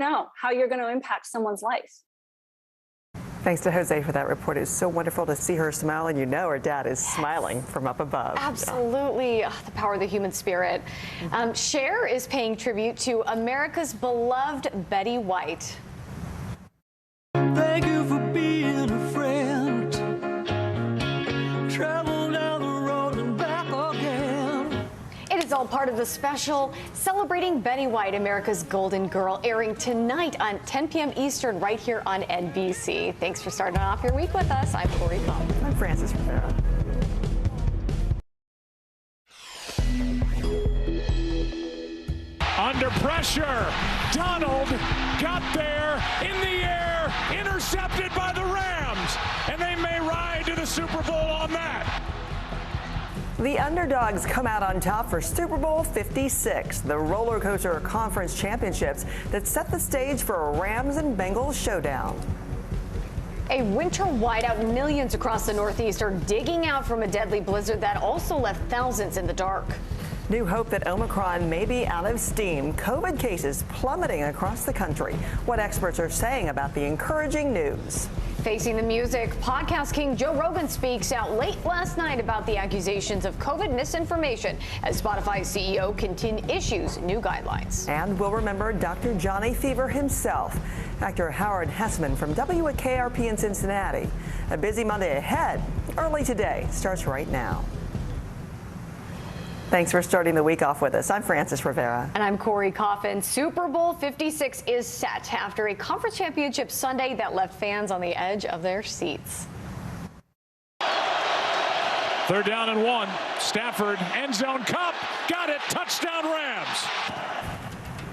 know how you're going to impact someone's life. Thanks to Jose for that report. It's so wonderful to see her smile, and you know her dad is smiling from up above. Absolutely. Yeah. The power of the human spirit. Cher is paying tribute to America's beloved Betty White. Thank you for being a friend. Travel down the road and back again. It is all part of the special celebrating Betty White, America's Golden Girl, airing tonight on 10 p.m. Eastern right here on NBC. Thanks for starting off your week with us. I'm Corey Cobb. I'm Frances Rivera. Under pressure, Donald got there in the air, intercepted by the Rams, and they may ride to the Super Bowl on that. The underdogs come out on top for Super Bowl 56, the roller coaster conference championships that set the stage for a Rams and Bengals showdown. A winter whiteout. Millions across the Northeast are digging out from a deadly blizzard that also left thousands in the dark. New hope that Omicron may be out of steam. COVID cases plummeting across the country. What experts are saying about the encouraging news. Facing the music, podcast king Joe Rogan speaks out late last night about the accusations of COVID misinformation as Spotify CEO issues new guidelines. And we'll remember Dr. Johnny Fever himself. Actor Howard Hessman from WKRP in Cincinnati. A busy Monday ahead. Early Today starts right now. Thanks for starting the week off with us. I'm Frances Rivera. And I'm Corey Coffin. Super Bowl 56 is set after a conference championship Sunday that left fans on the edge of their seats. 3rd down and 1. Stafford, end zone, Cup, got it, touchdown Rams.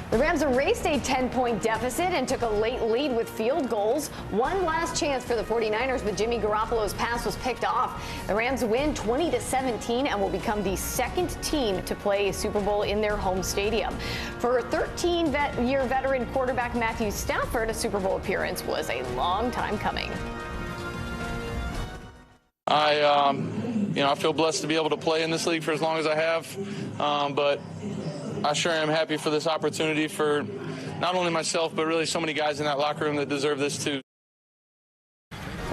The Rams erased a 10-point deficit and took a late lead with field goals. One last chance for the 49ers, but Jimmy Garoppolo's pass was picked off. The Rams win 20-17 and will become the second team to play a Super Bowl in their home stadium. For 13-year veteran quarterback Matthew Stafford, a Super Bowl appearance was a long time coming. I feel blessed to be able to play in this league for as long as I have, but I sure am happy for this opportunity for not only myself, but really so many guys in that locker room that deserve this too.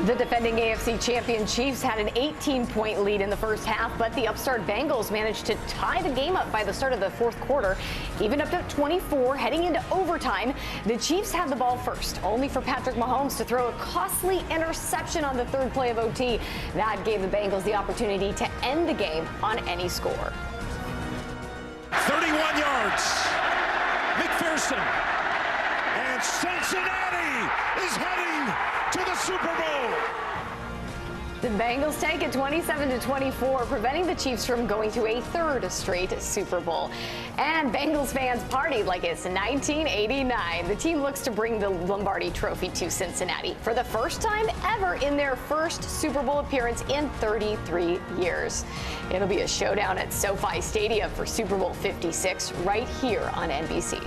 The defending AFC champion Chiefs had an 18-point lead in the first half, but the upstart Bengals managed to tie the game up by the start of the fourth quarter. Even up to 24 heading into overtime, the Chiefs had the ball first, only for Patrick Mahomes to throw a costly interception on the third play of OT. That gave the Bengals the opportunity to end the game on any score. 31 yards. McPherson. And Cincinnati is heading to the Super Bowl. The Bengals take it 27-24, preventing the Chiefs from going to a third straight Super Bowl. And Bengals fans partied like it's 1989. The team looks to bring the Lombardi Trophy to Cincinnati for the first time ever in their first Super Bowl appearance in 33 years. It'll be a showdown at SoFi Stadium for Super Bowl 56 right here on NBC.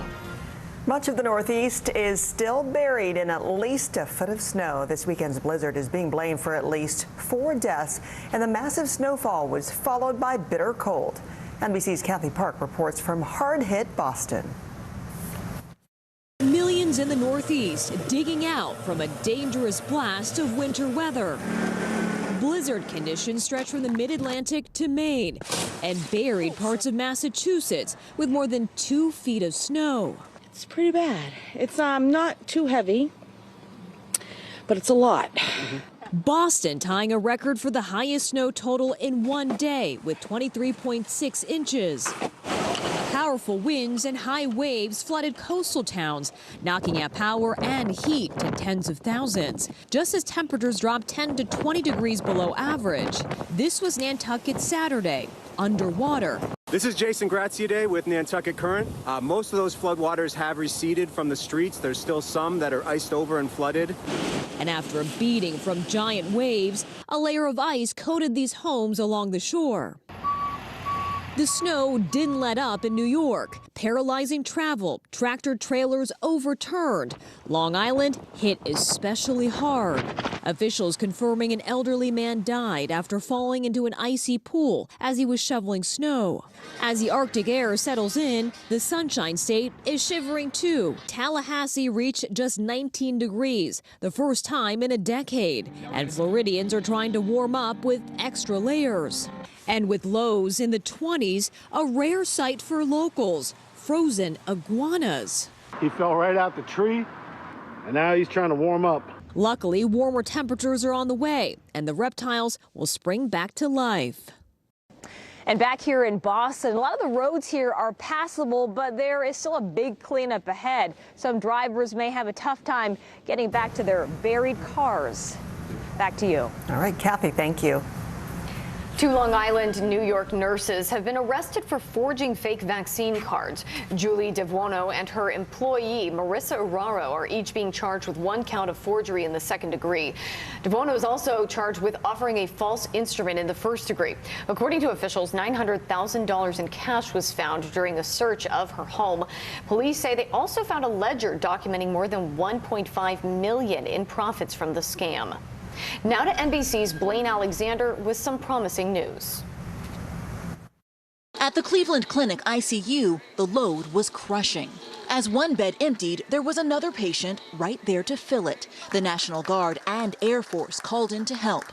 Much of the Northeast is still buried in at least a foot of snow. This weekend's blizzard is being blamed for at least 4 deaths, and the massive snowfall was followed by bitter cold. NBC's Kathy Park reports from hard-hit Boston. Millions in the Northeast digging out from a dangerous blast of winter weather. Blizzard conditions stretch from the mid-Atlantic to Maine and buried parts of Massachusetts with more than 2 feet of snow. It's pretty bad. It's not too heavy, but it's a lot. Boston tying a record for the highest snow total in one day with 23.6 inches. Powerful winds and high waves flooded coastal towns, knocking out power and heat to tens of thousands, just as temperatures dropped 10 to 20 degrees below average. This was Nantucket Saturday, underwater. This is Jason Graziade with Nantucket Current. Most of those floodwaters have receded from the streets. There's still some that are iced over and flooded. And after a beating from giant waves, a layer of ice coated these homes along the shore. The snow didn't let up in New York, paralyzing travel, tractor trailers overturned. Long Island hit especially hard. Officials confirming an elderly man died after falling into an icy pool as he was shoveling snow. As the Arctic air settles in, the Sunshine State is shivering too. Tallahassee reached just 19 degrees, the first time in a decade. And Floridians are trying to warm up with extra layers. And with lows in the 20s, a rare sight for locals, frozen iguanas. He fell right out the tree, and now he's trying to warm up. Luckily, warmer temperatures are on the way, and the reptiles will spring back to life. And back here in Boston, a lot of the roads here are passable, but there is still a big cleanup ahead. Some drivers may have a tough time getting back to their buried cars. Back to you. All right, Kathy, thank you. 2 Long Island, New York nurses have been arrested for forging fake vaccine cards. Julie DeVuono and her employee, Marissa Uraro, are each being charged with 1 count of forgery in the 2nd degree. DeVuono is also charged with offering a false instrument in the 1st degree. According to officials, $900,000 in cash was found during a search of her home. Police say they also found a ledger documenting more than $1.5 million in profits from the scam. Now to NBC's Blaine Alexander with some promising news. At the Cleveland Clinic ICU, the load was crushing. As one bed emptied, there was another patient right there to fill it. The National Guard and Air Force called in to help.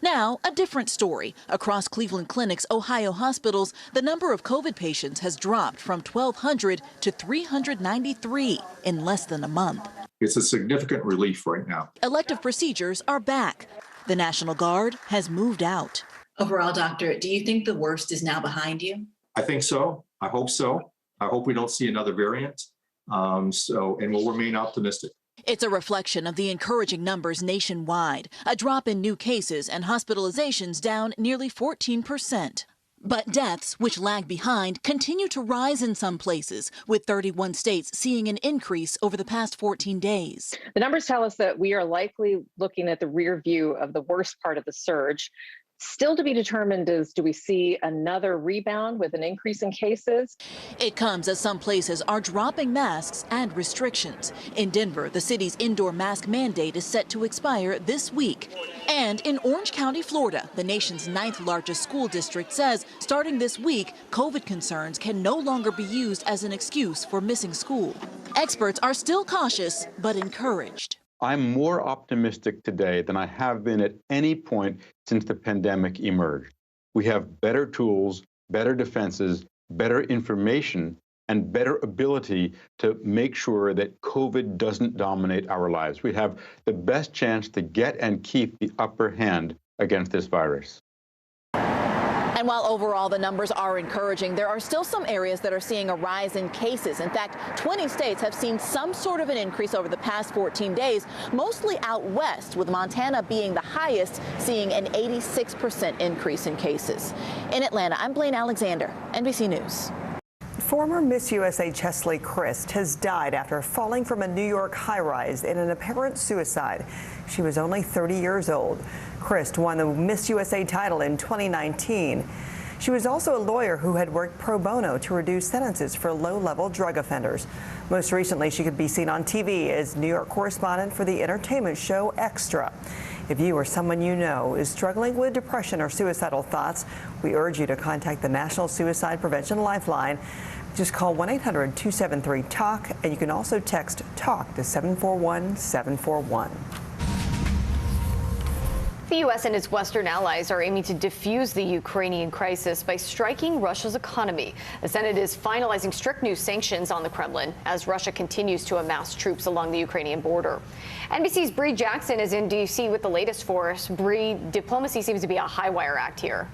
Now, a different story. Across Cleveland Clinic's Ohio hospitals, the number of COVID patients has dropped from 1,200 to 393 in less than a month. It's a significant relief right now. Elective procedures are back. The National Guard has moved out. Overall, doctor, do you think the worst is now behind you? I think so. I hope so. I hope we don't see another variant. And we'll remain optimistic. It's a reflection of the encouraging numbers nationwide. A drop in new cases and hospitalizations down nearly 14%. But deaths, which lag behind, continue to rise in some places, with 31 states seeing an increase over the past 14 days. The numbers tell us that we are likely looking at the rear view of the worst part of the surge. Still to be determined is, do we see another rebound with an increase in cases? It comes as some places are dropping masks and restrictions. In Denver, the city's indoor mask mandate is set to expire this week. And in Orange County, Florida, the nation's 9th largest school district says starting this week, COVID concerns can no longer be used as an excuse for missing school. Experts are still cautious, but encouraged. I'm more optimistic today than I have been at any point since the pandemic emerged. We have better tools, better defenses, better information, and better ability to make sure that COVID doesn't dominate our lives. We have the best chance to get and keep the upper hand against this virus. And while overall the numbers are encouraging, there are still some areas that are seeing a rise in cases. In fact, 20 states have seen some sort of an increase over the past 14 days, mostly out west, with Montana being the highest, seeing an 86% increase in cases. In Atlanta, I'm Blaine Alexander, NBC News. Former Miss USA Chesley Christ has died after falling from a New York high-rise in an apparent suicide. She was only 30 years old. Christ won the Miss USA title in 2019. She was also a lawyer who had worked pro bono to reduce sentences for low-level drug offenders. Most recently, she could be seen on TV as New York correspondent for the entertainment show Extra. If you or someone you know is struggling with depression or suicidal thoughts, we urge you to contact the National Suicide Prevention Lifeline. Just call 1-800-273-TALK, and you can also text TALK to 741-741. The U.S. and its Western allies are aiming to defuse the Ukrainian crisis by striking Russia's economy. The Senate is finalizing strict new sanctions on the Kremlin as Russia continues to amass troops along the Ukrainian border. NBC's Bree Jackson is in D.C. with the latest for us. Bree, diplomacy seems to be a high-wire act here.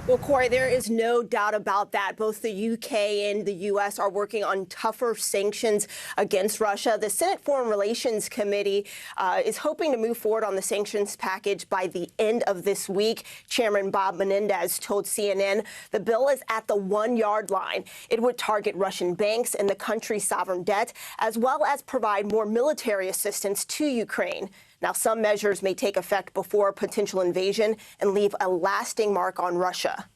Well, Corey, there is no doubt about that. Both the UK and the U.S. are working on tougher sanctions against Russia. The Senate Foreign Relations Committee is hoping to move forward on the sanctions package by the end of this week. Chairman Bob Menendez told CNN the bill is at the 1-yard line. It would target Russian banks and the country's sovereign debt, as well as provide more military assistance to Ukraine. Now, some measures may take effect before a potential invasion and leave a lasting mark on Russia.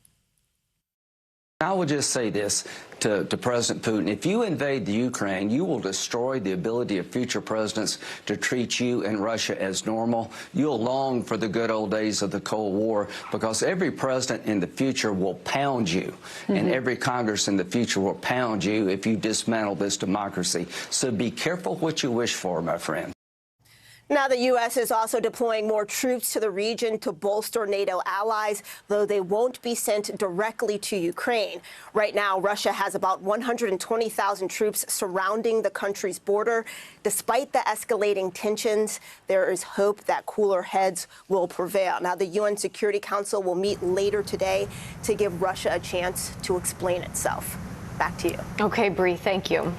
I will just say this to President Putin. If you invade the Ukraine, you will destroy the ability of future presidents to treat you and Russia as normal. You'll long for the good old days of the Cold War, because every president in the future will pound you, and every Congress in the future will pound you if you dismantle this democracy. So be careful what you wish for, my friend. Now, the U.S. is also deploying more troops to the region to bolster NATO allies, though they won't be sent directly to Ukraine. Right now, Russia has about 120,000 troops surrounding the country's border. Despite the escalating tensions, there is hope that cooler heads will prevail. Now, the UN Security Council will meet later today to give Russia a chance to explain itself. Back to you. Okay, Bree, thank you.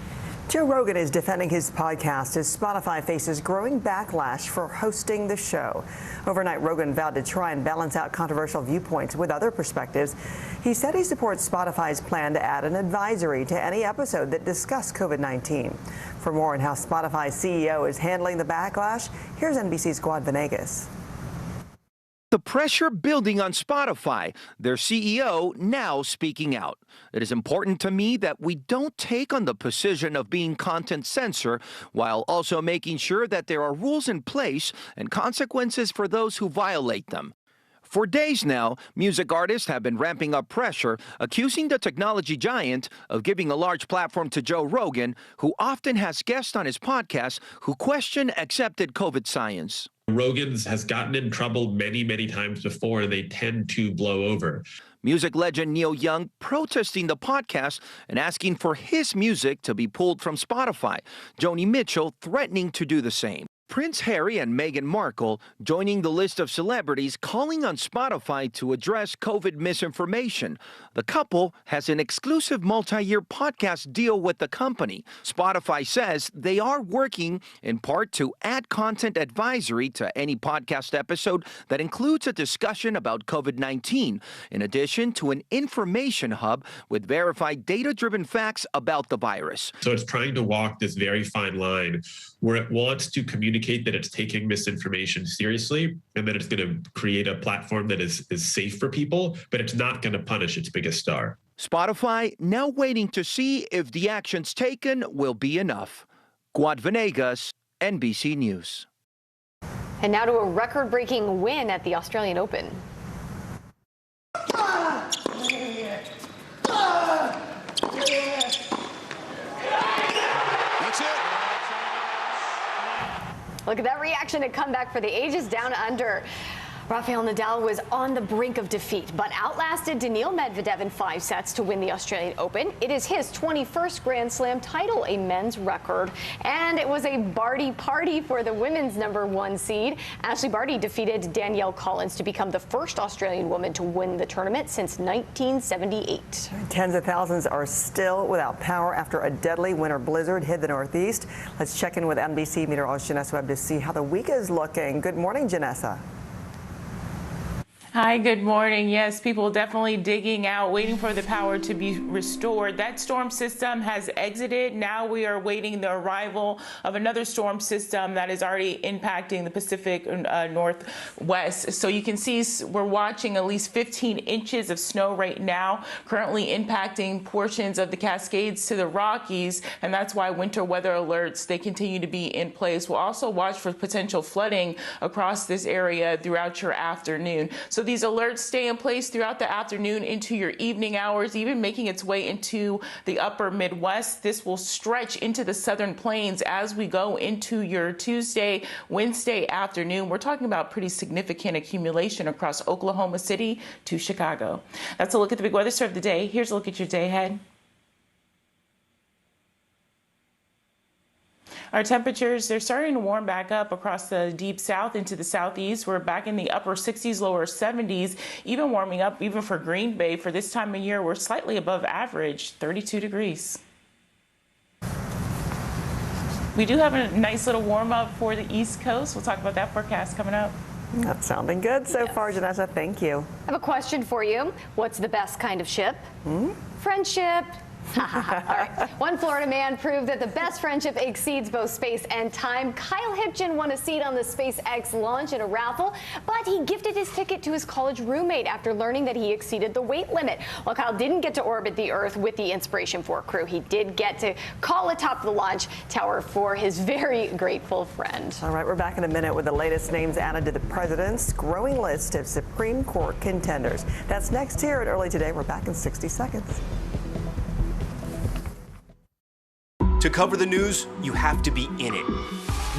Joe Rogan is defending his podcast as Spotify faces growing backlash for hosting the show. Overnight, Rogan vowed to try and balance out controversial viewpoints with other perspectives. He said he supports Spotify's plan to add an advisory to any episode that discussed COVID-19. For more on how Spotify's CEO is handling the backlash, here's NBC's Guad Venegas. The pressure building on Spotify, their CEO now speaking out. It is important to me that we don't take on the position of being content censor, while also making sure that there are rules in place and consequences for those who violate them. For days now, music artists have been ramping up pressure, accusing the technology giant of giving a large platform to Joe Rogan, who often has guests on his podcast who question accepted COVID science. Rogan's has gotten in trouble many, many times before, and they tend to blow over. Music legend Neil Young protesting the podcast and asking for his music to be pulled from Spotify. Joni Mitchell threatening to do the same. Prince Harry and Meghan Markle joining the list of celebrities calling on Spotify to address COVID misinformation. The couple has an exclusive multi-year podcast deal with the company. Spotify says they are working in part to add content advisory to any podcast episode that includes a discussion about COVID-19, in addition to an information hub with verified data-driven facts about the virus. So it's trying to walk this very fine line where it wants to communicate that it's taking misinformation seriously and that it's going to create a platform that is safe for people, but it's not going to punish its biggest star. Spotify now waiting to see if the actions taken will be enough. Guad Venegas, NBC News. And now to a record-breaking win at the Australian Open. Look at that reaction and comeback for the ages down under. Rafael Nadal was on the brink of defeat, but outlasted Daniil Medvedev in 5 sets to win the Australian Open. It is his 21st Grand Slam title, a men's record. And it was a Barty party for the women's #1 seed. Ashley Barty defeated Danielle Collins to become the first Australian woman to win the tournament since 1978. Tens of thousands are still without power after a deadly winter blizzard hit the Northeast. Let's check in with NBC meteorologist Janessa Webb to see how the week is looking. Good morning, Janessa. Hi, good morning. Yes, people definitely digging out, waiting for the power to be restored. That storm system has exited. Now we are waiting the arrival of another storm system that is already impacting the Pacific Northwest. So you can see we're watching at least 15 inches of snow right now, currently impacting portions of the Cascades to the Rockies, and that's why winter weather alerts, they continue to be in place. We'll also watch for potential flooding across this area throughout your afternoon. So these alerts stay in place throughout the afternoon into your evening hours, even making its way into the upper Midwest. This will stretch into the southern plains as we go into your Tuesday, Wednesday afternoon. We're talking about pretty significant accumulation across Oklahoma City to Chicago. That's a look at the big weather star of the day. Here's a look at your day ahead. Our temperatures, they're starting to warm back up across the deep south into the southeast. We're back in the upper 60s, lower 70s, even warming up even for Green Bay. For this time of year, we're slightly above average, 32 degrees. We do have a nice little warm up for the East Coast. We'll talk about that forecast coming up. That's sounding good so far, Janessa. Thank you. I have a question for you. What's the best kind of ship? Friendship, All right. One Florida man proved that the best friendship exceeds both space and time. Kyle Hipchin won a seat on the SpaceX launch in a raffle, but he gifted his ticket to his college roommate after learning that he exceeded the weight limit. While Kyle didn't get to orbit the Earth with the Inspiration 4 crew, he did get to call atop the launch tower for his very grateful friend. All right, we're back in a minute with the latest names added to the president's growing list of Supreme Court contenders. That's next here at Early Today. We're back in 60 seconds. To cover the news, you have to be in it.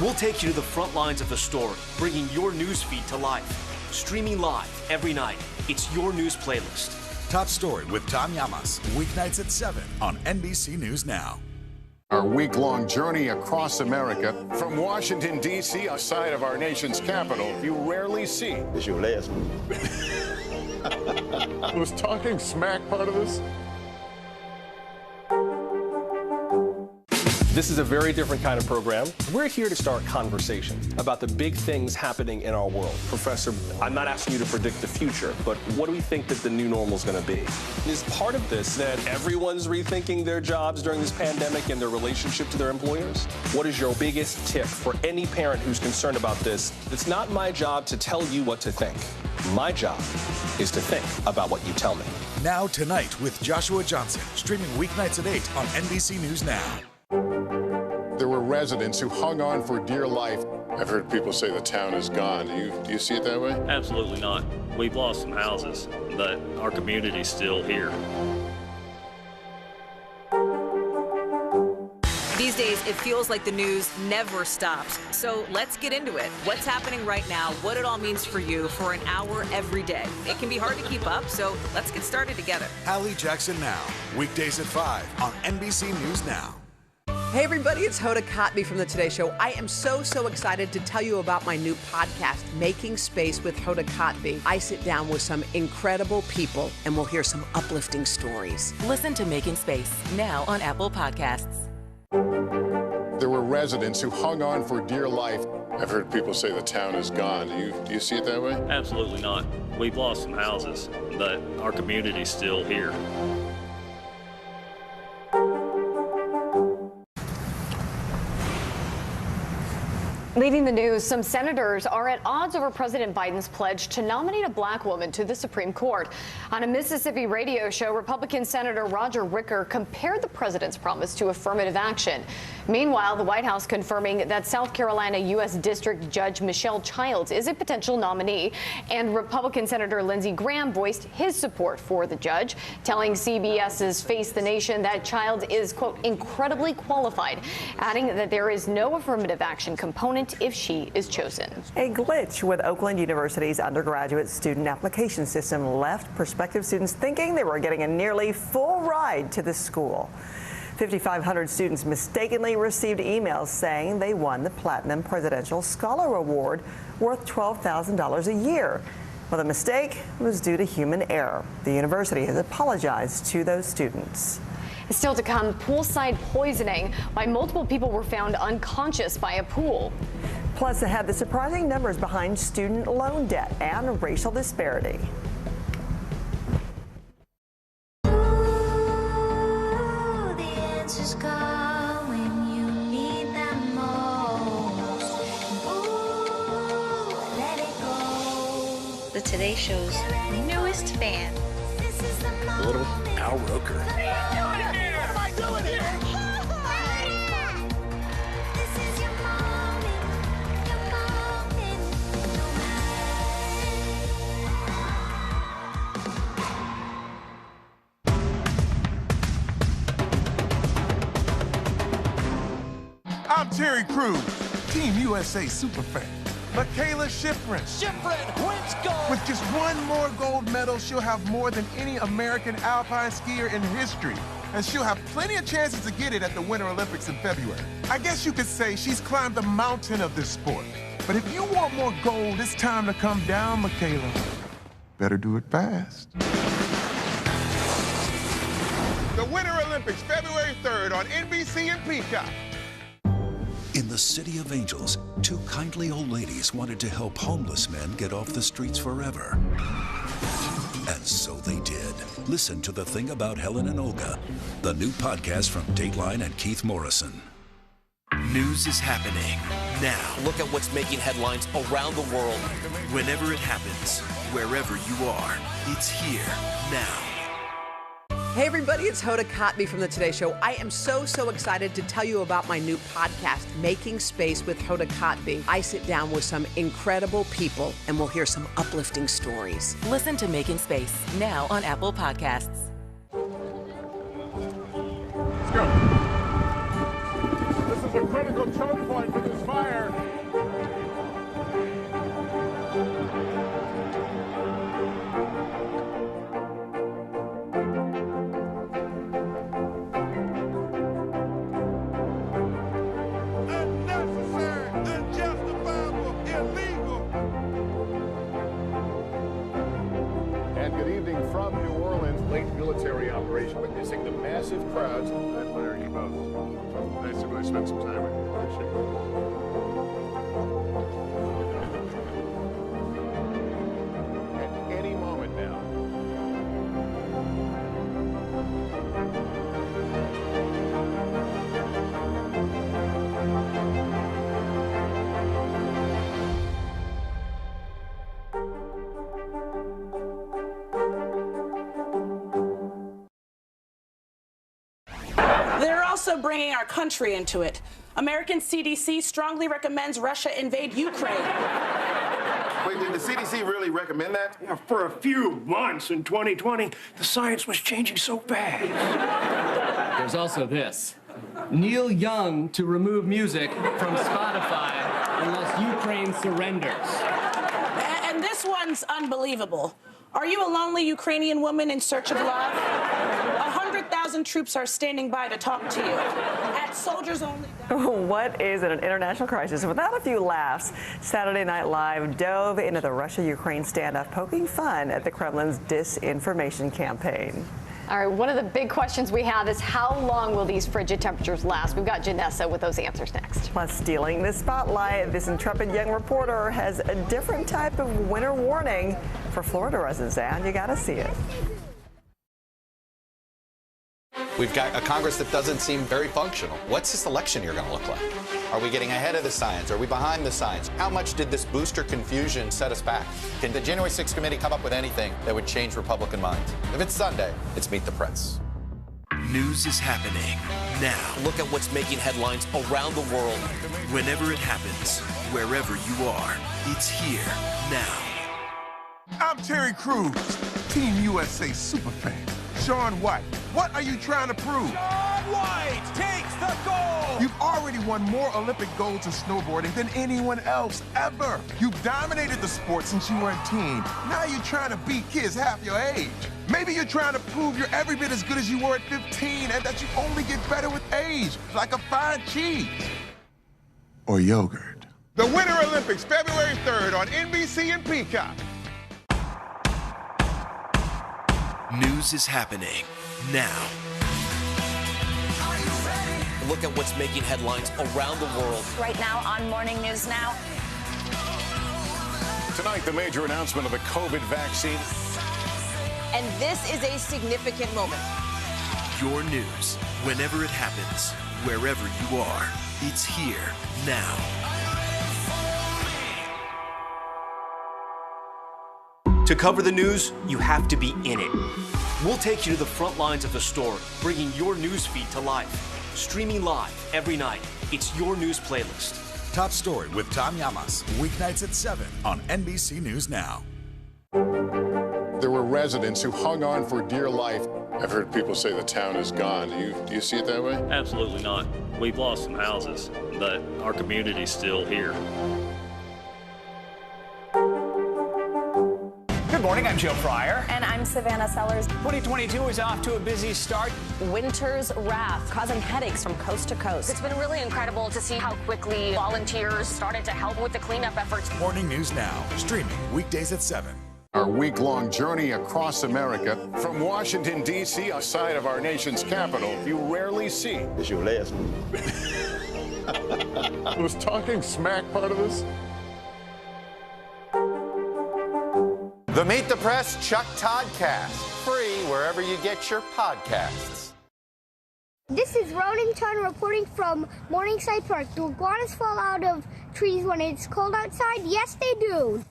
We'll take you to the front lines of the story, bringing your news feed to life. Streaming live every night. It's your news playlist. Top Story with Tom Llamas, weeknights at 7 on NBC News Now. Our week-long journey across America. From Washington, D.C., a side of our nation's capital you rarely see. It's your last one. Was talking smack part of this? This is a very different kind of program. We're here to start conversation about the big things happening in our world. Professor, I'm not asking you to predict the future, but what do we think that the new normal is going to be? Is part of this that everyone's rethinking their jobs during this pandemic and their relationship to their employers? What is your biggest tip for any parent who's concerned about this? It's not my job to tell you what to think. My job is to think about what you tell me. Now Tonight with Joshua Johnson, streaming weeknights at 8 on NBC News Now. There were residents who hung on for dear life. I've heard people say the town is gone. Do you see it that way? Absolutely not. We've lost some houses, but our community's still here. These days, it feels like the news never stops. So let's get into it. What's happening right now, what it all means for you for an hour every day. It can be hard to keep up, so let's get started together. Hallie Jackson Now, weekdays at 5 on NBC News Now. Hey everybody, it's Hoda Kotb from The Today Show. I am so excited to tell you about my new podcast, Making Space with Hoda Kotb. I sit down with some incredible people and we'll hear some uplifting stories. Listen to Making Space now on Apple Podcasts. There were residents who hung on for dear life. I've heard people say the town is gone. Do you see it that way? Absolutely not. We've lost some houses, but our community's still here. Leading the news, some senators are at odds over President Biden's pledge to nominate a black woman to the Supreme Court. On a Mississippi radio show, Republican Senator Roger Wicker compared the president's promise to affirmative action. Meanwhile, the White House confirming that South Carolina U.S. District Judge Michelle Childs is a potential nominee, and Republican Senator Lindsey Graham voiced his support for the judge, telling CBS's Face the Nation that Childs is, quote, incredibly qualified, adding that there is no affirmative action component if she is chosen. A glitch with Oakland University's undergraduate student application system left prospective students thinking they were getting a nearly full ride to the school. 5,500 students mistakenly received emails saying they won the Platinum Presidential Scholar Award worth $12,000 a year. Well, the mistake was due to human error. The university has apologized to those students. Still to come, poolside poisoning, why multiple people were found unconscious by a pool. Plus, ahead, the surprising numbers behind student loan debt and racial disparity. The Today Show's newest fan. Little Al Roker. What am I doing here? I'm Terry Crews, Team USA Superfan. Michaela Schifrin. Schifrin wins gold. With just one more gold medal, she'll have more than any American alpine skier in history. And she'll have plenty of chances to get it at the Winter Olympics in February. I guess you could say she's climbed the mountain of this sport. But if you want more gold, it's time to come down, Michaela. Better do it fast. The Winter Olympics, February 3rd on NBC and Peacock. In the City of Angels, two kindly old ladies wanted to help homeless men get off the streets forever. And so they did. Listen to The Thing About Helen and Olga, the new podcast from Dateline and Keith Morrison. News is happening now. Look at what's making headlines around the world. Whenever it happens, wherever you are, it's here now. Hey everybody, it's Hoda Kotb from the Today Show. I am so excited to tell you about my new podcast, Making Space with Hoda Kotb. I sit down with some incredible people and we'll hear some uplifting stories. Listen to Making Space now on Apple Podcasts. Let's go. This is a critical choke point for this fire. From New Orleans, late military operation, witnessing the massive crowds. I admire you both. Nice to really spend some time with you. Appreciate it. At any moment now. They're also bringing our country into it. American CDC strongly recommends Russia invade Ukraine. Wait, did the CDC really recommend that? Yeah, for a few months in 2020, the science was changing so fast. There's also this. Neil Young to remove music from Spotify unless Ukraine surrenders. And this one's unbelievable. Are you a lonely Ukrainian woman in search of love? 100,000 troops are standing by to talk to you. At Soldiers Only. What is an international crisis without a few laughs? Saturday Night Live dove into the Russia-Ukraine standoff, poking fun at the Kremlin's disinformation campaign. All right, one of the big questions we have is how long will these frigid temperatures last? We've got Janessa with those answers next. Plus, stealing the spotlight, this intrepid young reporter has a different type of winter warning for Florida residents, and you got to see it. We've got a Congress that doesn't seem very functional. What's this election year going to look like? Are we getting ahead of the science? Are we behind the science? How much did this booster confusion set us back? Can the January 6th committee come up with anything that would change Republican minds? If it's Sunday, it's Meet the Press. News is happening now. Look at what's making headlines around the world. Whenever it happens, wherever you are, it's here now. I'm Terry Crews, Team USA superfan. Shaun White, what are you trying to prove? Shaun White takes the gold! You've already won more Olympic golds in snowboarding than anyone else ever. You've dominated the sport since you were a teen. Now you're trying to beat kids half your age. Maybe you're trying to prove you're every bit as good as you were at 15 and that you only get better with age, like a fine cheese. Or yogurt. The Winter Olympics, February 3rd on NBC and Peacock. News is happening now. Look at what's making headlines around the world. Right now on Morning News Now. Tonight, the major announcement of the COVID vaccine. And this is a significant moment. Your news, whenever it happens, wherever you are, it's here now. To cover the news, you have to be in it. We'll take you to the front lines of the story, bringing your news feed to life. Streaming live every night. It's your news playlist. Top Story with Tom Llamas, weeknights at 7 on NBC News Now. There were residents who hung on for dear life. I've heard people say the town is gone. Do you see it that way? Absolutely not. We've lost some houses, but our community's still here. Good morning, I'm Joe Fryer. And I'm Savannah Sellers. 2022 is off to a busy start. Winter's wrath causing headaches from coast to coast. It's been really incredible to see how quickly volunteers started to help with the cleanup efforts. Morning News Now, streaming weekdays at 7. Our week-long journey across America, from Washington, D.C., outside of our nation's capital, you rarely see. It's your last move. Was talking smack part of this? The Meet the Press Chuck Toddcast, free wherever you get your podcasts. This is Rodington reporting from Morningside Park. Do iguanas fall out of trees when it's cold outside? Yes, they do.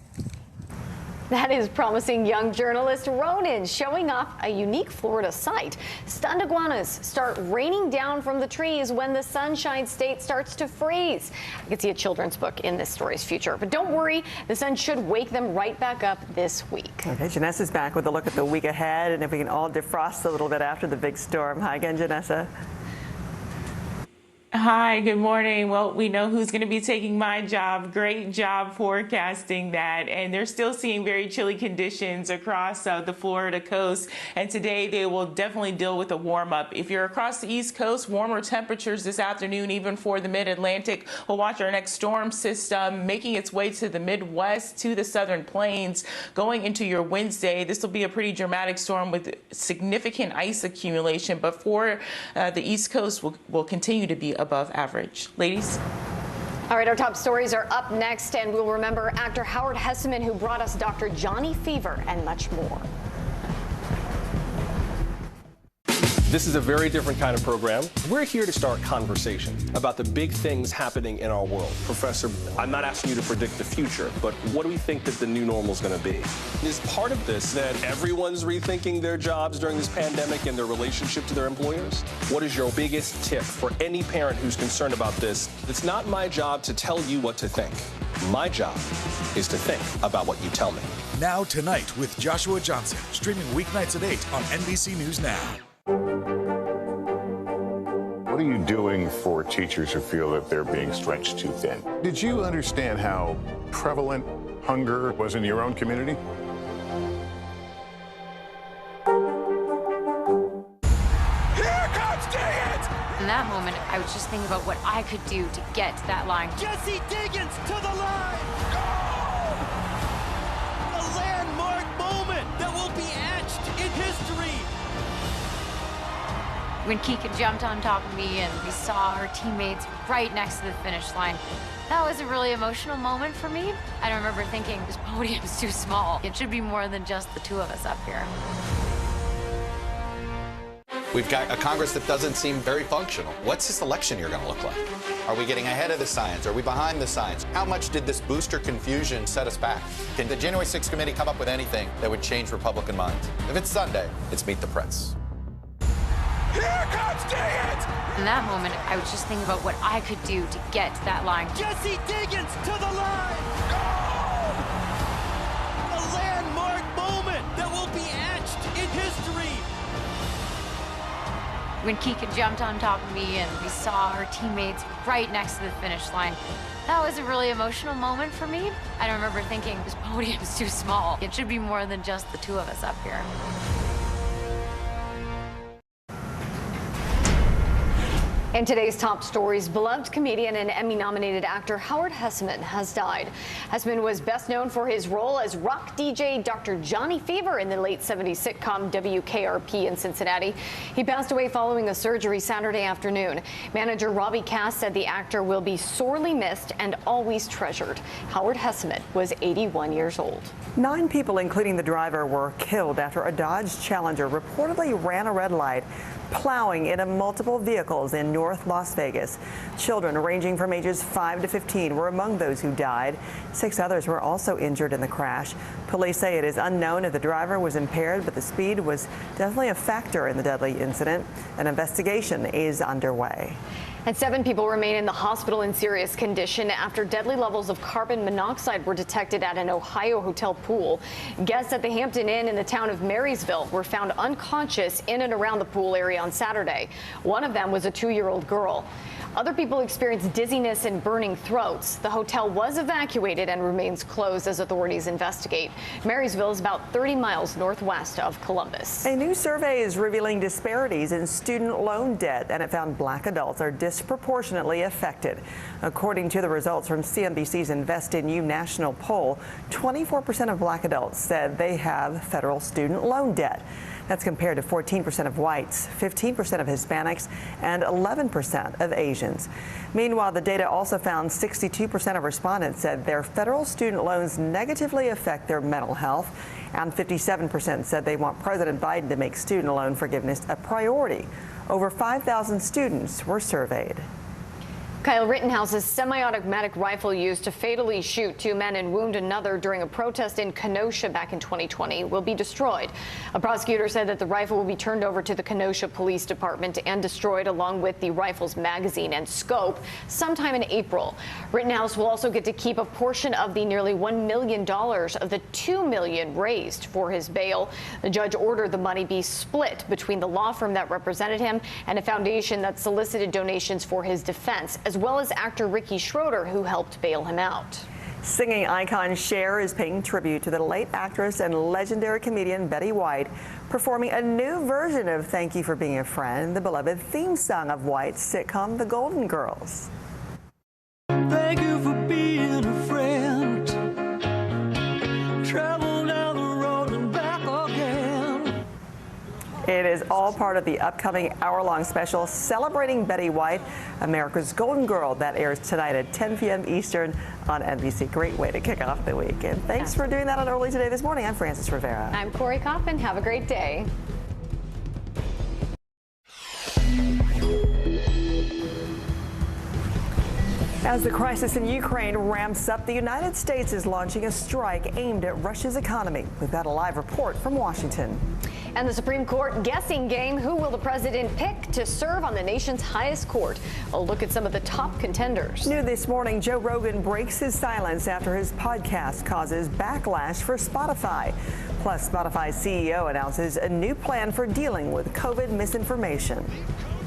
That is promising young journalist Ronan showing off a unique Florida sight. Stunned iguanas start raining down from the trees when the Sunshine State starts to freeze. I could see a children's book in this story's future. But don't worry, the sun should wake them right back up this week. Okay, Janessa's back with a look at the week ahead and if we can all defrost a little bit after the big storm. Hi again, Janessa. Hi, good morning. Well, we know who's going to be taking my job. Great job forecasting that. And they're still seeing very chilly conditions across the Florida coast. And today they will definitely deal with a warm up. If you're across the East Coast, warmer temperatures this afternoon, even for the mid-Atlantic. We'll watch our next storm system making its way to the Midwest, to the southern plains. Going into your Wednesday, this will be a pretty dramatic storm with significant ice accumulation. But for the East Coast, will continue to be above average. Ladies? All right, our top stories are up next, and we'll remember actor Howard Hesseman, who brought us Dr. Johnny Fever and much more. This is a very different kind of program. We're here to start conversation about the big things happening in our world. Professor, I'm not asking you to predict the future, but what do we think that the new normal is going to be? Is part of this that everyone's rethinking their jobs during this pandemic and their relationship to their employers? What is your biggest tip for any parent who's concerned about this? It's not my job to tell you what to think. My job is to think about what you tell me. Now Tonight with Joshua Johnson, streaming weeknights at 8 on NBC News Now. What are you doing for teachers who feel that they're being stretched too thin? Did you understand how prevalent hunger was in your own community? Here comes Diggins! In that moment, I was just thinking about what I could do to get to that line. Jesse Diggins to the line! Goal! A landmark moment that will be etched in history. When Keegan jumped on top of me and we saw our teammates right next to the finish line, that was a really emotional moment for me. I remember thinking, this podium's too small. It should be more than just the two of us up here. We've got a Congress that doesn't seem very functional. What's this election year going to look like? Are we getting ahead of the science? Are we behind the science? How much did this booster confusion set us back? Can the January 6th committee come up with anything that would change Republican minds? If it's Sunday, it's Meet the Press. Here comes Diggins! In that moment, I was just thinking about what I could do to get to that line. Jesse Diggins to the line! Goal! A landmark moment that will be etched in history. When Keegan jumped on top of me and we saw our teammates right next to the finish line, that was a really emotional moment for me. I remember thinking, this podium's too small. It should be more than just the two of us up here. In today's top stories, beloved comedian and Emmy-nominated actor Howard Hesseman has died. Hesseman was best known for his role as rock DJ Dr. Johnny Fever in the late 70s sitcom WKRP in Cincinnati. He passed away following a surgery Saturday afternoon. Manager Robbie Cass said the actor will be sorely missed and always treasured. Howard Hesseman was 81 years old. 9 people, including the driver, were killed after a Dodge Challenger reportedly ran a red light, plowing into multiple vehicles in North Las Vegas. Children ranging from ages 5 to 15 were among those who died. 6 others were also injured in the crash. Police say it is unknown if the driver was impaired, but the speed was definitely a factor in the deadly incident. An investigation is underway. And 7 people remain in the hospital in serious condition after deadly levels of carbon monoxide were detected at an Ohio hotel pool. Guests at the Hampton Inn in the town of Marysville were found unconscious in and around the pool area on Saturday. One of them was a 2-year-old girl. Other people experienced dizziness and burning throats. The hotel was evacuated and remains closed as authorities investigate. Marysville is about 30 miles northwest of Columbus. A new survey is revealing disparities in student loan debt, and it found Black adults are disproportionately affected. According to the results from CNBC's Invest in You national poll, 24% of Black adults said they have federal student loan debt. That's compared to 14% of whites, 15% of Hispanics, and 11% of Asians. Meanwhile, the data also found 62% of respondents said their federal student loans negatively affect their mental health, and 57% said they want President Biden to make student loan forgiveness a priority. Over 5,000 students were surveyed. Kyle Rittenhouse's semi-automatic rifle used to fatally shoot 2 men and wound another during a protest in Kenosha back in 2020 will be destroyed. A prosecutor said that the rifle will be turned over to the Kenosha Police Department and destroyed along with the rifle's magazine and scope sometime in April. Rittenhouse will also get to keep a portion of the nearly $1 million of the $2 million raised for his bail. The judge ordered the money be split between the law firm that represented him and a foundation that solicited donations for his defense, as well as actor Ricky Schroeder, who helped bail him out. Singing icon Cher is paying tribute to the late actress and legendary comedian Betty White, performing a new version of Thank You for Being a Friend, the beloved theme song of White's sitcom The Golden Girls. Thank you for being a friend. Travel down the road and back again. It is all part of the upcoming hour-long special celebrating Betty White, America's Golden Girl, that airs tonight at 10 p.m. Eastern on NBC. Great way to kick off the week. And thanks for doing that on Early Today this morning. I'm Frances Rivera. I'm Corey Coffin. Have a great day. As the crisis in Ukraine ramps up, the United States is launching a strike aimed at Russia's economy. We've got a live report from Washington. And the Supreme Court guessing game. Who will the president pick to serve on the nation's highest court? A look at some of the top contenders. New this morning, Joe Rogan breaks his silence after his podcast causes backlash for Spotify. Plus, Spotify's CEO announces a new plan for dealing with COVID misinformation.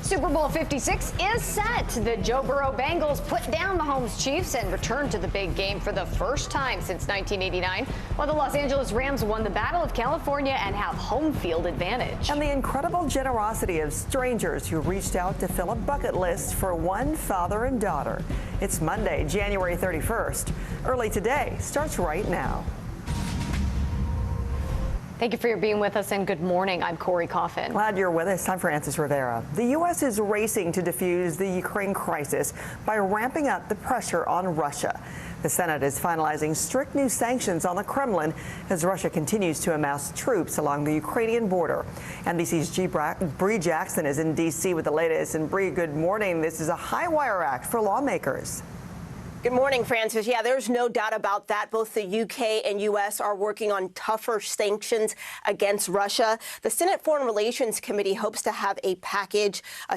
Super Bowl 56 is set. The Joe Burrow Bengals put down Mahomes Chiefs and returned to the big game for the first time since 1989, while the Los Angeles Rams won the Battle of California and have home field advantage. And the incredible generosity of strangers who reached out to fill a bucket list for one father and daughter. It's Monday, January 31st. Early Today starts right now. Thank you for being with us, and good morning. I'm Corey Coffin. Glad you're with us. I'm Frances Rivera. The U.S. is racing to defuse the Ukraine crisis by ramping up the pressure on Russia. The Senate is finalizing strict new sanctions on the Kremlin as Russia continues to amass troops along the Ukrainian border. NBC's Bree Jackson is in D.C. with the latest. And Bree, good morning. This is a high-wire act for lawmakers. Good morning, Frances. Yeah, there's no doubt about that. Both the UK and US are working on tougher sanctions against Russia. The Senate Foreign Relations Committee hopes to have a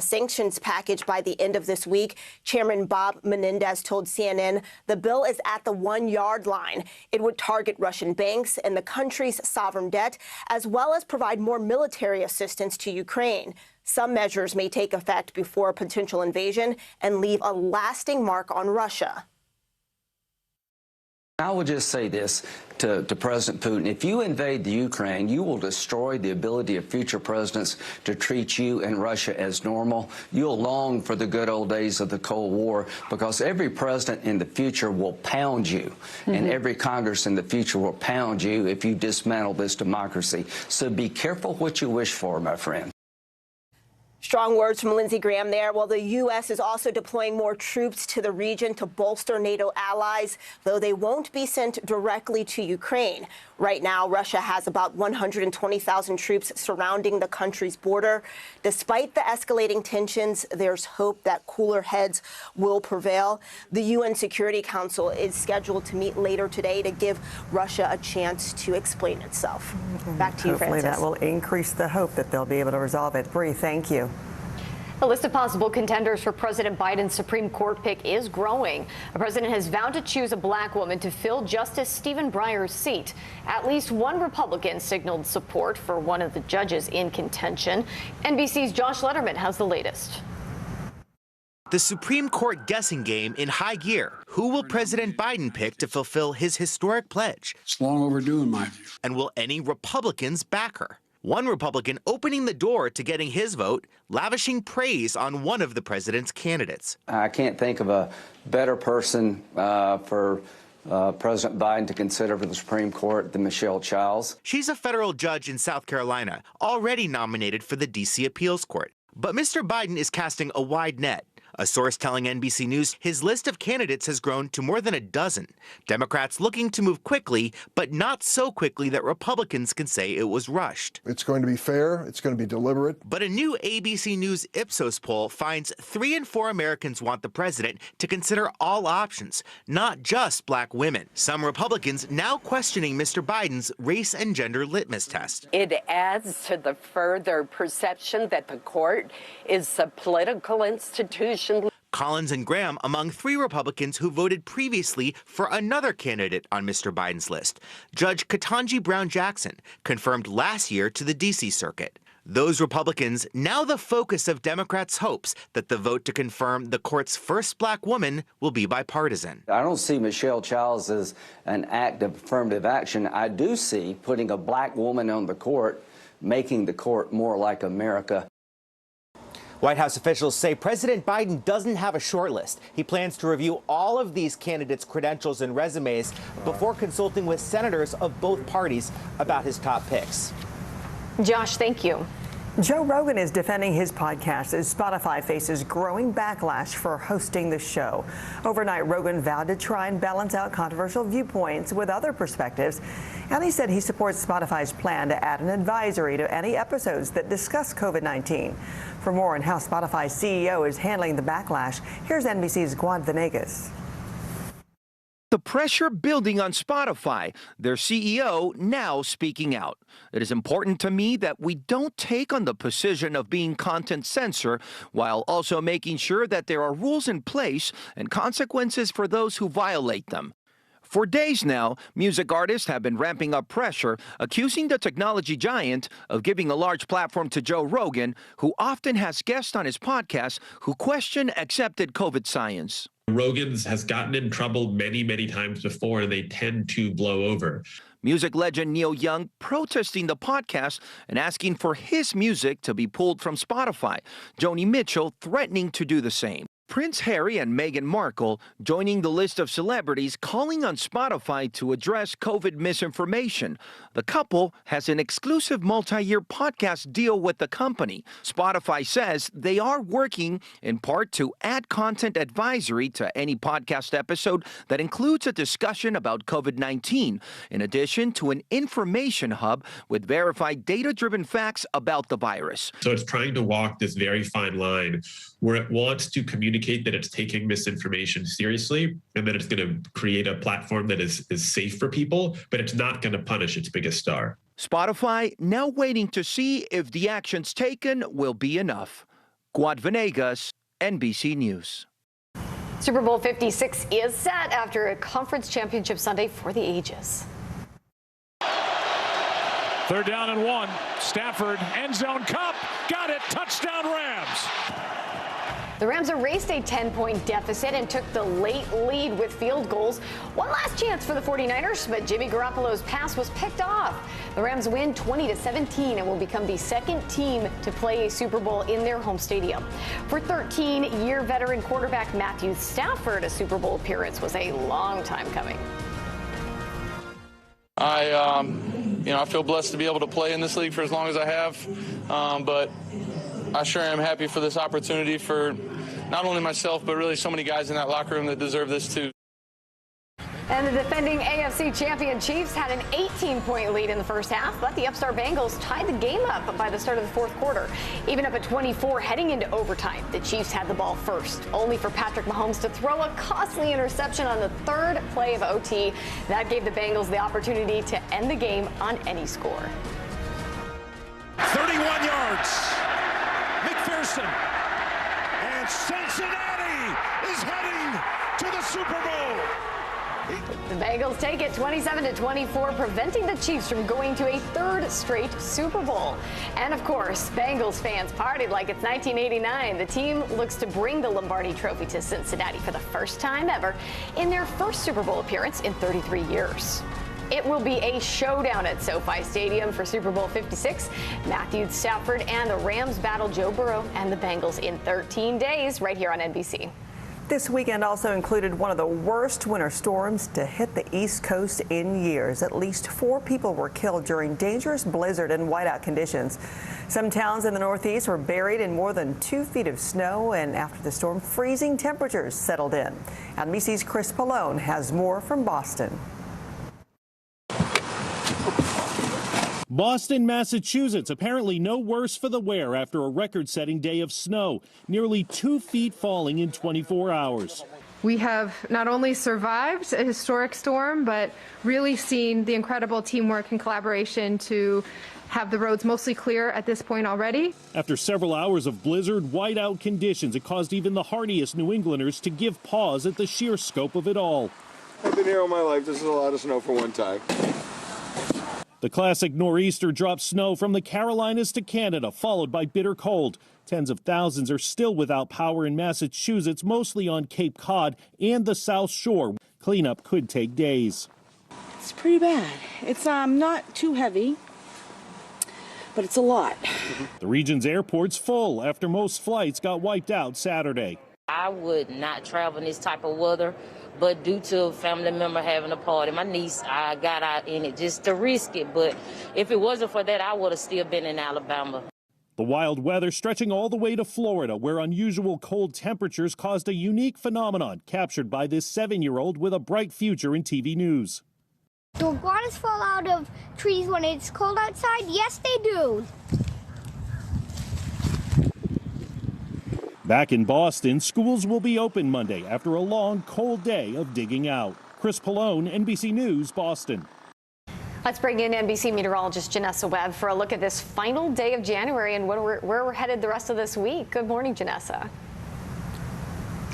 sanctions package by the end of this week. Chairman Bob Menendez told CNN the bill is at the 1-yard line. It would target Russian banks and the country's sovereign debt, as well as provide more military assistance to Ukraine. Some measures may take effect before a potential invasion and leave a lasting mark on Russia. I will just say this to President Putin. If you invade the Ukraine, you will destroy the ability of future presidents to treat you and Russia as normal. You'll long for the good old days of the Cold War, because every president in the future will pound you, and every Congress in the future will pound you if you dismantle this democracy. So be careful what you wish for, my friend. Strong words from Lindsey Graham there. Well, the U.S. is also deploying more troops to the region to bolster NATO allies, though they won't be sent directly to Ukraine. Right now, Russia has about 120,000 troops surrounding the country's border. Despite the escalating tensions, there's hope that cooler heads will prevail. The UN Security Council is scheduled to meet later today to give Russia a chance to explain itself. Back to you, Hopefully Frances. that will increase the hope that they'll be able to resolve it. Bree, thank you. The list of possible contenders for President Biden's Supreme Court pick is growing. The president has vowed to choose a black woman to fill Justice Stephen Breyer's seat. At least one Republican signaled support for one of the judges in contention. NBC's Josh Letterman has the latest. The Supreme Court guessing game in high gear. Who will President Biden pick to fulfill his historic pledge? It's long overdue in my view. And will any Republicans back her? One Republican opening the door to getting his vote, lavishing praise on one of the president's candidates. I can't think of a better person for President Biden to consider for the Supreme Court the Michelle Childs. She's a federal judge in South Carolina, already nominated for the D.C. Appeals Court. But Mr. Biden is casting a wide net. A source telling NBC News his list of candidates has grown to more than a dozen. Democrats looking to move quickly, but not so quickly that Republicans can say it was rushed. It's going to be fair. It's going to be deliberate. But a new ABC News Ipsos poll finds 3 in 4 Americans want the president to consider all options, not just black women. Some Republicans now questioning Mr. Biden's race and gender litmus test. It adds to the further perception that the court is a political institution. Collins and Graham among 3 Republicans who voted previously for another candidate on Mr. Biden's list. Judge Ketanji Brown Jackson, confirmed last year to the D.C. Circuit. Those Republicans now the focus of Democrats' hopes that the vote to confirm the court's first black woman will be bipartisan. I don't see Michelle Childs as an act of affirmative action. I do see putting a black woman on the court, making the court more like America. White House officials say President Biden doesn't have a short list. He plans to review all of these candidates' credentials and resumes before consulting with senators of both parties about his top picks. Josh, thank you. Joe Rogan is defending his podcast as Spotify faces growing backlash for hosting the show. Overnight, Rogan vowed to try and balance out controversial viewpoints with other perspectives, and he said he supports Spotify's plan to add an advisory to any episodes that discuss COVID-19. For more on how Spotify's CEO is handling the backlash, here's NBC's Guad Venegas. The pressure building on Spotify, their CEO now speaking out. It is important to me that we don't take on the position of being content censor while also making sure that there are rules in place and consequences for those who violate them. For days now, music artists have been ramping up pressure, accusing the technology giant of giving a large platform to Joe Rogan, who often has guests on his podcast who question accepted COVID science. Rogan's has gotten in trouble many, many times before, and they tend to blow over. Music legend Neil Young protesting the podcast and asking for his music to be pulled from Spotify. Joni Mitchell threatening to do the same. Prince Harry and Meghan Markle joining the list of celebrities calling on Spotify to address COVID misinformation. The couple has an exclusive multi-year podcast deal with the company. Spotify says they are working in part to add content advisory to any podcast episode that includes a discussion about COVID-19, in addition to an information hub with verified data-driven facts about the virus. So it's trying to walk this very fine line where it wants to communicate that it's taking misinformation seriously and that it's going to create a platform that is safe for people, but it's not going to punish its biggest star. Spotify now waiting to see if the actions taken will be enough. Guad Venegas, NBC News. Super Bowl 56 is set after a conference championship Sunday for the ages. 3rd down and 1. Stafford, end zone, Cup, got it, touchdown Rams. The Rams erased a 10-point deficit and took the late lead with field goals. One last chance for the 49ers, but Jimmy Garoppolo's pass was picked off. The Rams win 20-17 and will become the second team to play a Super Bowl in their home stadium. For 13-year veteran quarterback Matthew Stafford, a Super Bowl appearance was a long time coming. I feel blessed to be able to play in this league for as long as I have, but I sure am happy for this opportunity for not only myself, but really so many guys in that locker room that deserve this too. And the defending AFC champion Chiefs had an 18-point lead in the first half, but the upstart Bengals tied the game up by the start of the fourth quarter. Even up at 24 heading into overtime, the Chiefs had the ball first, only for Patrick Mahomes to throw a costly interception on the third play of OT. That gave the Bengals the opportunity to end the game on any score. 31 yards. McPherson. And Cincinnati is heading to the Super Bowl. The Bengals take it 27-24, preventing the Chiefs from going to a third straight Super Bowl. And of course, Bengals fans partied like it's 1989. The team looks to bring the Lombardi Trophy to Cincinnati for the first time ever in their first Super Bowl appearance in 33 years. It will be a showdown at SoFi Stadium for Super Bowl 56. Matthew Stafford and the Rams battle Joe Burrow and the Bengals in 13 days right here on NBC. This weekend also included one of the worst winter storms to hit the East Coast in years. At least 4 people were killed during dangerous blizzard and whiteout conditions. Some towns in the Northeast were buried in more than 2 feet of snow, and after the storm, freezing temperatures settled in. NBC's Chris Pallone has more from Boston. Boston, Massachusetts, apparently no worse for the wear after a record-setting day of snow, nearly 2 feet falling in 24 hours. We have not only survived a historic storm, but really seen the incredible teamwork and collaboration to have the roads mostly clear at this point already. After several hours of blizzard, whiteout conditions, it caused even the hardiest New Englanders to give pause at the sheer scope of it all. I've been here all my life. This is a lot of snow for one time. The classic nor'easter dropped snow from the Carolinas to Canada, followed by bitter cold. Tens of thousands are still without power in Massachusetts, mostly on Cape Cod and the South Shore. Cleanup could take days. It's pretty bad. It's not too heavy, but it's a lot. The region's airport's full after most flights got wiped out Saturday. I would not travel in this type of weather, but due to a family member having a party, my niece, I got out in it just to risk it. But if it wasn't for that, I would have still been in Alabama. The wild weather stretching all the way to Florida, where unusual cold temperatures caused a unique phenomenon captured by this 7-year-old with a bright future in TV news. Do iguanas fall out of trees when it's cold outside? Yes, they do. Back in Boston, schools will be open Monday after a long, cold day of digging out. Chris Pallone, NBC News, Boston. Let's bring in NBC meteorologist Janessa Webb for a look at this final day of January and where we're headed the rest of this week. Good morning, Janessa.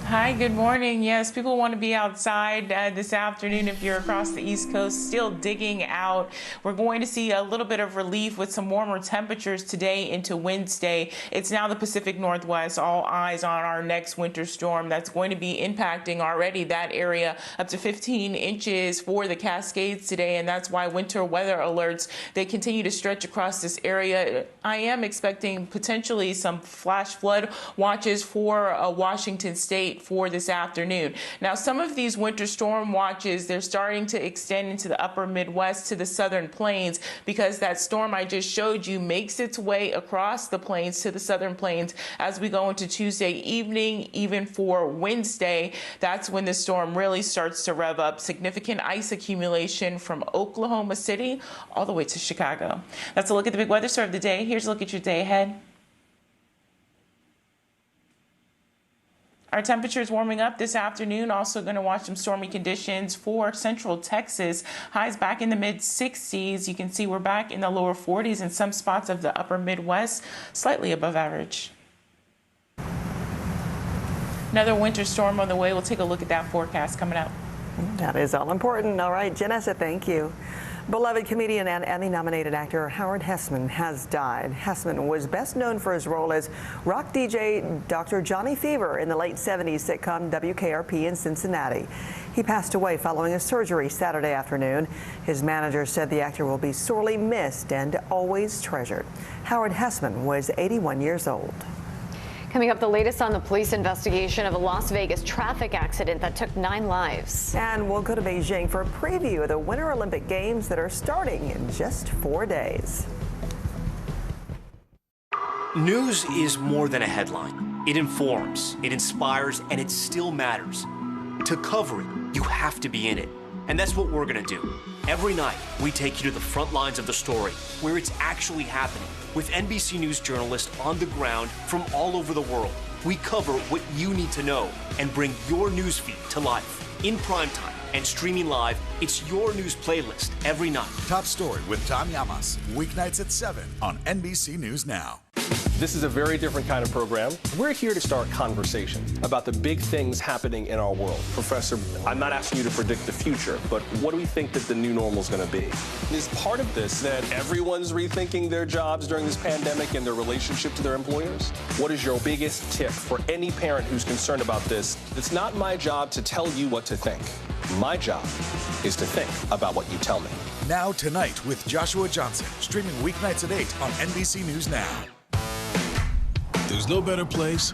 Hi, good morning. Yes, people want to be outside this afternoon if you're across the East Coast, still digging out. We're going to see a little bit of relief with some warmer temperatures today into Wednesday. It's now the Pacific Northwest. All eyes on our next winter storm that's going to be impacting already that area, up to 15 inches for the Cascades today, and that's why winter weather alerts, they continue to stretch across this area. I am expecting potentially some flash flood watches for Washington State for this afternoon. Now, some of these winter storm watches, they're starting to extend into the upper Midwest to the southern plains because that storm I just showed you makes its way across the plains to the southern plains as we go into Tuesday evening, even for Wednesday. That's when the storm really starts to rev up. Significant ice accumulation from Oklahoma City all the way to Chicago. That's a look at the big weather story of the day. Here's a look at your day ahead. Our temperatures warming up this afternoon. Also going to watch some stormy conditions for central Texas. Highs back in the mid-60s. You can see we're back in the lower 40s in some spots of the upper Midwest, slightly above average. Another winter storm on the way. We'll take a look at that forecast coming up. That is all important. All right, Janessa, thank you. Beloved comedian and Emmy-nominated actor Howard Hesseman has died. Hesseman was best known for his role as rock DJ Dr. Johnny Fever in the late 70s sitcom WKRP in Cincinnati. He passed away following a surgery Saturday afternoon. His manager said the actor will be sorely missed and always treasured. Howard Hesseman was 81 years old. Coming up, the latest on the police investigation of a Las Vegas traffic accident that took 9 lives. And we'll go to Beijing for a preview of the Winter Olympic Games that are starting in just 4 days. News is more than a headline. It informs, it inspires, and it still matters. To cover it, you have to be in it. And that's what we're going to do. Every night, we take you to the front lines of the story, where it's actually happening, with NBC News journalists on the ground from all over the world. We cover what you need to know and bring your newsfeed to life. In primetime and streaming live, it's your news playlist every night. Top Story with Tom Llamas, weeknights at 7 on NBC News Now. This is a very different kind of program. We're here to start conversation about the big things happening in our world. Professor, I'm not asking you to predict the future, but what do we think that the new normal is going to be? Is part of this that everyone's rethinking their jobs during this pandemic and their relationship to their employers? What is your biggest tip for any parent who's concerned about this? It's not my job to tell you what to think. My job is to think about what you tell me. Now Tonight with Joshua Johnson, streaming weeknights at 8 on NBC News Now. There's no better place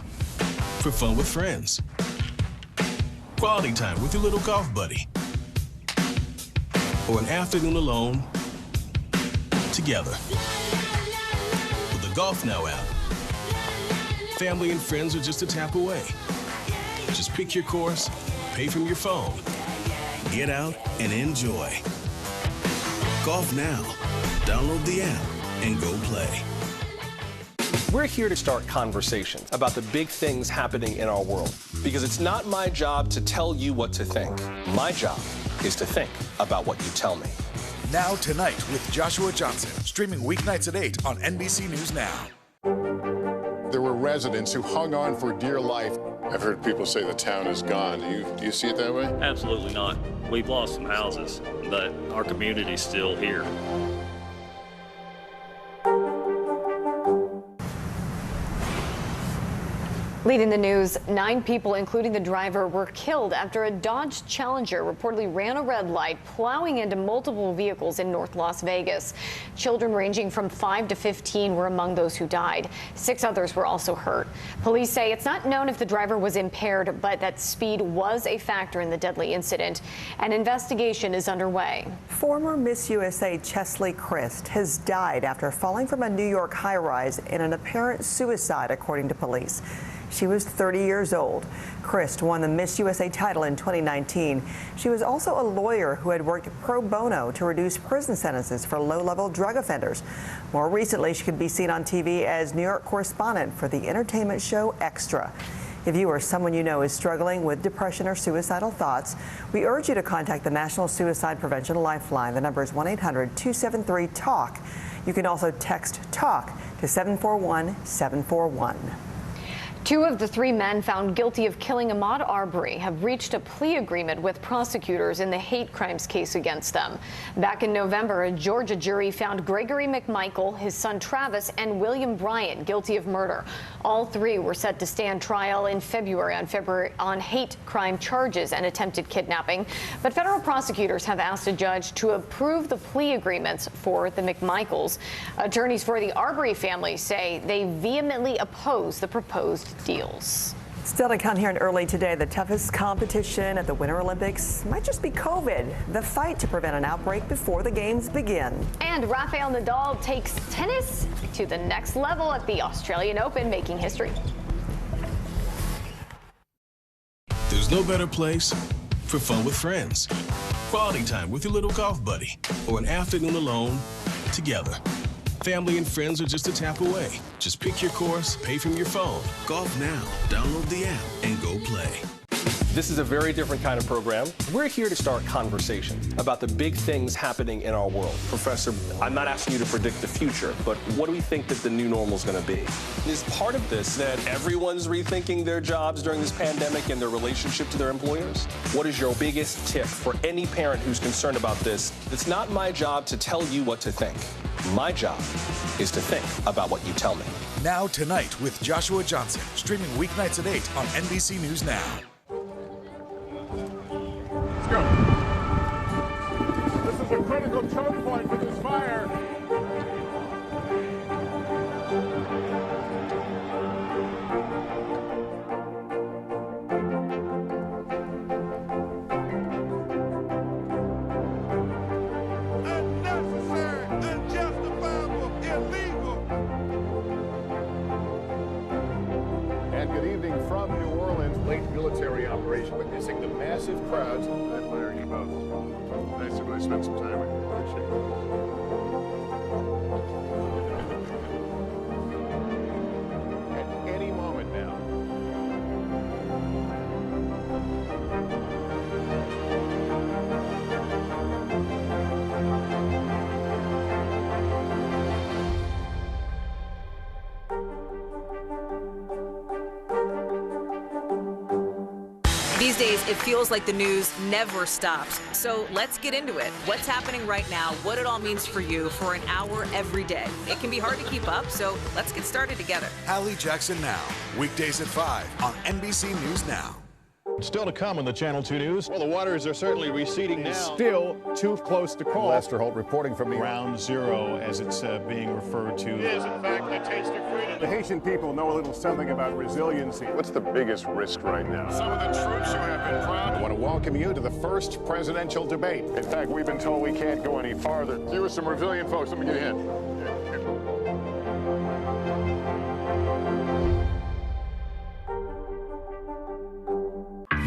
for fun with friends. quality time with your little golf buddy, or an afternoon alone together. With the Golf Now app, family and friends are just a tap away. Just pick your course, pay from your phone, get out and enjoy. Golf Now. Download the app and go play. We're here to start conversations about the big things happening in our world, because it's not my job to tell you what to think. My job is to think about what you tell me. Now Tonight with Joshua Johnson, streaming weeknights at 8 on NBC News Now. There were residents who hung on for dear life. I've heard people say the town is gone. Do you see it that way? Absolutely not. We've lost some houses, but our community's still here. Leading the news, 9 people, including the driver, were killed after a Dodge Challenger reportedly ran a red light, plowing into multiple vehicles in North Las Vegas. Children ranging from 5 to 15 were among those who died. 6 others were also hurt. Police say it's not known if the driver was impaired, but that speed was a factor in the deadly incident. An investigation is underway. Former Miss USA Chesley Christ has died after falling from a New York high-rise in an apparent suicide, according to police. She was 30 years old. Christ won the Miss USA title in 2019. She was also a lawyer who had worked pro bono to reduce prison sentences for low-level drug offenders. More recently, she could be seen on TV as New York correspondent for the entertainment show Extra. If you or someone you know is struggling with depression or suicidal thoughts, we urge you to contact the National Suicide Prevention Lifeline. The number is 1-800-273-TALK. You can also text TALK to 741-741. 2 of the 3 men found guilty of killing Ahmaud Arbery have reached a plea agreement with prosecutors in the hate crimes case against them. Back in November, a Georgia jury found Gregory McMichael, his son Travis, and William Bryant guilty of murder. All 3 were set to stand trial in February on hate crime charges and attempted kidnapping. But federal prosecutors have asked a judge to approve the plea agreements for the McMichaels. Attorneys for the Arbery family say they vehemently oppose the proposed deals. Still to come here in early today, the toughest competition at the Winter Olympics might just be COVID, the fight to prevent an outbreak before the games begin. And Rafael Nadal takes tennis to the next level at the Australian Open, making history. There's no better place for fun with friends, quality time with your little golf buddy, or an afternoon alone together. Family and friends are just a tap away. Just pick your course, pay from your phone. Golf Now. Download the app and go play. This is a very different kind of program. We're here to start conversation about the big things happening in our world. Professor, I'm not asking you to predict the future, but what do we think that the new normal is going to be? Is part of this that everyone's rethinking their jobs during this pandemic and their relationship to their employers? What is your biggest tip for any parent who's concerned about this? It's not my job to tell you what to think. My job is to think about what you tell me. Now Tonight with Joshua Johnson, streaming weeknights at 8 on NBC News Now. Let's go. This is a critical choke point for this fire. Unnecessary, unjustifiable, illegal. And good evening from New Orleans. Late military operation witnessing the massive crowds. I admire you both. Nice to really spend some time with you. Appreciate it. At any moment now. These days, it feels like the news never stops. So let's get into it. What's happening right now, what it all means for you for an hour every day. It can be hard to keep up, so let's get started together. Hallie Jackson Now, weekdays at 5 on NBC News Now. Still to come on the Channel 2 News. Well, the waters are certainly receding now. Still too close to call. Lester Holt reporting from Ground Zero, as it's being referred to. It is, in fact, a taste of freedom. The Haitian people know a little something about resiliency. What's the biggest risk right now? Some of the troops who have been proud. I want to welcome you to the first presidential debate. In fact, we've been told we can't go any farther. You with some resilient folks, let me get in.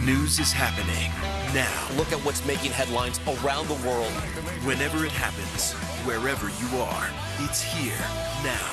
News is happening now. Look at what's making headlines around the world. Whenever it happens, wherever you are, it's here now.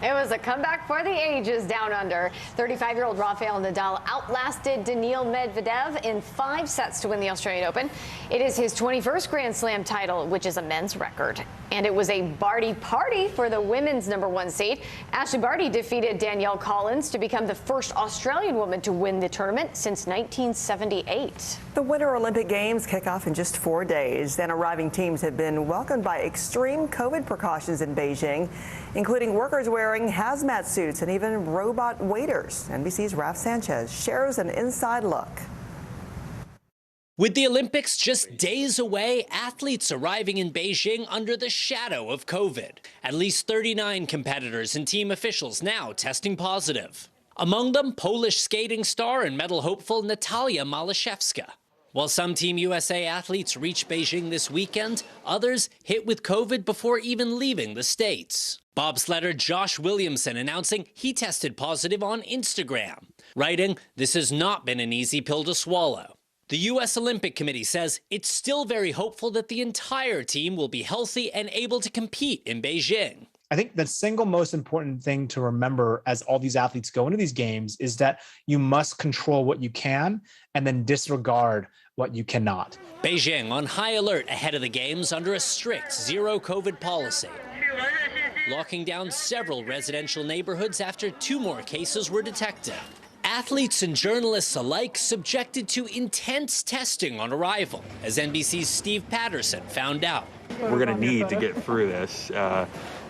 It was a comeback for the ages down under. 35-year-old Rafael Nadal outlasted Daniil Medvedev in 5 sets to win the Australian Open. It is his 21st Grand Slam title, which is a men's record. And it was a Barty party for the women's #1 seed. Ashley Barty defeated Danielle Collins to become the first Australian woman to win the tournament since 1978. The Winter Olympic Games kick off in just 4 days. Then arriving teams have been welcomed by extreme COVID precautions in Beijing, including workers wearing hazmat suits and even robot waiters. NBC's Raf Sanchez shares an inside look. With the Olympics just days away, athletes arriving in Beijing under the shadow of COVID. At least 39 competitors and team officials now testing positive. Among them, Polish skating star and medal hopeful Natalia Malashevska. While some Team USA athletes reach Beijing this weekend, others hit with COVID before even leaving the States. Bobsledder Josh Williamson announcing he tested positive on Instagram, writing, "This has not been an easy pill to swallow." The U.S. Olympic Committee says it's still very hopeful that the entire team will be healthy and able to compete in Beijing. I think the single most important thing to remember as all these athletes go into these games is that you must control what you can and then disregard what you cannot. Beijing on high alert ahead of the games under a strict zero COVID policy, locking down several residential neighborhoods after 2 more cases were detected. Athletes and journalists alike subjected to intense testing on arrival, as NBC's Steve Patterson found out. We're going to need to get through this.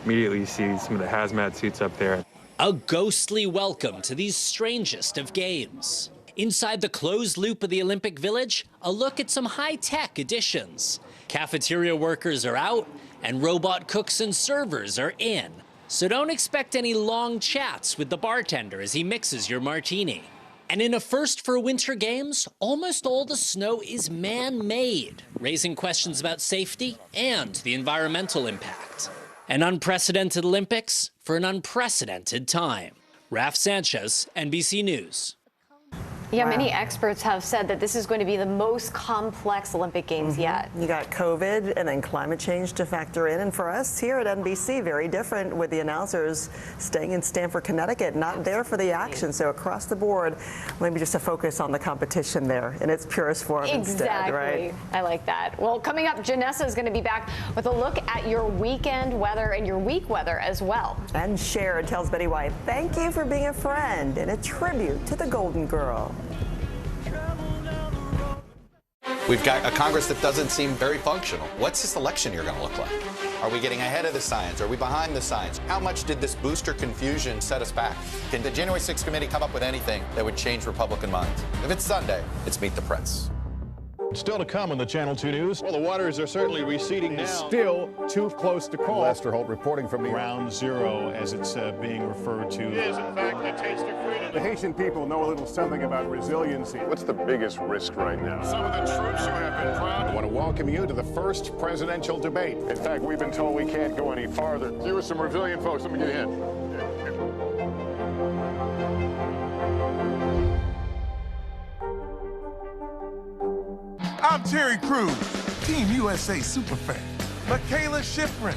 Immediately you see some of the hazmat suits up there. A ghostly welcome to these strangest of games. Inside the closed loop of the Olympic Village, a look at some high-tech additions. Cafeteria workers are out, and robot cooks and servers are in. So don't expect any long chats with the bartender as he mixes your martini. And in a first for Winter Games, almost all the snow is man-made, raising questions about safety and the environmental impact. An unprecedented Olympics for an unprecedented time. Raf Sanchez, NBC News. Yeah, many experts have said that this is going to be the most complex Olympic Games yet. You got COVID and then climate change to factor in. And for us here at NBC, very different with the announcers staying in Stamford, Connecticut, not there for the action. So across the board, maybe just a focus on the competition there in its purest form instead, right? I like that. Well, coming up, Janessa is going to be back with a look at your weekend weather and your week weather as well. And Cher tells Betty White, thank you for being a friend and a tribute to the Golden Girl. We've got a Congress that doesn't seem very functional. What's this election year going to look like? Are we getting ahead of the science? Are we behind the science? How much did this booster confusion set us back? Can the January 6th committee come up with anything that would change Republican minds? If it's Sunday, it's Meet the Press. Still to come on the Channel 2 News. Well, the waters are certainly receding now. Still too close to call. Lester Holt reporting from Ground Zero, as it's being referred to. It is, in fact, a taste of freedom. The Haitian people know a little something about resiliency. What's the biggest risk right now? Some of the troops who have been proud. I want to welcome you to the first presidential debate. In fact, we've been told we can't go any farther. You with some resilient folks, let me get in. I'm Terry Crews, Team USA superfan. Michaela Schifrin.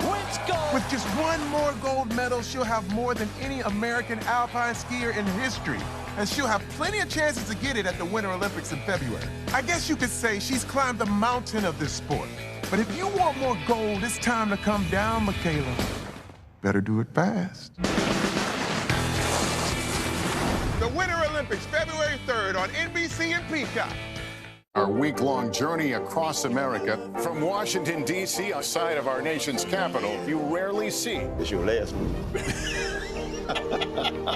Wins gold. With just 1 more gold medal, she'll have more than any American alpine skier in history. And she'll have plenty of chances to get it at the Winter Olympics in February. I guess you could say she's climbed the mountain of this sport. But if you want more gold, it's time to come down, Michaela. Better do it fast. The Winter Olympics, February 3rd on NBC and Peacock. Our week-long journey across America from Washington, D.C., outside of our nation's capital, you rarely see. It's your last one.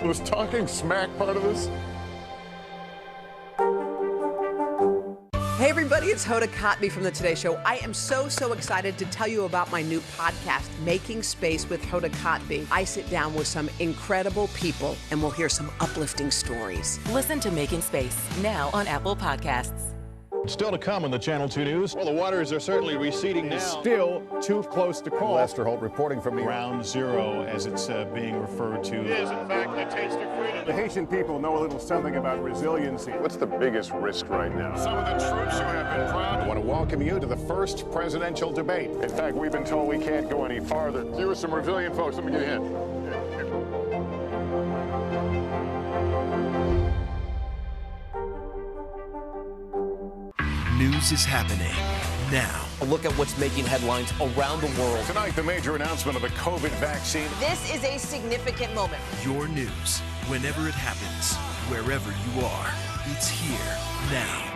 Was talking smack part of this? Hey everybody, it's Hoda Kotb from The Today Show. I am so excited to tell you about my new podcast, Making Space with Hoda Kotb. I sit down with some incredible people and we'll hear some uplifting stories. Listen to Making Space now on Apple Podcasts. Still to come on the Channel 2 News. Well, the waters are certainly receding now. Still too close to call. Lester Holt reporting from Ground Zero, as it's being referred to. It is, in fact, the taste of freedom. The Haitian people know a little something about resiliency. What's the biggest risk right now? Some of the troops who have been proud. I want to welcome you to the first presidential debate. In fact, we've been told we can't go any farther. You with some resilient folks, let me get a hint. News is happening now. A look at what's making headlines around the world. Tonight, the major announcement of the COVID vaccine. This is a significant moment. Your news, whenever it happens, wherever you are, it's here now.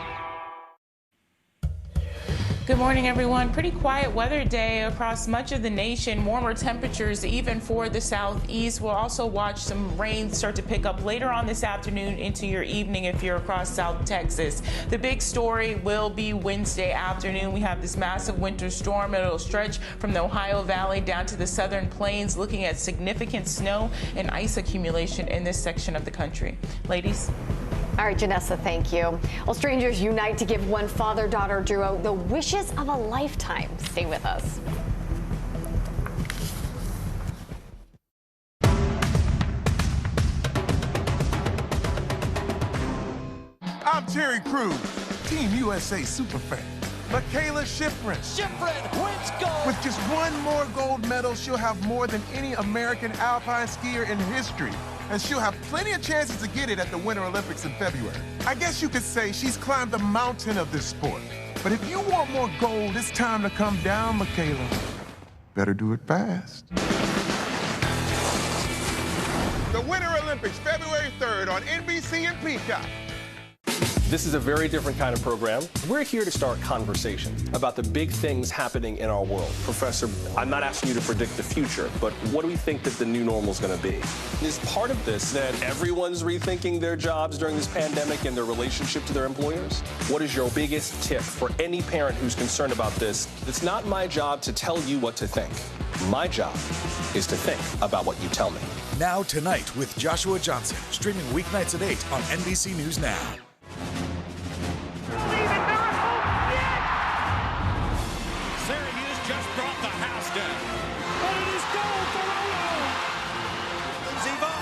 Good morning, everyone. Pretty quiet weather day across much of the nation. Warmer temperatures even for the southeast. We'll also watch some rain start to pick up later on this afternoon into your evening if you're across South Texas. The big story will be Wednesday afternoon. We have this massive winter storm. It'll stretch from the Ohio Valley down to the southern plains, looking at significant snow and ice accumulation in this section of the country. Ladies. All right, Janessa, thank you. Well, strangers unite to give one father-daughter duo the wishes of a lifetime. Stay with us. I'm Terry Crews, Team USA superfan. Michaela Schifrin. Schifrin wins gold. With just one more gold medal, she'll have more than any American alpine skier in history. And she'll have plenty of chances to get it at the Winter Olympics in February. I guess you could say she's climbed the mountain of this sport. But if you want more gold, it's time to come down, Michaela. Better do it fast. The Winter Olympics, February 3rd on NBC and Peacock. This is a very different kind of program. We're here to start conversation about the big things happening in our world. Professor, I'm not asking you to predict the future, but what do we think that the new normal is going to be? Is part of this that everyone's rethinking their jobs during this pandemic and their relationship to their employers? What is your biggest tip for any parent who's concerned about this? It's not my job to tell you what to think. My job is to think about what you tell me. Now Tonight with Joshua Johnson, streaming weeknights at 8 on NBC News Now. Just brought the house down. But it is goal for Rolo. Ziva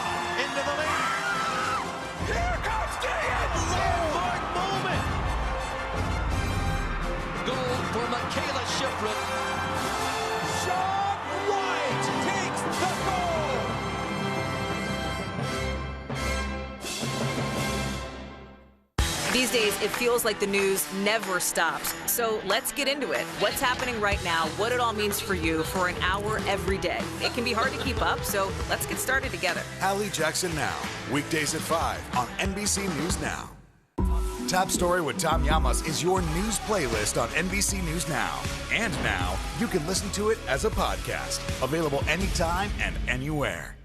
into the lead. Here comes Gideon. Landmark moment. Goal for Michaela Schifrin. Sean White takes the goal. These days, it feels like the news never stops. So let's get into it. What's happening right now, what it all means for you for an hour every day. It can be hard to keep up, so let's get started together. Hallie Jackson Now, weekdays at 5 on NBC News Now. Top Story with Tom Llamas is your news playlist on NBC News Now. And now, you can listen to it as a podcast. Available anytime and anywhere.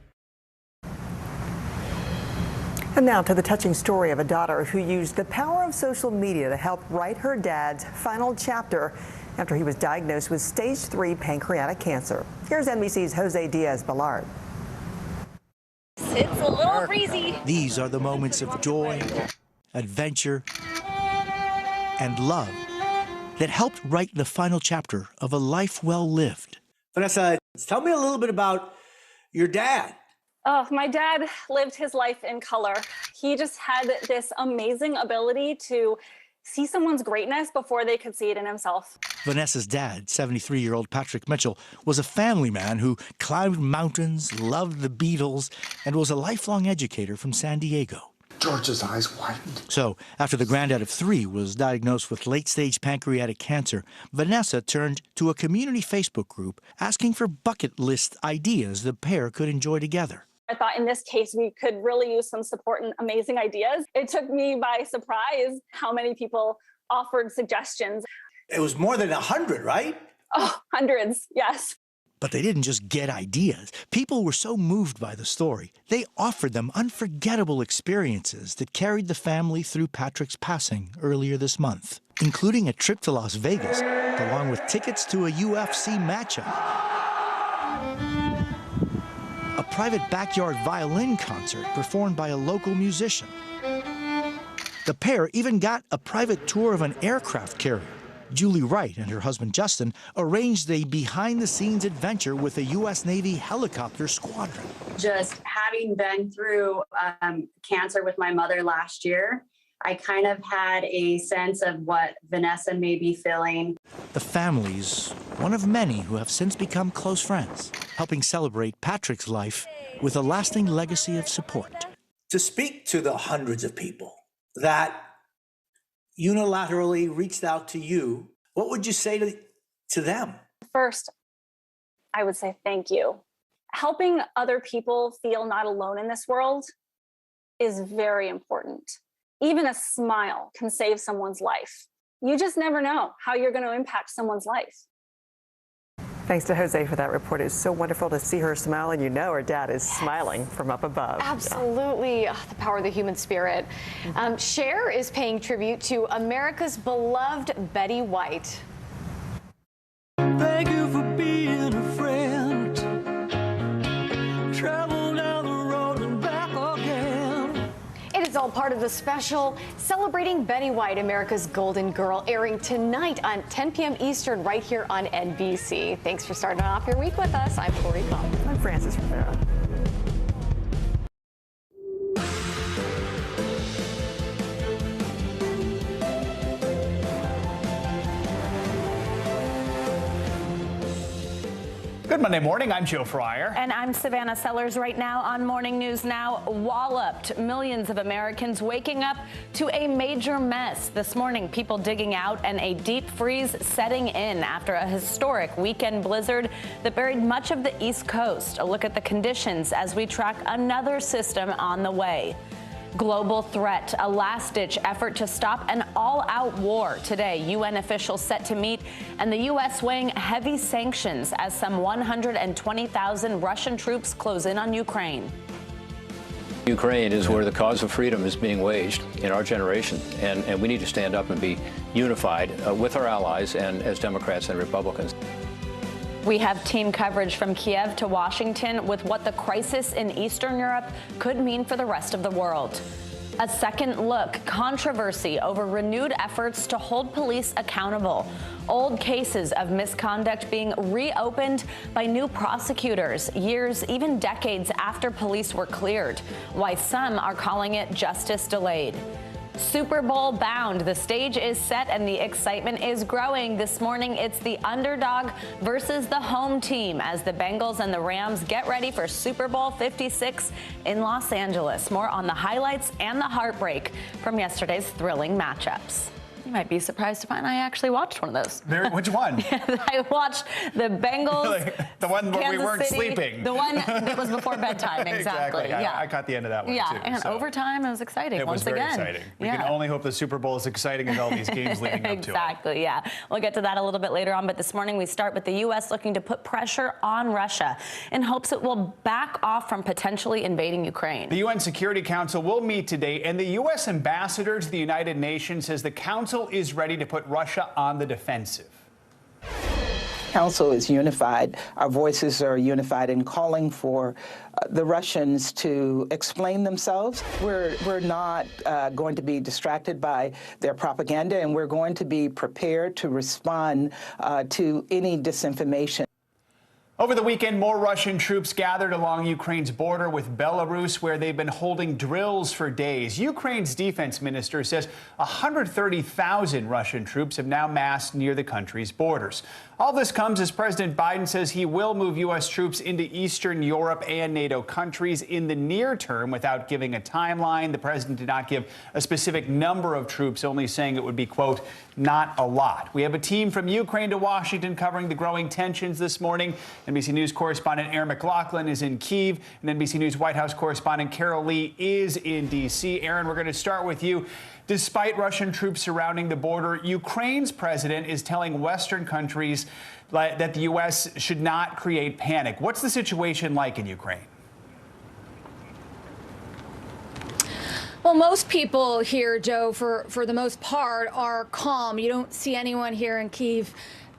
And now to the touching story of a daughter who used the power of social media to help write her dad's final chapter after he was diagnosed with stage 3 pancreatic cancer. Here's NBC's Jose Diaz-Balart. It's a little breezy. These are the moments of joy, adventure, and love that helped write the final chapter of a life well lived. Vanessa, tell me a little bit about your dad. Oh, my dad lived his life in color. He just had this amazing ability to see someone's greatness before they could see it in himself. Vanessa's dad, 73-year-old Patrick Mitchell, was a family man who climbed mountains, loved the Beatles, and was a lifelong educator from San Diego. George's eyes widened. So, after the granddad of 3 was diagnosed with late-stage pancreatic cancer, Vanessa turned to a community Facebook group asking for bucket list ideas the pair could enjoy together. I thought in this case, we could really use some support and amazing ideas. It took me by surprise how many people offered suggestions. It was more than 100, right? Oh, hundreds, yes. But they didn't just get ideas. People were so moved by the story, they offered them unforgettable experiences that carried the family through Patrick's passing earlier this month, including a trip to Las Vegas, along with tickets to a UFC matchup, a private backyard violin concert performed by a local musician. The pair even got a private tour of an aircraft carrier. Julie Wright and her husband Justin arranged a behind-the-scenes adventure with a U.S. Navy helicopter squadron. Just having been through cancer with my mother last year, I kind of had a sense of what Vanessa may be feeling. The family's one of many who have since become close friends, helping celebrate Patrick's life with a lasting legacy of support. To speak to the hundreds of people that unilaterally reached out to you, what would you say to them? First, I would say thank you. Helping other people feel not alone in this world is very important. Even a smile can save someone's life. You just never know how you're going to impact someone's life. Thanks to Jose for that report. It's so wonderful to see her smile, and you know her dad is smiling from up above. Absolutely. Yeah. The power of the human spirit. Cher is paying tribute to America's beloved Betty White. Thank you for being a friend. Travel down the road and back again. It is all part of the special celebrating Betty White, America's Golden Girl, airing tonight on 10 p.m. Eastern right here on NBC. Thanks for starting off your week with us. I'm Corey Pump. I'm Francis Rivera. Good Monday morning, I'm Joe Fryer. And I'm Savannah Sellers. Right now on Morning News Now, walloped. Millions of Americans waking up to a major mess. This morning, people digging out and a deep freeze setting in after a historic weekend blizzard that buried much of the East Coast. A look at the conditions as we track another system on the way. Global threat, a last-ditch effort to stop an all-out war. Today, UN officials set to meet, and the U.S. weighing heavy sanctions as some 120,000 Russian troops close in on Ukraine. Ukraine is where the cause of freedom is being waged in our generation, and we need to stand up and be unified with our allies and as Democrats and Republicans. We have team coverage from Kiev to Washington with what the crisis in Eastern Europe could mean for the rest of the world. A second look, controversy over renewed efforts to hold police accountable. Old cases of misconduct being reopened by new prosecutors, years, even decades after police were cleared. Why some are calling it justice delayed. Super Bowl bound. The stage is set and the excitement is growing. This morning, it's the underdog versus the home team as the Bengals and the Rams get ready for Super Bowl 56 in Los Angeles. More on the highlights and the heartbreak from yesterday's thrilling matchups. You might be surprised to find I actually watched one of those. Which one? I watched the Bengals. The one where Kansas we weren't City, sleeping. The one that was before bedtime, exactly. Yeah. I caught the end of that one, too. And overtime, it was exciting it once was very again. exciting. We can only hope the Super Bowl is exciting as all these games leading up to it. Exactly, yeah. We'll get to that a little bit later on, but this morning we start with the U.S. looking to put pressure on Russia in hopes it will back off from potentially invading Ukraine. The UN Security Council will meet today, and the U.S. ambassador to the United Nations says the council is ready to put Russia on the defensive. Council is unified. Our voices are unified in calling for the Russians to explain themselves. We're not going to be distracted by their propaganda, and we're going to be prepared to respond to any disinformation. Over the weekend, more Russian troops gathered along Ukraine's border with Belarus, where they've been holding drills for days. Ukraine's defense minister says 130,000 Russian troops have now massed near the country's borders. All this comes as President Biden says he will move U.S. troops into Eastern Europe and NATO countries in the near term without giving a timeline. The president did not give a specific number of troops, only saying it would be, quote, not a lot. We have a team from Ukraine to Washington covering the growing tensions this morning. NBC News correspondent Aaron McLaughlin is in Kyiv, and NBC News White House correspondent Carol Lee is in D.C. Aaron, we're going to start with you. Despite Russian troops surrounding the border, Ukraine's president is telling Western countries that the U.S. should not create panic. What's the situation like in Ukraine? Well, most people here, Joe, for the most part, are calm. You don't see anyone here in Kyiv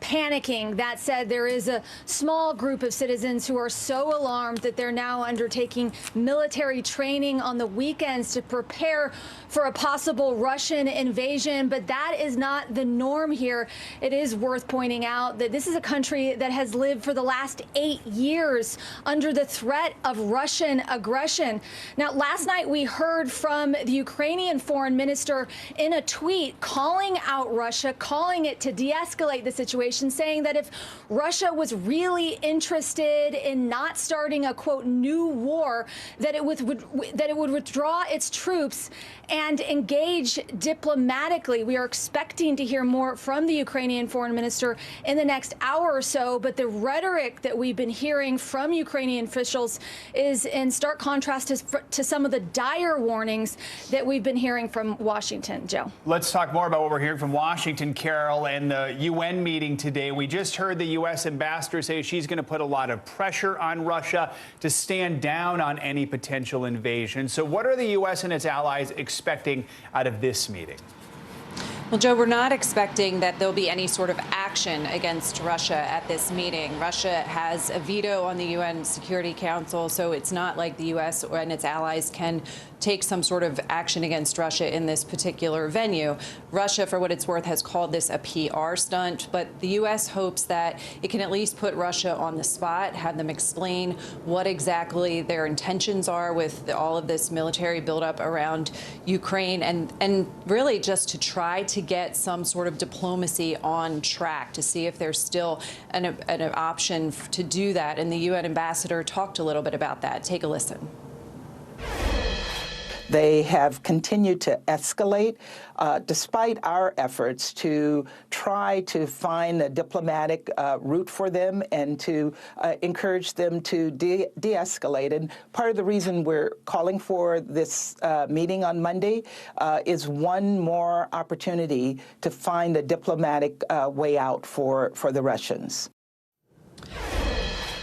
panicking. That said, there is a small group of citizens who are so alarmed that they're now undertaking military training on the weekends to prepare for a possible Russian invasion. But that is not the norm here. It is worth pointing out that this is a country that has lived for the last 8 years under the threat of Russian aggression. Now, last night we heard from the Ukrainian foreign minister in a tweet calling out Russia, calling it to de-escalate the situation, saying that if Russia was really interested in not starting a, quote, new war, that it would withdraw its troops and engage diplomatically. We are expecting to hear more from the Ukrainian foreign minister in the next hour or so, but the rhetoric that we've been hearing from Ukrainian officials is in stark contrast to some of the dire warnings that we've been hearing from Washington. Joe. Let's talk more about what we're hearing from Washington, Carol, and the UN meeting today. We just heard the U.S. ambassador say she's going to put a lot of pressure on Russia to stand down on any potential invasion. So what are the U.S. and its allies expecting out of this meeting? Well, Joe, we're not expecting that there'll be any sort of action against Russia at this meeting. Russia has a veto on the UN Security Council, so it's not like the U.S. and its allies can take some sort of action against Russia in this particular venue. Russia, for what it's worth, has called this a PR stunt, but the U.S. hopes that it can at least put Russia on the spot, have them explain what exactly their intentions are with all of this military buildup around Ukraine, and really just to try to get some sort of diplomacy on track to see if there's still an option to do that. And the UN ambassador talked a little bit about that. Take a listen. They have continued to escalate despite our efforts to try to find a diplomatic route for them and to encourage them to de-escalate. And part of the reason we're calling for this meeting on Monday is one more opportunity to find a diplomatic way out for the Russians.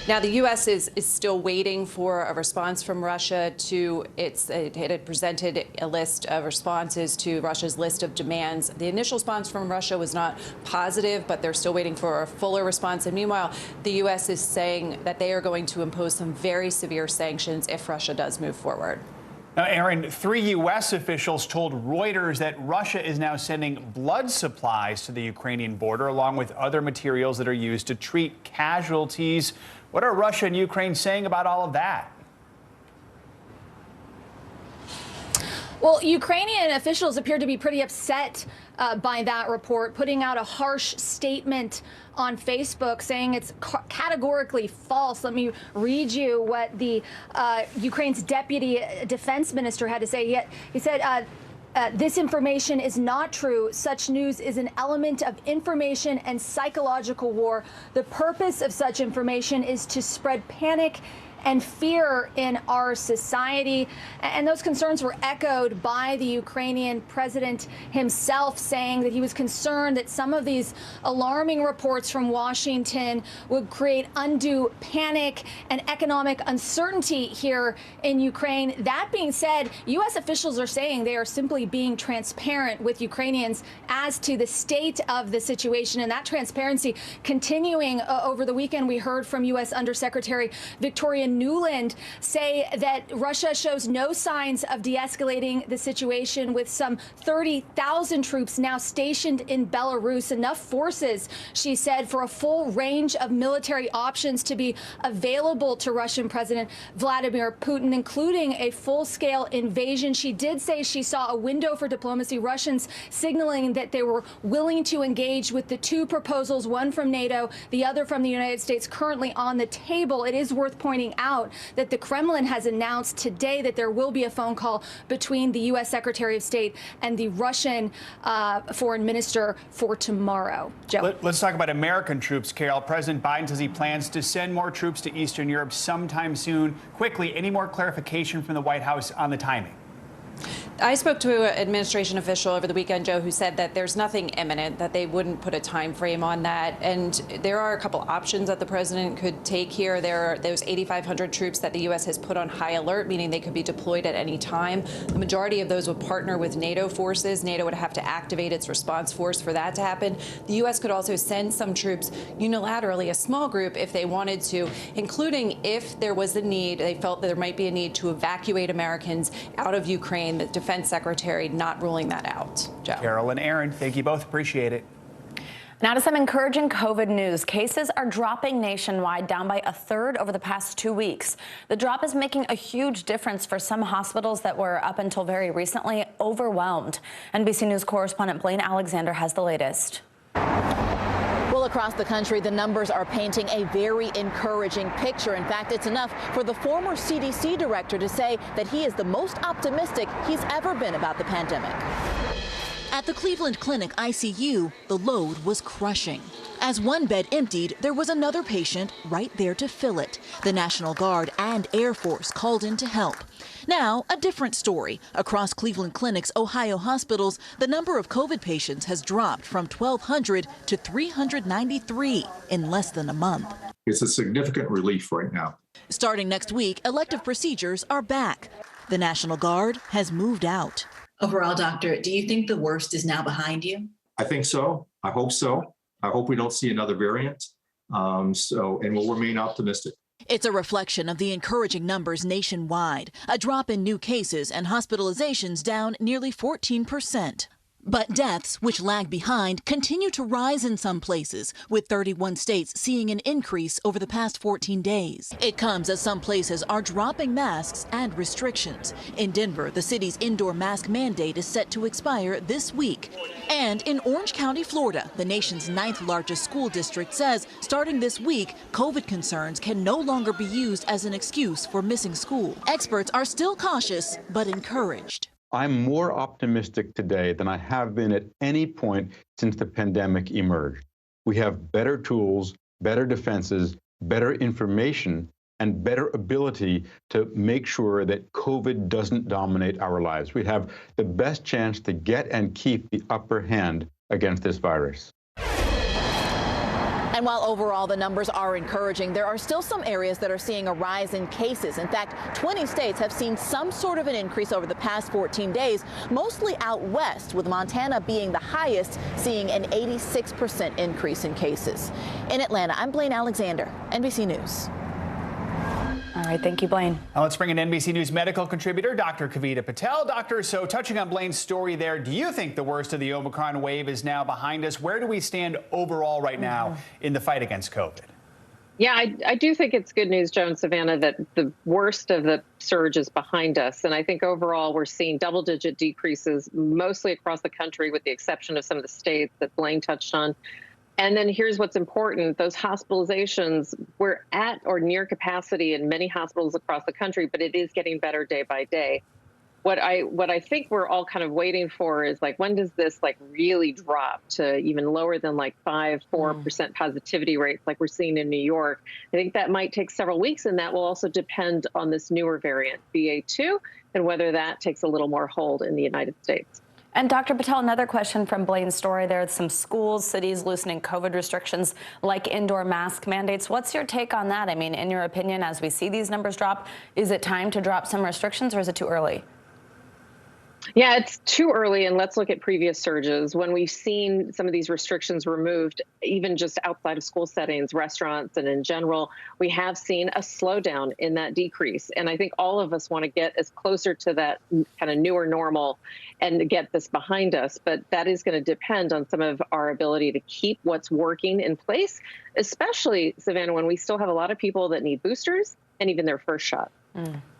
Now, the U.S. is still waiting for a response from Russia to it had presented a list of responses to Russia's list of demands. The initial response from Russia was not positive, but they're still waiting for a fuller response. And meanwhile, the U.S. is saying that they are going to impose some very severe sanctions if Russia does move forward. Now, Aaron, 3 U.S. officials told Reuters that Russia is now sending blood supplies to the Ukrainian border, along with other materials that are used to treat casualties. What are Russia and Ukraine saying about all of that? Well, Ukrainian officials appear to be pretty upset by that report, putting out a harsh statement on Facebook saying it's categorically false. Let me read you what the Ukraine's deputy defense minister had to say. He said, this information is not true. Such news is an element of information and psychological war. The purpose of such information is to spread panic and fear in our society. And those concerns were echoed by the Ukrainian president himself, saying that he was concerned that some of these alarming reports from Washington would create undue panic and economic uncertainty here in Ukraine. That being said, U.S. officials are saying they are simply being transparent with Ukrainians as to the state of the situation, and that transparency continuing over the weekend. We heard from U.S. Undersecretary Victoria Nuland say that Russia shows no signs of de-escalating the situation, with some 30,000 troops now stationed in Belarus, enough forces, she said, for a full range of military options to be available to Russian President Vladimir Putin, including a full-scale invasion. She did say she saw a window for diplomacy, Russians signaling that they were willing to engage with the 2 proposals, one from NATO, the other from the United States, currently on the table. It is worth pointing out that the Kremlin has announced today that there will be a phone call between the U.S. Secretary of State and the Russian foreign minister for tomorrow. Joe. Let's talk about American troops, Carol. President Biden says he plans to send more troops to Eastern Europe sometime soon. Quickly, any more clarification from the White House on the timing? I spoke to an administration official over the weekend, Joe, who said that there's nothing imminent, that they wouldn't put a time frame on that. And there are a couple options that the president could take here. There are those 8,500 troops that the U.S. has put on high alert, meaning they could be deployed at any time. The majority of those would partner with NATO forces. NATO would have to activate its response force for that to happen. The U.S. could also send some troops unilaterally, a small group, if they wanted to, including if there was the need, they felt that there might be a need to evacuate Americans out of Ukraine. The Defense Secretary not ruling that out. Joe. Carol and Aaron, thank you both. Appreciate it. Now to some encouraging COVID news. Cases are dropping nationwide, down by a third over the past 2 weeks. The drop is making a huge difference for some hospitals that were, up until very recently, overwhelmed. NBC News correspondent Blaine Alexander has the latest. Well, across the country, the numbers are painting a very encouraging picture. In fact, it's enough for the former CDC director to say that he is the most optimistic he's ever been about the pandemic. At the Cleveland Clinic ICU, the load was crushing. As one bed emptied, there was another patient right there to fill it. The National Guard and Air Force called in to help. Now, a different story. Across Cleveland Clinic's Ohio hospitals, the number of COVID patients has dropped from 1,200 to 393 in less than a month. It's a significant relief right now. Starting next week, elective procedures are back. The National Guard has moved out. Overall, doctor, do you think the worst is now behind you? I think so. I hope so. I hope we don't see another variant. And we'll remain optimistic. It's a reflection of the encouraging numbers nationwide. A drop in new cases and hospitalizations down nearly 14%. But deaths, which lag behind, continue to rise in some places, with 31 states seeing an increase over the past 14 days. It comes as some places are dropping masks and restrictions. In Denver, the city's indoor mask mandate is set to expire this week. And in Orange County, Florida, the nation's 9th largest school district says starting this week, COVID concerns can no longer be used as an excuse for missing school. Experts are still cautious, but encouraged. I'm more optimistic today than I have been at any point since the pandemic emerged. We have better tools, better defenses, better information, and better ability to make sure that COVID doesn't dominate our lives. We have the best chance to get and keep the upper hand against this virus. And while overall the numbers are encouraging, there are still some areas that are seeing a rise in cases. In fact, 20 states have seen some sort of an increase over the past 14 days, mostly out west, with Montana being the highest, seeing an 86% increase in cases. In Atlanta, I'm Blaine Alexander, NBC News. All right, thank you, Blaine. Now let's bring in NBC News medical contributor, Dr. Kavita Patel. Doctor, so touching on Blaine's story there, do you think the worst of the Omicron wave is now behind us? Where do we stand overall right now in the fight against COVID? Yeah, I do think it's good news, Joe and Savannah, that the worst of the surge is behind us. And I think overall we're seeing double-digit decreases mostly across the country, with the exception of some of the states that Blaine touched on. And then here's what's important. Those hospitalizations, we're at or near capacity in many hospitals across the country, but it is getting better day by day. What I think we're all kind of waiting for is, like, when does this really drop to even lower than 4% positivity rates like we're seeing in New York? I think that might take several weeks, and that will also depend on this newer variant, BA2, and whether that takes a little more hold in the United States. And Dr. Patel, another question from Blaine's story. There are some schools, cities loosening COVID restrictions like indoor mask mandates. What's your take on that? I mean, in your opinion, as we see these numbers drop, is it time to drop some restrictions, or is it too early? Yeah, it's too early, and let's look at previous surges. When we've seen some of these restrictions removed, even just outside of school settings, restaurants, and in general, we have seen a slowdown in that decrease. And I think all of us want to get as closer to that kind of newer normal and get this behind us. But that is going to depend on some of our ability to keep what's working in place, especially, Savannah, when we still have a lot of people that need boosters and even their first shot.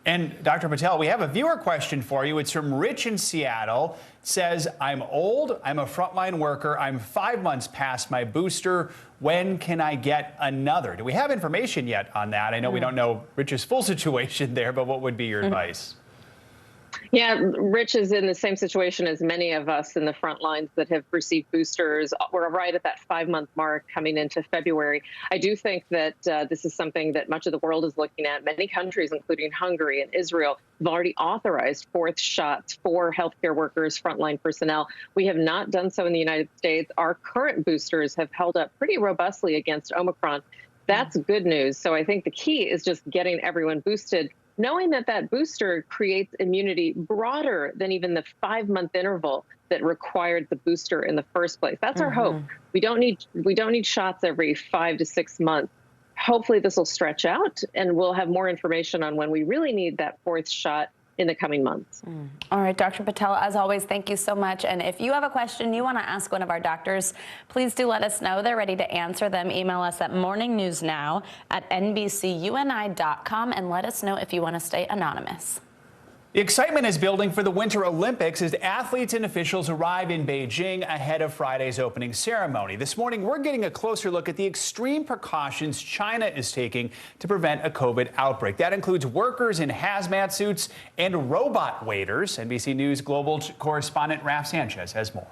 And Dr. Patel, we have a viewer question for you. It's from Rich in Seattle. It says, I'm old, I'm a frontline worker, I'm 5 months past my booster. When can I get another? Do we have information yet on that? I know we don't know Rich's full situation there, but what would be your advice? Yeah, Rich is in the same situation as many of us in the front lines that have received boosters. We're right at that 5-month mark coming into February. I do think that this is something that much of the world is looking at. Many countries, including Hungary and Israel, have already authorized 4th shots for healthcare workers, frontline personnel. We have not done so in the United States. Our current boosters have held up pretty robustly against Omicron. That's good news. So I think the key is just getting everyone boosted, knowing that that booster creates immunity broader than even the 5-month interval that required the booster in the first place. That's our hope. We don't need shots every 5 to 6 months. Hopefully this will stretch out and we'll have more information on when we really need that 4th shot in the coming months. All right, Dr. Patel, as always, thank you so much. And if you have a question you want to ask one of our doctors, please do let us know. They're ready to answer them. Email us at morningnewsnow@nbcuni.com and let us know if you want to stay anonymous. The excitement is building for the Winter Olympics as athletes and officials arrive in Beijing ahead of Friday's opening ceremony. This morning, we're getting a closer look at the extreme precautions China is taking to prevent a COVID outbreak. That includes workers in hazmat suits and robot waiters. NBC News Global correspondent Raf Sanchez has more.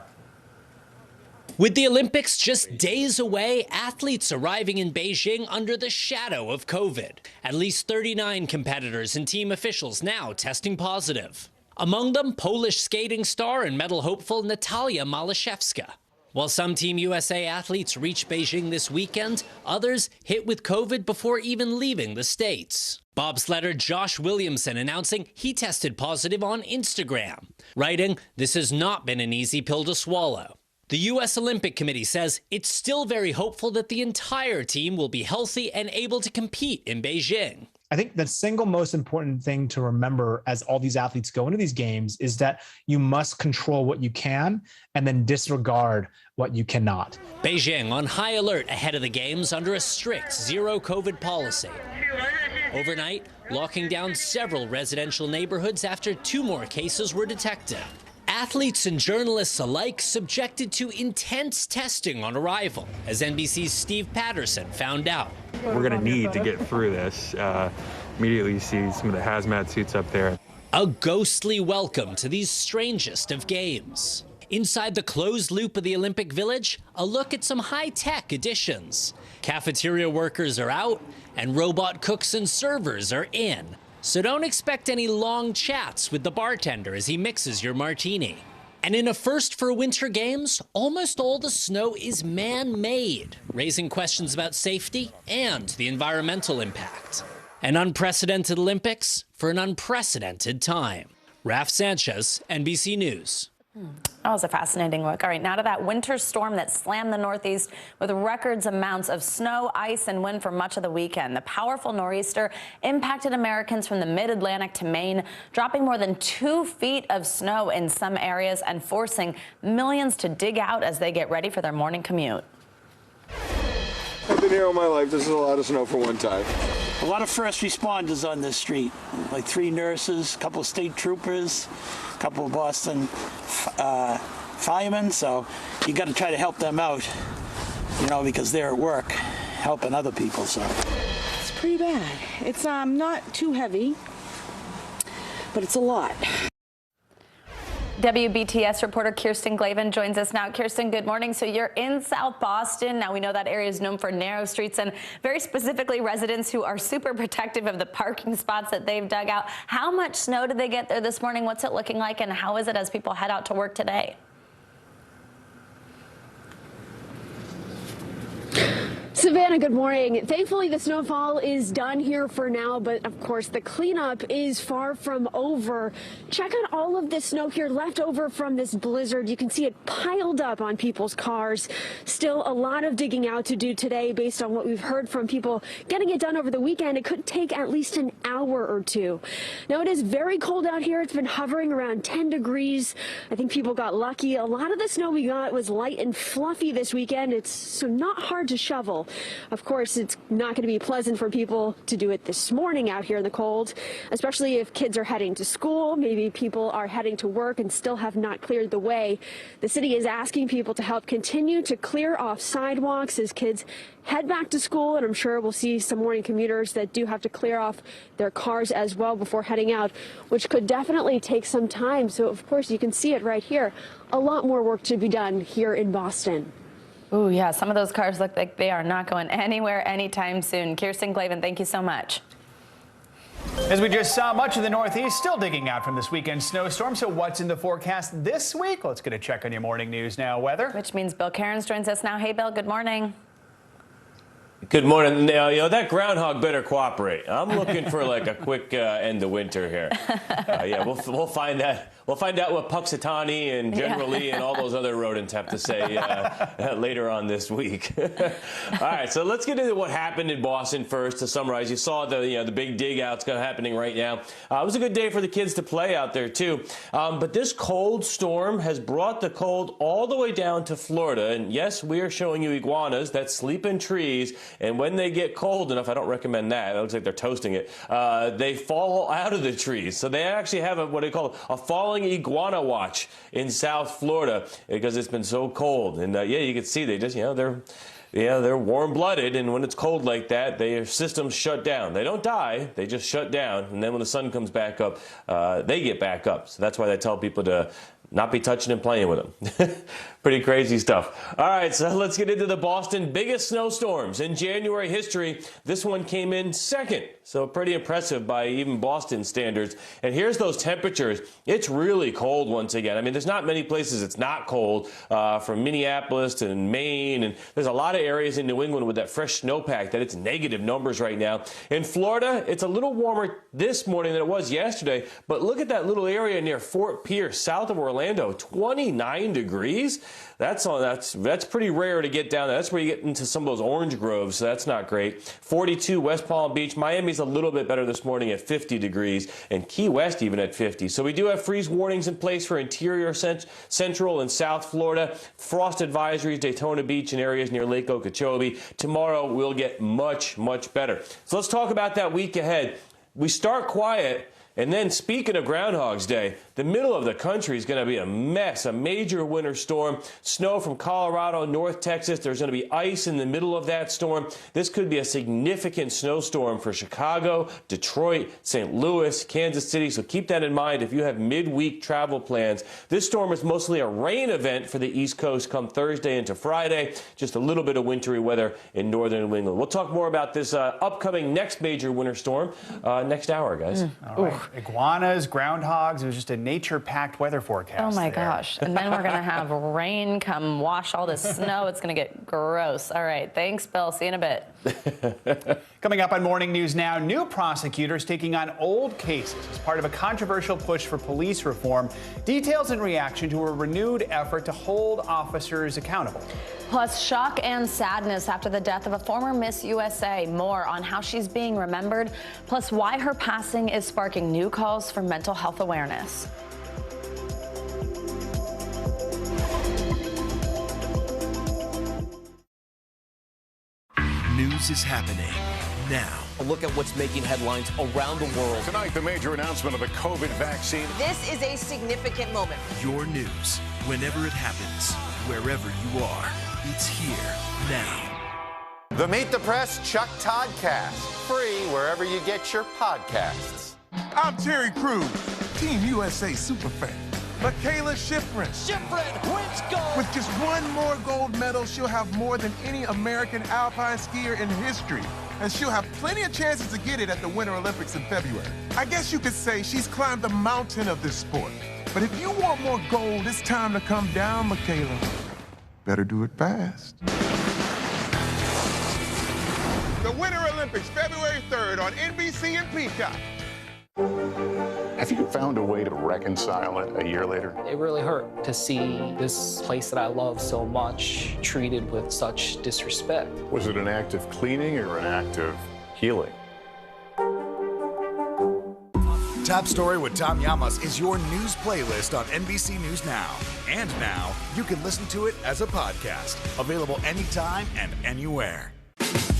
With the Olympics just days away, athletes arriving in Beijing under the shadow of COVID. At least 39 competitors and team officials now testing positive. Among them, Polish skating star and medal hopeful Natalia Malashevska. While some Team USA athletes reach Beijing this weekend, others hit with COVID before even leaving the States. Bobsledder Josh Williamson announcing he tested positive on Instagram, writing, "This has not been an easy pill to swallow." The U.S. Olympic Committee says it's still very hopeful that the entire team will be healthy and able to compete in Beijing. I think the single most important thing to remember as all these athletes go into these games is that you must control what you can and then disregard what you cannot. Beijing on high alert ahead of the games under a strict zero COVID policy. Overnight, locking down several residential neighborhoods after 2 more cases were detected. Athletes and journalists alike subjected to intense testing on arrival, as NBC's Steve Patterson found out. We're going to need to get through this. Immediately you see some of the hazmat suits up there. A ghostly welcome to these strangest of games. Inside the closed loop of the Olympic Village, a look at some high-tech additions. Cafeteria workers are out, and robot cooks and servers are in. So don't expect any long chats with the bartender as he mixes your martini. And in a first for Winter Games, almost all the snow is man-made, raising questions about safety and the environmental impact. An unprecedented Olympics for an unprecedented time. Raf Sanchez, NBC News. That was a fascinating look. All right, now to that winter storm that slammed the Northeast with records amounts of snow, ice, and wind for much of the weekend. The powerful nor'easter impacted Americans from the mid-Atlantic to Maine, dropping more than 2 feet of snow in some areas and forcing millions to dig out as they get ready for their morning commute. I've been here all my life. This is a lot of snow for one time. A lot of first responders on this street, like 3 nurses, a couple of state troopers, a couple of Boston firemen, so you got to try to help them out, you know, because they're at work helping other people. So it's pretty bad. It's not too heavy, but it's a lot. WBTS reporter Kirsten Glavin joins us now. Kirsten, good morning. So you're in South Boston. Now we know that area is known for narrow streets and very specifically residents who are super protective of the parking spots that they've dug out. How much snow did they get there this morning? What's it looking like, and how is it as people head out to work today? Savannah, good morning. Thankfully, the snowfall is done here for now, but of course, the cleanup is far from over. Check out all of this snow here left over from this blizzard. You can see it piled up on people's cars. Still a lot of digging out to do today based on what we've heard from people getting it done over the weekend. It could take at least an hour or 2. Now, it is very cold out here. It's been hovering around 10 degrees. I think people got lucky. A lot of the snow we got was light and fluffy this weekend. It's so not hard to shovel. Of course, it's not going to be pleasant for people to do it this morning out here in the cold, especially if kids are heading to school. Maybe people are heading to work and still have not cleared the way. The city is asking people to help continue to clear off sidewalks as kids head back to school, and I'm sure we'll see some morning commuters that do have to clear off their cars as well before heading out, which could definitely take some time. So, of course, you can see it right here. A lot more work to be done here in Boston. Ooh, yeah, some of those cars look like they are not going anywhere anytime soon. Kirsten Glavin, thank you so much. As we just saw, much of the Northeast still digging out from this weekend's snowstorm. So what's in the forecast this week? Let's get a check on your Morning News Now weather. Which means Bill Cairns joins us now. Hey, Bill, good morning. Good morning. Now, that groundhog better cooperate. I'm looking for like a quick end of winter here. Yeah, we'll find that. We'll find out what Puxatawny and General Lee and all those other rodents have to say later on this week. All right, so let's get into what happened in Boston first. To summarize, you saw the big dig out's happening right now. It was a good day for the kids to play out there too. But this cold storm has brought the cold all the way down to Florida. And yes, we are showing you iguanas that sleep in trees. And when they get cold enough, I don't recommend that. It looks like they're toasting it. They fall out of the trees. So they actually have what they call a falling iguana watch in South Florida because it's been so cold. And yeah, you can see they just, they're warm-blooded, and when it's cold like that, their systems shut down. They don't die, they just shut down. And then when the sun comes back up, they get back up. So that's why they tell people to not be touching and playing with them. Pretty crazy stuff. All right, so let's get into the Boston biggest snowstorms in January history. This one came in second, so pretty impressive by even Boston standards. And here's those temperatures. It's really cold once again. I mean, there's not many places it's not cold, from Minneapolis to Maine, and there's a lot of areas in New England with that fresh snowpack that it's negative numbers right now. In Florida, it's a little warmer this morning than it was yesterday, but look at that little area near Fort Pierce, south of Orlando, 29 degrees. That's pretty rare to get down there. That's where you get into some of those orange groves, so that's not great. 42 West Palm Beach. Miami's a little bit better this morning at 50 degrees, and Key West even at 50. So we do have freeze warnings in place for interior, central, and South Florida. Frost advisories, Daytona Beach and areas near Lake Okeechobee. Tomorrow we'll get much, much better. So let's talk about that week ahead. We start quiet. And then, speaking of Groundhog's Day, the middle of the country is going to be a mess, a major winter storm. Snow from Colorado, North Texas. There's going to be ice in the middle of that storm. This could be a significant snowstorm for Chicago, Detroit, St. Louis, Kansas City. So keep that in mind if you have midweek travel plans. This storm is mostly a rain event for the East Coast come Thursday into Friday. Just a little bit of wintry weather in northern New England. We'll talk more about this upcoming next major winter storm next hour, guys. All right. Iguanas, groundhogs. It was just a nature-packed weather forecast. Oh, my gosh. And then we're going to have rain come wash all this snow. It's going to get gross. All right. Thanks, Bill. See you in a bit. Coming up on Morning News Now, new prosecutors taking on old cases as part of a controversial push for police reform. Details in reaction to a renewed effort to hold officers accountable. Plus, shock and sadness after the death of a former Miss USA. More on how she's being remembered, plus why her passing is sparking new calls for mental health awareness. News is happening now. A look at what's making headlines around the world. Tonight, the major announcement of the COVID vaccine. This is a significant moment. Your news, whenever it happens, wherever you are, it's here now. The Meet the Press Chuck Toddcast, free wherever you get your podcasts. I'm Terry Crews, Team USA superfan. Michaela Schifrin. Schifrin wins gold. With just one more gold medal, she'll have more than any American alpine skier in history. And she'll have plenty of chances to get it at the Winter Olympics in February. I guess you could say she's climbed the mountain of this sport. But if you want more gold, it's time to come down, Michaela. Better do it fast. The Winter Olympics, February 3rd on NBC and Peacock. Have you found a way to reconcile it a year later? It really hurt to see this place that I love so much treated with such disrespect. Was it an act of cleaning or an act of healing? Top Story with Tom Llamas is your news playlist on NBC News Now. And now, you can listen to it as a podcast. Available anytime and anywhere.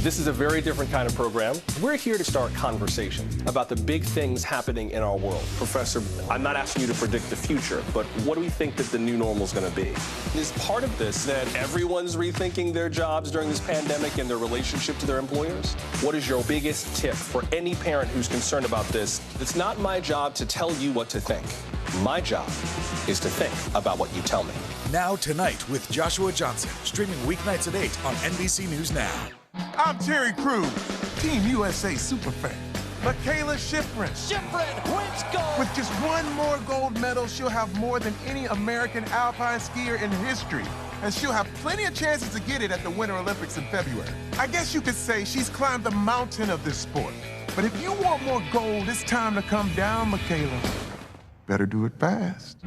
This is a very different kind of program. We're here to start conversation about the big things happening in our world. Professor, I'm not asking you to predict the future, but what do we think that the new normal is going to be? Is part of this that everyone's rethinking their jobs during this pandemic and their relationship to their employers? What is your biggest tip for any parent who's concerned about this? It's not my job to tell you what to think. My job is to think about what you tell me. Now Tonight with Joshua Johnson, streaming weeknights at 8 on NBC News Now. I'm Terry Crews, Team USA superfan. Michaela Schifrin. Schifrin wins gold. With just one more gold medal, she'll have more than any American alpine skier in history. And she'll have plenty of chances to get it at the Winter Olympics in February. I guess you could say she's climbed the mountain of this sport. But if you want more gold, it's time to come down, Michaela. Better do it fast.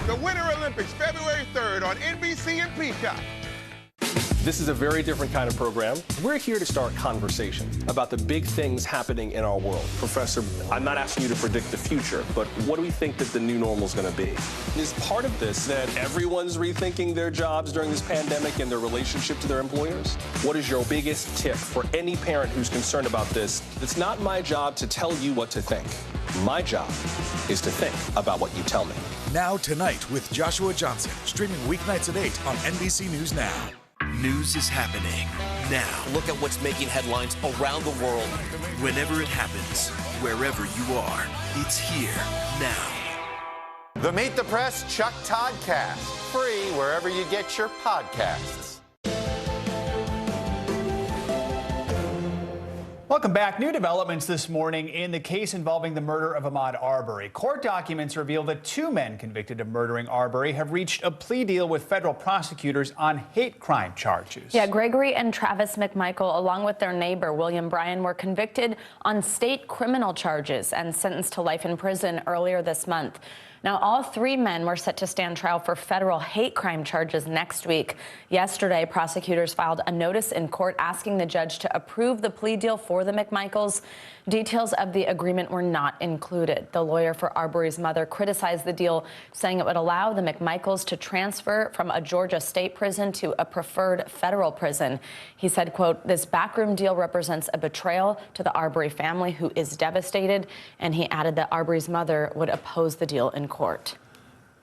The Winter Olympics, February 3rd on NBC and Peacock. This is a very different kind of program. We're here to start conversation about the big things happening in our world. Professor, I'm not asking you to predict the future, but what do we think that the new normal is going to be? Is part of this that everyone's rethinking their jobs during this pandemic and their relationship to their employers? What is your biggest tip for any parent who's concerned about this? It's not my job to tell you what to think. My job is to think about what you tell me. Now Tonight with Joshua Johnson, streaming weeknights at 8 on NBC News Now. News is happening now. Look at what's making headlines around the world. Whenever it happens, wherever you are, it's here now. The Meet the Press Chuck Toddcast, free wherever you get your podcasts. Welcome back. New developments this morning in the case involving the murder of Ahmaud Arbery. Court documents reveal that 2 men convicted of murdering Arbery have reached a plea deal with federal prosecutors on hate crime charges. Yeah, Gregory and Travis McMichael, along with their neighbor William Bryan, were convicted on state criminal charges and sentenced to life in prison earlier this month. Now, all 3 men were set to stand trial for federal hate crime charges next week. Yesterday, prosecutors filed a notice in court asking the judge to approve the plea deal for the McMichaels. Details of the agreement were not included. The lawyer for Arbery's mother criticized the deal, saying it would allow the McMichaels to transfer from a Georgia state prison to a preferred federal prison. He said, quote, "This backroom deal represents a betrayal to the Arbery family, who is devastated." And he added that Arbery's mother would oppose the deal in court.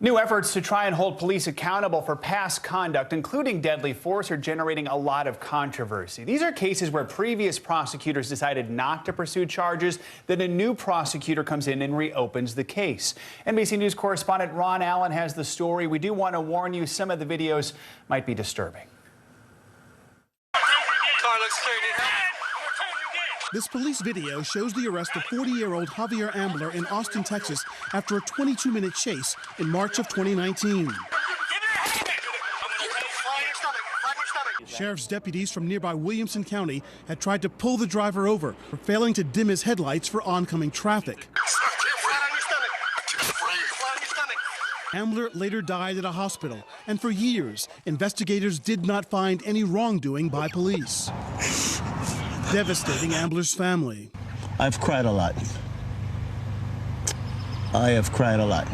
New efforts to try and hold police accountable for past conduct, including deadly force, are generating a lot of controversy. These are cases where previous prosecutors decided not to pursue charges. Then a new prosecutor comes in and reopens the case. NBC News correspondent Ron Allen has the story. We do want to warn you, some of the videos might be disturbing. This police video shows the arrest of 40-year-old Javier Ambler in Austin, Texas, after a 22-minute chase in March of 2019. Sheriff's deputies from nearby Williamson County had tried to pull the driver over for failing to dim his headlights for oncoming traffic. Ambler later died at a hospital, and for years, investigators did not find any wrongdoing by police. Devastating Ambler's family. I've cried a lot. I have cried a lot.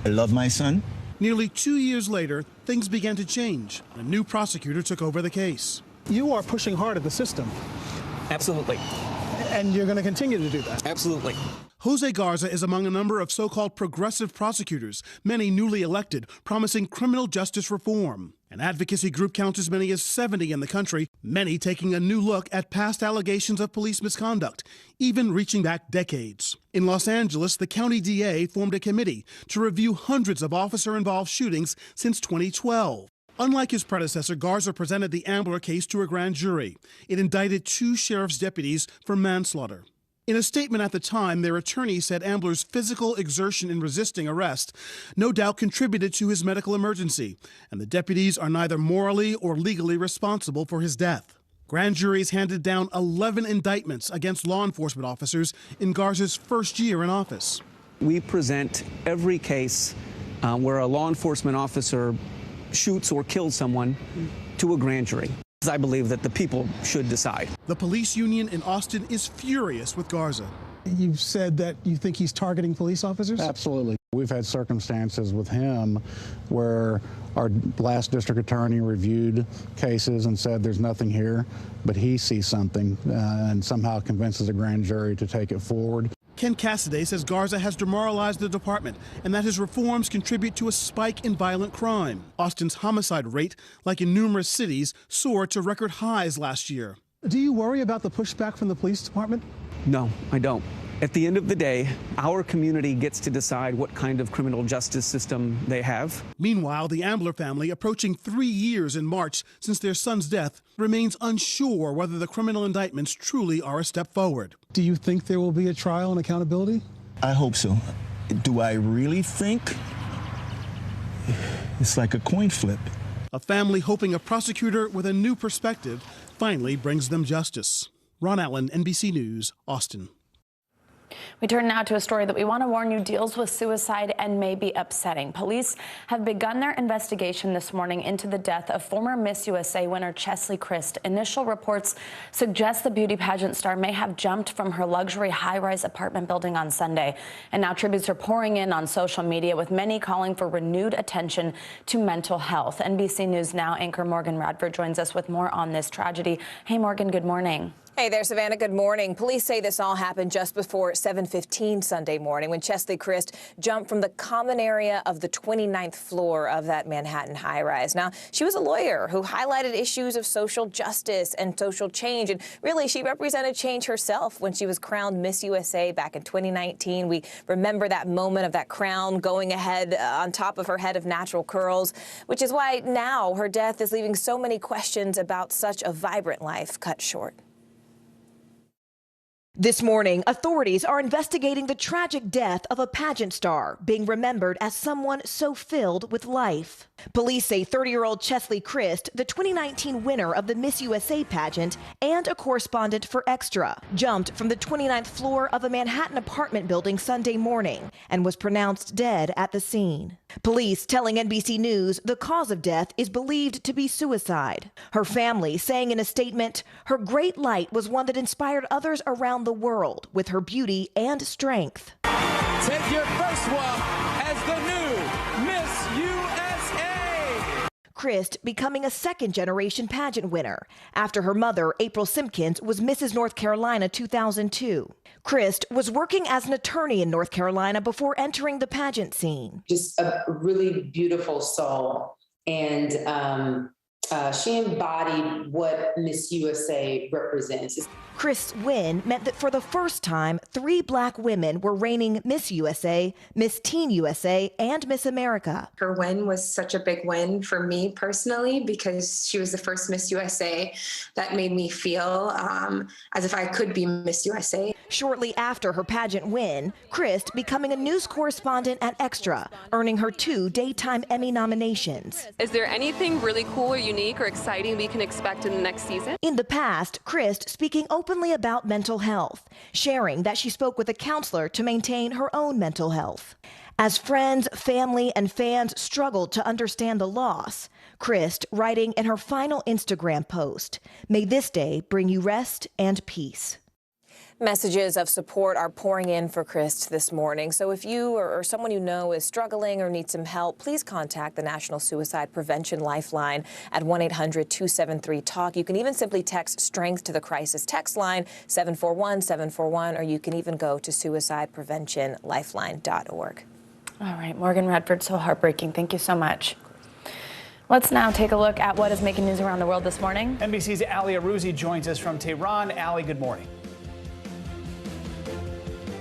I love my son. Nearly 2 years later, things began to change. A new prosecutor took over the case. You are pushing hard at the system. Absolutely. And you're going to continue to do that. Absolutely. Jose Garza is among a number of so-called progressive prosecutors, many newly elected, promising criminal justice reform. An advocacy group counts as many as 70 in the country, many taking a new look at past allegations of police misconduct, even reaching back decades. In Los Angeles, the county DA formed a committee to review hundreds of officer-involved shootings since 2012. Unlike his predecessor, Garza presented the Ambler case to a grand jury. It indicted 2 sheriff's deputies for manslaughter. In a statement at the time, their attorney said Ambler's physical exertion in resisting arrest no doubt contributed to his medical emergency, and the deputies are neither morally or legally responsible for his death. Grand juries handed down 11 indictments against law enforcement officers in Garza's first year in office. We present every case where a law enforcement officer shoots or kills someone to a grand jury. I believe that the people should decide. The police union in Austin is furious with Garza. You've said that you think he's targeting police officers? Absolutely. We've had circumstances with him where our last district attorney reviewed cases and said there's nothing here, but he sees something and somehow convinces a grand jury to take it forward. Ken Cassidy says Garza has demoralized the department and that his reforms contribute to a spike in violent crime. Austin's homicide rate, like in numerous cities, soared to record highs last year. Do you worry about the pushback from the police department? No, I don't. At the end of the day, our community gets to decide what kind of criminal justice system they have. Meanwhile, the Ambler family, approaching 3 years in March since their son's death, remains unsure whether the criminal indictments truly are a step forward. Do you think there will be a trial and accountability? I hope so. Do I really think? It's like a coin flip. A family hoping a prosecutor with a new perspective finally brings them justice. Ron Allen, NBC News, Austin. We turn now to a story that we want to warn you deals with suicide and may be upsetting. Police have begun their investigation this morning into the death of former Miss USA winner Cheslie Kryst. Initial reports suggest the beauty pageant star may have jumped from her luxury high-rise apartment building on Sunday. And now tributes are pouring in on social media, with many calling for renewed attention to mental health. NBC News Now anchor Morgan Radford joins us with more on this tragedy. Hey, Morgan, good morning. Hey there, Savannah. Good morning. Police say this all happened just before 7:15 Sunday morning when Cheslie Kryst jumped from the common area of the 29th floor of that Manhattan high-rise. Now, she was a lawyer who highlighted issues of social justice and social change, and really she represented change herself when she was crowned Miss USA back in 2019. We remember that moment of that crown going ahead on top of her head of natural curls, which is why now her death is leaving so many questions about such a vibrant life cut short. This morning, authorities are investigating the tragic death of a pageant star, being remembered as someone so filled with life. Police say 30-year-old Cheslie Kryst, the 2019 winner of the Miss USA pageant and a correspondent for Extra, jumped from the 29th floor of a Manhattan apartment building Sunday morning and was pronounced dead at the scene. Police telling NBC News the cause of death is believed to be suicide. Her family saying in a statement, her great light was one that inspired others around the world with her beauty and strength. Take your first walk as the new Miss USA. Kryst becoming a second-generation pageant winner after her mother, April Simpkins, was Mrs. North Carolina 2002. Kryst was working as an attorney in North Carolina before entering the pageant scene. Just a really beautiful soul, and she embodied what Miss USA represents. Kryst's win meant that for the first time, 3 Black women were reigning Miss USA, Miss Teen USA, and Miss America. Her win was such a big win for me personally because she was the first Miss USA. That made me feel as if I could be Miss USA. Shortly after her pageant win, Kryst becoming a news correspondent at Extra, earning her 2 Daytime Emmy nominations. Is there anything really cool or unique or exciting we can expect in the next season? In the past, Kryst speaking openly about mental health, sharing that she spoke with a counselor to maintain her own mental health. As friends, family, and fans struggled to understand the loss, Kryst writing in her final Instagram post, "May this day bring you rest and peace." Messages of support are pouring in for Kryst this morning. So if you or someone you know is struggling or needs some help, please contact the National Suicide Prevention Lifeline at 1-800-273-TALK. You can even simply text STRENGTH to the crisis text line 741-741, or you can even go to suicidepreventionlifeline.org. All right, Morgan Radford, so heartbreaking. Thank you so much. Let's now take a look at what is making news around the world this morning. NBC's Ali Arouzi joins us from Tehran. Ali, good morning.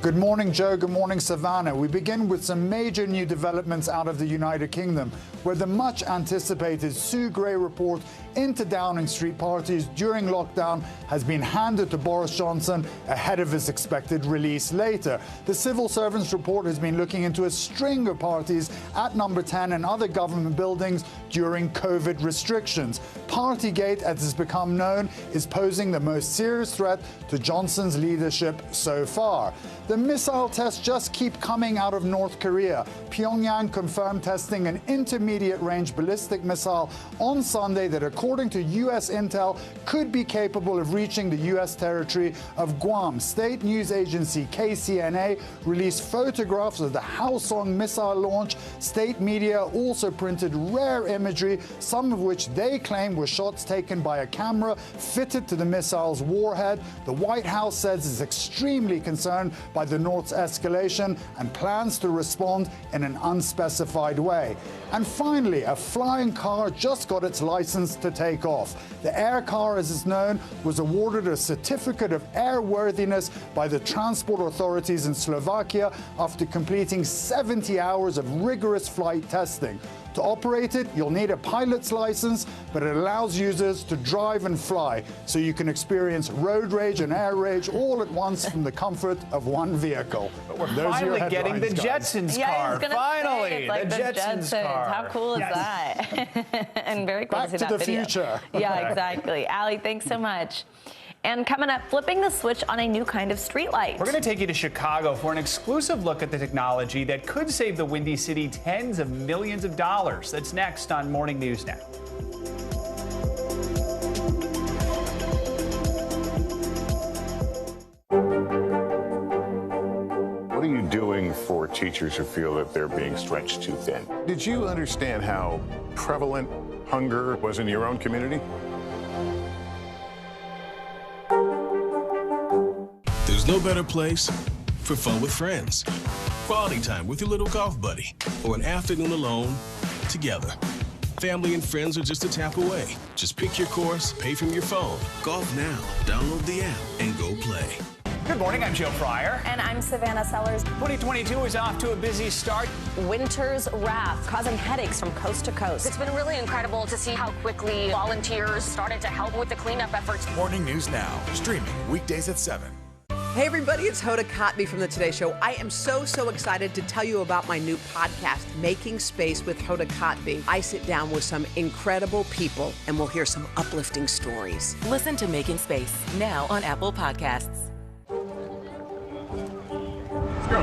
Good morning, Joe. Good morning, Savannah. We begin with some major new developments out of the United Kingdom, where the much-anticipated Sue Gray report into Downing Street parties during lockdown has been handed to Boris Johnson ahead of his expected release later. The civil servants report has been looking into a string of parties at Number 10 and other government buildings during COVID restrictions. Partygate, as it's become known, is posing the most serious threat to Johnson's leadership so far. The missile tests just keep coming out of North Korea. Pyongyang confirmed testing an intermediate-range ballistic missile on Sunday that, according to U.S. intel, could be capable of reaching the U.S. territory of Guam. State news agency KCNA released photographs of the Hwasong missile launch. State media also printed rare imagery, some of which they claim were shots taken by a camera fitted to the missile's warhead. The White House says it's extremely concerned by the North's escalation and plans to respond in an unspecified way. And finally, a flying car just got its license to take off. The air car, as it's known, was awarded a certificate of airworthiness by the transport authorities in Slovakia after completing 70 hours of rigorous flight testing. To operate it, you'll need a pilot's license, but it allows users to drive and fly, so you can experience road rage and air rage all at once from the comfort of one vehicle. But we're finally getting the Jetsons car. Finally, like the Jetsons car. How cool is that? And very cool to see that video. Back to the future. Yeah, exactly. Allie, thanks so much. And coming up, flipping the switch on a new kind of streetlight. We're going to take you to Chicago for an exclusive look at the technology that could save the Windy City tens of millions of dollars. That's next on Morning News Now. What are you doing for teachers who feel that they're being stretched too thin? Did you understand how prevalent hunger was in your own community? There's no better place for fun with friends. Quality time with your little golf buddy, or an afternoon alone together. Family and friends are just a tap away. Just pick your course, pay from your phone. Golf now. Download the app and go play. Good morning, I'm Joe Fryer. And I'm Savannah Sellers. 2022 is off to a busy start. Winter's wrath causing headaches from coast to coast. It's been really incredible to see how quickly volunteers started to help with the cleanup efforts. Morning News Now, streaming weekdays at 7. Hey everybody, it's Hoda Kotb from the Today Show. I am so excited to tell you about my new podcast, Making Space with Hoda Kotb. I sit down with some incredible people and we'll hear some uplifting stories. Listen to Making Space now on Apple Podcasts. Let's go.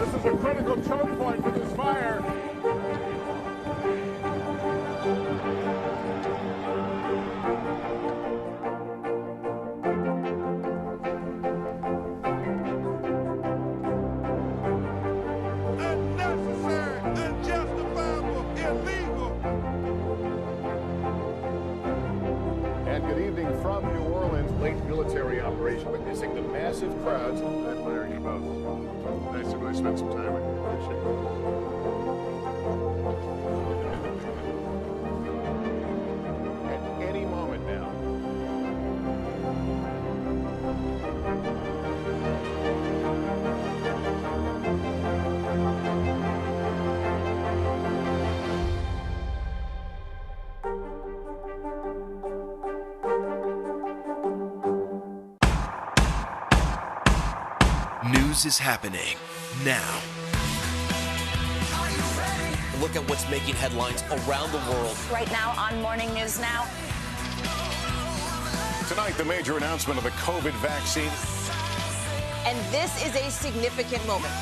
This is a critical choke point for this fire. From New Orleans, late military operation, witnessing the massive crowds. I admire you both. Nice to really spend some time with you. Appreciate it. At any moment now. News is happening now. Look at what's making headlines around the world. Right now on Morning News Now. Tonight, the major announcement of the COVID vaccine. And this is a significant moment.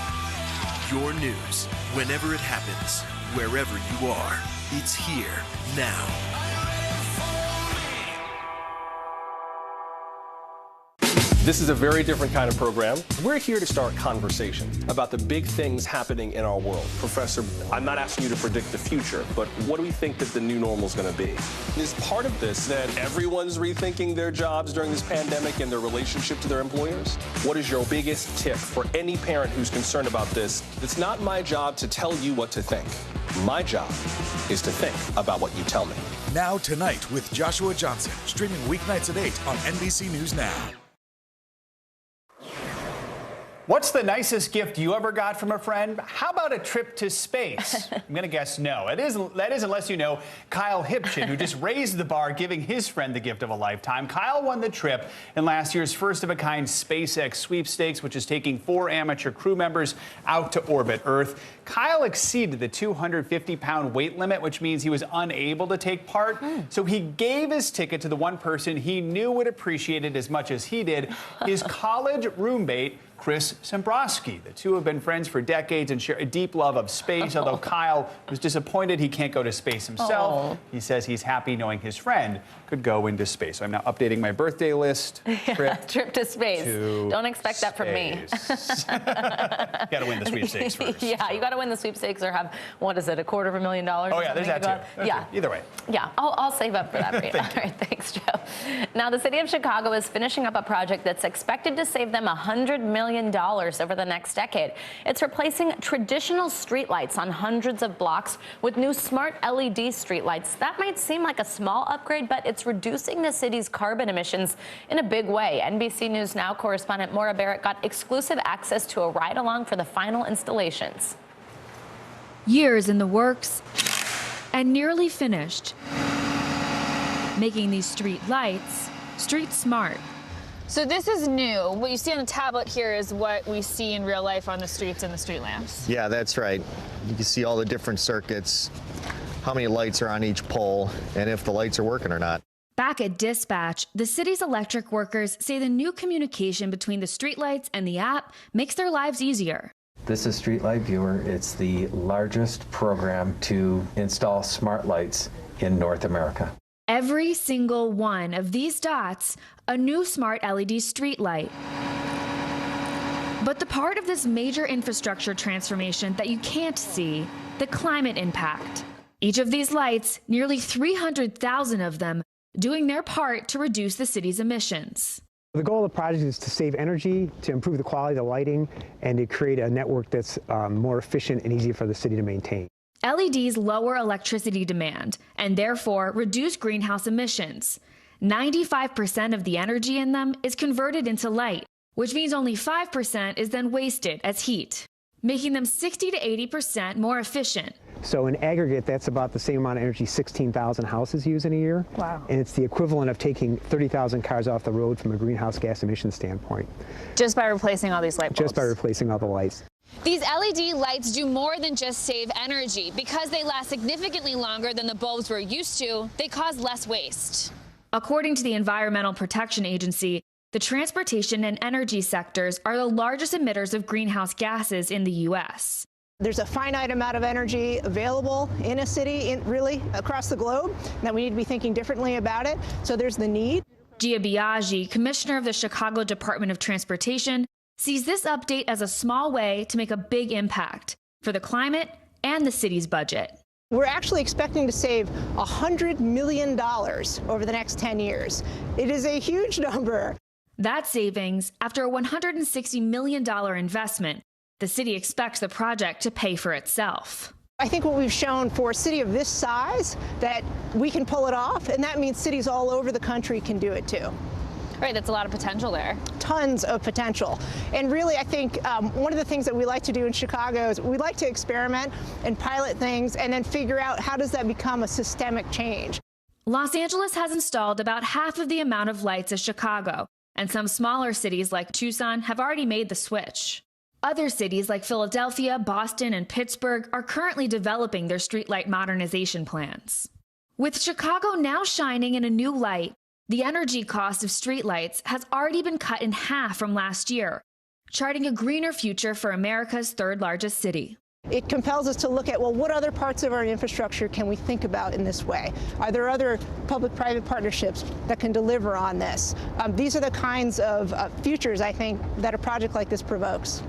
Your news, whenever it happens, wherever you are, it's here now. This is a very different kind of program. We're here to start conversation about the big things happening in our world. Professor, I'm not asking you to predict the future, but what do we think that the new normal is going to be? Is part of this that everyone's rethinking their jobs during this pandemic and their relationship to their employers? What is your biggest tip for any parent who's concerned about this? It's not my job to tell you what to think. My job is to think about what you tell me. Now Tonight with Joshua Johnson, streaming weeknights at 8 on NBC News Now. What's the nicest gift you ever got from a friend? How about a trip to space? I'm going to guess no. That is unless you know Kyle Hipchin, who just raised the bar, giving his friend the gift of a lifetime. Kyle won the trip in last year's first-of-a-kind SpaceX sweepstakes, which is taking 4 amateur crew members out to orbit Earth. Kyle exceeded the 250-pound weight limit, which means he was unable to take part. So he gave his ticket to the one person he knew would appreciate it as much as he did, his college roommate, Chris Sembrowski. The two have been friends for decades and share a deep love of space, although Kyle was disappointed he can't go to space himself. He says he's happy knowing his friend could go into space. So I'm now updating my birthday list. Trip to space. Don't expect that from me. You got to win the sweepstakes first. Yeah, you got to win the sweepstakes or have, what is it, $250,000? Oh, yeah, there's that too. Yeah. Either way. Yeah, I'll save up for that for you. All right, thanks, Joe. Now, the city of Chicago is finishing up a project that's expected to save them $100 million over the next decade. It's replacing traditional streetlights on hundreds of blocks with new smart LED streetlights. That might seem like a small upgrade, but it's reducing the city's carbon emissions in a big way. NBC News Now correspondent Maura Barrett got exclusive access to a ride-along for the final installations. Years in the works and nearly finished, making these street lights street smart. So this is new. What you see on the tablet here is what we see in real life on the streets and the street lamps. Yeah, that's right. You can see all the different circuits, how many lights are on each pole, and if the lights are working or not. Back at Dispatch, the city's electric workers say the new communication between the streetlights and the app makes their lives easier. This is Streetlight Viewer. It's the largest program to install smart lights in North America. Every single one of these dots, a new smart LED streetlight. But the part of this major infrastructure transformation that you can't see, the climate impact. Each of these lights, nearly 300,000 of them, doing their part to reduce the city's emissions. The goal of the project is to save energy, to improve the quality of the lighting, and to create a network that's more efficient and easier for the city to maintain. LEDs lower electricity demand and therefore reduce greenhouse emissions. 95% of the energy in them is converted into light, which means only 5% is then wasted as heat, making them 60 to 80% more efficient. So in aggregate, that's about the same amount of energy 16,000 houses use in a year. Wow. And it's the equivalent of taking 30,000 cars off the road from a greenhouse gas emission standpoint. Just by replacing all these light bulbs? Just by replacing all the lights. These LED lights do more than just save energy. Because they last significantly longer than the bulbs we're used to, they cause less waste. According to the Environmental Protection Agency, the transportation and energy sectors are the largest emitters of greenhouse gases in the U.S. There's a finite amount of energy available in a city, really across the globe, that we need to be thinking differently about it. So there's the need. Gia Biaggi, commissioner of the Chicago Department of Transportation, sees this update as a small way to make a big impact for the climate and the city's budget. We're actually expecting to save $100 million over the next 10 years. It is a huge number. That savings, after a $160 million investment, the city expects the project to pay for itself. I think what we've shown for a city of this size, that we can pull it off, and that means cities all over the country can do it too. Right, that's a lot of potential there. Tons of potential. And really, I think one of the things that we like to do in Chicago is we like to experiment and pilot things and then figure out how does that become a systemic change. Los Angeles has installed about half of the amount of lights as Chicago, and some smaller cities like Tucson have already made the switch. Other cities like Philadelphia, Boston, and Pittsburgh are currently developing their streetlight modernization plans. With Chicago now shining in a new light, the energy cost of streetlights has already been cut in half from last year, charting a greener future for America's third largest city. It compels us to look at, well, what other parts of our infrastructure can we think about in this way? Are there other public-private partnerships that can deliver on this? These are the kinds of futures, I think, that a project like this provokes.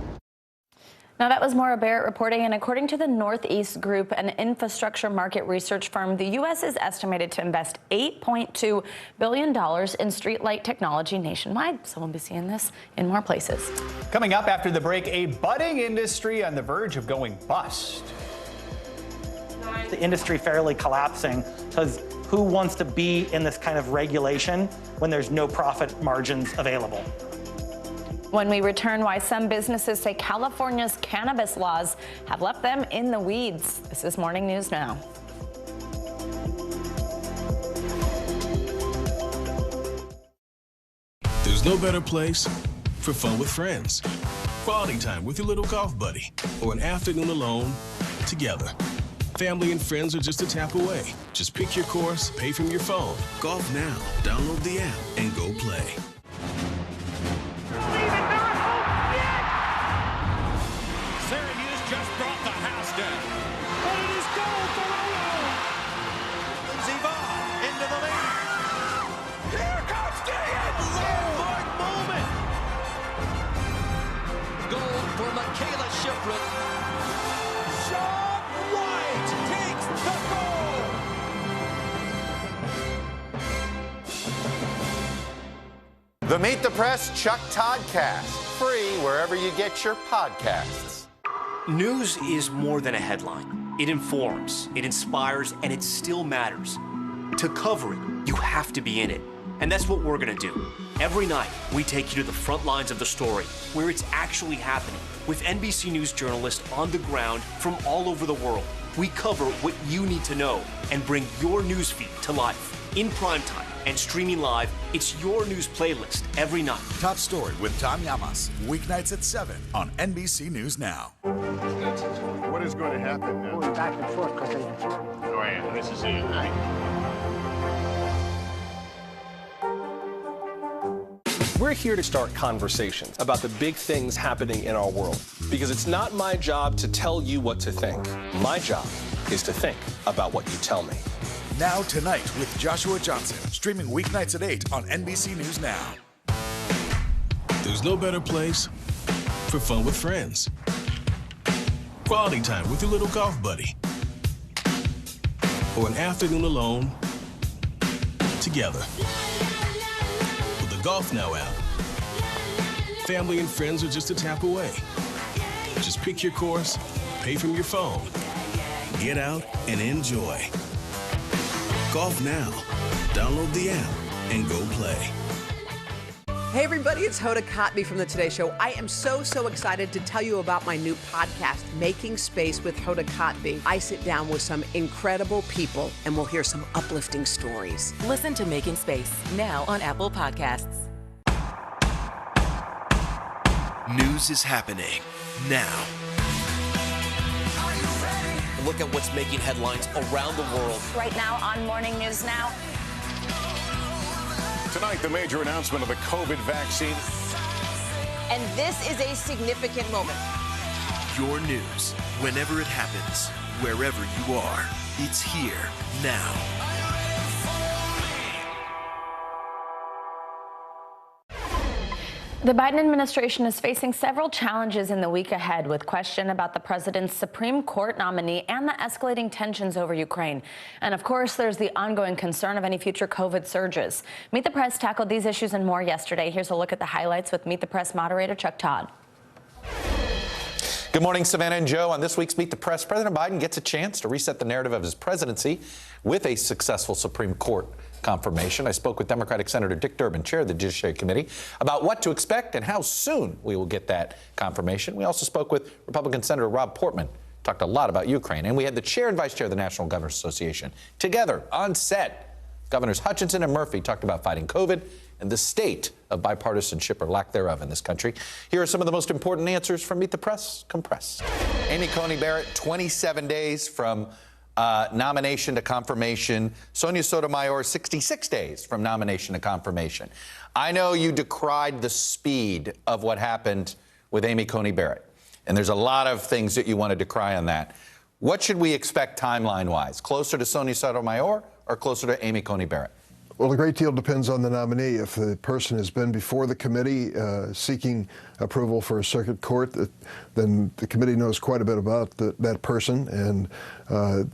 Now, that was Maura Barrett reporting, and according to the Northeast Group, an infrastructure market research firm, the U.S. is estimated to invest $8.2 billion in streetlight technology nationwide. So we'll be seeing this in more places. Coming up after the break, a budding industry on the verge of going bust. The industry fairly collapsing, because who wants to be in this kind of regulation when there's no profit margins available? When we return, why some businesses say California's cannabis laws have left them in the weeds. This is Morning News Now. There's no better place for fun with friends, quality time with your little golf buddy, or an afternoon alone together. Family and friends are just a tap away. Just pick your course, pay from your phone. Golf Now. Download the app and go play. Syracuse just brought the house down. And it is goal for Rolo. Ziva into the lead. Here comes Diaz. Landmark moment. Goal for Michaela Shipwreck. Shot right. Takes the goal. The Meet the Press Chuck Toddcast. Free wherever you get your podcasts. News is more than a headline. It informs, it inspires, and it still matters. To cover it, you have to be in it. And that's what we're going to do. Every night, we take you to the front lines of the story, where it's actually happening, with NBC News journalists on the ground from all over the world. We cover what you need to know and bring your newsfeed to life. In primetime and streaming live, it's your news playlist every night. Top Story with Tom Llamas, weeknights at 7 on NBC News Now. What is going to happen now? Going back and forth because Oh, yeah, this is it, right? We're here to start conversations about the big things happening in our world, because it's not my job to tell you what to think. My job is to think about what you tell me. Now Tonight with Joshua Johnson, streaming weeknights at 8 on NBC News Now. There's no better place for fun with friends, quality time with your little golf buddy, or an afternoon alone together. With the Golf Now app, family and friends are just a tap away. Just pick your course, pay from your phone, get out and enjoy. Golf Now. Download the app and go play. Hey everybody, it's Hoda Kotb from the Today Show. I am so excited to tell you about my new podcast, Making Space with Hoda Kotb. I sit down with some incredible people and we'll hear some uplifting stories. Listen to Making Space now on Apple Podcasts. News is happening now. Look at what's making headlines around the world. Right now on Morning News Now. Tonight, the major announcement of the COVID vaccine. And this is a significant moment. Your news, whenever it happens, wherever you are, it's here now. The Biden administration is facing several challenges in the week ahead, with question about the president's Supreme Court nominee and the escalating tensions over Ukraine. And of course, there's the ongoing concern of any future COVID surges. Meet the Press tackled these issues and more yesterday. Here's a look at the highlights with Meet the Press moderator Chuck Todd. Good morning, Savannah and Joe. On this week's Meet the Press, President Biden gets a chance to reset the narrative of his presidency with a successful Supreme Court confirmation. I spoke with Democratic Senator Dick Durbin, chair of the Judiciary Committee, about what to expect and how soon we will get that confirmation. We also spoke with Republican Senator Rob Portman, talked a lot about Ukraine, and we had the chair and vice chair of the National Governors Association together on set. Governors Hutchinson and Murphy talked about fighting COVID and the state of bipartisanship or lack thereof in this country. Here are some of the most important answers from Meet the Press compressed. Amy Coney Barrett, 27 days from nomination to confirmation. Sonia Sotomayor, 66 days from nomination to confirmation. I know you decried the speed of what happened with Amy Coney Barrett, and there's a lot of things that you want to decry on that. What should we expect timeline-wise? Closer to Sonia Sotomayor or closer to Amy Coney Barrett? Well, a great deal depends on the nominee. If the person has been before the committee seeking approval for a circuit court, then the committee knows quite a bit about that person, and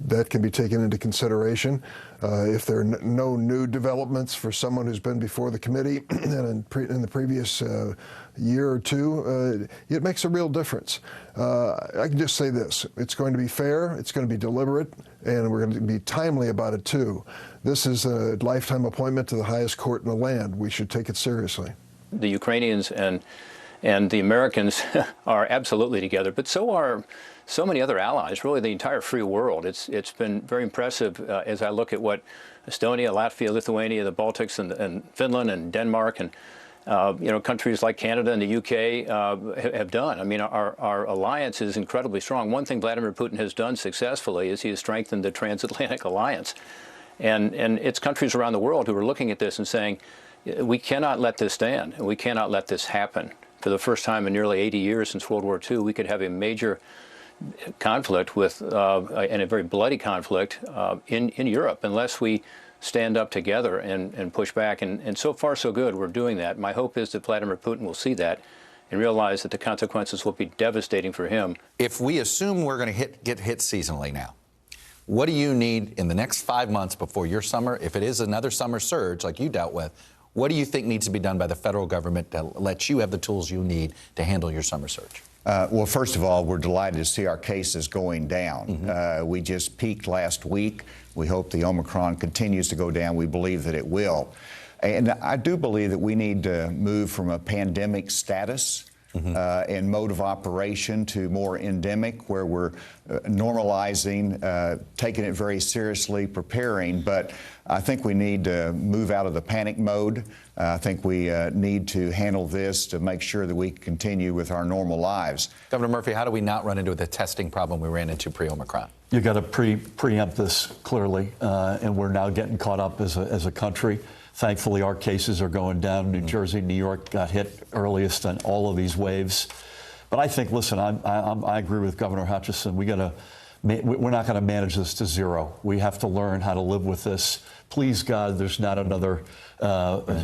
that can be taken into consideration. If there are no new developments for someone who's been before the committee and in the previous year or two, it makes a real difference. I can just say this. It's going to be fair, it's going to be deliberate, and we're going to be timely about it, too. This is a lifetime appointment to the highest court in the land. We should take it seriously. The Ukrainians and And the Americans are absolutely together, but so are so many other allies, really the entire free world. It's been very impressive as I look at what Estonia, Latvia, Lithuania, the Baltics, and Finland and Denmark, and countries like Canada and the UK have done. I mean, our alliance is incredibly strong. One thing Vladimir Putin has done successfully is he has strengthened the transatlantic alliance. And it's countries around the world who are looking at this and saying, we cannot let this stand, and we cannot let this happen. For the first time in nearly 80 years since World War II, we could have a major conflict with, and a very bloody conflict in Europe unless we stand up together and push back. And so far, so good. We're doing that. My hope is that Vladimir Putin will see that and realize that the consequences will be devastating for him. If we assume we're going to get hit seasonally now, what do you need in the next 5 months before your summer? If it is another summer surge like you dealt with, what do you think needs to be done by the federal government to let you have the tools you need to handle your summer surge? Well, first of all, we're delighted to see our cases going down. We just peaked last week. We hope the Omicron continues to go down. We believe that it will. And I do believe that we need to move from a pandemic status and mode of operation to more endemic, where we're normalizing, taking it very seriously, preparing. But I think we need to move out of the panic mode. I think we need to handle this to make sure that we continue with our normal lives. Governor Murphy, how do we not run into the testing problem we ran into pre-Omicron? You got to preempt this clearly, and we're now getting caught up as a country. Thankfully, our cases are going down. New Jersey, New York got hit earliest on all of these waves. But I think, listen, I agree with Governor Hutchinson. We're not going to manage this to zero. We have to learn how to live with this. Please, God, there's not another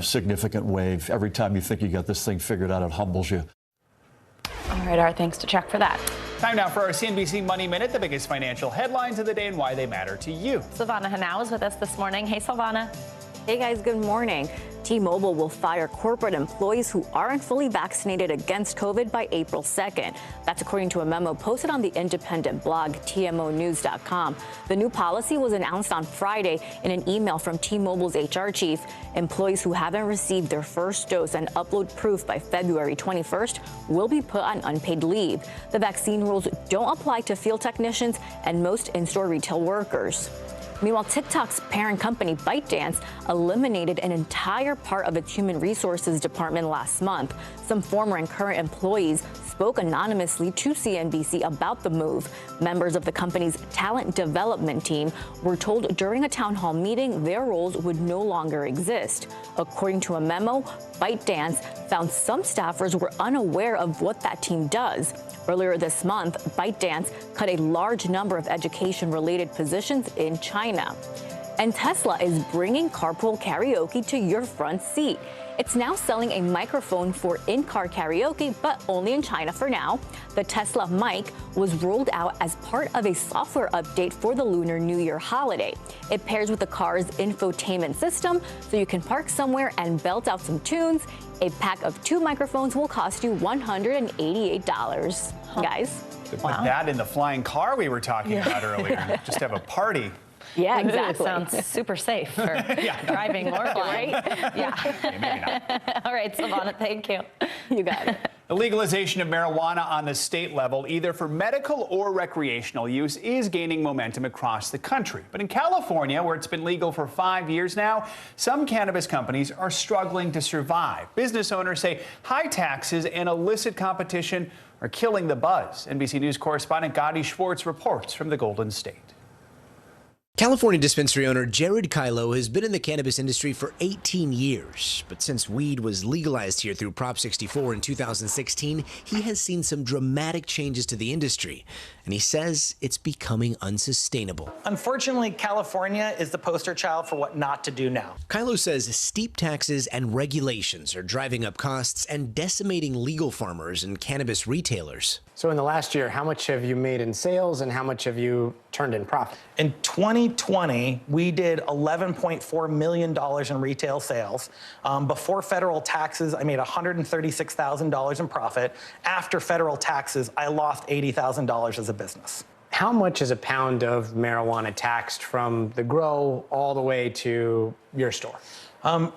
significant wave. Every time you think you got this thing figured out, it humbles you. All right, our thanks to Chuck for that. Time now for our CNBC Money Minute, the biggest financial headlines of the day and why they matter to you. Silvana Hanau is with us this morning. Hey, Silvana. Hey guys, good morning. T-Mobile will fire corporate employees who aren't fully vaccinated against COVID by April 2nd. That's according to a memo posted on the independent blog TMOnews.com. The new policy was announced on Friday in an email from T-Mobile's HR chief. Employees who haven't received their first dose and upload proof by February 21st will be put on unpaid leave. The vaccine rules don't apply to field technicians and most in-store retail workers. Meanwhile, TikTok's parent company ByteDance eliminated an entire part of its human resources department last month. Some former and current employees spoke anonymously to CNBC about the move. Members of the company's talent development team were told during a town hall meeting their roles would no longer exist. According to a memo, ByteDance found some staffers were unaware of what that team does. Earlier this month, ByteDance cut a large number of education-related positions in China. And Tesla is bringing carpool karaoke to your front seat. It's now selling a microphone for in-car karaoke, but only in China for now. The Tesla mic was rolled out as part of a software update for the Lunar New Year holiday. It pairs with the car's infotainment system, so you can park somewhere and belt out some tunes. A pack of 2 microphones will cost you $188. Guys. Put that in the flying car we were talking about earlier. Just have a party. Yeah, exactly. Sounds super safe for driving or flying. Yeah. Maybe not. All right, Silvana, thank you. You got it. The legalization of marijuana on the state level, either for medical or recreational use, is gaining momentum across the country. But in California, where it's been legal for 5 years now, some cannabis companies are struggling to survive. Business owners say high taxes and illicit competition are killing the buzz. NBC News correspondent Gadi Schwartz reports from the Golden State. California dispensary owner Jared Kylo has been in the cannabis industry for 18 years, but since weed was legalized here through Prop 64 in 2016, he has seen some dramatic changes to the industry, and he says it's becoming unsustainable. Unfortunately, California is the poster child for what not to do now. Kylo says steep taxes and regulations are driving up costs and decimating legal farmers and cannabis retailers. So in the last year, how much have you made in sales and how much have you turned in profit? In 2020, we did $11.4 million in retail sales. Before federal taxes, I made $136,000 in profit. After federal taxes, I lost $80,000 as a business. How much is a pound of marijuana taxed from the grow all the way to your store?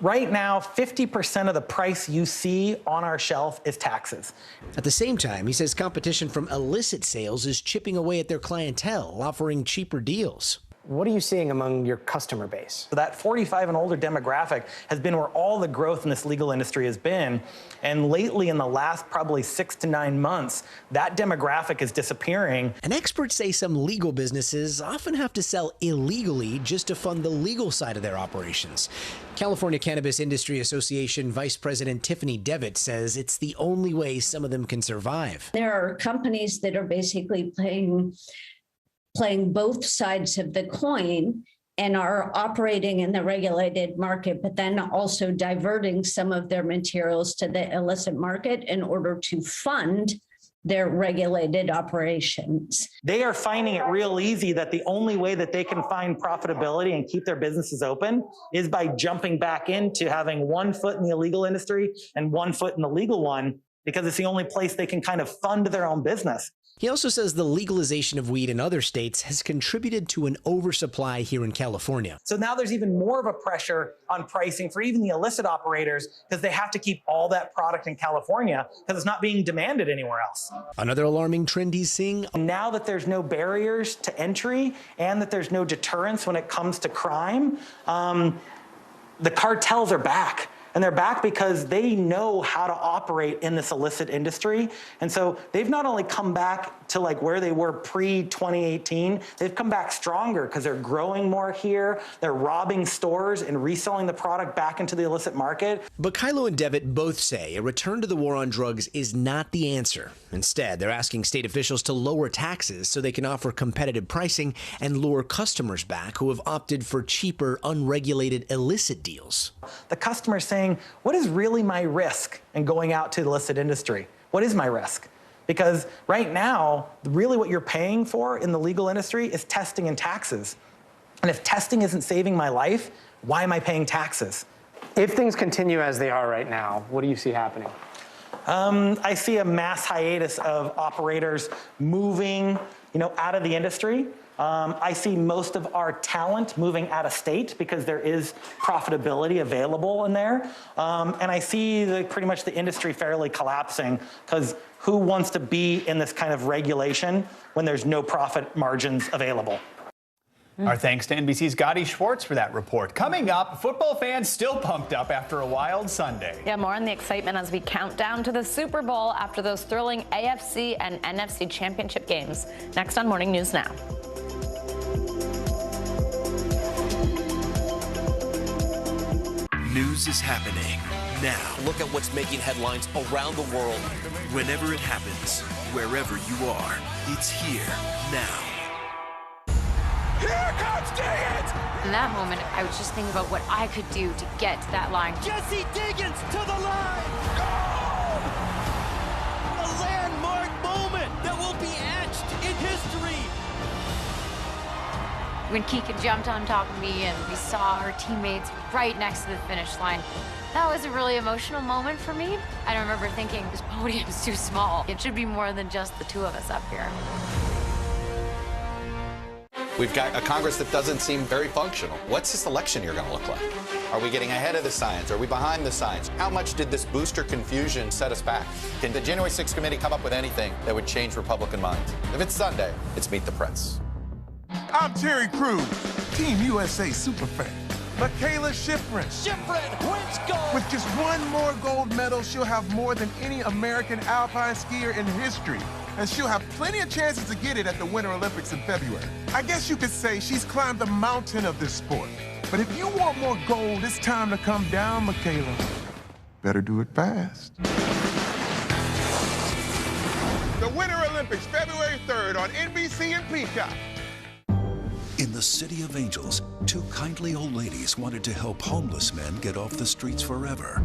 Right now, 50% of the price you see on our shelf is taxes. At the same time, he says competition from illicit sales is chipping away at their clientele, offering cheaper deals. What are you seeing among your customer base? So that 45 and older demographic has been where all the growth in this legal industry has been. And lately, in the last probably 6 to 9 months, that demographic is disappearing. And experts say some legal businesses often have to sell illegally just to fund the legal side of their operations. California Cannabis Industry Association Vice President Tiffany Devitt says it's the only way some of them can survive. There are companies that are basically playing both sides of the coin and are operating in the regulated market, but then also diverting some of their materials to the illicit market in order to fund their regulated operations. They are finding it real easy that the only way that they can find profitability and keep their businesses open is by jumping back into having 1 foot in the illegal industry and 1 foot in the legal one, because it's the only place they can kind of fund their own business. He also says the legalization of weed in other states has contributed to an oversupply here in California. So now there's even more of a pressure on pricing for even the illicit operators because they have to keep all that product in California because it's not being demanded anywhere else. Another alarming trend he's seeing. Now that there's no barriers to entry and that there's no deterrence when it comes to crime, the cartels are back. And they're back because they know how to operate in this illicit industry. And so they've not only come back to like where they were pre-2018, they've come back stronger because they're growing more here. They're robbing stores and reselling the product back into the illicit market. But Kylo and Devitt both say a return to the war on drugs is not the answer. Instead, they're asking state officials to lower taxes so they can offer competitive pricing and lure customers back who have opted for cheaper, unregulated, illicit deals. The customer's saying, what is really my risk in going out to the illicit industry? What is my risk? Because right now, really what you're paying for in the legal industry is testing and taxes. And if testing isn't saving my life, why am I paying taxes? If things continue as they are right now, what do you see happening? I see a mass hiatus of operators moving, out of the industry. I see most of our talent moving out of state because there is profitability available in there. And I see pretty much the industry fairly collapsing because who wants to be in this kind of regulation when there's no profit margins available? Our thanks to NBC's Gotti Schwartz for that report. Coming up, football fans still pumped up after a wild Sunday. Yeah, more on the excitement as we count down to the Super Bowl after those thrilling AFC and NFC championship games. Next on Morning News Now. News is happening now. Look at what's making headlines around the world. Whenever it happens, wherever you are, it's here now. Here comes Diggins! In that moment, I was just thinking about what I could do to get to that line. Jesse Diggins to the line! Goal! A landmark moment that will be etched in history. When Keegan jumped on top of me and we saw our teammates right next to the finish line, that was a really emotional moment for me. I remember thinking, this podium's too small. It should be more than just the two of us up here. We've got a Congress that doesn't seem very functional. What's this election year going to look like? Are we getting ahead of the science? Are we behind the science? How much did this booster confusion set us back? Can the January 6th committee come up with anything that would change Republican minds? If it's Sunday, it's Meet the Press. I'm Terry Crews, Team USA superfan. Michaela Schifrin. Schifrin wins gold. With just one more gold medal, she'll have more than any American alpine skier in history. And she'll have plenty of chances to get it at the Winter Olympics in February. I guess you could say she's climbed the mountain of this sport. But if you want more gold, it's time to come down, Michaela. Better do it fast. The Winter Olympics, February 3rd on NBC and Peacock. In the City of Angels, two kindly old ladies wanted to help homeless men get off the streets forever.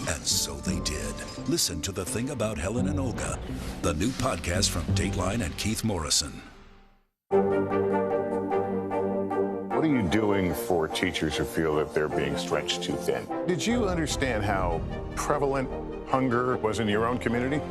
And so they did. Listen to The Thing About Helen and Olga, the new podcast from Dateline and Keith Morrison. What are you doing for teachers who feel that they're being stretched too thin? Did you understand how prevalent hunger was in your own community?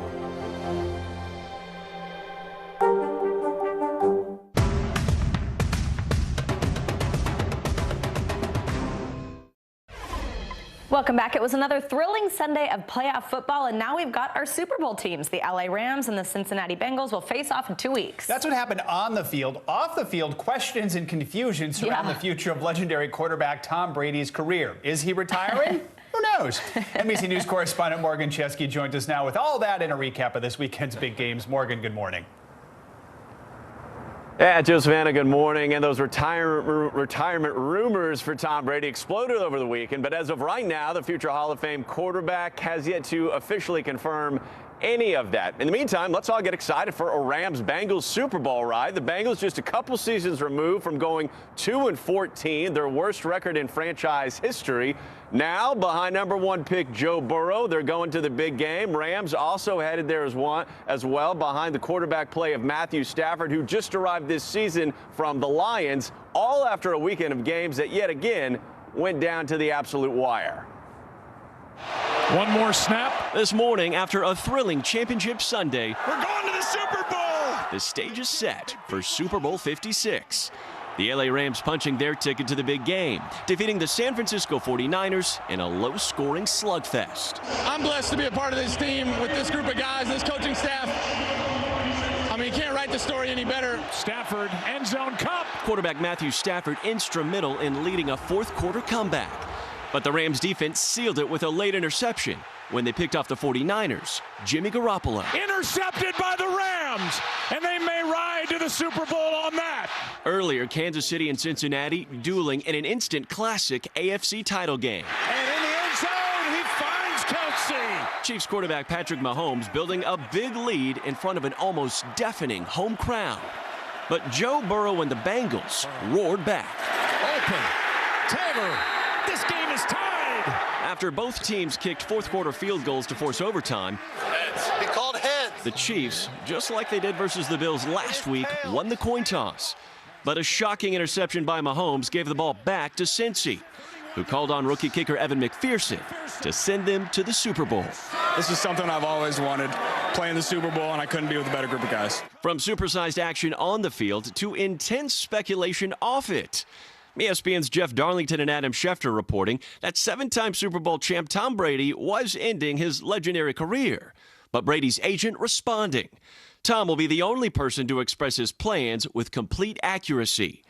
Welcome back. It was another thrilling Sunday of playoff football, and now we've got our Super Bowl teams. The LA Rams and the Cincinnati Bengals will face off in 2 weeks. That's what happened on the field. Off the field, questions and confusion surround the future of legendary quarterback Tom Brady's career. Is he retiring? Who knows? NBC News correspondent Morgan Chesky joins us now with all that and a recap of this weekend's big games. Morgan, good morning. Yeah, Joe Savannah, good morning. And those retirement rumors for Tom Brady exploded over the weekend. But as of right now, the future Hall of Fame quarterback has yet to officially confirm any of that. In the meantime, let's all get excited for a Rams-Bengals Super Bowl ride. The Bengals just a couple seasons removed from going 2-14, their worst record in franchise history. Now, behind #1 pick Joe Burrow, they're going to the big game. Rams also headed there as well, behind the quarterback play of Matthew Stafford, who just arrived this season from the Lions, all after a weekend of games that yet again went down to the absolute wire. One more snap. This morning, after a thrilling championship Sunday, We're going to the Super Bowl. the stage is set for Super Bowl 56. The LA Rams punching their ticket to the big game, defeating the San Francisco 49ers in a low-scoring slugfest. I'm blessed to be a part of this team with this group of guys, this coaching staff. I mean, you can't write the story any better. Stafford, end zone cup. Quarterback Matthew Stafford instrumental in leading a fourth-quarter comeback. But the Rams defense sealed it with a late interception when they picked off the 49ers, Jimmy Garoppolo. Intercepted by the Rams, and they may ride to the Super Bowl on that. Earlier, Kansas City and Cincinnati dueling in an instant classic AFC title game. And in the end zone, he finds Kelsey. Chiefs quarterback Patrick Mahomes building a big lead in front of an almost deafening home crowd. But Joe Burrow and the Bengals roared back. Open. Taylor. This game is tied. After both teams kicked fourth-quarter field goals to force overtime, He called heads. the Chiefs, just like they did versus the Bills last week, won the coin toss. But a shocking interception by Mahomes gave the ball back to Cincy, who called on rookie kicker Evan McPherson to send them to the Super Bowl. This is something I've always wanted, playing the Super Bowl, and I couldn't be with a better group of guys. From supersized action on the field to intense speculation off it. ESPN's Jeff Darlington and Adam Schefter reporting that seven-time Super Bowl champ Tom Brady was ending his legendary career. But Brady's agent responding. Tom will be the only person to express his plans with complete accuracy.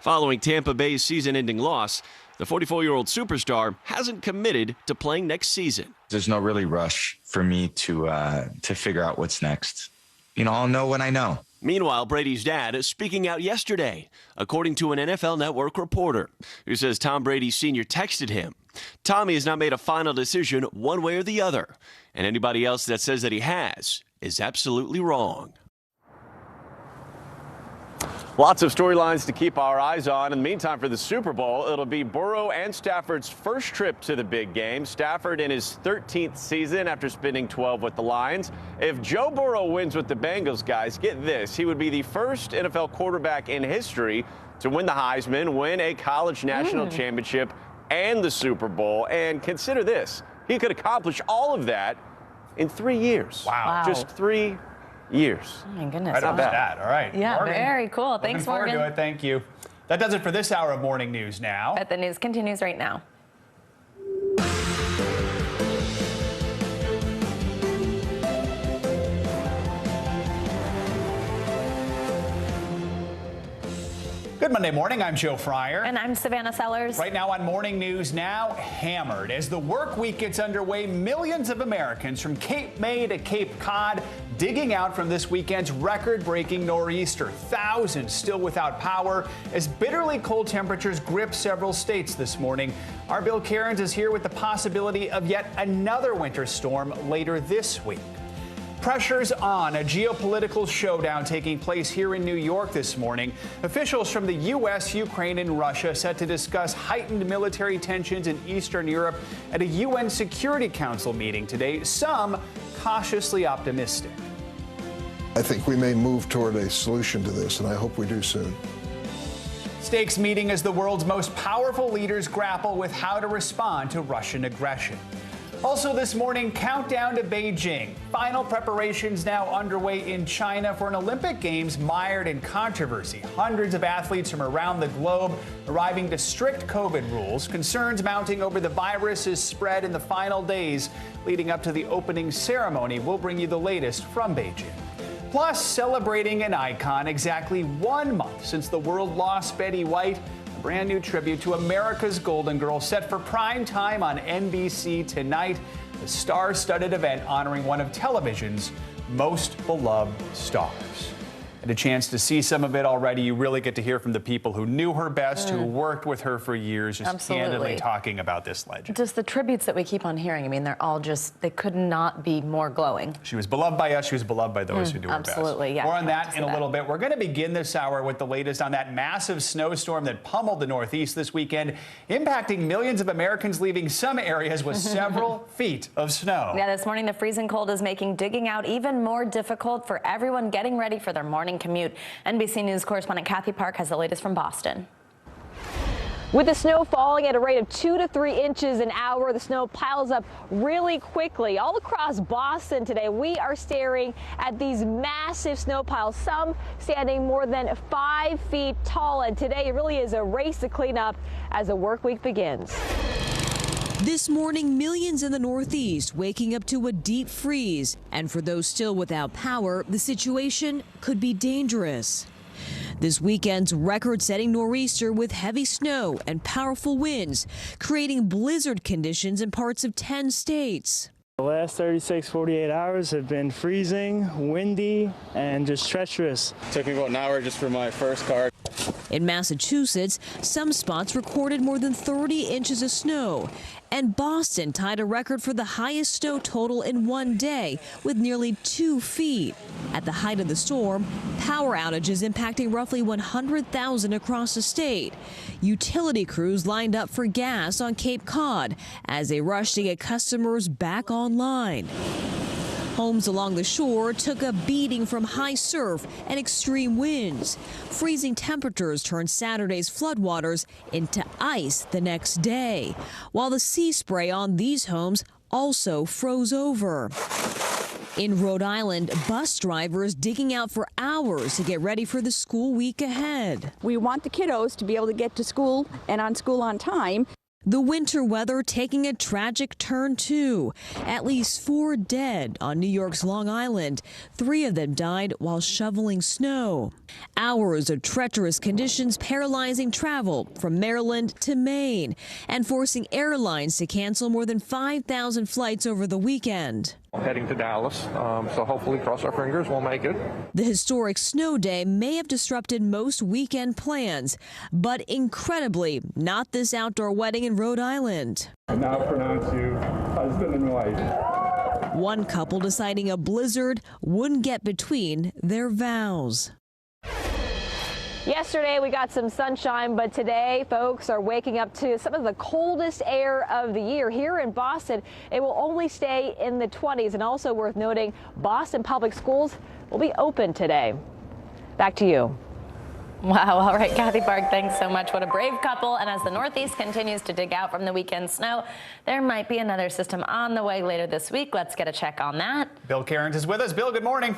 Following Tampa Bay's season-ending loss, the 44-year-old superstar hasn't committed to playing next season. There's no really rush for me to figure out what's next. You know, I'll know when I know. Meanwhile, Brady's dad is speaking out yesterday, according to an NFL Network reporter, who says Tom Brady Sr. texted him. Tommy has not made a final decision one way or the other, and anybody else that says that he has is absolutely wrong. Lots of storylines to keep our eyes on. In the meantime, for the Super Bowl, it'll be Burrow and Stafford's first trip to the big game. Stafford in his 13th season after spending 12 with the Lions. If Joe Burrow wins with the Bengals, guys, get this. He would be the first NFL quarterback in history to win the Heisman, win a college national championship, and the Super Bowl. And consider this. He could accomplish all of that in 3 years. Wow. Just 3 years. Oh my goodness. Right off the bat. All right. Yeah, Morgan, very cool. Thanks, looking Morgan. forward to it. Thank you. That does it for this hour of Morning News Now. But the news continues right now. Good Monday morning. I'm Joe Fryer. And I'm Savannah Sellers. Right now on Morning News Now, hammered. As the work week gets underway, millions of Americans from Cape May to Cape Cod digging out from this weekend's record-breaking nor'easter. Thousands still without power as bitterly cold temperatures grip several states this morning. Our Bill Cairns is here with the possibility of yet another winter storm later this week. Pressure's on, a geopolitical showdown taking place here in New York this morning. Officials from the U.S., Ukraine, and Russia set to discuss heightened military tensions in Eastern Europe at a UN Security Council meeting today. Some cautiously optimistic. I think we may move toward a solution to this, and I hope we do soon. Stakes meeting as the world's most powerful leaders grapple with how to respond to Russian aggression. Also this morning, countdown to Beijing. Final preparations now underway in China for an Olympic Games mired in controversy. Hundreds of athletes from around the globe arriving to strict COVID rules. Concerns mounting over the virus's spread in the final days leading up to the opening ceremony. We'll bring you the latest from Beijing. Plus, celebrating an icon exactly 1 month since the world lost Betty White. Brand new tribute to America's Golden Girl set for prime time on NBC tonight. The star-studded event honoring one of television's most beloved stars. And a chance to see some of it already. You really get to hear from the people who knew her best, who worked with her for years, just candidly talking about this legend. Just the tributes that we keep on hearing. I mean, they're all just, they could not be more glowing. She was beloved by us. She was beloved by those who do her best. Absolutely, yeah. More on that in a little bit. We're going to begin this hour with the latest on that massive snowstorm that pummeled the Northeast this weekend, impacting millions of Americans, leaving some areas with several feet of snow. Yeah, this morning the freezing cold is making digging out even more difficult for everyone getting ready for their morning commute. NBC News correspondent Kathy Park has the latest from Boston. With the snow falling at a rate of 2 to 3 inches an hour, the snow piles up really quickly. All across Boston today, we are staring at these massive snow piles, some standing more than 5 feet tall. And today it really is a race to clean up as the work week begins. This morning, millions in the Northeast waking up to a deep freeze. And for those still without power, the situation could be dangerous. This weekend's record-setting nor'easter with heavy snow and powerful winds, creating blizzard conditions in parts of 10 states. The last 36, 48 hours have been freezing, windy, and just treacherous. Took me about an hour just for my first car. In Massachusetts, some spots recorded more than 30 inches of snow. And Boston tied a record for the highest snow total in one day with nearly 2 feet. At the height of the storm, power outages impacting roughly 100,000 across the state. Utility crews lined up for gas on Cape Cod as they rushed to get customers back online. Homes along the shore took a beating from high surf and extreme winds. Freezing temperatures turned Saturday's floodwaters into ice the next day, while the sea spray on these homes also froze over. In Rhode Island, bus drivers digging out for hours to get ready for the school week ahead. We want the kiddos to be able to get to school and on school on time. The winter weather taking a tragic turn, too. At least 4 dead on New York's Long Island. 3 of them died while shoveling snow. Hours of treacherous conditions paralyzing travel from Maryland to Maine and forcing airlines to cancel more than 5,000 flights over the weekend. Heading to Dallas, so hopefully, cross our fingers, we'll make it. The historic snow day may have disrupted most weekend plans, but incredibly, not this outdoor wedding in Rhode Island. I now pronounce you husband and wife. One couple deciding a blizzard wouldn't get between their vows. Yesterday we got some sunshine, but today folks are waking up to some of the coldest air of the year. Here in Boston, it will only stay in the 20s. And also worth noting, Boston Public Schools will be open today. Back to you. Wow. All right, Kathy Park, thanks so much. What a brave couple. And as the Northeast continues to dig out from the weekend snow, there might be another system on the way later this week. Let's get a check on that. Bill Cairns is with us. Bill, good morning.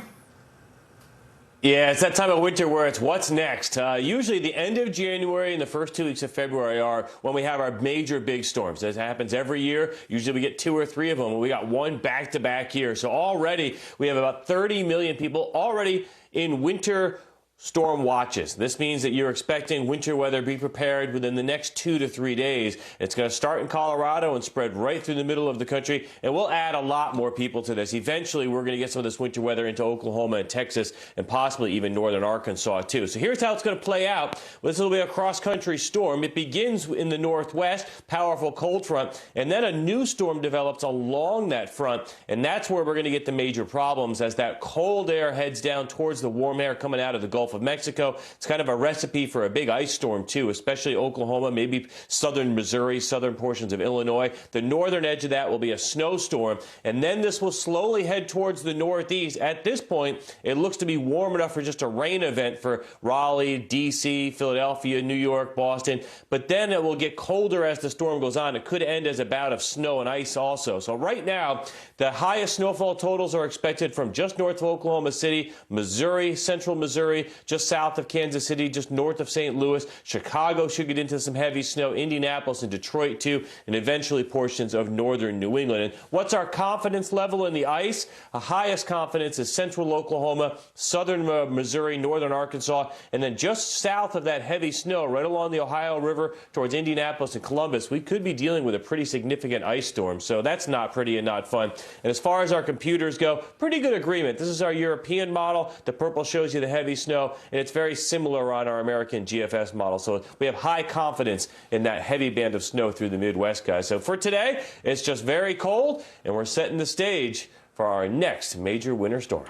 Yeah, it's that time of winter where it's what's next. Usually the end of January and the first 2 weeks of February are when we have our major big storms. This happens every year. Usually we get 2 or 3 of them. We got one back-to-back here. So already we have about 30 million people already in winter storm watches. This means that you're expecting winter weather. Be prepared within the next 2 to 3 days. It's going to start in Colorado and spread right through the middle of the country, and we'll add a lot more people to this. Eventually, we're going to get some of this winter weather into Oklahoma and Texas and possibly even northern Arkansas, too. So here's how it's going to play out. This will be a cross-country storm. It begins in the northwest, powerful cold front, and then a new storm develops along that front, and that's where we're going to get the major problems as that cold air heads down towards the warm air coming out of the Gulf Gulf of Mexico. It's kind of a recipe for a big ice storm, too, especially Oklahoma, maybe southern Missouri, southern portions of Illinois. The northern edge of that will be a snowstorm, and then this will slowly head towards the northeast. At this point, it looks to be warm enough for just a rain event for Raleigh, D.C., Philadelphia, New York, Boston, but then it will get colder as the storm goes on. It could end as a bout of snow and ice also. So right now, the highest snowfall totals are expected from just north of Oklahoma City, Missouri, central Missouri, just south of Kansas City, just north of St. Louis. Chicago should get into some heavy snow, Indianapolis and Detroit too, and eventually portions of northern New England. And what's our confidence level in the ice? The highest confidence is central Oklahoma, southern Missouri, northern Arkansas, and then just south of that heavy snow, right along the Ohio River towards Indianapolis and Columbus, we could be dealing with a pretty significant ice storm. So that's not pretty and not fun. And as far as our computers go, pretty good agreement. This is our European model. The purple shows you the heavy snow, and it's very similar on our American GFS model. So we have high confidence in that heavy band of snow through the Midwest, guys. So for today, it's just very cold, and we're setting the stage for our next major winter storm.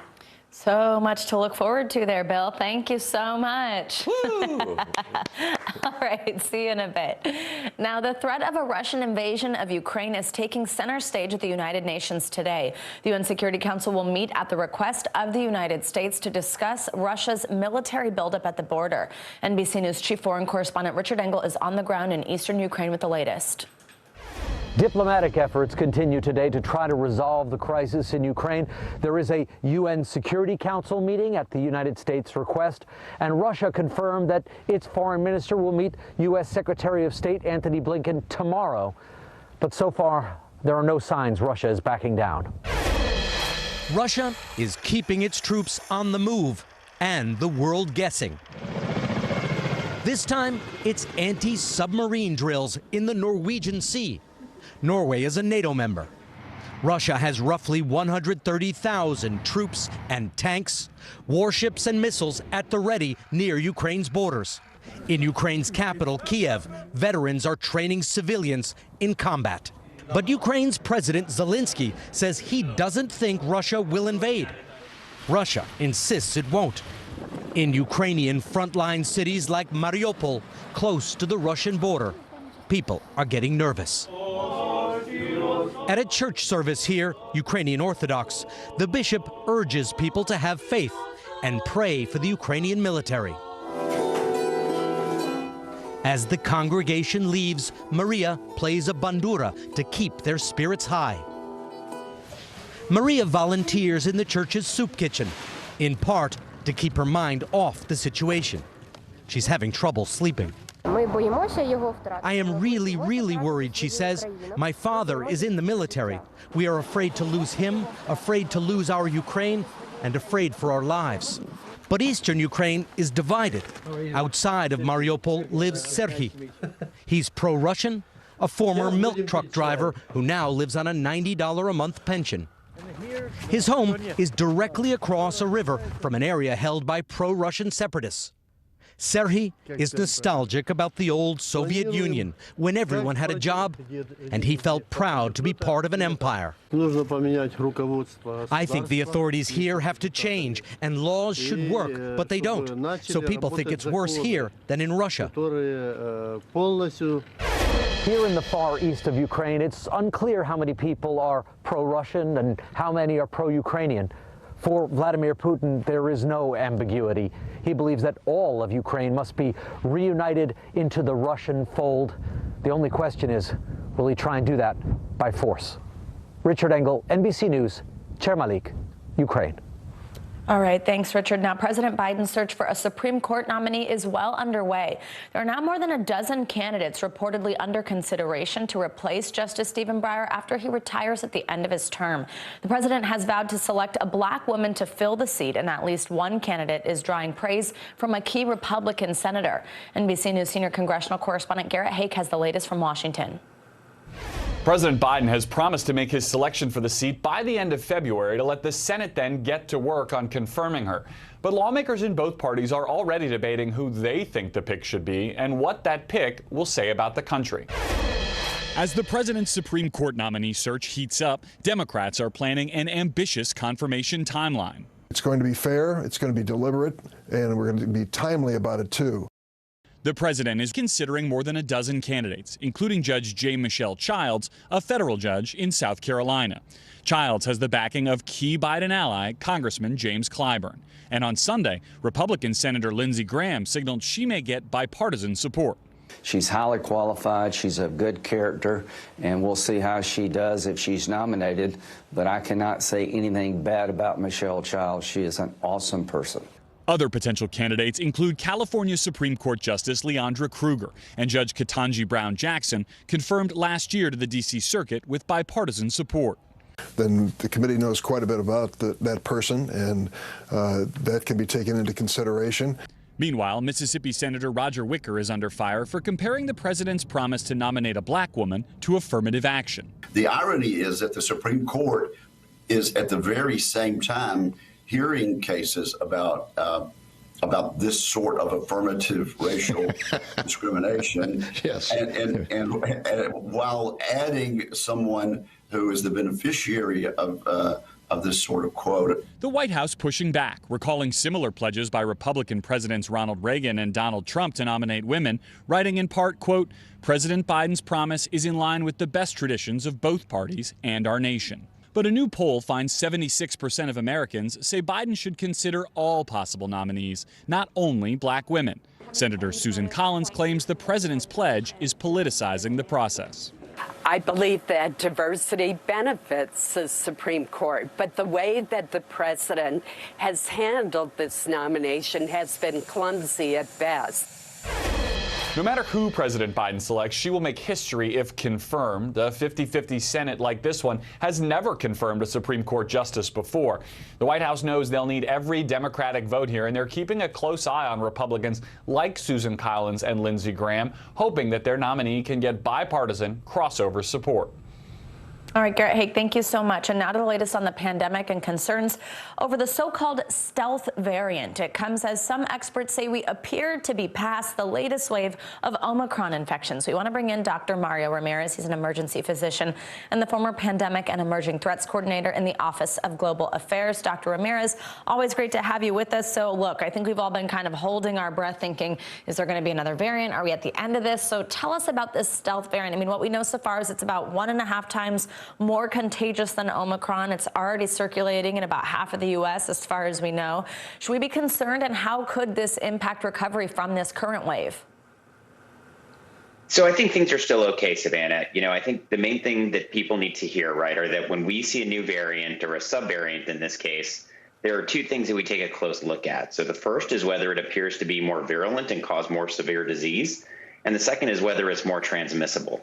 So much to look forward to there, Bill. Thank you so much. All right, see you in a bit. Now, the threat of a Russian invasion of Ukraine is taking center stage at the United Nations today. The UN Security Council will meet at the request of the United States to discuss Russia's military buildup at the border. NBC News chief foreign correspondent Richard Engel is on the ground in eastern Ukraine with the latest. Diplomatic efforts continue today to try to resolve the crisis in Ukraine. There is a UN Security Council meeting at the United States' request, and Russia confirmed that its foreign minister will meet U.S. Secretary of State Antony Blinken tomorrow. But so far, there are no signs Russia is backing down. Russia is keeping its troops on the move and the world guessing. This time, it's anti-submarine drills in the Norwegian Sea. Norway is a NATO member. Russia has roughly 130,000 troops and tanks, warships and missiles at the ready near Ukraine's borders. In Ukraine's capital, Kiev, veterans are training civilians in combat. But Ukraine's President Zelensky says he doesn't think Russia will invade. Russia insists it won't. In Ukrainian frontline cities like Mariupol, close to the Russian border, people are getting nervous. At a church service here, Ukrainian Orthodox, the bishop urges people to have faith and pray for the Ukrainian military. As the congregation leaves, Maria plays a bandura to keep their spirits high. Maria volunteers in the church's soup kitchen, in part to keep her mind off the situation. She's having trouble sleeping. I am really worried, she says. My father is in the military. We are afraid to lose him, afraid to lose our Ukraine, and afraid for our lives. But eastern Ukraine is divided. Outside of Mariupol lives Serhiy. He's pro-Russian, a former milk truck driver who now lives on a $90 a month pension. His home is directly across a river from an area held by pro-Russian separatists. Serhiy is nostalgic about the old Soviet Union, when everyone had a job, and he felt proud to be part of an empire. I think the authorities here have to change, and laws should work, but they don't. So people think it's worse here than in Russia. Here in the far east of Ukraine, it's unclear how many people are pro-Russian and how many are pro-Ukrainian. For Vladimir Putin, there is no ambiguity. He believes that all of Ukraine must be reunited into the Russian fold. The only question is, will he try and do that by force? Richard Engel, NBC News, Chermalik, Ukraine. All right, thanks, Richard. Now, President Biden's search for a Supreme Court nominee is well underway. There are now more than a dozen candidates reportedly under consideration to replace Justice Stephen Breyer after he retires at the end of his term. The president has vowed to select a black woman to fill the seat, and at least one candidate is drawing praise from a key Republican senator. NBC News senior congressional correspondent Garrett Haake has the latest from Washington. President Biden has promised to make his selection for the seat by the end of February to let the Senate then get to work on confirming her. But lawmakers in both parties are already debating who they think the pick should be and what that pick will say about the country. As the president's Supreme Court nominee search heats up, Democrats are planning an ambitious confirmation timeline. It's going to be fair, it's going to be deliberate, and we're going to be timely about it, too. The president is considering more than a dozen candidates, including Judge J. Michelle Childs, a federal judge in South Carolina. Childs has the backing of key Biden ally, Congressman James Clyburn. And on Sunday, Republican Senator Lindsey Graham signaled she may get bipartisan support. She's highly qualified, she's of good character, and we'll see how she does if she's nominated. But I cannot say anything bad about Michelle Childs. She is an awesome person. Other potential candidates include California Supreme Court Justice Leandra Kruger and Judge Ketanji Brown Jackson, confirmed last year to the D.C. Circuit with bipartisan support. Then the committee knows quite a bit about that person, and that can be taken into consideration. Meanwhile, Mississippi Senator Roger Wicker is under fire for comparing the president's promise to nominate a black woman to affirmative action. The irony is that the Supreme Court is at the very same time hearing cases about this sort of affirmative racial discrimination, yes, and while adding someone who is the beneficiary of this sort of quote. The White House pushing back, recalling similar pledges by Republican Presidents Ronald Reagan and Donald Trump to nominate women, writing in part, quote, "President Biden's promise is in line with the best traditions of both parties and our nation." But a new poll finds 76% of Americans say Biden should consider all possible nominees, not only black women. Senator Susan Collins claims the president's pledge is politicizing the process. I believe that diversity benefits the Supreme Court, but the way that the president has handled this nomination has been clumsy at best. No matter who President Biden selects, she will make history if confirmed. A 50-50 Senate like this one has never confirmed a Supreme Court justice before. The White House knows they'll need every Democratic vote here, and they're keeping a close eye on Republicans like Susan Collins and Lindsey Graham, hoping that their nominee can get bipartisan crossover support. All right, Garrett Haake, thank you so much. And now to the latest on the pandemic and concerns over the so-called stealth variant. It comes as some experts say we appear to be past the latest wave of Omicron infections. We want to bring in Dr. Mario Ramirez. He's an emergency physician and the former pandemic and emerging threats coordinator in the Office of Global Affairs. Dr. Ramirez, always great to have you with us. So look, I think we've all been kind of holding our breath thinking, is there going to be another variant? Are we at the end of this? So tell us about this stealth variant. I mean, what we know so far is it's about 1.5 times more contagious than Omicron. It's already circulating in about half of the U.S. as far as we know. Should we be concerned, and how could this impact recovery from this current wave? So I think things are still okay, Savannah. You know, I think the main thing that people need to hear, right, are that when we see a new variant or a subvariant in this case, there are two things that we take a close look at. So the first is whether it appears to be more virulent and cause more severe disease. And the second is whether it's more transmissible.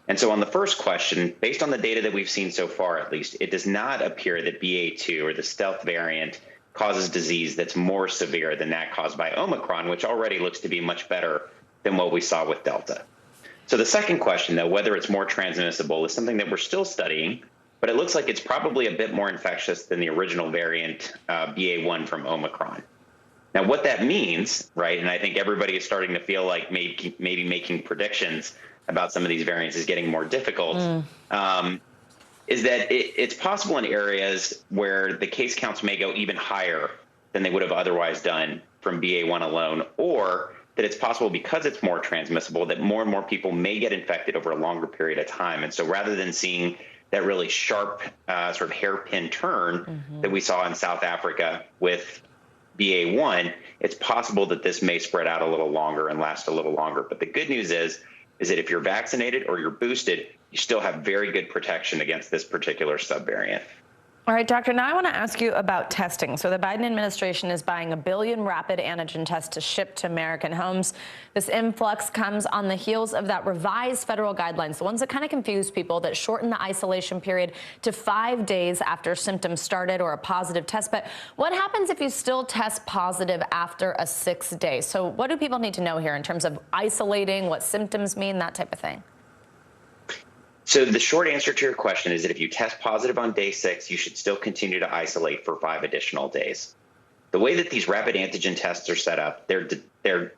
And so on the first question, based on the data that we've seen so far, at least, it does not appear that BA2 or the stealth variant causes disease that's more severe than that caused by Omicron, which already looks to be much better than what we saw with Delta. So the second question, though, whether it's more transmissible, is something that we're still studying, but it looks like it's probably a bit more infectious than the original variant BA1 from Omicron. Now, what that means, right, and I think everybody is starting to feel like maybe making predictions about some of these variants is getting more difficult, is that it's possible in areas where the case counts may go even higher than they would have otherwise done from BA1 alone, or that it's possible because it's more transmissible that more and more people may get infected over a longer period of time. And so rather than seeing that really sharp sort of hairpin turn that we saw in South Africa with BA1, it's possible that this may spread out a little longer and last a little longer. But the good news is that if you're vaccinated or you're boosted, you still have very good protection against this particular subvariant. All right, doctor, now I want to ask you about testing. So the Biden administration is buying 1 billion rapid antigen tests to ship to American homes. This influx comes on the heels of that revised federal guidelines, the ones that kind of confuse people, that shorten the isolation period to 5 days after symptoms started or a positive test. But what happens if you still test positive after a 6th day? So what do people need to know here in terms of isolating, what symptoms mean, that type of thing? So the short answer to your question is that if you test positive on day 6, you should still continue to isolate for 5 additional days. The way that these rapid antigen tests are set up, they're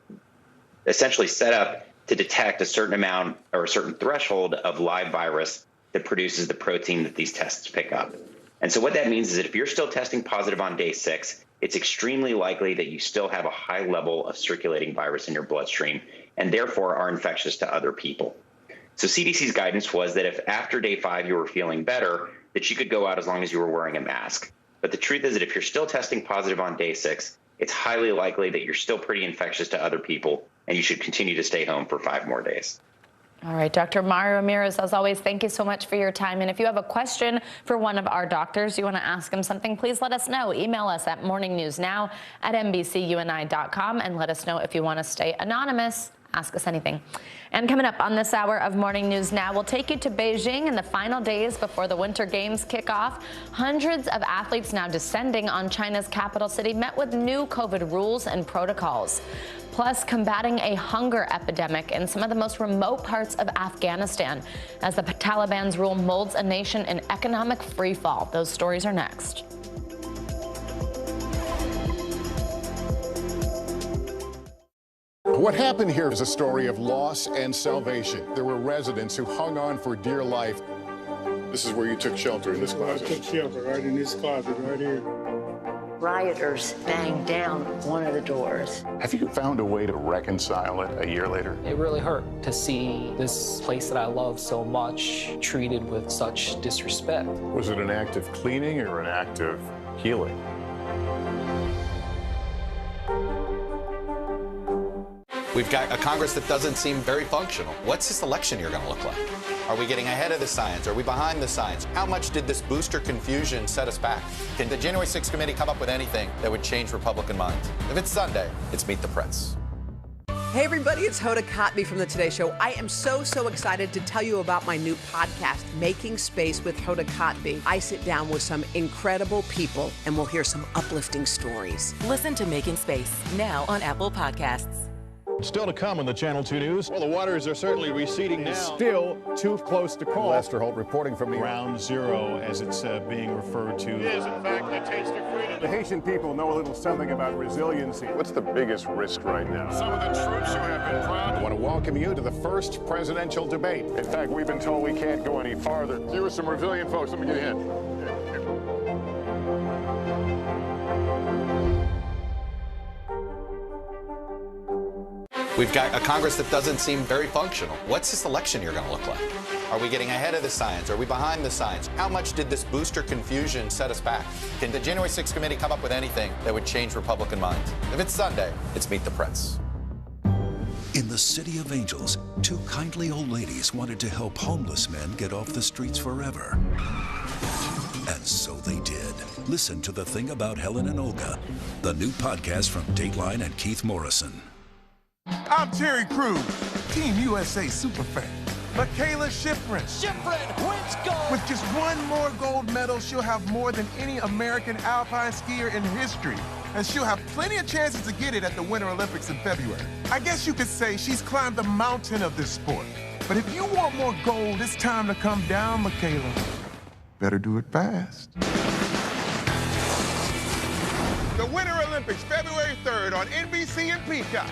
essentially set up to detect a certain amount or a certain threshold of live virus that produces the protein that these tests pick up. And so what that means is that if you're still testing positive on day 6, it's extremely likely that you still have a high level of circulating virus in your bloodstream and therefore are infectious to other people. So CDC's guidance was that if after day 5 you were feeling better, that you could go out as long as you were wearing a mask. But the truth is that if you're still testing positive on day 6, it's highly likely that you're still pretty infectious to other people, and you should continue to stay home for 5 more days. All right, Dr. Mario Ramirez, as always, thank you so much for your time. And if you have a question for one of our doctors, you want to ask him something, please let us know. Email us at morningnewsnow@NBCUNI.com and let us know if you want to stay anonymous. Ask us anything. And coming up on this hour of Morning News Now, we'll take you to Beijing in the final days before the Winter Games kick off. Hundreds of athletes now descending on China's capital city met with new COVID rules and protocols. Plus, combating a hunger epidemic in some of the most remote parts of Afghanistan as the Taliban's rule molds a nation in economic freefall. Those stories are next. What happened here is a story of loss and salvation. There were residents who hung on for dear life. This is where you took shelter, in this closet. I took shelter right in this closet right here. Rioters banged down one of the doors. Have you found a way to reconcile it a year later? It really hurt to see this place that I love so much treated with such disrespect. Was it an act of cleaning or an act of healing? We've got a Congress that doesn't seem very functional. What's this election year going to look like? Are we getting ahead of the science? Are we behind the science? How much did this booster confusion set us back? Can the January 6th committee come up with anything that would change Republican minds? If it's Sunday, it's Meet the Press. Hey everybody, it's Hoda Kotb from the Today Show. I am so excited to tell you about my new podcast, Making Space with Hoda Kotb. I sit down with some incredible people and we'll hear some uplifting stories. Listen to Making Space now on Apple Podcasts. Still to come on the Channel 2 News. Well, the waters are certainly receding now. Still too close to call. Lester Holt reporting from Ground Zero, as it's being referred to. It is, in fact, the taste of freedom. The Haitian people know a little something about resiliency. What's the biggest risk right now? Some of the troops who have been proud. I want to welcome you to the first presidential debate. In fact, we've been told we can't go any farther. You are some resilient folks. Let me get a hint. We've got a Congress that doesn't seem very functional. What's this election year going to look like? Are we getting ahead of the science? Are we behind the science? How much did this booster confusion set us back? Can the January 6th committee come up with anything that would change Republican minds? If it's Sunday, it's Meet the Press. In the City of Angels, 2 kindly old ladies wanted to help homeless men get off the streets forever. And so they did. Listen to The Thing About Helen and Olga, the new podcast from Dateline and Keith Morrison. I'm Terry Crews, Team USA superfan. Michaela Schifrin. Schifrin wins gold. With just 1 more gold medal, she'll have more than any American alpine skier in history. And she'll have plenty of chances to get it at the Winter Olympics in February. I guess you could say she's climbed the mountain of this sport. But if you want more gold, it's time to come down, Michaela. Better do it fast. The Winter Olympics, February 3rd on NBC and Peacock.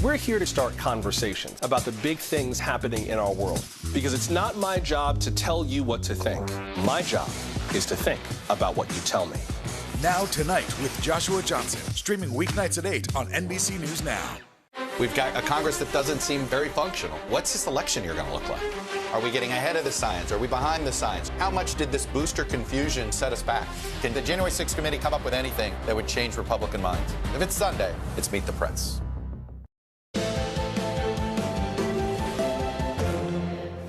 We're here to start conversations about the big things happening in our world, because it's not my job to tell you what to think. My job is to think about what you tell me. Now Tonight with Joshua Johnson, streaming weeknights at 8 on NBC News Now. We've got a Congress that doesn't seem very functional. What's this election year going to look like? Are we getting ahead of the science? Are we behind the science? How much did this booster confusion set us back? Can the January 6th committee come up with anything that would change Republican minds? If it's Sunday, it's Meet the Press.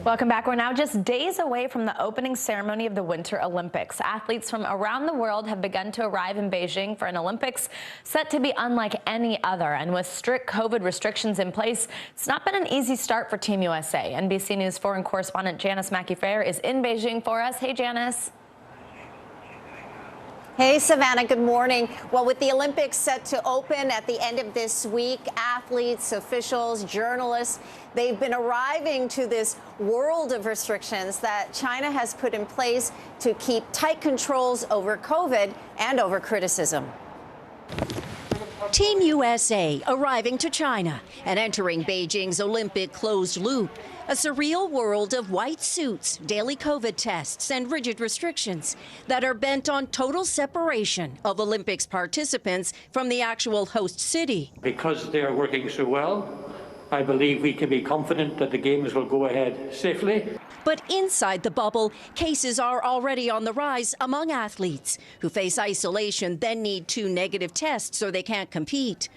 Welcome back. We're now just days away from the opening ceremony of the Winter Olympics. Athletes from around the world have begun to arrive in Beijing for an Olympics set to be unlike any other. And with strict COVID restrictions in place, it's not been an easy start for Team USA. NBC News foreign correspondent Janice Mackey-Frayer is in Beijing for us. Hey, Janice. Hey, Savannah, good morning. Well, with the Olympics set to open at the end of this week, athletes, officials, journalists, they've been arriving to this world of restrictions that China has put in place to keep tight controls over COVID and over criticism. Team USA arriving to China and entering Beijing's Olympic closed loop. A surreal world of white suits, daily COVID tests, and rigid restrictions that are bent on total separation of Olympics participants from the actual host city. Because they are working so well, I believe we can be confident that the Games will go ahead safely. But inside the bubble, cases are already on the rise among athletes who face isolation, then need 2 negative tests so they can't compete.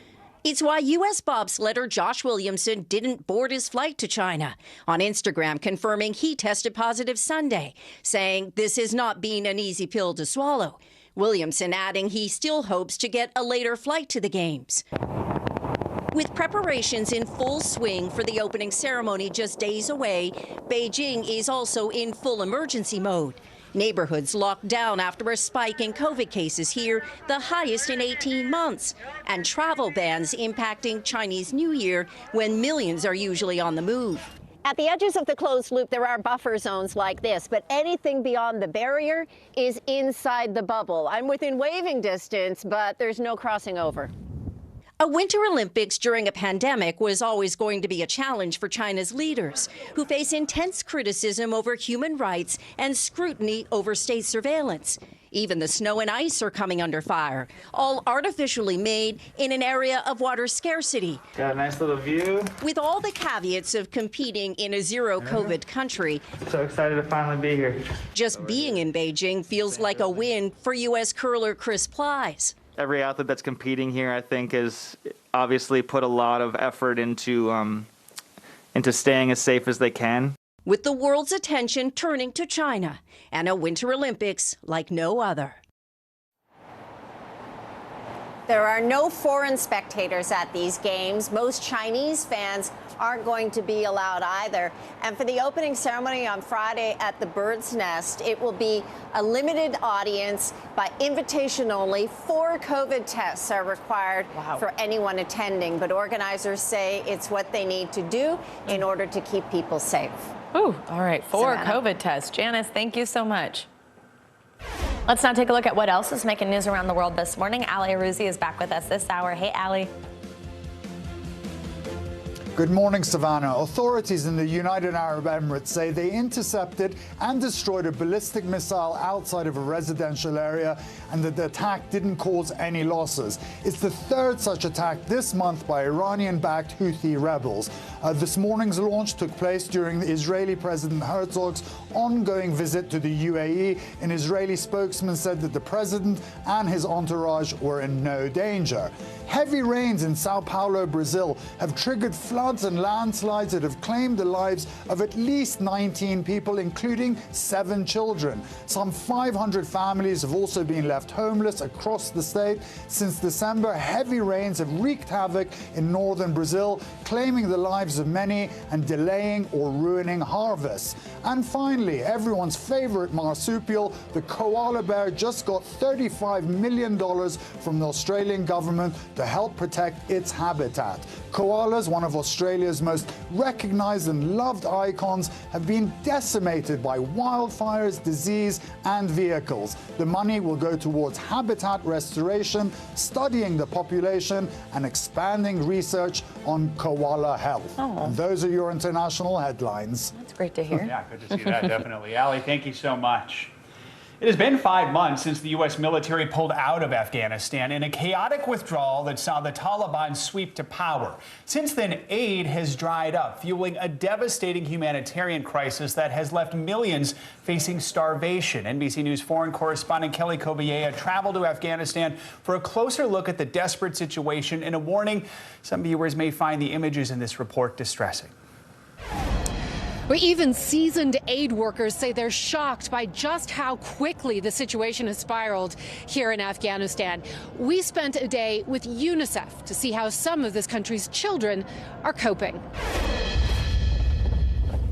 It's why U.S. bobsledder Josh Williamson didn't board his flight to China. On Instagram, confirming he tested positive Sunday, saying this has not been an easy pill to swallow. Williamson adding he still hopes to get a later flight to the Games. With preparations in full swing for the opening ceremony just days away, Beijing is also in full emergency mode. Neighborhoods locked down after a spike in COVID cases here, the highest in 18 months, and travel bans impacting Chinese New Year when millions are usually on the move. At the edges of the closed loop, there are buffer zones like this, but anything beyond the barrier is inside the bubble. I'm within waving distance, but there's no crossing over. A Winter Olympics during a pandemic was always going to be a challenge for China's leaders, who face intense criticism over human rights and scrutiny over state surveillance. Even the snow and ice are coming under fire, all artificially made in an area of water scarcity. Got a nice little view. With all the caveats of competing in a zero-COVID country. So excited to finally be here. Just being in Beijing feels like a win for U.S. curler Chris Plies. Every athlete that's competing here, I think, has obviously put a lot of effort into staying as safe as they can. With the world's attention turning to China and a Winter Olympics like no other. There are no foreign spectators at these games. Most Chinese fans aren't going to be allowed either. And for the opening ceremony on Friday at the Bird's Nest, it will be a limited audience by invitation only. 4 COVID tests are required for anyone attending, but organizers say it's what they need to do in order to keep people safe. Ooh, all right, 4 Savannah. COVID tests. Janice, thank you so much. Let's now take a look at what else is making news around the world this morning. Ali Aruzzi is back with us this hour. Hey, Ali. Good morning, Savannah. Authorities in the United Arab Emirates say they intercepted and destroyed a ballistic missile outside of a residential area and that the attack didn't cause any losses. It's the 3rd such attack this month by Iranian-backed Houthi rebels. This morning's launch took place during the Israeli President Herzog's ongoing visit to the UAE. An Israeli spokesman said that the president and his entourage were in no danger. Heavy rains in Sao Paulo, Brazil, have triggered floods and landslides that have claimed the lives of at least 19 people, including 7 children. Some 500 families have also been left homeless across the state. Since December, heavy rains have wreaked havoc in northern Brazil, claiming the lives of many and delaying or ruining harvests. And finally, everyone's favorite marsupial, the koala bear, just got $35 million from the Australian government to help protect its habitat. Koalas, one of Australia's most recognized and loved icons, have been decimated by wildfires, disease, and vehicles. The money will go towards habitat restoration, studying the population, and expanding research on koala health. And those are your international headlines. That's great to hear. Yeah, good to see that, definitely. Ali, thank you so much. It has been 5 months since the U.S. military pulled out of Afghanistan in a chaotic withdrawal that saw the Taliban sweep to power. Since then, aid has dried up, fueling a devastating humanitarian crisis that has left millions facing starvation. NBC News foreign correspondent Kelly Kobiea traveled to Afghanistan for a closer look at the desperate situation and a warning some viewers may find the images in this report distressing. Where even seasoned aid workers say they're shocked by just how quickly the situation has spiraled here in Afghanistan. We spent a day with UNICEF to see how some of this country's children are coping.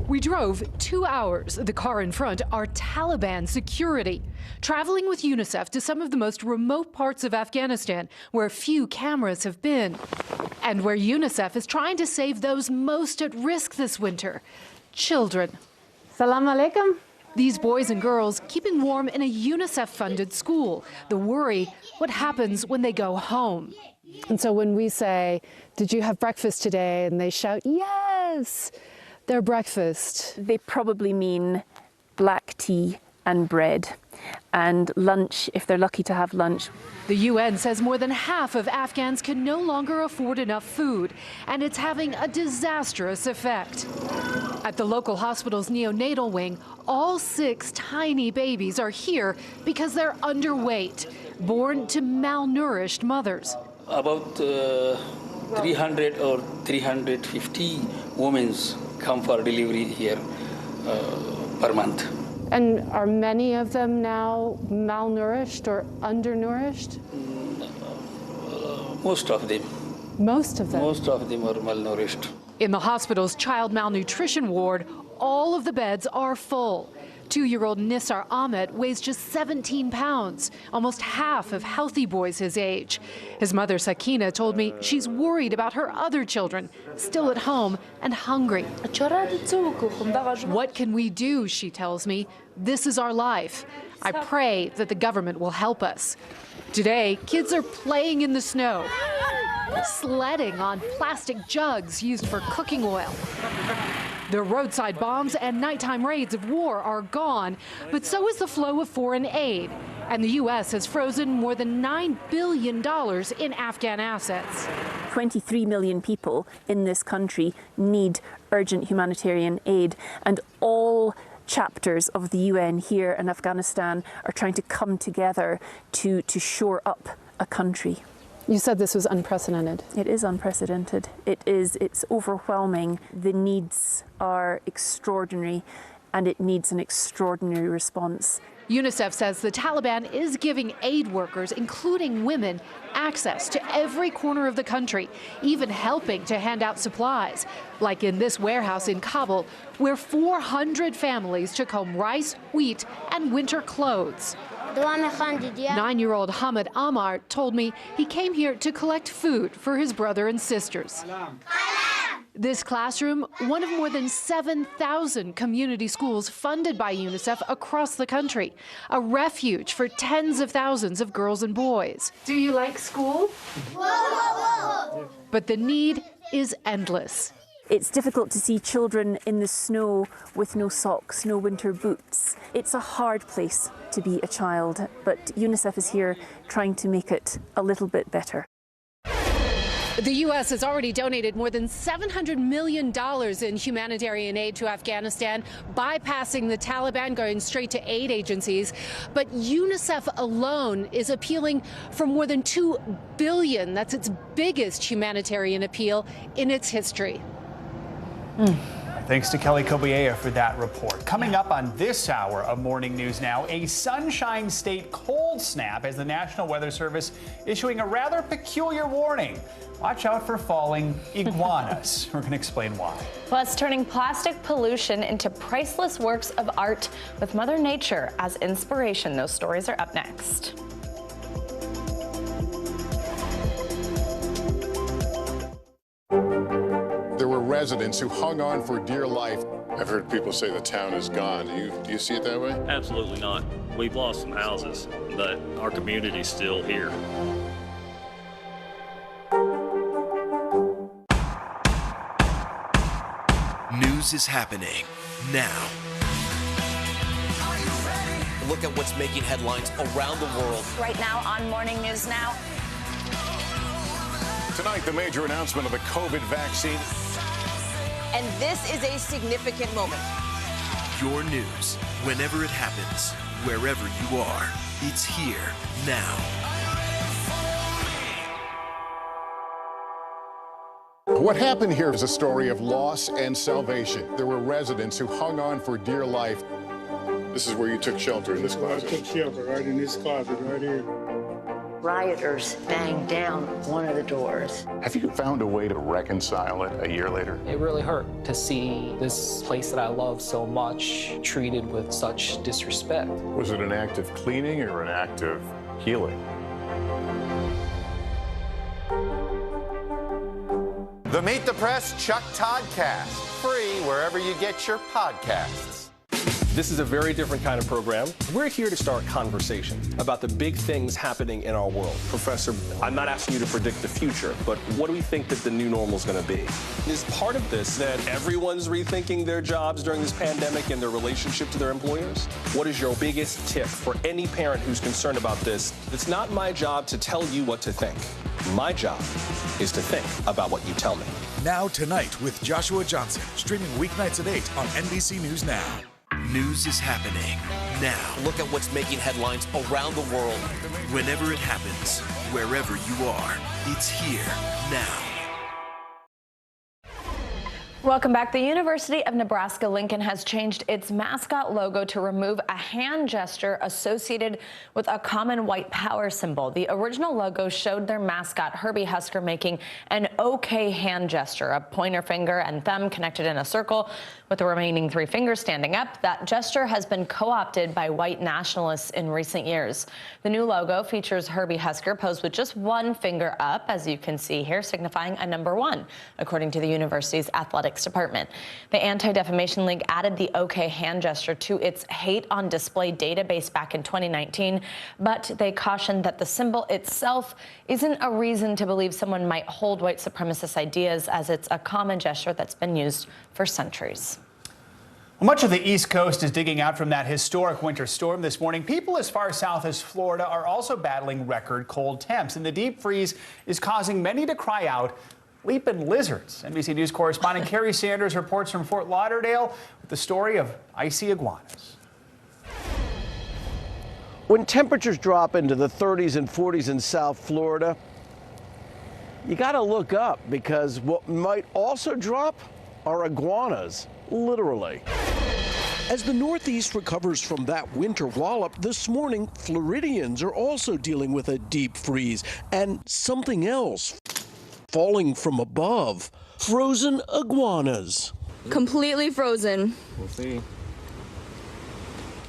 We drove 2 hours. The car in front are Taliban security. Traveling with UNICEF to some of the most remote parts of Afghanistan where few cameras have been. And where UNICEF is trying to save those most at risk this winter. Children. Salam alaikum. These boys and girls keeping warm in a UNICEF-funded school. The worry, what happens when they go home. And so when we say, did you have breakfast today? And they shout, yes, Their breakfast. They probably mean black tea and bread. And lunch, if they're lucky to have lunch. The UN says more than half of Afghans can no longer afford enough food, and it's having a disastrous effect. At the local hospital's neonatal wing, all 6 tiny babies are here because they're underweight, born to malnourished mothers. About 300 or 350 women come for delivery here per month. And are many of them now malnourished or undernourished? Most of them. Most of them? Most of them are malnourished. In the hospital's child malnutrition ward, all of the beds are full. 2-year-old Nisar Ahmed weighs just 17 pounds, almost half of healthy boys his age. His mother, Sakina, told me she's worried about her other children, still at home and hungry. What can we do, she tells me. This is our life. I pray that the government will help us. Today, kids are playing in the snow, sledding on plastic jugs used for cooking oil. The roadside bombs and nighttime raids of war are gone, but so is the flow of foreign aid. And the U.S. has frozen more than $9 billion in Afghan assets. 23 million people in this country need urgent humanitarian aid, and all chapters of the UN here in Afghanistan are trying to come together to shore up a country. You said this was unprecedented. It is unprecedented. It's overwhelming. The needs are extraordinary, and it needs an extraordinary response. UNICEF says the Taliban is giving aid workers, including women, access to every corner of the country, even helping to hand out supplies, like in this warehouse in Kabul, where 400 families took home rice, wheat, and winter clothes. 9-year-old Hamid Amar told me he came here to collect food for his brother and sisters. This classroom, one of more than 7,000 community schools funded by UNICEF across the country, a refuge for tens of thousands of girls and boys. Do you like school? But the need is endless. It's difficult to see children in the snow with no socks, no winter boots. It's a hard place to be a child, but UNICEF is here trying to make it a little bit better. The U.S. has already donated more than $700 million in humanitarian aid to Afghanistan, bypassing the Taliban, going straight to aid agencies. But UNICEF alone is appealing for more than $2 billion. That's its biggest humanitarian appeal in its history. Thanks to Kelly Kobiea for that report. Coming up on this hour of Morning News Now, a Sunshine State cold snap as the National Weather Service issuing a rather peculiar warning. Watch out for falling iguanas. We're going to explain why. Plus, turning plastic pollution into priceless works of art with Mother Nature as inspiration. Those stories are up next. There were residents who hung on for dear life. I've heard people say the town is gone. Do you see it that way? Absolutely not. We've lost some houses, but our community's still here. News is happening now. Look at what's making headlines around the world. Right now on Morning News Now. Tonight, the major announcement of the COVID vaccine. And this is a significant moment. Your news, whenever it happens, wherever you are, it's here now. What happened here is a story of loss and salvation. There were residents who hung on for dear life. This is where you took shelter, in this closet. I took shelter right in this closet right here. Rioters banged down one of the doors. Have you found a way to reconcile it a year later? It really hurt to see this place that I love so much treated with such disrespect. Was it an act of cleaning or an act of healing? The Meet the Press Chuck Todd Cast, free wherever you get your podcasts. This is a very different kind of program. We're here to start conversation about the big things happening in our world. Professor, I'm not asking you to predict the future, but what do we think that the new normal is going to be? Is part of this that everyone's rethinking their jobs during this pandemic and their relationship to their employers? What is your biggest tip for any parent who's concerned about this? It's not my job to tell you what to think. My job is to think about what you tell me. Now Tonight with Joshua Johnson, streaming weeknights at 8 on NBC News Now. News is happening now. Look at what's making headlines around the world. Whenever it happens, wherever you are, it's here now. Welcome back. The University of Nebraska-Lincoln has changed its mascot logo to remove a hand gesture associated with a common white power symbol. The original logo showed their mascot, Herbie Husker, making an OK hand gesture, a pointer finger and thumb connected in a circle with the remaining 3 fingers standing up. That gesture has been co-opted by white nationalists in recent years. The new logo features Herbie Husker posed with just 1 finger up, as you can see here, signifying a number 1, according to the university's athletics department. The Anti-Defamation League added the OK hand gesture to its hate on display database back in 2019, but they cautioned that the symbol itself isn't a reason to believe someone might hold white supremacist ideas, as it's a common gesture that's been used for centuries. Much of the East Coast is digging out from that historic winter storm this morning. People as far south as Florida are also battling record cold temps, and the deep freeze is causing many to cry out, "Leaping lizards." NBC News correspondent Carrie Sanders reports from Fort Lauderdale with the story of icy iguanas. When temperatures drop into the 30s and 40s in South Florida, you got to look up, because what might also drop are iguanas, literally. As the Northeast recovers from that winter wallop, this morning, Floridians are also dealing with a deep freeze and something else falling from above. Frozen iguanas. Completely frozen. We'll see.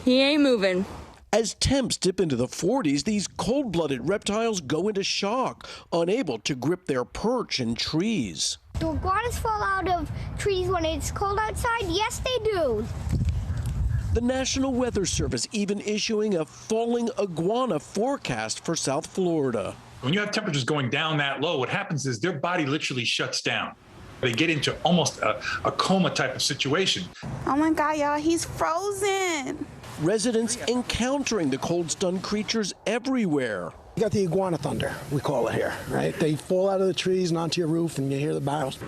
He ain't moving. As temps dip into the 40s, these cold-blooded reptiles go into shock, unable to grip their perch in trees. Do iguanas fall out of trees when it's cold outside? Yes, they do. The National Weather Service even issuing a falling iguana forecast for South Florida. When you have temperatures going down that low, what happens is their body literally shuts down. They get into almost a coma type of situation. Oh my God, y'all, he's frozen. Residents encountering the cold-stunned creatures everywhere. You got the iguana thunder, we call it here, right? They fall out of the trees and onto your roof, and you hear the barrels.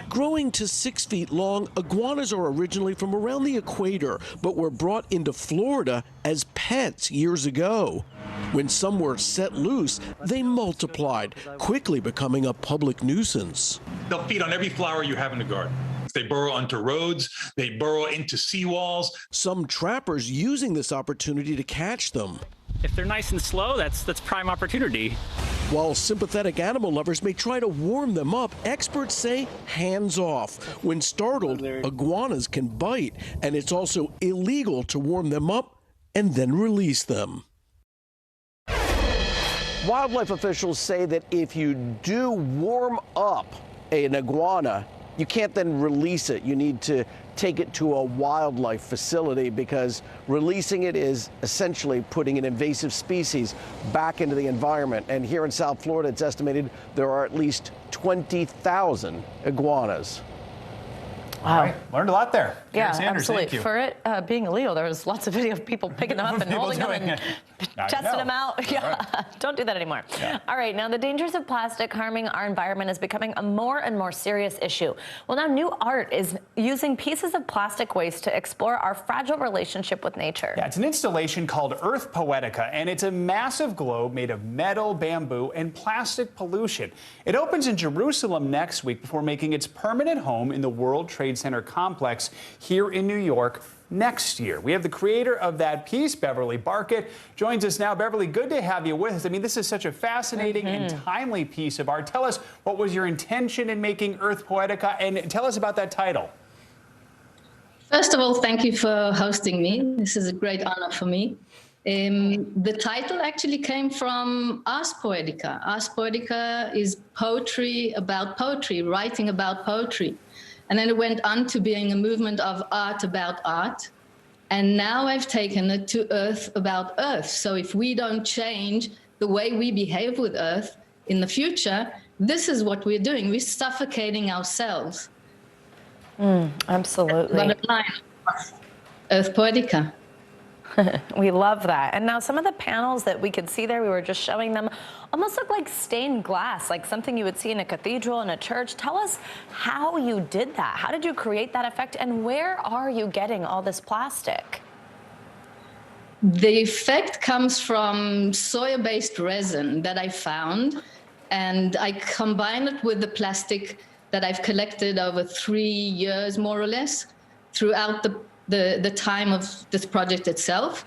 Growing to 6 feet long, iguanas are originally from around the equator, but were brought into Florida as pets years ago. When some were set loose, they multiplied, quickly becoming a public nuisance. They'll feed on every flower you have in the garden. They burrow onto roads, they burrow into seawalls. Some trappers using this opportunity to catch them. If they're nice and slow, that's prime opportunity. While sympathetic animal lovers may try to warm them up, experts say hands off. When startled, iguanas can bite, and it's also illegal to warm them up and then release them. Wildlife officials say that if you do warm up an iguana, you can't then release it. You need to take it to a wildlife facility, because releasing it is essentially putting an invasive species back into the environment. And here in South Florida, it's estimated there are at least 20,000 iguanas. Wow. All right. Learned a lot there. Yeah, Sanders, absolutely. thank you. For it being illegal, there was lots of video of people picking them up and holding them and testing them out. Yeah, right. Don't do that anymore. Yeah. All right, now the dangers of plastic harming our environment is becoming a more and more serious issue. Well, now new art is using pieces of plastic waste to explore our fragile relationship with nature. Yeah, it's an installation called Earth Poetica, and it's a massive globe made of metal, bamboo, and plastic pollution. It opens in Jerusalem next week before making its permanent home in the World Trade Center complex here in New York next year. We have the creator of that piece, Beverly Barkett, joins us now. Beverly, good to have you with us. I mean, this is such a fascinating and timely piece of art. Tell us, what was your intention in making Earth Poetica, and tell us about that title. First of all, thank you for hosting me. This is a great honor for me. The title actually came from Ars Poetica. Ars Poetica is poetry about poetry, writing about poetry. And then it went on to being a movement of art about art. And now I've taken it to Earth about Earth. So if we don't change the way we behave with Earth in the future, this is what we're doing. We're suffocating ourselves. Absolutely. Bottom line, Earth Poetica. We love that. And now some of the panels that we could see there, we were just showing them, almost look like stained glass, like something you would see in a cathedral, in a church. Tell us how you did that. How did you create that effect? And where are you getting all this plastic? The effect comes from soya-based resin that I found, and I combine it with the plastic that I've collected over 3 years, more or less, throughout the time of this project itself.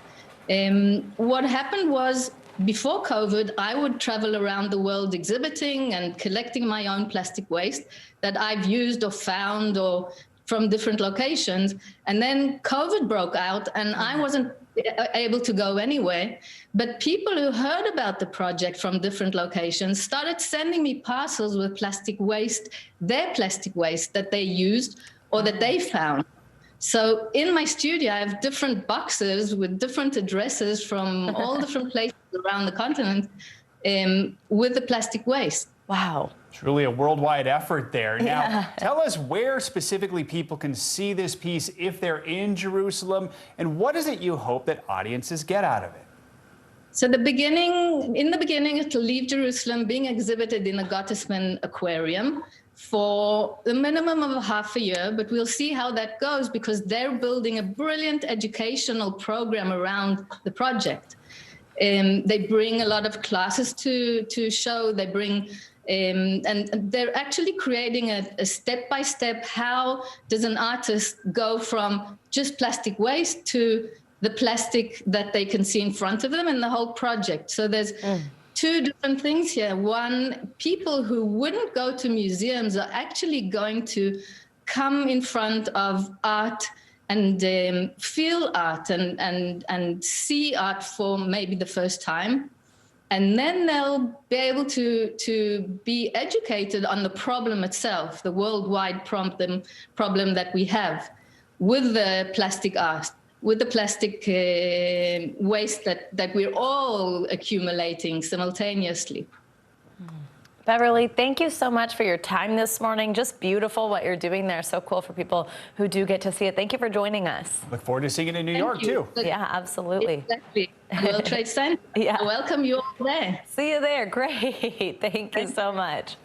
What happened was, before COVID, I would travel around the world exhibiting and collecting my own plastic waste that I've used or found or from different locations. And then COVID broke out and I wasn't able to go anywhere. But people who heard about the project from different locations started sending me parcels with plastic waste, their plastic waste that they used or that they found. So in my studio, I have different boxes with different addresses from all different places around the continent with the plastic waste. Wow. Truly a worldwide effort there. Now, tell us where specifically people can see this piece if they're in Jerusalem, and what is it you hope that audiences get out of it? So in the beginning, it'll leave Jerusalem being exhibited in the Gottesman Aquarium for the minimum of half a year, but we'll see how that goes because they're building a brilliant educational program around the project. They bring a lot of classes to show. They bring, and they're actually creating a step-by-step, how does an artist go from just plastic waste to the plastic that they can see in front of them and the whole project. So there's two different things here. One, people who wouldn't go to museums are actually going to come in front of art and feel art and see art for maybe the first time. And then they'll be able to be educated on the problem itself, the worldwide problem that we have with the plastic art, with the plastic waste that we're all accumulating simultaneously. Beverly, thank you so much for your time this morning. Just beautiful what you're doing there. So cool for people who do get to see it. Thank you for joining us. Look forward to seeing it in New York, too. Yeah, absolutely. Exactly. World Trade Center. Yeah. I welcome you all there. See you there. Great. Thank you so much.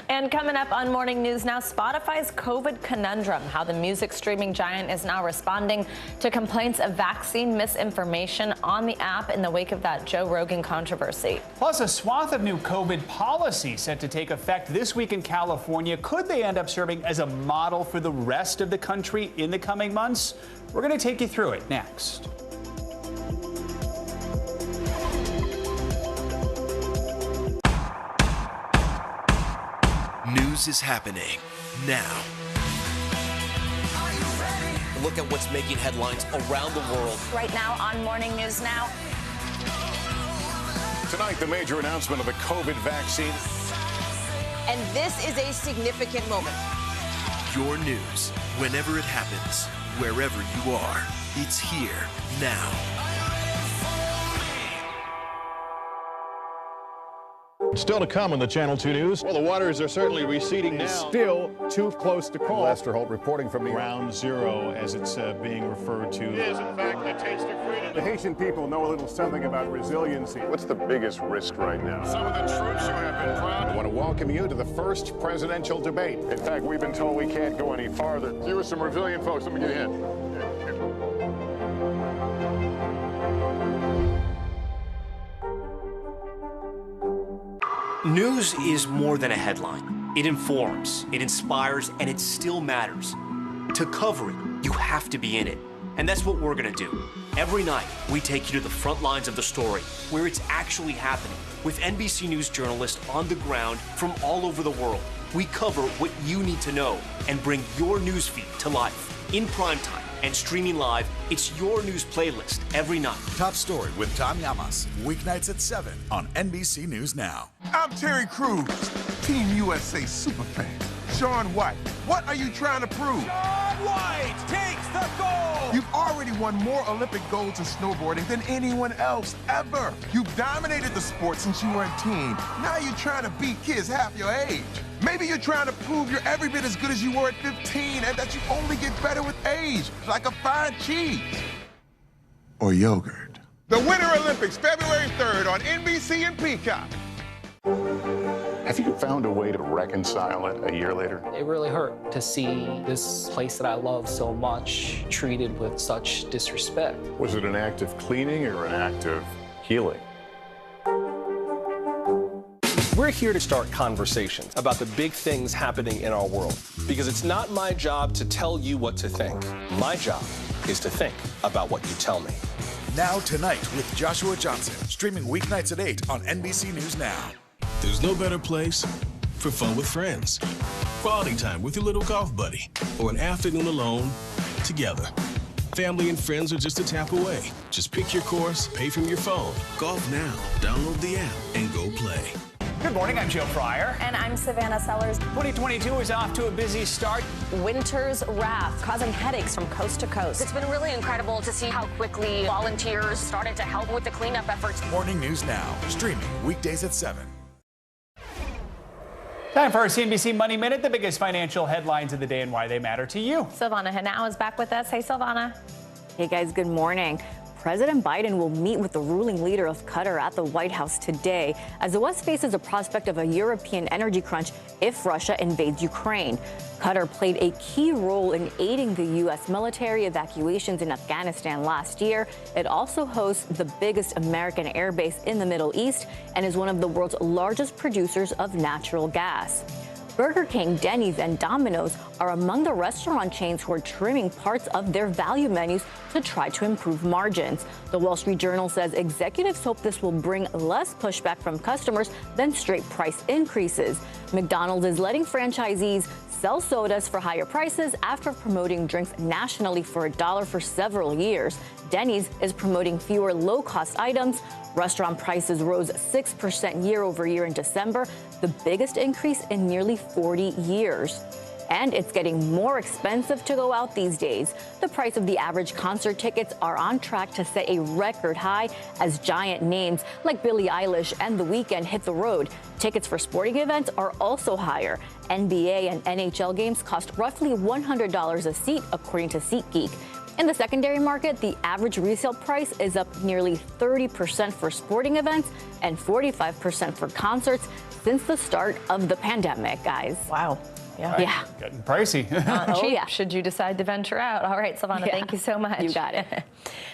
And coming up on Morning News Now, Spotify's COVID conundrum, how the music streaming giant is now responding to complaints of vaccine misinformation on the app in the wake of that Joe Rogan controversy. Plus, a swath of new COVID policy set to take effect this week in California. Could they end up serving as a model for the rest of the country in the coming months? We're going to take you through it next. News is happening now. Look at what's making headlines around the world. Right now on Morning News Now. Tonight, the major announcement of the COVID vaccine. And this is a significant moment. Your news, whenever it happens, wherever you are, it's here now. Still to come in the Channel 2 News. Well, the waters are certainly receding now. Still too close to call. Lester Holt reporting from the Ground Zero, as it's being referred to. It is, in fact, the taste of freedom. The Haitian people know a little something about resiliency. What's the biggest risk right now? Some of the troops who have been proud. I want to welcome you to the first presidential debate. In fact, we've been told we can't go any farther. You are some resilient folks. Let me get a hint. News is more than a headline. It informs, it inspires, and it still matters. To cover it, you have to be in it. And that's what we're gonna do. Every night, we take you to the front lines of the story, where it's actually happening, with NBC News journalists on the ground from all over the world. We cover what you need to know and bring your newsfeed to life. In prime time and streaming live, it's your news playlist every night. Top Story with Tom Llamas, weeknights at 7 on NBC News Now. I'm Terry Crews, Team USA superfan. Shaun White. What are you trying to prove? Shaun White takes the gold! You've already won more Olympic golds in snowboarding than anyone else ever. You've dominated the sport since you were a teen. Now you're trying to beat kids half your age. Maybe you're trying to prove you're every bit as good as you were at 15 and that you only get better with age, like a fine cheese. Or yogurt. The Winter Olympics, February 3rd on NBC and Peacock. Have you found a way to reconcile it a year later? It really hurt to see this place that I love so much treated with such disrespect. Was it an act of cleaning or an act of healing? We're here to start conversations about the big things happening in our world, because it's not my job to tell you what to think. My job is to think about what you tell me. Now Tonight with Joshua Johnson, streaming weeknights at 8 on NBC News Now. There's no better place for fun with friends, quality time with your little golf buddy, or an afternoon alone together. Family and friends are just a tap away. Just pick your course, pay from your phone. Golf now. Download the app and go play. Good morning, I'm Joe Fryer. And I'm Savannah Sellers. 2022 is off to a busy start. Winter's wrath causing headaches from coast to coast. It's been really incredible to see how quickly volunteers started to help with the cleanup efforts. Morning News Now, streaming weekdays at 7. Time for our CNBC Money Minute, the biggest financial headlines of the day and why they matter to you. Silvana Henao is back with us. Hey, Silvana. Hey, guys, good morning. President Biden will meet with the ruling leader of Qatar at the White House today as the West faces a prospect of a European energy crunch if Russia invades Ukraine. Qatar played a key role in aiding the U.S. military evacuations in Afghanistan last year. It also hosts the biggest American airbase in the Middle East and is one of the world's largest producers of natural gas. Burger King, Denny's, and Domino's are among the restaurant chains who are trimming parts of their value menus to try to improve margins. The Wall Street Journal says executives hope this will bring less pushback from customers than straight price increases. McDonald's is letting franchisees sell sodas for higher prices after promoting drinks nationally for $1 for several years. Denny's is promoting fewer low-cost items. Restaurant prices rose 6% year over year in December, the biggest increase in nearly 40 years. And it's getting more expensive to go out these days. The price of the average concert tickets are on track to set a record high as giant names like Billie Eilish and The Weeknd hit the road. Tickets for sporting events are also higher. NBA and NHL games cost roughly $100 a seat, according to SeatGeek. In the secondary market, the average resale price is up nearly 30% for sporting events and 45% for concerts since the start of the pandemic, guys. Wow. Yeah. Getting pricey. Not cheap, should you decide to venture out. All right, Silvana, thank you so much. You got it.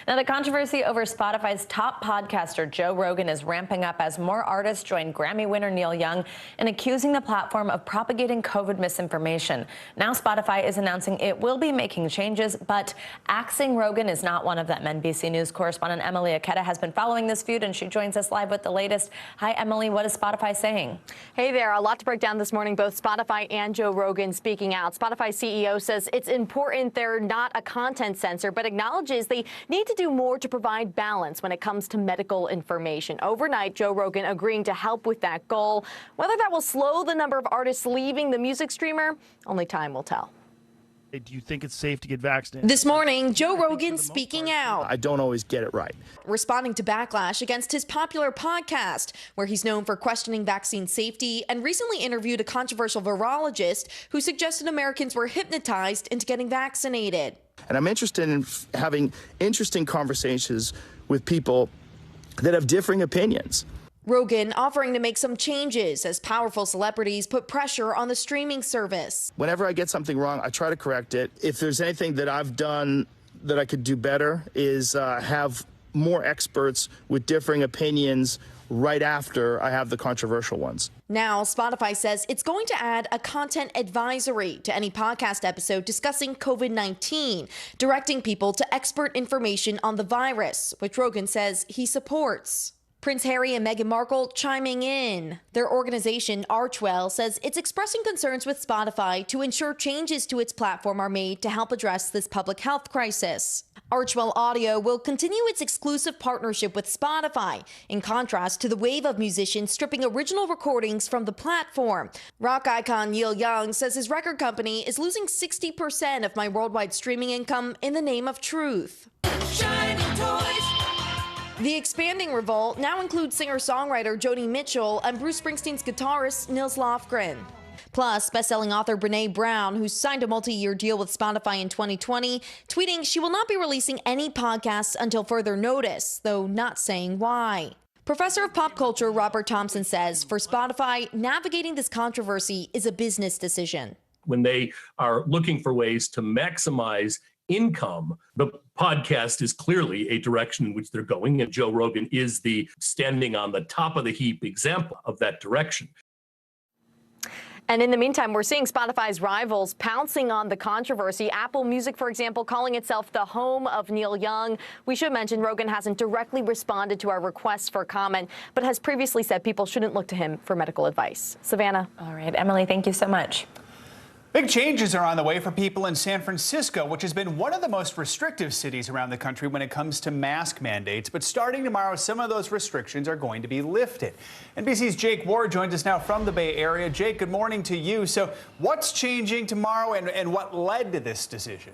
Now, the controversy over Spotify's top podcaster, Joe Rogan, is ramping up as more artists join Grammy winner Neil Young in accusing the platform of propagating COVID misinformation. Now, Spotify is announcing it will be making changes, but axing Rogan is not one of them. NBC News correspondent Emily Aketa has been following this feud, and she joins us live with the latest. Hi, Emily. What is Spotify saying? Hey there. A lot to break down this morning. Both Spotify and Joe Rogan speaking out. Spotify CEO says it's important they're not a content censor, but acknowledges they need to do more to provide balance when it comes to medical information. Overnight, Joe Rogan agreeing to help with that goal. Whether that will slow the number of artists leaving the music streamer, only time will tell. Do you think it's safe to get vaccinated? This morning, Joe Rogan speaking out. I don't always get it right. Responding to backlash against his popular podcast, where he's known for questioning vaccine safety, and recently interviewed a controversial virologist who suggested Americans were hypnotized into getting vaccinated. And I'm interested in having interesting conversations with people that have differing opinions. Rogan offering to make some changes as powerful celebrities put pressure on the streaming service. Whenever I get something wrong, I try to correct it. If there's anything that I've done that I could do better is have more experts with differing opinions right after I have the controversial ones. Now, Spotify says it's going to add a content advisory to any podcast episode discussing COVID-19, directing people to expert information on the virus, which Rogan says he supports. Prince Harry and Meghan Markle chiming in. Their organization, Archwell, says it's expressing concerns with Spotify to ensure changes to its platform are made to help address this public health crisis. Archwell Audio will continue its exclusive partnership with Spotify, in contrast to the wave of musicians stripping original recordings from the platform. Rock icon Neil Young says his record company is losing 60% of my worldwide streaming income in the name of truth. Shining toys. The expanding revolt now includes singer-songwriter Joni Mitchell and Bruce Springsteen's guitarist Nils Lofgren. Plus, best-selling author Brené Brown, who signed a multi-year deal with Spotify in 2020, tweeting she will not be releasing any podcasts until further notice, though not saying why. Professor of pop culture Robert Thompson says for Spotify, navigating this controversy is a business decision. When they are looking for ways to maximize income, the podcast is clearly a direction in which they're going, and Joe Rogan is the standing on the top of the heap example of that direction. And in the meantime, we're seeing Spotify's rivals pouncing on the controversy. Apple Music, for example, calling itself the home of Neil Young. We should mention Rogan hasn't directly responded to our requests for comment, but has previously said people shouldn't look to him for medical advice. Savannah. All right, Emily, thank you so much. Big changes are on the way for people in San Francisco, which has been one of the most restrictive cities around the country when it comes to mask mandates. But starting tomorrow, some of those restrictions are going to be lifted. NBC's Jake Ward joins us now from the Bay Area. Jake, good morning to you. So what's changing tomorrow and what led to this decision?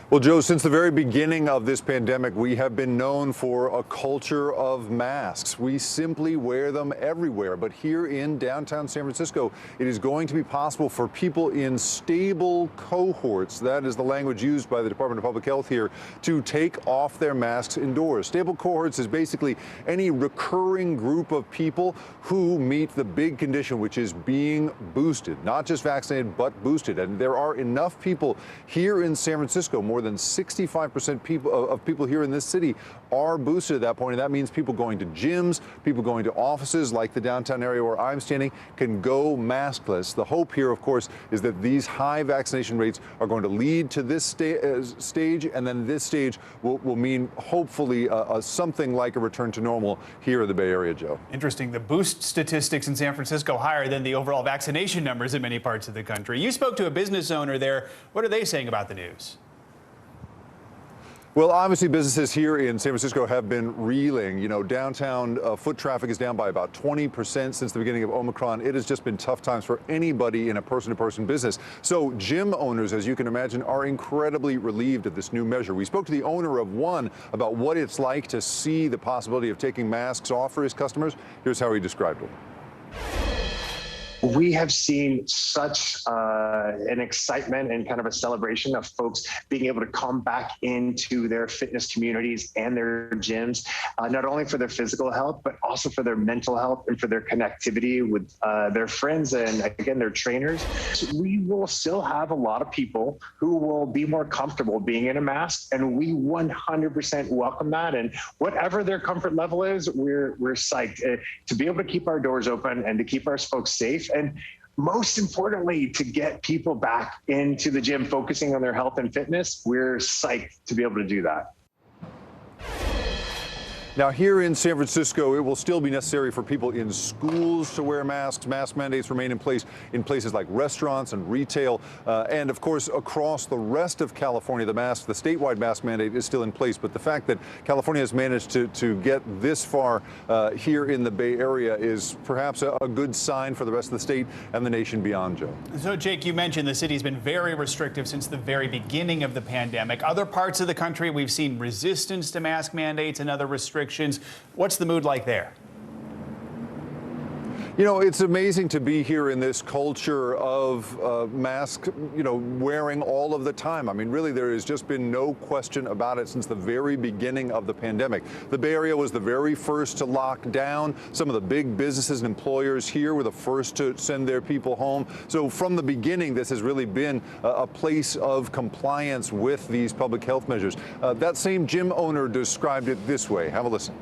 Well, Joe, since the very beginning of this pandemic, we have been known for a culture of masks. We simply wear them everywhere. But here in downtown San Francisco, it is going to be possible for people in stable cohorts, that is the language used by the Department of Public Health here, to take off their masks indoors. Stable cohorts is basically any recurring group of people who meet the big condition, which is being boosted, not just vaccinated, but boosted. And there are enough people here in San Francisco, more than 65% of people here in this city are boosted at that point, and that means people going to gyms, people going to offices like the downtown area where I'm standing can go maskless. The hope here, of course, is that these high vaccination rates are going to lead to this stage, and then this stage will mean hopefully something like a return to normal here in the Bay Area, Joe. Interesting. The boost statistics in San Francisco higher than the overall vaccination numbers in many parts of the country. You spoke to a business owner there. What are they saying about the news? Well, obviously, businesses here in San Francisco have been reeling. You know, downtown foot traffic is down by about 20% since the beginning of Omicron. It has just been tough times for anybody in a person-to-person business. So gym owners, as you can imagine, are incredibly relieved of this new measure. We spoke to the owner of one about what it's like to see the possibility of taking masks off for his customers. Here's how he described it. We have seen such an excitement and kind of a celebration of folks being able to come back into their fitness communities and their gyms, not only for their physical health, but also for their mental health and for their connectivity with their friends and, again, their trainers. We will still have a lot of people who will be more comfortable being in a mask, and we 100% welcome that. And whatever their comfort level is, we're psyched to be able to keep our doors open and to keep our folks safe. And most importantly, to get people back into the gym, focusing on their health and fitness, we're psyched to be able to do that. Now, here in San Francisco, it will still be necessary for people in schools to wear masks. Mask mandates remain in place in places like restaurants and retail. And of course, across the rest of California, the statewide mask mandate is still in place. But the fact that California has managed to get this far here in the Bay Area is perhaps a good sign for the rest of the state and the nation beyond, Joe. So, Jake, you mentioned the city's been very restrictive since the very beginning of the pandemic. Other parts of the country, we've seen resistance to mask mandates and other restrictions. What's the mood like there? You know, it's amazing to be here in this culture of mask, wearing all of the time. I mean, really, there has just been no question about it since the very beginning of the pandemic. The Bay Area was the very first to lock down. Some of the big businesses and employers here were the first to send their people home. So from the beginning, this has really been a place of compliance with these public health measures. That same gym owner described it this way. Have a listen.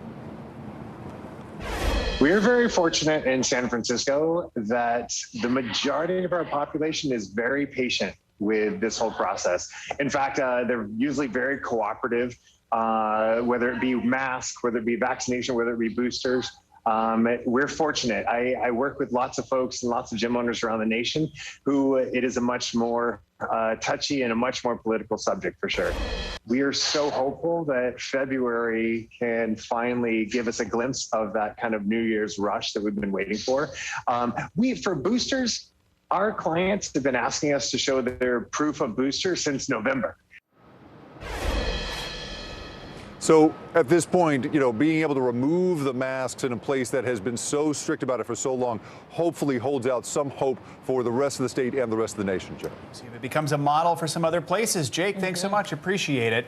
We're very fortunate in San Francisco that the majority of our population is very patient with this whole process. In fact, they're usually very cooperative. whether it be masks, whether it be vaccination, whether it be boosters. We're fortunate. I work with lots of folks and lots of gym owners around the nation who it is a much more touchy and a much more political subject for sure. We are so hopeful that February can finally give us a glimpse of that kind of New Year's rush that we've been waiting for. For boosters, our clients have been asking us to show their proof of booster since November. So at this point, being able to remove the masks in a place that has been so strict about it for so long, hopefully holds out some hope for the rest of the state and the rest of the nation, Joe. See if it becomes a model for some other places. Jake, thanks so much. Appreciate it.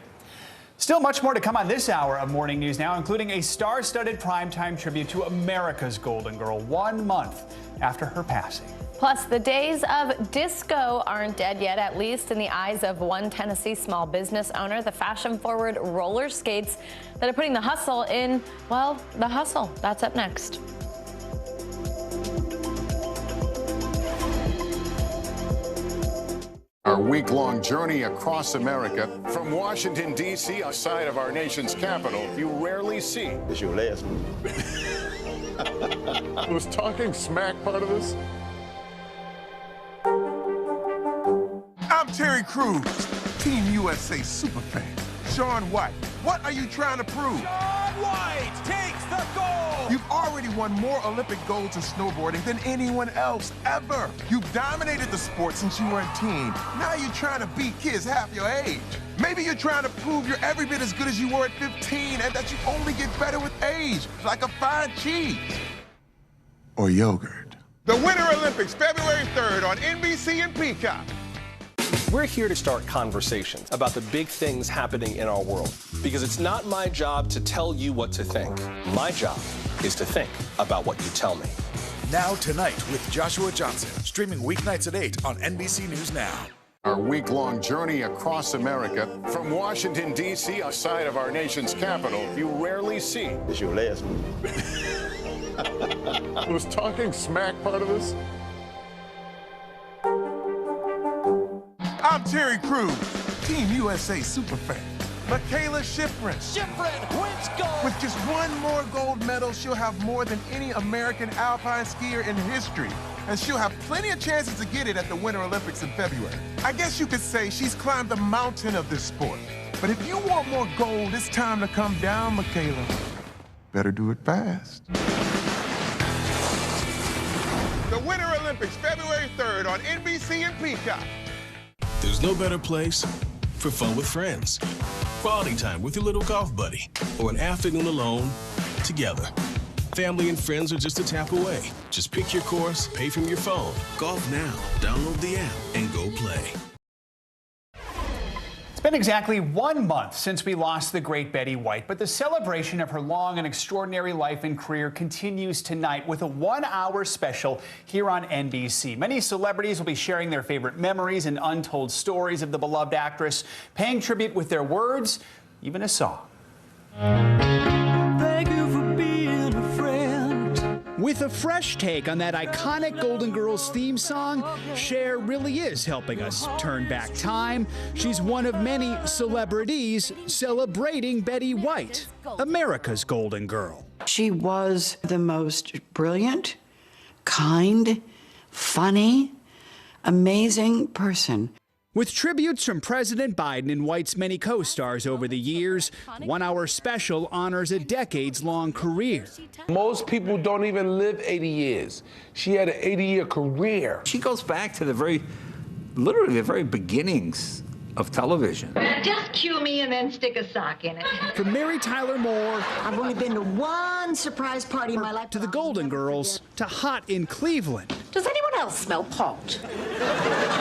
Still much more to come on this hour of Morning News Now, including a star-studded primetime tribute to America's Golden Girl 1 month after her passing. Plus, the days of disco aren't dead yet, at least in the eyes of one Tennessee small business owner. The fashion-forward roller skates that are putting the hustle in, well, the hustle. That's up next. Our week-long journey across America from Washington, D.C., outside of our nation's capital, you rarely see. It's your last move. Was talking smack part of this? I'm Terry Crews, Team USA superfan. Shaun White, what are you trying to prove? Shaun White takes the gold! You've already won more Olympic golds in snowboarding than anyone else ever. You've dominated the sport since you were a teen. Now you're trying to beat kids half your age. Maybe you're trying to prove you're every bit as good as you were at 15 and that you only get better with age, like a fine cheese. Or yogurt. The Winter Olympics, February 3rd on NBC and Peacock. We're here to start conversations about the big things happening in our world, because it's not my job to tell you what to think. My job is to think about what you tell me. Now Tonight with Joshua Johnson, streaming weeknights at 8 on NBC News Now. Our week-long journey across America from Washington, D.C., outside of our nation's capital, you rarely see. It's your last move. Was talking smack part of this? I'm Terry Crews, Team USA superfan. Michaela Schifrin. Schifrin wins gold! With just one more gold medal, she'll have more than any American alpine skier in history. And she'll have plenty of chances to get it at the Winter Olympics in February. I guess you could say she's climbed the mountain of this sport. But if you want more gold, it's time to come down, Michaela. Better do it fast. The Winter Olympics, February 3rd on NBC and Peacock. There's no better place for fun with friends. Quality time with your little golf buddy, or an afternoon alone together. Family and friends are just a tap away. Just pick your course, pay from your phone. Golf now. Download the app and go play. It's been exactly 1 month since we lost the great Betty White, but the celebration of her long and extraordinary life and career continues tonight with a 1-hour special here on NBC. Many celebrities will be sharing their favorite memories and untold stories of the beloved actress, paying tribute with their words, even a song. Thank you for being a friend. With a fresh take on that iconic Golden Girls theme song, Cher really is helping us turn back time. She's one of many celebrities celebrating Betty White, America's Golden Girl. She was the most brilliant, kind, funny, amazing person. With tributes from President Biden and White's many co-stars over the years, 1-hour special honors a decades-long career. Most people don't even live 80 years. She had an 80-year career. She goes back to literally the very beginnings of television. Just cue me and then stick a sock in it. From Mary Tyler Moore, I've only been to one surprise party in my life. To the Golden Girls, to Hot in Cleveland. Does anyone else smell pot?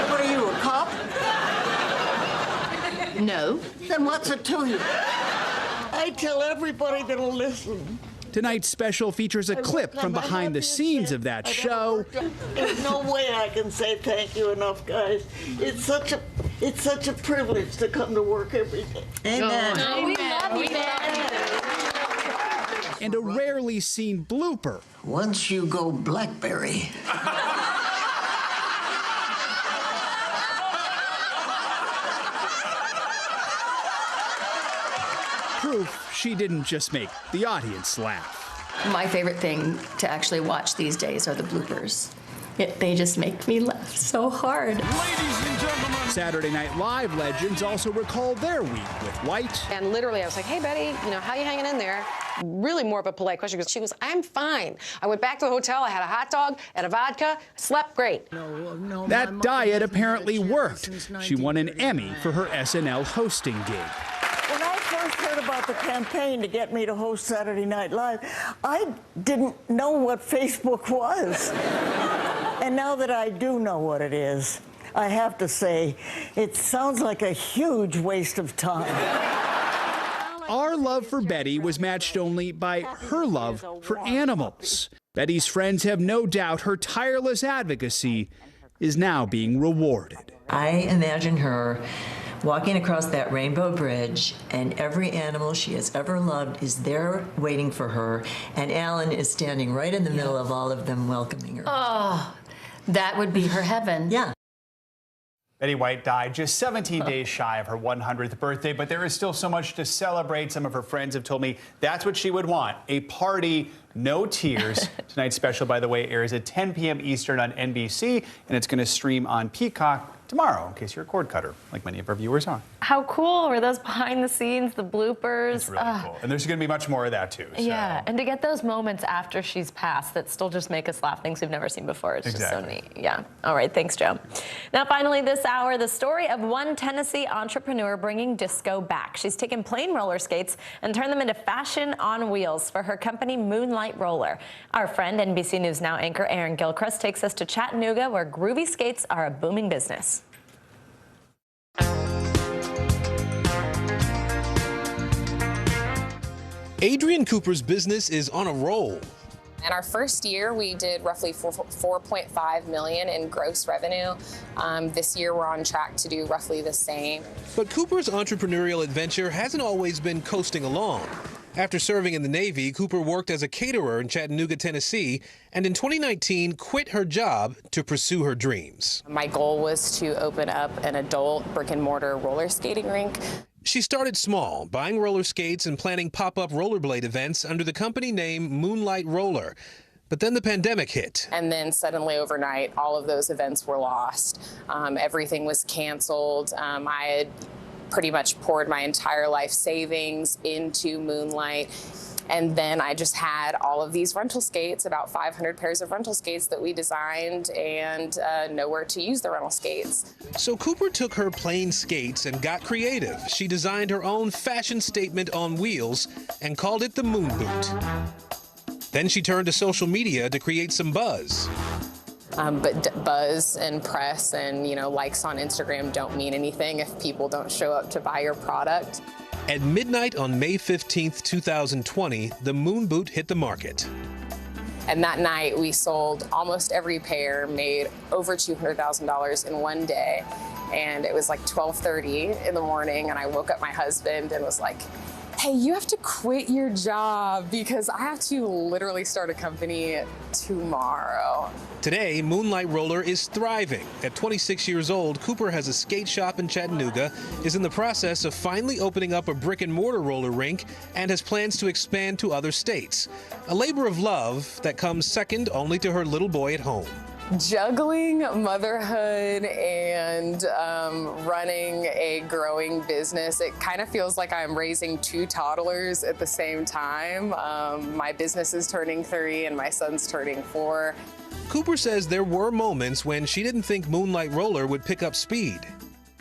What are you, a cop? No. Then what's it to you? I tell everybody that'll listen. Tonight's special features a clip from behind the scenes of that show. There's no way I can say thank you enough, guys. It's such a privilege to come to work every day. Amen. Oh, we love you, man. And a rarely seen blooper. Once you go BlackBerry. proof she didn't just make the audience laugh. My favorite thing to actually watch these days are the bloopers. They just make me laugh so hard. Ladies and gentlemen. Saturday Night Live legends also recall their week with White. And literally, I was like, hey, Betty, how you hanging in there? Really more of a polite question because she goes, I'm fine. I went back to the hotel, I had a hot dog and a vodka, slept great. That diet apparently worked. She won an Emmy for her SNL hosting gig. When I first heard about the campaign to get me to host Saturday Night Live, I didn't know what Facebook was. And now that I do know what it is, I have to say, it sounds like a huge waste of time. Our love for Betty was matched only by her love for animals. Betty's friends have no doubt her tireless advocacy is now being rewarded. I imagine her walking across that rainbow bridge, and every animal she has ever loved is there waiting for her, and Alan is standing right in the middle of all of them welcoming her. Oh, that would be her heaven. Yeah. Betty White died just 17 days shy of her 100th birthday, but there is still so much to celebrate. Some of her friends have told me that's what she would want, a party, no tears. Tonight's special, by the way, airs at 10 p.m. Eastern on NBC, and it's going to stream on Peacock tomorrow, in case you're a cord cutter, like many of our viewers are. How cool were those behind the scenes, the bloopers? It's really cool. And there's going to be much more of that, too. So. Yeah, and to get those moments after she's passed that still just make us laugh, things we've never seen before. It's just so neat. Yeah. All right, thanks, Joe. Now, finally, this hour, the story of one Tennessee entrepreneur bringing disco back. She's taken plain roller skates and turned them into fashion on wheels for her company, Moonlight Roller. Our friend, NBC News Now anchor Aaron Gilchrist takes us to Chattanooga, where groovy skates are a booming business. Adrienne Cooper's business is on a roll. In our first year, we did roughly $4.5 million in gross revenue. This year, we're on track to do roughly the same. But Cooper's entrepreneurial adventure hasn't always been coasting along. After serving in the Navy, Cooper worked as a caterer in Chattanooga, Tennessee, and in 2019 quit her job to pursue her dreams. My goal was to open up an adult brick-and-mortar roller skating rink. She started small, buying roller skates and planning pop-up rollerblade events under the company name Moonlight Roller. But then the pandemic hit. And then suddenly overnight, all of those events were lost. Everything was canceled. I had pretty much poured my entire life savings into Moonlight. And then I just had all of these rental skates, about 500 pairs of rental skates that we designed, and nowhere to use the rental skates. So Cooper took her plain skates and got creative. She designed her own fashion statement on wheels and called it the Moon Boot. Then she turned to social media to create some buzz. But buzz and press and, likes on Instagram don't mean anything if people don't show up to buy your product. At midnight on May 15th, 2020, the Moon Boot hit the market. And that night, we sold almost every pair, made over $200,000 in one day. And it was like 12:30 in the morning, and I woke up my husband and was like, hey, you have to quit your job because I have to literally start a company tomorrow. Today, Moonlight Roller is thriving. At 26 years old, Cooper has a skate shop in Chattanooga, is in the process of finally opening up a brick-and-mortar roller rink, and has plans to expand to other states. A labor of love that comes second only to her little boy at home. Juggling motherhood and running a growing business, it kind of feels like I'm raising two toddlers at the same time. My business is turning 3 and my son's turning 4. Cooper says there were moments when she didn't think Moonlight Roller would pick up speed.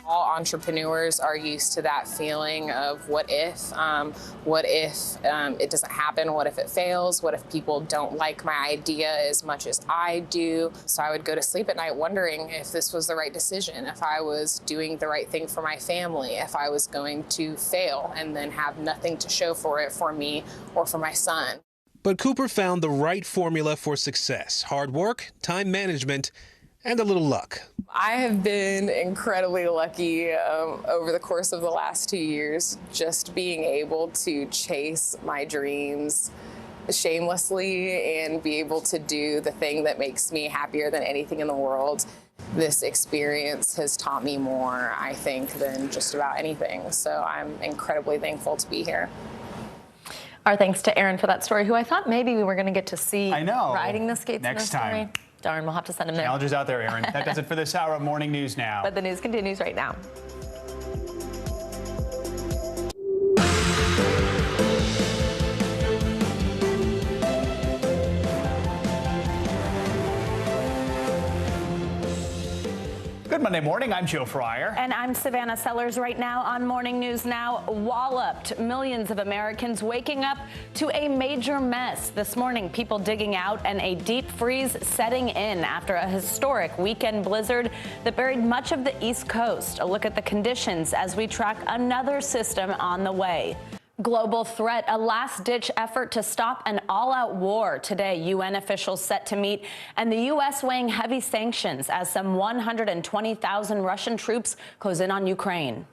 All entrepreneurs are used to that feeling of what if it doesn't happen, what if it fails, what if people don't like my idea as much as I do. So I would go to sleep at night wondering if this was the right decision, if I was doing the right thing for my family, if I was going to fail and then have nothing to show for it for me or for my son. But Cooper found the right formula for success: hard work, time management, and a little luck. I have been incredibly lucky over the course of the last 2 years, just being able to chase my dreams shamelessly and be able to do the thing that makes me happier than anything in the world. This experience has taught me more, I think, than just about anything. So I'm incredibly thankful to be here. Our thanks to Aaron for that story, who I thought maybe we were going to get to see riding the skates Next in this story. time. Darn, we'll have to send him there. Challenges out there, Aaron. That does it for this hour of Morning News Now. But the news continues right now. Good Monday morning. I'm Joe Fryer. And I'm Savannah Sellers. Right now on Morning News Now, walloped. Millions of Americans waking up to a major mess. This morning, people digging out and a deep freeze setting in after a historic weekend blizzard that buried much of the East Coast. A look at the conditions as we track another system on the way. Global threat, a last-ditch effort to stop an all-out war. Today, UN officials set to meet, and the U.S. weighing heavy sanctions as some 120,000 Russian troops close in on Ukraine.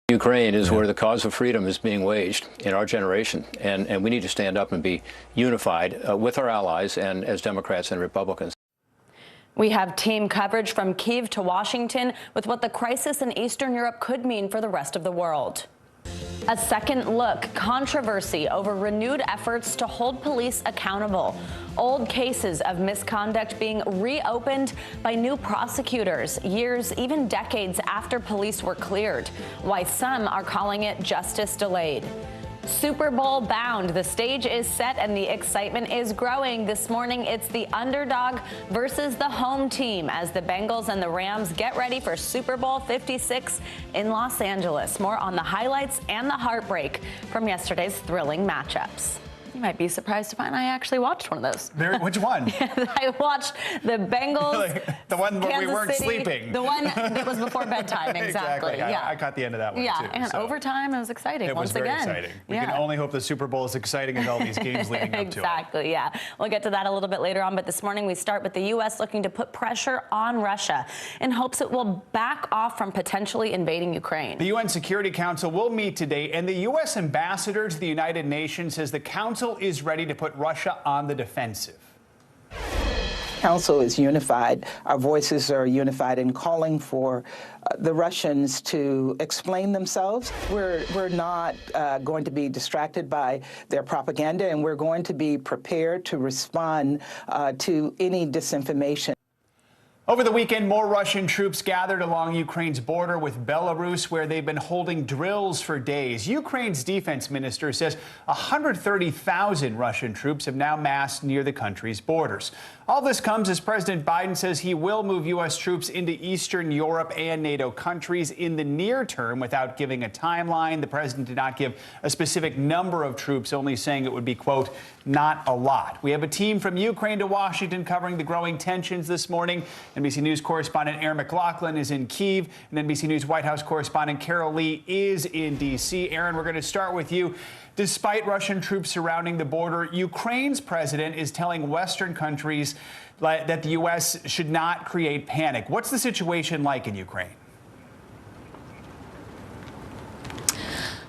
Ukraine is where the cause of freedom is being waged in our generation, and we need to stand up and be unified with our allies and as Democrats and Republicans. We have team coverage from Kyiv to Washington with what the crisis in Eastern Europe could mean for the rest of the world. A second look, controversy over renewed efforts to hold police accountable. Old cases of misconduct being reopened by new prosecutors, years, even decades after police were cleared. Why some are calling it justice delayed. Super Bowl bound. The stage is set and the excitement is growing. This morning, it's the underdog versus the home team as the Bengals and the Rams get ready for Super Bowl 56 in Los Angeles. More on the highlights and the heartbreak from yesterday's thrilling matchups. You might be surprised to find I actually watched one of those. Which one? I watched the Bengals. The one where we Kansas weren't City, sleeping. The one that was before bedtime, exactly. Yeah. I caught the end of that one, yeah, too. And so. overtime, it was exciting It was once very again. exciting. We can only hope the Super Bowl is exciting as all these games leading up to it. Exactly, yeah. We'll get to that a little bit later on, but this morning we start with the U.S. looking to put pressure on Russia in hopes it will back off from potentially invading Ukraine. The UN Security Council will meet today, and the U.S. ambassador to the United Nations says the council is ready to put Russia on the defensive. Council is unified. Our voices are unified in calling for the Russians to explain themselves. We're not going to be distracted by their propaganda, and we're going to be prepared to respond to any disinformation. Over the weekend, more Russian troops gathered along Ukraine's border with Belarus, where they've been holding drills for days. Ukraine's defense minister says 130,000 Russian troops have now massed near the country's borders. All this comes as President Biden says he will move U.S. troops into Eastern Europe and NATO countries in the near term without giving a timeline. The president did not give a specific number of troops, only saying it would be, quote, not a lot. We have a team from Ukraine to Washington covering the growing tensions this morning. NBC News correspondent Aaron McLaughlin is in Kyiv, and NBC News White House correspondent Carol Lee is in D.C. Aaron, we're going to start with you. Despite Russian troops surrounding the border, Ukraine's president is telling Western countries that the U.S. should not create panic. What's the situation like in Ukraine?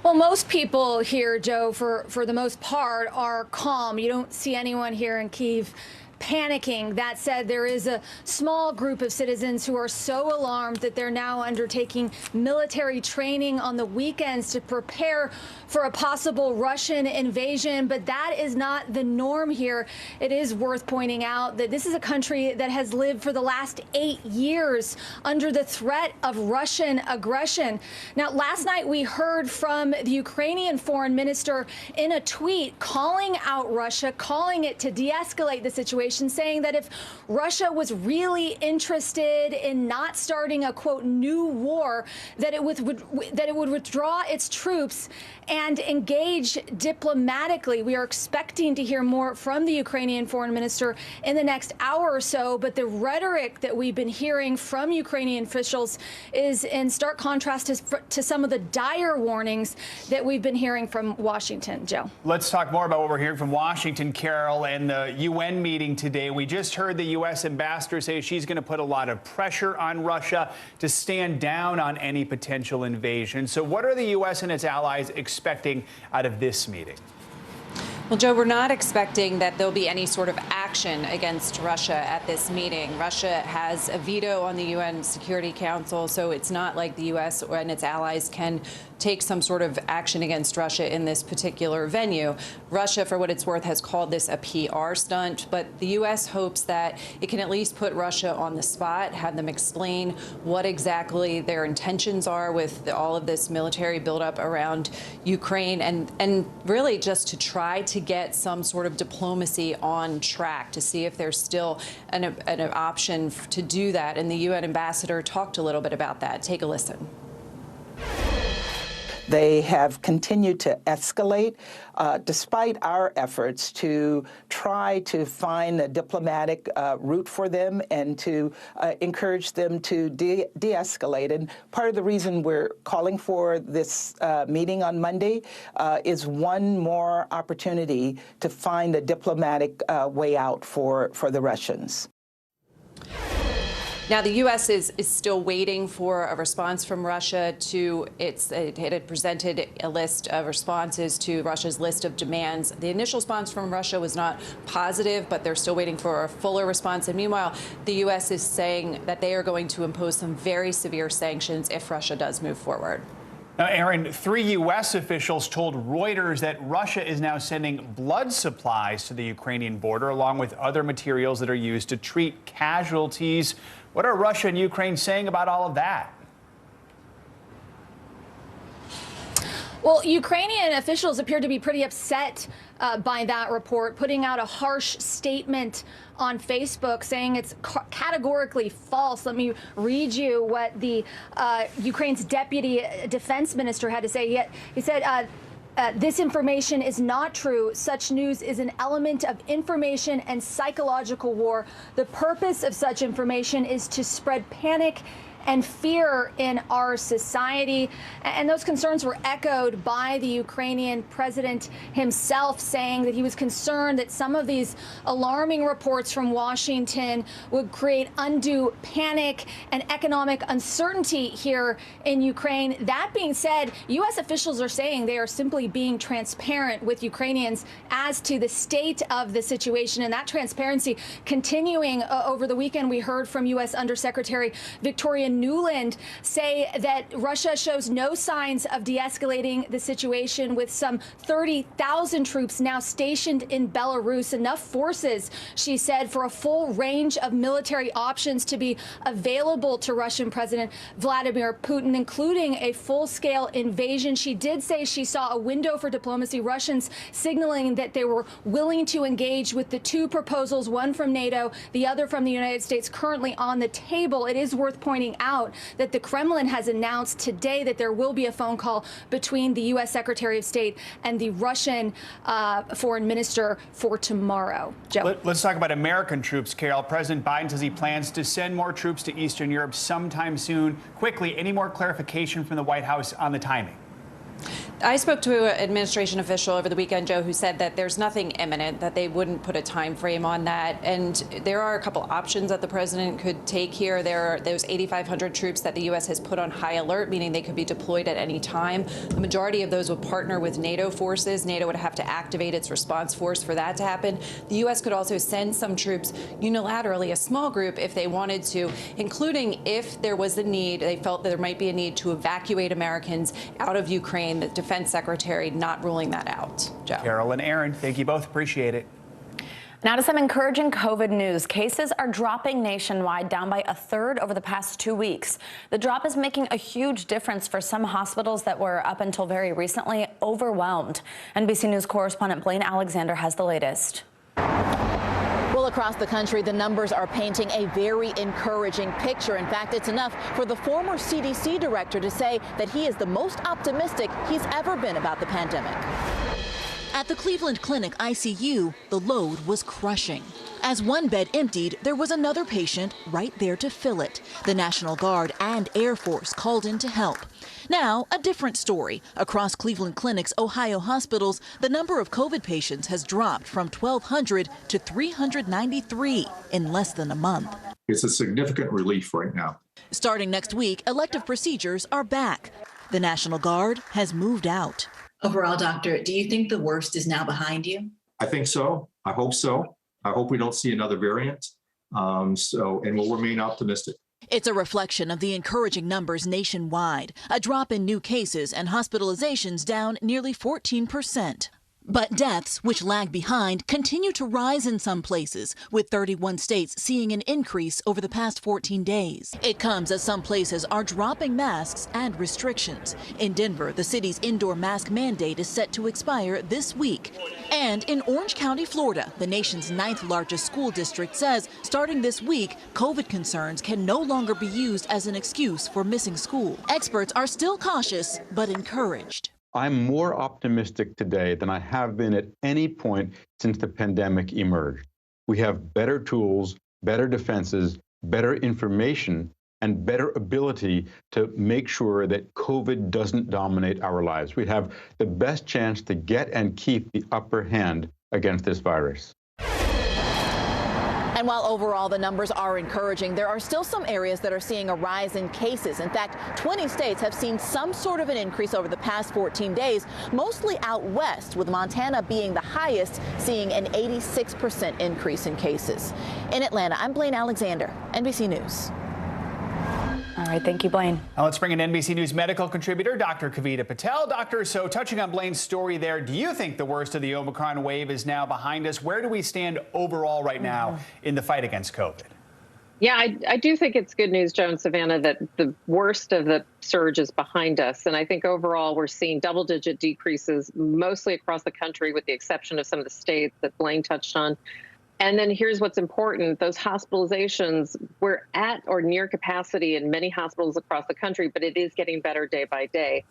Well, most people here, Joe, for the most part, are calm. You don't see anyone here in Kyiv panicking. That said, there is a small group of citizens who are so alarmed that they're now undertaking military training on the weekends to prepare for a possible Russian invasion. But that is not the norm here. It is worth pointing out that this is a country that has lived for the last 8 years under the threat of Russian aggression. Now, last night we heard from the Ukrainian foreign minister in a tweet calling out Russia, calling it to de-escalate the situation, saying that if Russia was really interested in not starting a, quote, new war, that it would withdraw its troops and engage diplomatically. We are expecting to hear more from the Ukrainian foreign minister in the next hour or so, but the rhetoric that we've been hearing from Ukrainian officials is in stark contrast to some of the dire warnings that we've been hearing from Washington. Joe. Let's talk more about what we're hearing from Washington, Carol, and the UN meeting today. We just heard the U.S. ambassador say she's going to put a lot of pressure on Russia to stand down on any potential invasion. So what are the U.S. and its allies expecting out of this meeting? Well, Joe, we're not expecting that there'll be any sort of action against Russia at this meeting. Russia has a veto on the UN Security Council, so it's not like the U.S. and its allies can take some sort of action against Russia in this particular venue. Russia, for what it's worth, has called this a PR stunt, but the U.S. hopes that it can at least put Russia on the spot, have them explain what exactly their intentions are with all of this military buildup around Ukraine, and really just to try to get some sort of diplomacy on track to see if there's still an option to do that. And the UN ambassador talked a little bit about that. Take a listen. They have continued to escalate despite our efforts to try to find a diplomatic route for them and to encourage them to de-escalate. And part of the reason we're calling for this meeting on Monday is one more opportunity to find a diplomatic way out for the Russians. Now, the U.S. is still waiting for a response from Russia to it had presented a list of responses to Russia's list of demands. The initial response from Russia was not positive, but they're still waiting for a fuller response. And meanwhile, the U.S. is saying that they are going to impose some very severe sanctions if Russia does move forward. Now, Aaron, 3 U.S. officials told Reuters that Russia is now sending blood supplies to the Ukrainian border, along with other materials that are used to treat casualties. What are Russia and Ukraine saying about all of that? Well, Ukrainian officials appear to be pretty upset by that report, putting out a harsh statement on Facebook saying it's categorically false. Let me read you what the Ukraine's deputy defense minister had to say. He said, this information is not true. Such news is an element of information and psychological war. The purpose of such information is to spread panic and fear in our society. And those concerns were echoed by the Ukrainian president himself, saying that he was concerned that some of these alarming reports from Washington would create undue panic and economic uncertainty here in Ukraine. That being said, U.S. officials are saying they are simply being transparent with Ukrainians as to the state of the situation, and that transparency continuing over the weekend. We heard from U.S. Undersecretary Victoria Nuland say that Russia shows no signs of de-escalating the situation, with some 30,000 troops now stationed in Belarus. Enough forces, she said, for a full range of military options to be available to Russian President Vladimir Putin, including a full-scale invasion. She did say she saw a window for diplomacy, Russians signaling that they were willing to engage with the 2 proposals, one from NATO, the other from the United States, currently on the table. It is worth pointing out that the Kremlin has announced today that there will be a phone call between the U.S. Secretary of State and the Russian foreign minister for tomorrow. Joe. Let's talk about American troops, Carol. President Biden says he plans to send more troops to Eastern Europe sometime soon. Quickly, any more clarification from the White House on the timing? I spoke to an administration official over the weekend, Joe, who said that there's nothing imminent, that they wouldn't put a time frame on that. And there are a couple options that the president could take here. There are those 8,500 troops that the U.S. has put on high alert, meaning they could be deployed at any time. The majority of those would partner with NATO forces. NATO would have to activate its response force for that to happen. The U.S. could also send some troops unilaterally, a small group, if they wanted to, including if there was a need, they felt that there might be a need to evacuate Americans out of Ukraine. The Defense Secretary not ruling that out. Joe. Carol and Aaron, thank you both. Appreciate it. Now to some encouraging COVID news. Cases are dropping nationwide, down by 1/3 over the past 2 weeks. The drop is making a huge difference for some hospitals that were, up until very recently, overwhelmed. NBC News correspondent Blaine Alexander has the latest. Well, across the country, the numbers are painting a very encouraging picture. In fact, it's enough for the former CDC director to say that he is the most optimistic he's ever been about the pandemic. At the Cleveland Clinic ICU, the load was crushing. As one bed emptied, there was another patient right there to fill it. The National Guard and Air Force called in to help. Now, a different story. Across Cleveland Clinic's Ohio hospitals, the number of COVID patients has dropped from 1,200 to 393 in less than a month. It's a significant relief right now. Starting next week, elective procedures are back. The National Guard has moved out. Overall, doctor, do you think the worst is now behind you? I think so. I hope so. I hope we don't see another variant. And we'll remain optimistic. It's a reflection of the encouraging numbers nationwide, a drop in new cases and hospitalizations down nearly 14%. But deaths, which lag behind, continue to rise in some places, with 31 states seeing an increase over the past 14 days. It comes as some places are dropping masks and restrictions. In Denver, the city's indoor mask mandate is set to expire this week. And in Orange County, Florida, the nation's 9th largest school district says starting this week, COVID concerns can no longer be used as an excuse for missing school. Experts are still cautious, but encouraged. I'm more optimistic today than I have been at any point since the pandemic emerged. We have better tools, better defenses, better information, and better ability to make sure that COVID doesn't dominate our lives. We have the best chance to get and keep the upper hand against this virus. And while overall the numbers are encouraging, there are still some areas that are seeing a rise in cases. In fact, 20 states have seen some sort of an increase over the past 14 days, mostly out west, with Montana being the highest, seeing an 86% increase in cases. In Atlanta, I'm Blaine Alexander, NBC News. All right, thank you, Blaine. Now let's bring in NBC News medical contributor, Dr. Kavita Patel. Doctor, so touching on Blaine's story there, do you think the worst of the Omicron wave is now behind us? Where do we stand overall right now in the fight against COVID? Yeah, I do think it's good news, Joe and Savannah, that the worst of the surge is behind us. And I think overall we're seeing double-digit decreases mostly across the country, with the exception of some of the states that Blaine touched on. And then here's what's important. Those hospitalizations, we're at or near capacity in many hospitals across the country, but it is getting better day by day.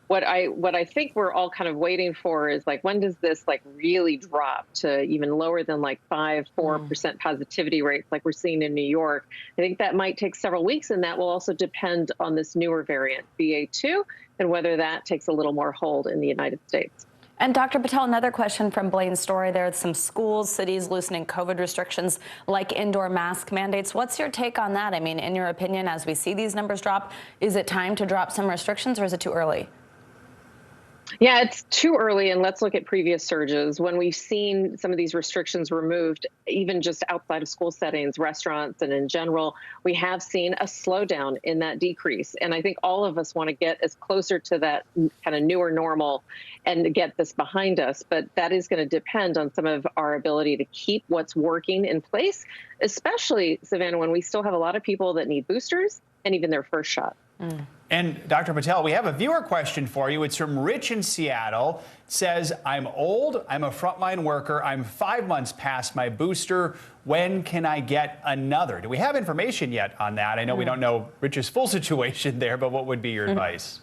What I think we're all kind of waiting for is, like, when does this really drop to even lower than 4% positivity rates like we're seeing in New York? I think that might take several weeks, and that will also depend on this newer variant, BA2, and whether that takes a little more hold in the United States. And Dr. Patel, another question from Blaine's story. There are some schools, cities loosening COVID restrictions like indoor mask mandates. What's your take on that? I mean, in your opinion, as we see these numbers drop, is it time to drop some restrictions, or is it too early? Yeah, it's too early, and let's look at previous surges. When we've seen some of these restrictions removed, even just outside of school settings, restaurants, and in general, we have seen a slowdown in that decrease. And I think all of us want to get as closer to that kind of newer normal and get this behind us. But that is going to depend on some of our ability to keep what's working in place, especially, Savannah, when we still have a lot of people that need boosters and even their first shot. And Dr. Patel, we have a viewer question for you. It's from Rich in Seattle. It says, I'm old, I'm a frontline worker, I'm 5 months past my booster. When can I get another? Do we have information yet on that? I know we don't know Rich's full situation there, but what would be your advice?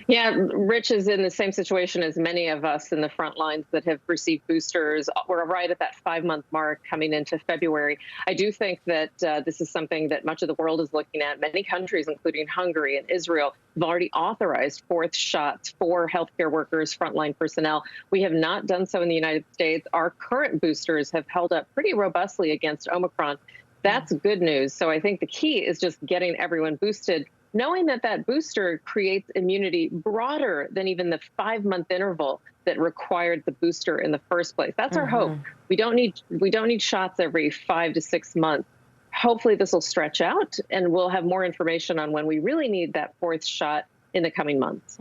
Yeah, Rich is in the same situation as many of us in the front lines that have received boosters. We're right at that 5-month mark coming into February. I do think that this is something that much of the world is looking at. Many countries, including Hungary and Israel, have already authorized 4th shots for healthcare workers, frontline personnel. We have not done so in the United States. Our current boosters have held up pretty robustly against Omicron. That's good news. So I think the key is just getting everyone boosted, knowing that that booster creates immunity broader than even the 5-month interval that required the booster in the first place. That's our hope. We don't need shots every 5 to 6 months. Hopefully this will stretch out, and we'll have more information on when we really need that 4th shot in the coming months.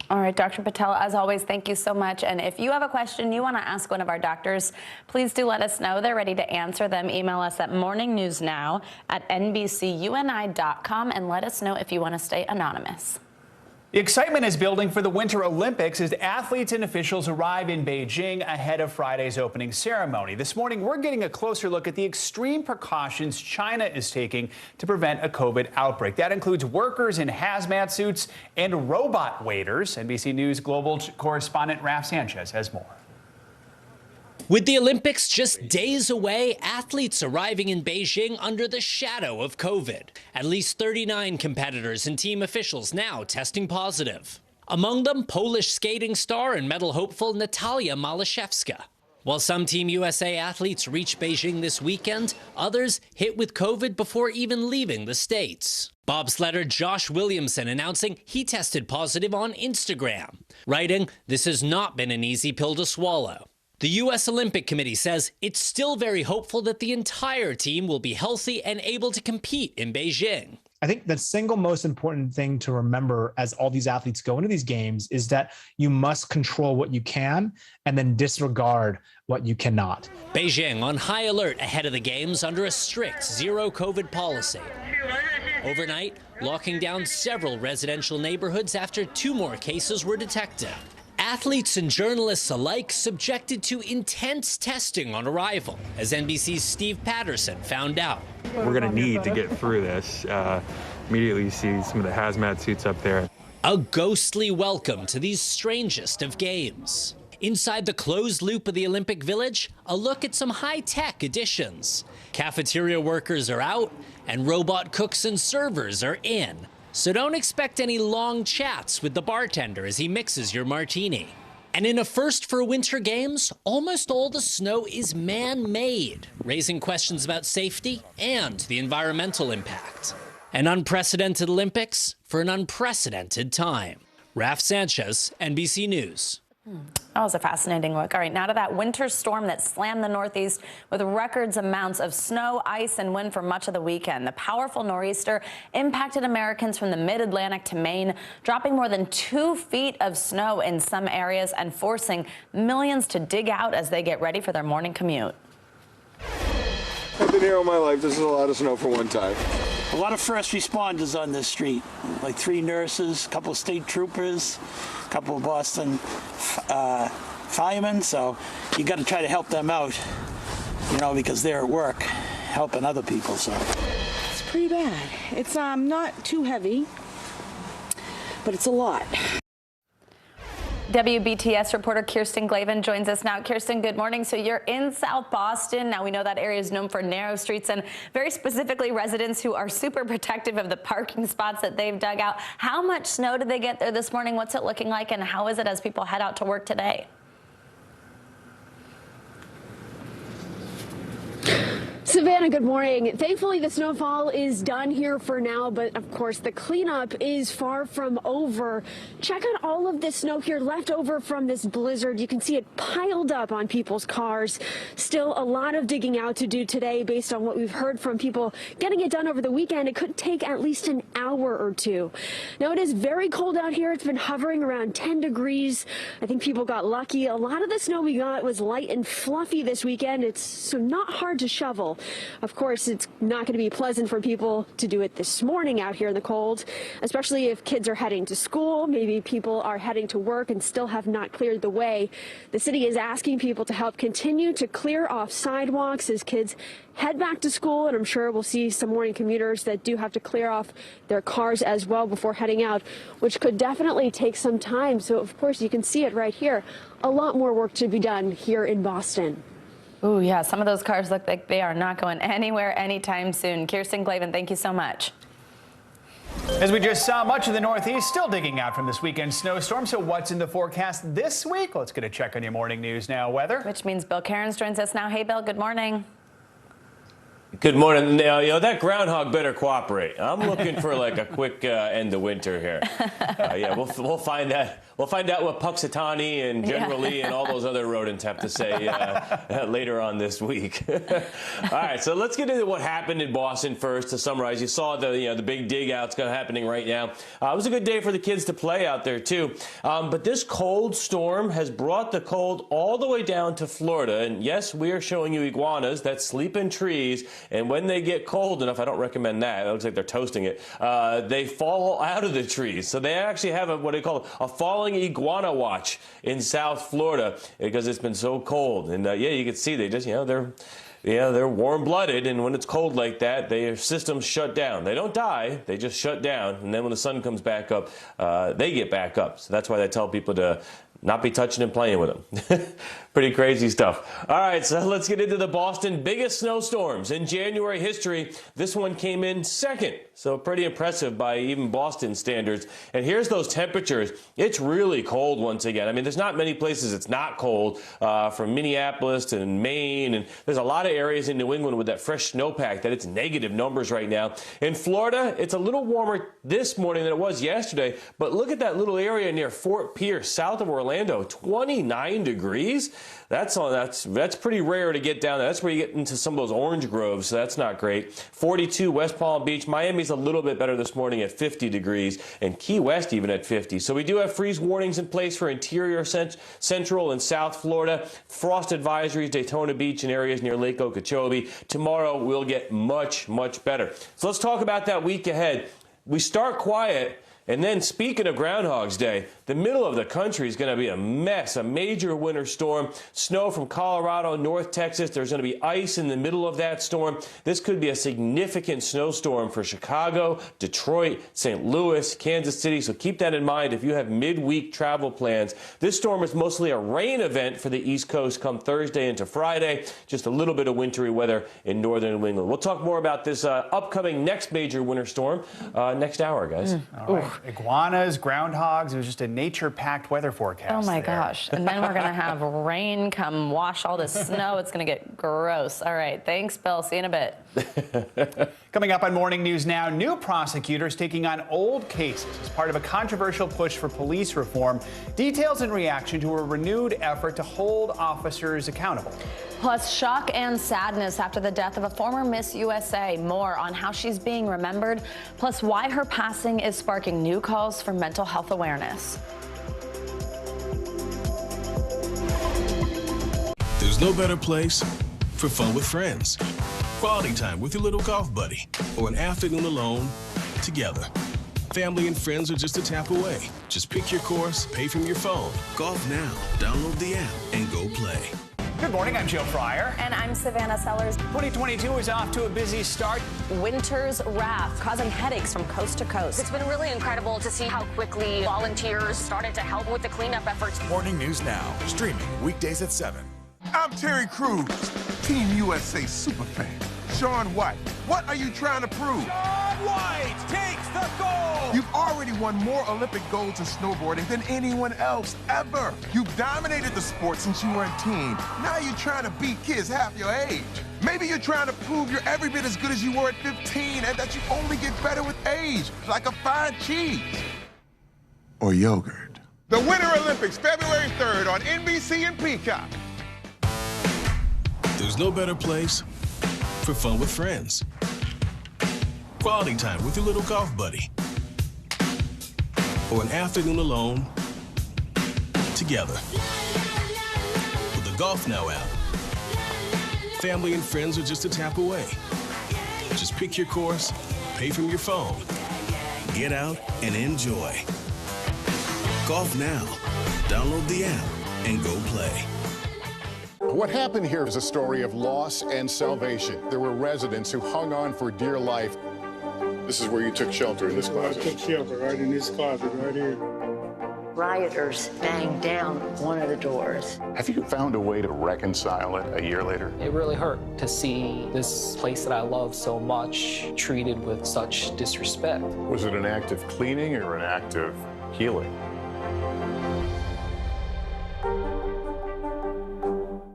All right, Dr. Patel, as always, thank you so much. And if you have a question you want to ask one of our doctors, please do let us know. They're ready to answer them. Email us at morningnewsnow@nbcuni.com and let us know if you want to stay anonymous. The excitement is building for the Winter Olympics as athletes and officials arrive in Beijing ahead of Friday's opening ceremony. This morning, we're getting a closer look at the extreme precautions China is taking to prevent a COVID outbreak. That includes workers in hazmat suits and robot waiters. NBC News Global correspondent Raf Sanchez has more. With the Olympics just days away, athletes arriving in Beijing under the shadow of COVID. At least 39 competitors and team officials now testing positive. Among them, Polish skating star and medal hopeful Natalia Malashevska. While some Team USA athletes reach Beijing this weekend, others hit with COVID before even leaving the States. Bobsledder Josh Williamson announcing he tested positive on Instagram, writing, "This has not been an easy pill to swallow." The U.S. Olympic Committee says it's still very hopeful that the entire team will be healthy and able to compete in Beijing. I think the single most important thing to remember as all these athletes go into these games is that you must control what you can and then disregard what you cannot. Beijing on high alert ahead of the games under a strict zero COVID policy. Overnight, locking down several residential neighborhoods after 2 more cases were detected. Athletes and journalists alike subjected to intense testing on arrival, as NBC's Steve Patterson found out. We're going to need to get through this. Immediately you see some of the hazmat suits up there. A ghostly welcome to these strangest of games. Inside the closed loop of the Olympic Village, a look at some high-tech additions. Cafeteria workers are out, and robot cooks and servers are in. So don't expect any long chats with the bartender as he mixes your martini. And in a first for Winter Games, almost all the snow is man-made, raising questions about safety and the environmental impact. An unprecedented Olympics for an unprecedented time. Raf Sanchez, NBC News. That was a fascinating look. All right, now to that winter storm that slammed the Northeast with records amounts of snow, ice, and wind for much of the weekend. The powerful nor'easter impacted Americans from the mid-Atlantic to Maine, dropping more than 2 feet of snow in some areas and forcing millions to dig out as they get ready for their morning commute. I've been here all my life. This is a lot of snow for one time. A lot of first responders on this street, like 3 nurses, a couple of state troopers, a couple of Boston firemen, so you got to try to help them out, you know, because they're at work helping other people. So it's pretty bad. It's not too heavy, but it's a lot. WBTS reporter Kirsten Glavin joins us now. Kirsten, good morning. So you're in South Boston. Now we know that area is known for narrow streets and very specifically residents who are super protective of the parking spots that they've dug out. How much snow did they get there this morning? What's it looking like, and how is it as people head out to work today? Savannah, good morning. Thankfully, the snowfall is done here for now, but of course, the cleanup is far from over. Check out all of this snow here left over from this blizzard. You can see it piled up on people's cars. Still a lot of digging out to do today based on what we've heard from people getting it done over the weekend. It could take at least an hour or 2. Now, it is very cold out here. It's been hovering around 10 degrees. I think people got lucky. A lot of the snow we got was light and fluffy this weekend. It's so not hard to shovel. Of course, it's not going to be pleasant for people to do it this morning out here in the cold, especially if kids are heading to school. Maybe people are heading to work and still have not cleared the way. The city is asking people to help continue to clear off sidewalks as kids head back to school, and I'm sure we'll see some morning commuters that do have to clear off their cars as well before heading out, which could definitely take some time. So, of course, you can see it right here. A lot more work to be done here in Boston. Ooh, yeah, some of those cars look like they are not going anywhere anytime soon. Kirsten Glavin, thank you so much. As we just saw, much of the Northeast still digging out from this weekend's snowstorm. So what's in the forecast this week? Let's get a check on your Morning News Now weather. Which means Bill Cairns joins us now. Hey, Bill, good morning. Good morning. Now, you know, that groundhog better cooperate. I'm looking for like a quick end of winter here. Yeah, we'll find that. We'll find out what Puxatawny and General Lee and all those other rodents have to say later on this week. All right, so let's get into what happened in Boston first. To summarize, you saw the big dig out's happening right now. It was a good day for the kids to play out there too. But this cold storm has brought the cold all the way down to Florida. And yes, we are showing you iguanas that sleep in trees. And when they get cold enough, I don't recommend that. It looks like they're toasting it. They fall out of the trees. So they actually have what they call a falling iguana watch in South Florida because it's been so cold. And yeah, you can see they just, they're warm-blooded, and when it's cold like that, their systems shut down. They don't die, they just shut down. And then when the sun comes back up, they get back up. So that's why they tell people to not be touching and playing with them. Pretty crazy stuff. All right, so let's get into the Boston biggest snowstorms in January history. This one came in second, so pretty impressive by even Boston standards. And here's those temperatures. It's really cold once again. I mean, there's not many places it's not cold, from Minneapolis to Maine, and there's a lot of areas in New England with that fresh snowpack that it's negative numbers right now. In Florida, it's a little warmer this morning than it was yesterday, but look at that little area near Fort Pierce, south of Orlando. Orlando, 29 degrees. That's pretty rare to get down there. That's where you get into some of those orange groves, so that's not great. 42 West Palm Beach. Miami's a little bit better this morning at 50 degrees, and Key West even at 50. So we do have freeze warnings in place for interior, central, and South Florida. Frost advisories, Daytona Beach and areas near Lake Okeechobee. Tomorrow we'll get much, much better. So let's talk about that week ahead. We start quiet. And then, speaking of Groundhog's Day, the middle of the country is going to be a mess, a major winter storm. Snow from Colorado, North Texas. There's going to be ice in the middle of that storm. This could be a significant snowstorm for Chicago, Detroit, St. Louis, Kansas City. So keep that in mind if you have midweek travel plans. This storm is mostly a rain event for the East Coast come Thursday into Friday. Just a little bit of wintry weather in northern New England. We'll talk more about this upcoming next major winter storm next hour, guys. All right. Iguanas, groundhogs. It was just a nature-packed weather forecast. Oh, my gosh. And then we're going to have rain come wash all this snow. It's going to get gross. All right. Thanks, Bill. See you in a bit. Coming up on Morning News Now, new prosecutors taking on old cases as part of a controversial push for police reform. Details in reaction to a renewed effort to hold officers accountable. Plus, shock and sadness after the death of a former Miss USA. More on how she's being remembered, plus why her passing is sparking new calls for mental health awareness. There's no better place for fun with friends. Quality time with your little golf buddy, or an afternoon alone together. Family and friends are just a tap away. Just pick your course, pay from your phone. Golf now. Download the app and go play. Good morning, I'm Joe Fryer. And I'm Savannah Sellers. 2022 is off to a busy start. Winter's wrath causing headaches from coast to coast. It's been really incredible to see how quickly volunteers started to help with the cleanup efforts. Morning News Now, streaming weekdays at 7. I'm Terry Crews, Team USA superfan. Shaun White, what are you trying to prove? Shaun White takes the gold! You've already won more Olympic golds in snowboarding than anyone else ever. You've dominated the sport since you were a teen. Now you're trying to beat kids half your age. Maybe you're trying to prove you're every bit as good as you were at 15 and that you only get better with age, like a fine cheese. Or yogurt. The Winter Olympics, February 3rd on NBC and Peacock. There's no better place for fun with friends. Quality time with your little golf buddy. Or an afternoon alone together. With the Golf Now app. Family and friends are just a tap away. Just pick your course, pay from your phone. Get out and enjoy. Golf Now. Download the app and go play. What happened here is a story of loss and salvation. There were residents who hung on for dear life. This is where you took shelter, in this closet. I took shelter right in this closet right here. Rioters banged down one of the doors. Have you found a way to reconcile it a year later? It really hurt to see this place that I love so much treated with such disrespect. Was it an act of cleaning or an act of healing?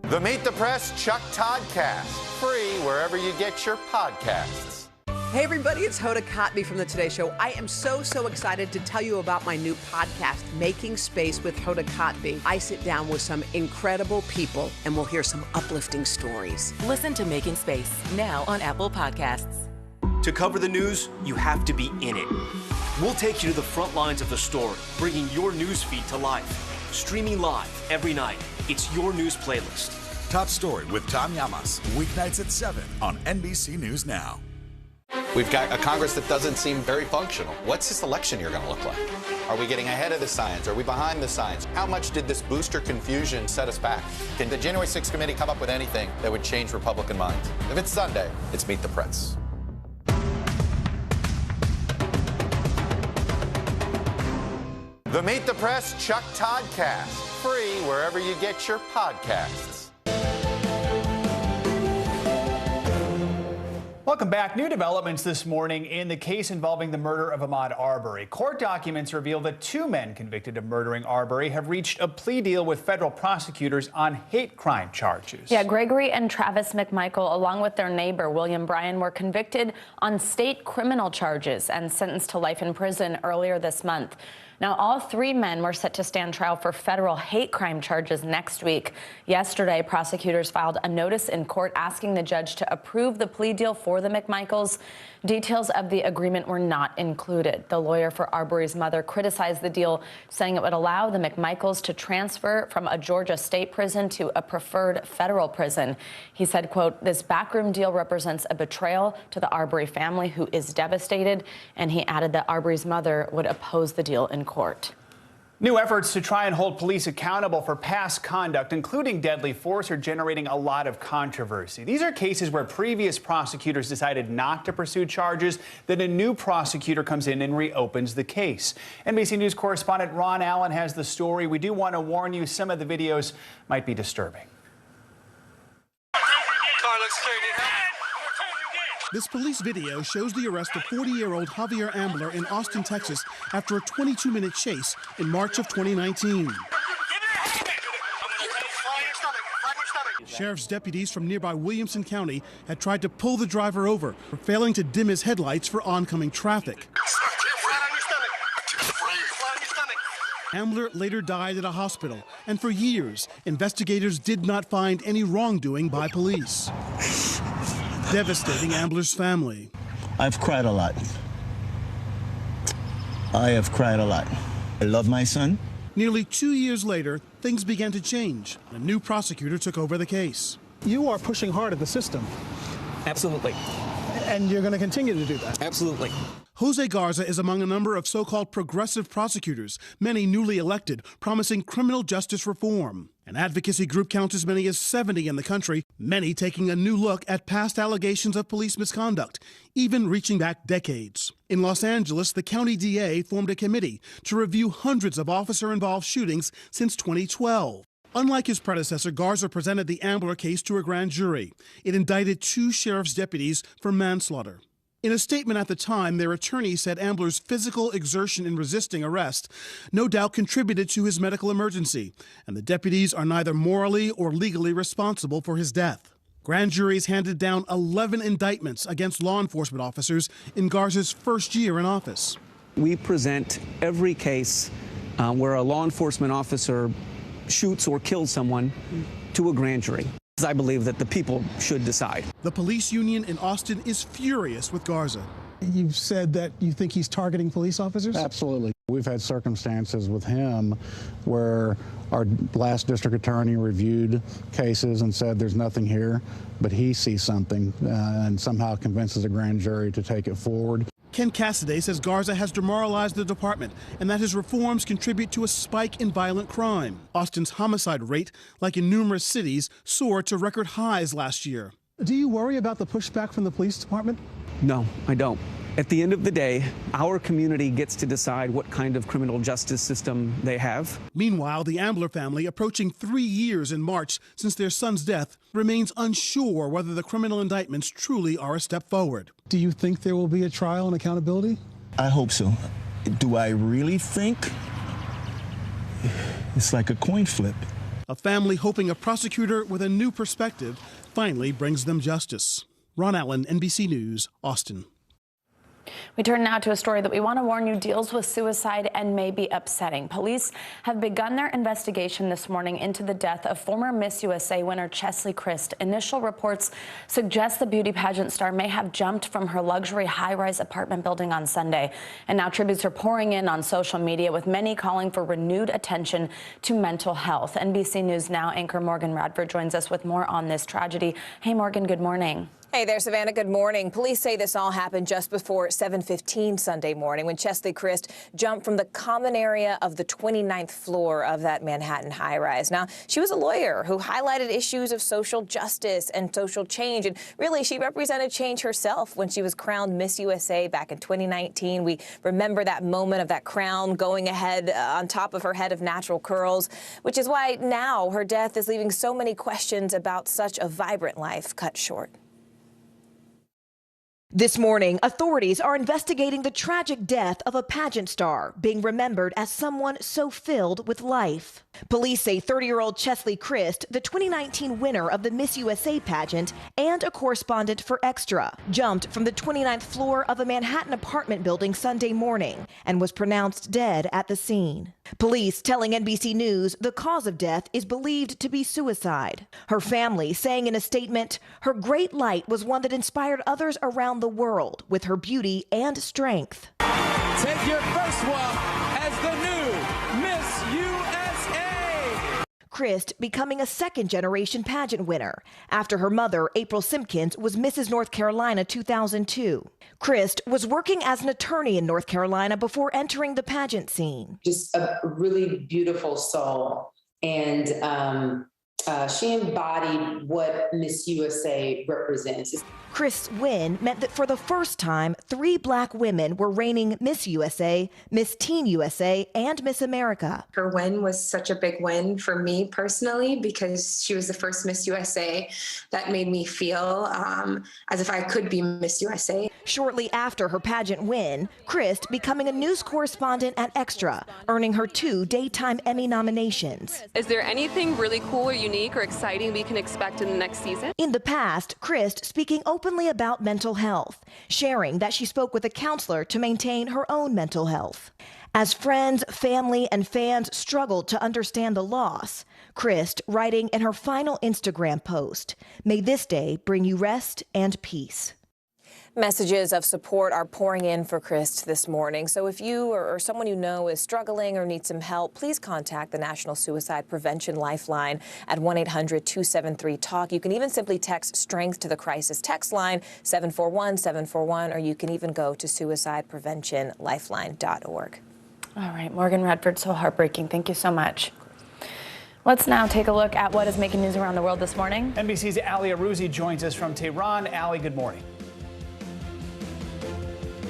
The Meet the Press Chuck Todd Cast, free wherever you get your podcasts. Hey everybody, it's Hoda Kotb from The Today Show. I am so excited to tell you about my new podcast, Making Space with Hoda Kotb. I sit down with some incredible people and we'll hear some uplifting stories. Listen to Making Space now on Apple Podcasts. To cover the news, you have to be in it. We'll take you to the front lines of the story, bringing your news feed to life. Streaming live every night. It's your news playlist. Top Story with Tom Llamas, weeknights at 7 on NBC News Now. We've got a Congress that doesn't seem very functional. What's this election year going to look like? Are we getting ahead of the science? Are we behind the science? How much did this booster confusion set us back? Can the January 6th committee come up with anything that would change Republican minds? If it's Sunday, it's Meet the Press. The Meet the Press Chuck Todd Cast, free wherever you get your podcasts. Welcome back. New developments this morning in the case involving the murder of Ahmaud Arbery. Court documents reveal that two men convicted of murdering Arbery have reached a plea deal with federal prosecutors on hate crime charges. Yeah, Gregory and Travis McMichael, along with their neighbor, William Bryan, were convicted on state criminal charges and sentenced to life in prison earlier this month. Now, all three men were set to stand trial for federal hate crime charges next week. Yesterday, prosecutors filed a notice in court asking the judge to approve the plea deal for the McMichaels. Details of the agreement were not included. The lawyer for Arbery's mother criticized the deal, saying it would allow the McMichaels to transfer from a Georgia state prison to a preferred federal prison. He said, quote, "This backroom deal represents a betrayal to the Arbery family, who is devastated." And he added that Arbery's mother would oppose the deal in court. New efforts to try and hold police accountable for past conduct, including deadly force, are generating a lot of controversy. These are cases where previous prosecutors decided not to pursue charges. Then a new prosecutor comes in and reopens the case. NBC News correspondent Ron Allen has the story. We do want to warn you, some of the videos might be disturbing. This police video shows the arrest of 40-year-old Javier Ambler in Austin, Texas, after a 22-minute chase in March of 2019. Sheriff's deputies from nearby Williamson County had tried to pull the driver over for failing to dim his headlights for oncoming traffic. Ambler later died at a hospital, and for years, investigators did not find any wrongdoing by police. Devastating Ambler's family. I've cried a lot. I have cried a lot. I love my son. Nearly 2 years later, things began to change. A new prosecutor took over the case. You are pushing hard at the system. Absolutely. And you're going to continue to do that. Absolutely. Jose Garza is among a number of so-called progressive prosecutors, many newly elected, promising criminal justice reform. An advocacy group counts as many as 70 in the country, many taking a new look at past allegations of police misconduct, even reaching back decades. In Los Angeles, the county DA formed a committee to review hundreds of officer-involved shootings since 2012. Unlike his predecessor, Garza presented the Ambler case to a grand jury. It indicted 2 sheriff's deputies for manslaughter. In a statement at the time, their attorney said Ambler's physical exertion in resisting arrest no doubt contributed to his medical emergency, and the deputies are neither morally or legally responsible for his death. Grand juries handed down 11 indictments against law enforcement officers in Garza's first year in office. We present every case where a law enforcement officer shoots or kills someone to a grand jury. I believe that the people should decide. The police union in Austin is furious with Garza. You've said that you think he's targeting police officers? Absolutely. We've had circumstances with him where our last district attorney reviewed cases and said there's nothing here, but he sees something and somehow convinces a grand jury to take it forward. Ken Cassidy says Garza has demoralized the department and that his reforms contribute to a spike in violent crime. Austin's homicide rate, like in numerous cities, soared to record highs last year. Do you worry about the pushback from the police department? No, I don't. At the end of the day, our community gets to decide what kind of criminal justice system they have. Meanwhile, the Ambler family, approaching 3 years in March since their son's death, remains unsure whether the criminal indictments truly are a step forward. Do you think there will be a trial and accountability? I hope so. Do I really think? It's like a coin flip. A family hoping a prosecutor with a new perspective finally brings them justice. Ron Allen, NBC News, Austin. We turn now to a story that we want to warn you deals with suicide and may be upsetting. Police have begun their investigation this morning into the death of former Miss USA winner Chesley Christ. Initial reports suggest the beauty pageant star may have jumped from her luxury high-rise apartment building on Sunday. And now tributes are pouring in on social media, with many calling for renewed attention to mental health. NBC News Now anchor Morgan Radford joins us with more on this tragedy. Hey, Morgan, good morning. Hey there, Savannah. Good morning. Police say this all happened just before 7:15 Sunday morning when Chesley Christ jumped from the common area of the 29th floor of that Manhattan high-rise. Now, she was a lawyer who highlighted issues of social justice and social change, and really, she represented change herself when she was crowned Miss USA back in 2019. We remember that moment of that crown going ahead on top of her head of natural curls, which is why now her death is leaving so many questions about such a vibrant life cut short. This morning, authorities are investigating the tragic death of a pageant star, being remembered as someone so filled with life. Police say 30-year-old Chesley Christ, the 2019 winner of the Miss USA pageant and a correspondent for Extra, jumped from the 29th floor of a Manhattan apartment building Sunday morning and was pronounced dead at the scene. Police telling NBC News the cause of death is believed to be suicide. Her family saying in a statement, her great light was one that inspired others around the world with her beauty and strength. Take your first walk as the new Miss USA. Christ becoming a second-generation pageant winner after her mother, April Simpkins, was Mrs. North Carolina 2002. Christ was working as an attorney in North Carolina before entering the pageant scene. Just a really beautiful soul, and she embodied what Miss USA represents. Christ's win meant that for the first time, 3 Black women were reigning Miss USA, Miss Teen USA, and Miss America. Her win was such a big win for me personally because she was the first Miss USA that made me feel as if I could be Miss USA. Shortly after her pageant win, Christ becoming a news correspondent at Extra, earning her 2 Daytime Emmy nominations. Is there anything really cool or unique or exciting we can expect in the next season? In the past, Christ speaking openly about mental health, sharing that she spoke with a counselor to maintain her own mental health. As friends, family, and fans struggled to understand the loss, Christ writing in her final Instagram post, "May this day bring you rest and peace." Messages of support are pouring in for Christ this morning. So if you or someone you know is struggling or needs some help, please contact the National Suicide Prevention Lifeline at 1-800-273-TALK. You can even simply text STRENGTH to the crisis text line 741-741, or you can even go to suicidepreventionlifeline.org. All right, Morgan Radford, so heartbreaking. Thank you so much. Let's now take a look at what is making news around the world this morning. NBC's Ali Arouzi joins us from Tehran. Ali, good morning.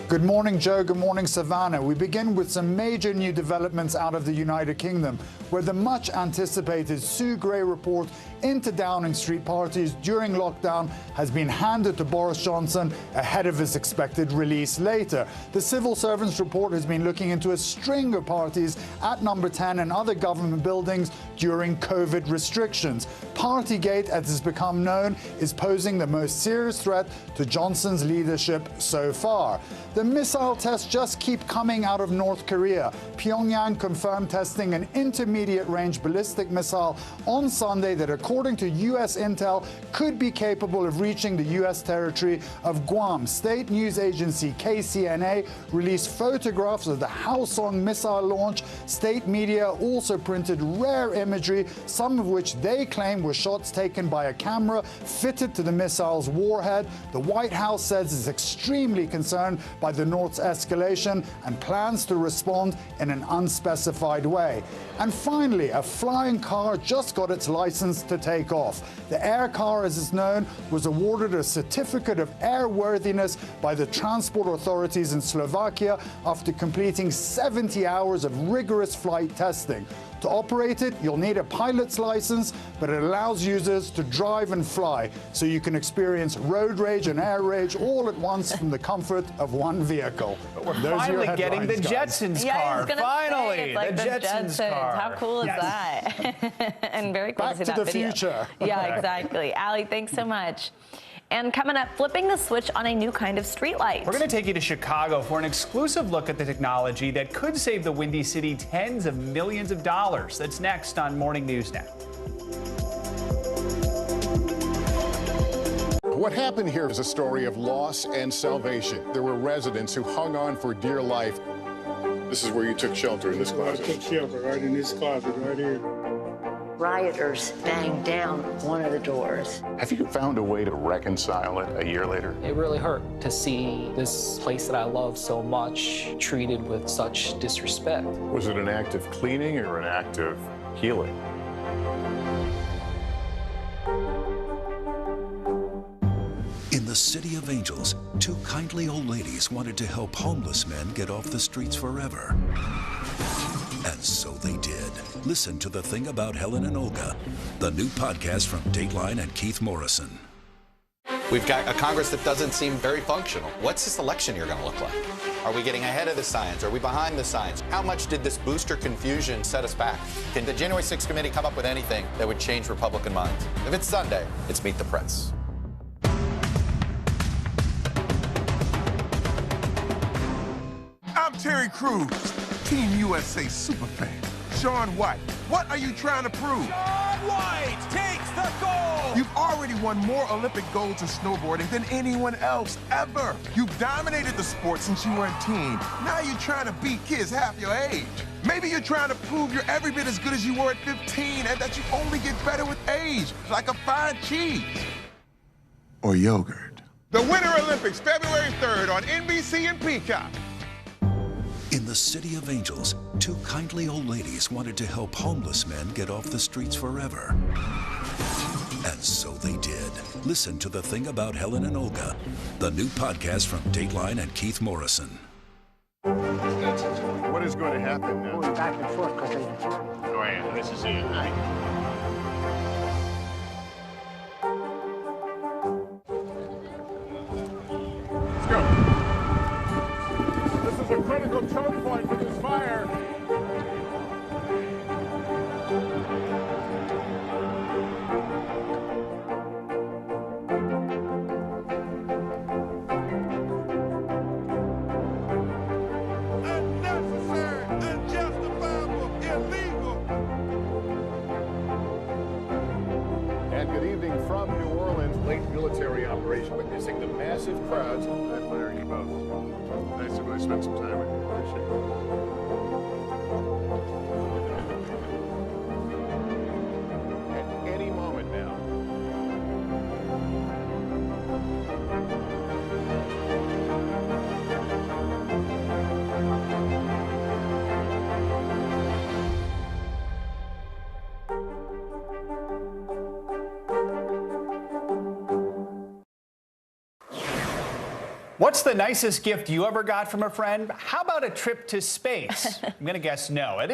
Good morning, Joe. Good morning, Savannah. We begin with some major new developments out of the United Kingdom, where the much-anticipated Sue Gray report into Downing Street parties during lockdown has been handed to Boris Johnson ahead of his expected release later. The civil servants report has been looking into a string of parties at Number 10 and other government buildings during COVID restrictions. Partygate, as it's become known, is posing the most serious threat to Johnson's leadership so far. The missile tests just keep coming out of North Korea. Pyongyang confirmed testing an intermediate-range ballistic missile on Sunday that, according to U.S. intel, could be capable of reaching the U.S. territory of Guam. State news agency KCNA released photographs of the Hwasong missile launch. State media also printed rare imagery, some of which they claim were shots taken by a camera fitted to the missile's warhead. The White House says it's extremely concerned by the North's escalation and plans to respond in an unspecified way. And finally, a flying car just got its license to take off. The air car, as is known, was awarded a certificate of airworthiness by the transport authorities in Slovakia after completing 70 hours of rigorous flight testing. To operate it, you'll need a pilot's license, but it allows users to drive and fly, so you can experience road rage and air rage all at once from the comfort of one vehicle. But we're finally getting the Jetsons car. Finally, like the Jetsons car. How cool is that? And very cool to see that video. Back to the future. Yeah, exactly. Ali, thanks so much. And coming up, flipping the switch on a new kind of streetlight. We're going to take you to Chicago for an exclusive look at the technology that could save the Windy City tens of millions of dollars. That's next on Morning News Now. What happened here is a story of loss and salvation. There were residents who hung on for dear life. This is where you took shelter, in this closet. I took shelter right in this closet right here. Rioters banged down one of the doors. Have you found a way to reconcile it a year later? It really hurt to see this place that I love so much treated with such disrespect. Was it an act of cleaning or an act of healing? In the City of Angels, 2 kindly old ladies wanted to help homeless men get off the streets forever. And so they did. Listen to The Thing About Helen and Olga, the new podcast from Dateline and Keith Morrison. We've got a Congress that doesn't seem very functional. What's this election year going to look like? Are we getting ahead of the science? Are we behind the science? How much did this booster confusion set us back? Can the January 6th committee come up with anything that would change Republican minds? If it's Sunday, it's Meet the Press. I'm Terry Crews, Team USA superfan. Shaun White, what are you trying to prove? Shaun White takes the gold! You've already won more Olympic golds in snowboarding than anyone else ever. You've dominated the sport since you were a teen. Now you're trying to beat kids half your age. Maybe you're trying to prove you're every bit as good as you were at 15 and that you only get better with age, like a fine cheese. Or yogurt. The Winter Olympics, February 3rd on NBC and Peacock. In the City of Angels, two kindly old ladies wanted to help homeless men get off the streets forever. And so they did. Listen to The Thing About Helen and Olga, the new podcast from Dateline and Keith Morrison. What is going to happen now? Going back and forth because Go ahead, this is it, right? Let's go. This is a critical choke point for this fire. Unnecessary, unjustifiable, illegal. And good evening from New Orleans. Late military operation witnessing the massive crowds. I admire you both. Nice to really spend some time with you. Appreciate it. At any moment now. What's the nicest gift you ever got from a friend? How about a trip to space? I'm going to guess no. That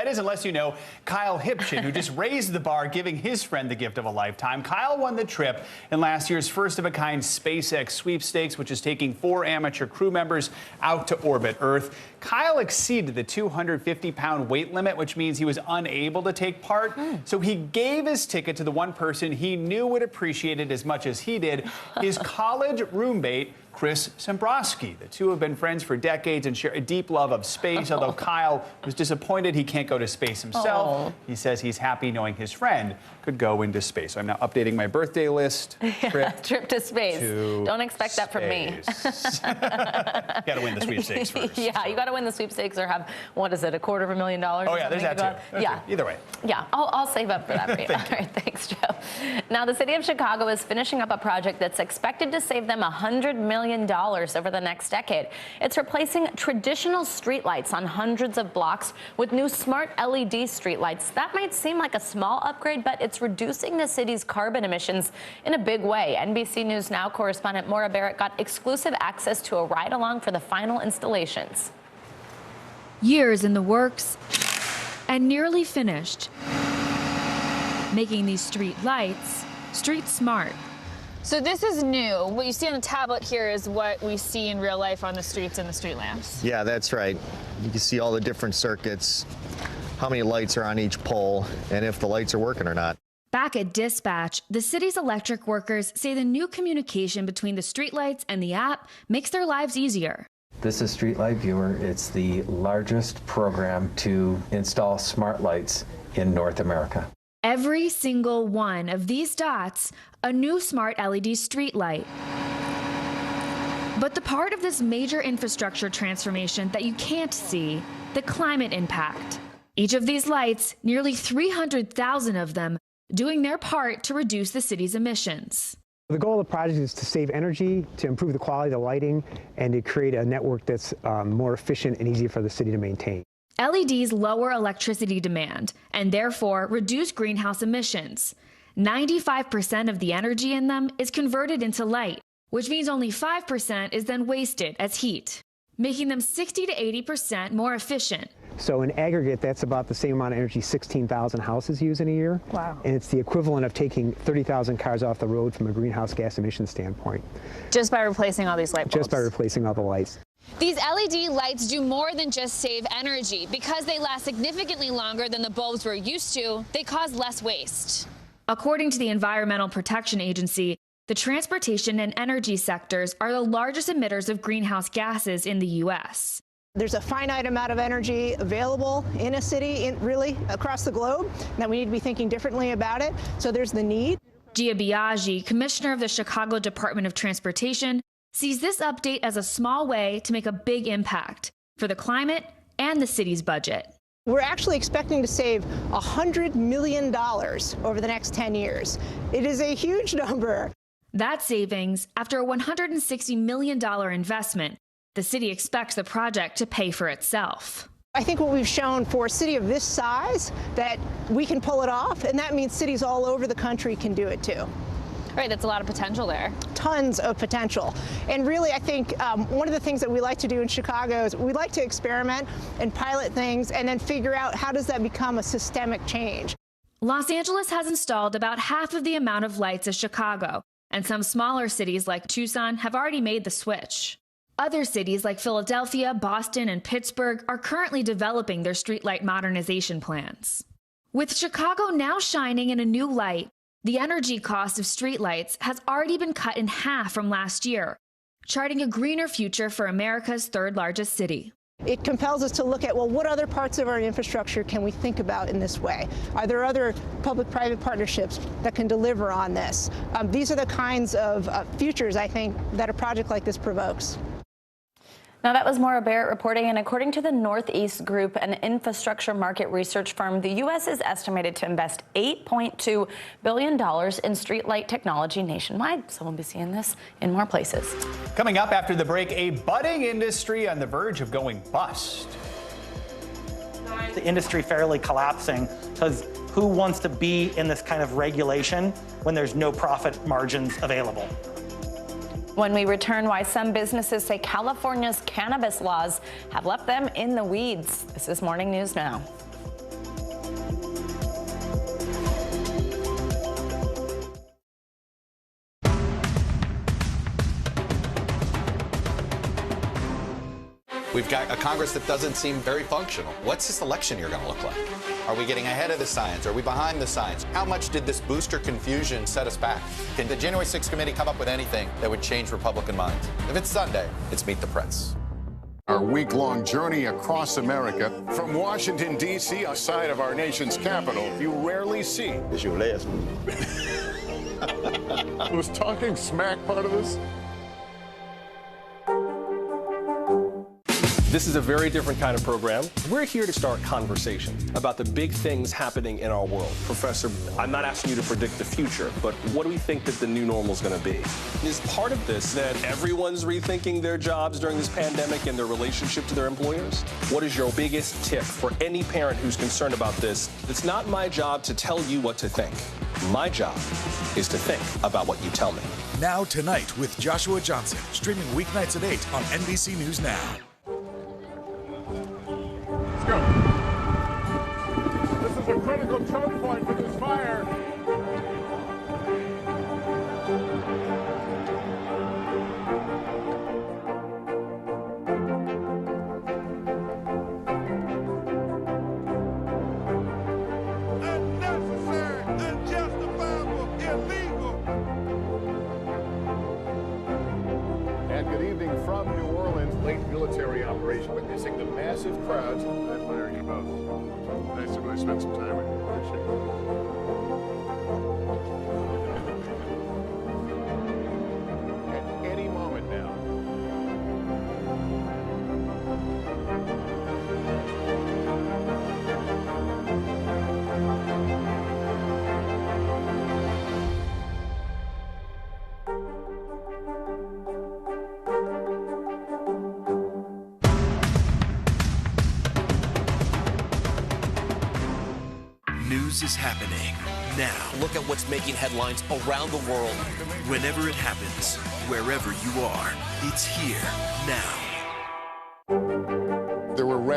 is unless you know Kyle Hipchin, who just raised the bar, giving his friend the gift of a lifetime. Kyle won the trip in last year's first-of-a-kind SpaceX sweepstakes, which is taking 4 amateur crew members out to orbit Earth. Kyle exceeded the 250-pound weight limit, which means he was unable to take part. So he gave his ticket to the one person he knew would appreciate it as much as he did, his college roommate, Chris Sembrowski. The two have been friends for decades and share a deep love of space, although Kyle was disappointed he can't go to space himself. He says he's happy knowing his friend could go into space. So I'm now updating my birthday list. Trip to space. Don't expect that from me. Got to win the sweepstakes first. Yeah, you got to win the sweepstakes or have, what is it, $250,000? Oh, yeah, there's that too. Yeah. Either way. Yeah, I'll save up for that for you. All right, thanks, Joe. Now, the city of Chicago is finishing up a project that's expected to save them $100 million over the next decade. It's replacing traditional streetlights on hundreds of blocks with new smart LED streetlights. That might seem like a small upgrade, but it's reducing the city's carbon emissions in a big way. NBC News Now correspondent Maura Barrett got exclusive access to a ride-along for the final installations. Years in the works and nearly finished, making these street lights street smart. So this is new. What you see on the tablet here is what we see in real life on the streets and the street lamps. Yeah, that's right. You can see all the different circuits, how many lights are on each pole, and if the lights are working or not. Back at dispatch, the city's electric workers say the new communication between the streetlights and the app makes their lives easier. This is Streetlight Viewer. It's the largest program to install smart lights in North America. Every single one of these dots, a new smart LED streetlight. But the part of this major infrastructure transformation that you can't see, the climate impact. Each of these lights, nearly 300,000 of them, doing their part to reduce the city's emissions. The goal of the project is to save energy, to improve the quality of the lighting, and to create a network that's more efficient and easier for the city to maintain. LEDs lower electricity demand and therefore reduce greenhouse emissions. 95% of the energy in them is converted into light, which means only 5% is then wasted as heat. making them 60 to 80% more efficient. So in aggregate, that's about the same amount of energy 16,000 houses use in a year. Wow. And it's the equivalent of taking 30,000 cars off the road from a greenhouse gas emission standpoint. Just by replacing all these light bulbs? Just by replacing all the lights. These LED lights do more than just save energy. Because they last significantly longer than the bulbs we're used to, they cause less waste. According to the Environmental Protection Agency, the transportation and energy sectors are the largest emitters of greenhouse gases in the U.S. There's a finite amount of energy available in a city, really across the globe, that we need to be thinking differently about it. So there's the need. Gia Biaggi, commissioner of the Chicago Department of Transportation, sees this update as a small way to make a big impact for the climate and the city's budget. We're actually expecting to save $100 million over the next 10 years. It is a huge number. That savings, after a $160 million investment, the city expects the project to pay for itself. I think what we've shown for a city of this size, that we can pull it off, and that means cities all over the country can do it too. Right, that's a lot of potential there. Tons of potential. And really, I think one of the things that we like to do in Chicago is we like to experiment and pilot things and then figure out how does that become a systemic change. Los Angeles has installed about half of the amount of lights as Chicago, and some smaller cities like Tucson have already made the switch. Other cities like Philadelphia, Boston, and Pittsburgh are currently developing their streetlight modernization plans. With Chicago now shining in a new light, the energy cost of streetlights has already been cut in half from last year, charting a greener future for America's third largest city. It compels us to look at, well, what other parts of our infrastructure can we think about in this way? Are there other public-private partnerships that can deliver on this? These are the kinds of futures, I think, that a project like this provokes. Now, that was Maura Barrett reporting, and according to the Northeast Group, an infrastructure market research firm, the U.S. is estimated to invest $8.2 billion in streetlight technology nationwide. So we'll be seeing this in more places. Coming up after the break, a budding industry on the verge of going bust. The industry fairly collapsing, because who wants to be in this kind of regulation when there's no profit margins available? When we return, why some businesses say California's cannabis laws have left them in the weeds. This is Morning News Now. We've got a Congress that doesn't seem very functional. What's this election year going to look like? Are we getting ahead of the science? Are we behind the science? How much did this booster confusion set us back? Can the January 6th committee come up with anything that would change Republican minds? If it's Sunday, it's Meet the Press. Our week-long journey across America. From Washington, D.C., outside of our nation's capital, you rarely see. It's your last one. Was talking smack part of this? This is a very different kind of program. We're here to start conversation about the big things happening in our world. Professor, I'm not asking you to predict the future, but what do we think that the new normal is going to be? Is part of this that everyone's rethinking their jobs during this pandemic and their relationship to their employers? What is your biggest tip for any parent who's concerned about this? It's not my job to tell you what to think. My job is to think about what you tell me. Now Tonight with Joshua Johnson, streaming weeknights at 8 on NBC News Now. Let's go. This is a critical choke point for this fire. Unnecessary, unjustifiable, illegal. And good evening from New Orleans. Late military operation witnessing the massive crowds. I admire you both. Nice to really spend some time with you. Appreciate it. At any moment now. News is happening now. Look at what's making headlines around the world. Whenever it happens, wherever you are, it's here now.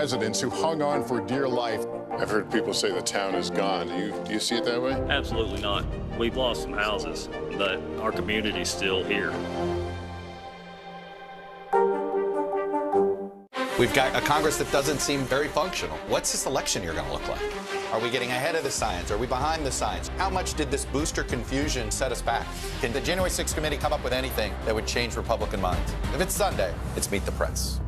residents who hung on for dear life. I've heard people say the town is gone. Do you see it that way? Absolutely not. We've lost some houses, but our community's still here. We've got a Congress that doesn't seem very functional. What's this election year going to look like? Are we getting ahead of the science? Are we behind the science? How much did this booster confusion set us back? Can the January 6th committee come up with anything that would change Republican minds? If it's Sunday, it's Meet the Press.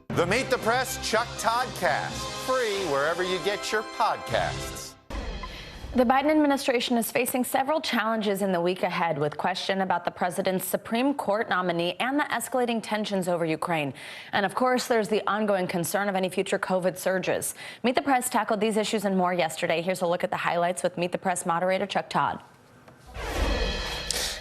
The Meet the Press Chuck Toddcast, free wherever you get your podcasts. The Biden administration is facing several challenges in the week ahead, with question about the president's Supreme Court nominee and the escalating tensions over Ukraine. And of course, there's the ongoing concern of any future COVID surges. Meet the Press tackled these issues and more yesterday. Here's a look at the highlights with Meet the Press moderator Chuck Todd.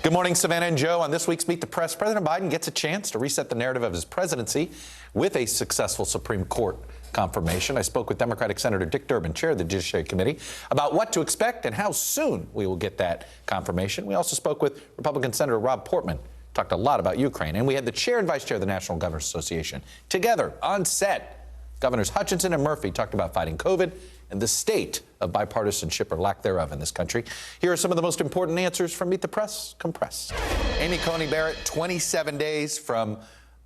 Good morning, Savannah and Joe. On this week's Meet the Press, President Biden gets a chance to reset the narrative of his presidency with a successful Supreme Court confirmation. I spoke with Democratic Senator Dick Durbin, chair of the Judiciary Committee, about what to expect and how soon we will get that confirmation. We also spoke with Republican Senator Rob Portman, talked a lot about Ukraine, and we had the chair and vice chair of the National Governors Association together on set. Governors Hutchinson and Murphy talked about fighting COVID and the state of bipartisanship or lack thereof in this country. Here are some of the most important answers from Meet the Press compressed. Amy Coney Barrett, 27 days from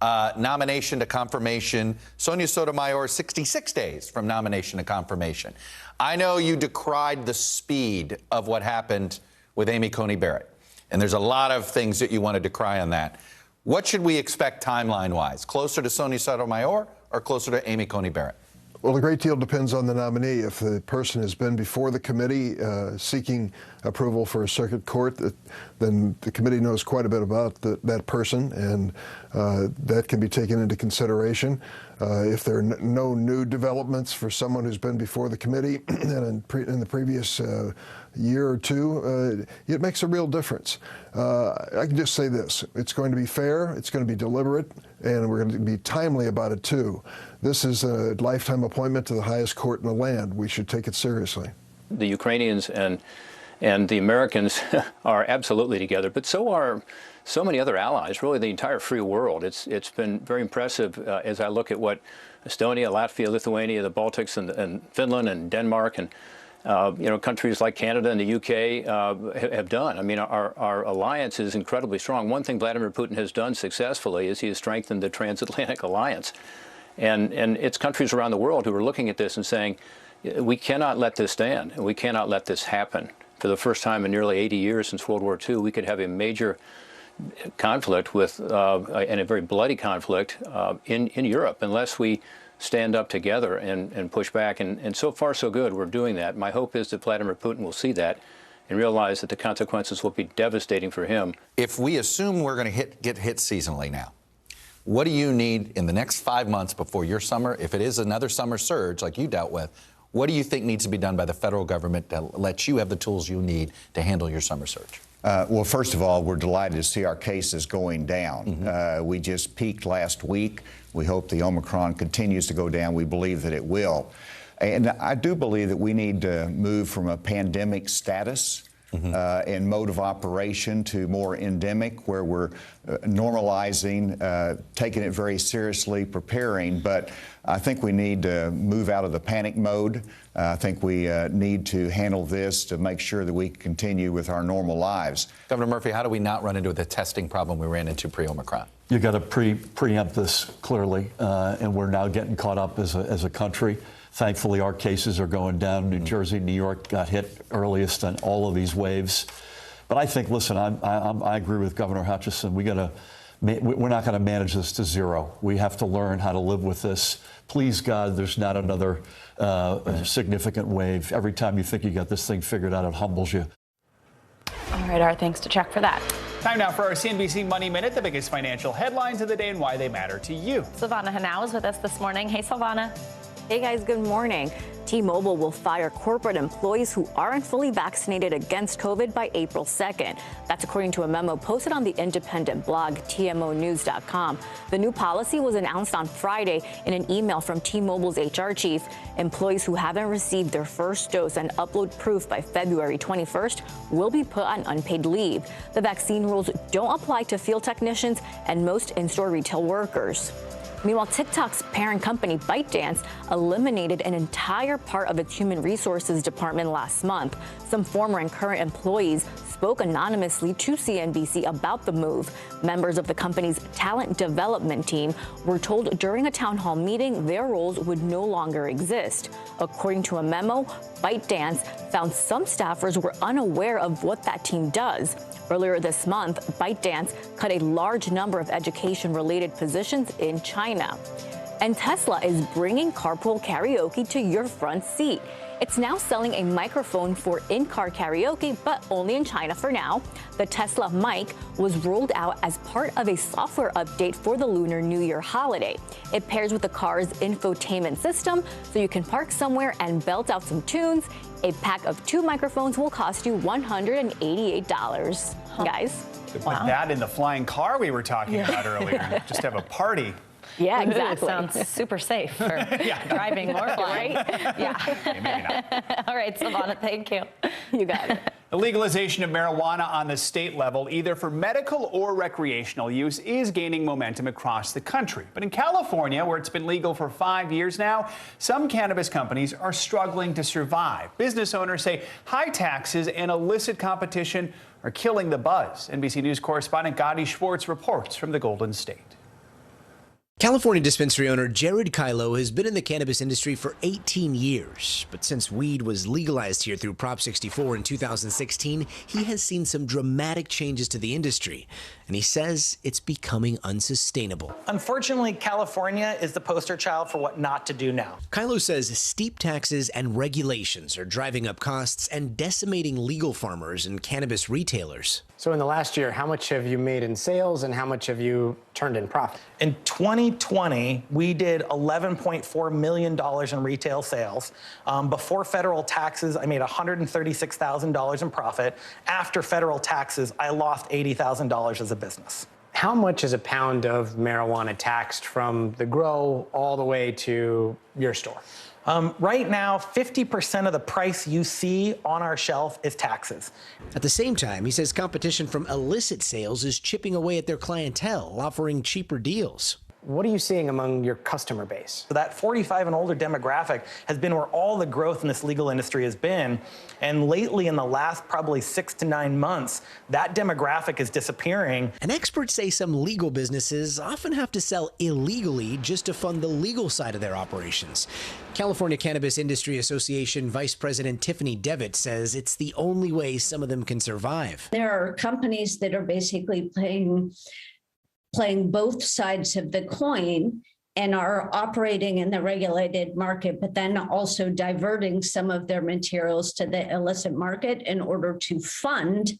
nomination to confirmation. Sonia Sotomayor, 66 days from nomination to confirmation. I know you decried the speed of what happened with Amy Coney Barrett, and there's a lot of things that you want to decry on that. What should we expect timeline-wise? Closer to Sonia Sotomayor or closer to Amy Coney Barrett? Well, a great deal depends on the nominee. If the person has been before the committee seeking approval for a circuit court, then the committee knows quite a bit about that person, and that can be taken into consideration. If there are no new developments for someone who's been before the committee and in the previous year or two, it makes a real difference. I can just say this. It's going to be fair, it's going to be deliberate, and we're going to be timely about it, too. This is a lifetime appointment to the highest court in the land. We should take it seriously. The Ukrainians and the Americans are absolutely together, but so are so many other allies, really the entire free world. It's been very impressive as I look at what Estonia, Latvia, Lithuania, the Baltics, and Finland and Denmark and countries like Canada and the UK have done. I mean, our alliance is incredibly strong. One thing Vladimir Putin has done successfully is he has strengthened the transatlantic alliance. And it's countries around the world who are looking at this and saying, we cannot let this stand, and we cannot let this happen. For the first time in nearly 80 years since World War II, we could have a major conflict with, and a very bloody conflict in Europe, unless we stand up together and push back. And so far, so good. We're doing that. My hope is that Vladimir Putin will see that and realize that the consequences will be devastating for him. If we assume we're going to get hit seasonally now, what do you need in the next 5 months before your summer? If it is another summer surge like you dealt with, what do you think needs to be done by the federal government to let you have the tools you need to handle your summer surge? Well, first of all, we're delighted to see our cases going down. Mm-hmm. We just peaked last week. We hope the Omicron continues to go down. We believe that it will. And I do believe that we need to move from a pandemic status and mode of operation to more endemic, where we're normalizing, taking it very seriously, preparing. But I think we need to move out of the panic mode. I think we need to handle this to make sure that we continue with our normal lives. Governor Murphy, how do we not run into the testing problem we ran into pre-Omicron? You got to preempt this clearly, and we're now getting caught up as a country. Thankfully, our cases are going down. New Jersey, New York got hit earliest on all of these waves. But I think, listen, I agree with Governor Hutchinson. We're not going to manage this to zero. We have to learn how to live with this. Please, God, there's not another significant wave. Every time you think you got this thing figured out, it humbles you. All right, our thanks to Chuck for that. Time now for our CNBC Money Minute, the biggest financial headlines of the day and why they matter to you. Silvana Hanau is with us this morning. Hey, Silvana. Hey guys, good morning. T-Mobile will fire corporate employees who aren't fully vaccinated against COVID by April 2nd. That's according to a memo posted on the independent blog TMOnews.com. The new policy was announced on Friday in an email from T-Mobile's HR chief. Employees who haven't received their first dose and upload proof by February 21st will be put on unpaid leave. The vaccine rules don't apply to field technicians and most in-store retail workers. Meanwhile, TikTok's parent company ByteDance eliminated an entire part of its human resources department last month. Some former and current employees spoke anonymously to CNBC about the move. Members of the company's talent development team were told during a town hall meeting their roles would no longer exist. According to a memo, ByteDance found some staffers were unaware of what that team does. Earlier this month, ByteDance cut a large number of education-related positions in China. And Tesla is bringing carpool karaoke to your front seat. It's now selling a microphone for in-car karaoke, but only in China for now. The Tesla mic was rolled out as part of a software update for the Lunar New Year holiday. It pairs with the car's infotainment system, so you can park somewhere and belt out some tunes. A pack of 2 microphones will cost you $188. Guys. Put that in the flying car we were talking about earlier. Just have a party. Yeah, exactly. Sounds super safe for driving or flying. Yeah. Maybe not. All right, Savannah, thank you. You got it. The legalization of marijuana on the state level, either for medical or recreational use, is gaining momentum across the country. But in California, where it's been legal for 5 years now, some cannabis companies are struggling to survive. Business owners say high taxes and illicit competition are killing the buzz. NBC News correspondent Gadi Schwartz reports from the Golden State. California dispensary owner Jared Kylo has been in the cannabis industry for 18 years, but since weed was legalized here through Prop 64 in 2016, he has seen some dramatic changes to the industry, and he says it's becoming unsustainable. Unfortunately, California is the poster child for what not to do now. Kylo says steep taxes and regulations are driving up costs and decimating legal farmers and cannabis retailers. So in the last year, how much have you made in sales and how much have you turned in profit? In 2020, we did $11.4 million in retail sales. Before federal taxes, I made $136,000 in profit. After federal taxes, I lost $80,000 as a business. How much is a pound of marijuana taxed from the grow all the way to your store? Right now, 50% of the price you see on our shelf is taxes. At the same time, he says competition from illicit sales is chipping away at their clientele, offering cheaper deals. What are you seeing among your customer base? So that 45 and older demographic has been where all the growth in this legal industry has been. And lately, in the last probably 6 to 9 months, that demographic is disappearing. And experts say some legal businesses often have to sell illegally just to fund the legal side of their operations. California Cannabis Industry Association Vice President Tiffany Devitt says it's the only way some of them can survive. There are companies that are basically playing both sides of the coin and are operating in the regulated market, but then also diverting some of their materials to the illicit market in order to fund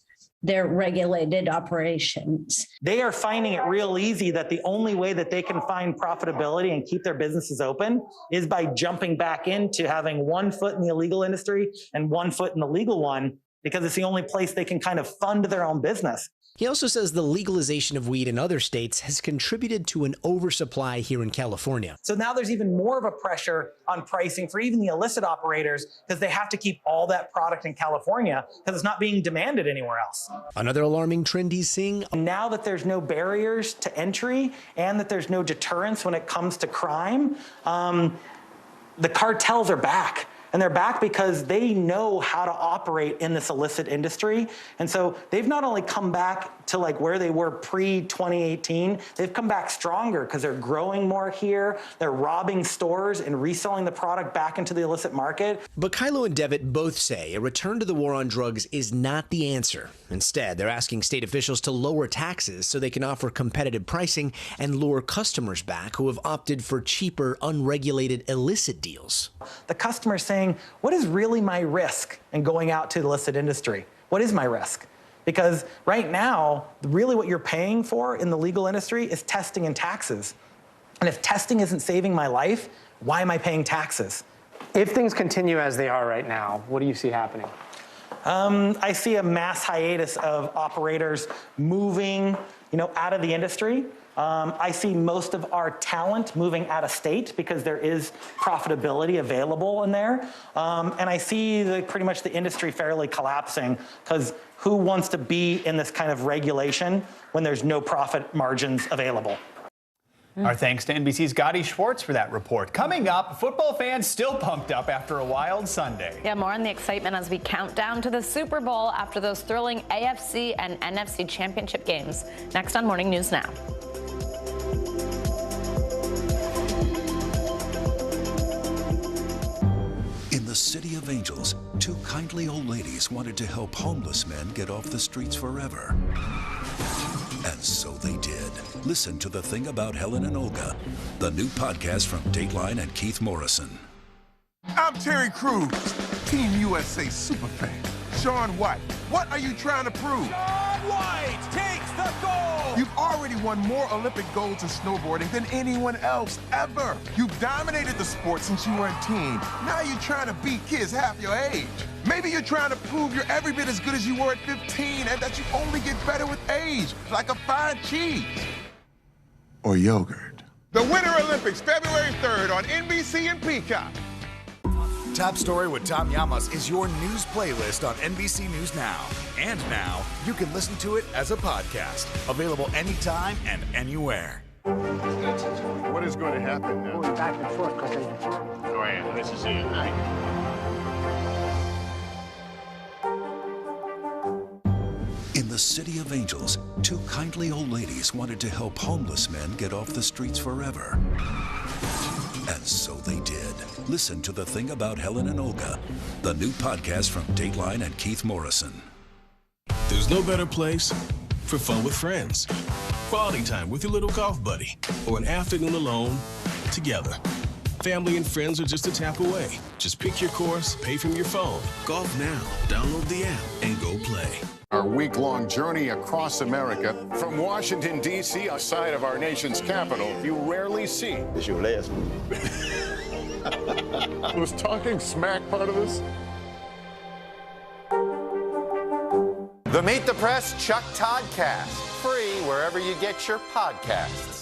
their regulated operations. They are finding it real easy that the only way that they can find profitability and keep their businesses open is by jumping back into having 1 foot in the illegal industry and 1 foot in the legal one, because it's the only place they can kind of fund their own business. He also says the legalization of weed in other states has contributed to an oversupply here in California. So now there's even more of a pressure on pricing for even the illicit operators because they have to keep all that product in California because it's not being demanded anywhere else. Another alarming trend he's seeing. Now that there's no barriers to entry and that there's no deterrence when it comes to crime, the cartels are back. And they're back because they know how to operate in this illicit industry. And so they've not only come back to like where they were pre-2018, they've come back stronger because they're growing more here. They're robbing stores and reselling the product back into the illicit market. But Kylo and Devitt both say a return to the war on drugs is not the answer. Instead, they're asking state officials to lower taxes so they can offer competitive pricing and lure customers back who have opted for cheaper, unregulated, illicit deals. The customer's saying, what is really my risk in going out to the illicit industry? What is my risk? Because right now, really what you're paying for in the legal industry is testing and taxes. And if testing isn't saving my life, why am I paying taxes? If things continue as they are right now, what do you see happening? I see a mass hiatus of operators moving, out of the industry. I see most of our talent moving out of state because there is profitability available in there. And I see pretty much the industry fairly collapsing because who wants to be in this kind of regulation when there's no profit margins available? Our thanks to NBC's Gotti Schwartz for that report. Coming up, football fans still pumped up after a wild Sunday. Yeah, more on the excitement as we count down to the Super Bowl after those thrilling AFC and NFC championship games. Next on Morning News Now. In the City of Angels, two kindly old ladies wanted to help homeless men get off the streets forever. And so they did. Listen to The Thing About Helen and Olga, the new podcast from Dateline and Keith Morrison. I'm Terry Crews, Team USA superfan. Sean White, what are you trying to prove? Sean White takes the gold! You've already won more Olympic golds in snowboarding than anyone else ever. You've dominated the sport since you were a teen. Now you're trying to beat kids half your age. Maybe you're trying to prove you're every bit as good as you were at 15 and that you only get better with age, like a fine cheese. Or yogurt. The Winter Olympics, February 3rd on NBC and Peacock. Top Story with Tom Llamas is your news playlist on NBC News Now. And now, you can listen to it as a podcast. Available anytime and anywhere. What is going to happen now? Going back and forth because they... Go ahead, this is it. In the City of Angels, two kindly old ladies wanted to help homeless men get off the streets forever. And so they did. Listen to The Thing About Helen and Olga, the new podcast from Dateline and Keith Morrison. There's no better place for fun with friends. Quality time with your little golf buddy, or an afternoon alone together. Family and friends are just a tap away. Just pick your course, pay from your phone. Golf now. Download the app and go play. Our week-long journey across America from Washington, D.C., outside of our nation's capital, you rarely see. It's your last one. Was talking smack part of this? The Meet the Press Chuck Todd Cast, free wherever you get your podcasts.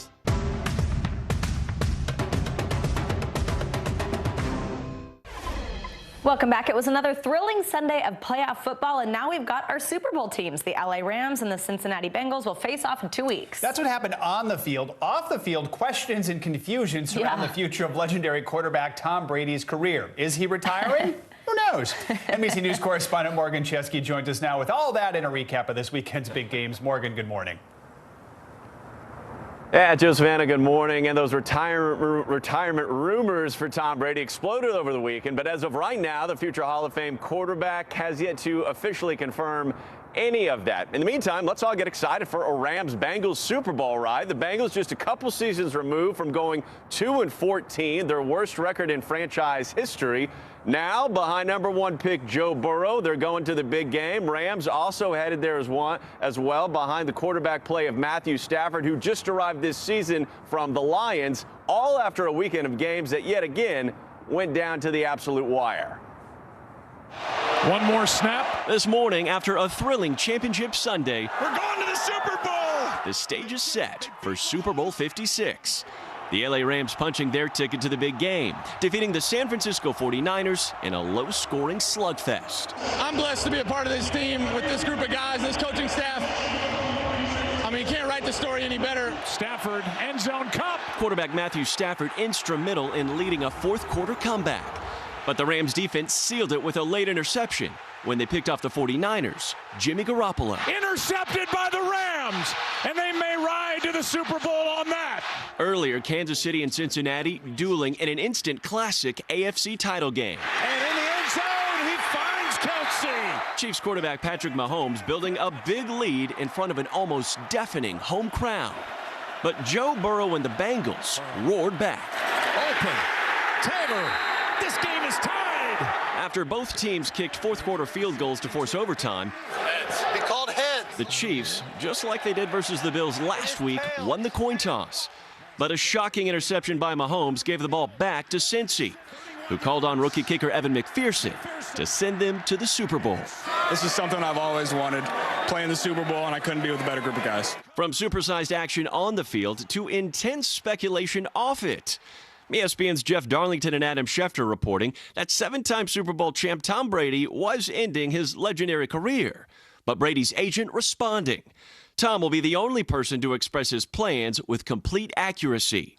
Welcome back. It was another thrilling Sunday of playoff football, and now we've got our Super Bowl teams. The LA Rams and the Cincinnati Bengals will face off in 2 weeks. That's what happened on the field. Off the field, questions and confusion surround the future of legendary quarterback Tom Brady's career. Is he retiring? Who knows? NBC News correspondent Morgan Chesky joins us now with all that and a recap of this weekend's big games. Morgan, good morning. Yeah, Joe Savannah, good morning. And those retirement rumors for Tom Brady exploded over the weekend. But as of right now, the future Hall of Fame quarterback has yet to officially confirm any of that. In the meantime, let's all get excited for a Rams-Bengals Super Bowl ride. The Bengals just a couple seasons removed from going 2-14, their worst record in franchise history. Now, behind number 1 pick Joe Burrow, they're going to the big game. Rams also headed there as well behind the quarterback play of Matthew Stafford, who just arrived this season from the Lions, all after a weekend of games that yet again went down to the absolute wire. One more snap this morning after a thrilling championship Sunday. We're going to the Super Bowl! The stage is set for Super Bowl 56. The LA Rams punching their ticket to the big game, defeating the San Francisco 49ers in a low-scoring slugfest. I'm blessed to be a part of this team with this group of guys, this coaching staff. I mean, you can't write the story any better. Stafford, end zone cup. Quarterback Matthew Stafford instrumental in leading a fourth-quarter comeback. But the Rams defense sealed it with a late interception when they picked off the 49ers, Jimmy Garoppolo. Intercepted by the Rams, and they may ride to the Super Bowl on that. Earlier, Kansas City and Cincinnati dueling in an instant classic AFC title game. And in the end zone, he finds Kelsey. Chiefs quarterback Patrick Mahomes building a big lead in front of an almost deafening home crowd. But Joe Burrow and the Bengals roared back. Open. Taylor. This game is tied. After both teams kicked fourth-quarter field goals to force overtime, He called heads. the Chiefs, just like they did versus the Bills last week, won the coin toss. But a shocking interception by Mahomes gave the ball back to Cincy. who called on rookie kicker Evan McPherson to send them to the Super Bowl. This is something I've always wanted, playing the Super Bowl, and I couldn't be with a better group of guys. From supersized action on the field to intense speculation off it. ESPN's Jeff Darlington and Adam Schefter reporting that 7-time Super Bowl champ Tom Brady was ending his legendary career, but Brady's agent responding. Tom will be the only person to express his plans with complete accuracy.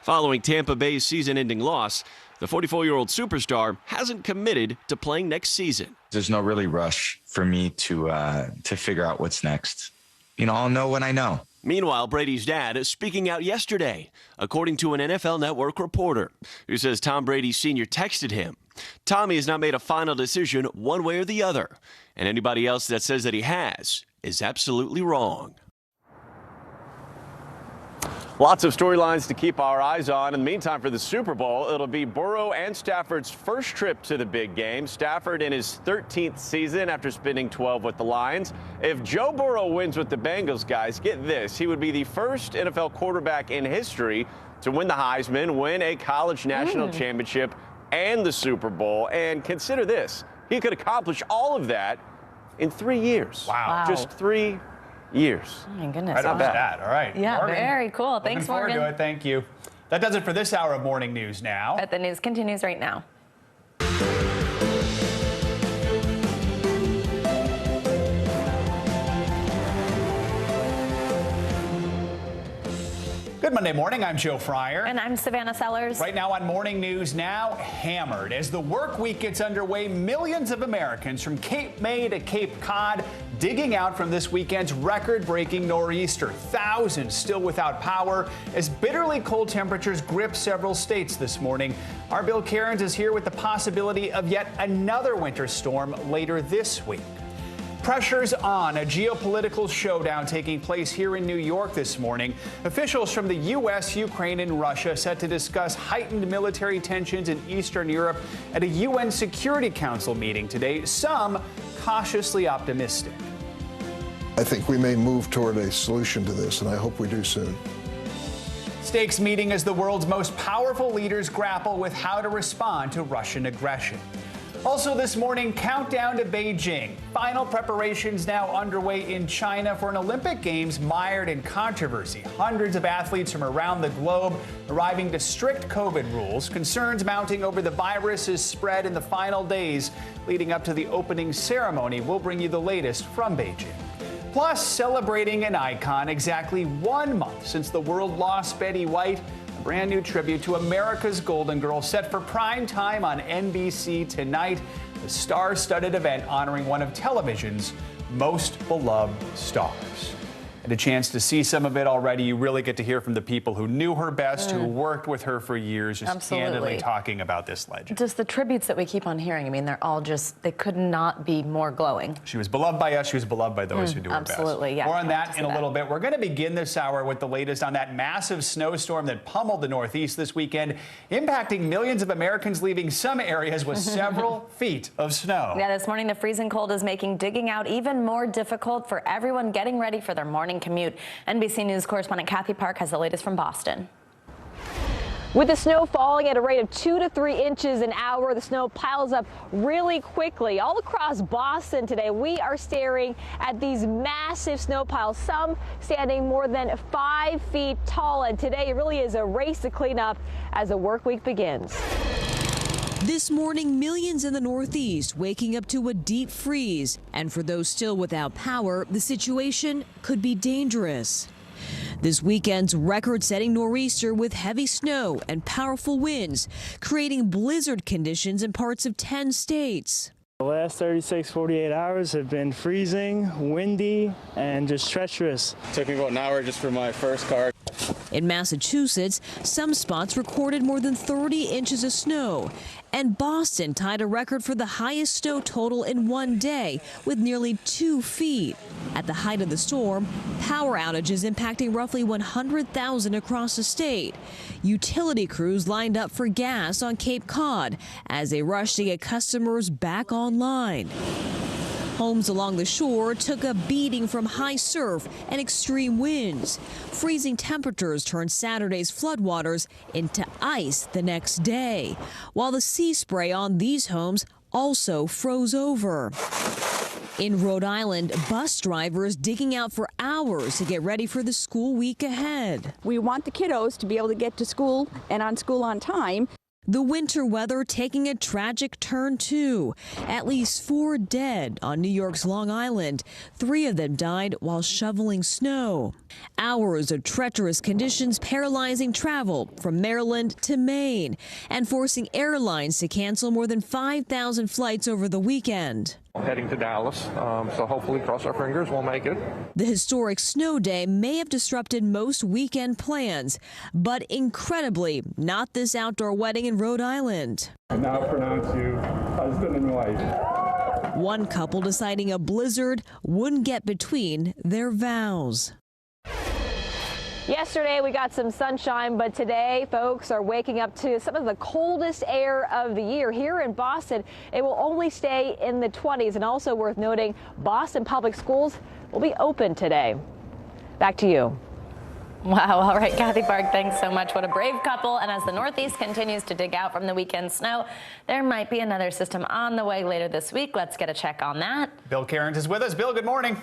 Following Tampa Bay's season-ending loss, the 44-year-old superstar hasn't committed to playing next season. There's no really rush for me to figure out what's next. I'll know when I know. Meanwhile, Brady's dad is speaking out yesterday, according to an NFL Network reporter, who says Tom Brady Sr. texted him. Tommy has not made a final decision one way or the other, and anybody else that says that he has is absolutely wrong. Lots of storylines to keep our eyes on. In the meantime, for the Super Bowl, it'll be Burrow and Stafford's first trip to the big game. Stafford in his 13th season after spending 12 with the Lions. If Joe Burrow wins with the Bengals, guys, get this. He would be the first NFL quarterback in history to win the Heisman, win a college national championship, and the Super Bowl. And consider this. He could accomplish all of that in 3 years. Wow. Just 3 years. Oh my goodness. Right on that. All right. Yeah, Morgan, very cool. Thanks, looking Morgan. forward to it. Thank you. That does it for this hour of Morning News Now. But the news continues right now. Good Monday morning. I'm Joe Fryer. And I'm Savannah Sellers. Right now on Morning News Now, hammered. As the work week gets underway, millions of Americans from Cape May to Cape Cod digging out from this weekend's record-breaking nor'easter. Thousands still without power as bitterly cold temperatures grip several states this morning. Our Bill Cairns is here with the possibility of yet another winter storm later this week. Pressure's on, a geopolitical showdown taking place here in New York this morning. Officials from the U.S., Ukraine, and Russia set to discuss heightened military tensions in Eastern Europe at a UN Security Council meeting today, some cautiously optimistic. I think we may move toward a solution to this, and I hope we do soon. Stakes meeting as the world's most powerful leaders grapple with how to respond to Russian aggression. Also this morning, countdown to Beijing. Final preparations now underway in China for an Olympic Games mired in controversy. Hundreds of athletes from around the globe arriving to strict COVID rules. Concerns mounting over the virus's spread in the final days leading up to the opening ceremony. We'll bring you the latest from Beijing. Plus, celebrating an icon exactly 1 month since the world lost Betty White. Brand new tribute to America's Golden Girl set for prime time on NBC tonight. The star-studded event honoring one of television's most beloved stars. And a chance to see some of it already. You really get to hear from the people who knew her best, who worked with her for years, just candidly talking about this legend. Just the tributes that we keep on hearing. I mean, they're all just, they could not be more glowing. She was beloved by us. She was beloved by those who do her best. Absolutely, yeah. More on that in a little bit. We're going to begin this hour with the latest on that massive snowstorm that pummeled the Northeast this weekend, impacting millions of Americans, leaving some areas with several feet of snow. Yeah, this morning the freezing cold is making digging out even more difficult for everyone getting ready for their morning commute. NBC News correspondent Kathy Park has the latest from Boston. With the snow falling at a rate of 2 to 3 inches an hour, the snow piles up really quickly. All across Boston today, we are staring at these massive snow piles, some standing more than 5 feet tall. And today it really is a race to clean up as the work week begins. This morning, millions in the Northeast waking up to a deep freeze. And for those still without power, the situation could be dangerous. This weekend's record-setting nor'easter with heavy snow and powerful winds, creating blizzard conditions in parts of 10 states. The last 48 hours have been freezing, windy, and just treacherous. It took me about an hour just for my first car. In Massachusetts, some spots recorded more than 30 inches of snow. And Boston tied a record for the highest snow total in one day with nearly 2 feet. At the height of the storm, power outages impacting roughly 100,000 across the state. Utility crews lined up for gas on Cape Cod as they rushed to get customers back online. Homes along the shore took a beating from high surf and extreme winds. Freezing temperatures turned Saturday's floodwaters into ice the next day, while the sea spray on these homes also froze over. In Rhode Island, bus drivers digging out for hours to get ready for the school week ahead. We want the kiddos to be able to get to school and on school on time. The winter weather taking a tragic turn, too. At least 4 dead on New York's Long Island. 3 of them died while shoveling snow. Hours of treacherous conditions paralyzing travel from Maryland to Maine and forcing airlines to cancel more than 5,000 flights over the weekend. Heading to Dallas, so hopefully, cross our fingers, we'll make it. The historic snow day may have disrupted most weekend plans, but incredibly, not this outdoor wedding in Rhode Island. I now pronounce you husband and wife. One couple deciding a blizzard wouldn't get between their vows. Yesterday we got some sunshine, but today folks are waking up to some of the coldest air of the year. Here in Boston, it will only stay in the 20s, and also worth noting, Boston Public Schools will be open today. Back to you. Wow. All right, Kathy Park, thanks so much. What a brave couple. And as the Northeast continues to dig out from the weekend snow, there might be another system on the way later this week. Let's get a check on that. Bill Cairns is with us. Bill, good morning.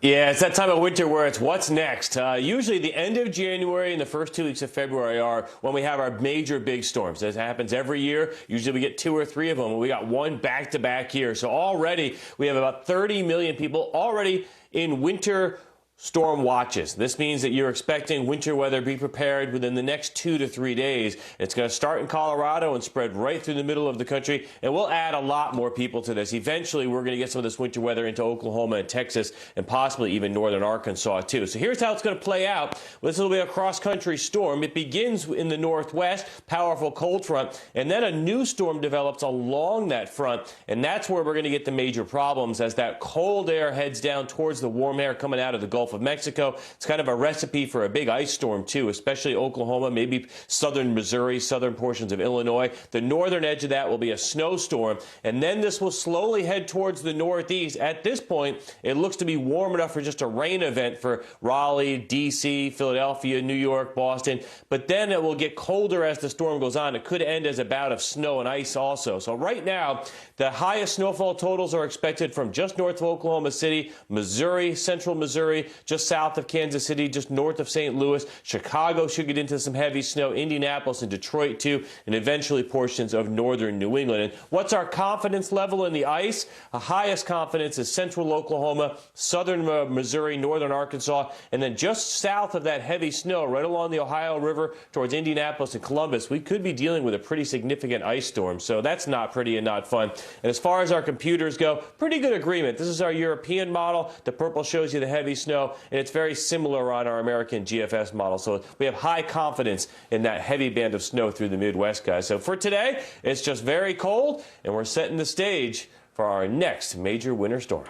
Yeah, it's that time of winter where it's what's next. Usually the end of January and the first 2 weeks of February are when we have our major big storms. This happens every year. Usually we get 2 or 3 of them. We got one back-to-back here. So already we have about 30 million people already in winter storm watches. This means that you're expecting winter weather. Be prepared within the next 2 to 3 days. It's going to start in Colorado and spread right through the middle of the country, and we'll add a lot more people to this. Eventually, we're going to get some of this winter weather into Oklahoma and Texas and possibly even northern Arkansas, too. So here's how it's going to play out. This will be a cross-country storm. It begins in the northwest, powerful cold front, and then a new storm develops along that front, and that's where we're going to get the major problems as that cold air heads down towards the warm air coming out of the Gulf of Mexico. It's kind of a recipe for a big ice storm, too, especially Oklahoma, maybe southern Missouri, southern portions of Illinois. The northern edge of that will be a snowstorm, and then this will slowly head towards the northeast. At this point, it looks to be warm enough for just a rain event for Raleigh, D.C., Philadelphia, New York, Boston, but then it will get colder as the storm goes on. It could end as a bout of snow and ice also. So right now, the highest snowfall totals are expected from just north of Oklahoma City, Missouri, central Missouri, just south of Kansas City, just north of St. Louis. Chicago should get into some heavy snow, Indianapolis and Detroit too, and eventually portions of northern New England. And what's our confidence level in the ice? The highest confidence is central Oklahoma, southern Missouri, northern Arkansas, and then just south of that heavy snow, right along the Ohio River towards Indianapolis and Columbus, we could be dealing with a pretty significant ice storm. So that's not pretty and not fun. And as far as our computers go, pretty good agreement. This is our European model. The purple shows you the heavy snow, and it's very similar on our American GFS model. So we have high confidence in that heavy band of snow through the Midwest, guys. So for today, it's just very cold, and we're setting the stage for our next major winter storm.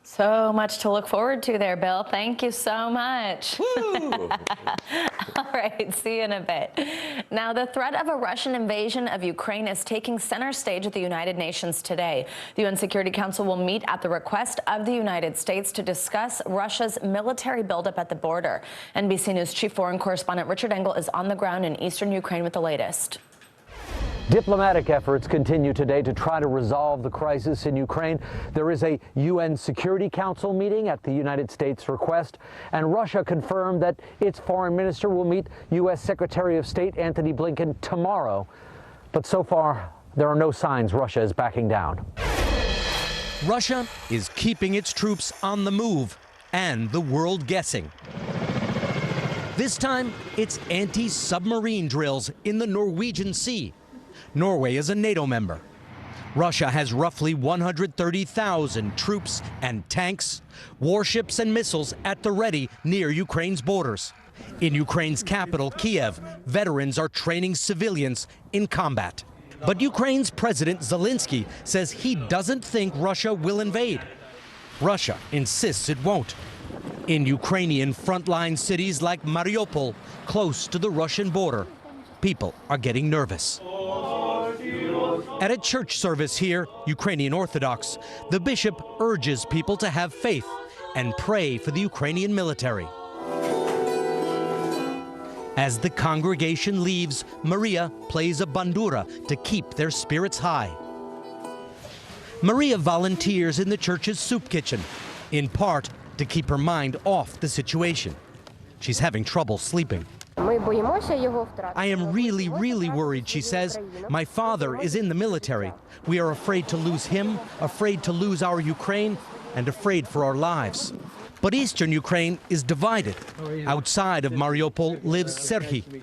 So much to look forward to there, Bill. Thank you so much. All right, see you in a bit. Now, the threat of a Russian invasion of Ukraine is taking center stage at the United Nations today. The UN Security Council will meet at the request of the United States to discuss Russia's military buildup at the border. NBC News chief foreign correspondent Richard Engel is on the ground in eastern Ukraine with the latest. Diplomatic efforts continue today to try to resolve the crisis in Ukraine. There is a UN Security Council meeting at the United States' request, and Russia confirmed that its foreign minister will meet U.S. Secretary of State Antony Blinken tomorrow. But so far, there are no signs Russia is backing down. Russia is keeping its troops on the move and the world guessing. This time, it's anti-submarine drills in the Norwegian Sea. Norway is a NATO member. Russia has roughly 130,000 troops and tanks, warships and missiles at the ready near Ukraine's borders. In Ukraine's capital, Kiev, veterans are training civilians in combat. But Ukraine's President Zelensky says he doesn't think Russia will invade. Russia insists it won't. In Ukrainian frontline cities like Mariupol, close to the Russian border, people are getting nervous. At a church service here, Ukrainian Orthodox, the bishop urges people to have faith and pray for the Ukrainian military. As the congregation leaves, Maria plays a bandura to keep their spirits high. Maria volunteers in the church's soup kitchen, in part to keep her mind off the situation. She's having trouble sleeping. I am really worried, she says. My father is in the military. We are afraid to lose him, afraid to lose our Ukraine, and afraid for our lives. But eastern Ukraine is divided. Outside of Mariupol lives Serhiy.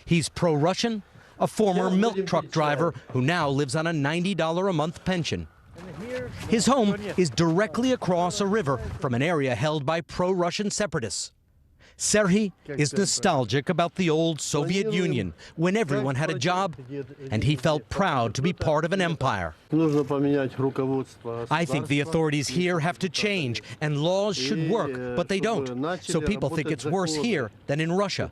He's pro-Russian, a former milk truck driver who now lives on a $90 a month pension. His home is directly across a river from an area held by pro-Russian separatists. Serhiy is nostalgic about the old Soviet Union, when everyone had a job, and he felt proud to be part of an empire. I think the authorities here have to change, and laws should work, but they don't. So people think it's worse here than in Russia.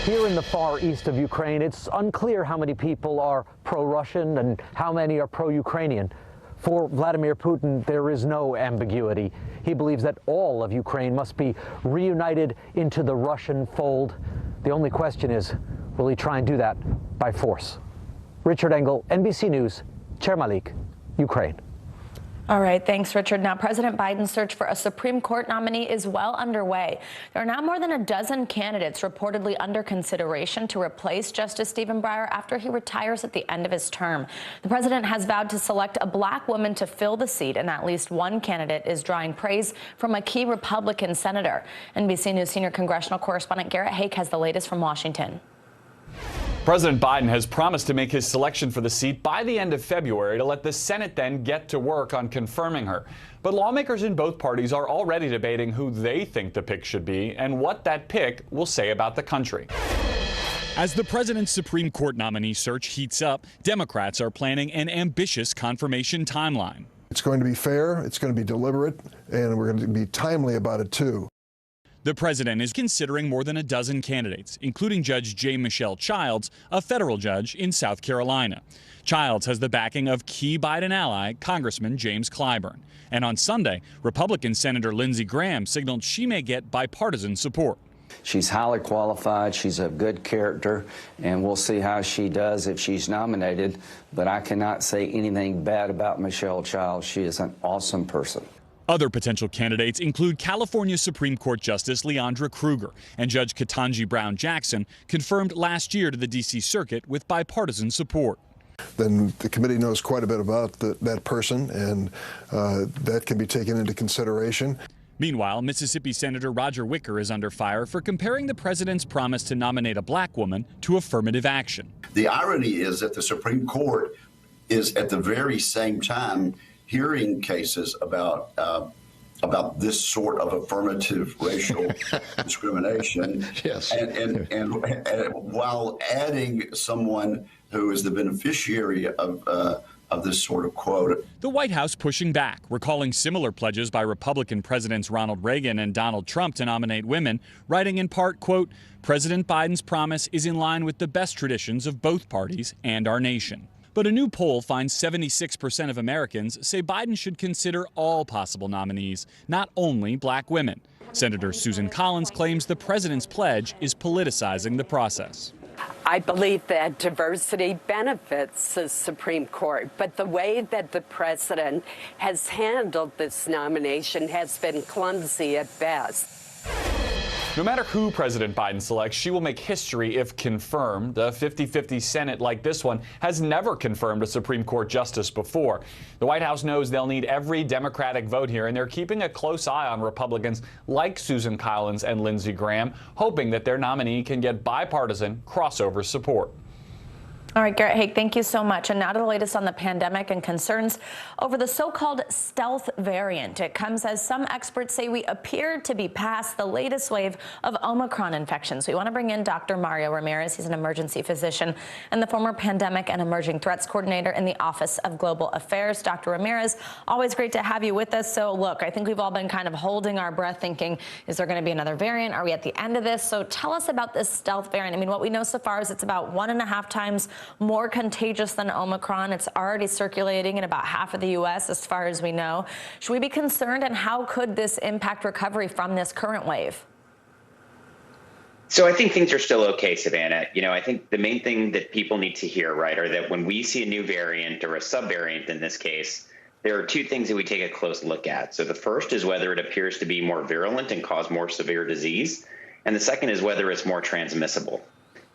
Here in the far east of Ukraine, it's unclear how many people are pro-Russian and how many are pro-Ukrainian. For Vladimir Putin, there is no ambiguity. He believes that all of Ukraine must be reunited into the Russian fold. The only question is, will he try and do that by force? Richard Engel, NBC News, Chermalik, Ukraine. All right, thanks, Richard. Now, President Biden's search for a Supreme Court nominee is well underway. There are now more than a dozen candidates reportedly under consideration to replace Justice Stephen Breyer after he retires at the end of his term. The president has vowed to select a black woman to fill the seat, and at least one candidate is drawing praise from a key Republican senator. NBC News senior congressional correspondent Garrett Haake has the latest from Washington. President Biden has promised to make his selection for the seat by the end of February to let the Senate then get to work on confirming her. But lawmakers in both parties are already debating who they think the pick should be and what that pick will say about the country. As the president's Supreme Court nominee search heats up, Democrats are planning an ambitious confirmation timeline. It's going to be fair, it's going to be deliberate, and we're going to be timely about it, too. The president is considering more than a dozen candidates, including Judge J. Michelle Childs, a federal judge in South Carolina. Childs has the backing of key Biden ally, Congressman James Clyburn. And on Sunday, Republican Senator Lindsey Graham signaled she may get bipartisan support. She's highly qualified, she's a good character, and we'll see how she does if she's nominated. But I cannot say anything bad about Michelle Childs. She is an awesome person. Other potential candidates include California Supreme Court Justice Leandra Kruger and Judge Ketanji Brown Jackson, confirmed last year to the D.C. Circuit with bipartisan support. Then the committee knows quite a bit about that person, and that can be taken into consideration. Meanwhile, Mississippi Senator Roger Wicker is under fire for comparing the president's promise to nominate a black woman to affirmative action. The irony is that the Supreme Court is at the very same time hearing cases about this sort of affirmative racial discrimination, yes. and while adding someone who is the beneficiary of this sort of quote. The White House pushing back, recalling similar pledges by Republican Presidents Ronald Reagan and Donald Trump to nominate women, writing in part, quote, President Biden's promise is in line with the best traditions of both parties and our nation. But a new poll finds 76% of Americans say Biden should consider all possible nominees, not only black women. Senator Susan Collins claims the president's pledge is politicizing the process. I believe that diversity benefits the Supreme Court, but the way that the president has handled this nomination has been clumsy at best. No matter who President Biden selects, she will make history if confirmed. A 50-50 Senate like this one has never confirmed a Supreme Court justice before. The White House knows they'll need every Democratic vote here, and they're keeping a close eye on Republicans like Susan Collins and Lindsey Graham, hoping that their nominee can get bipartisan crossover support. All right, Garrett Haake, thank you so much. And now to the latest on the pandemic and concerns over the so-called stealth variant. It comes as some experts say we appear to be past the latest wave of Omicron infections. We want to bring in Dr. Mario Ramirez. He's an emergency physician and the former pandemic and emerging threats coordinator in the Office of Global Affairs. Dr. Ramirez, always great to have you with us. So look, I think we've all been kind of holding our breath thinking, is there going to be another variant? Are we at the end of this? So tell us about this stealth variant. I mean, what we know so far is it's about 1.5 times more contagious than Omicron. It's already circulating in about half of the U.S. as far as we know. Should we be concerned, and how could this impact recovery from this current wave? So I think things are still okay, Savannah. I think the main thing that people need to hear, right, are that when we see a new variant or a subvariant in this case, there are two things that we take a close look at. So the first is whether it appears to be more virulent and cause more severe disease. And the second is whether it's more transmissible.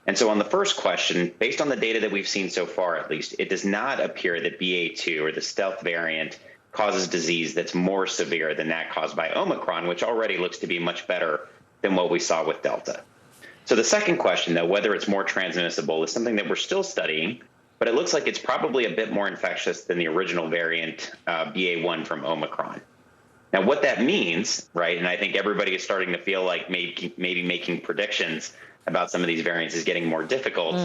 And so on the first question, based on the data that we've seen so far, at least, it does not appear that BA2 or the stealth variant causes disease that's more severe than that caused by Omicron, which already looks to be much better than what we saw with Delta. So the second question, though, whether it's more transmissible, is something that we're still studying, but it looks like it's probably a bit more infectious than the original variant, BA1 from Omicron. Now, what that means, right, and I think everybody is starting to feel like maybe making predictions about some of these variants is getting more difficult,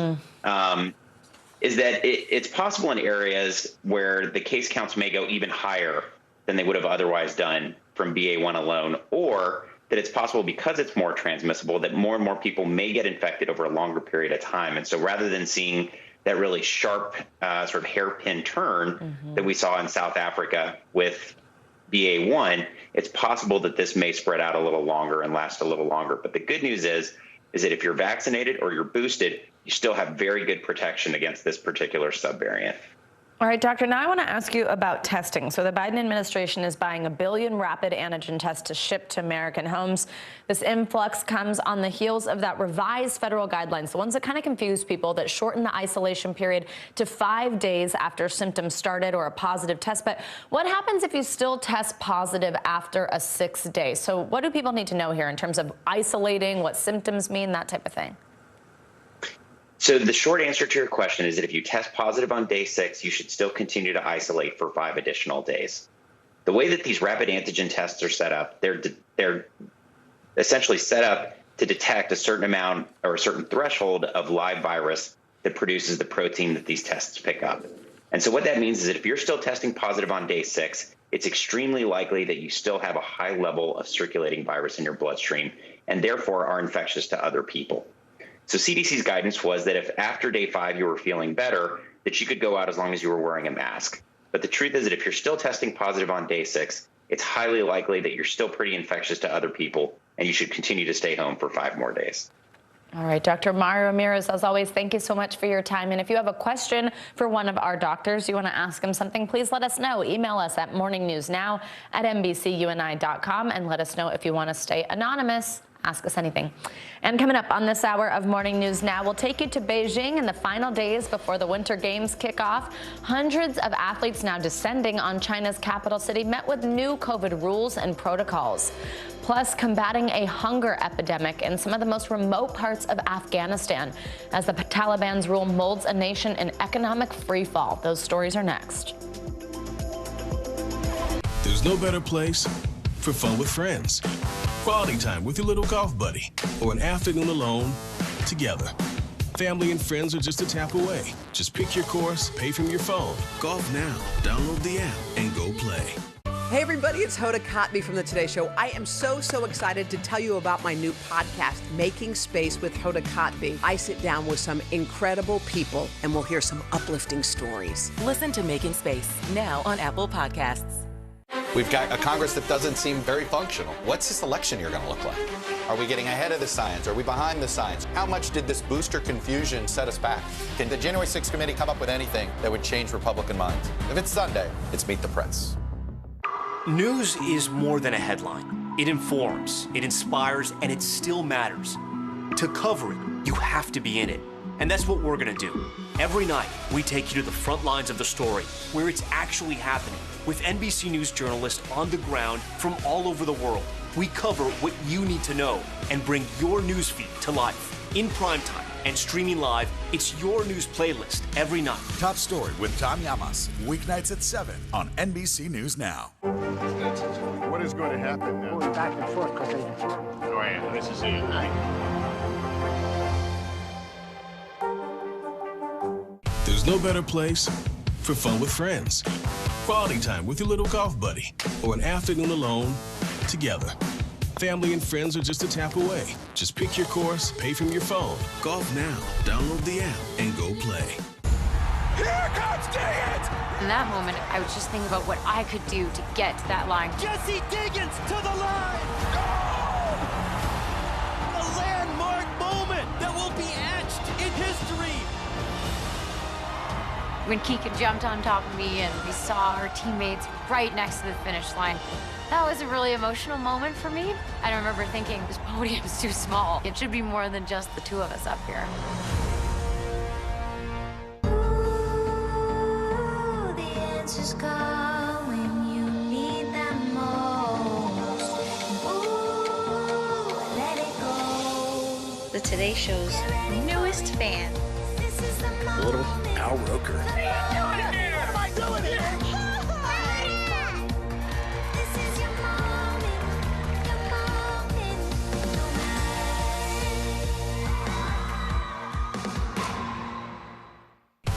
is that it's possible in areas where the case counts may go even higher than they would have otherwise done from BA1 alone, or that it's possible, because it's more transmissible, that more and more people may get infected over a longer period of time. And so rather than seeing that really sharp sort of hairpin turn that we saw in South Africa with BA1, it's possible that this may spread out a little longer and last a little longer. But the good news is that if you're vaccinated or you're boosted, you still have very good protection against this particular subvariant. All right, doctor, now I want to ask you about testing. So the Biden administration is buying 1 billion rapid antigen tests to ship to American homes. This influx comes on the heels of that revised federal guidelines, the ones that kind of confuse people, that shorten the isolation period to 5 days after symptoms started or a positive test. But what happens if you still test positive after a 6th day? So what do people need to know here in terms of isolating, what symptoms mean, that type of thing? So the short answer to your question is that if you test positive on day 6, you should still continue to isolate for 5 additional days. The way that these rapid antigen tests are set up, they're essentially set up to detect a certain amount or a certain threshold of live virus that produces the protein that these tests pick up. And so what that means is that if you're still testing positive on day 6, it's extremely likely that you still have a high level of circulating virus in your bloodstream and therefore are infectious to other people. So CDC's guidance was that if after day 5 you were feeling better, that you could go out as long as you were wearing a mask. But the truth is that if you're still testing positive on day 6, it's highly likely that you're still pretty infectious to other people, and you should continue to stay home for 5 more days. All right, Dr. Mario Ramirez, as always, thank you so much for your time. And if you have a question for one of our doctors, you want to ask him something, please let us know. Email us at morningnewsnow@NBCUNI.com and let us know if you want to stay anonymous. Ask us anything. And coming up on this hour of Morning News Now, we'll take you to Beijing in the final days before the Winter Games kick off. Hundreds of athletes now descending on China's capital city met with new COVID rules and protocols. Plus, combating a hunger epidemic in some of the most remote parts of Afghanistan as the Taliban's rule molds a nation in economic freefall. Those stories are next. There's no better place for fun with friends. Quality time with your little golf buddy, or an afternoon alone together. Family and friends are just a tap away. Just pick your course, pay from your phone. Golf now. Download the app and go play. Hey everybody, it's Hoda Kotb from The Today Show. I am so excited to tell you about my new podcast, Making Space with Hoda Kotb. I sit down with some incredible people and we'll hear some uplifting stories. Listen to Making Space now on Apple Podcasts. We've got a Congress that doesn't seem very functional. What's this election year going to look like? Are we getting ahead of the science? Are we behind the science? How much did this booster confusion set us back? Can the January 6th committee come up with anything that would change Republican minds? If it's Sunday, it's Meet the Press. News is more than a headline. It informs, it inspires, and it still matters. To cover it, you have to be in it. And that's what we're going to do. Every night, we take you to the front lines of the story, where it's actually happening, with NBC News journalists on the ground from all over the world. We cover what you need to know and bring your newsfeed to life. In primetime and streaming live, it's your news playlist every night. Top Story with Tom Llamas, weeknights at 7 on NBC News Now. What is going to happen now? Going back and forth because they... Oh, yeah, this is it, right? There's no better place for fun with friends. Quality time with your little golf buddy, or an afternoon alone together. Family and friends are just a tap away. Just pick your course, pay from your phone. Golf now. Download the app and go play. In that moment, I was just thinking about what I could do to get to that line. Jesse Diggins to the line! Oh! A landmark moment that will be etched in history. When Keegan jumped on top of me and we saw our teammates right next to the finish line, that was a really emotional moment for me. I remember thinking, this podium is too small. It should be more than just the two of us up here. Ooh, the answers come when you need them most. Ooh, let it go. The Today Show's newest fan. Little Al Roker. What am I doing here?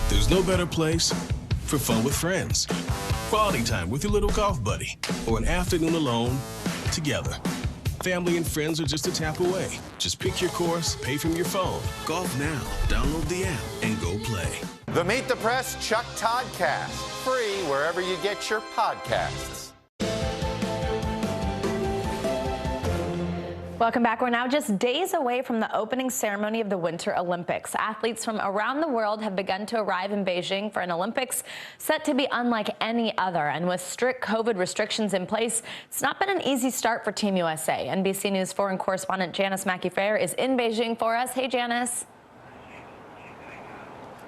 There's no better place for fun with friends, quality time with your little golf buddy, or an afternoon alone together. Family and friends are just a tap away. Just pick your course, pay from your phone. Golf now. Download the app and go play. The Meet the Press Chuck Toddcast, free wherever you get your podcasts. Welcome back. We're now just days away from the opening ceremony of the Winter Olympics. Athletes from around the world have begun to arrive in Beijing for an Olympics set to be unlike any other. And with strict COVID restrictions in place, it's not been an easy start for Team USA. NBC News foreign correspondent Janice Mackey-Frayer is in Beijing for us. Hey, Janice.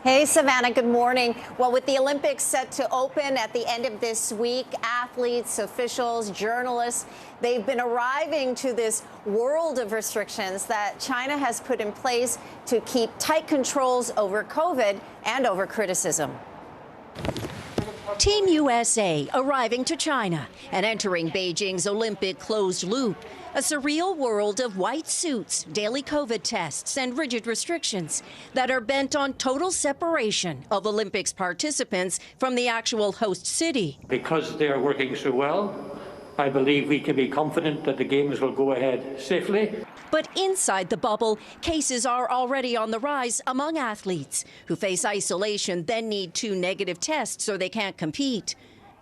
Hey, Savannah, good morning. Well, with the Olympics set to open at the end of this week, athletes, officials, journalists, they've been arriving to this world of restrictions that China has put in place to keep tight controls over COVID and over criticism. Team USA arriving to China and entering Beijing's Olympic closed loop. A surreal world of white suits, daily COVID tests, and rigid restrictions that are bent on total separation of Olympics participants from the actual host city. Because they are working so well, I believe we can be confident that the Games will go ahead safely. But inside the bubble, cases are already on the rise among athletes who face isolation, then need 2 negative tests or they can't compete.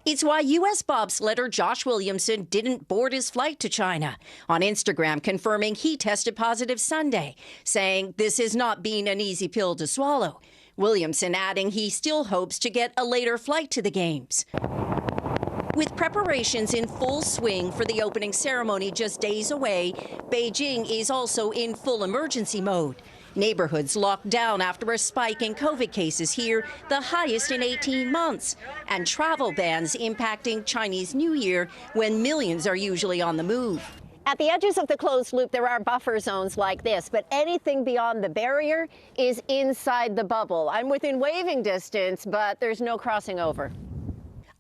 It's why U.S. bobsledder Josh Williamson didn't board his flight to China. On Instagram, confirming he tested positive Sunday, saying this has not been an easy pill to swallow. Williamson adding he still hopes to get a later flight to the Games. With preparations in full swing for the opening ceremony just days away, Beijing is also in full emergency mode. Neighborhoods locked down after a spike in COVID cases here, the highest in 18 months, and travel bans impacting Chinese New Year when millions are usually on the move. At the edges of the closed loop, there are buffer zones like this, but anything beyond the barrier is inside the bubble. I'm within waving distance, but there's no crossing over.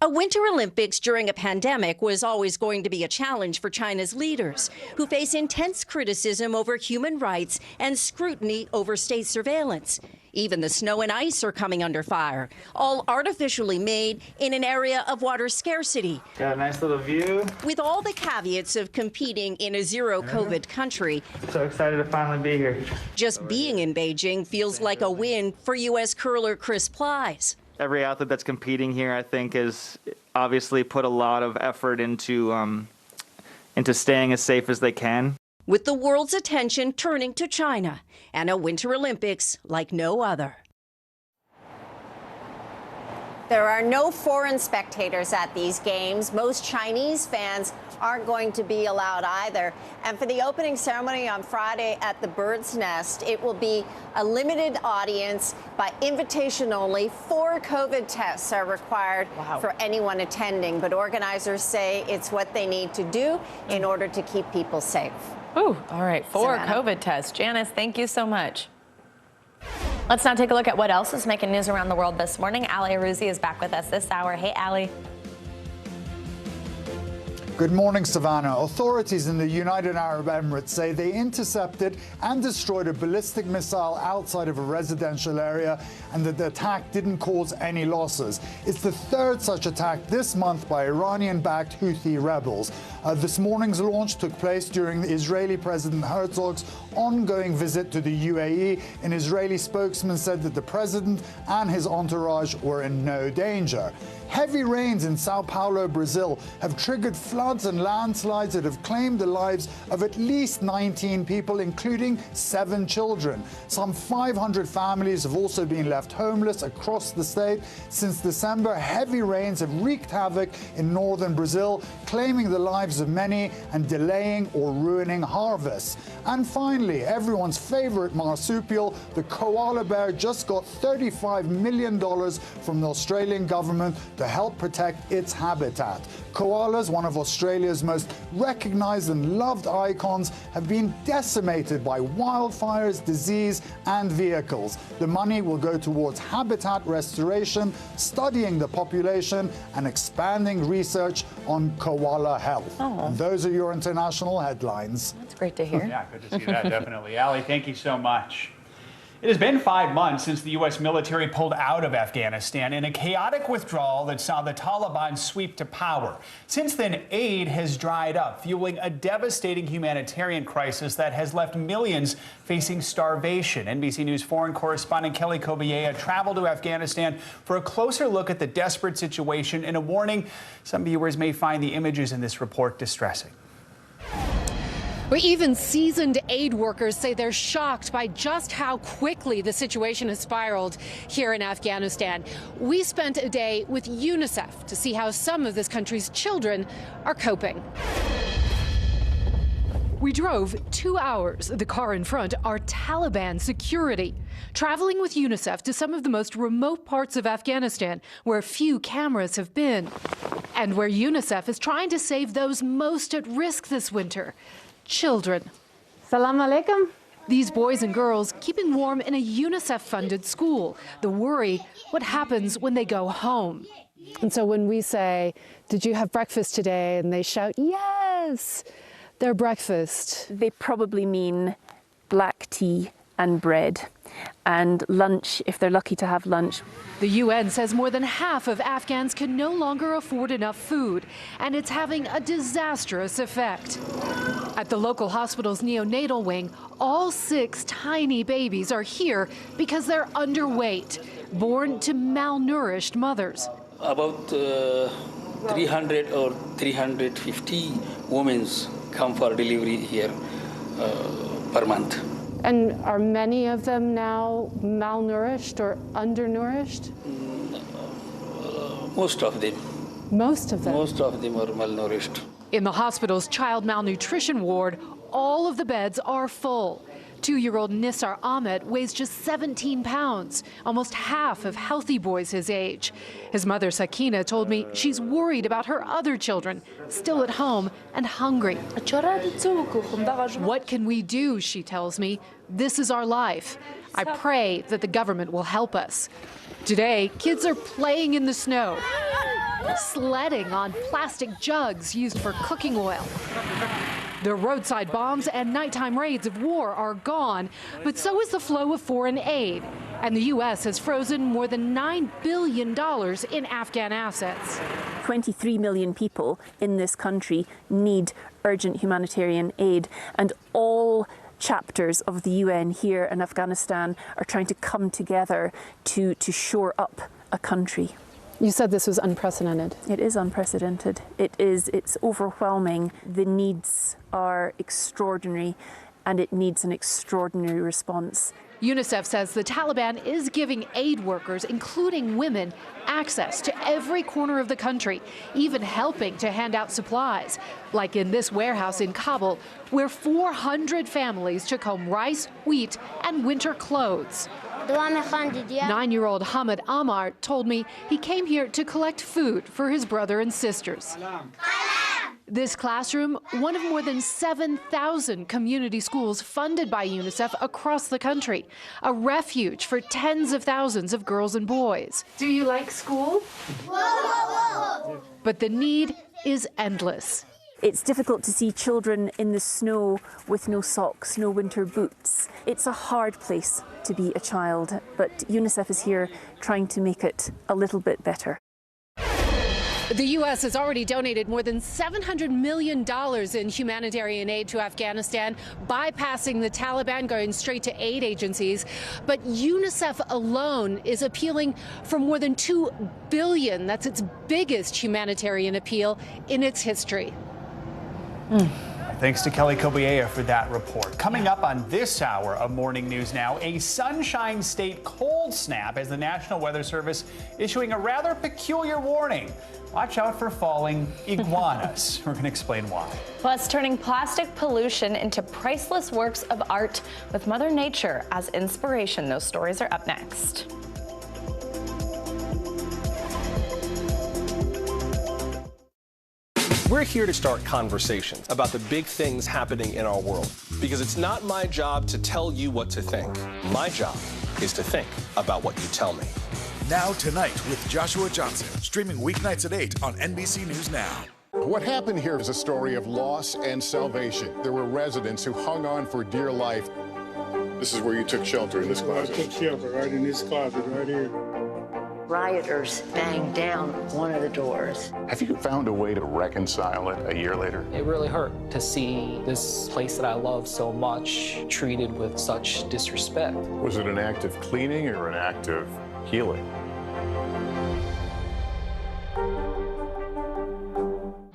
A Winter Olympics during a pandemic was always going to be a challenge for China's leaders, who face intense criticism over human rights and scrutiny over state surveillance. Even the snow and ice are coming under fire, all artificially made in an area of water scarcity. Got a nice little view. With all the caveats of competing in a zero-COVID country. So excited to finally be here. Just being in Beijing feels like a win for U.S. curler Chris Plies. Every athlete that's competing here, I think, has obviously put a lot of effort into staying as safe as they can. With the world's attention turning to China and a Winter Olympics like no other. There are no foreign spectators at these games. Most Chinese fans aren't going to be allowed either. And for the opening ceremony on Friday at the Bird's Nest, it will be a limited audience by invitation only. 4 COVID tests are required for anyone attending, but organizers say it's what they need to do in order to keep people safe. Ooh, all right, 4 COVID tests. Janice, thank you so much. Let's now take a look at what else is making news around the world this morning. Ali Aruzzi is back with us this hour. Hey, Ali. Good morning, Savannah. Authorities in the United Arab Emirates say they intercepted and destroyed a ballistic missile outside of a residential area and that the attack didn't cause any losses. It's the 3rd such attack this month by Iranian-backed Houthi rebels. This morning's launch took place during the Israeli President Herzog's ongoing visit to the UAE. An Israeli spokesman said that the president and his entourage were in no danger. Heavy rains in Sao Paulo, Brazil, have triggered floods and landslides that have claimed the lives of at least 19 people, including 7 children. Some 500 families have also been left homeless across the state. Since December, heavy rains have wreaked havoc in northern Brazil, claiming the lives of many and delaying or ruining harvests. And finally, everyone's favorite marsupial, the koala bear, just got $35 million from the Australian government to help protect its habitat. Koalas, one of Australia's most recognized and loved icons, have been decimated by wildfires, disease, and vehicles. The money will go towards habitat restoration, studying the population, and expanding research on koala health. And those are your international headlines. That's great to hear. Yeah, good to see that, definitely. Ali, thank you so much. It has been 5 months since the U.S. military pulled out of Afghanistan in a chaotic withdrawal that saw the Taliban sweep to power. Since then, aid has dried up, fueling a devastating humanitarian crisis that has left millions facing starvation. NBC News foreign correspondent Kelly Kobiea traveled to Afghanistan for a closer look at the desperate situation and a warning some viewers may find the images in this report distressing. Well, even seasoned aid workers say they're shocked by just how quickly the situation has spiraled here in Afghanistan. We spent a day with UNICEF to see how some of this country's children are coping. We drove 2 hours. The car in front are Taliban security. Traveling with UNICEF to some of the most remote parts of Afghanistan where few cameras have been. And where UNICEF is trying to save those most at risk this winter. Children. Salam alaikum. These boys and girls keeping warm in a UNICEF-funded school. The worry, what happens when they go home? And so when we say, did you have breakfast today? And they shout, yes, their breakfast. They probably mean black tea and bread. And lunch, if they're lucky to have lunch. The UN says more than half of Afghans can no longer afford enough food, and it's having a disastrous effect. At the local hospital's neonatal wing, all 6 tiny babies are here because they're underweight, born to malnourished mothers. About 300 or 350 women come for delivery here per month. And are many of them now malnourished or undernourished? Most of them. Most of them? Most of them are malnourished. In the hospital's child malnutrition ward, all of the beds are full. 2-year-old Nisar Ahmed weighs just 17 pounds, almost half of healthy boys his age. His mother, Sakina, told me she's worried about her other children, still at home and hungry. What can we do, she tells me. This is our life. I pray that the government will help us. Today, kids are playing in the snow, sledding on plastic jugs used for cooking oil. The roadside bombs and nighttime raids of war are gone, but so is the flow of foreign aid. And the U.S. has frozen more than $9 billion in Afghan assets. 23 million people in this country need urgent humanitarian aid, and all chapters of the UN here in Afghanistan are trying to come together to shore up a country. You said this was unprecedented. It is unprecedented. It's overwhelming. The needs are extraordinary, and it needs an extraordinary response. UNICEF says the Taliban is giving aid workers, including women, access to every corner of the country, even helping to hand out supplies, like in this warehouse in Kabul, where 400 families took home rice, wheat, and winter clothes. 9-year-old Hamid Amar told me he came here to collect food for his brother and sisters. This classroom, one of more than 7,000 community schools funded by UNICEF across the country, a refuge for tens of thousands of girls and boys. Do you like school? But the need is endless. It's difficult to see children in the snow with no socks, no winter boots. It's a hard place to be a child, but UNICEF is here trying to make it a little bit better. The U.S. has already donated more than $700 million in humanitarian aid to Afghanistan, bypassing the Taliban, going straight to aid agencies. But UNICEF alone is appealing for more than $2 billion. That's its biggest humanitarian appeal in its history. Thanks to Kelly Kobiea for that report. Coming up on this hour of Morning News Now, a Sunshine State cold snap as the National Weather Service issuing a rather peculiar warning. Watch out for falling iguanas. We're going to explain why. Plus, turning plastic pollution into priceless works of art with Mother Nature as inspiration. Those stories are up next. We're here to start conversations about the big things happening in our world, because it's not my job to tell you what to think. My job is to think about what you tell me. Now Tonight with Joshua Johnson, streaming weeknights at 8 on NBC News Now. What happened here is a story of loss and salvation. There were residents who hung on for dear life. This is where you took shelter, in this closet. I took shelter right in this closet right here. Rioters banged down one of the doors. Have you found a way to reconcile it a year later? It really hurt to see this place that I love so much treated with such disrespect. Was it an act of cleaning or an act of healing?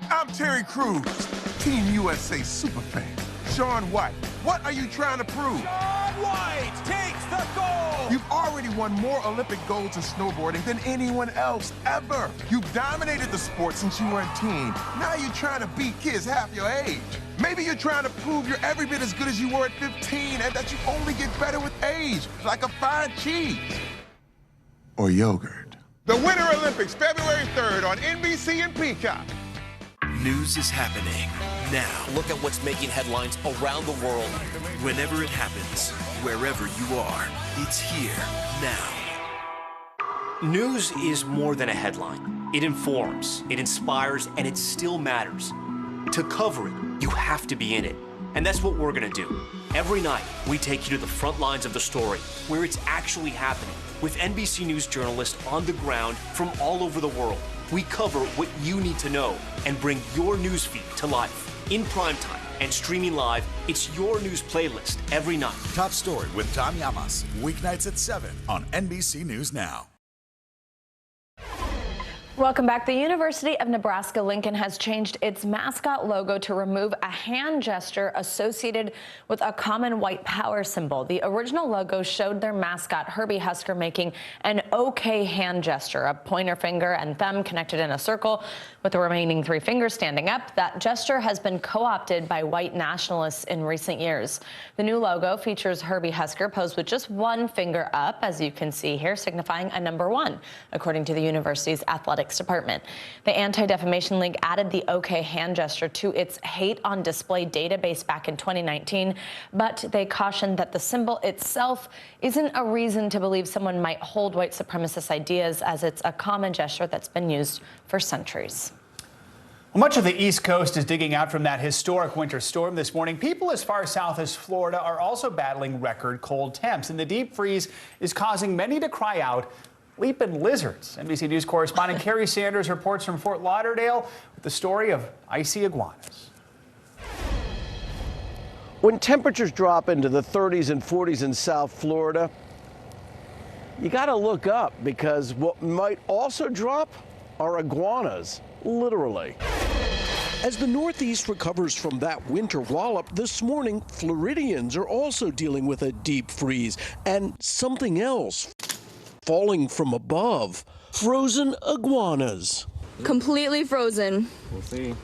I'm Terry Crews, Team USA superfan. Shaun White, what are you trying to prove? Shaun White takes the gold! You've already won more Olympic golds in snowboarding than anyone else ever. You've dominated the sport since you were a teen. Now you're trying to beat kids half your age. Maybe you're trying to prove you're every bit as good as you were at 15 and that you only get better with age, like a fine cheese. Or yogurt. The Winter Olympics, February 3rd on NBC and Peacock. News is happening now. Look at what's making headlines around the world. Whenever it happens, wherever you are, it's here now. News is more than a headline. It informs, it inspires, and it still matters. To cover it, you have to be in it. And that's what we're gonna do. Every night, we take you to the front lines of the story, where it's actually happening, with NBC News journalists on the ground from all over the world. We cover what you need to know and bring your newsfeed to life. In primetime and streaming live, it's your news playlist every night. Top Story with Tom Llamas, weeknights at 7 on NBC News Now. Welcome back. The University of Nebraska-Lincoln has changed its mascot logo to remove a hand gesture associated with a common white power symbol. The original logo showed their mascot, Herbie Husker, making an OK hand gesture, a pointer finger and thumb connected in a circle with the remaining three fingers standing up. That gesture has been co-opted by white nationalists in recent years. The new logo features Herbie Husker posed with just one finger up, as you can see here, signifying a number 1, according to the university's athletics department. The Anti-Defamation League added the OK hand gesture to its hate on display database back in 2019, but they cautioned that the symbol itself isn't a reason to believe someone might hold white supremacist ideas, as it's a common gesture that's been used for centuries. Well, much of the East Coast is digging out from that historic winter storm this morning. People as far south as Florida are also battling record cold temps, and the deep freeze is causing many to cry out, leaping lizards. NBC News correspondent Carrie Sanders reports from Fort Lauderdale with the story of icy iguanas. When temperatures drop into the 30s and 40s in South Florida, you got to look up, because what might also drop are iguanas, literally. As the Northeast recovers from that winter wallop, this morning, Floridians are also dealing with a deep freeze and something else falling from above. Frozen iguanas. Completely frozen. We'll see.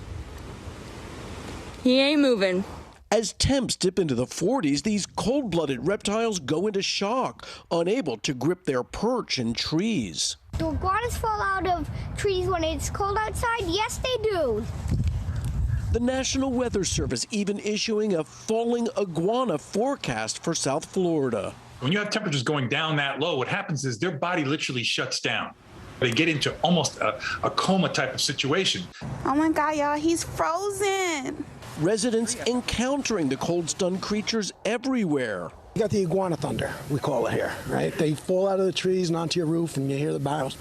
He ain't moving. As temps dip into the 40s, these cold-blooded reptiles go into shock, unable to grip their perch in trees. Do iguanas fall out of trees when it's cold outside? Yes, they do. The National Weather Service even issuing a falling iguana forecast for South Florida. When you have temperatures going down that low, what happens is their body literally shuts down. They get into almost a coma type of situation. Oh my God, y'all, he's frozen. Residents encountering the cold-stunned creatures everywhere. You got the iguana thunder, we call it here, right? They fall out of the trees and onto your roof, and you hear the barrels.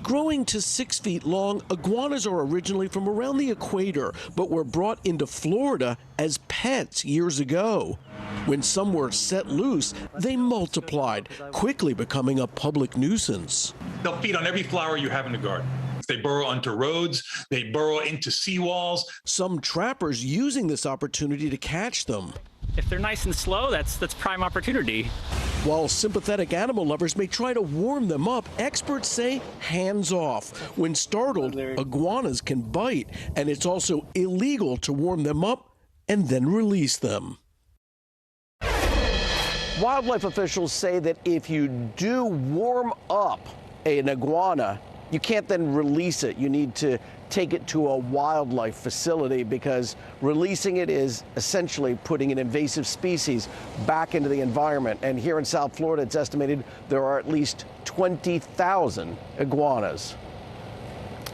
Growing to 6 feet long, iguanas are originally from around the equator, but were brought into Florida as pets years ago. When some were set loose, they multiplied, quickly becoming a public nuisance. They'll feed on every flower you have in the garden. They burrow onto roads, they burrow into seawalls. Some trappers using this opportunity to catch them. If they're nice and slow, that's prime opportunity. While sympathetic animal lovers may try to warm them up, experts say hands off. When startled, iguanas can bite, and it's also illegal to warm them up and then release them. Wildlife officials say that if you do warm up an iguana, you can't then release it. You need to take it to a wildlife facility because releasing it is essentially putting an invasive species back into the environment. And here in South Florida, it's estimated there are at least 20,000 iguanas.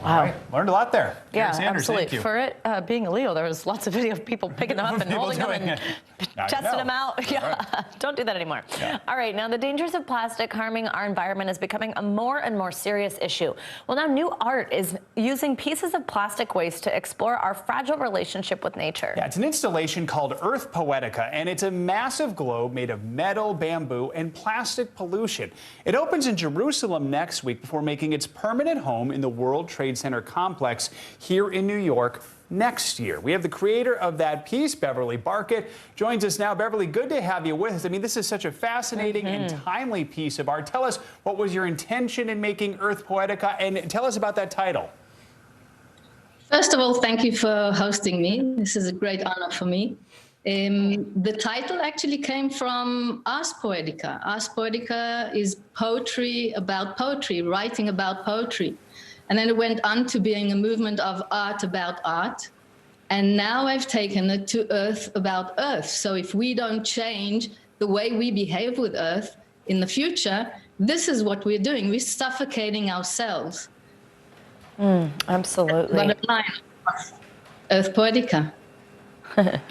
Wow. All right. Learned a lot there. Yeah, Sanders, absolutely. thank you. For it being illegal, there was lots of video of people picking them up and holding them and testing them out. Yeah, right. Don't do that anymore. Yeah. All right, now the dangers of plastic harming our environment is becoming a more and more serious issue. Well, now new art is using pieces of plastic waste to explore our fragile relationship with nature. Yeah, it's an installation called Earth Poetica, and it's a massive globe made of metal, bamboo, and plastic pollution. It opens in Jerusalem next week before making its permanent home in the World Trade Center complex here in New York next year. We have the creator of that piece, Beverly Barkett, joins us now. Beverly, good to have you with us. I mean, this is such a fascinating and timely piece of art. Tell us, what was your intention in making Earth Poetica, and tell us about that title. First of all, thank you for hosting me. This is a great honor for me. The title actually came from Ars Poetica. Ars Poetica is poetry about poetry, writing about poetry. And then it went on to being a movement of art about art. And now I've taken it to Earth about Earth. So if we don't change the way we behave with Earth in the future, this is what we're doing. We're suffocating ourselves. Absolutely. Bottom line, Earth Poetica.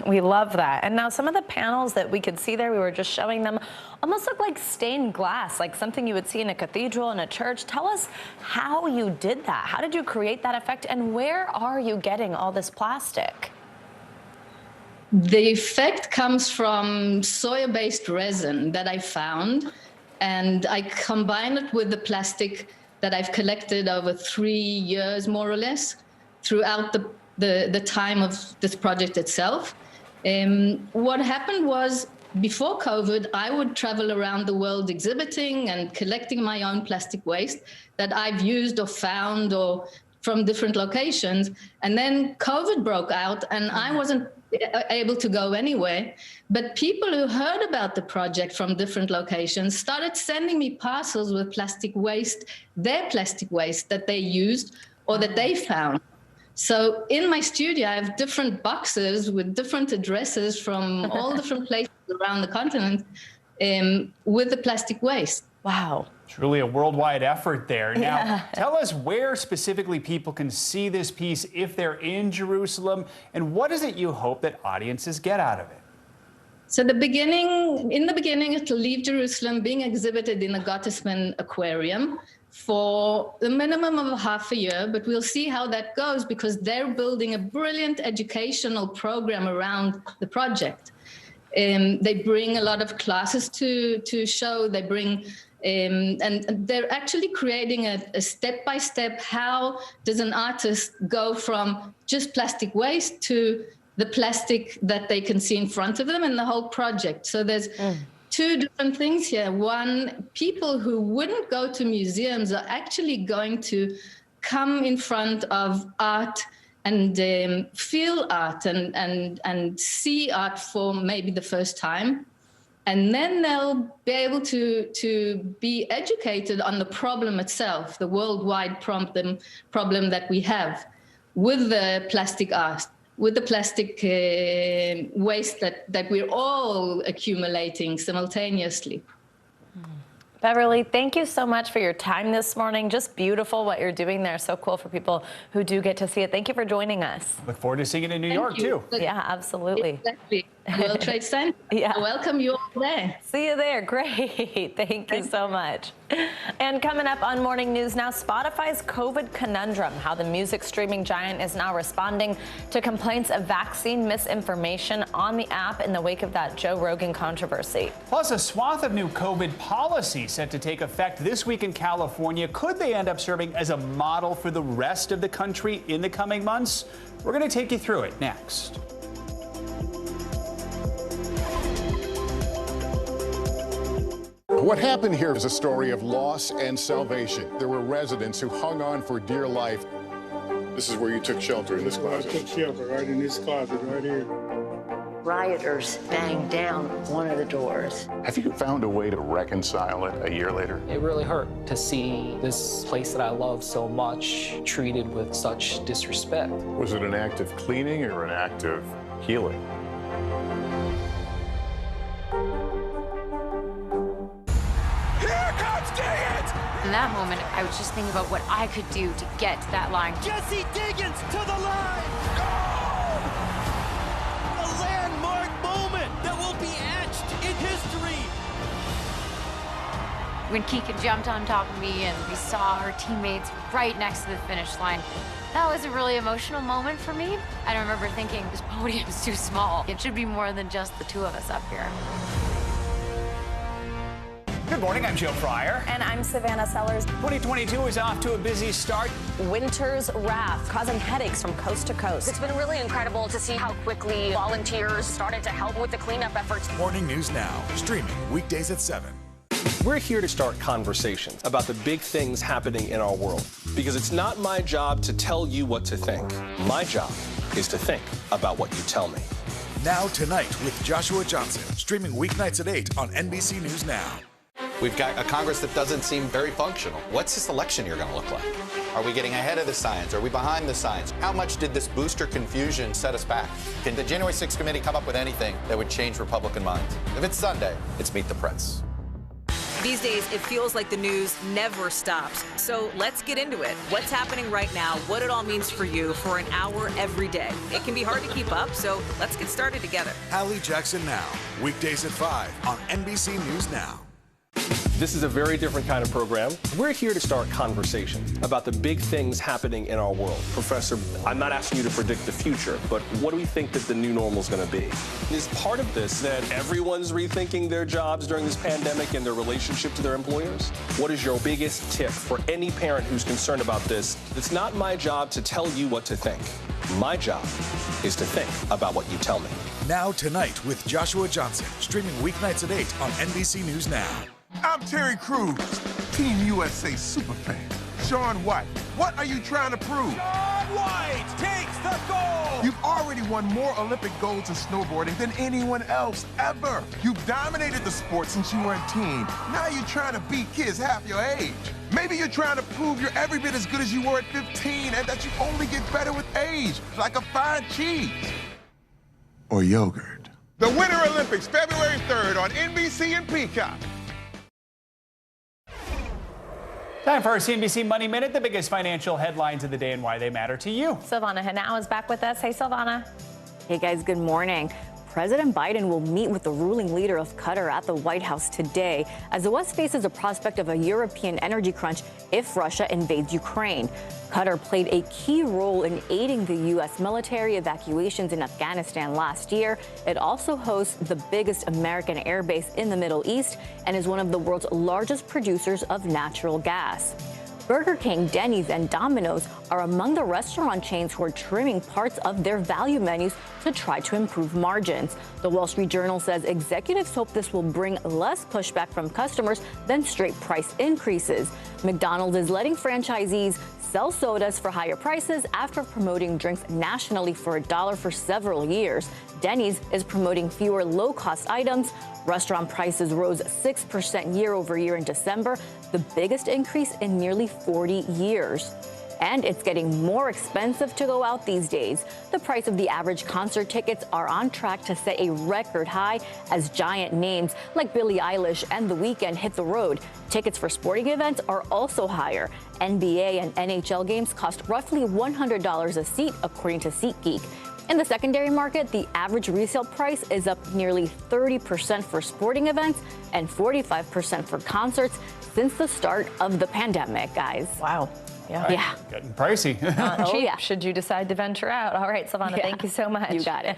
We love that. And now some of the panels that we could see there, we were just showing them, almost look like stained glass, like something you would see in a cathedral, in a church. Tell us how you did that. How did you create that effect, and where are you getting all this plastic? The effect comes from soya-based resin that I found, and I combine it with the plastic that I've collected over 3 years, more or less, throughout the time of this project itself. What happened was, before COVID, I would travel around the world exhibiting and collecting my own plastic waste that I've used or found or from different locations. And then COVID broke out and I wasn't able to go anywhere. But people who heard about the project from different locations started sending me parcels with plastic waste, their plastic waste that they used or that they found. So in my studio, I have different boxes with different addresses from all different places around the continent with the plastic waste. Wow. Truly a worldwide effort there. Now, tell us where specifically people can see this piece if they're in Jerusalem, and what is it you hope that audiences get out of it? So in the beginning, it'll leave Jerusalem being exhibited in the Gottesman Aquarium for the minimum of half a year, but we'll see how that goes because they're building a brilliant educational program around the project. They bring a lot of classes to show. They bring, and they're actually creating a step-by-step, how does an artist go from just plastic waste to the plastic that they can see in front of them and the whole project. So there's two different things here. One, people who wouldn't go to museums are actually going to come in front of art and feel art and see art for maybe the first time. And then they'll be able to be educated on the problem itself, the worldwide problem that we have with the plastic art, with the plastic waste that we're all accumulating simultaneously. Beverly, thank you so much for your time this morning. Just beautiful what you're doing there. So cool for people who do get to see it. Thank you for joining us. Look forward to seeing it in New York, too. Yeah, absolutely. Exactly. World Trade Center. Yeah. I welcome you all there. See you there. Great. Thank you so much. And coming up on Morning News Now, Spotify's COVID conundrum, how the music streaming giant is now responding to complaints of vaccine misinformation on the app in the wake of that Joe Rogan controversy. Plus, a swath of new COVID policy set to take effect this week in California. Could they end up serving as a model for the rest of the country in the coming months? We're going to take you through it next. What happened here is a story of loss and salvation. There were residents who hung on for dear life. This is where you took shelter, in this I closet. took shelter right in this closet right here. Rioters banged down one of the doors. Have you found a way to reconcile it a year later? It really hurt to see this place that I love so much treated with such disrespect. Was it an act of cleaning or an act of healing? In that moment, I was just thinking about what I could do to get to that line. Jesse Diggins to the line! Goal! A landmark moment that will be etched in history. When Keegan jumped on top of me and we saw our teammates right next to the finish line, that was a really emotional moment for me. I remember thinking, this podium's too small. It should be more than just the two of us up here. Good morning, I'm Joe Fryer. And I'm Savannah Sellers. 2022 is off to a busy start. Winter's wrath causing headaches from coast to coast. It's been really incredible to see how quickly volunteers started to help with the cleanup efforts. Morning News Now, streaming weekdays at 7. We're here to start conversations about the big things happening in our world, because it's not my job to tell you what to think. My job is to think about what you tell me. Now Tonight with Joshua Johnson, streaming weeknights at 8 on NBC News Now. We've got a Congress that doesn't seem very functional. What's this election year going to look like? Are we getting ahead of the science? Are we behind the science? How much did this booster confusion set us back? Can the January 6th committee come up with anything that would change Republican minds? If it's Sunday, it's Meet the Press. These days, it feels like the news never stops. So let's get into it. What's happening right now, what it all means for you for an hour every day. It can be hard to keep up, so let's get started together. Hallie Jackson Now, weekdays at 5 on NBC News Now. This is a very different kind of program. We're here to start conversations about the big things happening in our world. Professor, I'm not asking you to predict the future, but what do we think that the new normal is going to be? Is part of this that everyone's rethinking their jobs during this pandemic and their relationship to their employers? What is your biggest tip for any parent who's concerned about this? It's not my job to tell you what to think. My job is to think about what you tell me. Now Tonight with Joshua Johnson, streaming weeknights at 8 on NBC News Now. I'm Terry Crews, Team USA superfan. Shaun White, what are you trying to prove? Shaun White takes the gold! You've already won more Olympic golds in snowboarding than anyone else ever. You've dominated the sport since you were a teen. Now you're trying to beat kids half your age. Maybe you're trying to prove you're every bit as good as you were at 15 and that you only get better with age, like a fine cheese. Or yogurt. The Winter Olympics, February 3rd on NBC and Peacock. Time for our CNBC Money Minute, the biggest financial headlines of the day and why they matter to you. Silvana Henao is back with us. Hey, Silvana. Hey, guys, good morning. President Biden will meet with the ruling leader of Qatar at the White House today as the West faces a prospect of a European energy crunch if Russia invades Ukraine. Qatar played a key role in aiding the U.S. military evacuations in Afghanistan last year. It also hosts the biggest American airbase in the Middle East and is one of the world's largest producers of natural gas. Burger King, Denny's, and Domino's are among the restaurant chains who are trimming parts of their value menus to try to improve margins. The Wall Street Journal says executives hope this will bring less pushback from customers than straight price increases. McDonald's is letting franchisees sell sodas for higher prices after promoting drinks nationally for $1 for several years. Denny's is promoting fewer low-cost items. Restaurant prices rose 6% year over year in December, the biggest increase in nearly 40 years. And it's getting more expensive to go out these days. The price of the average concert tickets are on track to set a record high as giant names like Billie Eilish and The Weeknd hit the road. Tickets for sporting events are also higher. NBA and NHL games cost roughly $100 a seat, according to SeatGeek. In the secondary market, the average resale price is up nearly 30% for sporting events and 45% for concerts since the start of the pandemic, guys. Wow. Yeah. Yeah. Getting pricey. Cheap, yeah. should you decide to venture out. All right, Savannah, thank you so much. You got it.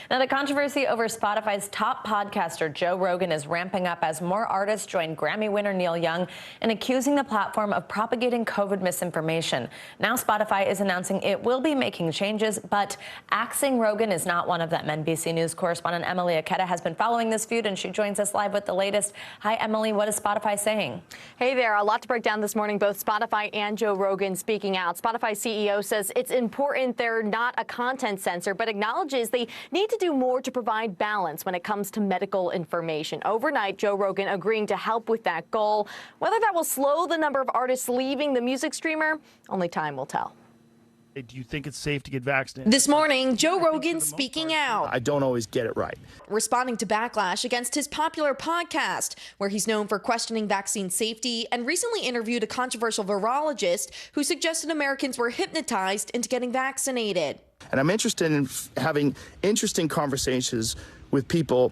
Now, the controversy over Spotify's top podcaster, Joe Rogan, is ramping up as more artists join Grammy winner Neil Young in accusing the platform of propagating COVID misinformation. Now, Spotify is announcing it will be making changes, but axing Rogan is not one of them. NBC News correspondent Emily Aketa has been following this feud, and she joins us live with the latest. Hi, Emily. What is Spotify saying? Hey there. A lot to break down this morning. Both Spotify and Joe Rogan speaking out. Spotify CEO says it's important they're not a content censor, but acknowledges they need to do more to provide balance when it comes to medical information. Overnight, Joe Rogan agreeing to help with that goal. Whether that will slow the number of artists leaving the music streamer, only time will tell. Do you think it's safe to get vaccinated? This morning, Joe Rogan speaking out. I don't always get it right. Responding to backlash against his popular podcast, where he's known for questioning vaccine safety, and recently interviewed a controversial virologist who suggested Americans were hypnotized into getting vaccinated. And I'm interested in having interesting conversations with people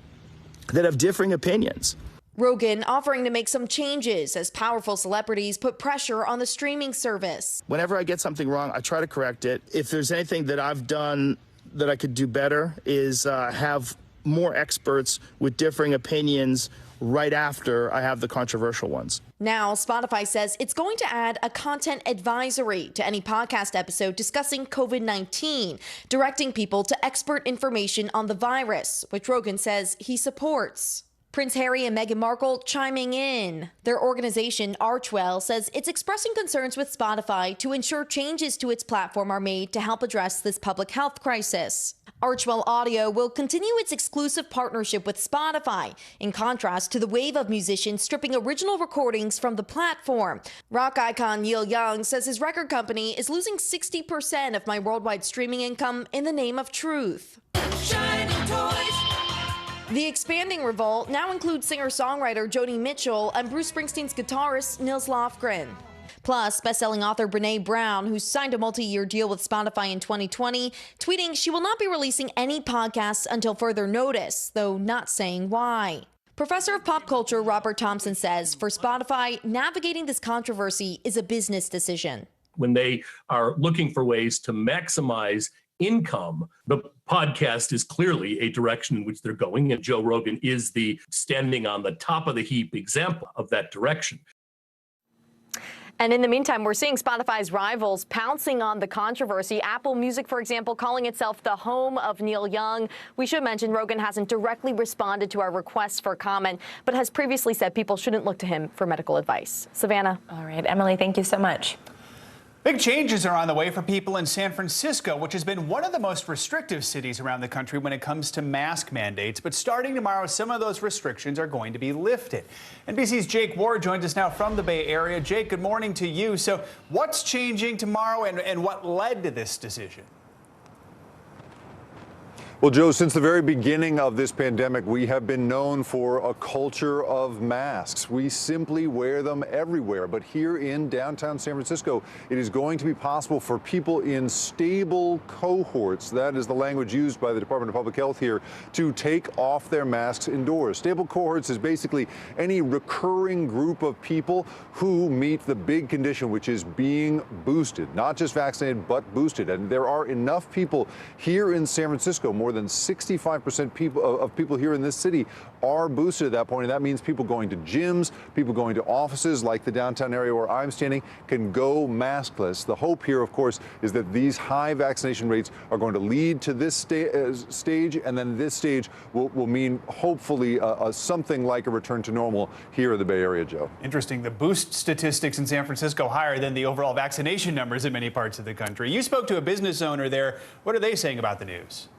that have differing opinions. Rogan offering to make some changes as powerful celebrities put pressure on the streaming service. Whenever I get something wrong, I try to correct it. If there's anything that I've done that I could do better is have more experts with differing opinions right after I have the controversial ones. Now, Spotify says it's going to add a content advisory to any podcast episode discussing COVID-19, directing people to expert information on the virus, which Rogan says he supports. Prince Harry and Meghan Markle chiming in. Their organization, Archwell, says it's expressing concerns with Spotify to ensure changes to its platform are made to help address this public health crisis. Archwell Audio will continue its exclusive partnership with Spotify, in contrast to the wave of musicians stripping original recordings from the platform. Rock icon Neil Young says his record company is losing 60% of my worldwide streaming income in the name of truth. Shining toys. The expanding revolt now includes singer-songwriter Joni Mitchell and Bruce Springsteen's guitarist Nils Lofgren. Plus, best-selling author Brené Brown, who signed a multi-year deal with Spotify in 2020, tweeting she will not be releasing any podcasts until further notice, though not saying why. Professor of pop culture Robert Thompson says for Spotify, navigating this controversy is a business decision. When they are looking for ways to maximize income, the podcast is clearly a direction in which they're going, and Joe Rogan is the standing on the top of the heap example of that direction. And in the meantime, we're seeing Spotify's rivals pouncing on the controversy. Apple Music, for example, calling itself the home of Neil Young. We should mention Rogan hasn't directly responded to our requests for comment, but has previously said people shouldn't look to him for medical advice. Savannah. All right, Emily, thank you so much. Big changes are on the way for people in San Francisco, which has been one of the most restrictive cities around the country when it comes to mask mandates. But starting tomorrow, some of those restrictions are going to be lifted. NBC's Jake Ward joins us now from the Bay Area. Jake, good morning to you. So what's changing tomorrow and what led to this decision? Well, Joe, since the very beginning of this pandemic, we have been known for a culture of masks. We simply wear them everywhere. But here in downtown San Francisco, it is going to be possible for people in stable cohorts, that is the language used by the Department of Public Health here, to take off their masks indoors. Stable cohorts is basically any recurring group of people who meet the big condition, which is being boosted, not just vaccinated, but boosted. And there are enough people here in San Francisco, more than 65% of people here in this city are boosted at that point. And that means people going to gyms, people going to offices like the downtown area where I'm standing can go maskless. The hope here, of course, is that these high vaccination rates are going to lead to this stage, and then this stage will mean hopefully something like a return to normal here in the Bay Area, Joe. Interesting. The boost statistics in San Francisco higher than the overall vaccination numbers in many parts of the country. You spoke to a business owner there. What are they saying about the news?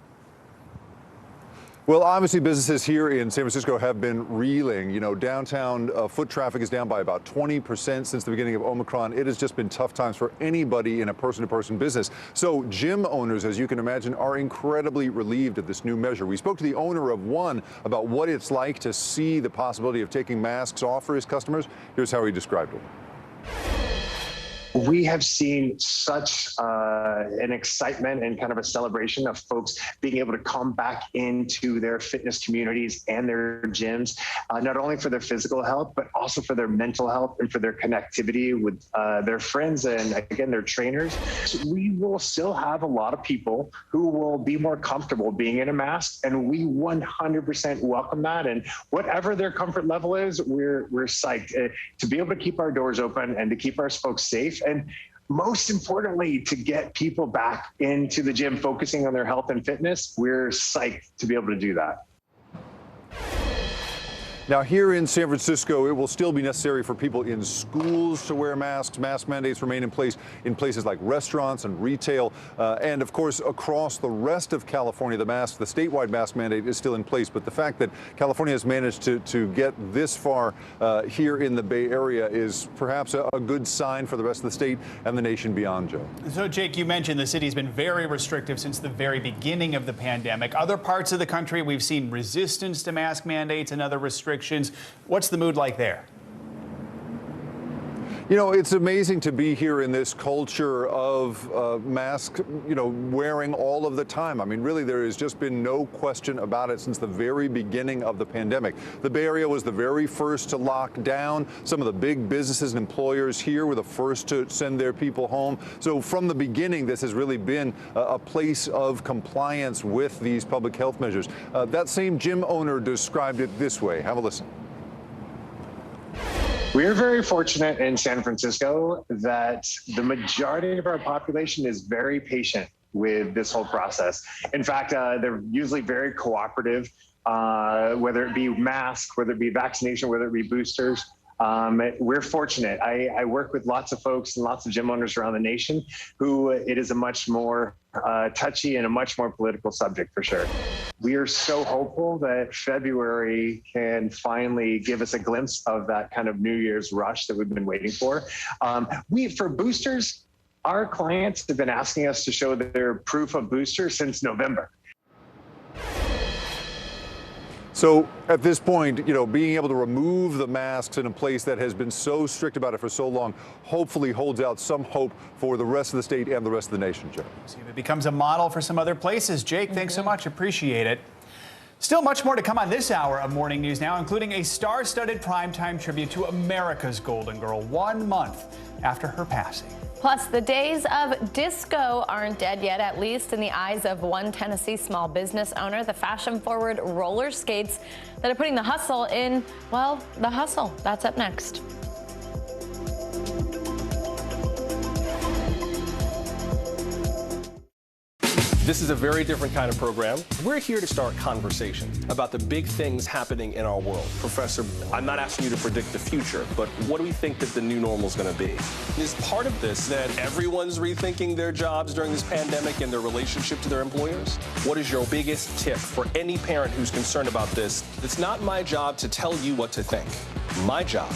Well, obviously, businesses here in San Francisco have been reeling. You know, downtown foot traffic is down by about 20% since the beginning of Omicron. It has just been tough times for anybody in a person-to-person business. So gym owners, as you can imagine, are incredibly relieved at this new measure. We spoke to the owner of one about what it's like to see the possibility of taking masks off for his customers. Here's how he described it. We have seen such an excitement and kind of a celebration of folks being able to come back into their fitness communities and their gyms, not only for their physical health, but also for their mental health and for their connectivity with their friends and, again, their trainers. We will still have a lot of people who will be more comfortable being in a mask, and we 100% welcome that. And whatever their comfort level is, we're psyched to be able to keep our doors open and to keep our folks safe. And most importantly, to get people back into the gym, focusing on their health and fitness, we're psyched to be able to do that. Now, here in San Francisco, it will still be necessary for people in schools to wear masks. Mask mandates remain in place in places like restaurants and retail. And of course, across the rest of California, the statewide mask mandate is still in place. But the fact that California has managed to get this far here in the Bay Area is perhaps a good sign for the rest of the state and the nation beyond, Joe. So, Jake, you mentioned the city's been very restrictive since the very beginning of the pandemic. Other parts of the country, we've seen resistance to mask mandates and other restrictions. What's the mood like there? You know, it's amazing to be here in this culture of mask, wearing all of the time. I mean, really, there has just been no question about it since the very beginning of the pandemic. The Bay Area was the very first to lock down. Some of the big businesses and employers here were the first to send their people home. So from the beginning, this has really been a place of compliance with these public health measures. That same gym owner described it this way. Have a listen. We are very fortunate in San Francisco that the majority of our population is very patient with this whole process. In fact, they're usually very cooperative, whether it be masks, whether it be vaccination, whether it be boosters. We're fortunate. I work with lots of folks and lots of gym owners around the nation who it is a much more touchy and a much more political subject for sure. We are so hopeful that February can finally give us a glimpse of that kind of New Year's rush that we've been waiting for. For boosters, our clients have been asking us to show their proof of booster since November. So at this point, being able to remove the masks in a place that has been so strict about it for so long, hopefully holds out some hope for the rest of the state and the rest of the nation, Joe. See if it becomes a model for some other places. Jake, thanks so much. Appreciate it. Still much more to come on this hour of Morning News Now, including a star-studded primetime tribute to America's Golden Girl 1 month after her passing. Plus, the days of disco aren't dead yet, at least in the eyes of one Tennessee small business owner. The fashion-forward roller skates that are putting the hustle in, well, the hustle. That's up next. This is a very different kind of program. We're here to start conversation about the big things happening in our world. Professor, I'm not asking you to predict the future, but what do we think that the new normal is going to be? Is part of this that everyone's rethinking their jobs during this pandemic and their relationship to their employers? What is your biggest tip for any parent who's concerned about this? It's not my job to tell you what to think. My job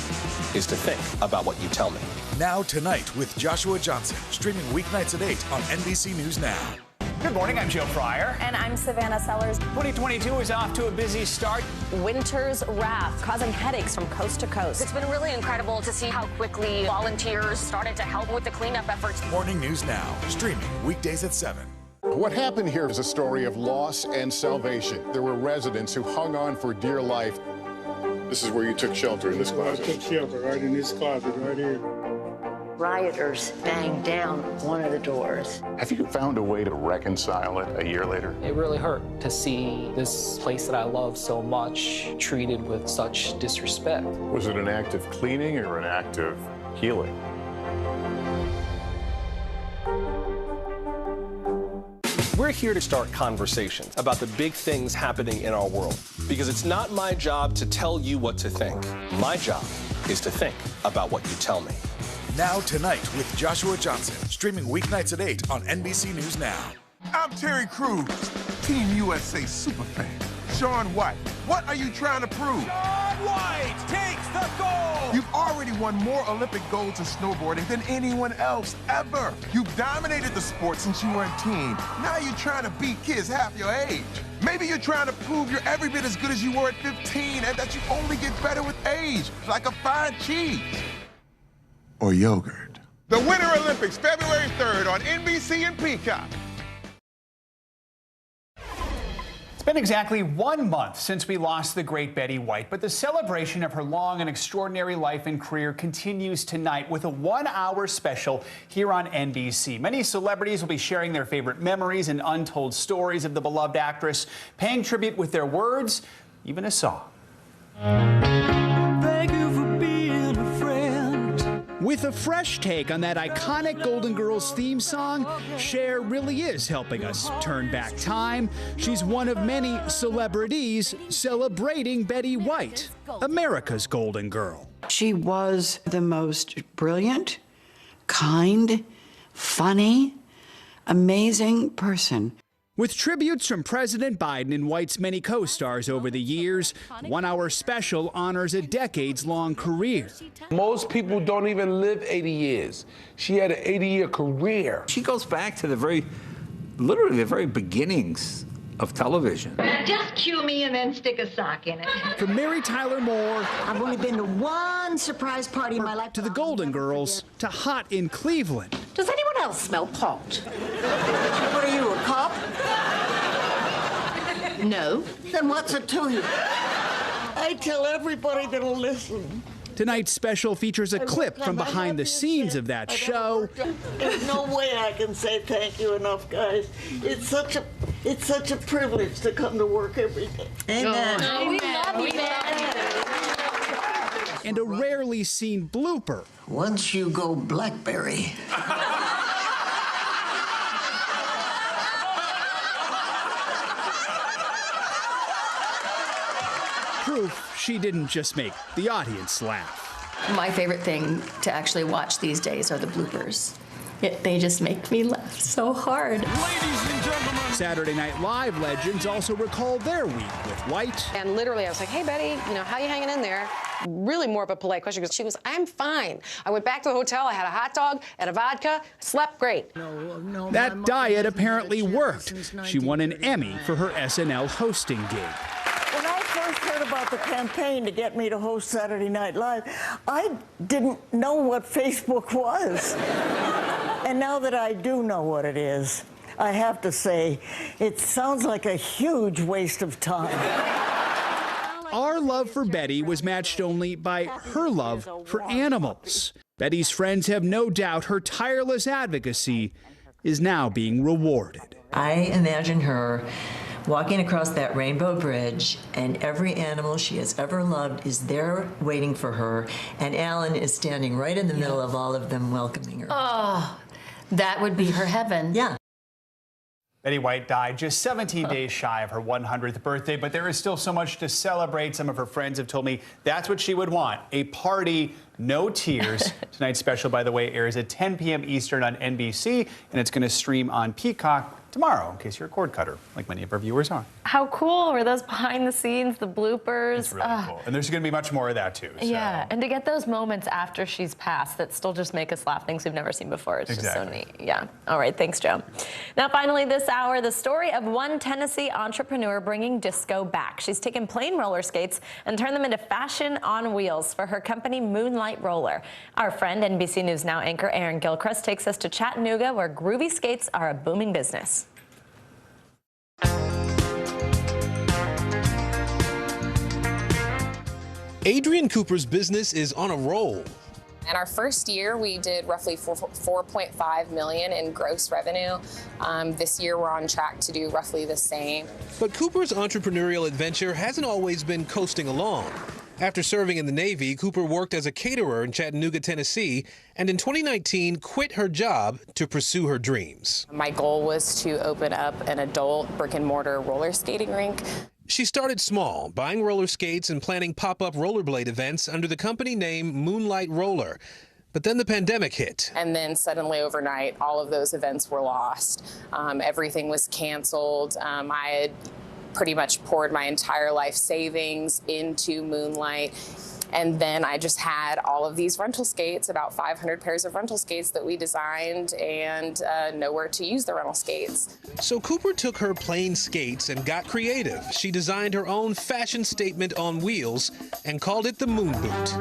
is to think about what you tell me. Now Tonight with Joshua Johnson, streaming weeknights at 8 on NBC News Now. Good morning, I'm Joe Fryer. And I'm Savannah Sellers. 2022 is off to a busy start. Winter's wrath causing headaches from coast to coast. It's been really incredible to see how quickly volunteers started to help with the cleanup efforts. Morning News Now, streaming weekdays at 7. What happened here is a story of loss and salvation. There were residents who hung on for dear life. This is where you took shelter, in this closet. I took shelter right in this closet right here. Rioters banged down one of the doors. Have you found a way to reconcile it a year later? It really hurt to see this place that I love so much treated with such disrespect. Was it an act of cleaning or an act of healing? We're here to start conversations about the big things happening in our world, because it's not my job to tell you what to think. My job is to think about what you tell me. Now Tonight with Joshua Johnson, streaming weeknights at 8 on NBC News Now. I'm Terry Crews, Team USA superfan. Shaun White, what are you trying to prove? Shaun White takes the gold! You've already won more Olympic golds in snowboarding than anyone else ever. You've dominated the sport since you were a teen. Now you're trying to beat kids half your age. Maybe you're trying to prove you're every bit as good as you were at 15 and that you only get better with age, like a fine cheese. Or yogurt. The Winter Olympics, February 3rd on NBC and Peacock. It's been exactly 1 month since we lost the great Betty White, but the celebration of her long and extraordinary life and career continues tonight with a 1-hour special here on NBC. Many celebrities will be sharing their favorite memories and untold stories of the beloved actress, paying tribute with their words, even a song. Thank you for being a friend. With a fresh take on that iconic Golden Girls theme song, Cher really is helping us turn back time. She's one of many celebrities celebrating Betty White, America's Golden Girl. She was the most brilliant, kind, funny, amazing person. With tributes from President Biden and White's many co-stars over the years, the 1-hour special honors a decades-long career. Most people don't even live 80 years. She had an 80-year career. She goes back to literally the very beginnings of television. Just cue me and then stick a sock in it. From Mary Tyler Moore, I've only been to one surprise party in my life. To the Golden Girls, to Hot in Cleveland. Does anyone else smell pot? What are you, a cop? No. Then what's it to you? I tell everybody that'll listen. Tonight's special features a clip from behind the scenes of that show. There's no way I can say thank you enough, guys. It's such a privilege to come to work every day. Amen. Oh, we love you, man. And a rarely seen blooper. Once you go BlackBerry. Proof she didn't just make the audience laugh. My favorite thing to actually watch these days are the bloopers. They just make me laugh so hard. Ladies and gentlemen. Saturday Night Live legends also recall their week with White. And literally, I was like, hey, Betty, how you hanging in there? Really more of a polite question because she goes, I'm fine. I went back to the hotel, I had a hot dog and a vodka, slept great. That diet apparently worked. She won an Emmy for her SNL hosting gig. When I first heard about the campaign to get me to host Saturday Night Live, I didn't know what Facebook was. And now that I do know what it is, I have to say, it sounds like a huge waste of time. Our love for Betty was matched only by her love for animals. Betty's friends have no doubt her tireless advocacy is now being rewarded. I imagine her walking across that rainbow bridge, and every animal she has ever loved is there waiting for her, and Alan is standing right in the middle of all of them welcoming her. Oh, that would be her heaven. Yeah. Betty White died just 17 days shy of her 100th birthday, but there is still so much to celebrate. Some of her friends have told me that's what she would want, a party, no tears. Tonight's special, by the way, airs at 10 p.m. Eastern on NBC, and it's going to stream on Peacock tomorrow, in case you're a cord cutter, like many of our viewers are. How cool were those behind the scenes, the bloopers? It's really cool. And there's going to be much more of that, too. So. Yeah, and to get those moments after she's passed that still just make us laugh, things we've never seen before. It's just so neat. Yeah. All right, thanks, Joe. Now, finally, this hour, the story of one Tennessee entrepreneur bringing disco back. She's taken plain roller skates and turned them into fashion on wheels for her company, Moonlight Roller. Our friend, NBC News Now anchor Aaron Gilchrist takes us to Chattanooga, where groovy skates are a booming business. Adrienne Cooper's business is on a roll. In our first year, we did roughly $4.5 million in gross revenue. This year, we're on track to do roughly the same. But Cooper's entrepreneurial adventure hasn't always been coasting along. After serving in the Navy, Cooper worked as a caterer in Chattanooga, Tennessee, and in 2019 quit her job to pursue her dreams. My goal was to open up an adult brick-and-mortar roller skating rink. She started small, buying roller skates and planning pop-up rollerblade events under the company name Moonlight Roller. But then the pandemic hit. And then suddenly overnight, all of those events were lost. Everything was canceled. I had pretty much poured my entire life savings into Moonlight. And then I just had all of these rental skates, about 500 pairs of rental skates that we designed, and nowhere to use the rental skates. So Cooper took her plain skates and got creative. She designed her own fashion statement on wheels and called it the Moon Boot.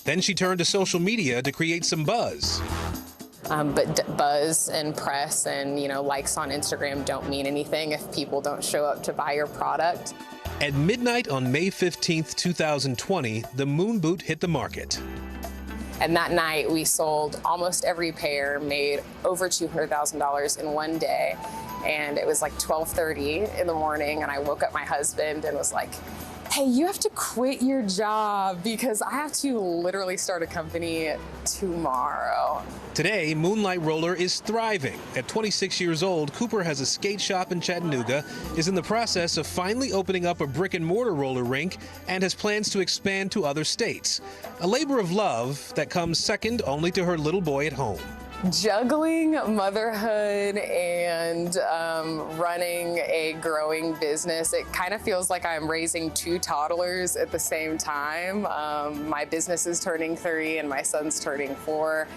Then she turned to social media to create some buzz. But buzz and press and, likes on Instagram don't mean anything if people don't show up to buy your product. At midnight on May 15th, 2020, the moon boot hit the market. And that night we sold almost every pair, made over $200,000 in one day. And it was like 12:30 in the morning, and I woke up my husband and was like, hey, you have to quit your job because I have to literally start a company tomorrow. Today, Moonlight Roller is thriving. At 26 years old, Cooper has a skate shop in Chattanooga, is in the process of finally opening up a brick and mortar roller rink, and has plans to expand to other states. A labor of love that comes second only to her little boy at home. Juggling motherhood and running a growing business, it kind of feels like I'm raising two toddlers at the same time. My business is turning 3 and my son's turning 4.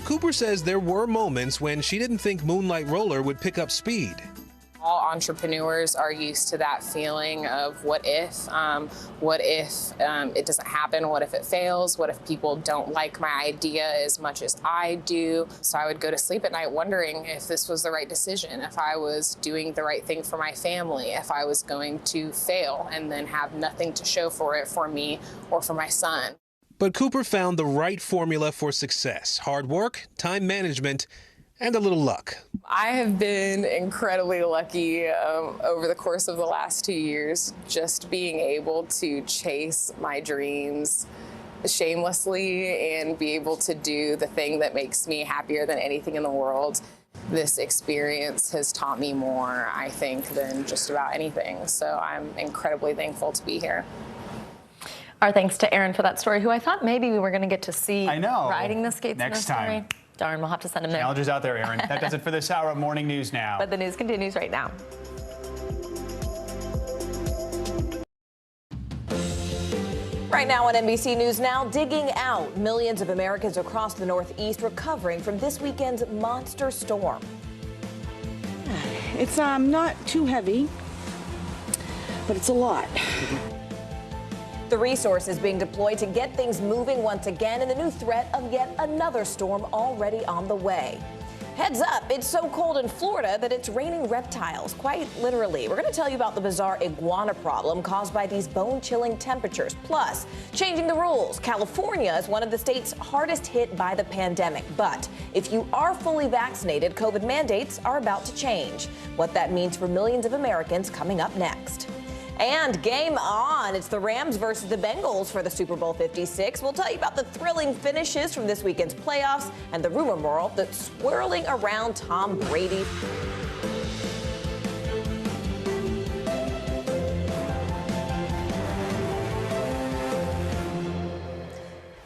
Cooper says there were moments when she didn't think Moonlight Roller would pick up speed. All entrepreneurs are used to that feeling of what if it doesn't happen, what if it fails, what if people don't like my idea as much as I do. So I would go to sleep at night wondering if this was the right decision, if I was doing the right thing for my family, if I was going to fail and then have nothing to show for it for me or for my son. But Cooper found the right formula for success: hard work, time management, and a little luck. I have been incredibly lucky over the course of the last 2 years, just being able to chase my dreams shamelessly and be able to do the thing that makes me happier than anything in the world. This experience has taught me more, I think, than just about anything. So I'm incredibly thankful to be here. Our thanks to Aaron for that story, who I thought maybe we were going to get to see riding the skates next in this time. story. Darn, we'll have to send him there. Challenger's out there, Aaron. That does it for this hour of Morning News Now. But the news continues right now. Right now on NBC News Now, digging out millions of Americans across the Northeast recovering from this weekend's monster storm. It's not too heavy, but it's a lot. The resources being deployed to get things moving once again, and the new threat of yet another storm already on the way. Heads up, it's so cold in Florida that it's raining reptiles, quite literally. We're going to tell you about the bizarre iguana problem caused by these bone-chilling temperatures. Plus, changing the rules. California is one of the states hardest hit by the pandemic. But if you are fully vaccinated, COVID mandates are about to change. What that means for millions of Americans coming up next. And game on. It's the Rams versus the Bengals for the Super Bowl 56. We'll tell you about the thrilling finishes from this weekend's playoffs and the rumor mill that's swirling around Tom Brady.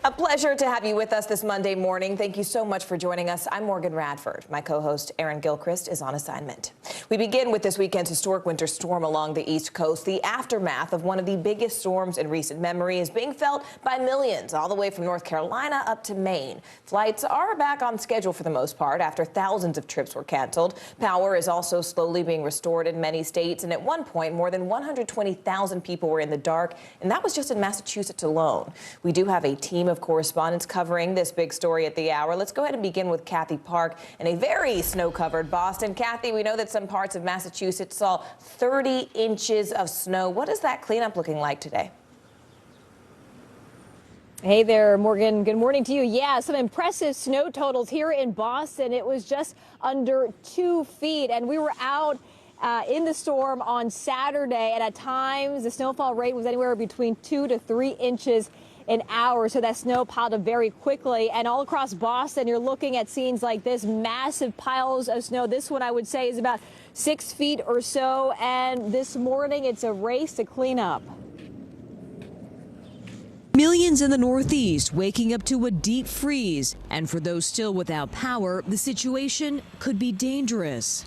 A pleasure to have you with us this Monday morning. Thank you so much for joining us. I'm Morgan Radford. My co-host Aaron Gilchrist is on assignment. We begin with this weekend's historic winter storm along the East Coast. The aftermath of one of the biggest storms in recent memory is being felt by millions all the way from North Carolina up to Maine. Flights are back on schedule for the most part after thousands of trips were canceled. Power is also slowly being restored in many states, and at one point more than 120,000 people were in the dark, and that was just in Massachusetts alone. We do have a team of correspondents covering this big story at the hour. Let's go ahead and begin with Kathy Park in a very snow-covered Boston. Kathy, we know that some parts of Massachusetts saw 30 inches of snow. What is that cleanup looking like today? Hey there, Morgan. Good morning to you. Yeah, some impressive snow totals here in Boston. It was just under 2 feet, and we were out in the storm on Saturday, and at times the snowfall rate was anywhere between 2 to 3 inches an hour. So that snow piled up very quickly, and all across Boston you're looking at scenes like this, massive piles of snow. This one I would say is about 6 feet or so, and this morning it's a race to clean up. Millions in the Northeast waking up to a deep freeze, and for those still without power, the situation could be dangerous.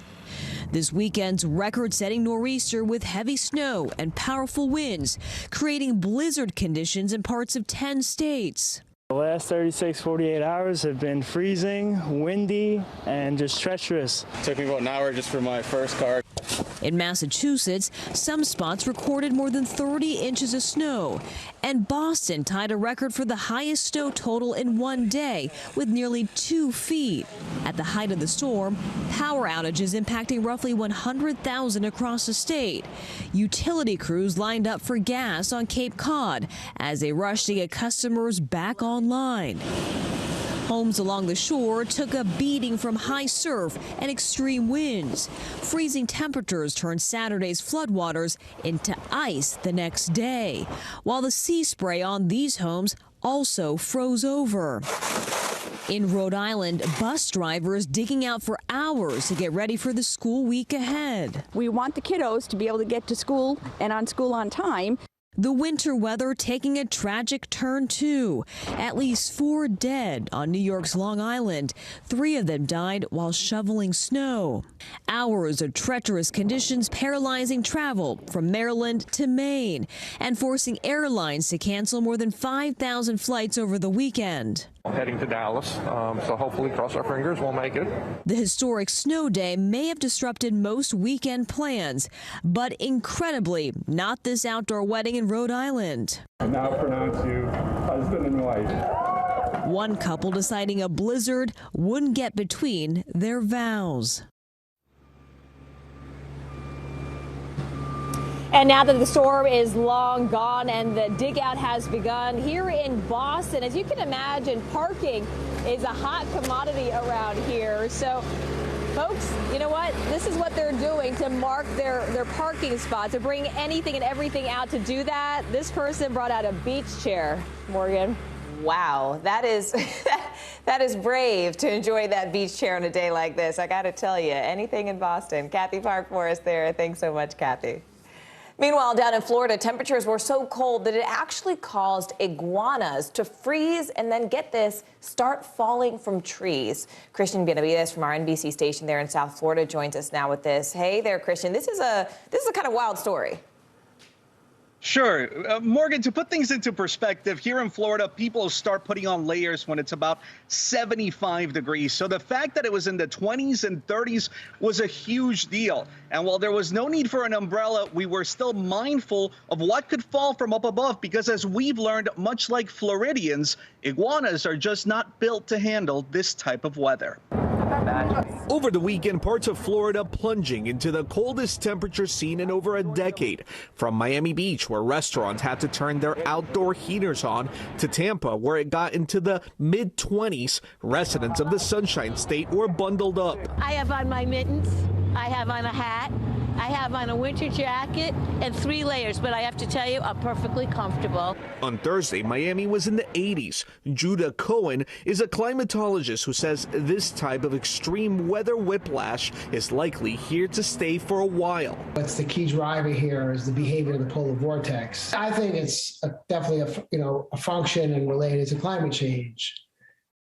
This weekend's record-setting nor'easter with heavy snow and powerful winds, creating blizzard conditions in parts of 10 states. The last 36, 48 hours have been freezing, windy, and just treacherous. It took me about an hour just for my first car. In Massachusetts, some spots recorded more than 30 inches of snow, and Boston tied a record for the highest snow total in one day with nearly 2 feet. At the height of the storm, power outages impacting roughly 100,000 across the state. Utility crews lined up for gas on Cape Cod as they rushed to get customers back online. Homes along the shore took a beating from high surf and extreme winds. Freezing temperatures turned Saturday's floodwaters into ice the next day, while the sea spray on these homes also froze over. In Rhode Island, bus drivers digging out for hours to get ready for the school week ahead. We want the kiddos to be able to get to school and on school on time. The winter weather taking a tragic turn, too. At least 4 dead on New York's Long Island. 3 of them died while shoveling snow. Hours of treacherous conditions paralyzing travel from Maryland to Maine and forcing airlines to cancel more than 5,000 flights over the weekend. Heading to Dallas, so hopefully, cross our fingers, we'll make it. The historic snow day may have disrupted most weekend plans, but incredibly, not this outdoor wedding in Rhode Island. I now pronounce you husband and wife. One couple deciding a blizzard wouldn't get between their vows. And now that the storm is long gone and the dig out has begun here in Boston, as you can imagine, parking is a hot commodity around here. So, folks, you know what? This is what they're doing to mark their parking spot, to bring anything and everything out to do that. This person brought out a beach chair, Morgan. Wow, that is that is brave to enjoy that beach chair on a day like this. I got to tell you, anything in Boston. Kathy Park for us there. Thanks so much, Kathy. Meanwhile, down in Florida, temperatures were so cold that it actually caused iguanas to freeze and then, get this, start falling from trees. Christian Benavides from our NBC station there in South Florida joins us now with this. Hey there, Christian. This is a kind of wild story. Sure. Morgan, to put things into perspective, here in Florida, people start putting on layers when it's about 75 degrees. So the fact that it was in the 20s and 30s was a huge deal. And while there was no need for an umbrella, we were still mindful of what could fall from up above, because as we've learned, much like Floridians, iguanas are just not built to handle this type of weather. Over the weekend, parts of Florida plunging into the coldest temperature seen in over a decade. From Miami Beach, where restaurants had to turn their outdoor heaters on, to Tampa, where it got into the mid-20s, residents of the Sunshine State were bundled up. I have on my mittens, I have on a hat, I have on a winter jacket and 3 layers, but I have to tell you, I'm perfectly comfortable. On Thursday, Miami was in the 80s. Judah Cohen is a climatologist who says this type of extreme weather whiplash is likely here to stay for a while. What's the key driver here is the behavior of the polar vortex. I think it's definitely a function and related to climate change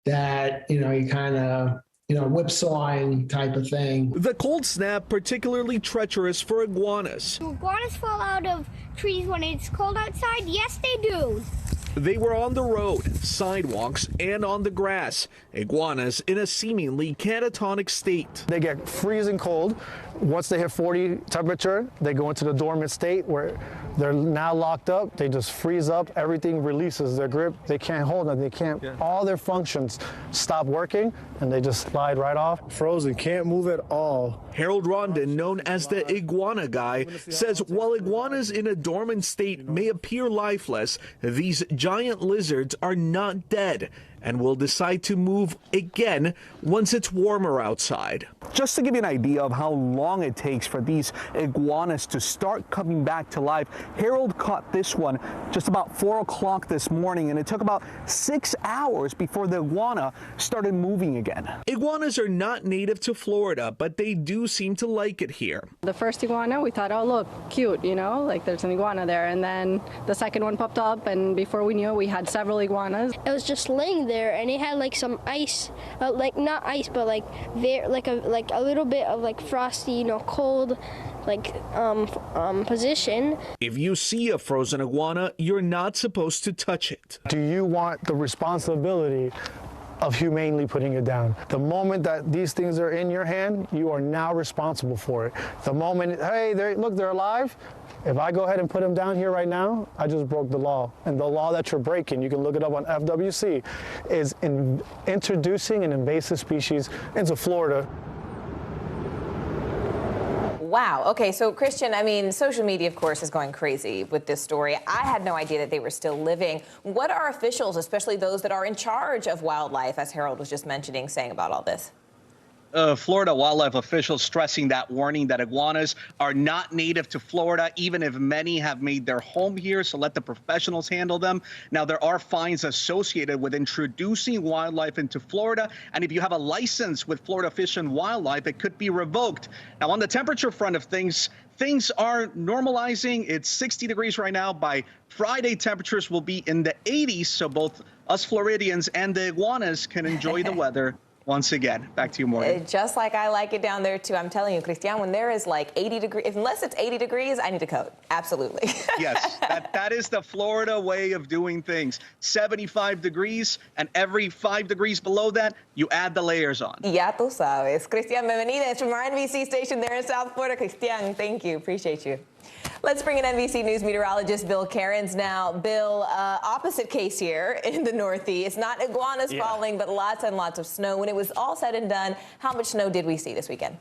that, you kind of, whipsawing type of thing. The cold snap particularly treacherous for iguanas. Do iguanas fall out of trees when it's cold outside? Yes, they do. They were on the road, sidewalks, and on the grass. Iguanas in a seemingly catatonic state. They get freezing cold. Once they hit 40 temperature, they go into the dormant state where they're now locked up. They just freeze up. Everything releases their grip. They can't hold it. They can't. Yeah. All their functions stop working, and they just slide right off. Frozen, can't move at all. Harold Rondon, known as the iguana guy, says while iguanas in a dormant state may appear lifeless, these giant lizards are not dead and will decide to move again once it's warmer outside. Just to give you an idea of how long it takes for these iguanas to start coming back to life, Harold caught this one just about 4 o'clock this morning, and it took about 6 hours before the iguana started moving again. Iguanas are not native to Florida, but they do seem to like it here. The first iguana, we thought, oh look, cute, like there's an iguana there, and then the second one popped up, and before we knew it, we had several iguanas. It was just laying there, and it had like some ice, like not ice, but like a little bit of like frosty, cold, position. If you see a frozen iguana, you're not supposed to touch it. Do you want the responsibility of humanely putting it down. The moment that these things are in your hand, you are now responsible for it. The moment, hey, look, they're alive. If I go ahead and put them down here right now, I just broke the law. And the law that you're breaking, you can look it up on FWC, is introducing an invasive species into Florida. Wow. Okay, so Christian, I mean, social media, of course, is going crazy with this story. I had no idea that they were still living. What are officials, especially those that are in charge of wildlife, as Harold was just mentioning, saying about all this? Florida wildlife officials stressing that warning that iguanas are not native to Florida, even if many have made their home here. So let the professionals handle them. Now, there are fines associated with introducing wildlife into Florida. And if you have a license with Florida Fish and Wildlife, it could be revoked. Now, on the temperature front of things are normalizing. It's 60 degrees right now. By Friday, temperatures will be in the 80s. So both us Floridians and the iguanas can enjoy the weather. Once again, back to you, Morgan. Just like I like it down there, too. I'm telling you, Christian, when there is like 80 degrees, unless it's 80 degrees, I need a coat. Absolutely. Yes, that is the Florida way of doing things. 75 degrees, and every 5 degrees below that, you add the layers on. Ya tú sabes. Christian, bienvenida from our NBC station there in South Florida. Christian, thank you. Appreciate you. Let's bring in NBC News meteorologist Bill Cairns now. Bill, opposite case here in the Northeast. Not iguanas falling, but lots and lots of snow. When it was all said and done, how much snow did we see this weekend?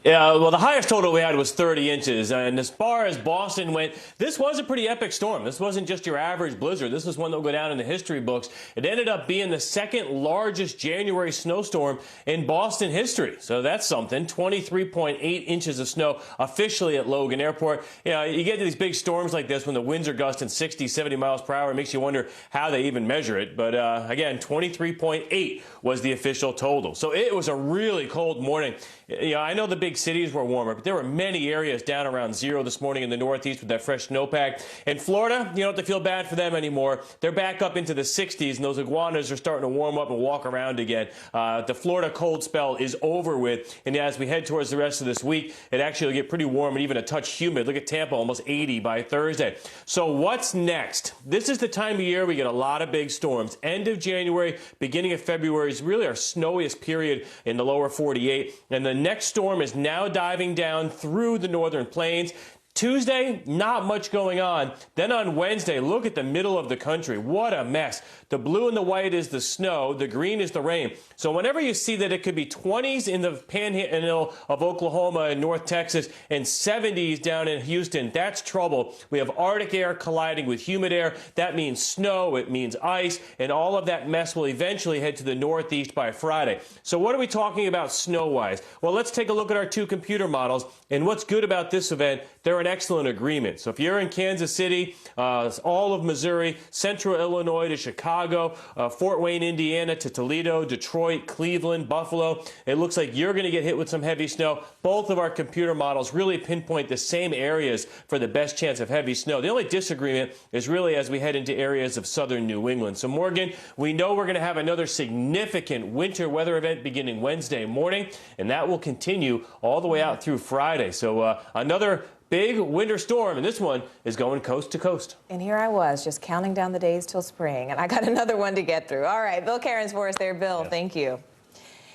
Yeah, well, the highest total we had was 30 inches. And as far as Boston went, this was a pretty epic storm. This wasn't just your average blizzard. This was one that will go down in the history books. It ended up being the second largest January snowstorm in Boston history. So that's something. 23.8 inches of snow officially at Logan Airport. You know, you get to these big storms like this when the winds are gusting 60, 70 miles per hour. It makes you wonder how they even measure it. But again, 23.8 was the official total. So it was a really cold morning. You know, I know the big cities were warmer, but there were many areas down around zero this morning in the Northeast with that fresh snowpack. In Florida, you don't have to feel bad for them anymore. They're back up into the 60s, and those iguanas are starting to warm up and walk around again. The Florida cold spell is over with, and as we head towards the rest of this week, it actually will get pretty warm and even a touch humid. Look at Tampa, almost 80 by Thursday. So what's next? This is the time of year we get a lot of big storms. End of January, beginning of February is really our snowiest period in the lower 48, and the next storm is now diving down through the northern plains. Tuesday, not much going on. Then on Wednesday, look at the middle of the country. What a mess. The blue and the white is the snow. The green is the rain. So whenever you see that it could be 20s in the panhandle of Oklahoma and North Texas and 70s down in Houston, that's trouble. We have Arctic air colliding with humid air. That means snow. It means ice. And all of that mess will eventually head to the Northeast by Friday. So what are we talking about snow-wise? Well, let's take a look at our two computer models. And what's good about this event, they're an excellent agreement. So if you're in Kansas City, all of Missouri, central Illinois to Chicago, Fort Wayne, Indiana to Toledo, Detroit, Cleveland, Buffalo, it looks like you're going to get hit with some heavy snow. Both of our computer models really pinpoint the same areas for the best chance of heavy snow. The only disagreement is really as we head into areas of southern New England. So Morgan, we know we're going to have another significant winter weather event beginning Wednesday morning, and that will continue all the way out through Friday. So another big winter storm, and this one is going coast to coast. And here I was just counting down the days till spring, and I got another one to get through. All right, Bill Cairns for us there. Bill, thank you.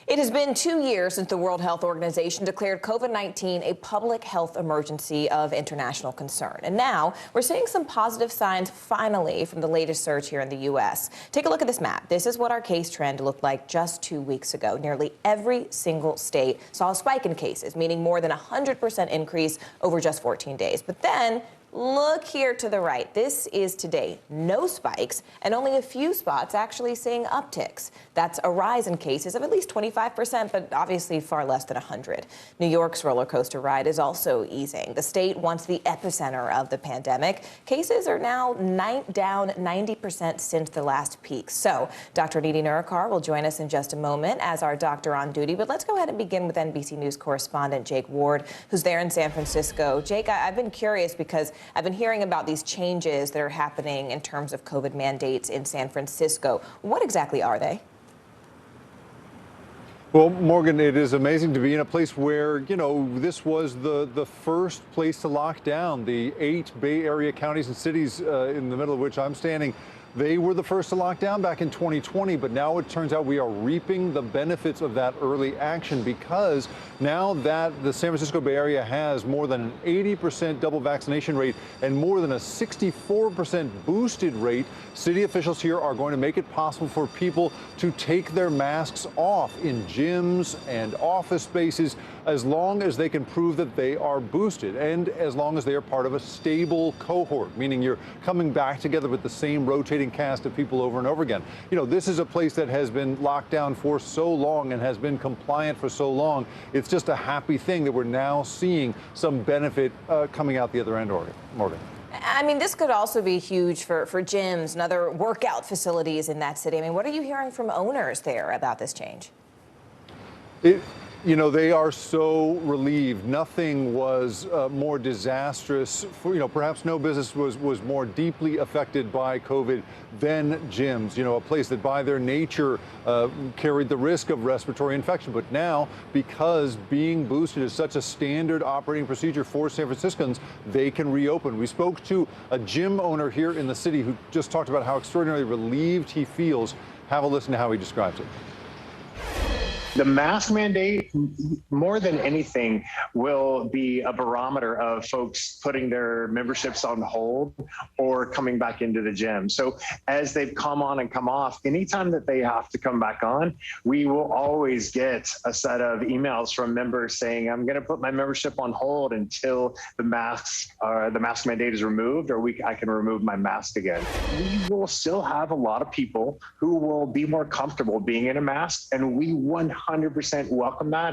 It has been 2 years since the World Health Organization declared COVID-19 a public health emergency of international concern. And now we're seeing some positive signs finally from the latest surge here in the U.S. Take a look at this map. This is what our case trend looked like just 2 weeks ago. Nearly every single state saw a spike in cases, meaning more than 100% increase over just 14 days. But then look here to the right. This is today. No spikes and only a few spots actually seeing upticks. That's a rise in cases of at least 25%, but obviously far less than 100. New York's roller coaster ride is also easing. The state once the epicenter of the pandemic. Cases are now down 90% since the last peak. So Dr. Neeti Nurikar will join us in just a moment as our doctor on duty. But let's go ahead and begin with NBC News correspondent Jake Ward, who's there in San Francisco. Jake, I've been curious because I've been hearing about these changes that are happening in terms of COVID mandates in San Francisco. What exactly are they? Well, Morgan, it is amazing to be in a place where, you know, this was the first place to lock down. The 8 Bay Area counties and cities in the middle of which I'm standing They were the first to lock down back in 2020, but now it turns out we are reaping the benefits of that early action, because now that the San Francisco Bay Area has more than an 80% double vaccination rate and more than a 64% boosted rate, city officials here are going to make it possible for people to take their masks off in gyms and office spaces as long as they can prove that they are boosted and as long as they are part of a stable cohort, meaning you're coming back together with the same rotating cast of people over and over again. You know, this is a place that has been locked down for so long and has been compliant for so long. It's just a happy thing that we're now seeing some benefit coming out the other end, Morgan. I mean, this could also be huge for gyms and other workout facilities in that city. I mean, what are you hearing from owners there about this change? You know, they are so relieved. Nothing was more disastrous. Perhaps no business was more deeply affected by COVID than gyms. You know, a place that by their nature carried the risk of respiratory infection. But now, because being boosted is such a standard operating procedure for San Franciscans, they can reopen. We spoke to a gym owner here in the city who just talked about how extraordinarily relieved he feels. Have a listen to how he describes it. The mask mandate, more than anything, will be a barometer of folks putting their memberships on hold or coming back into the gym. So as they've come on and come off, anytime that they have to come back on, we will always get a set of emails from members saying, I'm going to put my membership on hold until the mask mandate is removed, or I can remove my mask again. We will still have a lot of people who will be more comfortable being in a mask, and we 100% welcome that.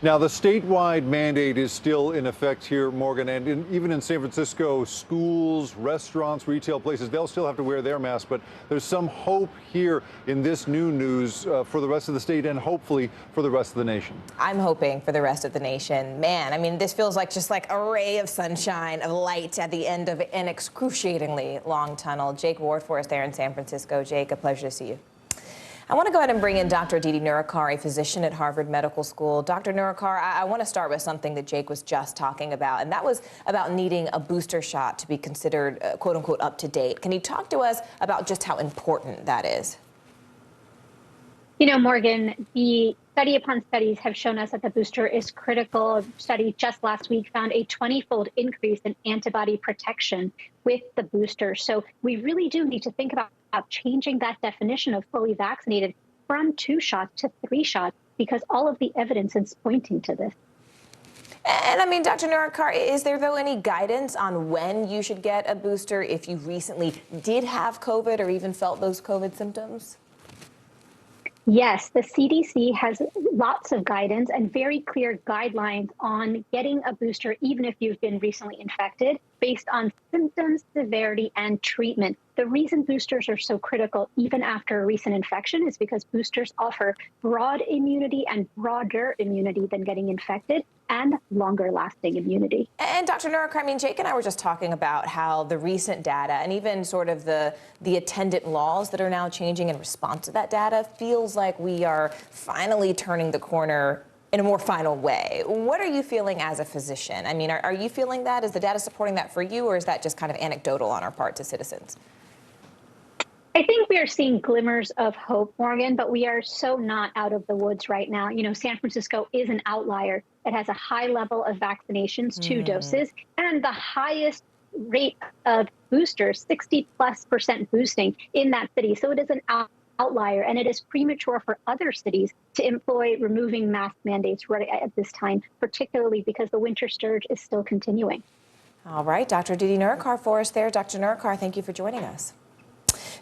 Now, the statewide mandate is still in effect here, Morgan, and even in San Francisco, schools, restaurants, retail places, they'll still have to wear their masks. But there's some hope here in this new news for the rest of the state and hopefully for the rest of the nation. I'm hoping for the rest of the nation. Man, I mean, this feels like just like a ray of sunshine, of light at the end of an excruciatingly long tunnel. Jake Wardforth there in San Francisco. Jake, a pleasure to see you. I want to go ahead and bring in Dr. Didi Nurikar, a physician at Harvard Medical School. Dr. Nurikar, I want to start with something that Jake was just talking about, and that was about needing a booster shot to be considered, quote unquote, up to date. Can you talk to us about just how important that is? You know, Morgan, the study upon studies have shown us that the booster is critical. A study just last week found a 20-fold increase in antibody protection with the booster. So we really do need to think about changing that definition of fully vaccinated from 2 shots to 3 shots, because all of the evidence is pointing to this. And I mean, Dr. Nurikar, is there though any guidance on when you should get a booster if you recently did have COVID or even felt those COVID symptoms? Yes, the CDC has lots of guidance and very clear guidelines on getting a booster, even if you've been recently infected, based on symptoms, severity, and treatment. The reason boosters are so critical, even after a recent infection, is because boosters offer broad immunity and broader immunity than getting infected, and longer lasting immunity. And Dr. Nurikar, I mean, Jake and I were just talking about how the recent data and even sort of the attendant laws that are now changing in response to that data feels like we are finally turning the corner in a more final way. What are you feeling as a physician? I mean, are you feeling that? Is the data supporting that for you, or is that just kind of anecdotal on our part to citizens? I think we are seeing glimmers of hope, Morgan, but we are so not out of the woods right now. You know, San Francisco is an outlier. It has a high level of vaccinations, 2 doses, and the highest rate of boosters, 60+% boosting in that city. So it is an outlier, and it is premature for other cities to employ removing mask mandates right at this time, particularly because the winter surge is still continuing. All right, Dr. Didi Nurikar for us there. Dr. Nurikar, thank you for joining us.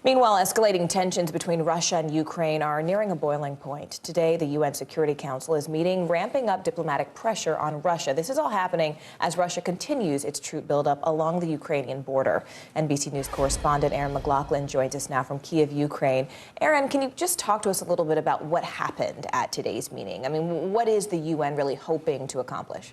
Meanwhile, escalating tensions between Russia and Ukraine are nearing a boiling point. Today, the UN Security Council is meeting, ramping up diplomatic pressure on Russia. This is all happening as Russia continues its troop buildup along the Ukrainian border. NBC News correspondent Aaron McLaughlin joins us now from Kiev, Ukraine. Aaron, can you just talk to us a little bit about what happened at today's meeting? I mean, what is the UN really hoping to accomplish?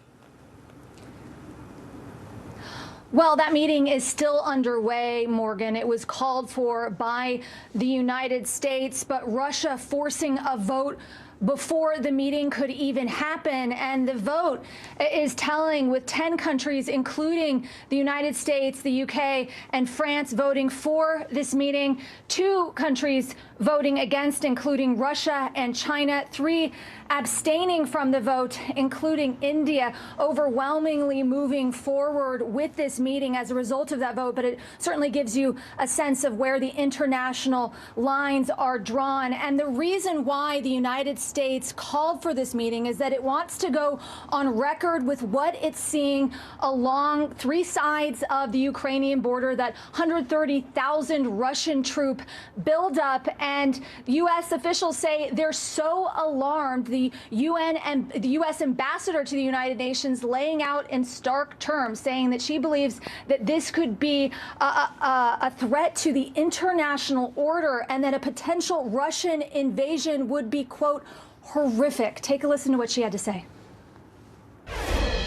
Well, that meeting is still underway, Morgan. It was called for by the United States, but Russia forcing a vote before the meeting could even happen. And the vote is telling, with 10 countries, including the United States, the UK, and France, voting for this meeting, 2 countries voting against, including Russia and China, 3 abstaining from the vote, including India, overwhelmingly moving forward with this meeting as a result of that vote. But it certainly gives you a sense of where the international lines are drawn. And the reason why the United States called for this meeting is that it wants to go on record with what it's seeing along 3 sides of the Ukrainian border, that 130,000 Russian troop buildup. And U.S. officials say they're so alarmed. The UN and the U.S. ambassador to the United Nations laying out in stark terms, saying that she believes that this could be a threat to the international order and that a potential Russian invasion would be, quote, horrific. Take a listen to what she had to say.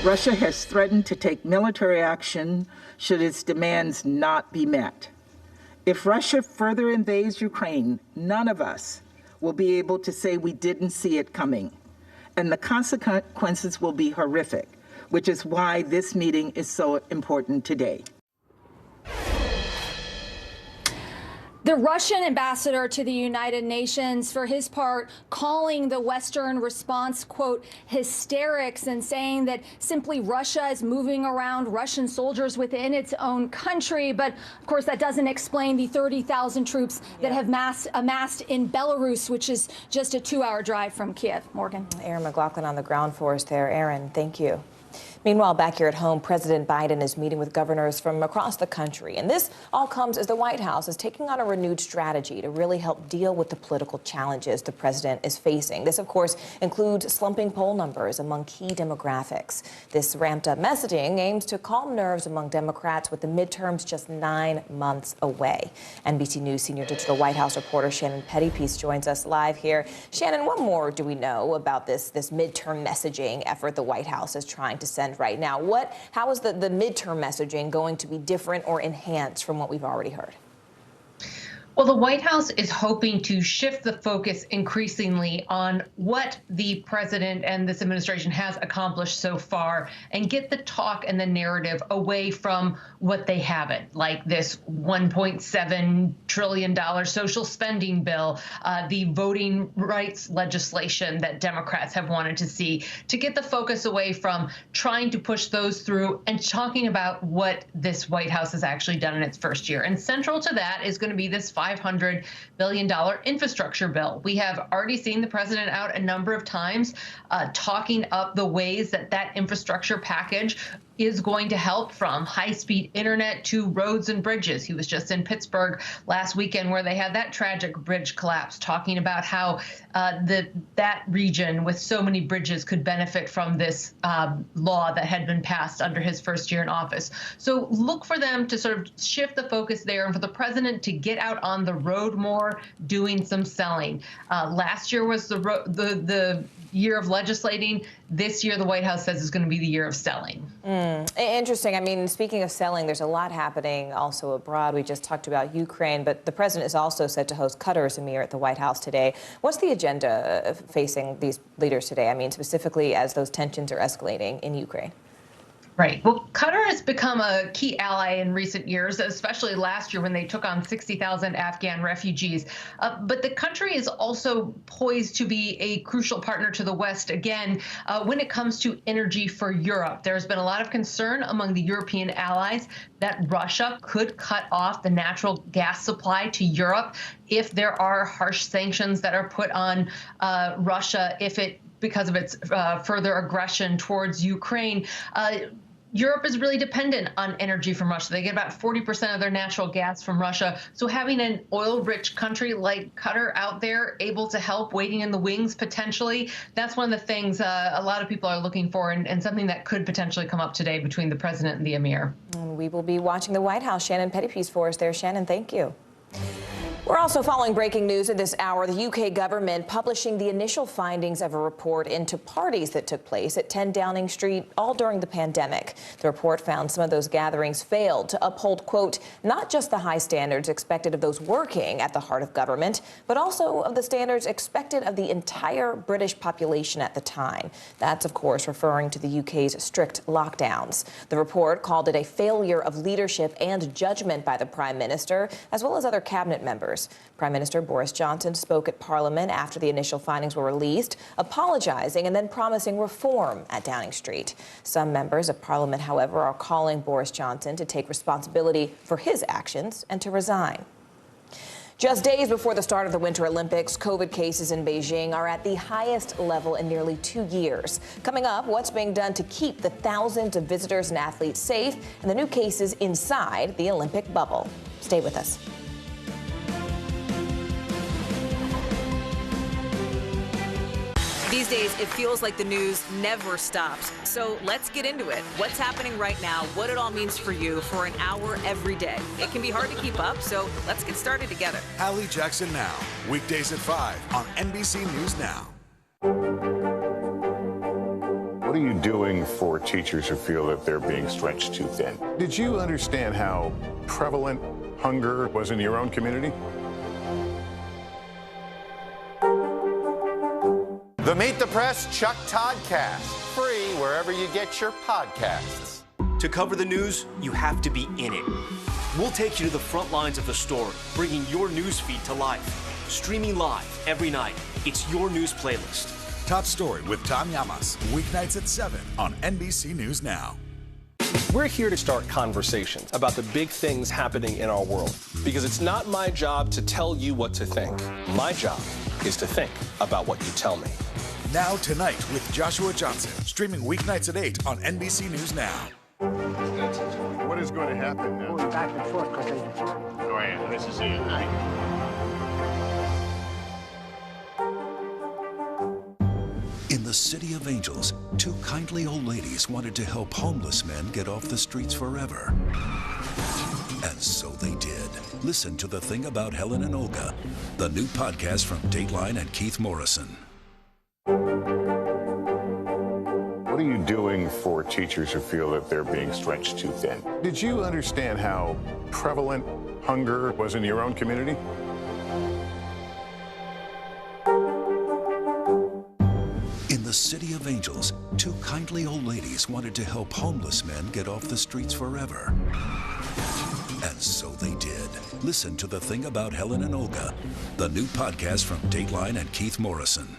Russia has threatened to take military action should its demands not be met. If Russia further invades Ukraine, none of us will be able to say we didn't see it coming, and the consequences will be horrific, which is why this meeting is so important today. The Russian ambassador to the United Nations, for his part, calling the Western response, quote, hysterics, and saying that simply Russia is moving around Russian soldiers within its own country. But, of course, that doesn't explain the 30,000 troops that have amassed in Belarus, which is just a 2-hour drive from Kiev. Morgan. Aaron McLaughlin on the ground for us there. Aaron, thank you. Meanwhile, back here at home, President Biden is meeting with governors from across the country. And this all comes as the White House is taking on a renewed strategy to really help deal with the political challenges the president is facing. This, of course, includes slumping poll numbers among key demographics. This ramped up messaging aims to calm nerves among Democrats with the midterms just 9 months away. NBC News senior digital White House reporter Shannon Pettypiece joins us live here. Shannon, what more do we know about this midterm messaging effort the White House is trying to send right now? How is the midterm messaging going to be different or enhanced from what we've already heard? Well, the White House is hoping to shift the focus increasingly on what the president and this administration has accomplished so far and get the talk and the narrative away from what they haven't, like this $1.7 trillion social spending bill, the voting rights legislation that Democrats have wanted to see, to get the focus away from trying to push those through and talking about what this White House has actually done in its first year. And central to that is going to be this $500 billion infrastructure bill. We have already seen the president out a number of times talking up the ways that that infrastructure package is going to help, from high-speed internet to roads and bridges. He was just in Pittsburgh last weekend where they had that tragic bridge collapse, talking about how that region with so many bridges could benefit from this law that had been passed under his first year in office. So look for them to sort of shift the focus there and for the president to get out on the road more, doing some selling. Last year was the year of legislating. This year, the White House says is going to be the year of selling. Interesting. I mean, speaking of selling, there's a lot happening also abroad. We just talked about Ukraine, but the president is also set to host Qatar as Emir at the White House today. What's the agenda facing these leaders today? I mean, specifically as those tensions are escalating in Ukraine. Right. Well, Qatar has become a key ally in recent years, especially last year when they took on 60,000 Afghan refugees. But the country is also poised to be a crucial partner to the West, again, when it comes to energy for Europe. There's been a lot of concern among the European allies that Russia could cut off the natural gas supply to Europe if there are harsh sanctions that are put on Russia, because of its further aggression towards Ukraine. Europe is really dependent on energy from Russia. They get about 40% of their natural gas from Russia. So having an oil-rich country like Qatar out there able to help, waiting in the wings potentially, that's one of the things a lot of people are looking for, and something that could potentially come up today between the president and the emir. And we will be watching the White House. Shannon Pettypiece for us there. Shannon, thank you. We're also following breaking news at this hour. The UK government publishing the initial findings of a report into parties that took place at 10 Downing Street all during the pandemic. The report found some of those gatherings failed to uphold, quote, not just the high standards expected of those working at the heart of government, but also of the standards expected of the entire British population at the time. That's, of course, referring to the UK's strict lockdowns. The report called it a failure of leadership and judgment by the Prime Minister, as well as other cabinet members. Prime Minister Boris Johnson spoke at Parliament after the initial findings were released, apologizing and then promising reform at Downing Street. Some members of Parliament, however, are calling Boris Johnson to take responsibility for his actions and to resign. Just days before the start of the Winter Olympics, COVID cases in Beijing are at the highest level in nearly 2 years. Coming up, what's being done to keep the thousands of visitors and athletes safe, and the new cases inside the Olympic bubble. Stay with us. These days, it feels like the news never stops. So let's get into it. What's happening right now, what it all means for you for an hour every day. It can be hard to keep up, so let's get started together. Hallie Jackson Now, weekdays at 5 on NBC News Now. What are you doing for teachers who feel that they're being stretched too thin? Did you understand how prevalent hunger was in your own community? The Meet the Press Chuck Toddcast, free wherever you get your podcasts. To cover the news, you have to be in it. We'll take you to the front lines of the story, bringing your news feed to life. Streaming live every night. It's your news playlist. Top Story with Tom Llamas, weeknights at 7 on NBC News Now. We're here to start conversations about the big things happening in our world, because it's not my job to tell you what to think. My job is to think about what you tell me. Now Tonight with Joshua Johnson, streaming weeknights at 8 on NBC News Now. What is going to happen now? Going back and forth because Go ahead. This is it. In the City of Angels, two kindly old ladies wanted to help homeless men get off the streets forever. And so they did. Listen to The Thing About Helen and Olga, the new podcast from Dateline and Keith Morrison. What are you doing for teachers who feel that they're being stretched too thin? Did you understand how prevalent hunger was in your own community? In the City of Angels, two kindly old ladies wanted to help homeless men get off the streets forever. And so they did. Listen to The Thing About Helen and Olga, the new podcast from Dateline and Keith Morrison.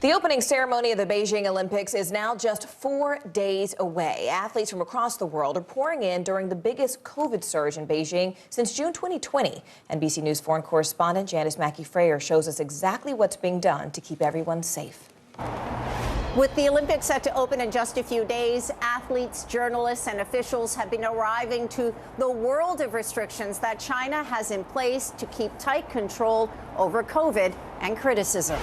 The opening ceremony of the Beijing Olympics is now just 4 days away. Athletes from across the world are pouring in during the biggest COVID surge in Beijing since June 2020. NBC News foreign correspondent Janice Mackey-Frayer shows us exactly what's being done to keep everyone safe. With the Olympics set to open in just a few days, athletes, journalists, and officials have been arriving to the world of restrictions that China has in place to keep tight control over COVID and criticism.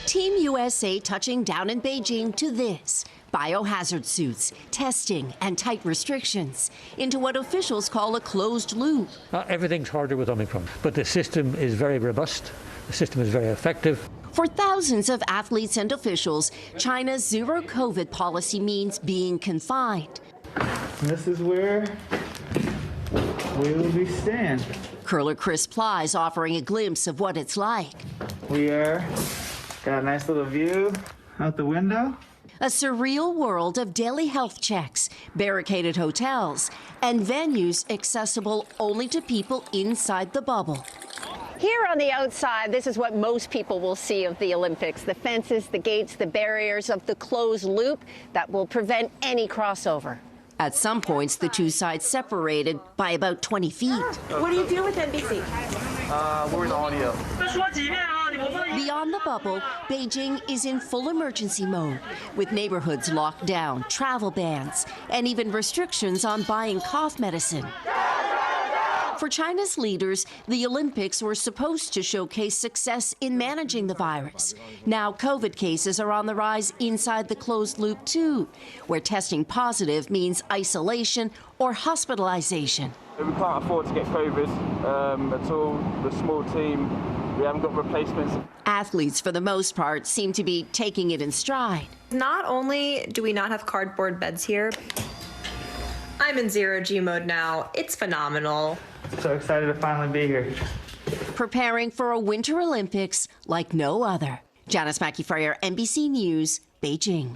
Team USA touching down in Beijing to this: biohazard suits, testing, and tight restrictions into what officials call a closed loop. Everything's harder with Omicron, but the system is very robust. The system is very effective. For thousands of athletes and officials, China's zero COVID policy means being confined. This is where we will be staying. Curler Chris Plies offering a glimpse of what it's like. Got a nice little view out the window. A surreal world of daily health checks, barricaded hotels, and venues accessible only to people inside the bubble. Here on the outside, this is what most people will see of the Olympics: the fences, the gates, the barriers of the closed loop that will prevent any crossover. At some points, the two sides separated by about 20 feet. What do you do with NBC? We're in audio. Beyond the bubble, Beijing is in full emergency mode, with neighborhoods locked down, travel bans, and even restrictions on buying cough medicine. For China's leaders, the Olympics were supposed to showcase success in managing the virus. Now COVID cases are on the rise inside the closed loop too, where testing positive means isolation or hospitalization. We can't afford to get COVID at all. We're a small team. We haven't got replacements. Athletes, for the most part, seem to be taking it in stride. Not only do we not have cardboard beds here, I'm in zero-G mode now. It's phenomenal. So excited to finally be here. Preparing for a Winter Olympics like no other. Janice Mackey-Freyer, NBC News, Beijing.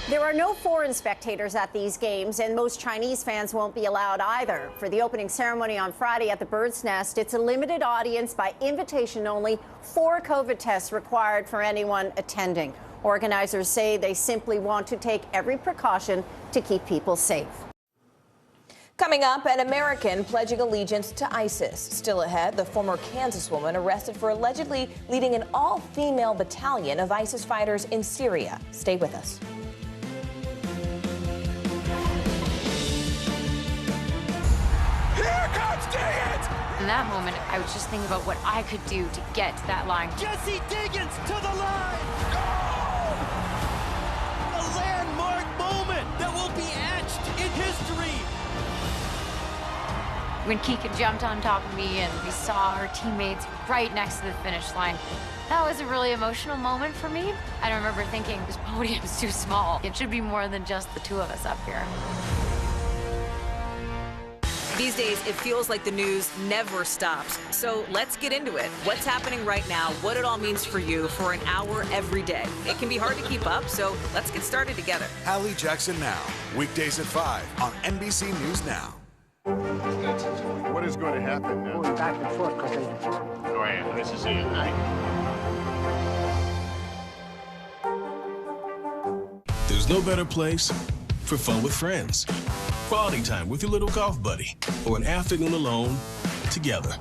There are no foreign spectators at these games, and most Chinese fans won't be allowed either. For the opening ceremony on Friday at the Bird's Nest, it's a limited audience by invitation only. 4 COVID tests required for anyone attending. Organizers say they simply want to take every precaution to keep people safe. Coming up, an American pledging allegiance to ISIS. Still ahead, the former Kansas woman arrested for allegedly leading an all-female battalion of ISIS fighters in Syria. Stay with us. Here comes Diggins! In that moment, I was just thinking about what I could do to get to that line. Jesse Diggins to the line! Oh! A landmark moment that will be etched in history! When Keegan jumped on top of me and we saw our teammates right next to the finish line, that was a really emotional moment for me. I remember thinking, this podium's too small. It should be more than just the 2 of us up here. These days, it feels like the news never stops. So let's get into it. What's happening right now, what it all means for you for an hour every day. It can be hard to keep up, so let's get started together. Hallie Jackson Now, weekdays at 5 on NBC News Now. What is going to happen now? Going back and forth because Go ahead. This is it, right? There's no better place for fun with friends. Quality time with your little golf buddy, or an afternoon alone together.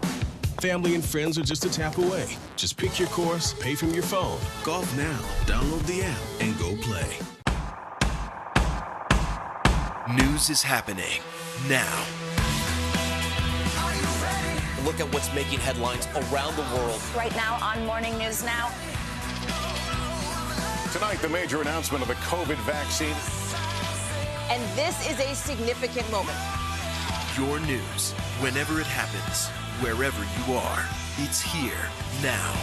Family and friends are just a tap away. Just pick your course, pay from your phone. Golf Now. Download the app and go play. News is happening now. Look at what's making headlines around the world. Right now on Morning News Now. Tonight, the major announcement of the COVID vaccine. And this is a significant moment. Your news, whenever it happens, wherever you are, it's here now.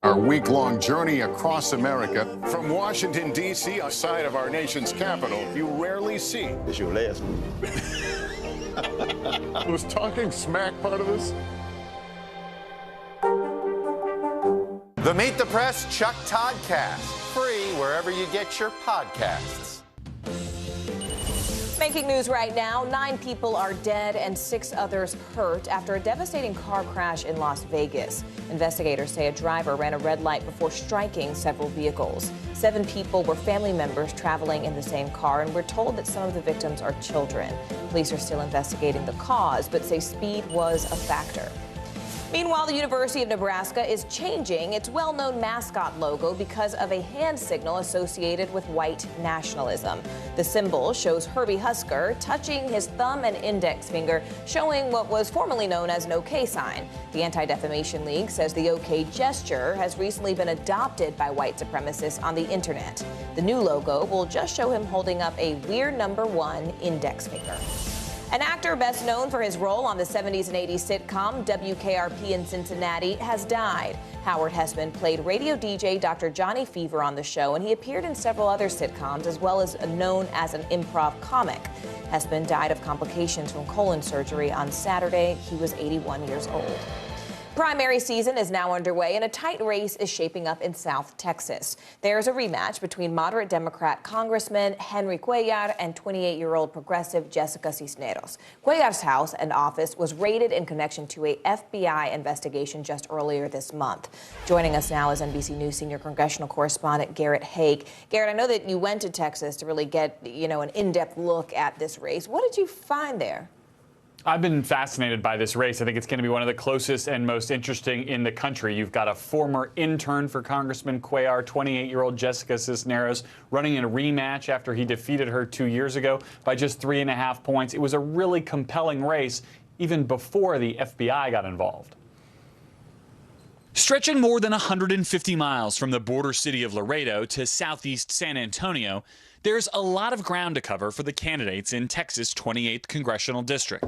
Our week-long journey across America. From Washington, D.C., a side of our nation's capital, you rarely see. It's your last move. Was talking smack part of this? The Meet the Press Chuck Toddcast, free wherever you get your podcasts. Making news right now, 9 people are dead and 6 others hurt after a devastating car crash in Las Vegas. Investigators say a driver ran a red light before striking several vehicles. 7 people were family members traveling in the same car, and we're told that some of the victims are children. Police are still investigating the cause, but say speed was a factor. Meanwhile, the University of Nebraska is changing its well-known mascot logo because of a hand signal associated with white nationalism. The symbol shows Herbie Husker touching his thumb and index finger, showing what was formerly known as an OK sign. The Anti-Defamation League says the OK gesture has recently been adopted by white supremacists on the internet. The new logo will just show him holding up a weird number 1 index finger. An actor best known for his role on the 70s and 80s sitcom WKRP in Cincinnati has died. Howard Hessman played radio DJ Dr. Johnny Fever on the show, and he appeared in several other sitcoms, as well as known as an improv comic. Hessman died of complications from colon surgery on Saturday. He was 81 years old. Primary season is now underway, and a tight race is shaping up in South Texas. There's a rematch between moderate Democrat Congressman Henry Cuellar and 28-year-old progressive Jessica Cisneros. Cuellar's house and office was raided in connection to a FBI investigation just earlier this month. Joining us now is NBC News senior congressional correspondent Garrett Haake. Garrett, I know that you went to Texas to really get, an in-depth look at this race. What did you find there? I've been fascinated by this race. I think it's going to be one of the closest and most interesting in the country. You've got a former intern for Congressman Cuellar, 28-year-old Jessica Cisneros, running in a rematch after he defeated her 2 years ago by just 3.5 points. It was a really compelling race even before the FBI got involved. Stretching more than 150 miles from the border city of Laredo to southeast San Antonio, there's a lot of ground to cover for the candidates in Texas' 28th Congressional District.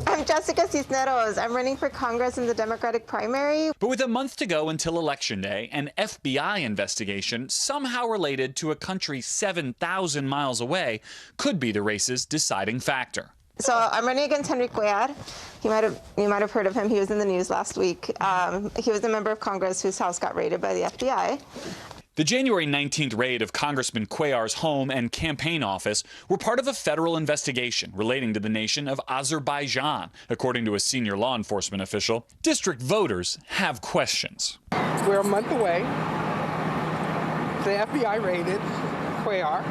I'm Jessica Cisneros. I'm running for Congress in the Democratic primary. But with a month to go until Election Day, an FBI investigation somehow related to a country 7,000 miles away could be the race's deciding factor. So I'm running against Henry Cuellar. You might have heard of him. He was in the news last week. He was a member of Congress whose house got raided by the FBI. The January 19th raid of Congressman Cuellar's home and campaign office were part of a federal investigation relating to the nation of Azerbaijan, according to a senior law enforcement official. District voters have questions. We're a month away. The FBI raided Cuellar,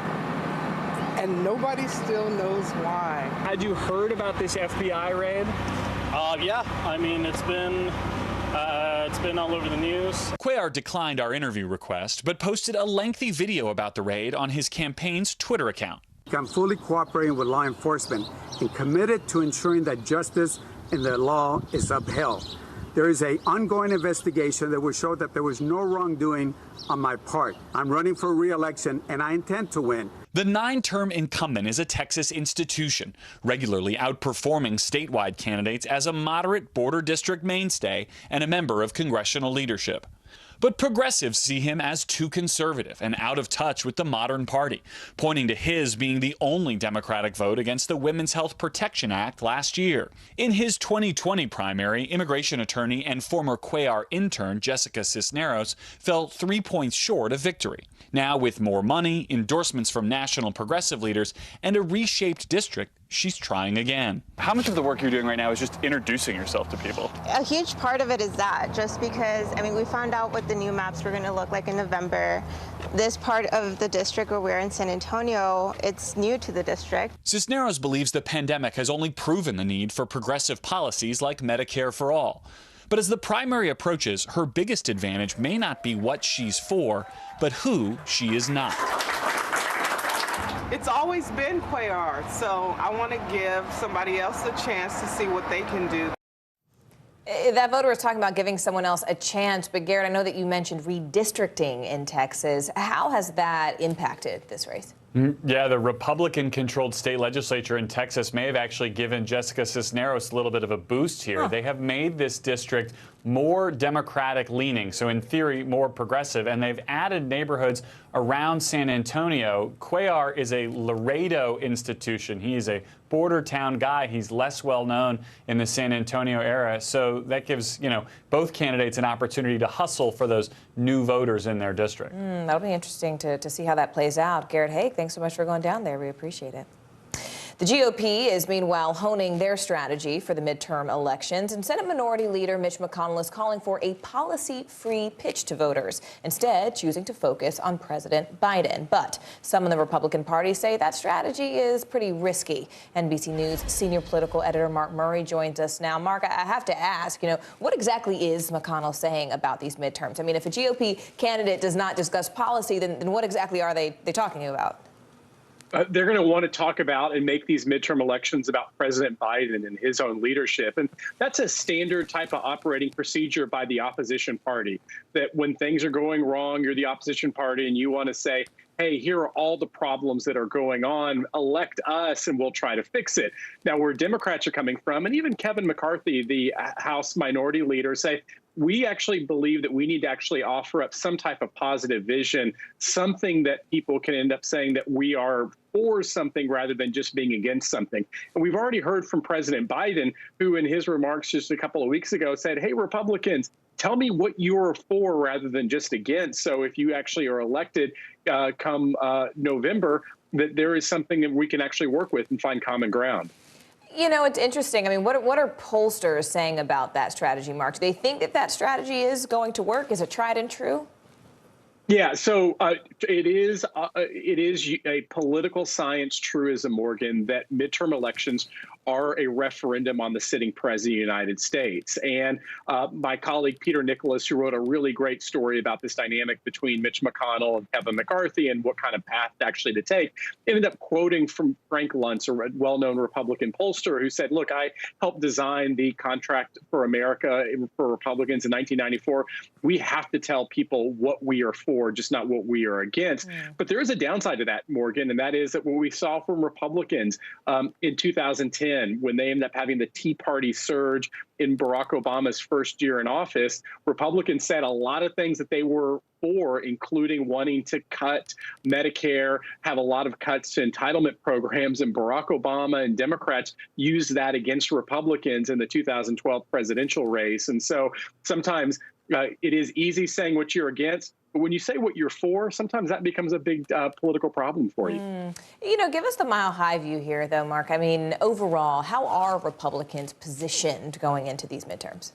and nobody still knows why. Had you heard about this FBI raid? Yeah, I mean, it's been all over the news. Cuellar declined our interview request, but posted a lengthy video about the raid on his campaign's Twitter account. I'm fully cooperating with law enforcement and committed to ensuring that justice and the law is upheld. There is an ongoing investigation that will show that there was no wrongdoing on my part. I'm running for re-election, and I intend to win. The 9-term incumbent is a Texas institution, regularly outperforming statewide candidates as a moderate border district mainstay and a member of congressional leadership. But progressives see him as too conservative and out of touch with the modern party, pointing to his being the only Democratic vote against the Women's Health Protection Act last year. In his 2020 primary, immigration attorney and former Cuellar intern Jessica Cisneros fell 3 points short of victory. Now, with more money, endorsements from national progressive leaders, and a reshaped district, she's trying again. How much of the work you're doing right now is just introducing yourself to people? A huge part of it is that, just because, I mean, we found out what the new maps were going to look like in November. This part of the district where we're in San Antonio, it's new to the district. Cisneros believes the pandemic has only proven the need for progressive policies like Medicare for all. But as the primary approaches, her biggest advantage may not be what she's for, but who she is not. It's always been Cuellar, so I want to give somebody else a chance to see what they can do. That voter is talking about giving someone else a chance, but Garrett, I know that you mentioned redistricting in Texas. How has that impacted this race? Yeah, the Republican-controlled state legislature in Texas may have actually given Jessica Cisneros a little bit of a boost here. They have made this district more Democratic-leaning, so in theory, more progressive, and they've added neighborhoods around San Antonio. Cuellar is a Laredo institution. He is a border town guy. He's less well-known in the San Antonio area, so that gives, both candidates an opportunity to hustle for those new voters in their district. That'll be interesting to see how that plays out. Garrett Haig, thanks so much for going down there. We appreciate it. The GOP is meanwhile honing their strategy for the midterm elections, and Senate Minority Leader Mitch McConnell is calling for a policy-free pitch to voters, instead choosing to focus on President Biden. But some in the Republican Party say that strategy is pretty risky. NBC News senior political editor Mark Murray joins us now. Mark, I have to ask, what exactly is McConnell saying about these midterms? I mean, if a GOP candidate does not discuss policy, then what exactly are they talking about? They're going to want to talk about and make these midterm elections about President Biden and his own leadership. And that's a standard type of operating procedure by the opposition party, that when things are going wrong, you're the opposition party and you want to say, hey, here are all the problems that are going on, elect us and we'll try to fix it. Now, where Democrats are coming from, and even Kevin McCarthy, the House Minority Leader, say, we actually believe that we need to actually offer up some type of positive vision, something that people can end up saying that we are for something rather than just being against something. And we've already heard from President Biden, who in his remarks just a couple of weeks ago said, hey, Republicans, tell me what you're for rather than just against. So if you actually are elected come November, that there is something that we can actually work with and find common ground. It's interesting. I mean, what are pollsters saying about that strategy, Mark? Do they think that strategy is going to work? Is it tried and true? Yeah, so it is a political science truism, Morgan, that midterm elections are a referendum on the sitting president of the United States. And my colleague Peter Nicholas, who wrote a really great story about this dynamic between Mitch McConnell and Kevin McCarthy and what kind of path actually to take, ended up quoting from Frank Luntz, a well-known Republican pollster, who said, look, I helped design the Contract for America for Republicans in 1994. We have to tell people what we are for, just not what we are against. But there is a downside to that, Morgan, and that is that what we saw from Republicans in 2010, when they ended up having the Tea Party surge in Barack Obama's first year in office, Republicans said a lot of things that they were for, including wanting to cut Medicare, have a lot of cuts to entitlement programs, and Barack Obama and Democrats used that against Republicans in the 2012 presidential race. And so sometimes it is easy saying what you're against, but when you say what you're for, sometimes that becomes a big political problem for you. You know, give us the mile-high view here, though, Mark. I mean, overall, how are Republicans positioned going into these midterms?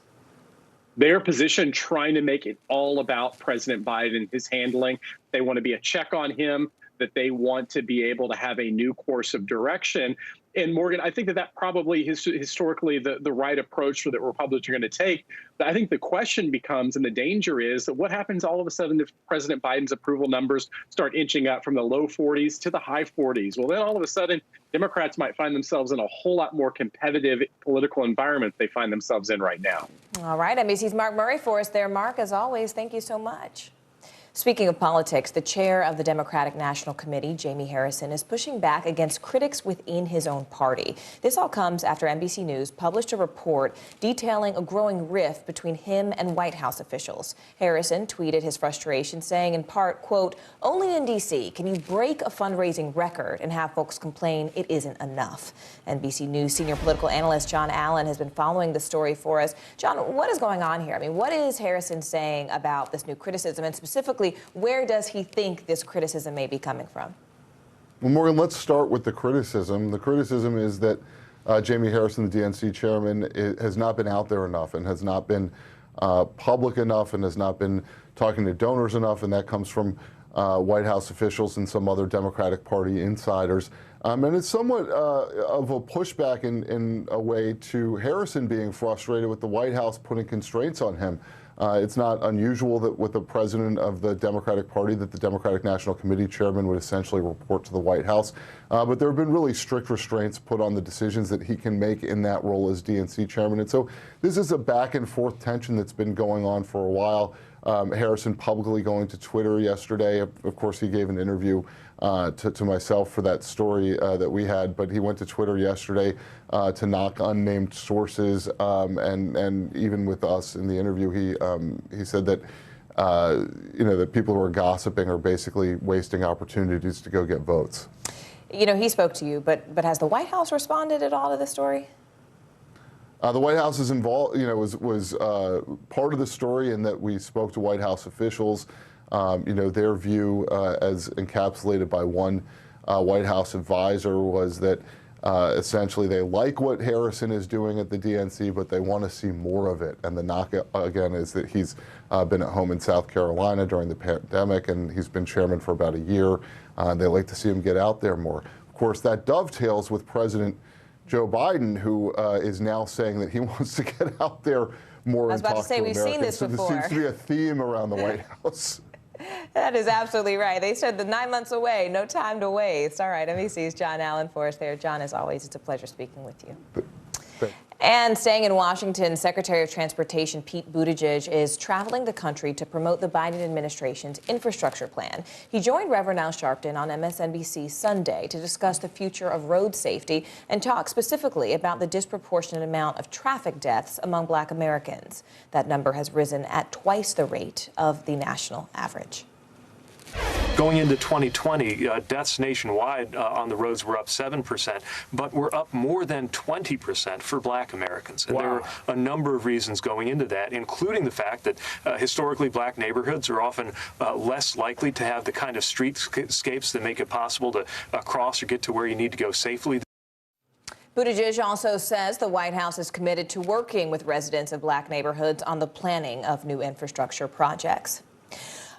Their position trying to make it all about President Biden, his handling. They want to be a check on him, that they want to be able to have a new course of direction. And Morgan, I think that probably is historically the right approach that Republicans are going to take. But I think the question becomes, and the danger is, that what happens all of a sudden if President Biden's approval numbers start inching up from the low 40s to the high 40s? Well, then all of a sudden, Democrats might find themselves in a whole lot more competitive political environment they find themselves in right now. All right, NBC's Mark Murray for us there. Mark, as always, thank you so much. Speaking of politics, the chair of the Democratic National Committee, Jamie Harrison, is pushing back against critics within his own party. This all comes after NBC News published a report detailing a growing rift between him and White House officials. Harrison tweeted his frustration, saying in part, quote, "Only in D.C. can you break a fundraising record and have folks complain it isn't enough." NBC News senior political analyst John Allen has been following the story for us. John, what is going on here? I mean, what is Harrison saying about this new criticism, and specifically, where does he think this criticism may be coming from? Well, Morgan, let's start with the criticism. The criticism is that Jamie Harrison, the DNC chairman, has not been out there enough and has not been public enough and has not been talking to donors enough, and that comes from White House officials and some other Democratic Party insiders. And it's somewhat of a pushback in a way to Harrison being frustrated with the White House putting constraints on him. It's not unusual that with the president of the Democratic Party that the Democratic National Committee chairman would essentially report to the White House. But there have been really strict restraints put on the decisions that he can make in that role as DNC chairman. And so this is a back and forth tension that's been going on for a while. Harrison publicly going to Twitter yesterday. Of course, he gave an interview to myself for that story that we had, but he went to Twitter yesterday to knock unnamed sources, and even with us in the interview, he said that that people who are gossiping are basically wasting opportunities to go get votes. You know, he spoke to you, but has the White House responded at all to this story? The White House is involved, was part of the story in that we spoke to White House officials. Their view, as encapsulated by one White House advisor, was that essentially they like what Harrison is doing at the DNC, but they want to see more of it. And the knock, again, is that he's been at home in South Carolina during the pandemic, and he's been chairman for about a year. They like to see him get out there more. Of course, that dovetails with President Joe Biden, who is now saying that he wants to get out there more and talk to Americans. I was about to say, we've seen this before. So there seems to be a theme around the White House. That is absolutely right. They said the 9 months away, no time to waste. All right, NBC's John Allen for us there. John, as always, it's a pleasure speaking with you. And staying in Washington, Secretary of Transportation Pete Buttigieg is traveling the country to promote the Biden administration's infrastructure plan. He joined Reverend Al Sharpton on MSNBC Sunday to discuss the future of road safety and talk specifically about the disproportionate amount of traffic deaths among Black Americans. That number has risen at twice the rate of the national average. Going into 2020, deaths nationwide on the roads were up 7%, but we're up more than 20% for Black Americans. And there are a number of reasons going into that, including the fact that historically Black neighborhoods are often less likely to have the kind of streetscapes that make it possible to cross or get to where you need to go safely. Buttigieg also says the White House is committed to working with residents of Black neighborhoods on the planning of new infrastructure projects.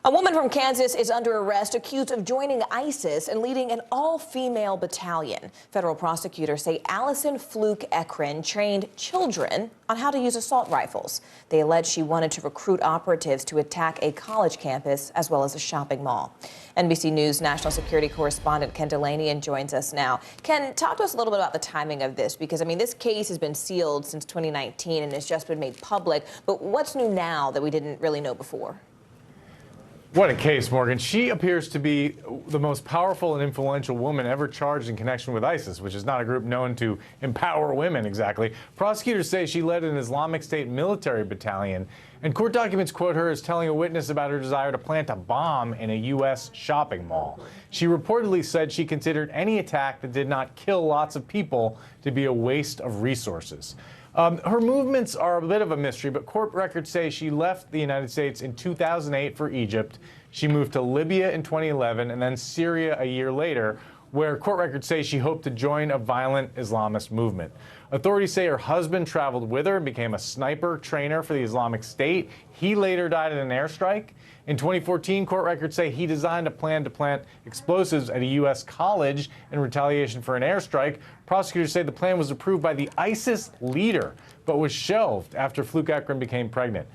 A woman from Kansas is under arrest accused of joining ISIS and leading an all-female battalion. Federal prosecutors say Allison Fluke Ekren trained children on how to use assault rifles. They allege she wanted to recruit operatives to attack a college campus as well as a shopping mall. NBC News national security correspondent Ken Delaney joins us now. Ken, talk to us a little bit about the timing of this, because, I mean, this case has been sealed since 2019 and has just been made public. But what's new now that we didn't really know before? What a case, Morgan. She appears to be the most powerful and influential woman ever charged in connection with ISIS, which is not a group known to empower women exactly. Prosecutors say she led an Islamic State military battalion, and court documents quote her as telling a witness about her desire to plant a bomb in a U.S. shopping mall. She reportedly said she considered any attack that did not kill lots of people to be a waste of resources. Her movements are a bit of a mystery, but court records say she left the United States in 2008 for Egypt. She moved to Libya in 2011 and then Syria a year later, where court records say she hoped to join a violent Islamist movement. Authorities say her husband traveled with her and became a sniper trainer for the Islamic State. He later died in an airstrike. In 2014, court records say he designed a plan to plant explosives at a U.S. college in retaliation for an airstrike. Prosecutors say the plan was approved by the ISIS leader, but was shelved after Fluke Ekren became pregnant.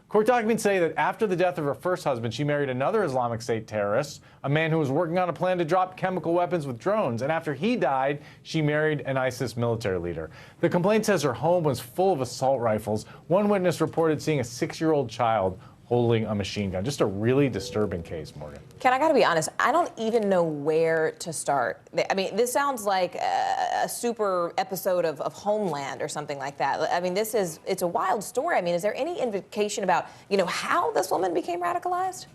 Court documents say that after the death of her first husband, she married another Islamic State terrorist, a man who was working on a plan to drop chemical weapons with drones. And after he died, she married an ISIS military leader. The complaint says her home was full of assault rifles. One witness reported seeing a 6-year-old child holding a machine gun. Just a really disturbing case, Morgan. Ken, I got to be honest, I don't even know where to start. I mean, this sounds like a super episode of Homeland or something like that. I mean, it's a wild story. I mean, is there any indication about, how this woman became radicalized?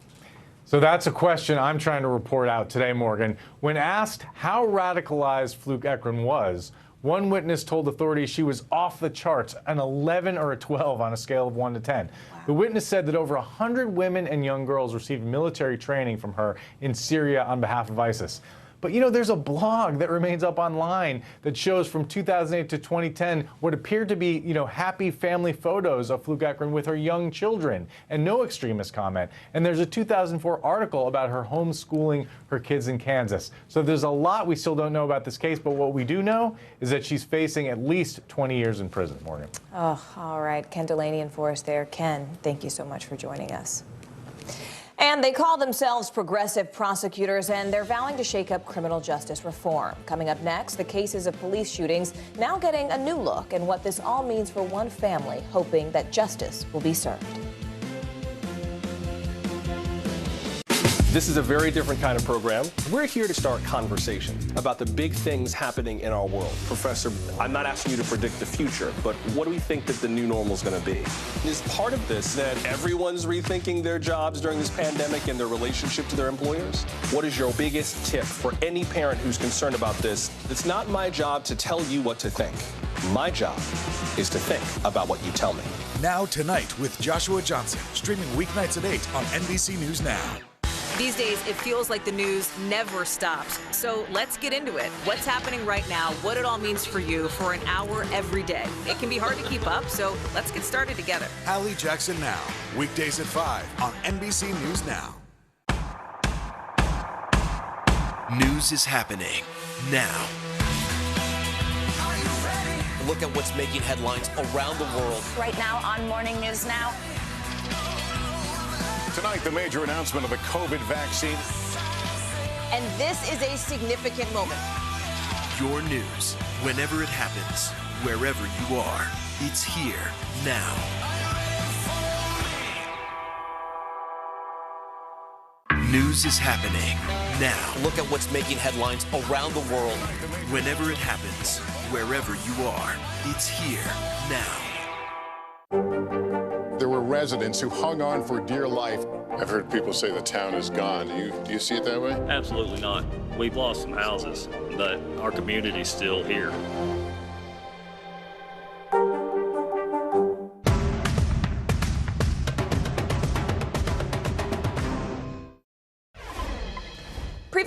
So that's a question I'm trying to report out today, Morgan. When asked how radicalized Fluke Ekren was, one witness told authorities she was off the charts, an 11 or a 12 on a scale of 1 to 10. Wow. The witness said that over 100 women and young girls received military training from her in Syria on behalf of ISIS. But, there's a blog that remains up online that shows from 2008 to 2010 what appeared to be, happy family photos of Fluke Ekren with her young children and no extremist comment. And there's a 2004 article about her homeschooling her kids in Kansas. So there's a lot we still don't know about this case, but what we do know is that she's facing at least 20 years in prison, Morgan. Oh, all right. Ken Delaney in Forest there. Ken, thank you so much for joining us. And they call themselves progressive prosecutors, and they're vowing to shake up criminal justice reform. Coming up next, the cases of police shootings now getting a new look, and what this all means for one family hoping that justice will be served. This is a very different kind of program. We're here to start conversation about the big things happening in our world. Professor, I'm not asking you to predict the future, but what do we think that the new normal is going to be? Is part of this that everyone's rethinking their jobs during this pandemic and their relationship to their employers? What is your biggest tip for any parent who's concerned about this? It's not my job to tell you what to think. My job is to think about what you tell me. Now Tonight with Joshua Johnson, streaming weeknights at 8 on NBC News Now. These days, it feels like the news never stops. So let's get into it. What's happening right now, what it all means for you for an hour every day. It can be hard to keep up, so let's get started together. Hallie Jackson Now, weekdays at 5 on NBC News Now. News is happening now. Look at what's making headlines around the world. Right now on Morning News Now. Tonight, the major announcement of the COVID vaccine. And this is a significant moment. Your news, whenever it happens, wherever you are, it's here now. News is happening now. Look at what's making headlines around the world. Whenever it happens, wherever you are, it's here now. There were residents who hung on for dear life. I've heard people say the town is gone. Do you see it that way? Absolutely not. We've lost some houses, but our community's still here.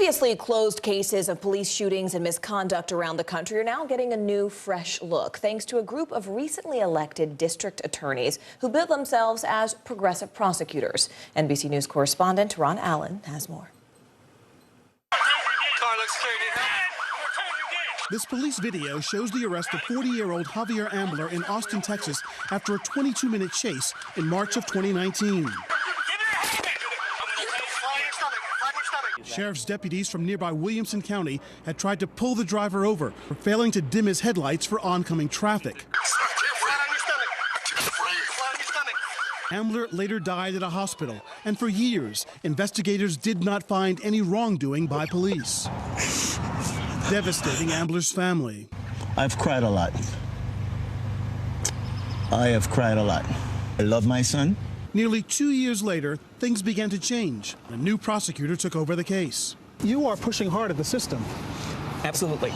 Previously closed cases of police shootings and misconduct around the country are now getting a new, fresh look, thanks to a group of recently elected district attorneys who bill themselves as progressive prosecutors. NBC News correspondent Ron Allen has more. This police video shows the arrest of 40-year-old Javier Ambler in Austin, Texas, after a 22-minute chase in March of 2019. Sheriff's deputies from nearby Williamson County had tried to pull the driver over for failing to dim his headlights for oncoming traffic. Ambler later died at a hospital, and for years, investigators did not find any wrongdoing by police, devastating Ambler's family. I've cried a lot. I have cried a lot. I love my son. Nearly 2 years later, things began to change. A new prosecutor took over the case. You are pushing hard at the system. Absolutely.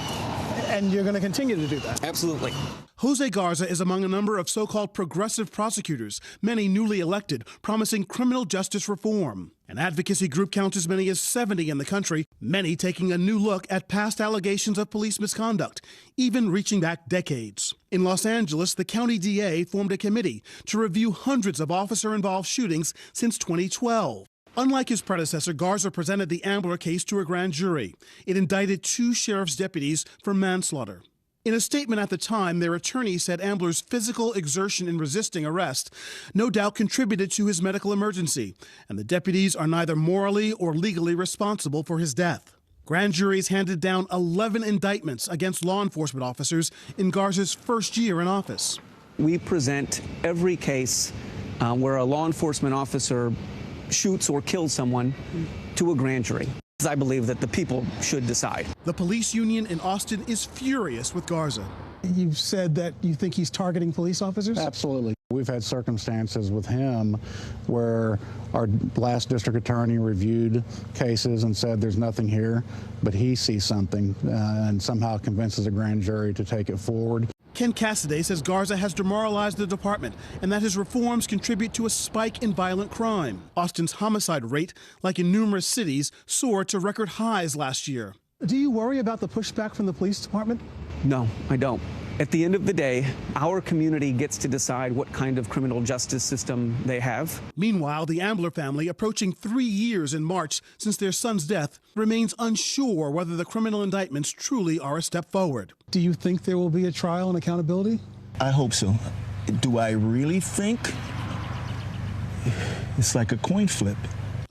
And you're going to continue to do that. Absolutely. Jose Garza is among a number of so-called progressive prosecutors, many newly elected, promising criminal justice reform. An advocacy group counts as many as 70 in the country, many taking a new look at past allegations of police misconduct, even reaching back decades. In Los Angeles, the county DA formed a committee to review hundreds of officer-involved shootings since 2012. Unlike his predecessor, Garza presented the Ambler case to a grand jury. It indicted 2 sheriff's deputies for manslaughter. In a statement at the time, their attorney said Ambler's physical exertion in resisting arrest no doubt contributed to his medical emergency, and the deputies are neither morally or legally responsible for his death. Grand juries handed down 11 indictments against law enforcement officers in Garza's first year in office. We present every case where a law enforcement officer shoots or kills someone to a grand jury. I believe that the people should decide. The police union in Austin is furious with Garza. You've said that you think he's targeting police officers? Absolutely. We've had circumstances with him where our last district attorney reviewed cases and said there's nothing here, but he sees something and somehow convinces a grand jury to take it forward. Ken Cassidy says Garza has demoralized the department and that his reforms contribute to a spike in violent crime. Austin's homicide rate, like in numerous cities, soared to record highs last year. Do you worry about the pushback from the police department? No, I don't. At the end of the day, our community gets to decide what kind of criminal justice system they have. Meanwhile, the Ambler family, approaching 3 years in March since their son's death, remains unsure whether the criminal indictments truly are a step forward. Do you think there will be a trial and accountability? I hope so. Do I really think? It's like a coin flip.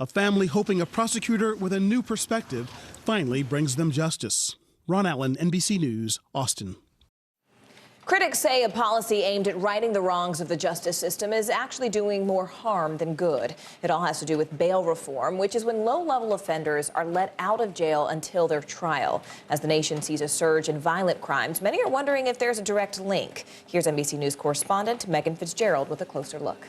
A family hoping a prosecutor with a new perspective finally brings them justice. Ron Allen, NBC News, Austin. Critics say a policy aimed at righting the wrongs of the justice system is actually doing more harm than good. It all has to do with bail reform, which is when low-level offenders are let out of jail until their trial. As the nation sees a surge in violent crimes, many are wondering if there's a direct link. Here's NBC News correspondent Megan Fitzgerald with a closer look.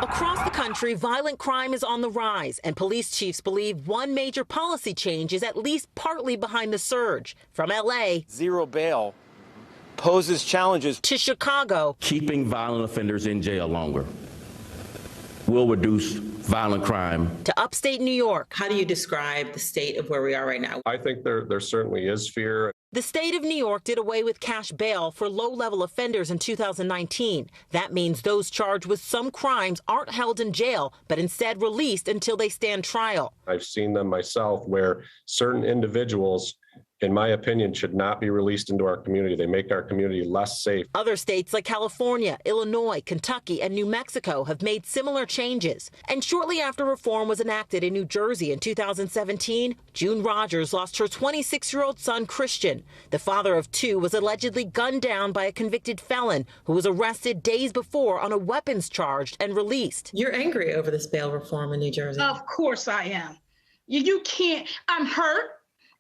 Across the country, violent crime is on the rise, and police chiefs believe one major policy change is at least partly behind the surge. From L.A., zero bail poses challenges to Chicago. Keeping violent offenders in jail longer will reduce violent crime. To upstate New York. How do you describe the state of where we are right now? I think there certainly is fear. The state of New York did away with cash bail for low-level offenders in 2019. That means those charged with some crimes aren't held in jail, but instead released until they stand trial. I've seen them myself where certain individuals, in my opinion, should not be released into our community. They make our community less safe. Other states like California, Illinois, Kentucky, and New Mexico have made similar changes. And shortly after reform was enacted in New Jersey in 2017, June Rogers lost her 26-year-old son, Christian. The father of 2 was allegedly gunned down by a convicted felon who was arrested days before on a weapons charge and released. You're angry over this bail reform in New Jersey. Of course I am. You can't. I'm hurt,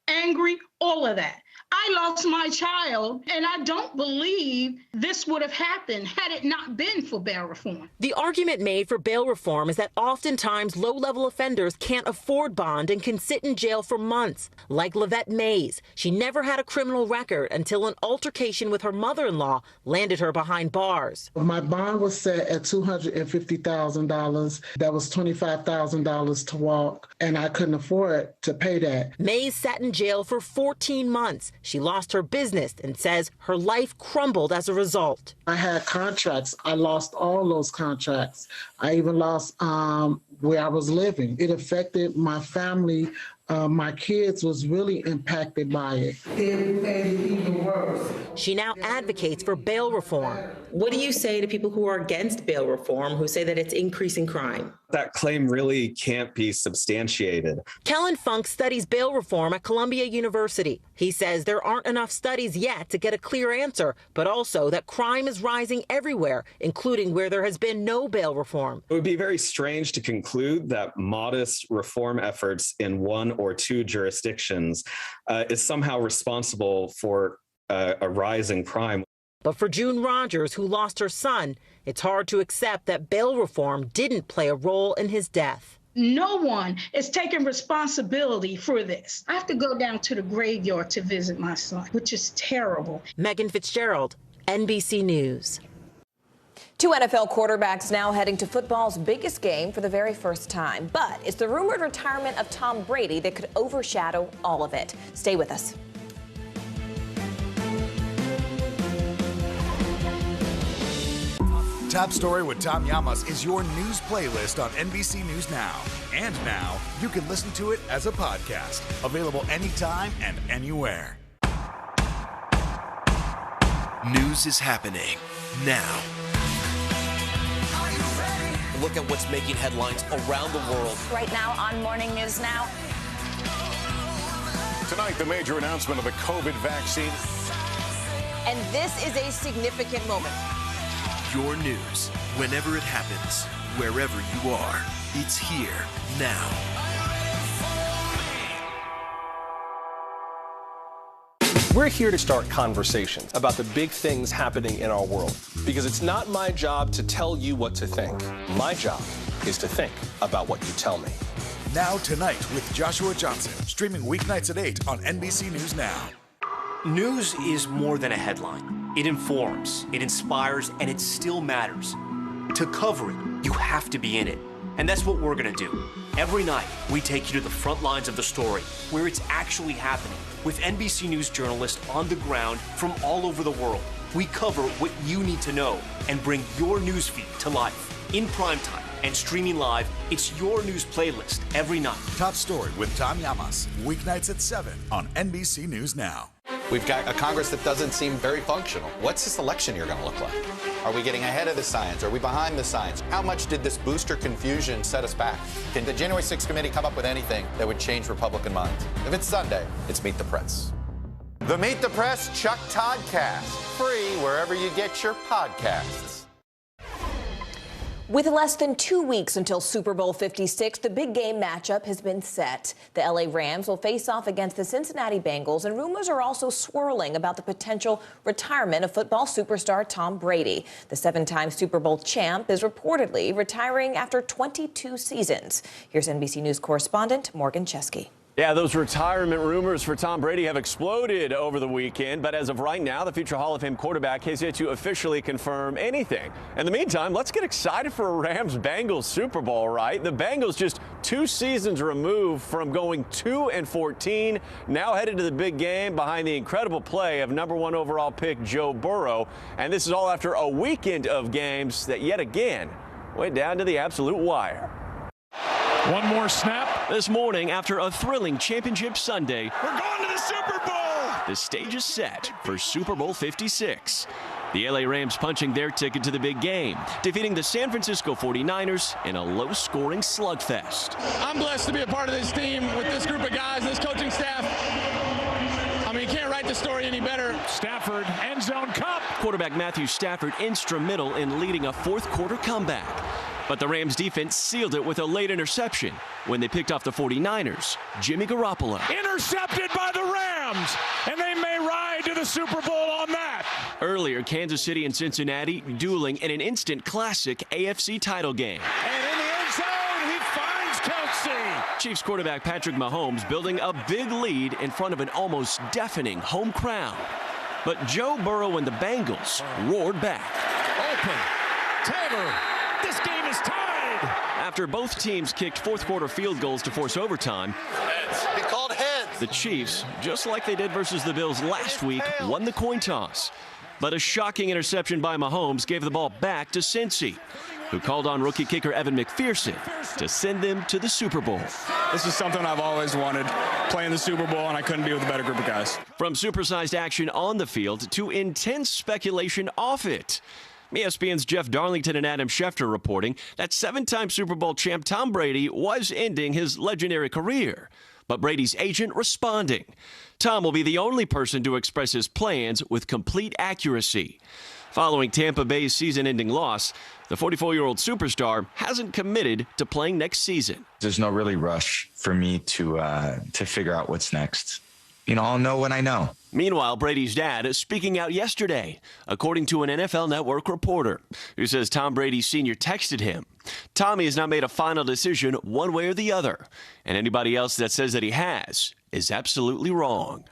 angry, all of that. I lost my child, and I don't believe this would have happened had it not been for bail reform. The argument made for bail reform is that oftentimes low-level offenders can't afford bond and can sit in jail for months. Like Lavette Mays, she never had a criminal record until an altercation with her mother-in-law landed her behind bars. My bond was set at $250,000. That was $25,000 to walk, and I couldn't afford to pay that. Mays sat in jail for 14 months. She lost her business and says her life crumbled as a result. I had contracts. I lost all those contracts. I even lost where I was living. It affected my family. My kids was really impacted by it. It made it even worse. She now advocates for bail reform. What do you say to people who are against bail reform, who say that it's increasing crime? That claim really can't be substantiated. Kellen Funk studies bail reform at Columbia University. He says there aren't enough studies yet to get a clear answer, but also that crime is rising everywhere, including where there has been no bail reform. It would be very strange to conclude that modest reform efforts in one or two jurisdictions is somehow responsible for a rise in crime. But for June Rogers, who lost her son, it's hard to accept that bail reform didn't play a role in his death. No one is taking responsibility for this. I have to go down to the graveyard to visit my son, which is terrible. Megan Fitzgerald, NBC News. Two NFL quarterbacks now heading to football's biggest game for the very first time. But it's the rumored retirement of Tom Brady that could overshadow all of it. Stay with us. Top Story with Tom Llamas is your news playlist on NBC News Now. And now, you can listen to it as a podcast. Available anytime and anywhere. News is happening now. Look at what's making headlines around the world. Right now on Morning News Now. Tonight, the major announcement of the COVID vaccine. And this is a significant moment. Your news, whenever it happens, wherever you are, it's here now. We're here to start conversations about the big things happening in our world, because it's not my job to tell you what to think. My job is to think about what you tell me. Now Tonight with Joshua Johnson, streaming weeknights at 8 on NBC News Now. News is more than a headline. It informs, it inspires, and it still matters. To cover it, you have to be in it. And that's what we're gonna do. Every night, we take you to the front lines of the story, where it's actually happening, with NBC News journalists on the ground from all over the world. We cover what you need to know and bring your newsfeed to life. In primetime and streaming live, it's your news playlist every night. Top Story with Tom Llamas, weeknights at 7 on NBC News Now. We've got a Congress that doesn't seem very functional. What's this election year going to look like? Are we getting ahead of the science? Are we behind the science? How much did this booster confusion set us back? Can the January 6th committee come up with anything that would change Republican minds? If it's Sunday, it's Meet the Press. The Meet the Press Chuck Toddcast, free wherever you get your podcasts. With less than 2 weeks until Super Bowl 56, the big game matchup has been set. The LA Rams will face off against the Cincinnati Bengals, and rumors are also swirling about the potential retirement of football superstar Tom Brady. The 7-time Super Bowl champ is reportedly retiring after 22 seasons. Here's NBC News correspondent Morgan Chesky. Yeah, those retirement rumors for Tom Brady have exploded over the weekend, but as of right now, the future Hall of Fame quarterback has yet to officially confirm anything. In the meantime, let's get excited for a Rams-Bengals Super Bowl, right? The Bengals just 2 seasons removed from going 2-14, now headed to the big game behind the incredible play of #1 overall pick Joe Burrow. And this is all after a weekend of games that yet again went down to the absolute wire. One more snap this morning after a thrilling championship Sunday. We're going to the Super Bowl! The stage is set for Super Bowl 56. The LA Rams punching their ticket to the big game, defeating the San Francisco 49ers in a low-scoring slugfest. I'm blessed to be a part of this team with this group of guys, this coaching staff. I mean, you can't write the story any better. Stafford, end zone cup. Quarterback Matthew Stafford instrumental in leading a fourth-quarter comeback. But the Rams defense sealed it with a late interception when they picked off the 49ers. Jimmy Garoppolo. Intercepted by the Rams, and they may to the Super Bowl on that. Earlier, Kansas City and Cincinnati dueling in an instant classic AFC title game. And in the end zone, he finds Kelsey. Chiefs quarterback Patrick Mahomes building a big lead in front of an almost deafening home crowd. But Joe Burrow and the Bengals roared back. Open. Taylor. This game is tied. After both teams kicked fourth-quarter field goals to force overtime, He called heads. the Chiefs, just like they did versus the Bills last week, won the coin toss. But a shocking interception by Mahomes gave the ball back to Cincy, who called on rookie kicker Evan McPherson to send them to the Super Bowl. This is something I've always wanted, playing the Super Bowl, and I couldn't be with a better group of guys. From supersized action on the field to intense speculation off it. ESPN's Jeff Darlington and Adam Schefter reporting that seven-time Super Bowl champ Tom Brady was ending his legendary career. But Brady's agent responding. Tom will be the only person to express his plans with complete accuracy. Following Tampa Bay's season-ending loss, the 44-year-old superstar hasn't committed to playing next season. There's no really rush for me to figure out what's next. You know, I'll know when I know. Meanwhile, Brady's dad speaking out yesterday, according to an NFL Network reporter, who says Tom Brady Sr. texted him. Tommy has not made a final decision one way or the other, and anybody else that says that he has is absolutely wrong.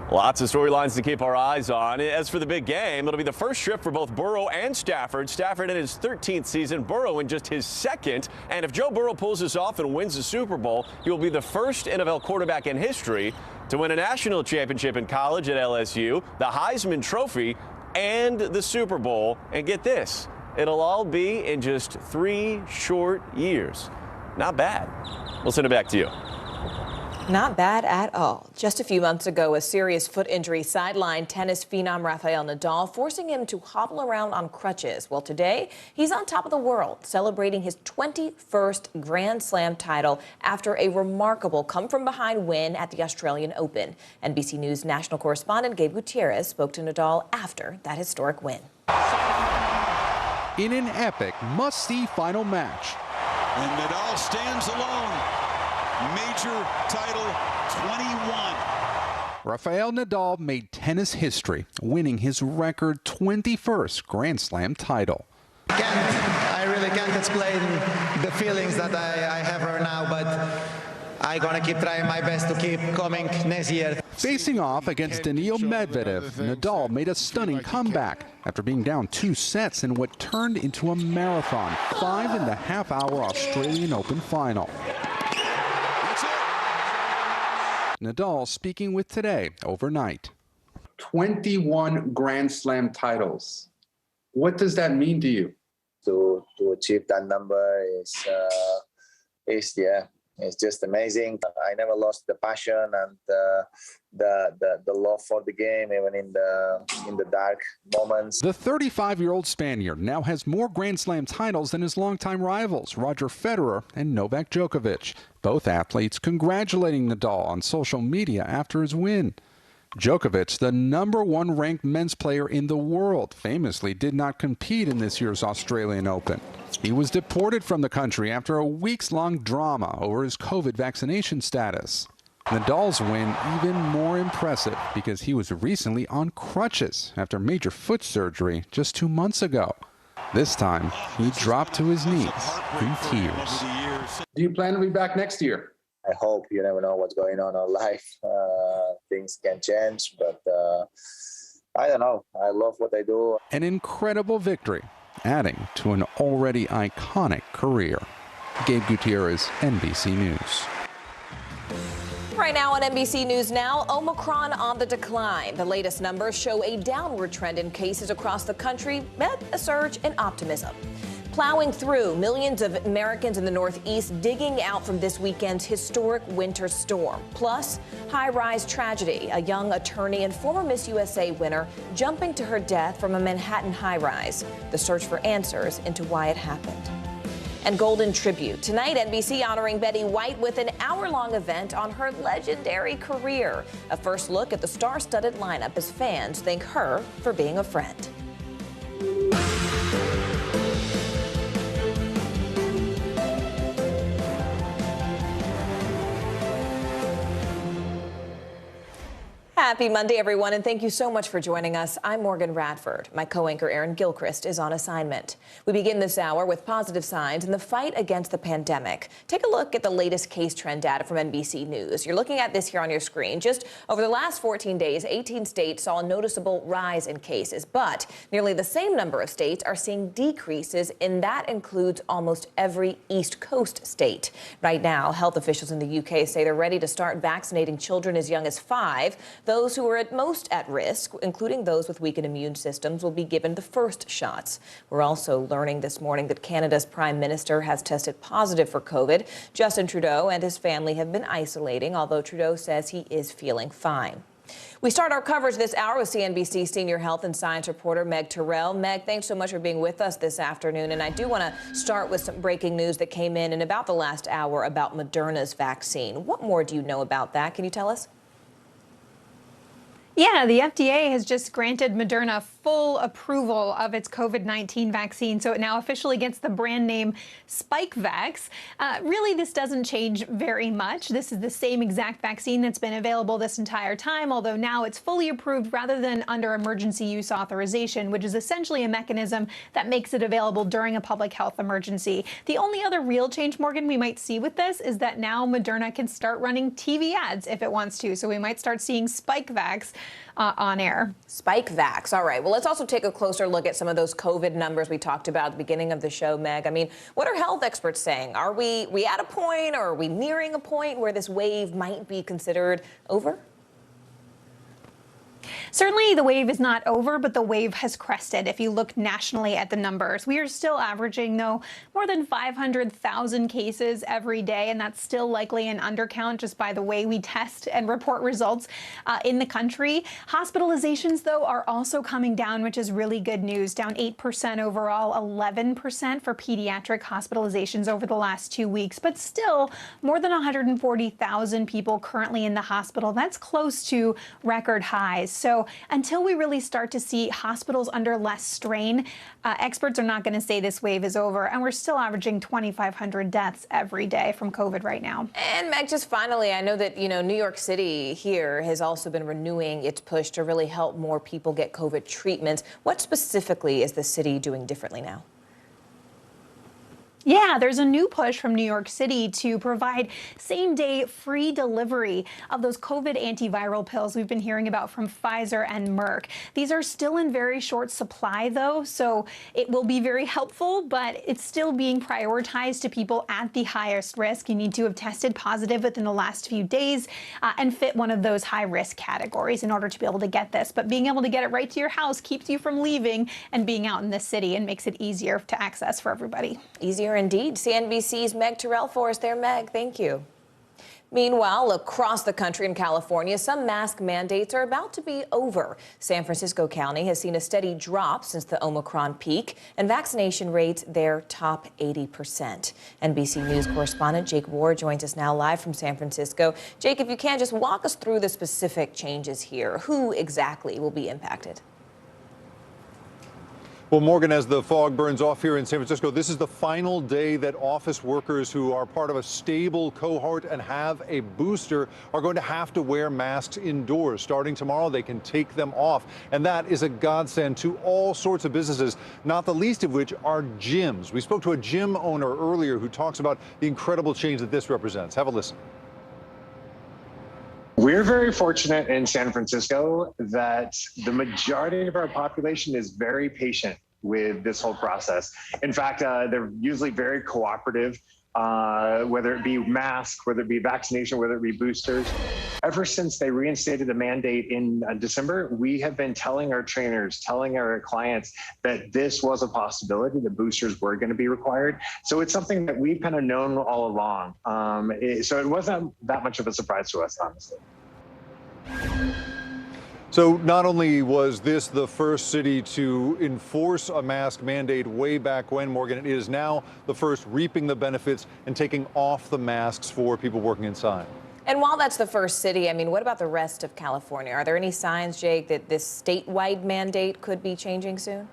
Lots of storylines to keep our eyes on. As for the big game, it'll be the first trip for both Burrow and Stafford. Stafford in his 13th season, Burrow in just his second. And if Joe Burrow pulls this off and wins the Super Bowl, he will be the first NFL quarterback in history to win a national championship in college at LSU, the Heisman Trophy, and the Super Bowl. And get this, it'll all be in just 3 short years. Not bad. We'll send it back to you. Not bad at all. Just a few months ago, a serious foot injury sidelined tennis phenom Rafael Nadal, forcing him to hobble around on crutches. Well, today, he's on top of the world, celebrating his 21st Grand Slam title after a remarkable come-from-behind win at the Australian Open. NBC News national correspondent Gabe Gutierrez spoke to Nadal after that historic win. In an epic, must-see final match. And Nadal stands alone. Major title 21. Rafael Nadal made tennis history, winning his record 21st Grand Slam title. I really can't explain the feelings that I have right now, but I'm going to keep trying my best to keep coming next year. Facing off against Daniil Medvedev, Nadal made a stunning comeback after being down 2 sets in what turned into a marathon 5.5-hour Australian Open final. Nadal speaking with Today overnight. 21 Grand Slam titles. What does that mean to you? To achieve that number is it's just amazing. I never lost the passion and the love for the game, even in the dark moments. The 35-year-old Spaniard now has more Grand Slam titles than his longtime rivals, Roger Federer and Novak Djokovic. Both athletes congratulating Nadal on social media after his win. Djokovic, the #1 ranked men's player in the world, famously did not compete in this year's Australian Open. He was deported from the country after a weeks-long drama over his COVID vaccination status. Nadal's win even more impressive because he was recently on crutches after major foot surgery just 2 months ago. This time, he dropped to his knees in tears. Do you plan to be back next year? I hope. You never know what's going on in life. Things can change, but I don't know. I love what I do. An incredible victory, adding to an already iconic career. Gabe Gutierrez, NBC News. Right now on NBC News Now, Omicron on the decline. The latest numbers show a downward trend in cases across the country, but a surge in optimism. Plowing through, millions of Americans in the Northeast digging out from this weekend's historic winter storm. Plus, high-rise tragedy. A young attorney and former Miss USA winner jumping to her death from a Manhattan high-rise. The search for answers into why it happened. And Golden Tribute. Tonight, NBC honoring Betty White with an hour-long event on her legendary career. A first look at the star-studded lineup as fans thank her for being a friend. Happy Monday, everyone, and thank you so much for joining us. I'm Morgan Radford. My co-anchor Erin Gilchrist is on assignment. We begin this hour with positive signs in the fight against the pandemic. Take a look at the latest case trend data from NBC News. You're looking at this here on your screen. Just over the last 14 days, 18 states saw a noticeable rise in cases, but nearly the same number of states are seeing decreases, and that includes almost every East Coast state. Right now, health officials in the UK say they're ready to start vaccinating children as young as 5. Those who are at most at risk, including those with weakened immune systems, will be given the first shots. We're also learning this morning that Canada's Prime Minister has tested positive for COVID. Justin Trudeau and his family have been isolating, although Trudeau says he is feeling fine. We start our coverage this hour with CNBC senior health and science reporter Meg Terrell. Meg, thanks so much for being with us this afternoon. And I do want to start with some breaking news that came in about the last hour about Moderna's vaccine. What more do you know about that? Can you tell us? Yeah, the FDA has just granted Moderna full approval of its COVID-19 vaccine, so it now officially gets the brand name Spikevax. Really, this doesn't change very much. This is the same exact vaccine that's been available this entire time, although now it's fully approved rather than under emergency use authorization, which is essentially a mechanism that makes it available during a public health emergency. The only other real change, Morgan, we might see with this is that now Moderna can start running TV ads if it wants to, so we might start seeing Spikevax on air. Spikevax. All right. Well, let's also take a closer look at some of those COVID numbers we talked about at the beginning of the show, Meg. I mean, what are health experts saying? Are we at a point, or are we nearing a point where this wave might be considered over? Certainly the wave is not over, but the wave has crested. If you look nationally at the numbers, we are still averaging, though, more than 500,000 cases every day, and that's still likely an undercount just by the way we test and report results in the country. Hospitalizations, though, are also coming down, which is really good news. Down 8% overall, 11% for pediatric hospitalizations over the last 2 weeks, but still more than 140,000 people currently in the hospital. That's close to record highs. So until we really start to see hospitals under less strain, experts are not going to say this wave is over. And we're still averaging 2,500 deaths every day from COVID right now. And Meg, just finally, I know that, New York City here has also been renewing its push to really help more people get COVID treatments. What specifically is the city doing differently now? Yeah, there's a new push from New York City to provide same-day free delivery of those COVID antiviral pills we've been hearing about from Pfizer and Merck. These are still in very short supply, though, so it will be very helpful, but it's still being prioritized to people at the highest risk. You need to have tested positive within the last few days and fit one of those high-risk categories in order to be able to get this. But being able to get it right to your house keeps you from leaving and being out in the city and makes it easier to access for everybody. Easier indeed. CNBC's Meg Terrell for us there. Meg, thank you. Meanwhile, across the country in California, some mask mandates are about to be over. San Francisco County has seen a steady drop since the Omicron peak, and vaccination rates there top 80%. NBC News correspondent Jake Ward joins us now live from San Francisco. Jake, if you can, just walk us through the specific changes here. Who exactly will be impacted? Well, Morgan, as the fog burns off here in San Francisco, this is the final day that office workers who are part of a stable cohort and have a booster are going to have to wear masks indoors. Starting tomorrow, they can take them off. And that is a godsend to all sorts of businesses, not the least of which are gyms. We spoke to a gym owner earlier who talks about the incredible change that this represents. Have a listen. We're very fortunate in San Francisco that the majority of our population is very patient with this whole process. In fact, they're usually very cooperative, whether it be masks, whether it be vaccination, whether it be boosters. Ever since they reinstated the mandate in December, we have been telling our trainers, telling our clients that this was a possibility, the boosters were going to be required. So it's something that we've kind of known all along. So it wasn't that much of a surprise to us, honestly. So not only was this the first city to enforce a mask mandate way back when, Morgan, it is now the first reaping the benefits and taking off the masks for people working inside. And while that's the first city, I mean, what about the rest of California? Are there any signs, Jake, that this statewide mandate could be changing soon?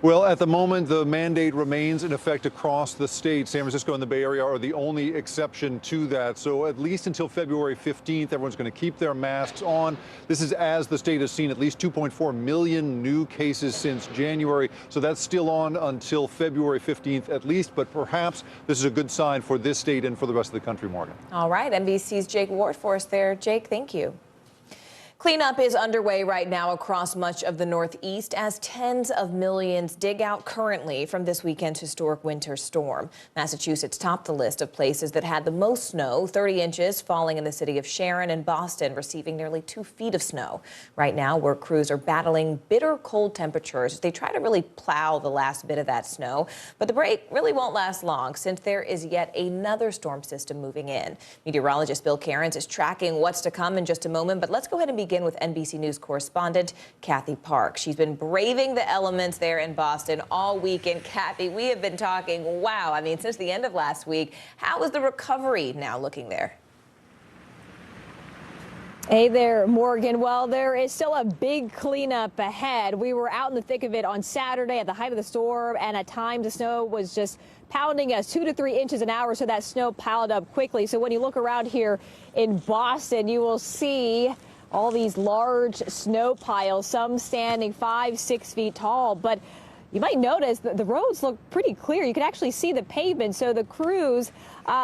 Well, at the moment, the mandate remains in effect across the state. San Francisco and the Bay Area are the only exception to that. So at least until February 15th, everyone's going to keep their masks on. This is as the state has seen at least 2.4 million new cases since January. So that's still on until February 15th at least. But perhaps this is a good sign for this state and for the rest of the country, Morgan. All right. NBC's Jake Ward for us there. Jake, thank you. Cleanup is underway right now across much of the Northeast as tens of millions dig out currently from this weekend's historic winter storm. Massachusetts topped the list of places that had the most snow, 30 inches falling in the city of Sharon and Boston, receiving nearly 2 feet of snow. Right now, work crews are battling bitter cold temperatures as they try to really plow the last bit of that snow. But the break really won't last long since there is yet another storm system moving in. Meteorologist Bill Cairns is tracking what's to come in just a moment, but let's go ahead and begin with NBC News correspondent Kathy Park. She's been braving the elements there in Boston all weekend. Kathy, we have been talking, wow, I mean, since the end of last week. How is the recovery now looking there? Hey there, Morgan. Well, there is still a big cleanup ahead. We were out in the thick of it on Saturday at the height of the storm, and at times the snow was just pounding us 2 to 3 inches an hour, so that snow piled up quickly. So when you look around here in Boston, you will see all these large snow piles, some standing 5-6 feet tall. But you might notice that the roads look pretty clear. You can actually see the pavement. So the crews,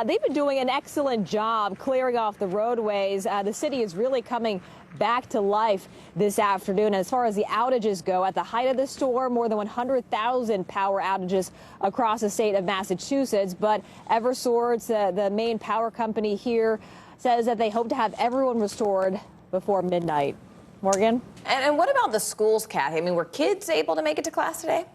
they've been doing an excellent job clearing off the roadways. The city is really coming back to life this afternoon. As far as the outages go, at the height of the storm, more than 100,000 power outages across the state of Massachusetts. But Eversource, the main power company here, says that they hope to have everyone restored before midnight. Morgan? And what about the schools, Kathy? I mean, were kids able to make it to class today?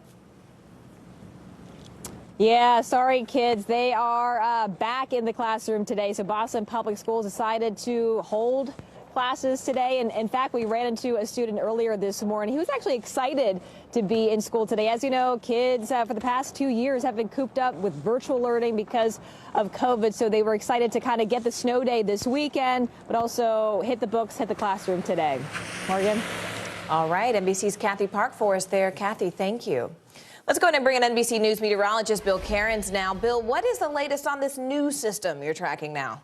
Yeah, sorry, kids. They are back in the classroom today. So Boston Public Schools decided to hold classes today. And in fact, we ran into a student earlier this morning. He was actually excited to be in school today. As you know, kids for the past 2 years have been cooped up with virtual learning because of COVID. So they were excited to kind of get the snow day this weekend, but also hit the books, hit the classroom today. Morgan? All right. NBC's Kathy Park for us there. Kathy, thank you. Let's go ahead and bring in NBC News meteorologist Bill Cairns now. Bill, what is the latest on this new system you're tracking now?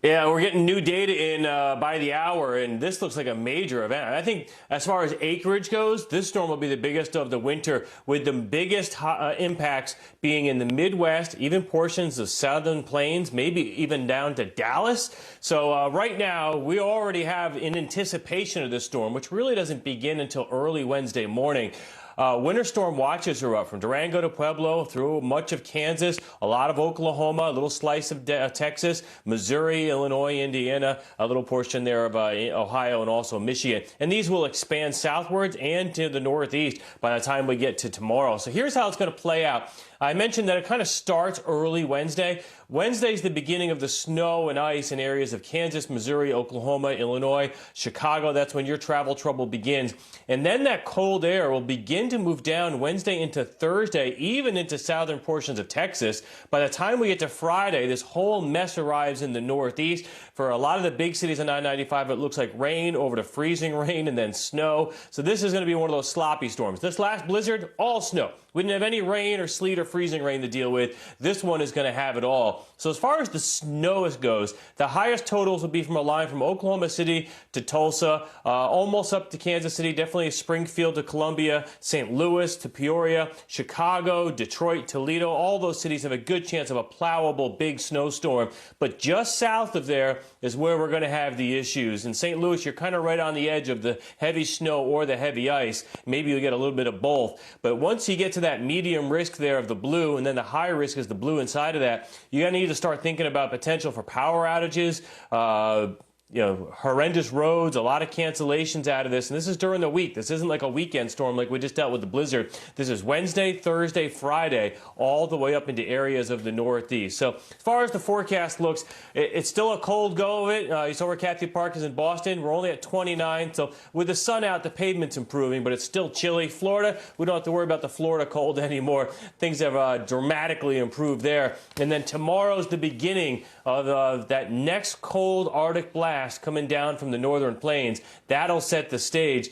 Yeah, we're getting new data in by the hour, and this looks like a major event. I think as far as acreage goes, this storm will be the biggest of the winter, with the biggest impacts being in the Midwest, even portions of southern plains, maybe even down to Dallas. So right now, we already have in anticipation of this storm, which really doesn't begin until early Wednesday morning. Winter storm watches are up from Durango to Pueblo through much of Kansas, a lot of Oklahoma, a little slice of Texas, Missouri, Illinois, Indiana, a little portion there of Ohio and also Michigan. And these will expand southwards and to the northeast by the time we get to tomorrow. So here's how it's going to play out. I mentioned that it kind of starts early Wednesday. Wednesday's the beginning of the snow and ice in areas of Kansas, Missouri, Oklahoma, Illinois, Chicago. That's when your travel trouble begins. And then that cold air will begin to move down Wednesday into Thursday, even into southern portions of Texas. By the time we get to Friday, this whole mess arrives in the northeast. For a lot of the big cities on I-95, it looks like rain over to freezing rain and then snow. So this is going to be one of those sloppy storms. This last blizzard, all snow. We didn't have any rain or sleet or freezing rain to deal with. This one is going to have it all. So as far as the snow goes, the highest totals will be from a line from Oklahoma City to Tulsa, almost up to Kansas City, definitely Springfield to Columbia, St. Louis to Peoria, Chicago, Detroit, Toledo. All those cities have a good chance of a plowable big snowstorm. But just south of there is where we're going to have the issues. In St. Louis, you're kind of right on the edge of the heavy snow or the heavy ice. Maybe you'll get a little bit of both. But once you get to that medium risk there of the blue, and then the high risk is the blue inside of that, you're going to need to start thinking about potential for power outages, horrendous roads, a lot of cancellations out of this. And this is during the week. This isn't like a weekend storm like we just dealt with the blizzard. This is Wednesday, Thursday, Friday, all the way up into areas of the Northeast. So as far as the forecast looks, it's still a cold go of it. You saw where Kathy Park is in Boston. We're only at 29. So with the sun out, the pavement's improving, but it's still chilly. Florida, we don't have to worry about the Florida cold anymore. Things have dramatically improved there. And then tomorrow's the beginning of that next cold Arctic blast coming down from the northern plains. That'll set the stage.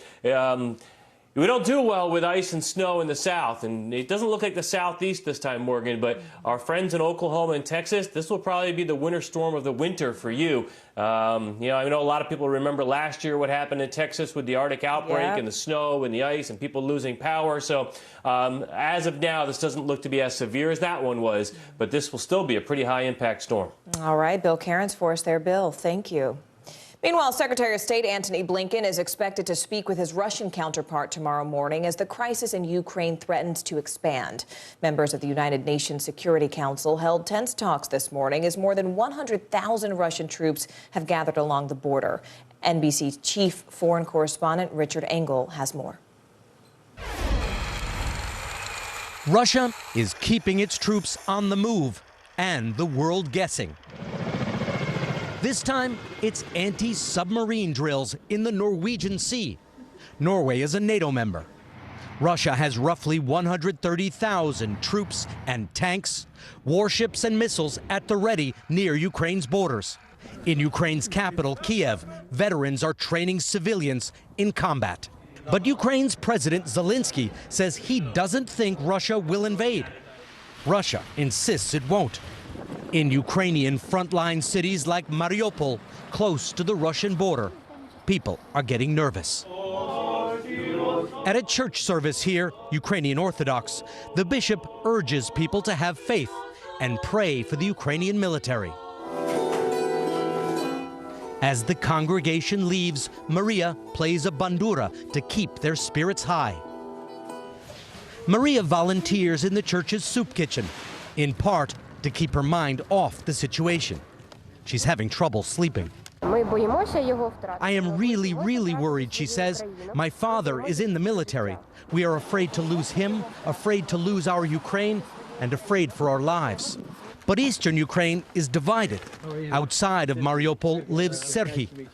We don't do well with ice and snow in the South, and it doesn't look like the Southeast this time, Morgan, but our friends in Oklahoma and Texas, this will probably be the winter storm of the winter for you. I know a lot of people remember last year what happened in Texas with the Arctic outbreak and the snow and the ice and people losing power. So as of now, this doesn't look to be as severe as that one was, but this will still be a pretty high impact storm. All right, Bill Cairns for us there, Bill. Thank you. Meanwhile, Secretary of State Antony Blinken is expected to speak with his Russian counterpart tomorrow morning as the crisis in Ukraine threatens to expand. Members of the United Nations Security Council held tense talks this morning as more than 100,000 Russian troops have gathered along the border. NBC's chief foreign correspondent Richard Engel has more. Russia is keeping its troops on the move and the world guessing. This time, it's anti-submarine drills in the Norwegian Sea. Norway is a NATO member. Russia has roughly 130,000 troops and tanks, warships and missiles at the ready near Ukraine's borders. In Ukraine's capital, Kiev, veterans are training civilians in combat. But Ukraine's President Zelensky says he doesn't think Russia will invade. Russia insists it won't. In Ukrainian frontline cities like Mariupol, close to the Russian border, people are getting nervous. At a church service here, Ukrainian Orthodox, the bishop urges people to have faith and pray for the Ukrainian military. As the congregation leaves, Maria plays a bandura to keep their spirits high. Maria volunteers in the church's soup kitchen, in part to keep her mind off the situation. She's having trouble sleeping. I am really worried, she says. My father is in the military. We are afraid to lose him, afraid to lose our Ukraine, and afraid for our lives. But eastern Ukraine is divided. Outside of Mariupol lives Serhiy.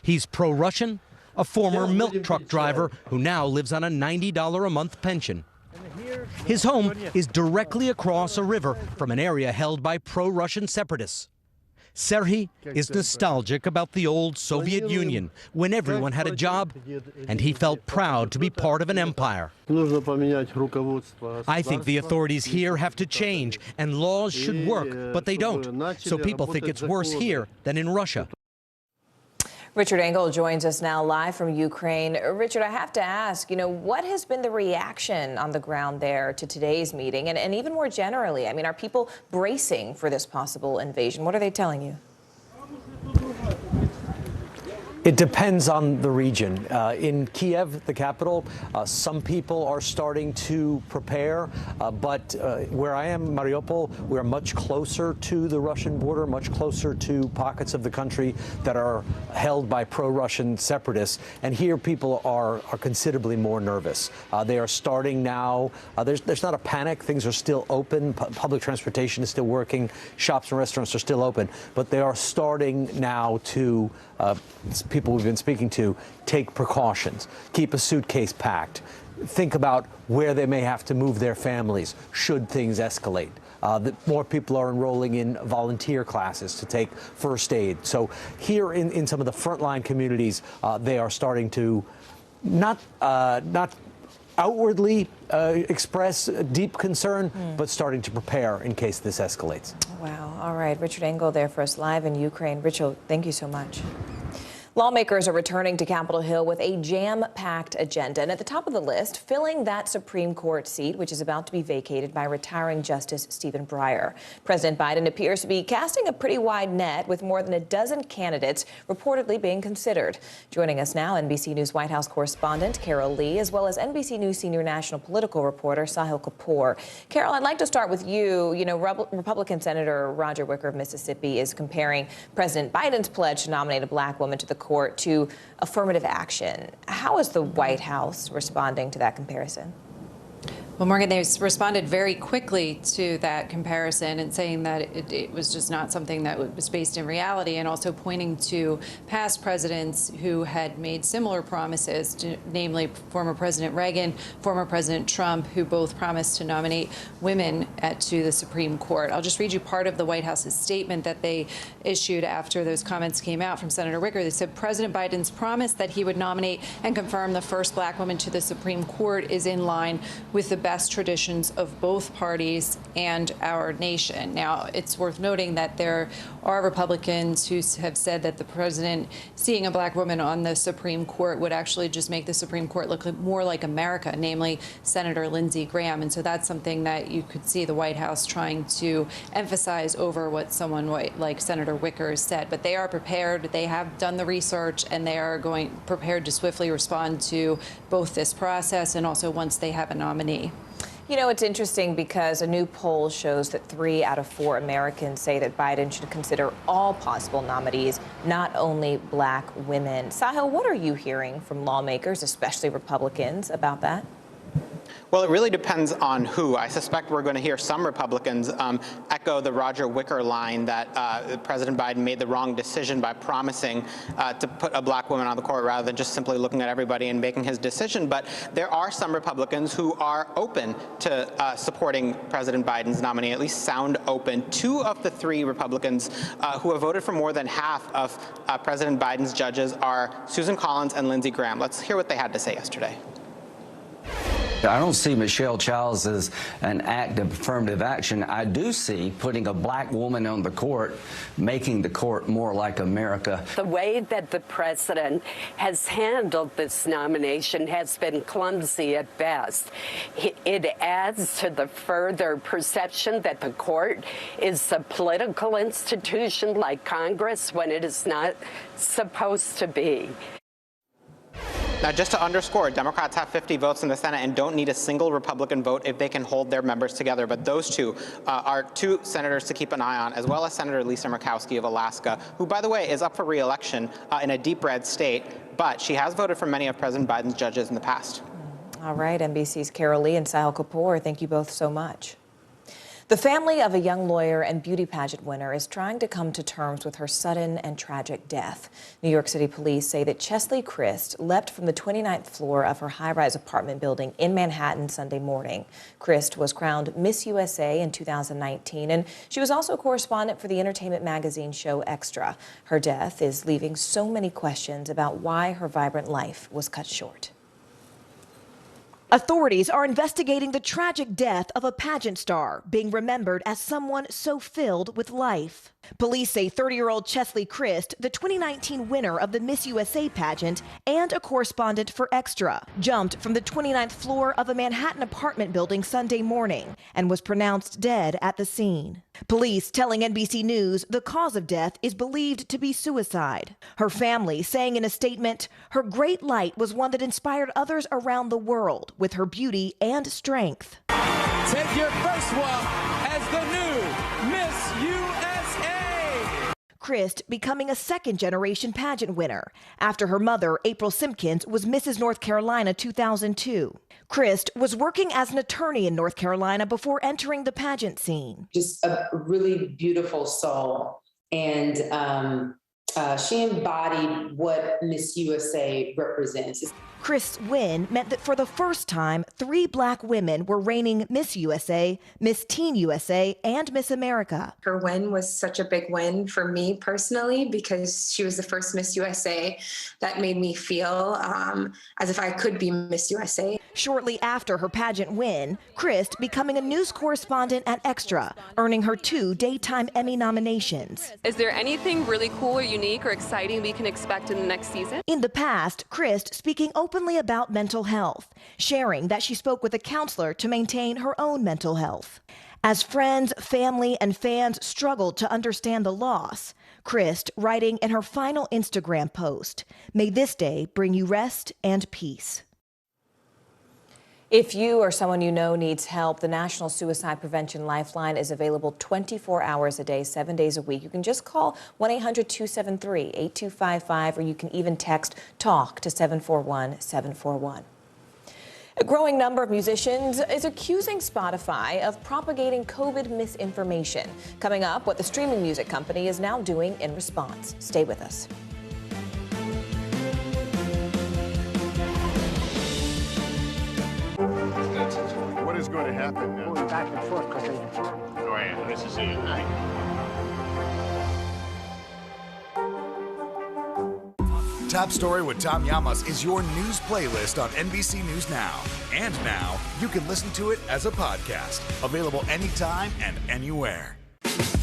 He's pro-Russian, a former milk truck driver who now lives on a $90 a month pension. His home is directly across a river from an area held by pro-Russian separatists. Serhiy is nostalgic about the old Soviet Union, when everyone had a job, and he felt proud to be part of an empire. I think the authorities here have to change, and laws should work, but they don't. So people think it's worse here than in Russia. Richard Engel joins us now live from Ukraine. Richard, I have to ask, what has been the reaction on the ground there to today's meeting? And even more generally, are people bracing for this possible invasion? What are they telling you? It depends on the region. In Kiev, the capital, some people are starting to prepare, but where I am, Mariupol, we're much closer to the Russian border, much closer to pockets of the country that are held by pro-Russian separatists, and here people are considerably more nervous. They are starting now. There's not a panic. Things are still open. Public transportation is still working. Shops and restaurants are still open, but they are starting now to people we've been speaking to take precautions, keep a suitcase packed, think about where they may have to move their families should things escalate. More people are enrolling in volunteer classes to take first aid. So here in some of the frontline communities, they are starting to not outwardly express deep concern, but starting to prepare in case this escalates. Wow. All right. Richard Engel there for us live in Ukraine. Richard, thank you so much. Lawmakers are returning to Capitol Hill with a jam-packed agenda. And at the top of the list, filling that Supreme Court seat, which is about to be vacated by retiring Justice Stephen Breyer. President Biden appears to be casting a pretty wide net, with more than a dozen candidates reportedly being considered. Joining us now, NBC News White House correspondent Carol Lee, as well as NBC News senior national political reporter Sahil Kapoor. Carol, I'd like to start with you. Republican Senator Roger Wicker of Mississippi is comparing President Biden's pledge to nominate a black woman to the court to affirmative action. How is the White House responding to that comparison? Well, Morgan, they responded very quickly to that comparison and saying that it was just not something that was based in reality, and also pointing to past presidents who had made similar promises, namely former President Reagan, former President Trump, who both promised to nominate women to the Supreme Court. I'll just read you part of the White House's statement that they issued after those comments came out from Senator Wicker. They said President Biden's promise that he would nominate and confirm the first black woman to the Supreme Court is in line with the best traditions of both parties and our nation. Now, it's worth noting that there are Republicans who have said that the president seeing a black woman on the Supreme Court would actually just make the Supreme Court look more like America, namely Senator Lindsey Graham. And so that's something that you could see the White House trying to emphasize over what someone like Senator Wicker said. But they are prepared. They have done the research, and they are prepared to swiftly respond to both this process and also once they have a nominee. You know, it's interesting because a new poll shows that 3 out of 4 Americans say that Biden should consider all possible nominees, not only black women. Sahil, what are you hearing from lawmakers, especially Republicans, about that? Well, it really depends on who. I suspect we're going to hear some Republicans echo the Roger Wicker line that President Biden made the wrong decision by promising to put a black woman on the court rather than just simply looking at everybody and making his decision. But there are some Republicans who are open to supporting President Biden's nominee, at least sound open. 2 of the 3 Republicans who have voted for more than half of President Biden's judges are Susan Collins and Lindsey Graham. Let's hear what they had to say yesterday. I don't see Michelle Childs as an act of affirmative action. I do see putting a black woman on the court, making the court more like America. The way that the president has handled this nomination has been clumsy at best. It adds to the further perception that the court is a political institution like Congress when it is not supposed to be. Now, just to underscore, Democrats have 50 votes in the Senate and don't need a single Republican vote if they can hold their members together. But those 2 are 2 senators to keep an eye on, as well as Senator Lisa Murkowski of Alaska, who, by the way, is up for re-election in a deep red state. But she has voted for many of President Biden's judges in the past. All right, NBC's Carol Lee and Sahil Kapoor, thank you both so much. The family of a young lawyer and beauty pageant winner is trying to come to terms with her sudden and tragic death. New York City police say that Chesley Christ leapt from the 29th floor of her high-rise apartment building in Manhattan Sunday morning. Christ was crowned Miss USA in 2019, and she was also a correspondent for the entertainment magazine show Extra. Her death is leaving so many questions about why her vibrant life was cut short. Authorities are investigating the tragic death of a pageant star, being remembered as someone so filled with life. Police say 30-year-old Chesley Christ, the 2019 winner of the Miss USA pageant and a correspondent for Extra, jumped from the 29th floor of a Manhattan apartment building Sunday morning and was pronounced dead at the scene. Police telling NBC News the cause of death is believed to be suicide. Her family saying in a statement, her great light was one that inspired others around the world with her beauty and strength. Take your first walk as the new Miss USA. Christ becoming a second-generation pageant winner after her mother, April Simpkins, was Mrs. North Carolina 2002. Christ was working as an attorney in North Carolina before entering the pageant scene. Just a really beautiful soul, and she embodied what Miss USA represents. Christ's win meant that for the first time, 3 black women were reigning Miss USA, Miss Teen USA, and Miss America. Her win was such a big win for me personally because she was the first Miss USA. That made me feel as if I could be Miss USA. Shortly after her pageant win, Christ becoming a news correspondent at Extra, earning her 2 Daytime Emmy nominations. Is there anything really cool or unique or exciting we can expect in the next season? In the past, Christ speaking openly about mental health, sharing that she spoke with a counselor to maintain her own mental health. As friends, family, and fans struggled to understand the loss, Christ writing in her final Instagram post, "May this day bring you rest and peace." If you or someone you know needs help, the National Suicide Prevention Lifeline is available 24 hours a day, 7 days a week. You can just call 1-800-273-8255, or you can even text TALK to 741-741. A growing number of musicians is accusing Spotify of propagating COVID misinformation. Coming up, what the streaming music company is now doing in response. Stay with us. What is going to happen now? Going back and forth because they... Oh, yeah, nice to see you. Top Story with Tom Llamas is your news playlist on NBC News Now. And now, you can listen to it as a podcast. Available anytime and anywhere.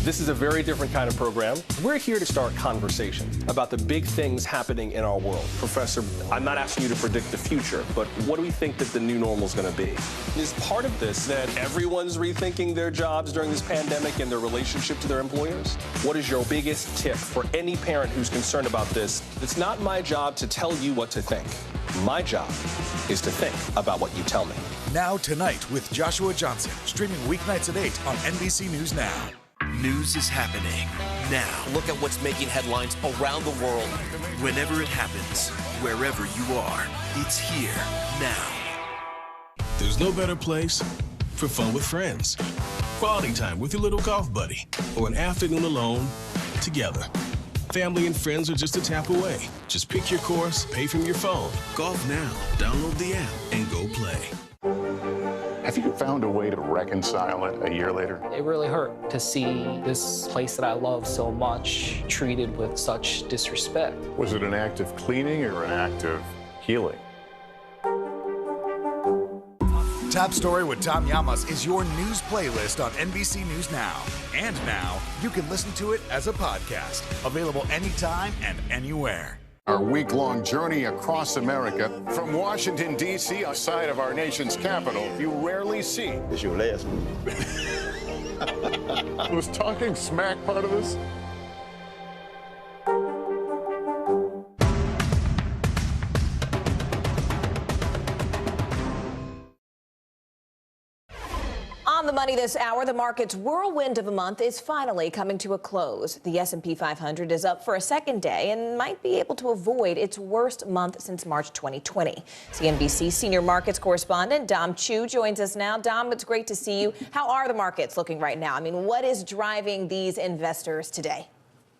This is a very different kind of program. We're here to start conversation about the big things happening in our world. Professor, I'm not asking you to predict the future, but what do we think that the new normal is going to be? Is part of this that everyone's rethinking their jobs during this pandemic and their relationship to their employers? What is your biggest tip for any parent who's concerned about this? It's not my job to tell you what to think. My job is to think about what you tell me. Now Tonight with Joshua Johnson, streaming weeknights at 8 on NBC News Now. News is happening now. Look at what's making headlines around the world. Whenever it happens, wherever you are, it's here now. There's no better place for fun with friends. Quality time with your little golf buddy, or an afternoon alone together. Family and friends are just a tap away. Just pick your course, pay from your phone. Golf now. Download the app and go play. Have you found a way to reconcile it a year later? It really hurt to see this place that I love so much treated with such disrespect. Was it an act of cleaning or an act of healing? Top Story with Tom Llamas is your news playlist on NBC News Now. And now, you can listen to it as a podcast. Available anytime and anywhere. Our week-long journey across America from Washington, D.C., outside of our nation's capital, you rarely see. It's your last Was talking smack part of this? On the money this hour, the market's whirlwind of a month is finally coming to a close. The S&P 500 is up for a second day and might be able to avoid its worst month since March 2020. CNBC senior markets correspondent Dom Chu joins us now. Dom, it's great to see you. How are the markets looking right now? I mean, what is driving these investors today?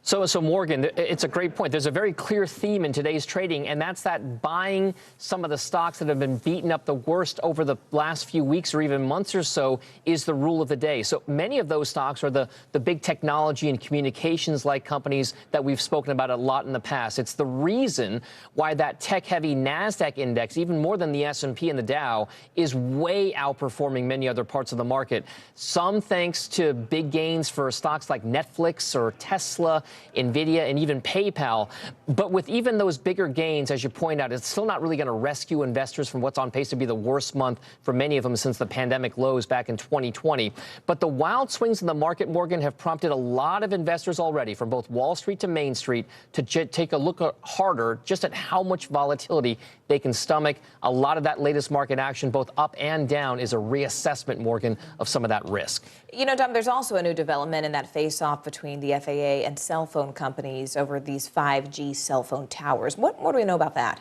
So Morgan, it's a great point. There's a very clear theme in today's trading, and that's that buying some of the stocks that have been beaten up the worst over the last few weeks or even months or so is the rule of the day. So many of those stocks are the big technology and communications-like companies that we've spoken about a lot in the past. It's the reason why that tech-heavy NASDAQ index, even more than the S&P and the Dow, is way outperforming many other parts of the market. Some thanks to big gains for stocks like Netflix or Tesla, NVIDIA, and even PayPal. But with even those bigger gains, as you point out, it's still not really going to rescue investors from what's on pace to be the worst month for many of them since the pandemic lows back in 2020. But the wild swings in the market, Morgan, have prompted a lot of investors already, from both Wall Street to Main Street, to take a look harder just at how much volatility they can stomach. A lot of that latest market action, both up and down, is a reassessment, Morgan, of some of that risk. You know, Dom, there's also a new development in that face-off between the FAA and cell phone companies over these 5G cell phone towers. What do we know about that?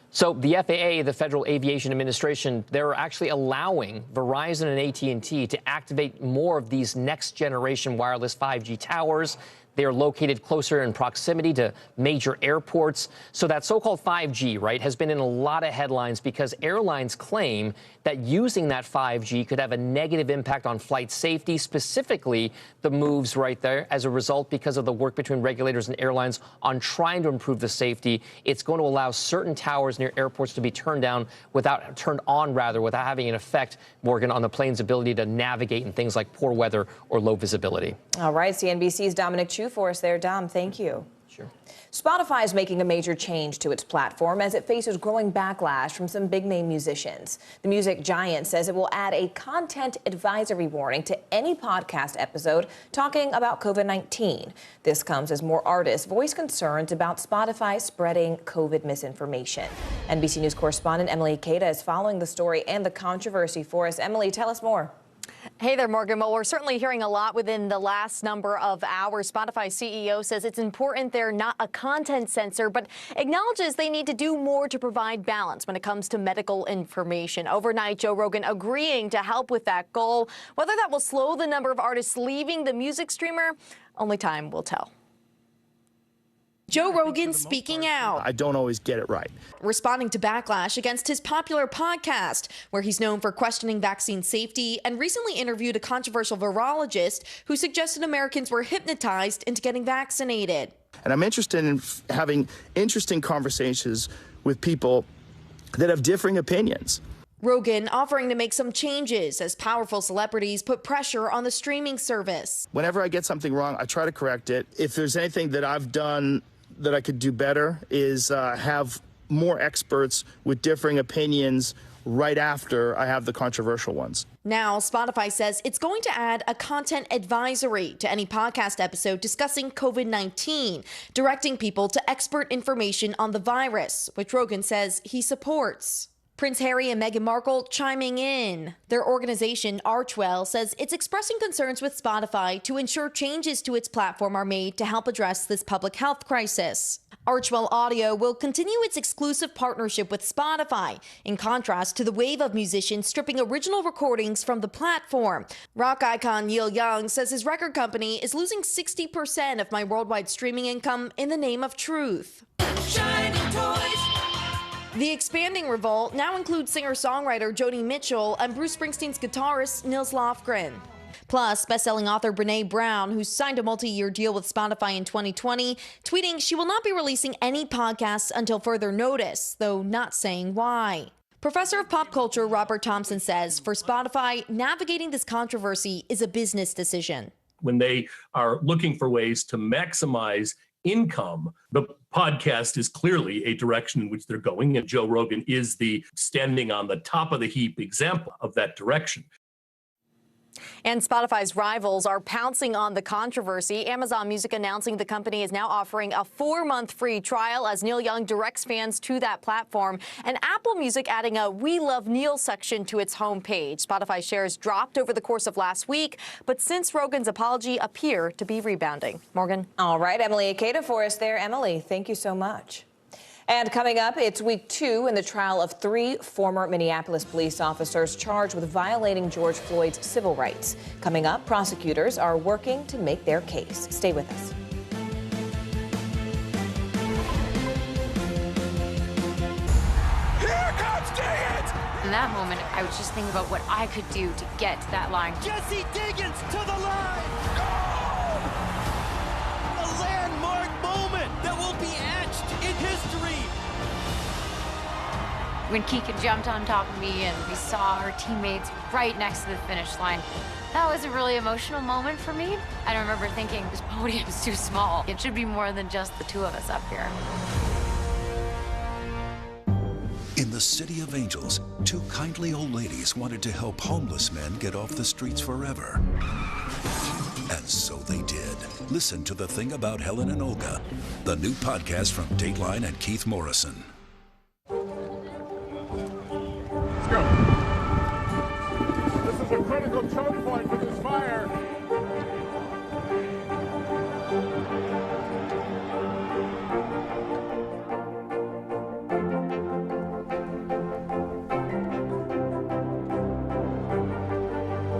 So the FAA, the Federal Aviation Administration, they're actually allowing Verizon and AT&T to activate more of these next-generation wireless 5G towers. They are located closer in proximity to major airports. So that so-called 5G, right, has been in a lot of headlines because airlines claim that using that 5G could have a negative impact on flight safety, specifically the moves right there as a result because of the work between regulators and airlines on trying to improve the safety. It's going to allow certain towers near airports to be turned on without having an effect, Morgan, on the plane's ability to navigate in things like poor weather or low visibility. All right, CNBC's Dominic Chu for us there. Dom, thank you. Sure. Spotify is making a major change to its platform as it faces growing backlash from some big-name musicians. The music giant says it will add a content advisory warning to any podcast episode talking about COVID-19. This comes as more artists voice concerns about Spotify spreading COVID misinformation. NBC News correspondent Emily Cada is following the story and the controversy for us. Emily, tell us more. Hey there, Morgan. Well, we're certainly hearing a lot within the last number of hours. Spotify CEO says it's important they're not a content censor, but acknowledges they need to do more to provide balance when it comes to medical information. Overnight, Joe Rogan agreeing to help with that goal. Whether that will slow the number of artists leaving the music streamer, only time will tell. Joe Rogan speaking out. I don't always get it right. Responding to backlash against his popular podcast, where he's known for questioning vaccine safety, and recently interviewed a controversial virologist who suggested Americans were hypnotized into getting vaccinated. And I'm interested in having interesting conversations with people that have differing opinions. Rogan offering to make some changes as powerful celebrities put pressure on the streaming service. Whenever I get something wrong, I try to correct it. If there's anything that I've done that I could do better is have more experts with differing opinions right after I have the controversial ones. Now, Spotify says it's going to add a content advisory to any podcast episode discussing COVID-19, directing people to expert information on the virus, which Rogan says he supports. Prince Harry and Meghan Markle chiming in. Their organization, Archwell, says it's expressing concerns with Spotify to ensure changes to its platform are made to help address this public health crisis. Archwell Audio will continue its exclusive partnership with Spotify, in contrast to the wave of musicians stripping original recordings from the platform. Rock icon Neil Young says his record company is losing 60% of my worldwide streaming income in the name of truth. Shiny toys. The expanding revolt now includes singer-songwriter Joni Mitchell and Bruce Springsteen's guitarist Nils Lofgren. Plus, best-selling author Brené Brown, who signed a multi-year deal with Spotify in 2020, tweeting she will not be releasing any podcasts until further notice, though not saying why. Professor of pop culture Robert Thompson says for Spotify, navigating this controversy is a business decision. When they are looking for ways to maximize income, the podcast is clearly a direction in which they're going, and Joe Rogan is the standing on the top of the heap example of that direction. And Spotify's rivals are pouncing on the controversy. Amazon Music announcing the company is now offering a 4-month free trial as Neil Young directs fans to that platform. And Apple Music adding a We Love Neil section to its homepage. Spotify shares dropped over the course of last week, but since Rogan's apology appear to be rebounding. Morgan. All right, Emily Ikeda for us there. Emily, thank you so much. And coming up, it's week 2 in the trial of 3 former Minneapolis police officers charged with violating George Floyd's civil rights. Coming up, prosecutors are working to make their case. Stay with us. Here comes Diggins! In that moment, I was just thinking about what I could do to get to that line. Jesse Diggins to the line! Goal! A landmark moment that will be etched in history. When Keegan jumped on top of me and we saw our teammates right next to the finish line, that was a really emotional moment for me. I remember thinking, this podium's too small. It should be more than just the 2 of us up here. In the City of Angels, 2 kindly old ladies wanted to help homeless men get off the streets forever. And so they did. Listen to The Thing About Helen and Olga, the new podcast from Dateline and Keith Morrison. Let's go. This is a critical choke point for this fire.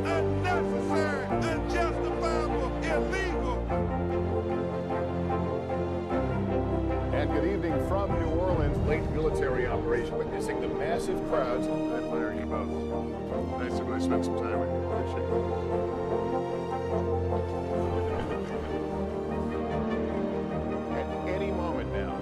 Unnecessary, unjustifiable, illegal. And good evening from New Orleans. Late military operation witnessing the massive crowds. I admire you both. Nice to really spend some time with you. Appreciate it. At any moment now.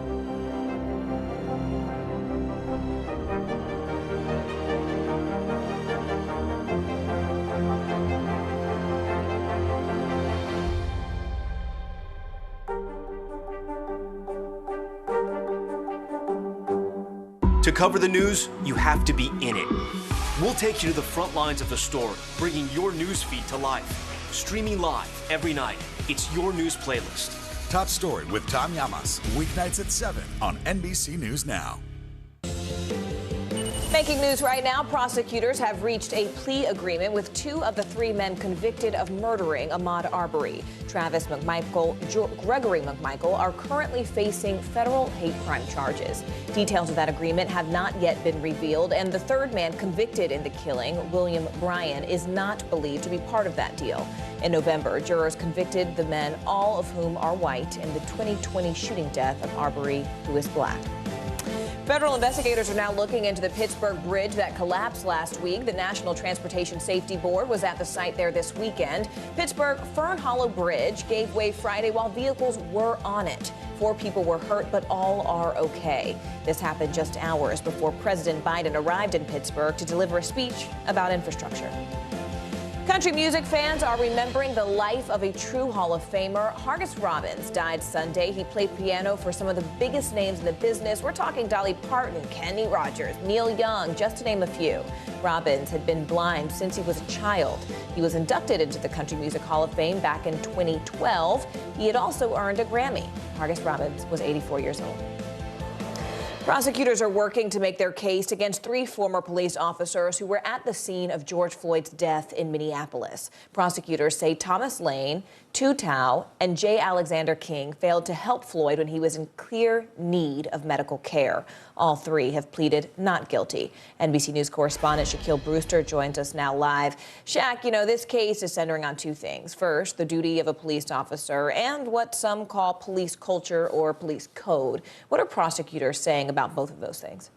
To cover the news, you have to be in it. We'll take you to the front lines of the story, bringing your news feed to life. Streaming live every night. It's your news playlist. Top Story with Tom Llamas, weeknights at 7 on NBC News Now. Making news right now, prosecutors have reached a plea agreement with 2 of the 3 men convicted of murdering Ahmaud Arbery. Travis McMichael, Gregory McMichael are currently facing federal hate crime charges. Details of that agreement have not yet been revealed, and the 3rd man convicted in the killing, William Bryan, is not believed to be part of that deal. In November, jurors convicted the men, all of whom are white, in the 2020 shooting death of Arbery, who is black. Federal investigators are now looking into the Pittsburgh bridge that collapsed last week. The National Transportation Safety Board was at the site there this weekend. Pittsburgh Fern Hollow Bridge gave way Friday while vehicles were on it. 4 people were hurt, but all are okay. This happened just hours before President Biden arrived in Pittsburgh to deliver a speech about infrastructure. Country music fans are remembering the life of a true Hall of Famer. Hargus Robbins died Sunday. He played piano for some of the biggest names in the business. We're talking Dolly Parton, Kenny Rogers, Neil Young, just to name a few. Robbins had been blind since he was a child. He was inducted into the Country Music Hall of Fame back in 2012. He had also earned a Grammy. Hargus Robbins was 84 years old. Prosecutors are working to make their case against 3 former police officers who were at the scene of George Floyd's death in Minneapolis. Prosecutors say Thomas Lane, Tu Tao, and J. Alexander King failed to help Floyd when he was in clear need of medical care. All 3 have pleaded not guilty. NBC News correspondent Shaquille Brewster joins us now live. Shaq, you know, this case is centering on 2 things. First, the duty of a police officer and what some call police culture or police code. What are prosecutors saying about both of those things?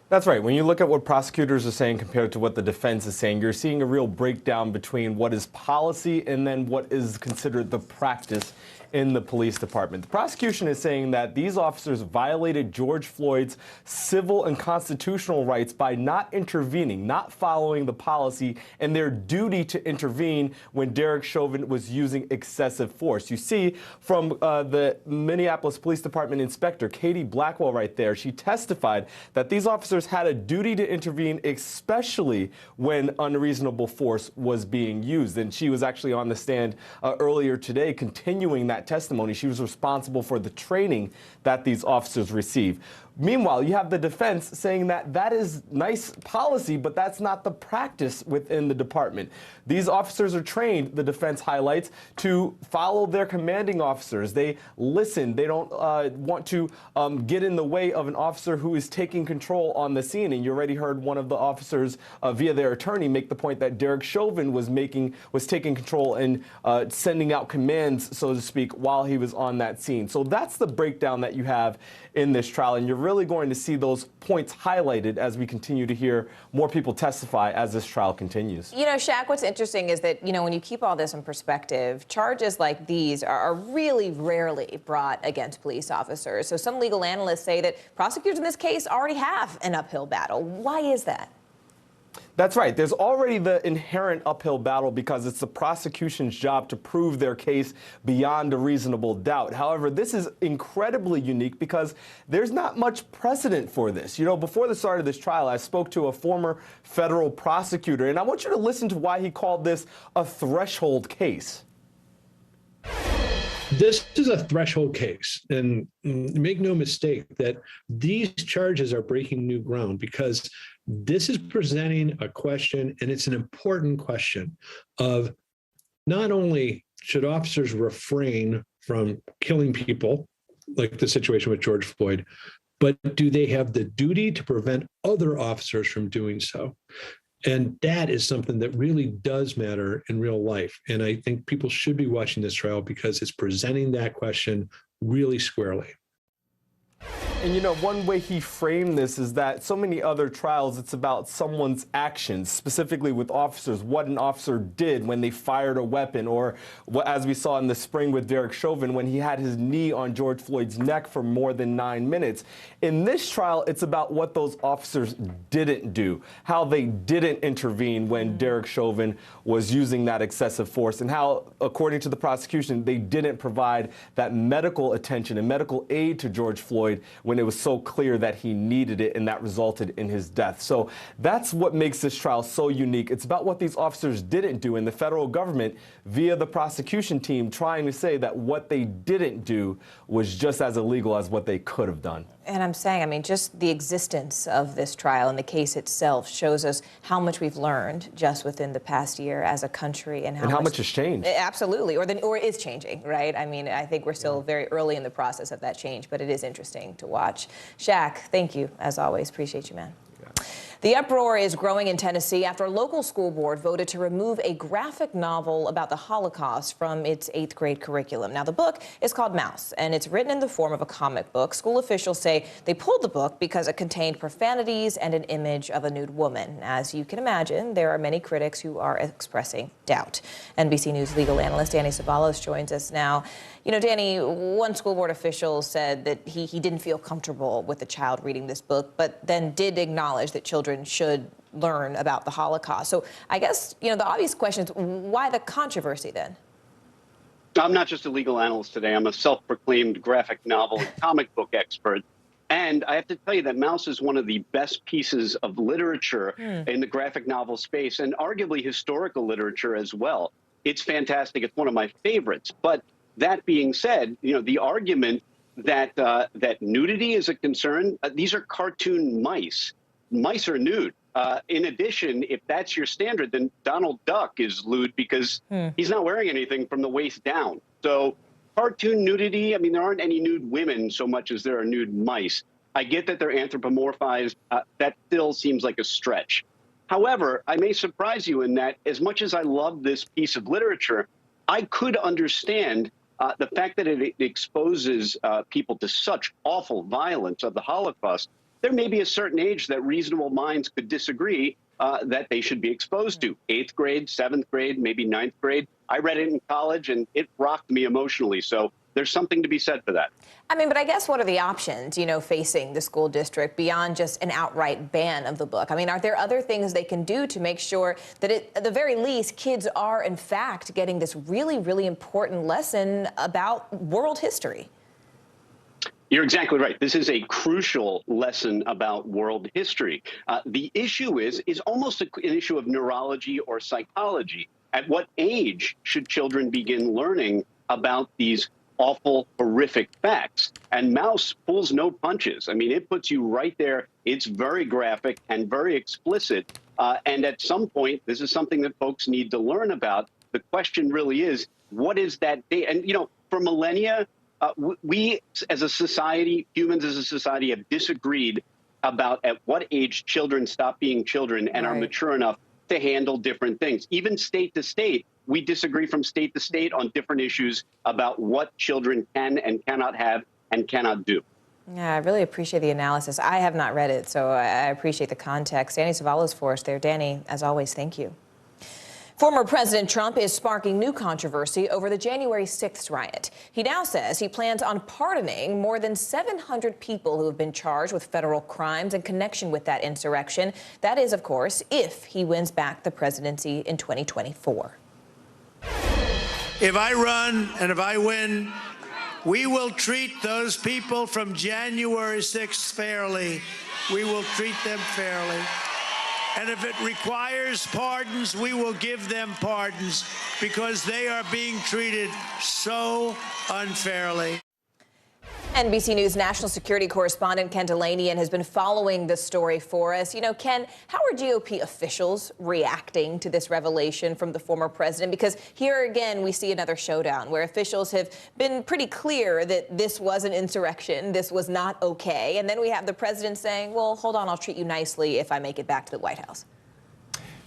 That's right. When you look at what prosecutors are saying compared to what the defense is saying, you're seeing a real breakdown between what is policy and then what is considered the practice in the police department. The prosecution is saying that these officers violated George Floyd's civil and constitutional rights by not intervening, not following the policy and their duty to intervene when Derek Chauvin was using excessive force. You see from the Minneapolis Police Department inspector, Katie Blackwell, right there, she testified that these officers had a duty to intervene, especially when unreasonable force was being used. And she was actually on the stand earlier today continuing that testimony. She was responsible for the training that these officers receive. Meanwhile, you have the defense saying that that is nice policy, but that's not the practice within the department. These officers are trained, the defense highlights, to follow their commanding officers. They listen. They don't want to get in the way of an officer who is taking control on the scene. And you already heard one of the officers via their attorney make the point that Derek Chauvin was taking control and sending out commands, so to speak, while he was on that scene. So that's the breakdown that you have in this trial, and you're really going to see those points highlighted as we continue to hear more people testify as this trial continues. You know, Shaq, what's interesting is that, you know, when you keep all this in perspective, charges like these are really rarely brought against police officers. So some legal analysts say that prosecutors in this case already have an uphill battle. Why is that? That's right. There's already the inherent uphill battle because it's the prosecution's job to prove their case beyond a reasonable doubt. However, this is incredibly unique because there's not much precedent for this. You know, before the start of this trial, I spoke to a former federal prosecutor, and I want you to listen to why he called this a threshold case. This is a threshold case, and make no mistake that these charges are breaking new ground because this is presenting a question, and it's an important question of not only should officers refrain from killing people, like the situation with George Floyd, but do they have the duty to prevent other officers from doing so? And that is something that really does matter in real life. And I think people should be watching this trial because it's presenting that question really squarely. And, you know, one way he framed this is that so many other trials, it's about someone's actions, specifically with officers, what an officer did when they fired a weapon, or what, as we saw in the spring with Derek Chauvin, when he had his knee on George Floyd's neck for more than 9 minutes. In this trial, it's about what those officers didn't do, how they didn't intervene when Derek Chauvin was using that excessive force, and how, according to the prosecution, they didn't provide that medical attention and medical aid to George Floyd when it was so clear that he needed it, and that resulted in his death. So that's what makes this trial so unique. It's about what these officers didn't do, and the federal government, via the prosecution team, trying to say that what they didn't do was just as illegal as what they could have done. And I'm saying, I mean, just the existence of this trial and the case itself shows us how much we've learned just within the past year as a country, and how much has changed. Absolutely, or is changing, right? I mean, I think we're still very early in the process of that change, but it is interesting to watch. Shaq, thank you, as always. Appreciate you, man. The uproar is growing in Tennessee after a local school board voted to remove a graphic novel about the Holocaust from its 8th grade curriculum. Now, the book is called Mouse, and it's written in the form of a comic book. School officials say they pulled the book because it contained profanities and an image of a nude woman. As you can imagine, there are many critics who are expressing doubt. NBC News legal analyst Danny Ceballos joins us now. You know, Danny, one school board official said that he didn't feel comfortable with the child reading this book, but then did acknowledge that children should learn about the Holocaust. So I guess, you know, the obvious question is, why the controversy then? I'm not just a legal analyst today. I'm a self-proclaimed graphic novel and comic book expert. And I have to tell you that Mouse is one of the best pieces of literature in the graphic novel space, and arguably historical literature as well. It's fantastic. It's one of my favorites. But that being said, you know, the argument that that nudity is a concern, these are cartoon mice. Mice are nude. In addition, if that's your standard, then Donald Duck is lewd because he's not wearing anything from the waist down. So cartoon nudity, I mean, there aren't any nude women so much as there are nude mice. I get that they're anthropomorphized. That still seems like a stretch. However, I may surprise you in that as much as I love this piece of literature, I could understand the fact that it exposes people to such awful violence of the Holocaust. There may be a certain age that reasonable minds could disagree that they should be exposed to. 8th grade, 7th grade, maybe 9th grade. I read it in college, and it rocked me emotionally. So there's something to be said for that. I mean, but I guess what are the options, you know, facing the school district beyond just an outright ban of the book? I mean, are there other things they can do to make sure that at the very least, kids are, in fact, getting this really, really important lesson about world history? You're exactly right. This is a crucial lesson about world history. The issue is almost an issue of neurology or psychology. At what age should children begin learning about these awful, horrific facts? And Mouse pulls no punches. I mean, it puts you right there. It's very graphic and very explicit. And at some point, this is something that folks need to learn about. The question really is, what is that date? And, you know, for millennia, we as a society, humans as a society, have disagreed about at what age children stop being children and are mature enough to handle different things. Even state to state, we disagree from state to state on different issues about what children can and cannot have and cannot do. Yeah, I really appreciate the analysis. I have not read it, so I appreciate the context. Danny Ceballos for us there. Danny, as always, thank you. Former President Trump is sparking new controversy over the January 6th riot. He now says he plans on pardoning more than 700 people who have been charged with federal crimes in connection with that insurrection. That is, of course, if he wins back the presidency in 2024. If I run and if I win, we will treat those people from January 6th fairly. We will treat them fairly. And if it requires pardons, we will give them pardons because they are being treated so unfairly. NBC News national security correspondent Ken Delaney has been following this story for us. You know, Ken, how are GOP officials reacting to this revelation from the former president? Because here again, we see another showdown where officials have been pretty clear that this was an insurrection. This was not okay. And then we have the president saying, well, hold on, I'll treat you nicely if I make it back to the White House.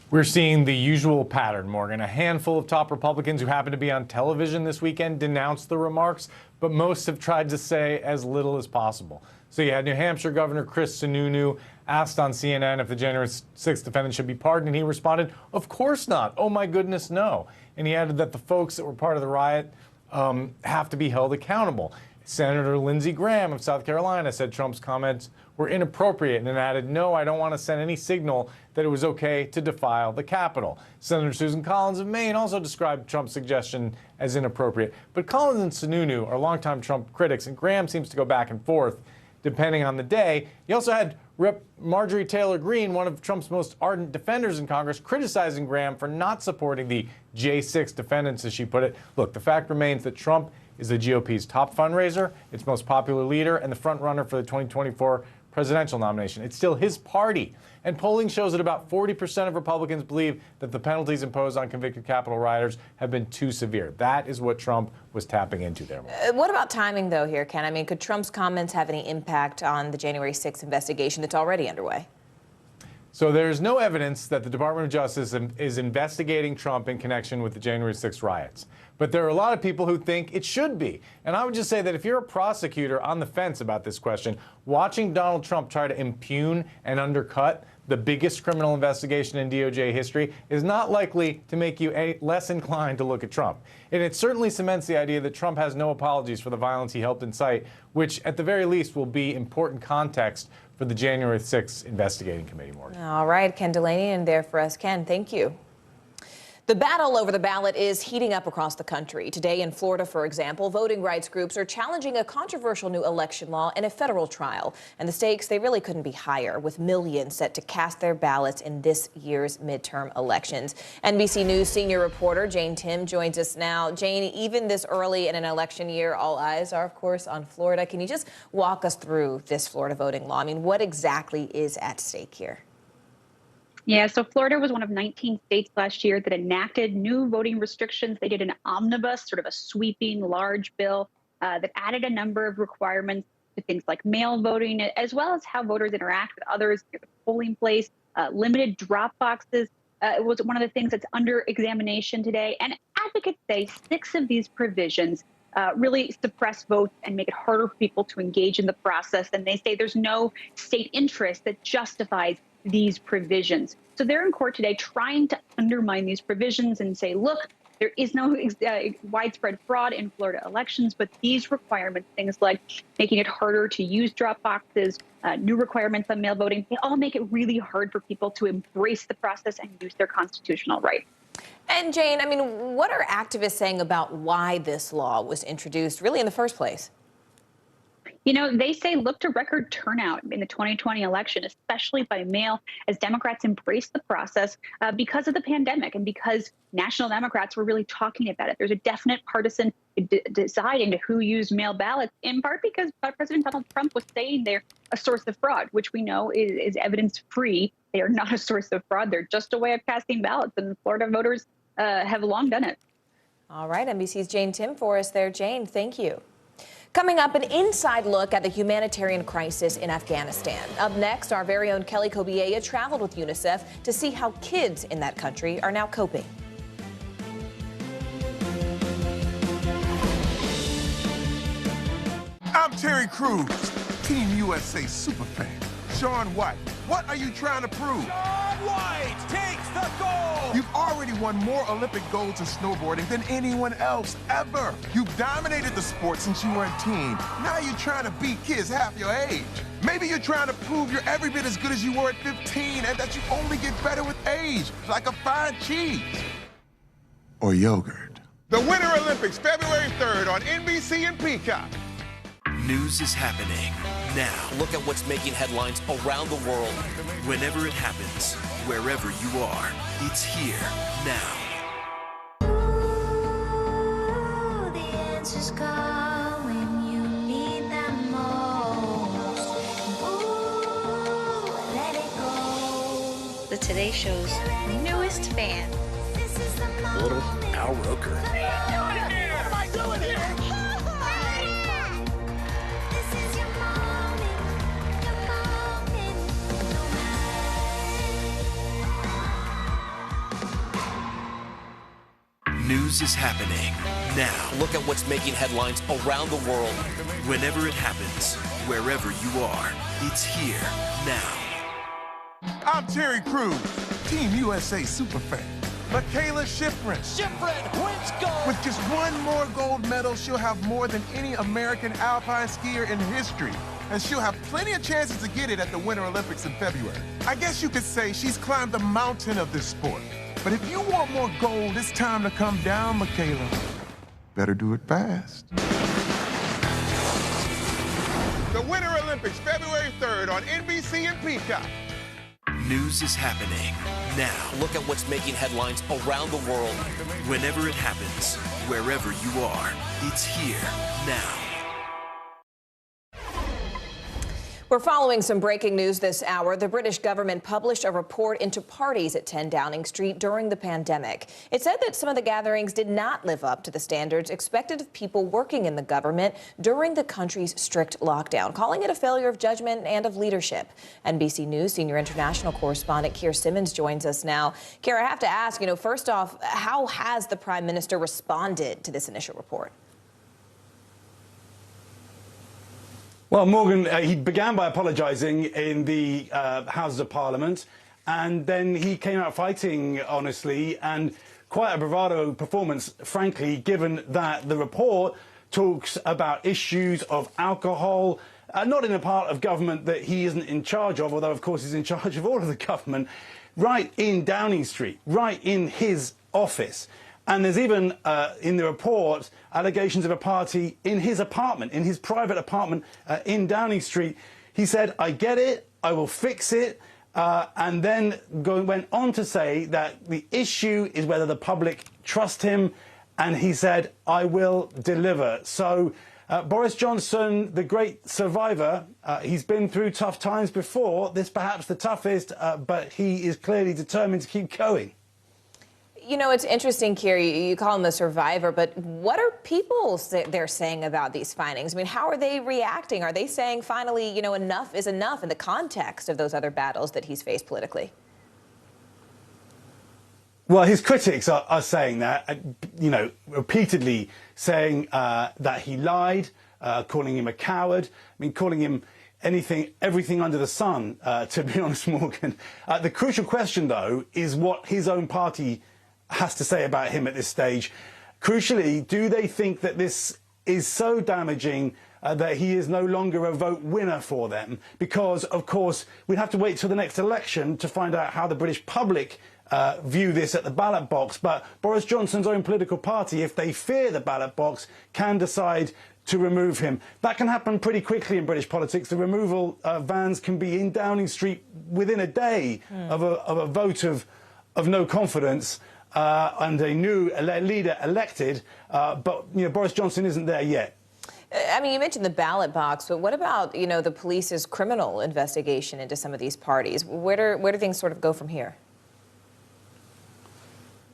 We're seeing the usual pattern, Morgan. A handful of top Republicans who happened to be on television this weekend denounced the remarks, but most have tried to say as little as possible. So you had New Hampshire Governor Chris Sununu asked on CNN if the January 6th defendant should be pardoned, and he responded, of course not. Oh, my goodness, no. And he added that the folks that were part of the riot have to be held accountable. Senator Lindsey Graham of South Carolina said Trump's comments were inappropriate and added, no, I don't want to send any signal that it was okay to defile the Capitol. Senator Susan Collins of Maine also described Trump's suggestion as inappropriate. But Collins and Sununu are longtime Trump critics, and Graham seems to go back and forth depending on the day. You also had Rep. Marjorie Taylor Greene, one of Trump's most ardent defenders in Congress, criticizing Graham for not supporting the J6 defendants, as she put it. Look, the fact remains that Trump is the GOP's top fundraiser, its most popular leader, and the front runner for the 2024 presidential nomination. It's still his party. And polling shows that about 40% of Republicans believe that the penalties imposed on convicted Capitol rioters have been too severe. That is what Trump was tapping into there. What about timing, though, here, Ken? I mean, could Trump's comments have any impact on the January 6th investigation that's already underway? So there's no evidence that the Department of Justice is investigating Trump in connection with the January 6th riots. But there are a lot of people who think it should be. And I would just say that if you're a prosecutor on the fence about this question, watching Donald Trump try to impugn and undercut the biggest criminal investigation in DOJ history is not likely to make you less inclined to look at Trump. And it certainly cements the idea that Trump has no apologies for the violence he helped incite, which at the very least will be important context for the January 6th investigating committee, Morgan. All right, Ken Delaney, and there for us, Ken. Thank you. The battle over the ballot is heating up across the country. Today in Florida, for example, voting rights groups are challenging a controversial new election law in a federal trial. And the stakes, they really couldn't be higher, with millions set to cast their ballots in this year's midterm elections. NBC News senior reporter Jane Tim joins us now. Jane, even this early in an election year, all eyes are, of course, on Florida. Can you just walk us through this Florida voting law? I mean, what exactly is at stake here? Yeah, so Florida was one of 19 states last year that enacted new voting restrictions. They did an omnibus, sort of a sweeping large bill that added a number of requirements to things like mail voting, as well as how voters interact with others near the polling place, limited drop boxes. It was one of the things that's under examination today. And advocates say 6 of these provisions really suppress votes and make it harder for people to engage in the process. And they say there's no state interest that justifies these provisions. So they're in court today trying to undermine these provisions and say, look, there is no widespread fraud in Florida elections, but these requirements, things like making it harder to use drop boxes, new requirements on mail voting, they all make it really hard for people to embrace the process and use their constitutional right. And Jane, I mean, what are activists saying about why this law was introduced really in the first place? You know, they say look to record turnout in the 2020 election, especially by mail, as Democrats embraced the process because of the pandemic and because national Democrats were really talking about it. There's a definite partisan decide into who used mail ballots, in part because President Donald Trump was saying they're a source of fraud, which we know is evidence-free. They are not a source of fraud. They're just a way of casting ballots, and Florida voters have long done it. All right, NBC's Jane Tim for us there. Jane, thank you. Coming up, an inside look at the humanitarian crisis in Afghanistan. Up next, our very own Kelly Kobiea traveled with UNICEF to see how kids in that country are now coping. I'm Terry Crews, Team USA superfan. Shaun White, what are you trying to prove? Shaun White takes the gold! You've already won more Olympic golds in snowboarding than anyone else ever. You've dominated the sport since you were a teen. Now you're trying to beat kids half your age. Maybe you're trying to prove you're every bit as good as you were at 15 and that you only get better with age, like a fine cheese. Or yogurt. The Winter Olympics, February 3rd on NBC and Peacock. News is happening now. Look at what's making headlines around the world. Whenever it happens, wherever you are, it's here now. Ooh, the answers come when you need them most. Ooh, let it go. The Today Show's newest fan. Little Al Roker. What am I doing here? News is happening now. Look at what's making headlines around the world. Whenever it happens, wherever you are, it's here now. I'm Terry Crews, Team USA superfan. Michaela Schifrin. Schifrin wins gold! With just one more gold medal, she'll have more than any American alpine skier in history. And she'll have plenty of chances to get it at the Winter Olympics in February. I guess you could say she's climbed the mountain of this sport. But if you want more gold, it's time to come down, Michaela. Better do it fast. The Winter Olympics, February 3rd on NBC and Peacock. News is happening now. Look at what's making headlines around the world. Whenever it happens, Wherever you are, it's here now. We're following some breaking news this hour. The British government published a report into parties at 10 Downing Street during the pandemic. It said that some of the gatherings did not live up to the standards expected of people working in the government during the country's strict lockdown, calling it a failure of judgment and of leadership. NBC News senior international correspondent Keir Simmons joins us now. Keir, I have to ask, first off, how has the Prime Minister responded to this initial report? Well, Morgan, he began by apologising in the Houses of Parliament, and then he came out fighting, honestly, and quite a bravado performance, frankly, given that the report talks about issues of alcohol, not in a part of government that he isn't in charge of, although, of course, he's in charge of all of the government, right in Downing Street, right in his office. And there's even, in the report, allegations of a party in his apartment, in his private apartment in Downing Street. He said, I get it, I will fix it, and then went on to say that the issue is whether the public trust him, and he said, I will deliver. So Boris Johnson, the great survivor, he's been through tough times before, this perhaps the toughest, but he is clearly determined to keep going. It's interesting, Keir, you call him a survivor, but what are people they're saying about these findings? I mean, how are they reacting? Are they saying finally, enough is enough in the context of those other battles that he's faced politically? Well, his critics are saying that, repeatedly saying that he lied, calling him a coward, calling him everything under the sun, to be honest, Morgan. The crucial question, though, is what his own party has to say about him at this stage. Crucially, do they think that this is so damaging that he is no longer a vote winner for them? Because, of course, we'd have to wait till the next election to find out how the British public view this at the ballot box. But Boris Johnson's own political party, if they fear the ballot box, can decide to remove him. That can happen pretty quickly in British politics. The removal vans can be in Downing Street within a day of a vote of no confidence. And a new leader elected, but Boris Johnson isn't there yet. I mean, you mentioned the ballot box, but what about the police's criminal investigation into some of these parties? Where do things sort of go from here?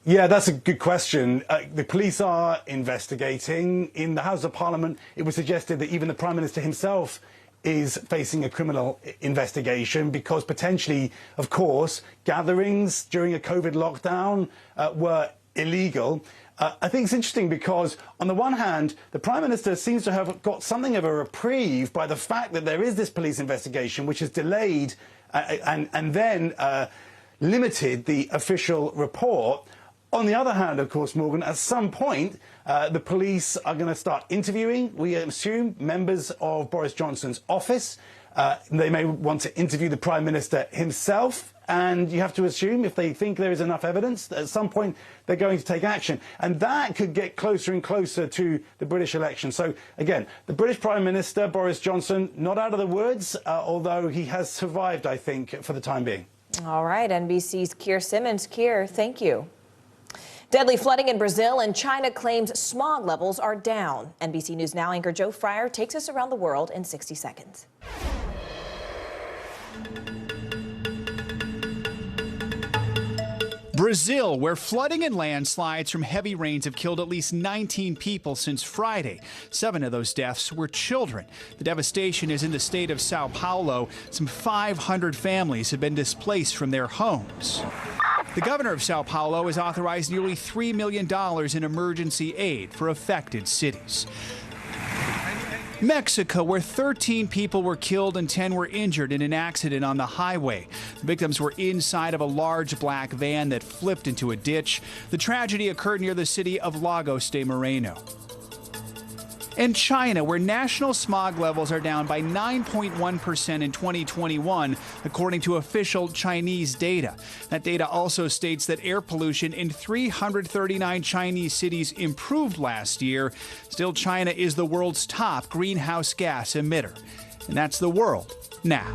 Yeah, that's a good question. The police are investigating. In the House of Parliament, it was suggested that even the Prime Minister himself is facing a criminal investigation because potentially, of course, gatherings during a COVID lockdown were illegal. I think it's interesting because, on the one hand, the Prime Minister seems to have got something of a reprieve by the fact that there is this police investigation, which has delayed and then limited the official report. On the other hand, of course, Morgan, at some point, the police are going to start interviewing, we assume, members of Boris Johnson's office. They may want to interview the Prime Minister himself. And you have to assume, if they think there is enough evidence, that at some point they're going to take action. And that could get closer and closer to the British election. So, again, the British Prime Minister, Boris Johnson, not out of the woods, although he has survived, I think, for the time being. All right, NBC's Keir Simmons. Keir, thank you. Deadly flooding in Brazil, and China claims smog levels are down. NBC News Now anchor Joe Fryer takes us around the world in 60 seconds. Brazil, where flooding and landslides from heavy rains have killed at least 19 people since Friday. 7 of those deaths were children. The devastation is in the state of Sao Paulo. Some 500 families have been displaced from their homes. The governor of Sao Paulo has authorized nearly $3 million in emergency aid for affected cities. Mexico, where 13 people were killed and 10 were injured in an accident on the highway. The victims were inside of a large black van that flipped into a ditch. The tragedy occurred near the city of Lagos de Moreno. And China, where national smog levels are down by 9.1% in 2021, according to official Chinese data. That data also states that air pollution in 339 Chinese cities improved last year. Still, China is the world's top greenhouse gas emitter. And that's the world now.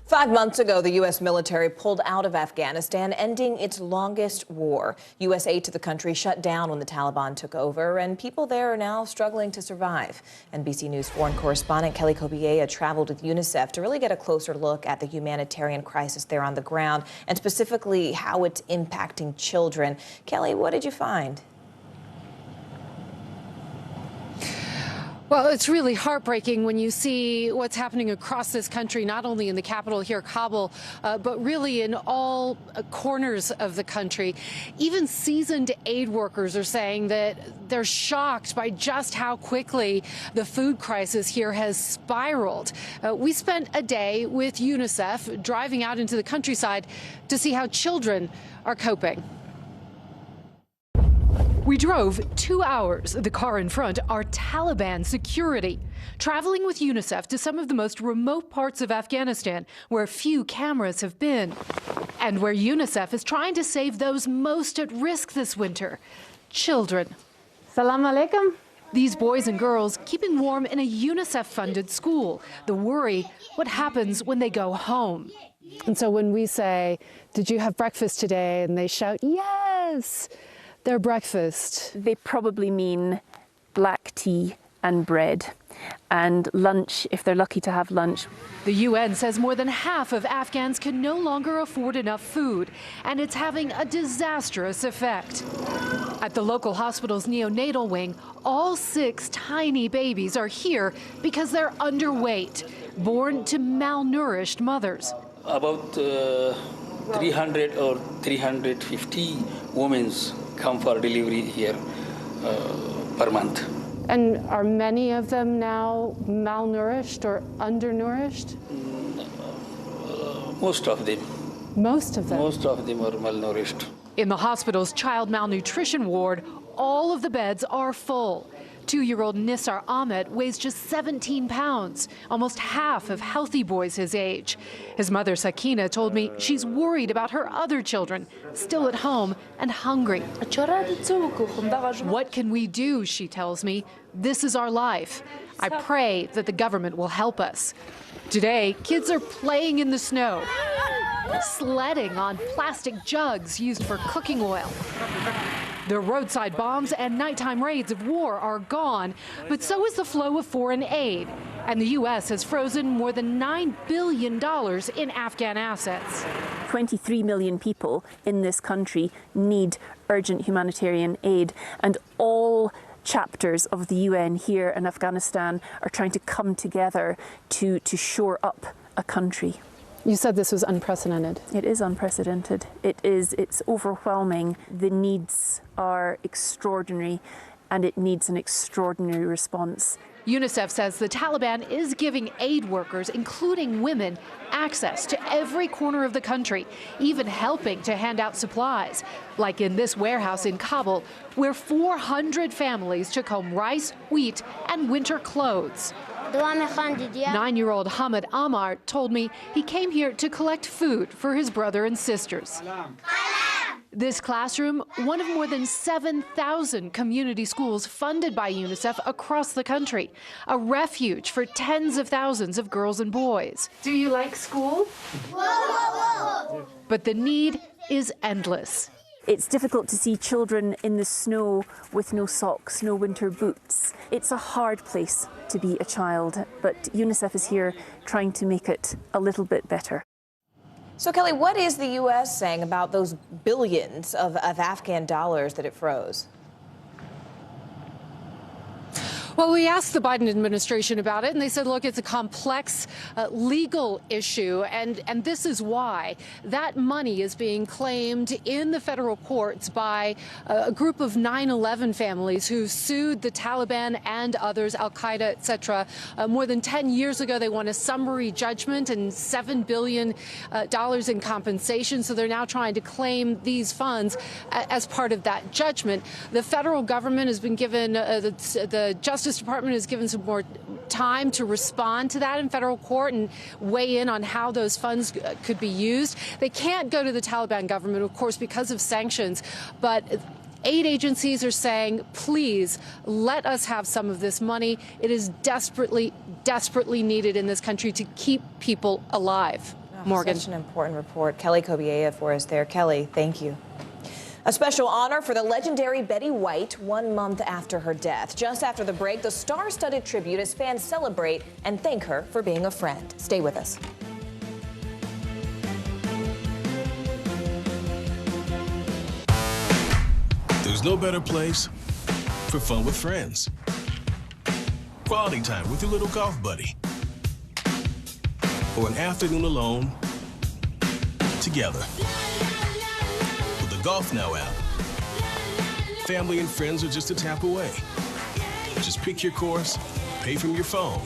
5 months ago, the U.S. military pulled out of Afghanistan, ending its longest war. U.S. aid to the country shut down when the Taliban took over, and people there are now struggling to survive. NBC News foreign correspondent Kelly Kobiea traveled with UNICEF to really get a closer look at the humanitarian crisis there on the ground, and specifically how it's impacting children. Kelly, what did you find? Well, it's really heartbreaking when you see what's happening across this country, not only in the capital here, Kabul, but really in all corners of the country. Even seasoned aid workers are saying that they're shocked by just how quickly the food crisis here has spiraled. We spent a day with UNICEF driving out into the countryside to see how children are coping. We drove 2 hours. The car in front are Taliban security. Traveling with UNICEF to some of the most remote parts of Afghanistan where few cameras have been. And where UNICEF is trying to save those most at risk this winter. Children. Salam alaikum. These boys and girls keeping warm in a UNICEF-funded school. The worry, what happens when they go home? And so when we say, "Did you have breakfast today?" and they shout, "Yes!" their breakfast. They probably mean black tea and bread, and lunch, if they're lucky to have lunch. The UN says more than half of Afghans can no longer afford enough food, and it's having a disastrous effect. At the local hospital's neonatal wing, all 6 tiny babies are here because they're underweight, born to malnourished mothers. About 300 or 350 women come for delivery here per month. And are many of them now malnourished or undernourished? Most of them. Most of them? Most of them are malnourished. In the hospital's child malnutrition ward, all of the beds are full. 2-year-old Nisar Ahmed weighs just 17 pounds, almost half of healthy boys his age. His mother, Sakina, told me she's worried about her other children, still at home and hungry. What can we do, she tells me. This is our life. I pray that the government will help us. Today, kids are playing in the snow, sledding on plastic jugs used for cooking oil. The roadside bombs and nighttime raids of war are gone, but so is the flow of foreign aid. And the U.S. has frozen more than $9 billion in Afghan assets. 23 million people in this country need urgent humanitarian aid, and all chapters of the UN here in Afghanistan are trying to come together to shore up a country. You said this was unprecedented. It is unprecedented. It's overwhelming. The needs are extraordinary, and it needs an extraordinary response. UNICEF says the Taliban is giving aid workers, including women, access to every corner of the country, even helping to hand out supplies, like in this warehouse in Kabul, where 400 families took home rice, wheat, and winter clothes. 9-year-old Hamid Amar told me he came here to collect food for his brother and sisters. This classroom, one of more than 7,000 community schools funded by UNICEF across the country, a refuge for tens of thousands of girls and boys. Do you like school? But the need is endless. It's difficult to see children in the snow with no socks, no winter boots. It's a hard place to be a child, but UNICEF is here trying to make it a little bit better. So, Kelly, what is the U.S. saying about those billions of Afghan dollars that it froze? Well, we asked the Biden administration about it, and they said, look, it's a complex legal issue, and this is why. That money is being claimed in the federal courts by a group of 9/11 families who sued the Taliban and others, al-Qaeda, et cetera. More than 10 years ago, they won a summary judgment and $7 billion in compensation, so they're now trying to claim these funds as part of that judgment. The federal government has been given, the Justice Department has given some more time to respond to that in federal court and weigh in on how those funds could be used. They can't go to the Taliban government, of course, because of sanctions, but aid agencies are saying, please let us have some of this money. It is desperately, desperately needed in this country to keep people alive. Morgan. Such an important report. Kelly Kobiea for us there. Kelly, thank you. A special honor for the legendary Betty White 1 month after her death. Just after the break, the star-studded tribute as fans celebrate and thank her for being a friend. Stay with us. There's no better place for fun with friends. Quality time with your little golf buddy. Or an afternoon alone together. With the Golf Now app, family and friends are just a tap away. Just pick your course, pay from your phone,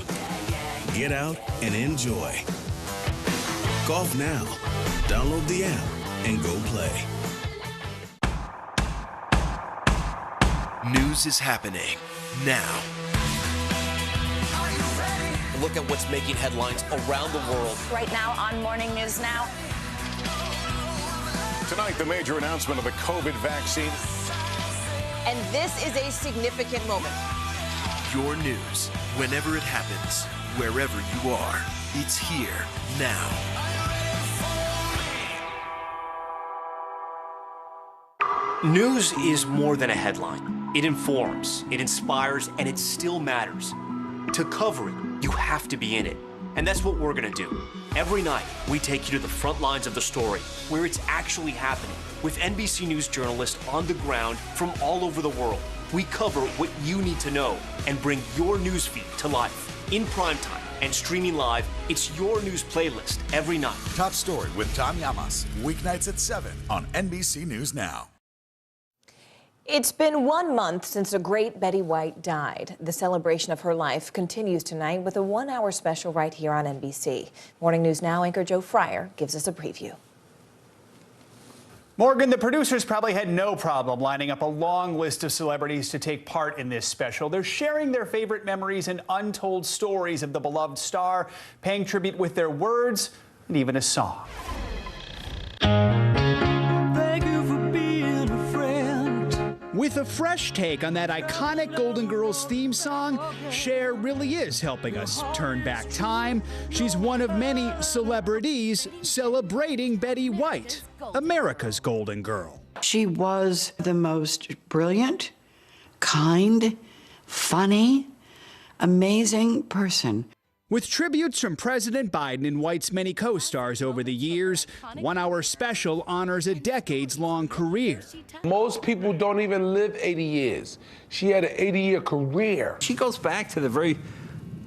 get out and enjoy. Golf Now. Download the app and go play. News is happening now. Look at what's making headlines around the world. Right now on Morning News Now. Tonight, the major announcement of the COVID vaccine. And this is a significant moment. Your news, whenever it happens, wherever you are, it's here now. News is more than a headline. It informs, it inspires, and it still matters. To cover it, you have to be in it. And that's what we're gonna do. Every night, we take you to the front lines of the story, where it's actually happening, with NBC News journalists on the ground from all over the world. We cover what you need to know and bring your newsfeed to life. In primetime and streaming live, it's your news playlist every night. Top Story with Tom Llamas, weeknights at 7 on NBC News Now. It's been 1 month since the great Betty White died. The celebration of her life continues tonight with a 1-hour special right here on NBC. Morning News Now anchor Joe Fryer gives us a preview. Morgan, the producers probably had no problem lining up a long list of celebrities to take part in this special. They're sharing their favorite memories and untold stories of the beloved star, paying tribute with their words and even a song. With a fresh take on that iconic Golden Girls theme song, Cher really is helping us turn back time. She's one of many celebrities celebrating Betty White, America's Golden Girl. She was the most brilliant, kind, funny, amazing person. With tributes from President Biden and White's many co-stars over the years, 1-hour special honors a decades-long career. Most people don't even live 80 years. She had an 80-year career. She goes back to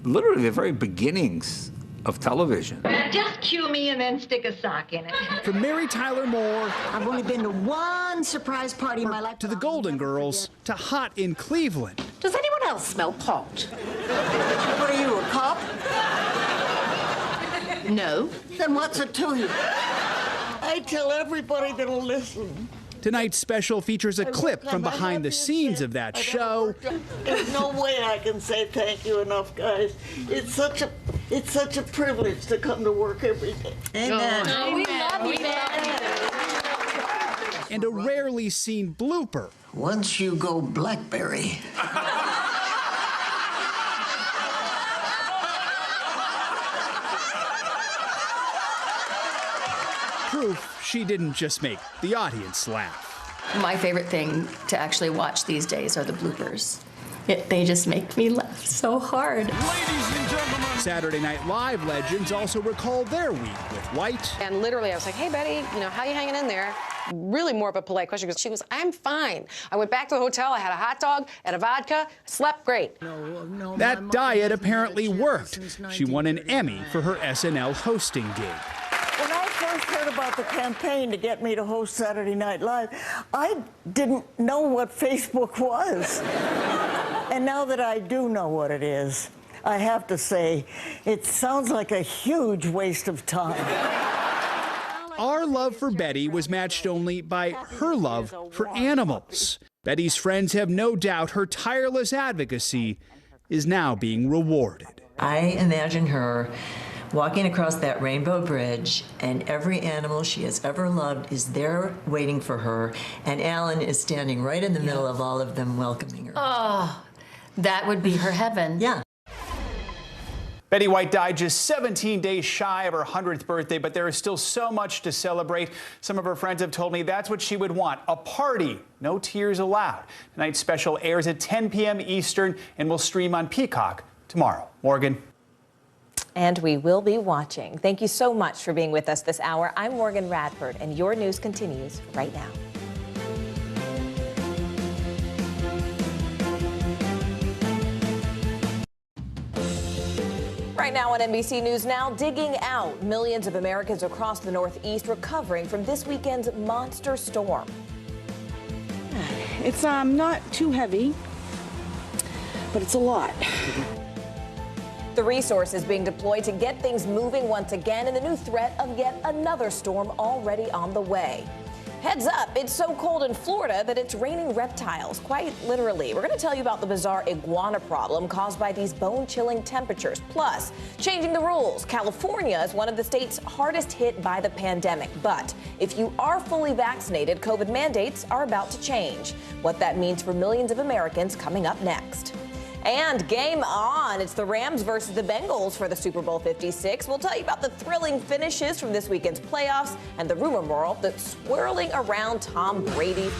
literally the very beginnings of television. Just cue me and then stick a sock in it. From Mary Tyler Moore, I've only been to one surprise party in my life. To the Golden Girls, to Hot in Cleveland. Does anyone else smell pot? What are you, a cop? No. Then what's it to you? I tell everybody that'll listen. Tonight's special features a clip from behind the scenes of that show. There's no way I can say thank you enough, guys. It's such a privilege to come to work every day. Amen. Oh, we love you, man. And a rarely seen blooper. Once you go BlackBerry. Proof she didn't just make the audience laugh. My favorite thing to actually watch these days are the bloopers. They just make me laugh so hard. Ladies and gentlemen. Saturday Night Live legends also recall their week with White. And literally, I was like, hey, Betty, how you hanging in there? Really more of a polite question because she goes, I'm fine. I went back to the hotel, I had a hot dog and a vodka, slept great. That diet apparently worked. She won an Emmy for her SNL hosting gig. When I first heard about the campaign to get me to host Saturday Night Live, I didn't know what Facebook was. And now that I do know what it is, I have to say, it sounds like a huge waste of time. Our love for Betty was matched only by her love for animals. Betty's friends have no doubt her tireless advocacy is now being rewarded. I imagine her walking across that rainbow bridge, and every animal she has ever loved is there waiting for her, and Alan is standing right in the middle of all of them welcoming her. Oh, that would be her heaven. Yeah. Betty White died just 17 days shy of her 100th birthday, but there is still so much to celebrate. Some of her friends have told me that's what she would want, a party. No tears allowed. Tonight's special airs at 10 p.m. Eastern and will stream on Peacock tomorrow. Morgan. And we will be watching. Thank you so much for being with us this hour. I'm Morgan Radford, and your news continues right now. Right now on NBC News Now, digging out millions of Americans across the Northeast recovering from this weekend's monster storm. It's not too heavy, but it's a lot. The resources being deployed to get things moving once again, and the new threat of yet another storm already on the way. Heads up, it's so cold in Florida that it's raining reptiles, quite literally. We're going to tell you about the bizarre iguana problem caused by these bone-chilling temperatures. Plus, changing the rules. California is one of the states hardest hit by the pandemic. But if you are fully vaccinated, COVID mandates are about to change. What that means for millions of Americans coming up next. And game on. It's the Rams versus the Bengals for the Super Bowl 56. We'll tell you about the thrilling finishes from this weekend's playoffs and the rumor mill that's swirling around Tom Brady.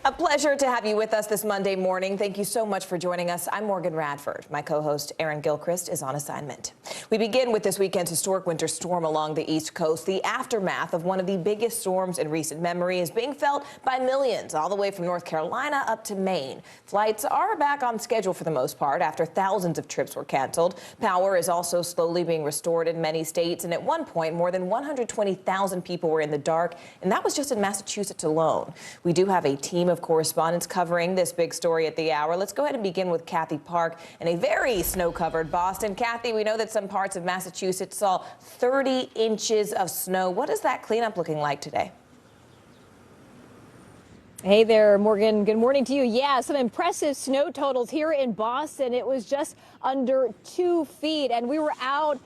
A pleasure to have you with us this Monday morning. Thank you so much for joining us. I'm Morgan Radford. My co-host Erin Gilchrist is on assignment. We begin with this weekend's historic winter storm along the East Coast. The aftermath of one of the biggest storms in recent memory is being felt by millions all the way from North Carolina up to Maine. Flights are back on schedule for the most part after thousands of trips were canceled. Power is also slowly being restored in many states, and at one point more than 120,000 people were in the dark, and that was just in Massachusetts alone. We do have a team of correspondents covering this big story at the hour. Let's go ahead and begin with Kathy Park in a very snow-covered Boston. Kathy, we know that some parts of Massachusetts saw 30 inches of snow. What is that cleanup looking like today? Hey there, Morgan. Good morning to you. Yeah, some impressive snow totals here in Boston. It was just under 2 feet, and we were out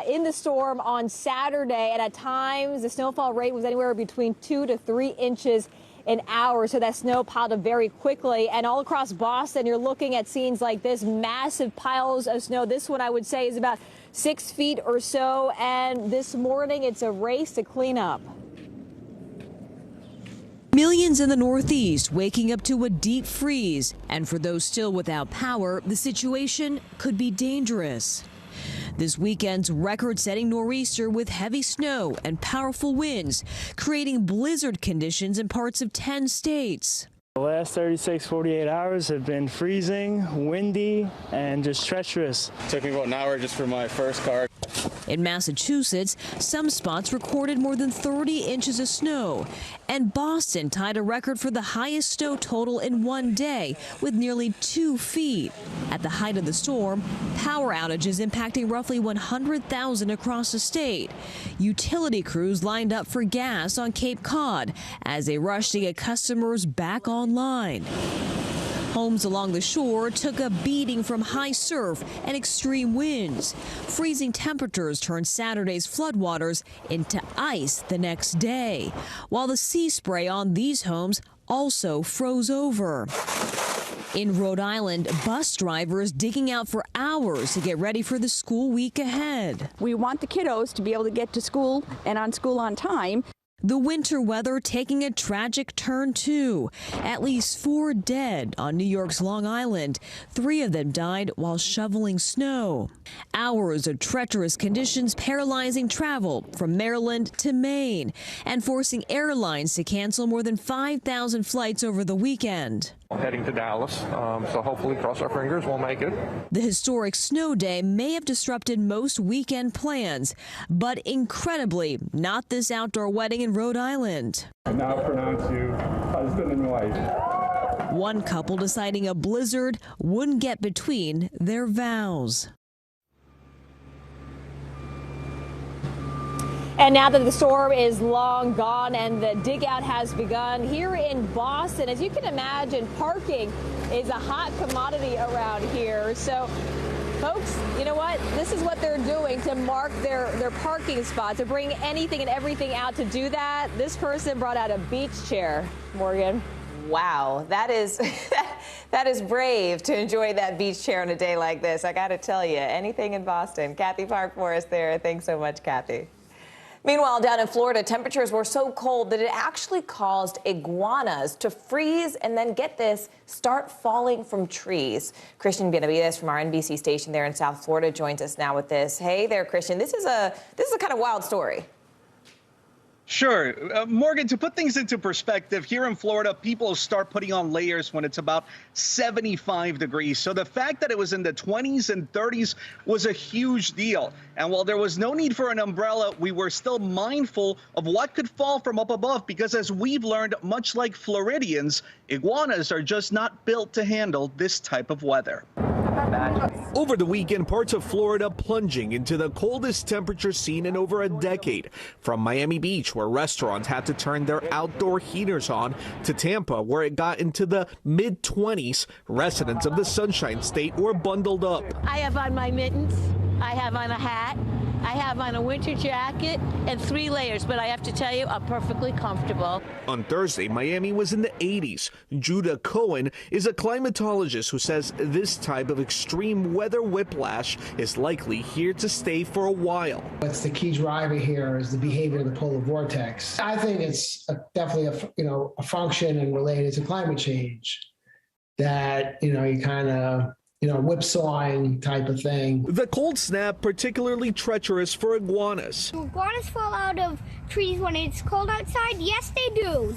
in the storm on Saturday, and at times the snowfall rate was anywhere between 2 to 3 inches an hour. So that snow piled up very quickly, and all across Boston you're looking at scenes like this, massive piles of snow. This one I would say is about 6 feet or so, and this morning it's a race to clean up. Millions in the Northeast waking up to a deep freeze, and for those still without power, the situation could be dangerous. This weekend's record-setting nor'easter with heavy snow and powerful winds, creating blizzard conditions in parts of 10 states. The last 36, 48 hours have been freezing, windy, and just treacherous. Took me about an hour just for my first car. In Massachusetts, some spots recorded more than 30 inches of snow, and Boston tied a record for the highest snow total in one day with nearly 2 feet. At the height of the storm, power outages impacting roughly 100,000 across the state. Utility crews lined up for gas on Cape Cod as they rushed to get customers back online. Homes along the shore took a beating from high surf and extreme winds. Freezing temperatures turned Saturday's floodwaters into ice the next day, while the sea spray on these homes also froze over. In Rhode Island, bus drivers digging out for hours to get ready for the school week ahead. We want the kiddos to be able to get to school and on school on time. The winter weather taking a tragic turn, too. At least 4 dead on New York's Long Island. 3 of them died while shoveling snow. Hours of treacherous conditions paralyzing travel from Maryland to Maine and forcing airlines to cancel more than 5,000 flights over the weekend. Heading to Dallas, so hopefully, cross our fingers, we'll make it. The historic snow day may have disrupted most weekend plans, but incredibly, not this outdoor wedding in Rhode Island. I now pronounce you husband and wife. One couple deciding a blizzard wouldn't get between their vows. And now that the storm is long gone and the dig out has begun here in Boston, as you can imagine, parking is a hot commodity around here. So Folks, you know what? This is what they're doing to mark their parking spots. They're bringing anything and everything out to do that. This person brought out a beach chair, Morgan. Wow, that is that is brave to enjoy that beach chair on a day like this. I got to tell you, anything in Boston. Kathy Park for us there. Thanks so much, Kathy. Meanwhile, down in Florida, temperatures were so cold that it actually caused iguanas to freeze and then, get this, start falling from trees. Christian Benavides from our NBC station there in South Florida joins us now with this. Hey there, Christian. This is a kind of wild story. Sure. Morgan, to put things into perspective, here in Florida, people start putting on layers when it's about 75 degrees. So the fact that it was in the 20s and 30s was a huge deal. And while there was no need for an umbrella, we were still mindful of what could fall from up above, because as we've learned, much like Floridians, iguanas are just not built to handle this type of weather. Over the weekend, parts of Florida plunging into the coldest temperature seen in over a decade. From Miami Beach, where restaurants had to turn their outdoor heaters on, to Tampa, where it got into the mid-20s, residents of the Sunshine State were bundled up. I have on my mittens, I have on a hat, I have on a winter jacket and 3 layers, but I have to tell you, I'm perfectly comfortable. On Thursday, Miami was in the 80s. Judah Cohen is a climatologist who says this type of extreme weather whiplash is likely here to stay for a while. What's the key driver here is the behavior of the polar vortex. I think it's definitely a function and related to climate change that, you kind of whipsawing type of thing. The cold snap particularly treacherous for iguanas. Do iguanas fall out of trees when it's cold outside? Yes, they do.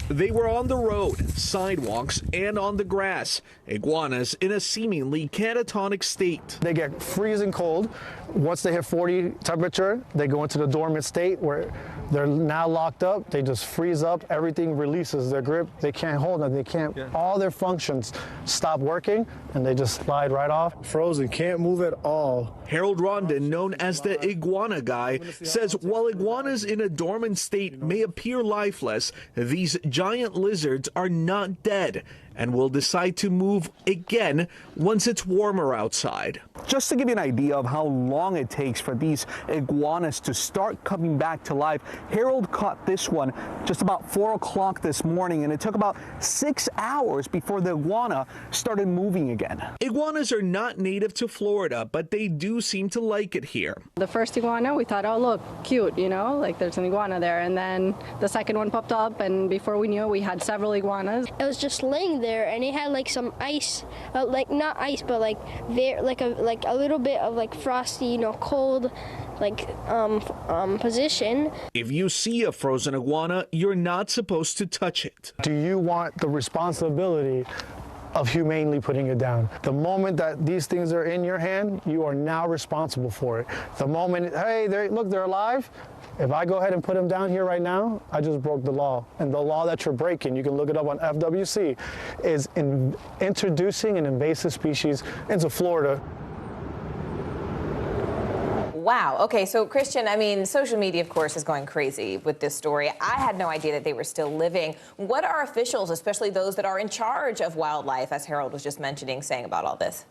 They were on the road, sidewalks, and on the grass. Iguanas in a seemingly catatonic state. They get freezing cold. Once they hit 40 temperature, they go into the dormant state where they're now locked up. They just freeze up. Everything releases their grip. They can't hold them. They can't. Yeah. All their functions stop working, and they just slide right off. Frozen, can't move at all. Harold Rondon, known as the iguana guy, says while iguanas in a dormant state may appear lifeless, these giant lizards are not dead and will decide to move again once it's warmer outside. Just to give you an idea of how long it takes for these iguanas to start coming back to life, Harold caught this one just about 4 o'clock this morning, and it took about 6 hours before the iguana started moving again. Iguanas are not native to Florida, but they do seem to like it here. The first iguana, we thought, oh look, cute, like there's an iguana there, and then the second one popped up, and before we knew it, we had several iguanas. It was just laying there, and it had like some ice, like not ice, but like a little bit of like frosty, cold, position. If you see a frozen iguana, you're not supposed to touch it. Do you want the responsibility of humanely putting it down? The moment that these things are in your hand, you are now responsible for it. The moment, hey, look, they're alive. If I go ahead and put them down here right now, I just broke the law. And the law that you're breaking, you can look it up on FWC, is introducing an invasive species into Florida. Wow. Okay, so Christian, social media, of course, is going crazy with this story. I had no idea that they were still living. What are officials, especially those that are in charge of wildlife, as Harold was just mentioning, saying about all this?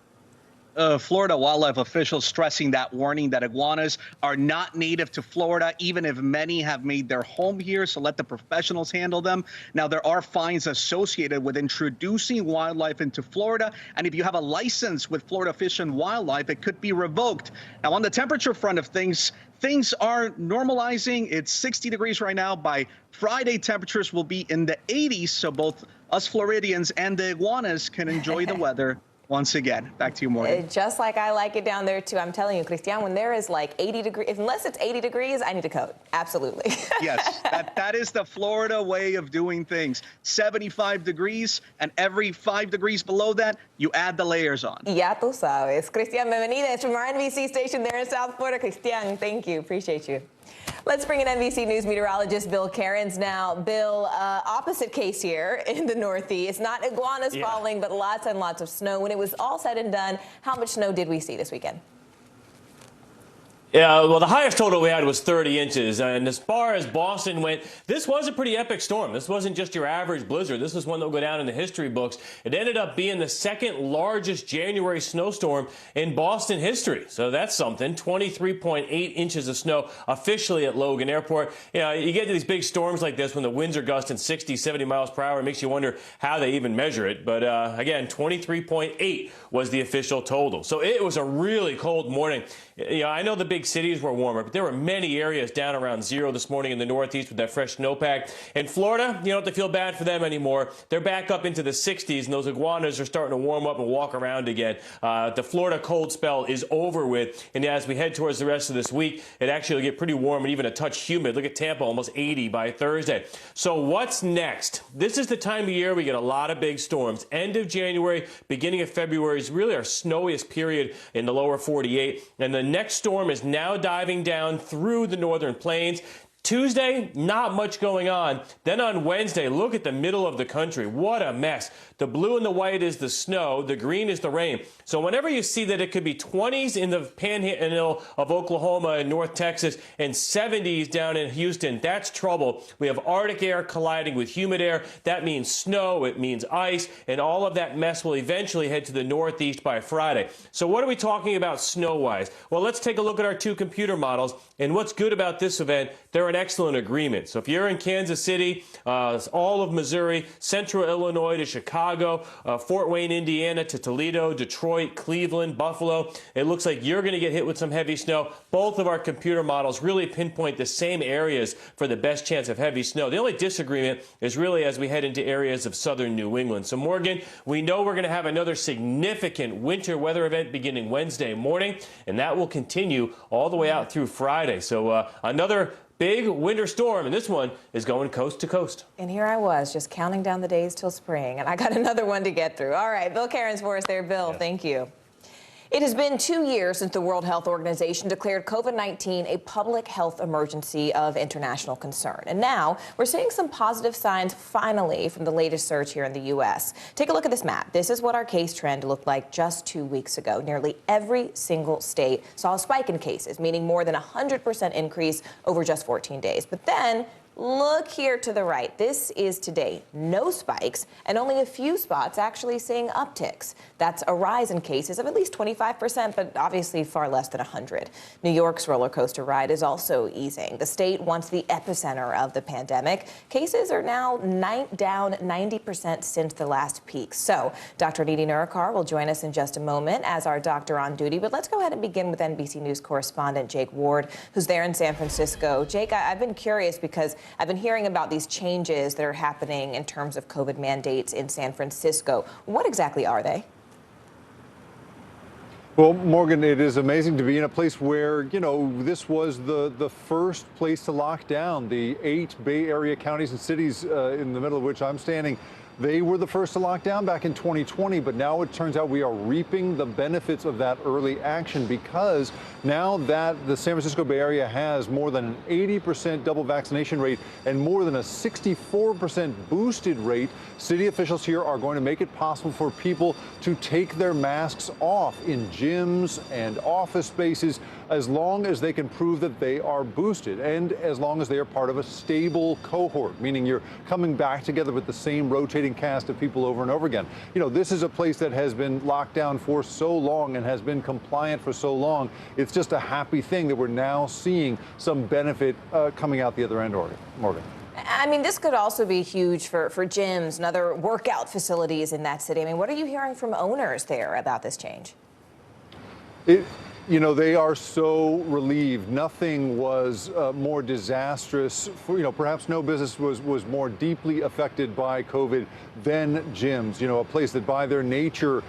Florida wildlife officials stressing that warning that iguanas are not native to Florida, even if many have made their home here, so let the professionals handle them. Now, there are fines associated with introducing wildlife into Florida, and if you have a license with Florida Fish and Wildlife, it could be revoked. Now, on the temperature front of things are normalizing. It's 60 degrees right now. By Friday, temperatures will be in the 80s, so both us Floridians and the iguanas can enjoy the weather once again. Back to you, Morgan. Just like I like it down there, too. I'm telling you, Christian, when there is like 80 degrees, unless it's 80 degrees, I need a coat. Absolutely. Yes, that is the Florida way of doing things. 75 degrees, and every 5 degrees below that, you add the layers on. Ya tú sabes. Christian Benavides from our NBC station there in South Florida. Christian, thank you. Appreciate you. Let's bring in NBC News meteorologist Bill Cairns now. Bill, opposite case here in the Northeast. Not iguanas falling, but lots and lots of snow. When it was all said and done, how much snow did we see this weekend? Yeah, well, the highest total we had was 30 inches. And as far as Boston went, this was a pretty epic storm. This wasn't just your average blizzard. This was one that will go down in the history books. It ended up being the second largest January snowstorm in Boston history. So that's something. 23.8 inches of snow officially at Logan Airport. You know, you get to these big storms like this when the winds are gusting 60, 70 miles per hour. It makes you wonder how they even measure it. But again, 23.8 was the official total. So it was a really cold morning. You know, I know the big cities were warmer, but there were many areas down around zero this morning in the Northeast with that fresh snowpack. In Florida, you don't have to feel bad for them anymore. They're back up into the 60s, and those iguanas are starting to warm up and walk around again. The Florida cold spell is over with, and as we head towards the rest of this week, it actually will get pretty warm and even a touch humid. Look at Tampa, almost 80 by Thursday. So what's next? This is the time of year we get a lot of big storms. End of January, beginning of February is really our snowiest period in the lower 48, and the next storm is now diving down through the northern plains. Tuesday, not much going on. Then on Wednesday, look at the middle of the country. What a mess. The blue and the white is the snow. The green is the rain. So whenever you see that it could be 20s in the panhandle of Oklahoma and North Texas and 70s down in Houston, that's trouble. We have Arctic air colliding with humid air. That means snow. It means ice. And all of that mess will eventually head to the Northeast by Friday. So what are we talking about snow-wise? Well, let's take a look at our two computer models. And what's good about this event, they're an excellent agreement. So if you're in Kansas City, all of Missouri, central Illinois to Chicago, Fort Wayne, Indiana to Toledo, Detroit, Cleveland, Buffalo, it looks like you're going to get hit with some heavy snow. Both of our computer models really pinpoint the same areas for the best chance of heavy snow. The only disagreement is really as we head into areas of southern New England. So Morgan, we know we're going to have another significant winter weather event beginning Wednesday morning, and that will continue all the way out through Friday. So another big winter storm, and this one is going coast to coast. And here I was just counting down the days till spring, and I got another one to get through. All right, Bill Cairns for us there. Bill, thank you. It has been 2 years since the World Health Organization declared COVID-19 a public health emergency of international concern. And now we're seeing some positive signs finally from the latest surge here in the U.S. Take a look at this map. This is what our case trend looked like just 2 weeks ago. Nearly every single state saw a spike in cases, meaning more than 100% increase over just 14 days. But then look here to the right. This is today. No spikes and only a few spots actually seeing upticks. That's a rise in cases of at least 25%, but obviously far less than 100. New York's roller coaster ride is also easing. The state once the epicenter of the pandemic. Cases are now down 90% since the last peak. So Dr. Neeti Narikar will join us in just a moment as our doctor on duty. But let's go ahead and begin with NBC News correspondent Jake Ward, who's there in San Francisco. Jake, I've been curious because I've been hearing about these changes that are happening in terms of COVID mandates in San Francisco. What exactly are they? Well, Morgan, it is amazing to be in a place where, you know, this was the first place to lock down. The 8 Bay Area counties and cities in the middle of which I'm standing, they were the first to lock down back in 2020, but now it turns out we are reaping the benefits of that early action because now that the San Francisco Bay Area has more than an 80% double vaccination rate and more than a 64% boosted rate, city officials here are going to make it possible for people to take their masks off in gyms and office spaces as long as they can prove that they are boosted and as long as they are part of a stable cohort, meaning you're coming back together with the same rotating cast of people over and over again. You know, this is a place that has been locked down for so long and has been compliant for so long. It's just a happy thing that we're now seeing some benefit coming out the other end, Morgan. I mean, this could also be huge for gyms and other workout facilities in that city. I mean, what are you hearing from owners there about this change? You know, they are so relieved. Nothing was more disastrous. Perhaps no business was more deeply affected by COVID than gyms. You know, a place that by their nature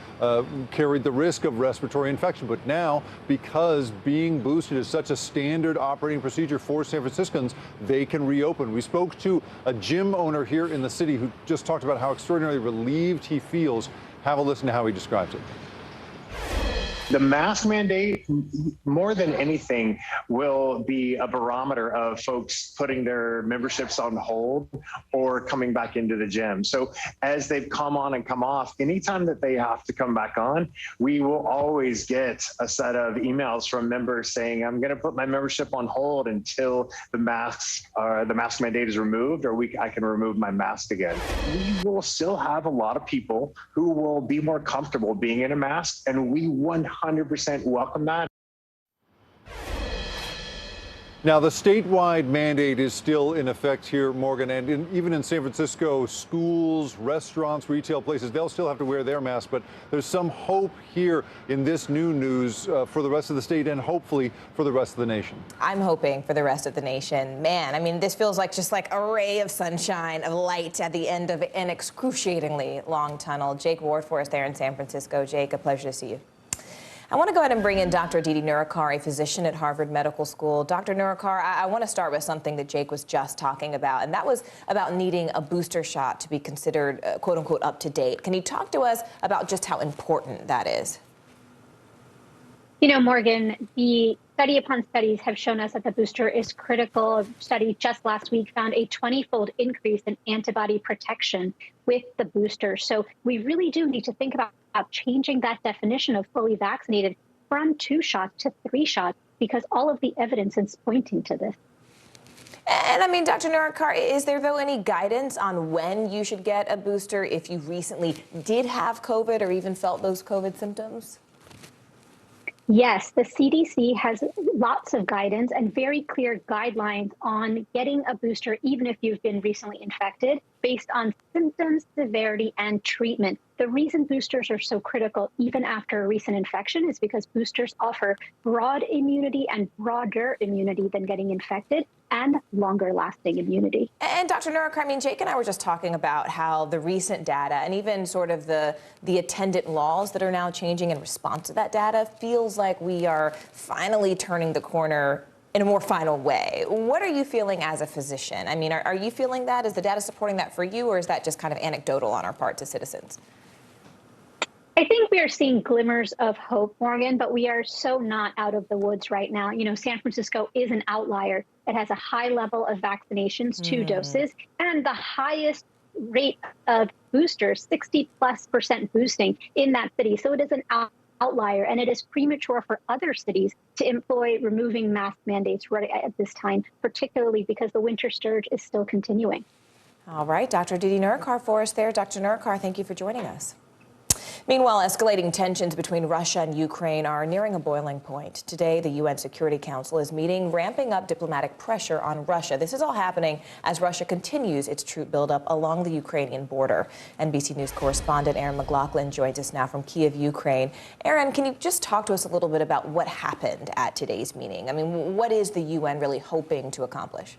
carried the risk of respiratory infection. But now, because being boosted is such a standard operating procedure for San Franciscans, they can reopen. We spoke to a gym owner here in the city who just talked about how extraordinarily relieved he feels. Have a listen to how he describes it. The mask mandate, more than anything, will be a barometer of folks putting their memberships on hold or coming back into the gym. So as they've come on and come off, anytime that they have to come back on, we will always get a set of emails from members saying, I'm going to put my membership on hold until the mask mandate is removed, or I can remove my mask again. We will still have a lot of people who will be more comfortable being in a mask, and we 100% welcome that. Now, the statewide mandate is still in effect here, Morgan, and even in San Francisco, schools, restaurants, retail places, they'll still have to wear their masks, but there's some hope here in this new news for the rest of the state and hopefully for the rest of the nation. I'm hoping for the rest of the nation. Man, I mean, this feels like just like a ray of sunshine, of light at the end of an excruciatingly long tunnel. Jake Ward for us there in San Francisco. Jake, a pleasure to see you. I want to go ahead and bring in Dr. Didi Nurikar, a physician at Harvard Medical School. Dr. Nurikar, I want to start with something that Jake was just talking about, and that was about needing a booster shot to be considered, quote unquote, up to date. Can you talk to us about just how important that is? You know, Morgan, the study upon studies have shown us that the booster is critical. A study just last week found a 20-fold increase in antibody protection with the booster. So we really do need to think about changing that definition of fully vaccinated from 2 shots to 3 shots, because all of the evidence is pointing to this. And I mean, Dr. Nurikar, is there though any guidance on when you should get a booster if you recently did have COVID or even felt those COVID symptoms? Yes, the CDC has lots of guidance and very clear guidelines on getting a booster, even if you've been recently infected, based on symptoms, severity, and treatment. The reason boosters are so critical, even after a recent infection, is because boosters offer broad immunity and broader immunity than getting infected, and longer lasting immunity. And Dr. Nurikar, I mean, Jake and I were just talking about how the recent data and even sort of the attendant laws that are now changing in response to that data feels like we are finally turning the corner in a more final way. What are you feeling as a physician? I mean, are you feeling that? Is the data supporting that for you, or is that just kind of anecdotal on our part to citizens? I think we are seeing glimmers of hope, Morgan, but we are so not out of the woods right now. You know, San Francisco is an outlier. It has a high level of vaccinations, 2 doses, and the highest rate of boosters, 60+% boosting in that city. So it is an outlier, and it is premature for other cities to employ removing mask mandates right at this time, particularly because the winter surge is still continuing. All right, Dr. Didi Nurikar for us there. Dr. Nurikar, thank you for joining us. Meanwhile, escalating tensions between Russia and Ukraine are nearing a boiling point. Today, the UN Security Council is meeting, ramping up diplomatic pressure on Russia. This is all happening as Russia continues its troop buildup along the Ukrainian border. NBC News correspondent Aaron McLaughlin joins us now from Kyiv, Ukraine. Aaron, can you just talk to us a little bit about what happened at today's meeting? I mean, what is the UN really hoping to accomplish?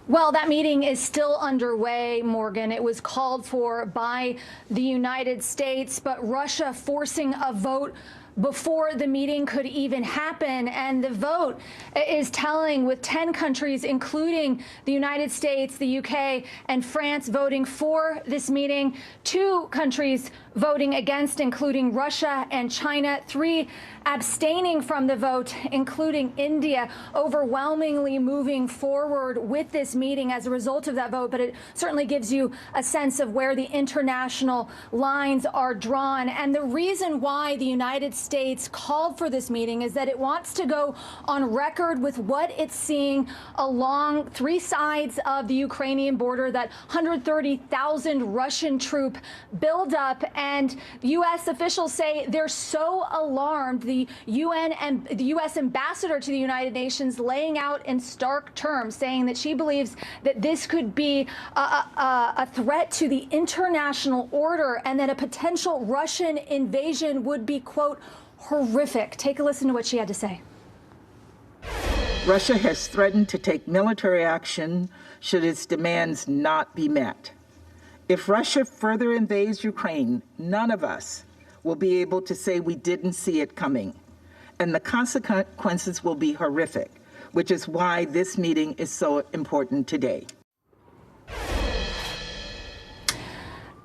Well, that meeting is still underway, Morgan. It was called for by the United States, but Russia forcing a vote before the meeting could even happen. And the vote is telling, with 10 countries, including the United States, the UK, and France, voting for this meeting, 2 countries voting against, including Russia and China, 3 abstaining from the vote, including India, overwhelmingly moving forward with this meeting as a result of that vote. But it certainly gives you a sense of where the international lines are drawn. And the reason why the United States called for this meeting is that it wants to go on record with what it's seeing along 3 sides of the Ukrainian border, that 130,000 Russian troop buildup. And U.S. officials say they're so alarmed. The UN and the U.S. ambassador to the United Nations laying out in stark terms, saying that she believes that this could be a threat to the international order and that a potential Russian invasion would be, quote, horrific. Take a listen to what she had to say. Russia has threatened to take military action should its demands not be met. If Russia further invades Ukraine, none of us will be able to say we didn't see it coming, and the consequences will be horrific, which is why this meeting is so important today.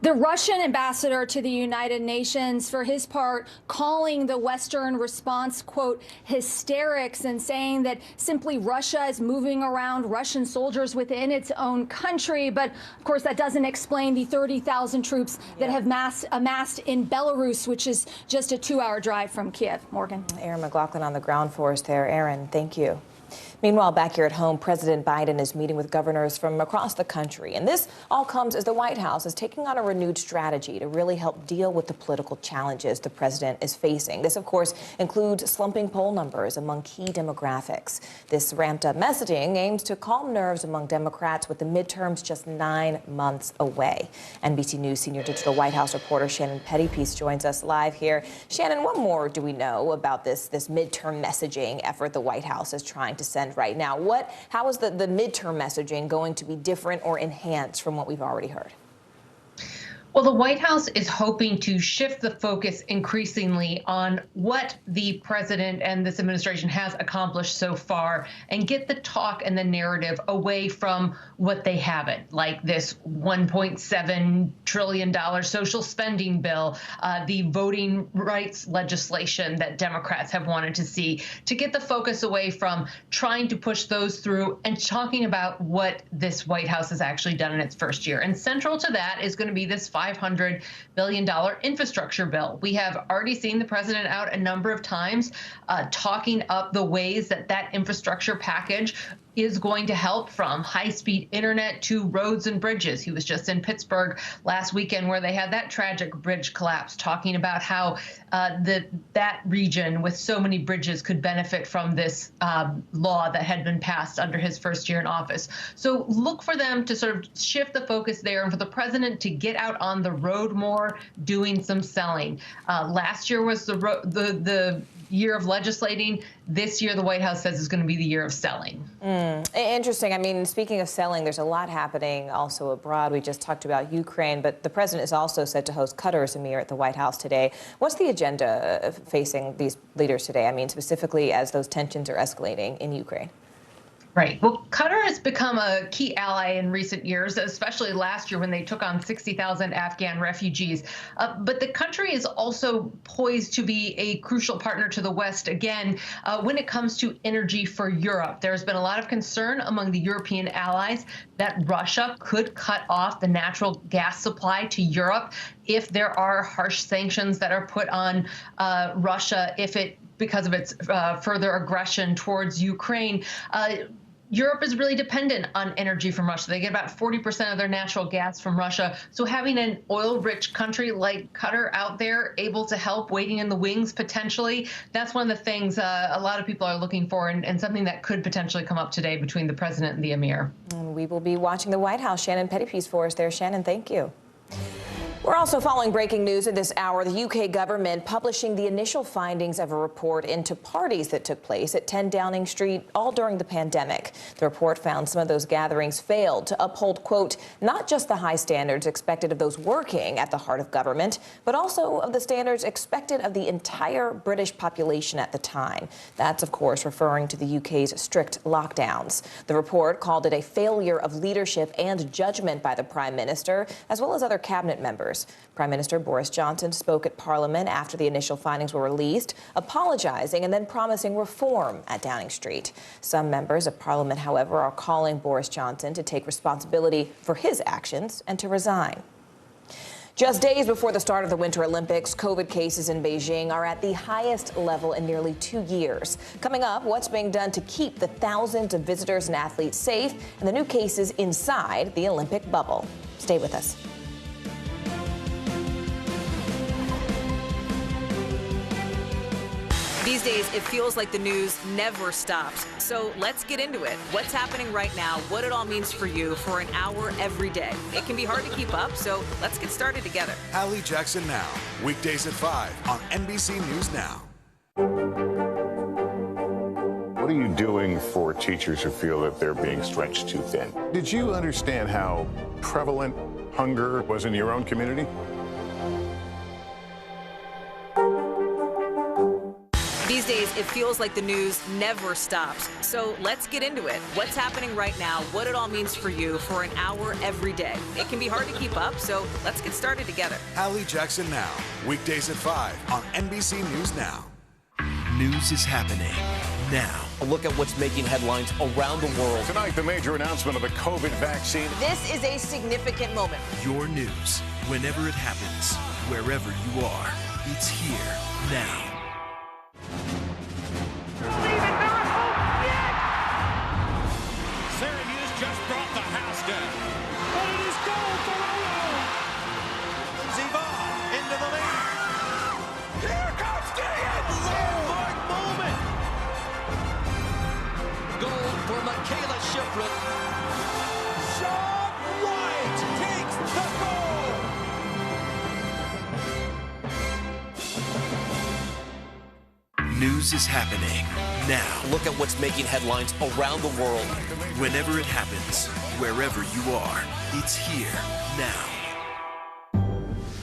The Russian ambassador to the United Nations, for his part, calling the Western response, quote, hysterics, and saying that simply Russia is moving around Russian soldiers within its own country. But of course, that doesn't explain the 30,000 troops that have amassed in Belarus, which is just a 2-hour drive from Kiev. Morgan. Aaron McLaughlin on the ground for us there. Aaron, thank you. Meanwhile, back here at home, President Biden is meeting with governors from across the country. And this all comes as the White House is taking on a renewed strategy to really help deal with the political challenges the president is facing. This, of course, includes slumping poll numbers among key demographics. This ramped up messaging aims to calm nerves among Democrats with the midterms just 9 months away. NBC News senior digital White House reporter Shannon Pettypiece joins us live here. Shannon, what more do we know about this midterm messaging effort the White House is trying to send right now? How is the midterm messaging going to be different or enhanced from what we've already heard? Well, the White House is hoping to shift the focus increasingly on what the president and this administration has accomplished so far and get the talk and the narrative away from what they haven't, like this $1.7 trillion social spending bill, the voting rights legislation that Democrats have wanted to see, to get the focus away from trying to push those through and talking about what this White House has actually done in its first year. And central to that is going to be this $500 billion infrastructure bill. We have already seen the president out a number of times talking up the ways that that infrastructure package is going to help, from high-speed internet to roads and bridges. He was just in Pittsburgh last weekend where they had that tragic bridge collapse, talking about how that region with so many bridges could benefit from this law that had been passed under his first year in office. So look for them to sort of shift the focus there and for the president to get out on the road more, doing some selling. Last year was the year of legislating. This year, the White House says is going to be the year of selling. Interesting. I mean, speaking of selling, there's a lot happening also abroad. We just talked about Ukraine, but the president is also set to host Qatar's emir at the White House today. What's the agenda facing these leaders today? I mean, specifically as those tensions are escalating in Ukraine. Right. Well, Qatar has become a key ally in recent years, especially last year when they took on 60,000 Afghan refugees. But the country is also poised to be a crucial partner to the West, again, when it comes to energy for Europe. There's been a lot of concern among the European allies that Russia could cut off the natural gas supply to Europe if there are harsh sanctions that are put on Russia, because of its further aggression towards Ukraine. Europe is really dependent on energy from Russia. They get about 40% of their natural gas from Russia. So having an oil-rich country like Qatar out there able to help, waiting in the wings potentially, that's one of the things a lot of people are looking for, and something that could potentially come up today between the president and the emir. And we will be watching the White House. Shannon Pettypiece for us there. Shannon, thank you. We're also following breaking news at this hour. The UK government publishing the initial findings of a report into parties that took place at 10 Downing Street all during the pandemic. The report found some of those gatherings failed to uphold, quote, not just the high standards expected of those working at the heart of government, but also of the standards expected of the entire British population at the time. That's, of course, referring to the UK's strict lockdowns. The report called it a failure of leadership and judgment by the Prime Minister, as well as other cabinet members. Prime Minister Boris Johnson spoke at Parliament after the initial findings were released, apologizing and then promising reform at Downing Street. Some members of Parliament, however, are calling Boris Johnson to take responsibility for his actions and to resign. Just days before the start of the Winter Olympics, COVID cases in Beijing are at the highest level in nearly 2 years. Coming up, what's being done to keep the thousands of visitors and athletes safe, and the new cases inside the Olympic bubble. Stay with us. These days, it feels like the news never stops. So let's get into it. What's happening right now, what it all means for you for an hour every day. It can be hard to keep up, so let's get started together. Hallie Jackson Now, weekdays at 5 on NBC News Now. What are you doing for teachers who feel that they're being stretched too thin? Did you understand how prevalent hunger was in your own community? These days, it feels like the news never stops. So let's get into it. What's happening right now, what it all means for you for an hour every day. It can be hard to keep up, so let's get started together. Hallie Jackson Now, weekdays at 5 on NBC News Now. News is happening now. A look at what's making headlines around the world. Tonight, the major announcement of the COVID vaccine. This is a significant moment. Your news, whenever it happens, wherever you are, it's here now. Syracuse just brought the house down. But it is goal for Olo. Ziva into the lead. Here comes Diaz. Landmark moment. Goal for Michaela Shifrin. Sean White takes the goal. News is happening now. A look at what's making headlines around the world. Whenever it happens, wherever you are, it's here now.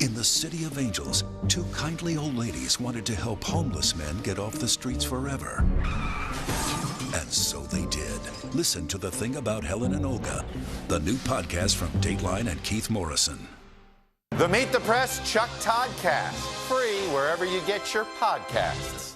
In the City of Angels, two kindly old ladies wanted to help homeless men get off the streets forever. And so they did. Listen to The Thing About Helen and Olga, the new podcast from Dateline and Keith Morrison. The Meet the Press Chuck Todd Cast, free wherever you get your podcasts.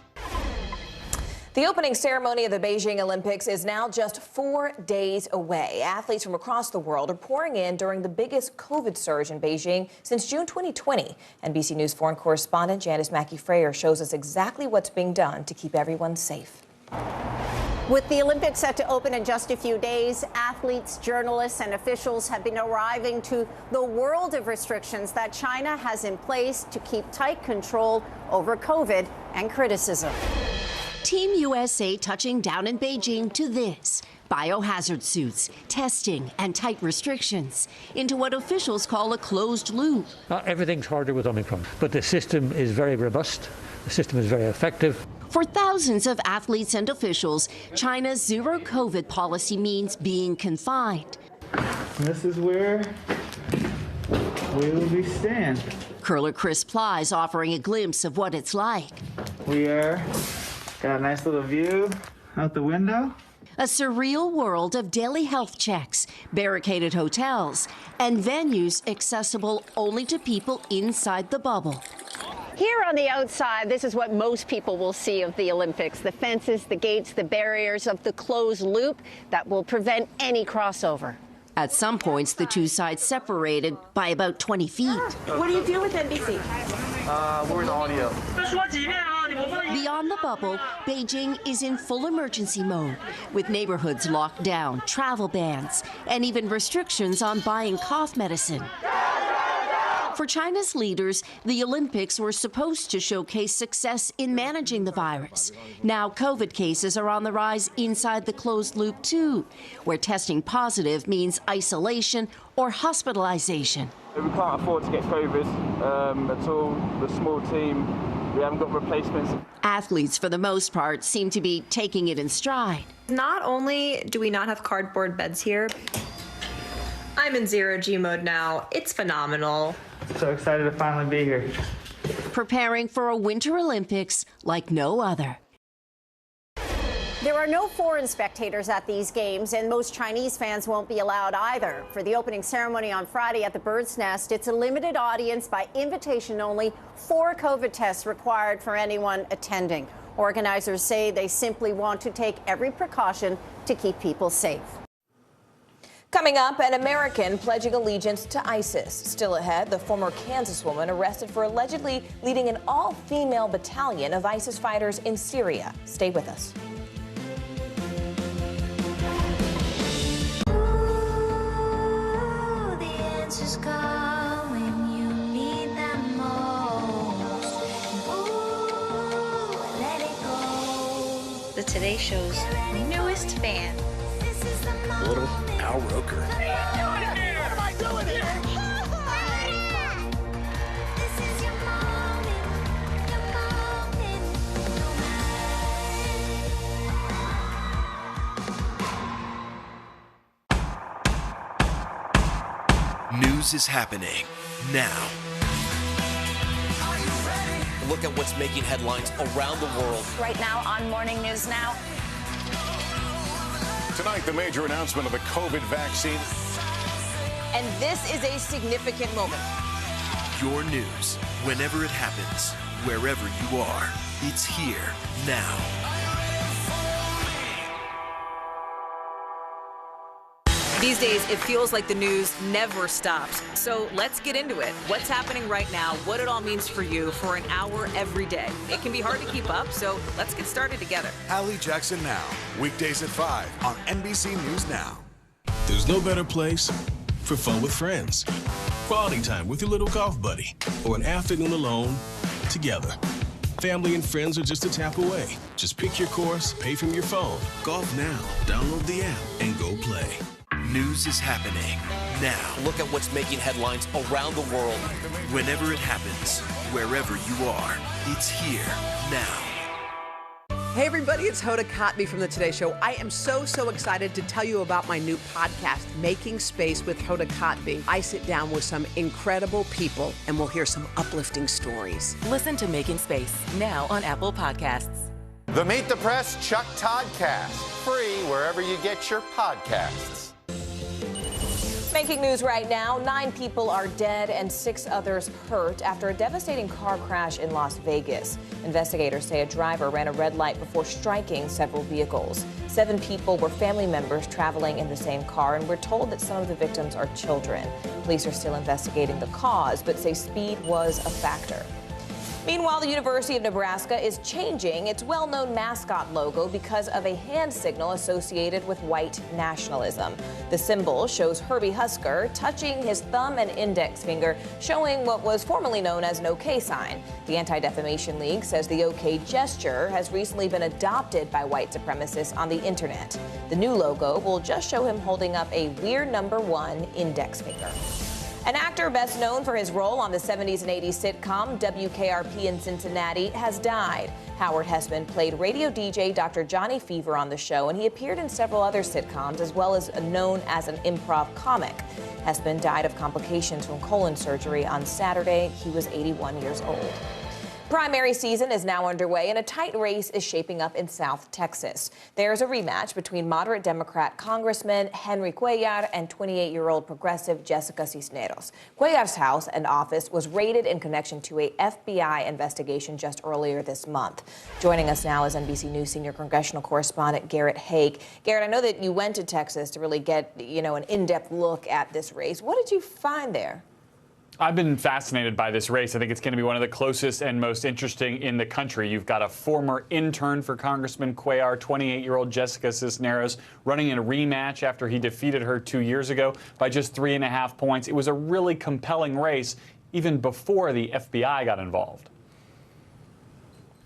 The opening ceremony of the Beijing Olympics is now just 4 days away. Athletes from across the world are pouring in during the biggest COVID surge in Beijing since June 2020. NBC News foreign correspondent Janice Mackey-Frayer shows us exactly what's being done to keep everyone safe. With the Olympics set to open in just a few days, athletes, journalists, and officials have been arriving to the world of restrictions that China has in place to keep tight control over COVID and criticism. Team USA touching down in Beijing to this: biohazard suits, testing, and tight restrictions into what officials call a closed loop. Everything's harder with Omicron, but the system is very robust. The system is very effective. For thousands of athletes and officials, China's zero COVID policy means being confined. This is where we will be staying. Curler Chris Plies offering a glimpse of what it's like. Got a nice little view out the window. A surreal world of daily health checks, barricaded hotels, and venues accessible only to people inside the bubble. Here on the outside, this is what most people will see of the Olympics: the fences, the gates, the barriers of the closed loop that will prevent any crossover. At some points, the two sides separated by about 20 feet. What do you do with NBC? We're in audio. Beyond the bubble, Beijing is in full emergency mode, with neighborhoods locked down, travel bans, and even restrictions on buying cough medicine. For China's leaders, the Olympics were supposed to showcase success in managing the virus. Now COVID cases are on the rise inside the closed loop too, where testing positive means isolation or hospitalization. We can't afford to get COVID at all. The small team, we haven't got replacements. Athletes, for the most part, seem to be taking it in stride. Not only do we not have cardboard beds here, I'm in zero-G mode now. It's phenomenal. So excited to finally be here. Preparing for a Winter Olympics like no other. There are no foreign spectators at these games, and most Chinese fans won't be allowed either. For the opening ceremony on Friday at the Bird's Nest, it's a limited audience by invitation only. 4 COVID tests required for anyone attending. Organizers say they simply want to take every precaution to keep people safe. Coming up, an American pledging allegiance to ISIS. Still ahead, the former Kansas woman arrested for allegedly leading an all-female battalion of ISIS fighters in Syria. Stay with us. The Today Show's newest fan. Little Al Roker. What am I doing here? News is happening now. Look at what's making headlines around the world. Right now on Morning News Now. Tonight, the major announcement of the COVID vaccine. And this is a significant moment. Your news, whenever it happens, wherever you are, it's here now. These days, it feels like the news never stops. So let's get into it. What's happening right now, what it all means for you for an hour every day. It can be hard to keep up, so let's get started together. Hallie Jackson Now, weekdays at 5 on NBC News Now. There's no better place for fun with friends. Quality time with your little golf buddy, or an afternoon alone together. Family and friends are just a tap away. Just pick your course, pay from your phone. Golf Now. Download the app and go play. News is happening now. Look at what's making headlines around the world. Whenever it happens, wherever you are, it's here now. Hey everybody, it's Hoda Kotb from the Today Show. I am so excited to tell you about my new podcast, Making Space with Hoda Kotb. I sit down with some incredible people and we'll hear some uplifting stories. Listen to Making Space now on Apple Podcasts. The Meet the Press Chuck Toddcast, free wherever you get your podcasts. Making news right now, 9 people are dead and 6 others hurt after a devastating car crash in Las Vegas. Investigators say a driver ran a red light before striking several vehicles. 7 people were family members traveling in the same car, and we're told that some of the victims are children. Police are still investigating the cause, but say speed was a factor. Meanwhile, the University of Nebraska is changing its well-known mascot logo because of a hand signal associated with white nationalism. The symbol shows Herbie Husker touching his thumb and index finger, showing what was formerly known as an OK sign. The Anti-Defamation League says the OK gesture has recently been adopted by white supremacists on the internet. The new logo will just show him holding up a weird number 1 index finger. An actor best known for his role on the 70s and 80s sitcom WKRP in Cincinnati has died. Howard Hessman played radio DJ Dr. Johnny Fever on the show, and he appeared in several other sitcoms, as well as known as an improv comic. Hessman died of complications from colon surgery on Saturday. He was 81 years old. Primary season is now underway, and a tight race is shaping up in South Texas. There's a rematch between moderate Democrat Congressman Henry Cuellar and 28-year-old progressive Jessica Cisneros. Cuellar's house and office was raided in connection to a FBI investigation just earlier this month. Joining us now is NBC News senior congressional correspondent Garrett Haake. Garrett, I know that you went to Texas to really get, an in-depth look at this race. What did you find there? I've been fascinated by this race. I think it's going to be one of the closest and most interesting in the country. You've got a former intern for Congressman Cuellar, 28-year-old Jessica Cisneros, running in a rematch after he defeated her 2 years ago by just 3.5 points. It was a really compelling race even before the FBI got involved.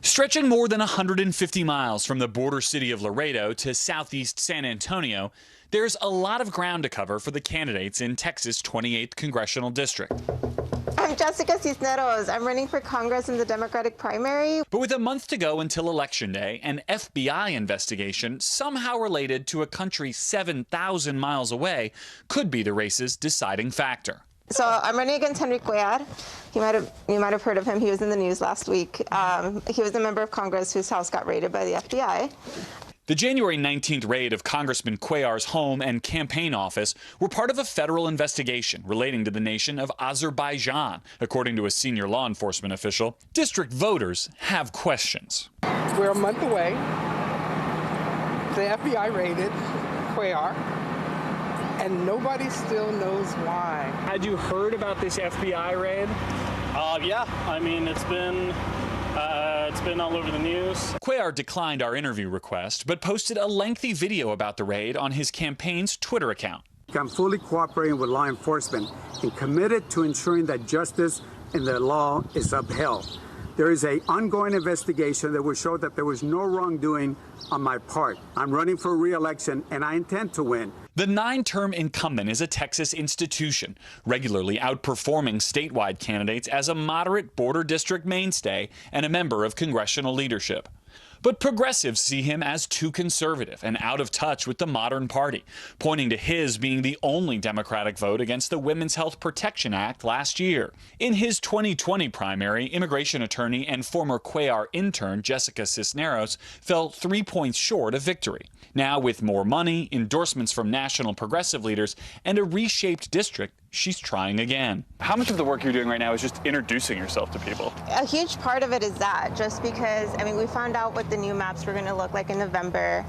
Stretching more than 150 miles from the border city of Laredo to southeast San Antonio, there's a lot of ground to cover for the candidates in Texas' 28th congressional district. I'm Jessica Cisneros. I'm running for Congress in the Democratic primary. But with a month to go until Election Day, an FBI investigation somehow related to a country 7,000 miles away could be the race's deciding factor. So I'm running against Henry Cuellar. You might have heard of him. He was in the news last week. He was a member of Congress whose house got raided by the FBI. The January 19th raid of Congressman Cuellar's home and campaign office were part of a federal investigation relating to the nation of Azerbaijan, according to a senior law enforcement official. District voters have questions. We're a month away. The FBI raided Cuellar, and nobody still knows why. Had you heard about this FBI raid? Yeah, I mean, it's been all over the news. Cuellar declined our interview request, but posted a lengthy video about the raid on his campaign's Twitter account. I'm fully cooperating with law enforcement and committed to ensuring that justice and the law is upheld. There is an ongoing investigation that will show that there was no wrongdoing on my part. I'm running for re-election, and I intend to win. The 9-term incumbent is a Texas institution, regularly outperforming statewide candidates as a moderate border district mainstay and a member of congressional leadership. But progressives see him as too conservative and out of touch with the modern party, pointing to his being the only Democratic vote against the Women's Health Protection Act last year. In his 2020 primary, immigration attorney and former Cuellar intern Jessica Cisneros fell 3 points short of victory. Now, with more money, endorsements from national progressive leaders, and a reshaped district, she's trying again. How much of the work you're doing right now is just introducing yourself to people? A huge part of it is that, just because, I mean, we found out what the new maps were going to look like in November.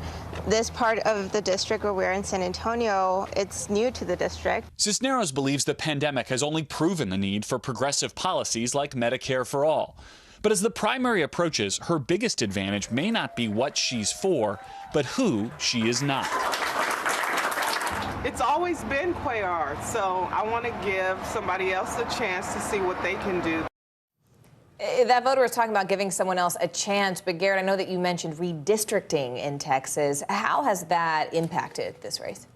This part of the district where we're in San Antonio, it's new to the district. Cisneros believes the pandemic has only proven the need for progressive policies like Medicare for all. But as the primary approaches, her biggest advantage may not be what she's for, but who she is not. It's always been Cuellar, so I want to give somebody else a chance to see what they can do. That voter is talking about giving someone else a chance, but Garrett, I know that you mentioned redistricting in Texas. How has that impacted this race?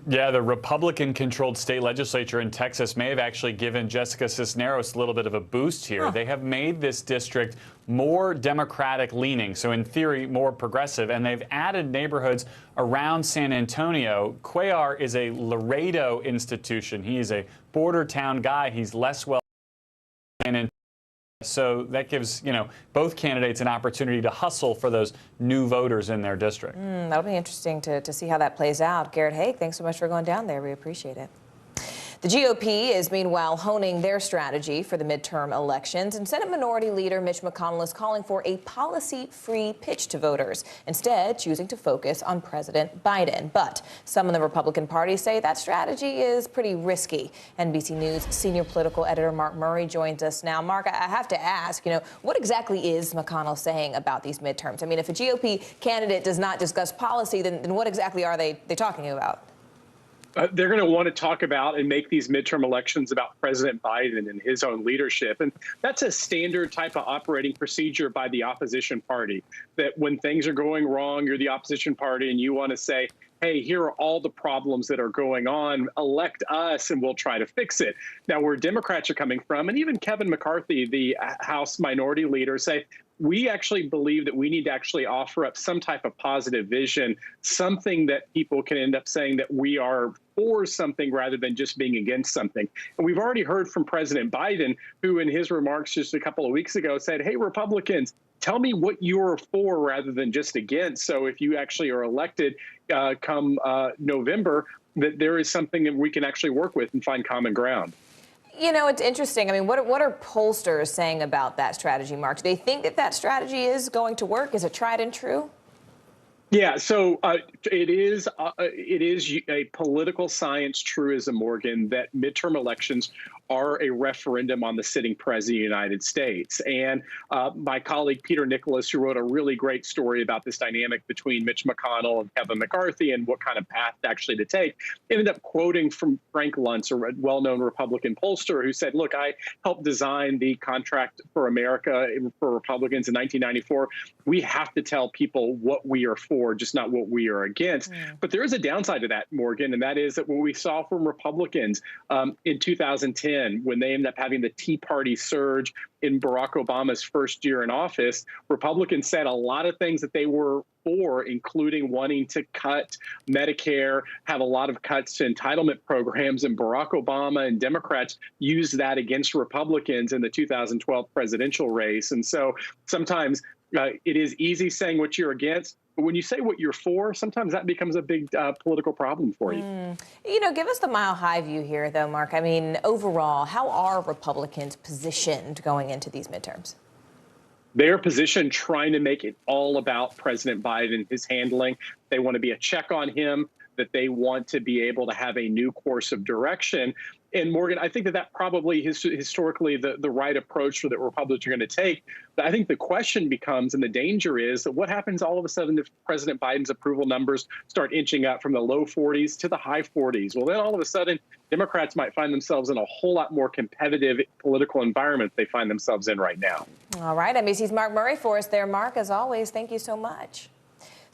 Yeah, the Republican-controlled state legislature in Texas may have actually given Jessica Cisneros a little bit of a boost here. They have made this district more Democratic-leaning, so in theory, more progressive, and they've added neighborhoods around San Antonio. Cuellar is a Laredo institution. He is a border town guy. He's less well. So that gives, both candidates an opportunity to hustle for those new voters in their district. That'll be interesting to see how that plays out. Garrett Haig, thanks so much for going down there. We appreciate it. The GOP is meanwhile honing their strategy for the midterm elections, and Senate Minority Leader Mitch McConnell is calling for a policy-free pitch to voters, instead choosing to focus on President Biden. But some in the Republican Party say that strategy is pretty risky. NBC News senior political editor Mark Murray joins us now. Mark, I have to ask, what exactly is McConnell saying about these midterms? I mean, if a GOP candidate does not discuss policy, then what exactly are they talking about? They're going to want to talk about and make these midterm elections about President Biden and his own leadership. And that's a standard type of operating procedure by the opposition party, that when things are going wrong, you're the opposition party and you want to say, hey, here are all the problems that are going on, elect us and we'll try to fix it. Now, where Democrats are coming from, and even Kevin McCarthy, the House Minority Leader, say, we actually believe that we need to actually offer up some type of positive vision, something that people can end up saying that we are for something rather than just being against something. And we've already heard from President Biden, who in his remarks just a couple of weeks ago said, hey, Republicans, tell me what you're for rather than just against. So if you actually are elected come November, that there is something that we can actually work with and find common ground. It's interesting. I mean, what are pollsters saying about that strategy, Mark? Do they think that strategy is going to work? Is it tried and true? Yeah, so it is a political science truism, Morgan, that midterm elections are a referendum on the sitting president of the United States. And my colleague Peter Nicholas, who wrote a really great story about this dynamic between Mitch McConnell and Kevin McCarthy and what kind of path actually to take, ended up quoting from Frank Luntz, a well-known Republican pollster, who said, look, I helped design the Contract for America for Republicans in 1994. We have to tell people what we are for, just not what we are against. But there is a downside to that, Morgan, and that is that what we saw from Republicans in 2010, when they ended up having the Tea Party surge in Barack Obama's first year in office, Republicans said a lot of things that they were for, including wanting to cut Medicare, have a lot of cuts to entitlement programs, and Barack Obama and Democrats used that against Republicans in the 2012 presidential race. And so sometimes it is easy saying what you're against, but when you say what you're for, sometimes that becomes a big political problem for you. Give us the mile-high view here, though, Mark. I mean, overall, how are Republicans positioned going into these midterms? Their position trying to make it all about President Biden, his handling. They want to be a check on him, that they want to be able to have a new course of direction. And Morgan, I think that probably is historically the right approach that Republicans are going to take. But I think the question becomes, and the danger is, that what happens all of a sudden if President Biden's approval numbers start inching up from the low 40s to the high 40s? Well, then all of a sudden, Democrats might find themselves in a whole lot more competitive political environment they find themselves in right now. All right, NBC's Mark Murray for us there. Mark, as always, thank you so much.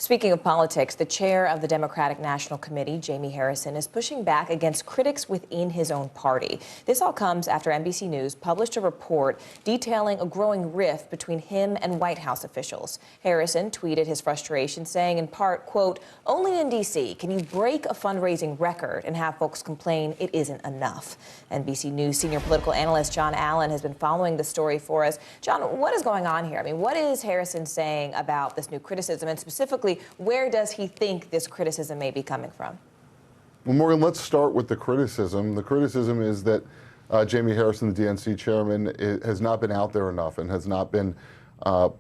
Speaking of politics, the chair of the Democratic National Committee, Jamie Harrison, is pushing back against critics within his own party. This all comes after NBC News published a report detailing a growing rift between him and White House officials. Harrison tweeted his frustration, saying in part, quote, "Only in D.C. can you break a fundraising record and have folks complain it isn't enough." NBC News senior political analyst John Allen has been following the story for us. John, what is going on here? I mean, what is Harrison saying about this new criticism, and specifically, where does he think this criticism may be coming from? Well, Morgan, let's start with the criticism. The criticism is that Jamie Harrison, the DNC chairman, has not been out there enough and has not been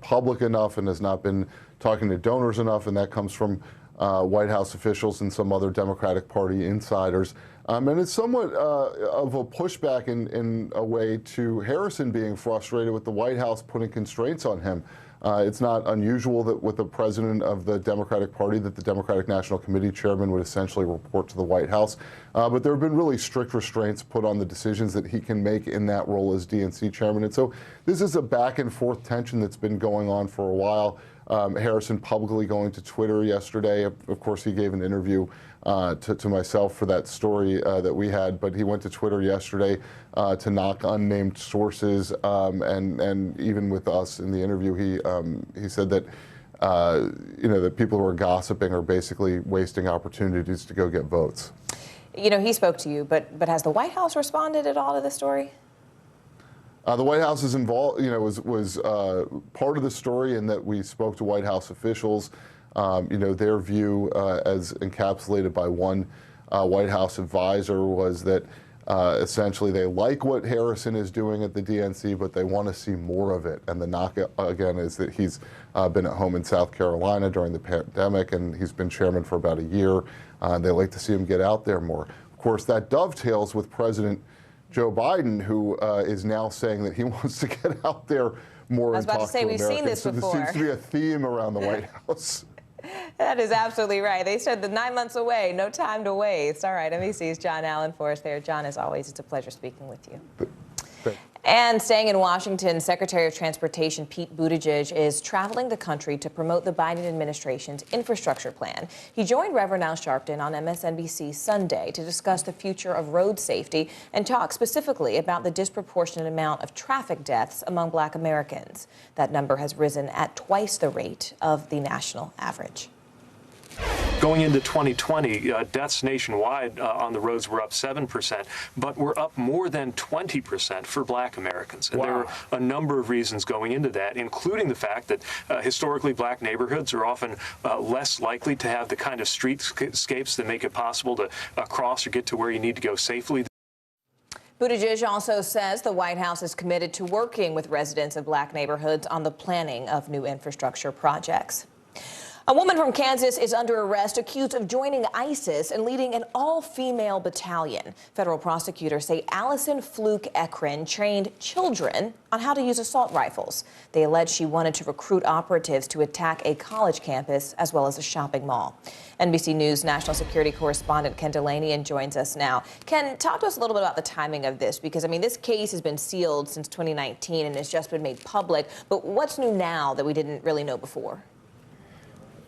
public enough and has not been talking to donors enough, and that comes from White House officials and some other Democratic Party insiders. And it's somewhat of a pushback in a way to Harrison being frustrated with the White House putting constraints on him. It's not unusual that with the president of the Democratic Party that the Democratic National Committee chairman would essentially report to the White House. But there have been really strict restraints put on the decisions that he can make in that role as DNC chairman. And so this is a back and forth tension that's been going on for a while. Harrison publicly going to Twitter yesterday. Of course, he gave an interview to myself for that story that we had, but he went to Twitter yesterday to knock unnamed sources, and even with us in the interview, he said that that people who are gossiping are basically wasting opportunities to go get votes. You know, he spoke to you, but has the White House responded at all to this story? The White House is involved, was part of the story in that we spoke to White House officials. Their view, as encapsulated by one White House advisor, was that essentially they like what Harrison is doing at the DNC, but they want to see more of it. And the knock, again, is that he's been at home in South Carolina during the pandemic, and he's been chairman for about a year. They like to see him get out there more. Of course, that dovetails with President Joe Biden, who is now saying that he wants to get out there more and talk to Americans. I was about to say, we've seen this before. So this seems to be a theme around the White House. That is absolutely right. They said the 9 months away, no time to waste. All right, NBC's John Allen for us there. John, as always, it's a pleasure speaking with you. And staying in Washington, Secretary of Transportation Pete Buttigieg is traveling the country to promote the Biden administration's infrastructure plan. He joined Reverend Al Sharpton on MSNBC Sunday to discuss the future of road safety and talk specifically about the disproportionate amount of traffic deaths among Black Americans. That number has risen at twice the rate of the national average. Going into 2020, deaths nationwide on the roads were up 7%, but we're up more than 20% for Black Americans. And there are a number of reasons going into that, including the fact that historically Black neighborhoods are often less likely to have the kind of streetscapes that make it possible to cross or get to where you need to go safely. Buttigieg also says the White House is committed to working with residents of Black neighborhoods on the planning of new infrastructure projects. A woman from Kansas is under arrest accused of joining ISIS and leading an all-female battalion. Federal prosecutors say Allison Fluke Ekren trained children on how to use assault rifles. They allege she wanted to recruit operatives to attack a college campus as well as a shopping mall. NBC News national security correspondent Ken Delaney joins us now. Ken, talk to us a little bit about the timing of this, because, I mean, this case has been sealed since 2019 and has just been made public. But what's new now that we didn't really know before?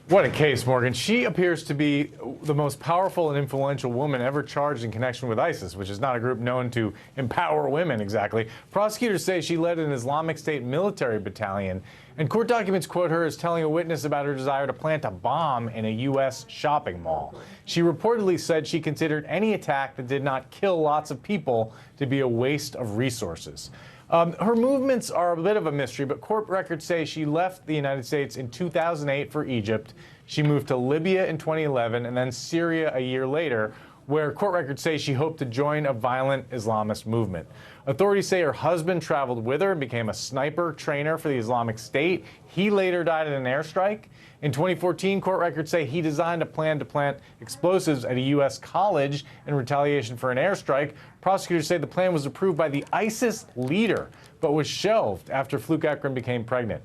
What a case, Morgan. She appears to be the most powerful and influential woman ever charged in connection with ISIS, which is not a group known to empower women exactly. Prosecutors say she led an Islamic State military battalion, and court documents quote her as telling a witness about her desire to plant a bomb in a U.S. shopping mall. She reportedly said she considered any attack that did not kill lots of people to be a waste of resources. Her movements are a bit of a mystery, but court records say she left the United States in 2008 for Egypt. She moved to Libya in 2011 and then Syria a year later, where court records say she hoped to join a violent Islamist movement. Authorities say her husband traveled with her and became a sniper trainer for the Islamic State. He later died in an airstrike. In 2014, court records say he designed a plan to plant explosives at a U.S. college in retaliation for an airstrike. Prosecutors say the plan was approved by the ISIS leader, but was shelved after Fluke Ekren became pregnant.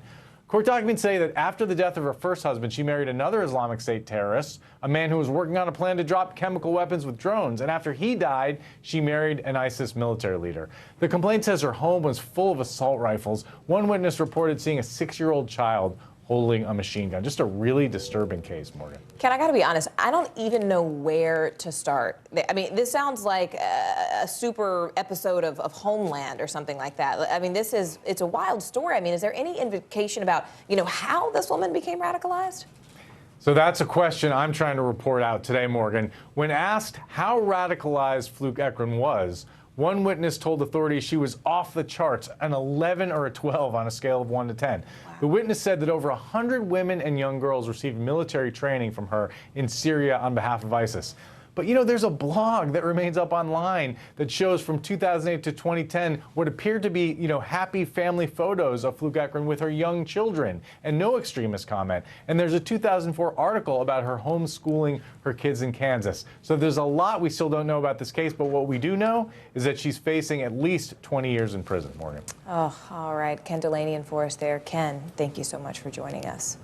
Court documents say that after the death of her first husband, she married another Islamic State terrorist, a man who was working on a plan to drop chemical weapons with drones. And after he died, she married an ISIS military leader. The complaint says her home was full of assault rifles. One witness reported seeing a 6-year-old child holding a machine gun. Just a really disturbing case, Morgan. Ken, I got to be honest, I don't even know where to start. I mean, this sounds like a super episode of Homeland or something like that. I mean, it's a wild story. I mean, is there any indication about, how this woman became radicalized? So that's a question I'm trying to report out today, Morgan. When asked how radicalized Fluke Ekron was, one witness told authorities she was off the charts, an 11 or a 12 on a scale of 1 to 10. Wow. The witness said that over 100 women and young girls received military training from her in Syria on behalf of ISIS. But there's a blog that remains up online that shows from 2008 to 2010 what appeared to be, happy family photos of Fluke Ekron with her young children and no extremist comment. And there's a 2004 article about her homeschooling her kids in Kansas. So there's a lot we still don't know about this case, but what we do know is that she's facing at least 20 years in prison, Morgan. Oh, all right. Ken Delaney in Forest there. Ken, thank you so much for joining us.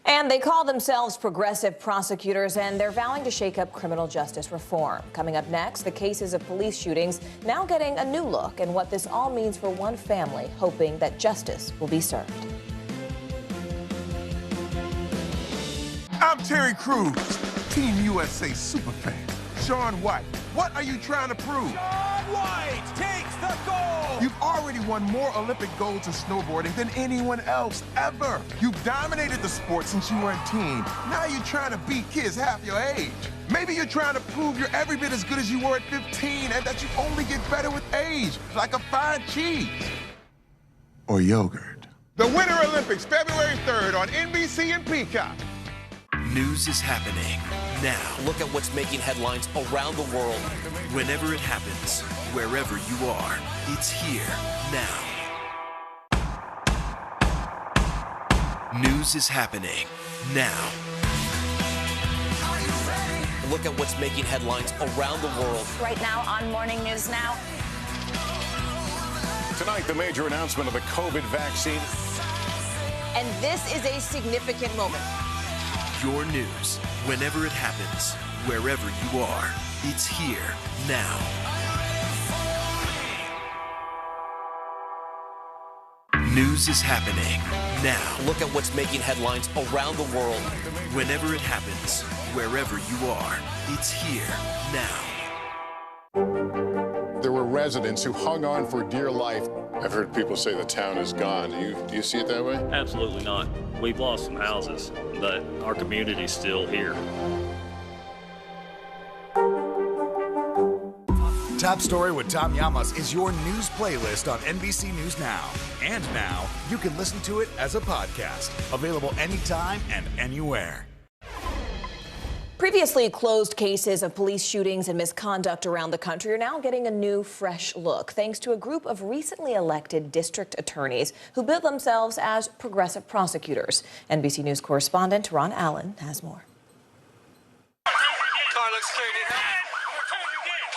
And they call themselves progressive prosecutors, and they're vowing to shake up criminal justice reform. Coming up next, the cases of police shootings now getting a new look and what this all means for one family hoping that justice will be served. I'm Terry Crews, Team USA superfan. Shaun White, what are you trying to prove? Shaun White takes the gold! You've already won more Olympic golds in snowboarding than anyone else ever. You've dominated the sport since you were a teen. Now you're trying to beat kids half your age. Maybe you're trying to prove you're every bit as good as you were at 15 and that you only get better with age, like a fine cheese. Or yogurt. The Winter Olympics, February 3rd on NBC and Peacock. News is happening now. Look at what's making headlines around the world. Whenever it happens, wherever you are, it's here now. News is happening now. Look at what's making headlines around the world. Right now on Morning News Now. Tonight, the major announcement of the COVID vaccine. And this is a significant moment. Your news, whenever it happens, wherever you are, it's here now. News is happening now. Look at what's making headlines around the world. Whenever it happens, wherever you are, it's here now. There were residents who hung on for dear life. I've heard people say the town is gone. Do you see it that way? Absolutely not. We've lost some houses, but our community's still here. Top Story with Tom Llamas is your news playlist on NBC News Now. And now, you can listen to it as a podcast. Available anytime and anywhere. Previously closed cases of police shootings and misconduct around the country are now getting a new, fresh look, thanks to a group of recently elected district attorneys who bill themselves as progressive prosecutors. NBC News correspondent Ron Allen has more.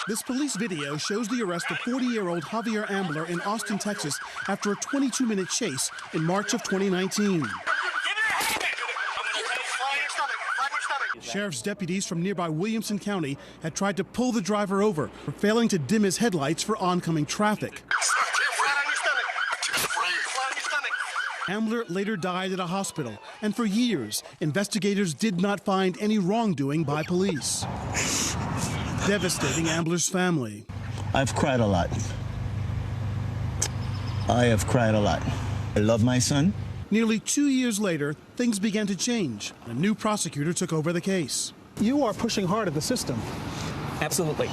This police video shows the arrest of 40-year-old Javier Ambler in Austin, Texas, after a 22-minute chase in March of 2019. Sheriff's deputies from nearby Williamson County had tried to pull the driver over for failing to dim his headlights for oncoming traffic. Ambler later died at a hospital, and for years, investigators did not find any wrongdoing by police. Devastating Ambler's family. I've cried a lot. I have cried a lot. I love my son. Nearly 2 years later, things began to change. A new prosecutor took over the case. You are pushing hard at the system. Absolutely.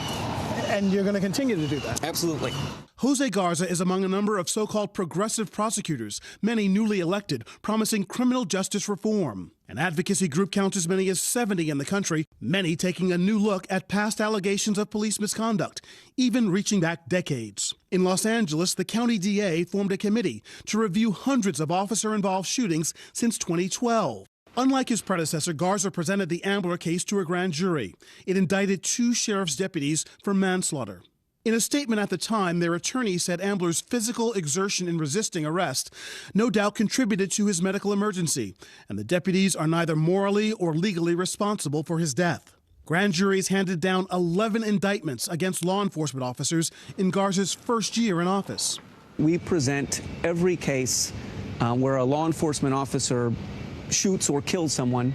And you're going to continue to do that? Absolutely. Jose Garza is among a number of so-called progressive prosecutors, many newly elected, promising criminal justice reform. An advocacy group counts as many as 70 in the country, many taking a new look at past allegations of police misconduct, even reaching back decades. In Los Angeles, the county DA formed a committee to review hundreds of officer-involved shootings since 2012. Unlike his predecessor, Garza presented the Ambler case to a grand jury. It indicted 2 sheriff's deputies for manslaughter. In a statement at the time, their attorney said Ambler's physical exertion in resisting arrest no doubt contributed to his medical emergency, and the deputies are neither morally or legally responsible for his death. Grand juries handed down 11 indictments against law enforcement officers in Garza's first year in office. We present every case where a law enforcement officer shoots or kills someone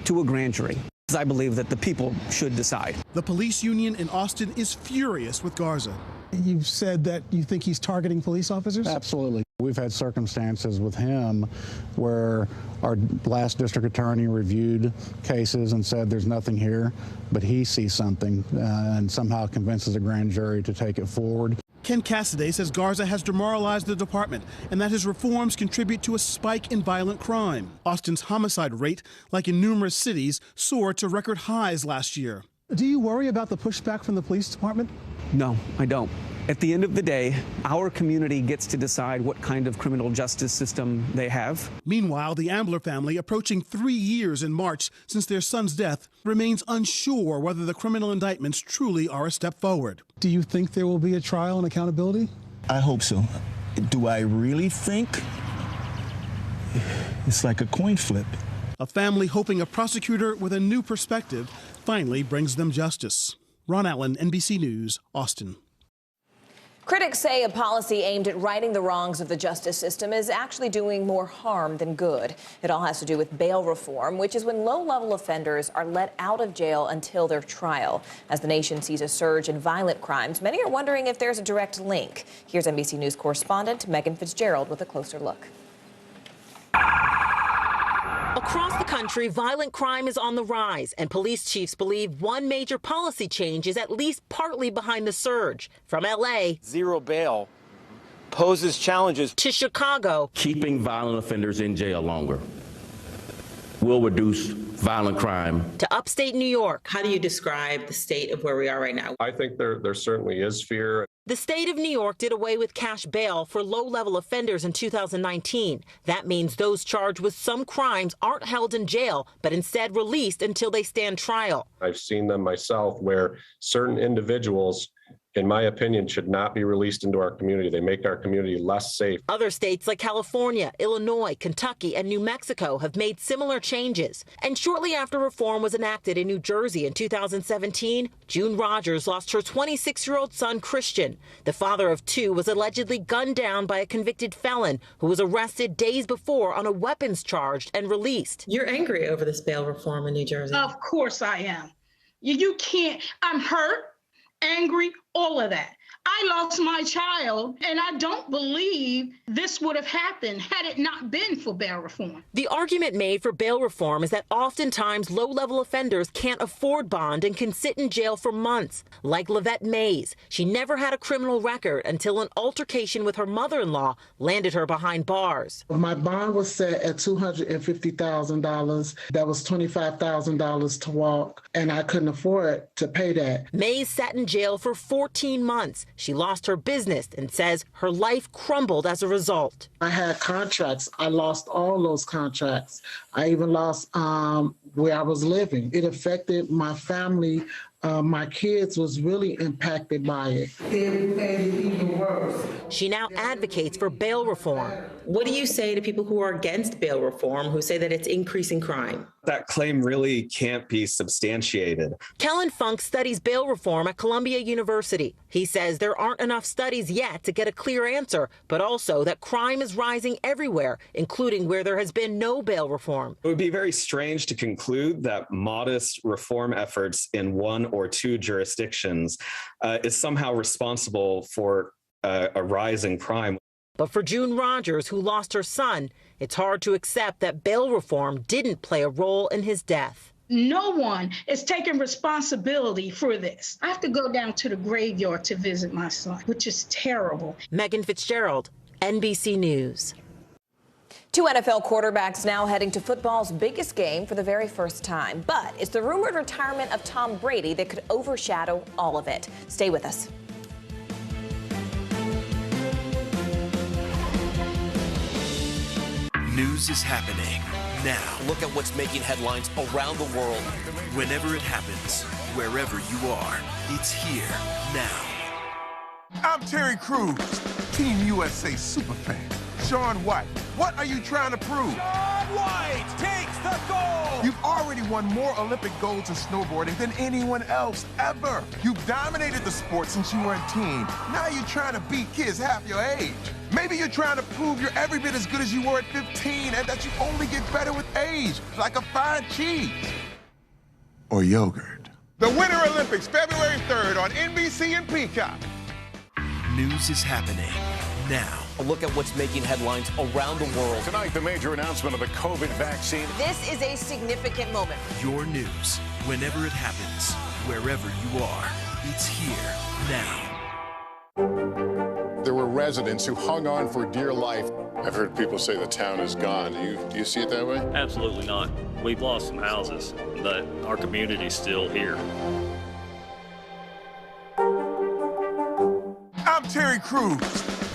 to a grand jury. I believe that the people should decide. The police union in Austin is furious with Garza. You've said that you think he's targeting police officers? Absolutely. We've had circumstances with him where our last district attorney reviewed cases and said there's nothing here, but he sees something and somehow convinces a grand jury to take it forward. Ken Cassidy says Garza has demoralized the department and that his reforms contribute to a spike in violent crime. Austin's homicide rate, like in numerous cities, soared to record highs last year. Do you worry about the pushback from the police department? No, I don't. At the end of the day, our community gets to decide what kind of criminal justice system they have. Meanwhile, the Ambler family, approaching 3 years in March since their son's death, remains unsure whether the criminal indictments truly are a step forward. Do you think there will be a trial and accountability? I hope so. Do I really think? It's like a coin flip. A family hoping a prosecutor with a new perspective finally brings them justice. Ron Allen, NBC News, Austin. Critics say a policy aimed at righting the wrongs of the justice system is actually doing more harm than good. It all has to do with bail reform, which is when low-level offenders are let out of jail until their trial. As the nation sees a surge in violent crimes, many are wondering if there's a direct link. Here's NBC News correspondent Megan Fitzgerald with a closer look. Across the country, violent crime is on the rise, and police chiefs believe one major policy change is at least partly behind the surge. From L.A., zero bail poses challenges to Chicago. Keeping violent offenders in jail longer will reduce violent crime. To upstate New York. How do you describe the state of where we are right now? I think there certainly is fear. The state of New York did away with cash bail for low-level offenders in 2019. That means those charged with some crimes aren't held in jail, but instead released until they stand trial. I've seen them myself where certain individuals, in my opinion, should not be released into our community. They make our community less safe. Other states like California, Illinois, Kentucky, and New Mexico have made similar changes. And shortly after reform was enacted in New Jersey in 2017, June Rogers lost her 26-year-old son, Christian. The father of two was allegedly gunned down by a convicted felon who was arrested days before on a weapons charge and released. You're angry over this bail reform in New Jersey. Of course I am. You can't. I'm hurt, angry, all of that. I lost my child, and I don't believe this would have happened had it not been for bail reform. The argument made for bail reform is that oftentimes low-level offenders can't afford bond and can sit in jail for months. Like Lavette Mays, she never had a criminal record until an altercation with her mother-in-law landed her behind bars. My bond was set at $250,000. That was $25,000 to walk, and I couldn't afford to pay that. Mays sat in jail for 14 months. She lost her business and says her life crumbled as a result. I had contracts. I lost all those contracts. I even lost where I was living. It affected my family. My kids was really impacted by it. It made it even worse. She now advocates for bail reform. What do you say to people who are against bail reform, who say that it's increasing crime? That claim really can't be substantiated. Kellen Funk studies bail reform at Columbia University. He says there aren't enough studies yet to get a clear answer, but also that crime is rising everywhere, including where there has been no bail reform. It would be very strange to conclude that modest reform efforts in one or two jurisdictions is somehow responsible for a rise in crime. But for June Rogers, who lost her son, it's hard to accept that bail reform didn't play a role in his death. No one is taking responsibility for this. I have to go down to the graveyard to visit my son, which is terrible. Megan Fitzgerald, NBC News. Two NFL quarterbacks now heading to football's biggest game for the very first time. But it's the rumored retirement of Tom Brady that could overshadow all of it. Stay with us. News is happening now. Look at what's making headlines around the world. Whenever it happens, wherever you are, it's here now. I'm Terry Crews, Team USA superfan. Shaun White, what are you trying to prove? Shaun White takes the gold! You've already won more Olympic golds in snowboarding than anyone else ever. You've dominated the sport since you were a teen. Now you're trying to beat kids half your age. Maybe you're trying to prove you're every bit as good as you were at 15 and that you only get better with age, like a fine cheese or yogurt. The Winter Olympics, February 3rd on NBC and Peacock. News is happening now. A look at what's making headlines around the world. Tonight, the major announcement of the COVID vaccine. This is a significant moment. Your news, whenever it happens, wherever you are, it's here now. There were residents who hung on for dear life. I've heard people say the town is gone. Do you see it that way? Absolutely not. We've lost some houses, but our community's still here. I'm Terry Crews,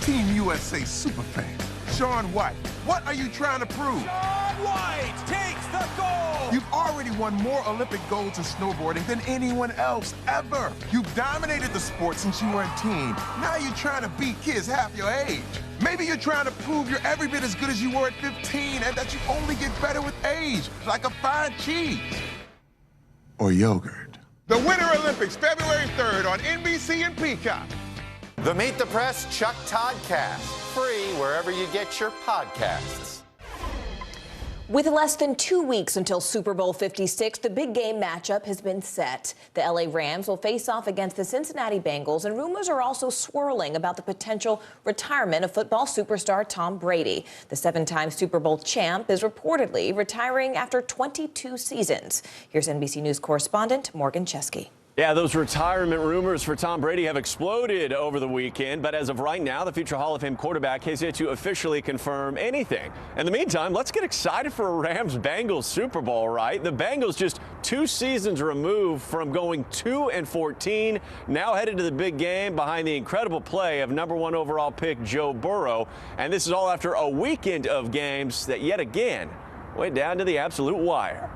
Team USA superfan. Shaun White, what are you trying to prove? Shaun White takes the gold! You've already won more Olympic golds in snowboarding than anyone else ever. You've dominated the sport since you were a teen. Now you're trying to beat kids half your age. Maybe you're trying to prove you're every bit as good as you were at 15 and that you only get better with age, like a fine cheese or yogurt. The Winter Olympics, February 3rd on NBC and Peacock. The Meet the Press Chuck Toddcast, free wherever you get your podcasts. With less than 2 weeks until Super Bowl 56, the big game matchup has been set. The LA Rams will face off against the Cincinnati Bengals, and rumors are also swirling about the potential retirement of football superstar Tom Brady. The 7-time Super Bowl champ is reportedly retiring after 22 seasons. Here's NBC News correspondent Morgan Chesky. Yeah, those retirement rumors for Tom Brady have exploded over the weekend, but as of right now, the future Hall of Fame quarterback has yet to officially confirm anything. In the meantime, let's get excited for a Rams-Bengals Super Bowl, right? The Bengals just 2 seasons removed from going 2-14, now headed to the big game behind the incredible play of #1 overall pick Joe Burrow. And this is all after a weekend of games that yet again went down to the absolute wire.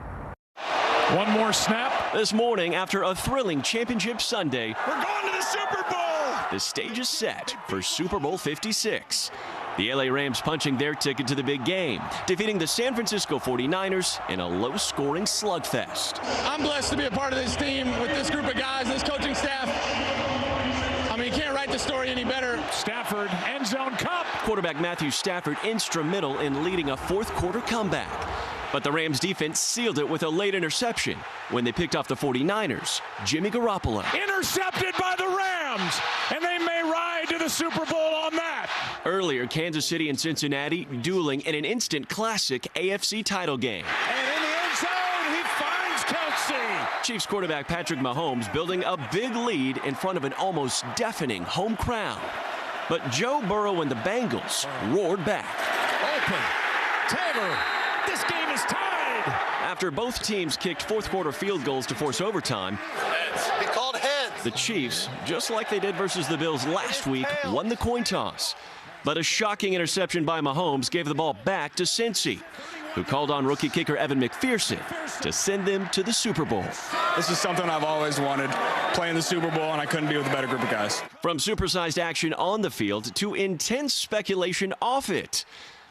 One more snap. This morning, after a thrilling championship Sunday, We're going to the Super Bowl! the stage is set for Super Bowl 56. The LA Rams punching their ticket to the big game, defeating the San Francisco 49ers in a low-scoring slugfest. I'm blessed to be a part of this team with this group of guys, this coaching staff. I mean, you can't write the story any better. Stafford, end zone cup. Quarterback Matthew Stafford instrumental in leading a fourth-quarter comeback. But the Rams defense sealed it with a late interception when they picked off the 49ers, Jimmy Garoppolo. Intercepted by the Rams, and they may ride to the Super Bowl on that. Earlier, Kansas City and Cincinnati dueling in an instant classic AFC title game. And in the end zone, he finds Kelsey. Chiefs quarterback Patrick Mahomes building a big lead in front of an almost deafening home crowd. But Joe Burrow and the Bengals roared back. Open. Taylor. This game is tied. After both teams kicked fourth-quarter field goals to force overtime, He called heads. the Chiefs, just like they did versus the Bills last week, won the coin toss. But a shocking interception by Mahomes gave the ball back to Cincy, who called on rookie kicker Evan McPherson to send them to the Super Bowl. This is something I've always wanted, playing the Super Bowl, and I couldn't be with a better group of guys. From supersized action on the field to intense speculation off it.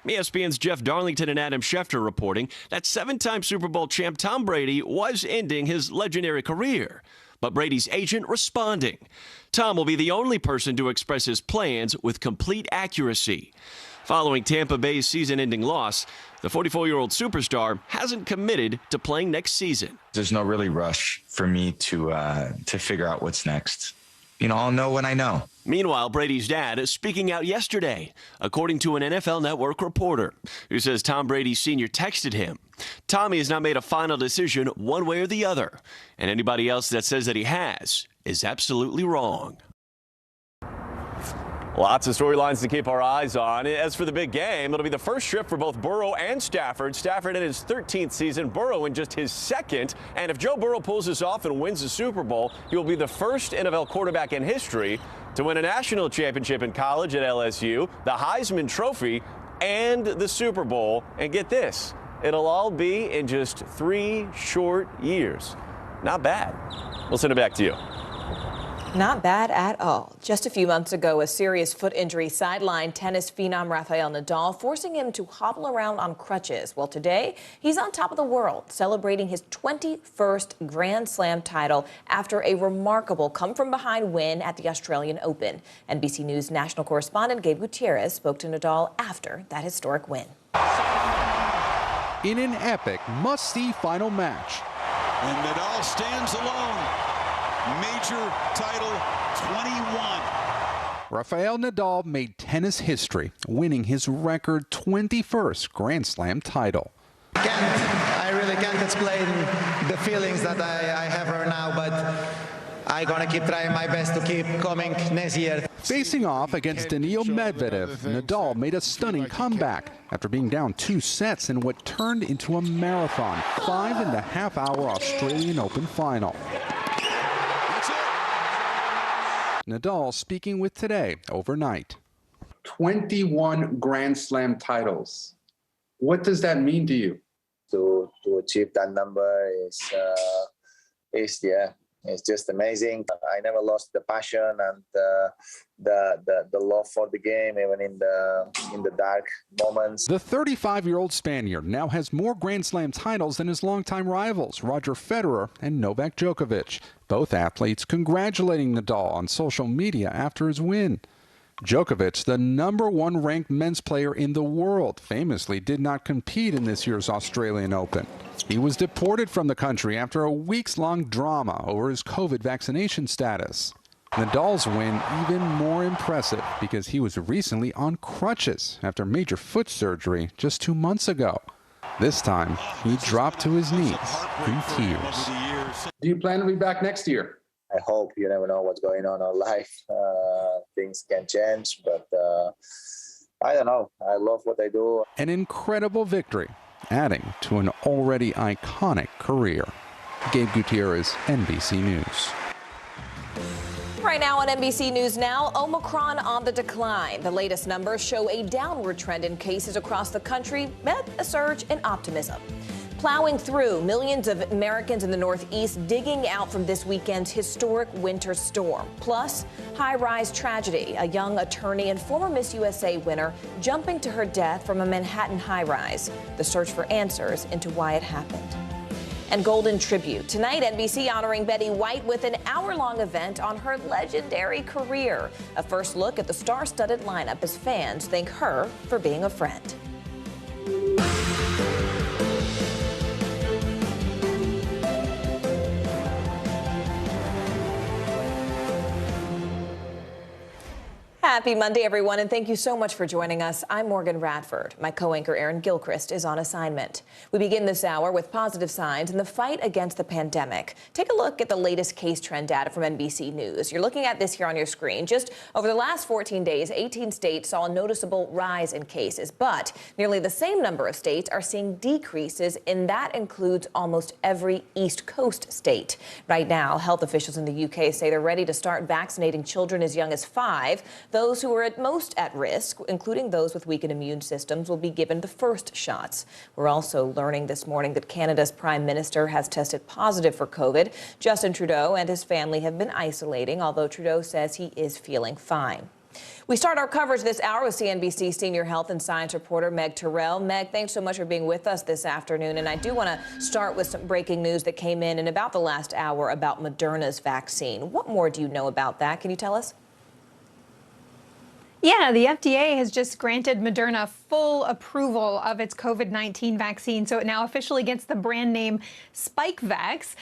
ESPN's Jeff Darlington and Adam Schefter reporting that 7-time Super Bowl champ Tom Brady was ending his legendary career. But Brady's agent responding. Tom will be the only person to express his plans with complete accuracy. Following Tampa Bay's season-ending loss, the 44-year-old superstar hasn't committed to playing next season. There's no really rush for me to figure out what's next. You know, I'll know when I know. Meanwhile, Brady's dad is speaking out yesterday, according to an NFL Network reporter who says Tom Brady Sr. texted him. Tommy has not made a final decision one way or the other, and anybody else that says that he has is absolutely wrong. Lots of storylines to keep our eyes on. As for the big game, it'll be the first trip for both Burrow and Stafford. Stafford in his 13th season, Burrow in just his 2nd. And if Joe Burrow pulls this off and wins the Super Bowl, he will be the first NFL quarterback in history to win a national championship in college at LSU, the Heisman Trophy, and the Super Bowl. And get this, it'll all be in just 3 short years. Not bad. We'll send it back to you. Not bad at all. Just a few months ago, a serious foot injury sidelined tennis phenom Rafael Nadal, forcing him to hobble around on crutches. Well, today, he's on top of the world, celebrating his 21st Grand Slam title after a remarkable come-from-behind win at the Australian Open. NBC News national correspondent Gabe Gutierrez spoke to Nadal after that historic win. In an epic, must-see final match. And Nadal stands alone. Major title 21. Rafael Nadal made tennis history, winning his record 21st Grand Slam title. I really can't explain the feelings that I have right now, but I'm going to keep trying my best to keep coming next year. Facing off against Daniil Medvedev, Nadal made a stunning comeback after being down 2 sets in what turned into a marathon 5.5-hour Australian Open final. Nadal speaking with Today overnight. 21 Grand Slam titles. What does that mean to you? To achieve that number is it's just amazing. I never lost the passion and the love for the game, even in the dark moments. The 35-year-old Spaniard now has more Grand Slam titles than his longtime rivals, Roger Federer and Novak Djokovic. Both athletes congratulating Nadal on social media after his win. Djokovic, the #1 ranked men's player in the world, famously did not compete in this year's Australian Open. He was deported from the country after a weeks-long drama over his COVID vaccination status. Nadal's win even more impressive because he was recently on crutches after major foot surgery just 2 months ago. This time, he dropped to his knees in tears. Do you plan to be back next year? I hope. You never know what's going on in life. Things can change, but I don't know. I love what I do. An incredible victory, adding to an already iconic career. Gabe Gutierrez, NBC News. Right now on NBC News Now, Omicron on the decline. The latest numbers show a downward trend in cases across the country, met a surge in optimism. Plowing through, millions of Americans in the Northeast digging out from this weekend's historic winter storm. Plus, high-rise tragedy. A young attorney and former Miss USA winner jumping to her death from a Manhattan high-rise. The search for answers into why it happened. And Golden Tribute. Tonight, NBC honoring Betty White with an hour-long event on her legendary career. A first look at the star-studded lineup as fans thank her for being a friend. Happy Monday, everyone, and thank you so much for joining us. I'm Morgan Radford. My co-anchor Erin Gilchrist is on assignment. We begin this hour with positive signs in the fight against the pandemic. Take a look at the latest case trend data from NBC News. You're looking at this here on your screen. Just over the last 14 days, 18 states saw a noticeable rise in cases, but nearly the same number of states are seeing decreases, and that includes almost every East Coast state. Right now, health officials in the UK say they're ready to start vaccinating children as young as 5. Those who are at most at risk, including those with weakened immune systems, will be given the first shots. We're also learning this morning that Canada's Prime Minister has tested positive for COVID. Justin Trudeau and his family have been isolating, although Trudeau says he is feeling fine. We start our coverage this hour with CNBC senior health and science reporter Meg Terrell. Meg, thanks so much for being with us this afternoon. And I do want to start with some breaking news that came in about the last hour about Moderna's vaccine. What more do you know about that? Can you tell us? Yeah, the FDA has just granted Moderna full approval of its COVID-19 vaccine, so it now officially gets the brand name Spikevax.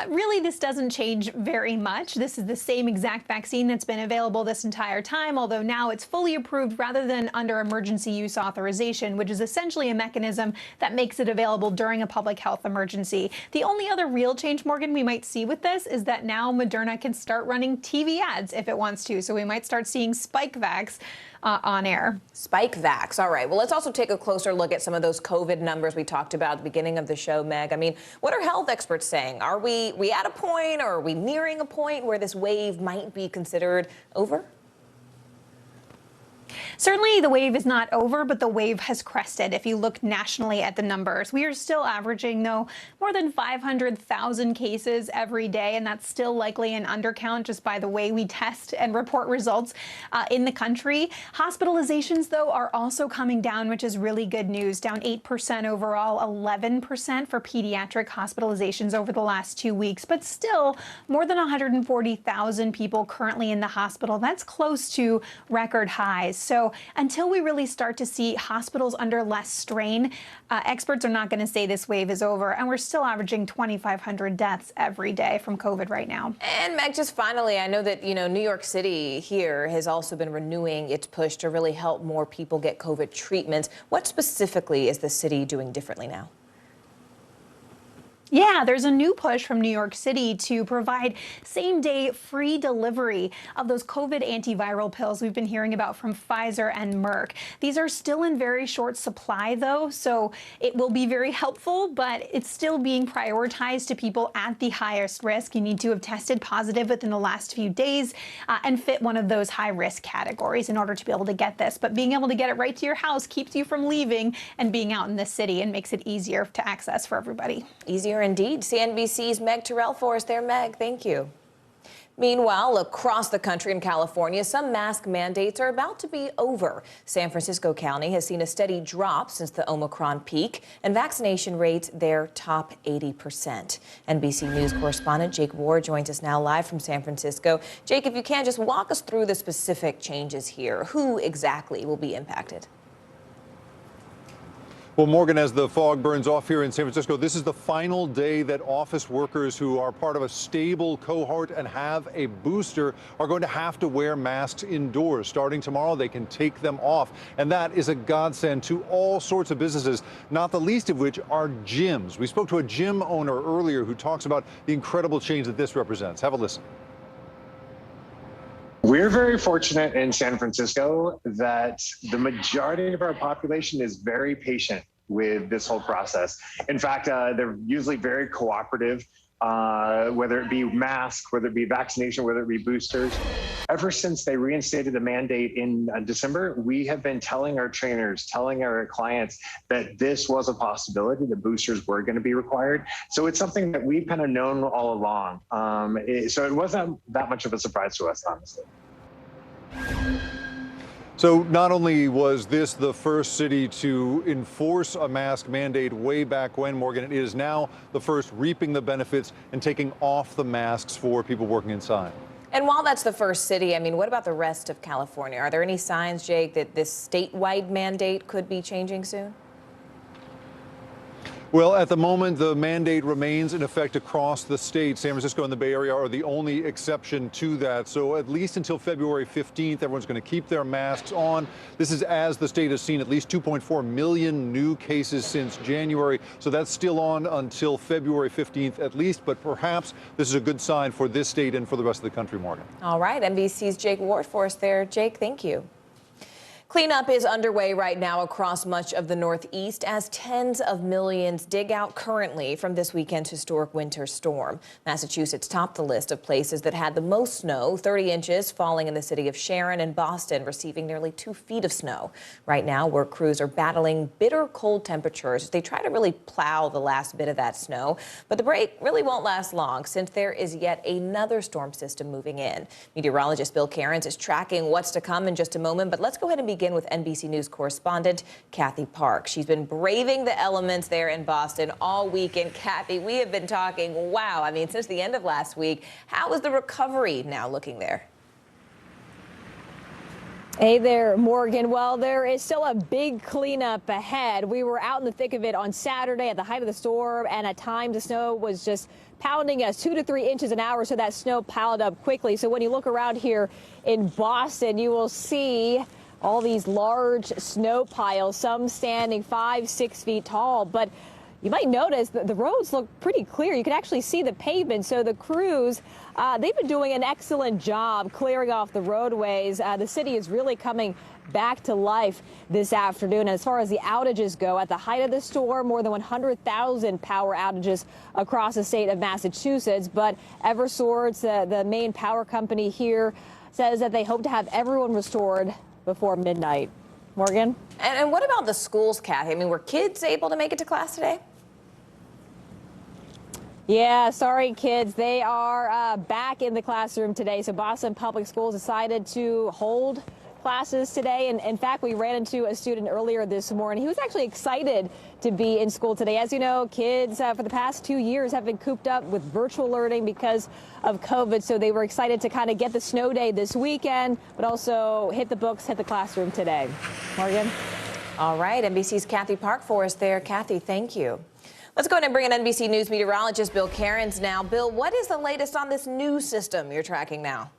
Really, this doesn't change very much. This is the same exact vaccine that's been available this entire time, although now it's fully approved rather than under emergency use authorization, which is essentially a mechanism that makes it available during a public health emergency. The only other real change, Morgan, we might see with this is that now Moderna can start running TV ads if it wants to, so we might start seeing Spikevax on air. Spikevax. All right. Well, let's also take a closer look at some of those COVID numbers we talked about at the beginning of the show, Meg. I mean, what are health experts saying? Are we at a point, or are we nearing a point where this wave might be considered over? Certainly the wave is not over, but the wave has crested. If you look nationally at the numbers, we are still averaging, though, more than 500,000 cases every day, and that's still likely an undercount just by the way we test and report results in the country. Hospitalizations, though, are also coming down, which is really good news. Down 8% overall, 11% for pediatric hospitalizations over the last 2 weeks, but still more than 140,000 people currently in the hospital. That's close to record highs. So until we really start to see hospitals under less strain, experts are not going to say this wave is over, and we're still averaging 2,500 deaths every day from COVID right now. And Meg, just finally, I know that, New York City here has also been renewing its push to really help more people get COVID treatments. What specifically is the city doing differently now? Yeah, there's a new push from New York City to provide same-day free delivery of those COVID antiviral pills we've been hearing about from Pfizer and Merck. These are still in very short supply, though, so it will be very helpful, but it's still being prioritized to people at the highest risk. You need to have tested positive within the last few days and fit one of those high-risk categories in order to be able to get this. But being able to get it right to your house keeps you from leaving and being out in the city and makes it easier to access for everybody. Easier indeed. CNBC's Meg Terrell for us there. Meg, thank you. Meanwhile, across the country in California, some mask mandates are about to be over. San Francisco County has seen a steady drop since the Omicron peak, and vaccination rates there top 80%. NBC News correspondent Jake Ward joins us now live from San Francisco. Jake, if you can, just walk us through the specific changes here. Who exactly will be impacted? Well, Morgan, as the fog burns off here in San Francisco, this is the final day that office workers who are part of a stable cohort and have a booster are going to have to wear masks indoors. Starting tomorrow, they can take them off. And that is a godsend to all sorts of businesses, not the least of which are gyms. We spoke to a gym owner earlier who talks about the incredible change that this represents. Have a listen. We're very fortunate in San Francisco that the majority of our population is very patient with this whole process. In fact, they're usually very cooperative, whether it be masks, whether it be vaccination, whether it be boosters. Ever since they reinstated the mandate in December, we have been telling our trainers, telling our clients that this was a possibility, the boosters were going to be required. So it's something that we've kind of known all along. So it wasn't that much of a surprise to us, honestly. So not only was this the first city to enforce a mask mandate way back when, Morgan, it is now the first reaping the benefits and taking off the masks for people working inside. And while that's the first city, I mean, what about the rest of California? Are there any signs, Jake, that this statewide mandate could be changing soon? Well, at the moment, the mandate remains in effect across the state. San Francisco and the Bay Area are the only exception to that. So at least until February 15th, everyone's going to keep their masks on. This is as the state has seen at least 2.4 million new cases since January. So that's still on until February 15th at least. But perhaps this is a good sign for this state and for the rest of the country, Morgan. All right. NBC's Jake Ward for us there. Jake, thank you. Cleanup is underway right now across much of the Northeast as tens of millions dig out currently from this weekend's historic winter storm. Massachusetts topped the list of places that had the most snow, 30 inches falling in the city of Sharon, and Boston receiving nearly 2 feet of snow. Right now, work crews are battling bitter cold temperatures as they try to really plow the last bit of that snow. But the break really won't last long since there is yet another storm system moving in. Meteorologist Bill Cairns is tracking what's to come in just a moment, but let's go ahead and begin with NBC News correspondent Kathy Park. She's been braving the elements there in Boston all weekend. Kathy, we have been talking, wow, I mean, since the end of last week. How is the recovery now looking there? Hey there, Morgan. Well, there is still a big cleanup ahead. We were out in the thick of it on Saturday at the height of the storm, and at times the snow was just pounding us 2 to 3 inches an hour, so that snow piled up quickly. So when you look around here in Boston, you will see all these large snow piles, some standing 5-6 feet tall. But you might notice that the roads look pretty clear. You can actually see the pavement. So the crews, they've been doing an excellent job clearing off the roadways. The city is really coming back to life this afternoon. As far as the outages go, at the height of the storm, more than 100,000 power outages across the state of Massachusetts. But Eversource, the main power company here, says that they hope to have everyone restored before midnight. Morgan? And what about the schools, Kathy? I mean, were kids able to make it to class today? Yeah, sorry, kids. They are back in the classroom today. So Boston Public Schools decided to hold classes today. And in fact, we ran into a student earlier this morning. He was actually excited to be in school today. As you know, kids for the past 2 years have been cooped up with virtual learning because of COVID. So they were excited to kind of get the snow day this weekend, but also hit the books, hit the classroom today. Morgan? All right, NBC's Kathy Park for us there. Kathy, thank you. Let's go ahead and bring in NBC News meteorologist Bill Cairns now. Bill, what is the latest on this new system you're tracking now?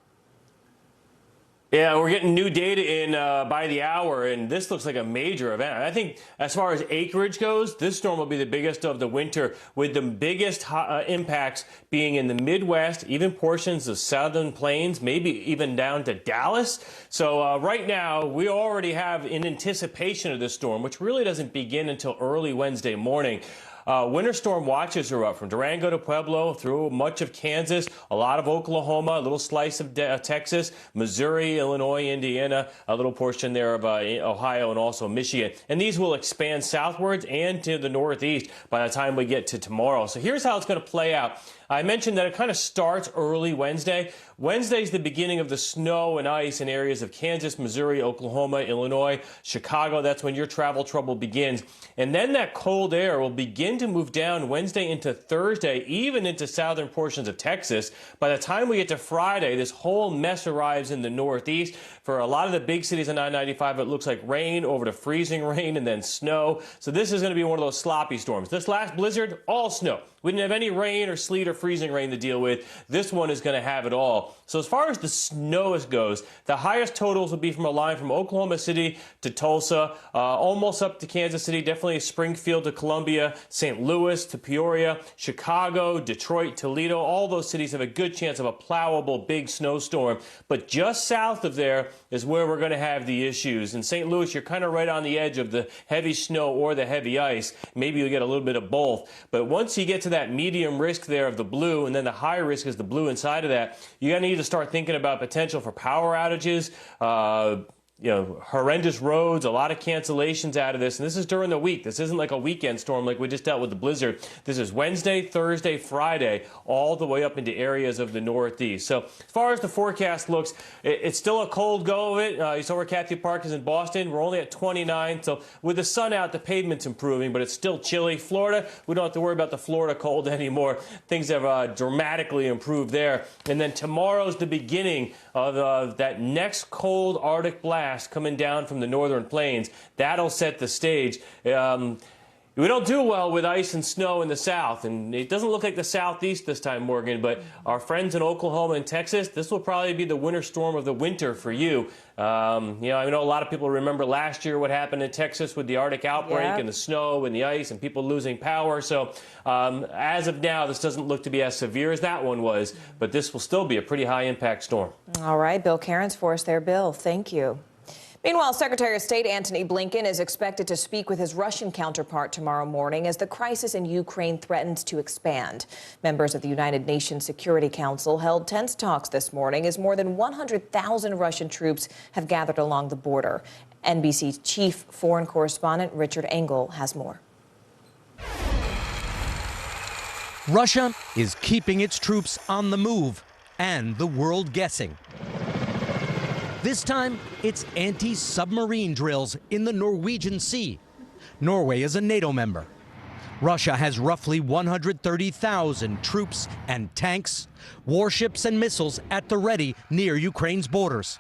Yeah, we're getting new data in by the hour, and this looks like a major event. I think as far as acreage goes, this storm will be the biggest of the winter, with the biggest impacts being in the Midwest, even portions of southern plains, maybe even down to Dallas. So right now, we already have in anticipation of this storm, which really doesn't begin until early Wednesday morning. Winter storm watches are up from Durango to Pueblo, through much of Kansas, a lot of Oklahoma, a little slice of Texas, Missouri, Illinois, Indiana, a little portion there of Ohio and also Michigan. And these will expand southwards and to the northeast by the time we get to tomorrow. So here's how it's going to play out. I mentioned that it kind of starts early Wednesday. Wednesday's the beginning of the snow and ice in areas of Kansas, Missouri, Oklahoma, Illinois, Chicago. That's when your travel trouble begins. And then that cold air will begin to move down Wednesday into Thursday, even into southern portions of Texas. By the time we get to Friday, this whole mess arrives in the northeast. For a lot of the big cities on I-95, it looks like rain over to freezing rain and then snow. So this is going to be one of those sloppy storms. This last blizzard, all snow. We didn't have any rain or sleet or freezing rain to deal with. This one is going to have it all. So as far as the snow goes, the highest totals will be from a line from Oklahoma City to Tulsa, almost up to Kansas City, definitely Springfield to Columbia, St. Louis to Peoria, Chicago, Detroit, Toledo. All those cities have a good chance of a plowable big snowstorm. But just south of there is where we're going to have the issues. In St. Louis, you're kind of right on the edge of the heavy snow or the heavy ice. Maybe you'll get a little bit of both. But once you get to that medium risk there of the blue, and then the high risk is the blue inside of that, you're going to need to start thinking about potential for power outages, horrendous roads, a lot of cancellations out of this. And this is during the week. This isn't like a weekend storm like we just dealt with the blizzard. This is Wednesday, Thursday, Friday, all the way up into areas of the Northeast. So as far as the forecast looks, it's still a cold go of it. You saw where Kathy Park is in Boston. We're only at 29. So with the sun out, the pavement's improving, but it's still chilly. Florida, we don't have to worry about the Florida cold anymore. Things have dramatically improved there. And then tomorrow's the beginning of that next cold Arctic blast coming down from the northern plains. That'll set the stage. We don't do well with ice and snow in the south, and it doesn't look like the southeast this time, Morgan, but our friends in Oklahoma and Texas, this will probably be the winter storm of the winter for you. I know a lot of people remember last year what happened in Texas with the Arctic outbreak and the snow and the ice and people losing power. So as of now, this doesn't look to be as severe as that one was, but this will still be a pretty high impact storm. All right, Bill Cairns for us there. Bill, thank you. Meanwhile, Secretary of State Antony Blinken is expected to speak with his Russian counterpart tomorrow morning as the crisis in Ukraine threatens to expand. Members of the United Nations Security Council held tense talks this morning as more than 100,000 Russian troops have gathered along the border. NBC's chief foreign correspondent Richard Engel has more. Russia is keeping its troops on the move and the world guessing. This time, it's anti-submarine drills in the Norwegian Sea. Norway is a NATO member. Russia has roughly 130,000 troops and tanks, warships and missiles at the ready near Ukraine's borders.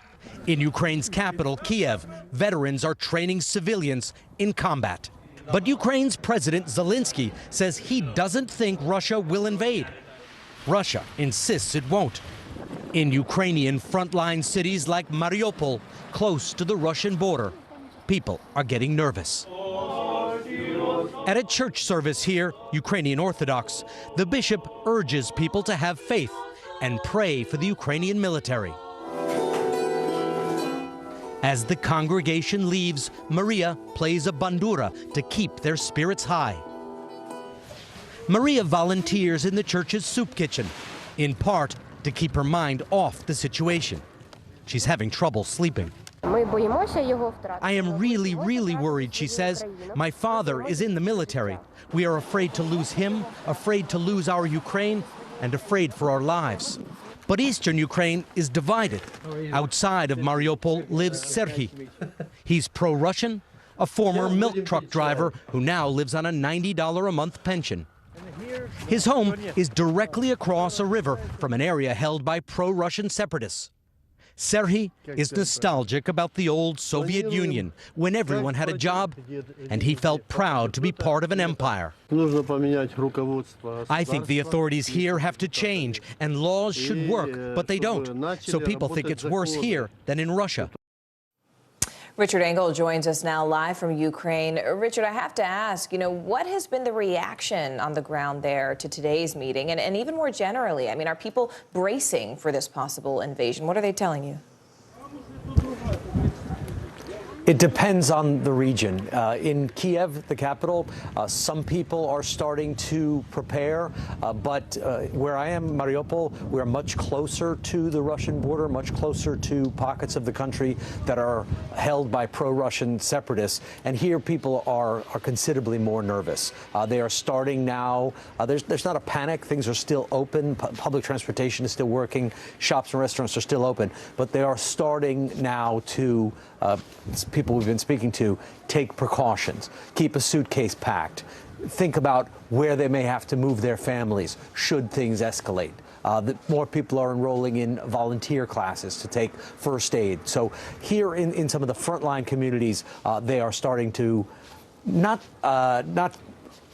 In Ukraine's capital, Kiev, veterans are training civilians in combat. But Ukraine's President Zelensky says he doesn't think Russia will invade. Russia insists it won't. In Ukrainian frontline cities like Mariupol, close to the Russian border, people are getting nervous. At a church service here, Ukrainian Orthodox, the bishop urges people to have faith and pray for the Ukrainian military. As the congregation leaves, Maria plays a bandura to keep their spirits high. Maria volunteers in the church's soup kitchen, in part to keep her mind off the situation. She's having trouble sleeping. I am really, really worried, she says. My father is in the military. We are afraid to lose him, afraid to lose our Ukraine, and afraid for our lives. But eastern Ukraine is divided. Outside of Mariupol lives Serhiy. He's pro-Russian, a former milk truck driver who now lives on a $90 a month pension. His home is directly across a river from an area held by pro-Russian separatists. Serhiy is nostalgic about the old Soviet Union, when everyone had a job, and he felt proud to be part of an empire. I think the authorities here have to change, and laws should work, but they don't. So people think it's worse here than in Russia. Richard Engel joins us now live from Ukraine. Richard, I have to ask, what has been the reaction on the ground there to today's meeting? And even more generally, I mean, are people bracing for this possible invasion? What are they telling you? It depends on the region. In Kiev, the capital, some people are starting to prepare, but where I am, Mariupol, we're much closer to the Russian border, much closer to pockets of the country that are held by pro-Russian separatists, and here people are considerably more nervous. They are starting now. There's not a panic. Things are still open. Public transportation is still working. Shops and restaurants are still open, but they are starting now to people we've been speaking to take precautions, keep a suitcase packed, think about where they may have to move their families should things escalate. More people are enrolling in volunteer classes to take first aid. So here in some of the frontline communities, they are starting to not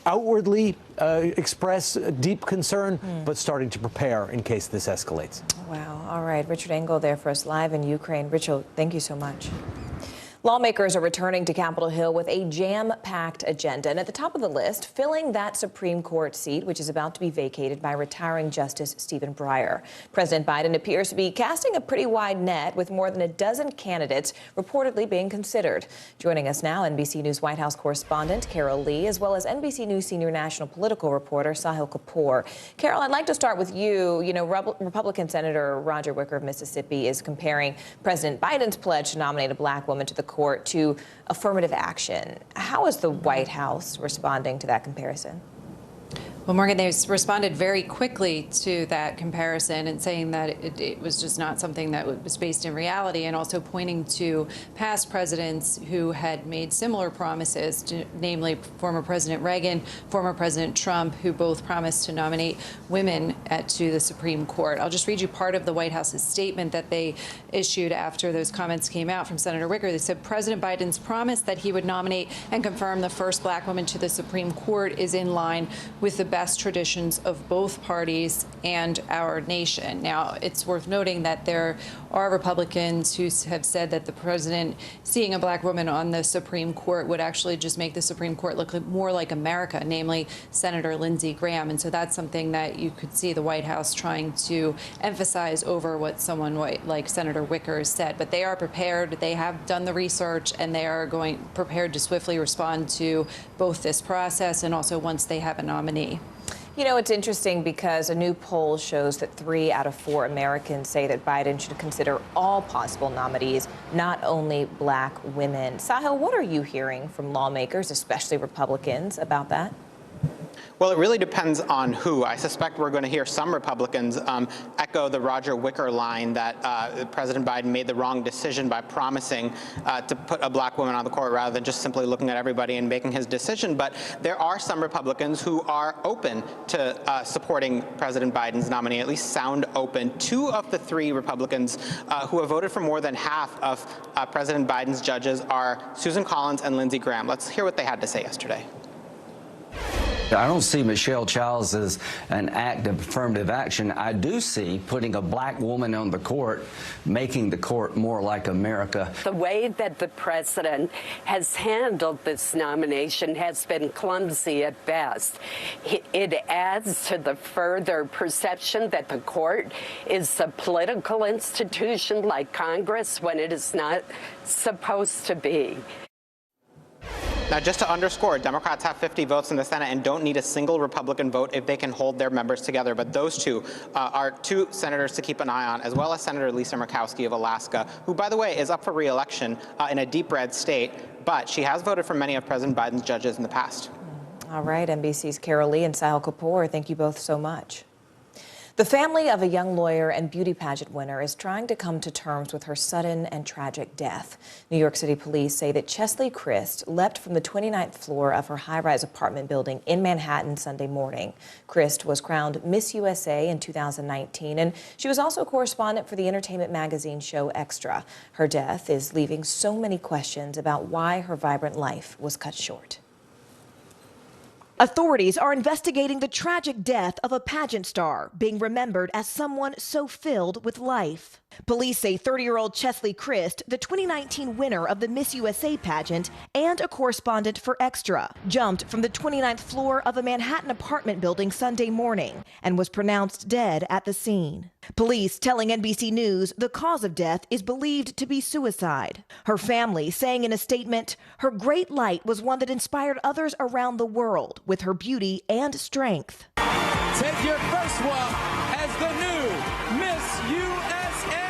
outwardly express deep concern, but starting to prepare in case this escalates. Wow. All right. Richard Engel there for us live in Ukraine. Richard, thank you so much. Lawmakers are returning to Capitol Hill with a jam-packed agenda. And at the top of the list, filling that Supreme Court seat, which is about to be vacated by retiring Justice Stephen Breyer. President Biden appears to be casting a pretty wide net, with more than a dozen candidates reportedly being considered. Joining us now, NBC News White House correspondent Carol Lee, as well as NBC News senior national political reporter Sahil Kapoor. Carol, I'd like to start with you. Republican Senator Roger Wicker of Mississippi is comparing President Biden's pledge to nominate a black woman to the court to affirmative action. How is the White House responding to that comparison? Well, Morgan, they responded very quickly to that comparison and saying that it was just not something that was based in reality, and also pointing to past presidents who had made similar promises, namely former President Reagan, former President Trump, who both promised to nominate women to the Supreme Court. I'll just read you part of the White House's statement that they issued after those comments came out from Senator Wicker. They said President Biden's promise that he would nominate and confirm the first black woman to the Supreme Court is in line with the best traditions of both parties and our nation. Now, it's worth noting that there are Republicans who have said that the president seeing a black woman on the Supreme Court would actually just make the Supreme Court look more like America, namely Senator Lindsey Graham. And so that's something that you could see the White House trying to emphasize over what someone like Senator Wicker said. But they are prepared. They have done the research, and they are prepared to swiftly respond to both this process and also once they have a nominee. It's interesting because a new poll shows that 3 out of 4 Americans say that Biden should consider all possible nominees, not only black women. Sahil, what are you hearing from lawmakers, especially Republicans, about that? Well, it really depends on who. I suspect we're going to hear some Republicans echo the Roger Wicker line that President Biden made the wrong decision by promising to put a black woman on the court rather than just simply looking at everybody and making his decision. But there are some Republicans who are open to supporting President Biden's nominee, at least sound open. 2 of the 3 Republicans who have voted for more than half of President Biden's judges are Susan Collins and Lindsey Graham. Let's hear what they had to say yesterday. I don't see Michelle Childs as an act of affirmative action. I do see putting a black woman on the court, making the court more like America. The way that the president has handled this nomination has been clumsy at best. It adds to the further perception that the court is a political institution like Congress when it is not supposed to be. Now, just to underscore, Democrats have 50 votes in the Senate and don't need a single Republican vote if they can hold their members together. But those two are two senators to keep an eye on, as well as Senator Lisa Murkowski of Alaska, who, by the way, is up for re-election in a deep red state. But she has voted for many of President Biden's judges in the past. All right, NBC's Carol Lee and Sahil Kapoor, thank you both so much. The family of a young lawyer and beauty pageant winner is trying to come to terms with her sudden and tragic death. New York City police say that Chesley Christ leapt from the 29th floor of her high-rise apartment building in Manhattan Sunday morning. Christ was crowned Miss USA in 2019, and she was also a correspondent for the entertainment magazine show Extra. Her death is leaving so many questions about why her vibrant life was cut short. Authorities are investigating the tragic death of a pageant star, being remembered as someone so filled with life. Police say 30-year-old Chesley Christ, the 2019 winner of the Miss USA pageant and a correspondent for Extra, jumped from the 29th floor of a Manhattan apartment building Sunday morning and was pronounced dead at the scene. Police telling NBC News the cause of death is believed to be suicide. Her family saying in a statement, her great light was one that inspired others around the world with her beauty and strength. Take your first walk as the new Miss USA.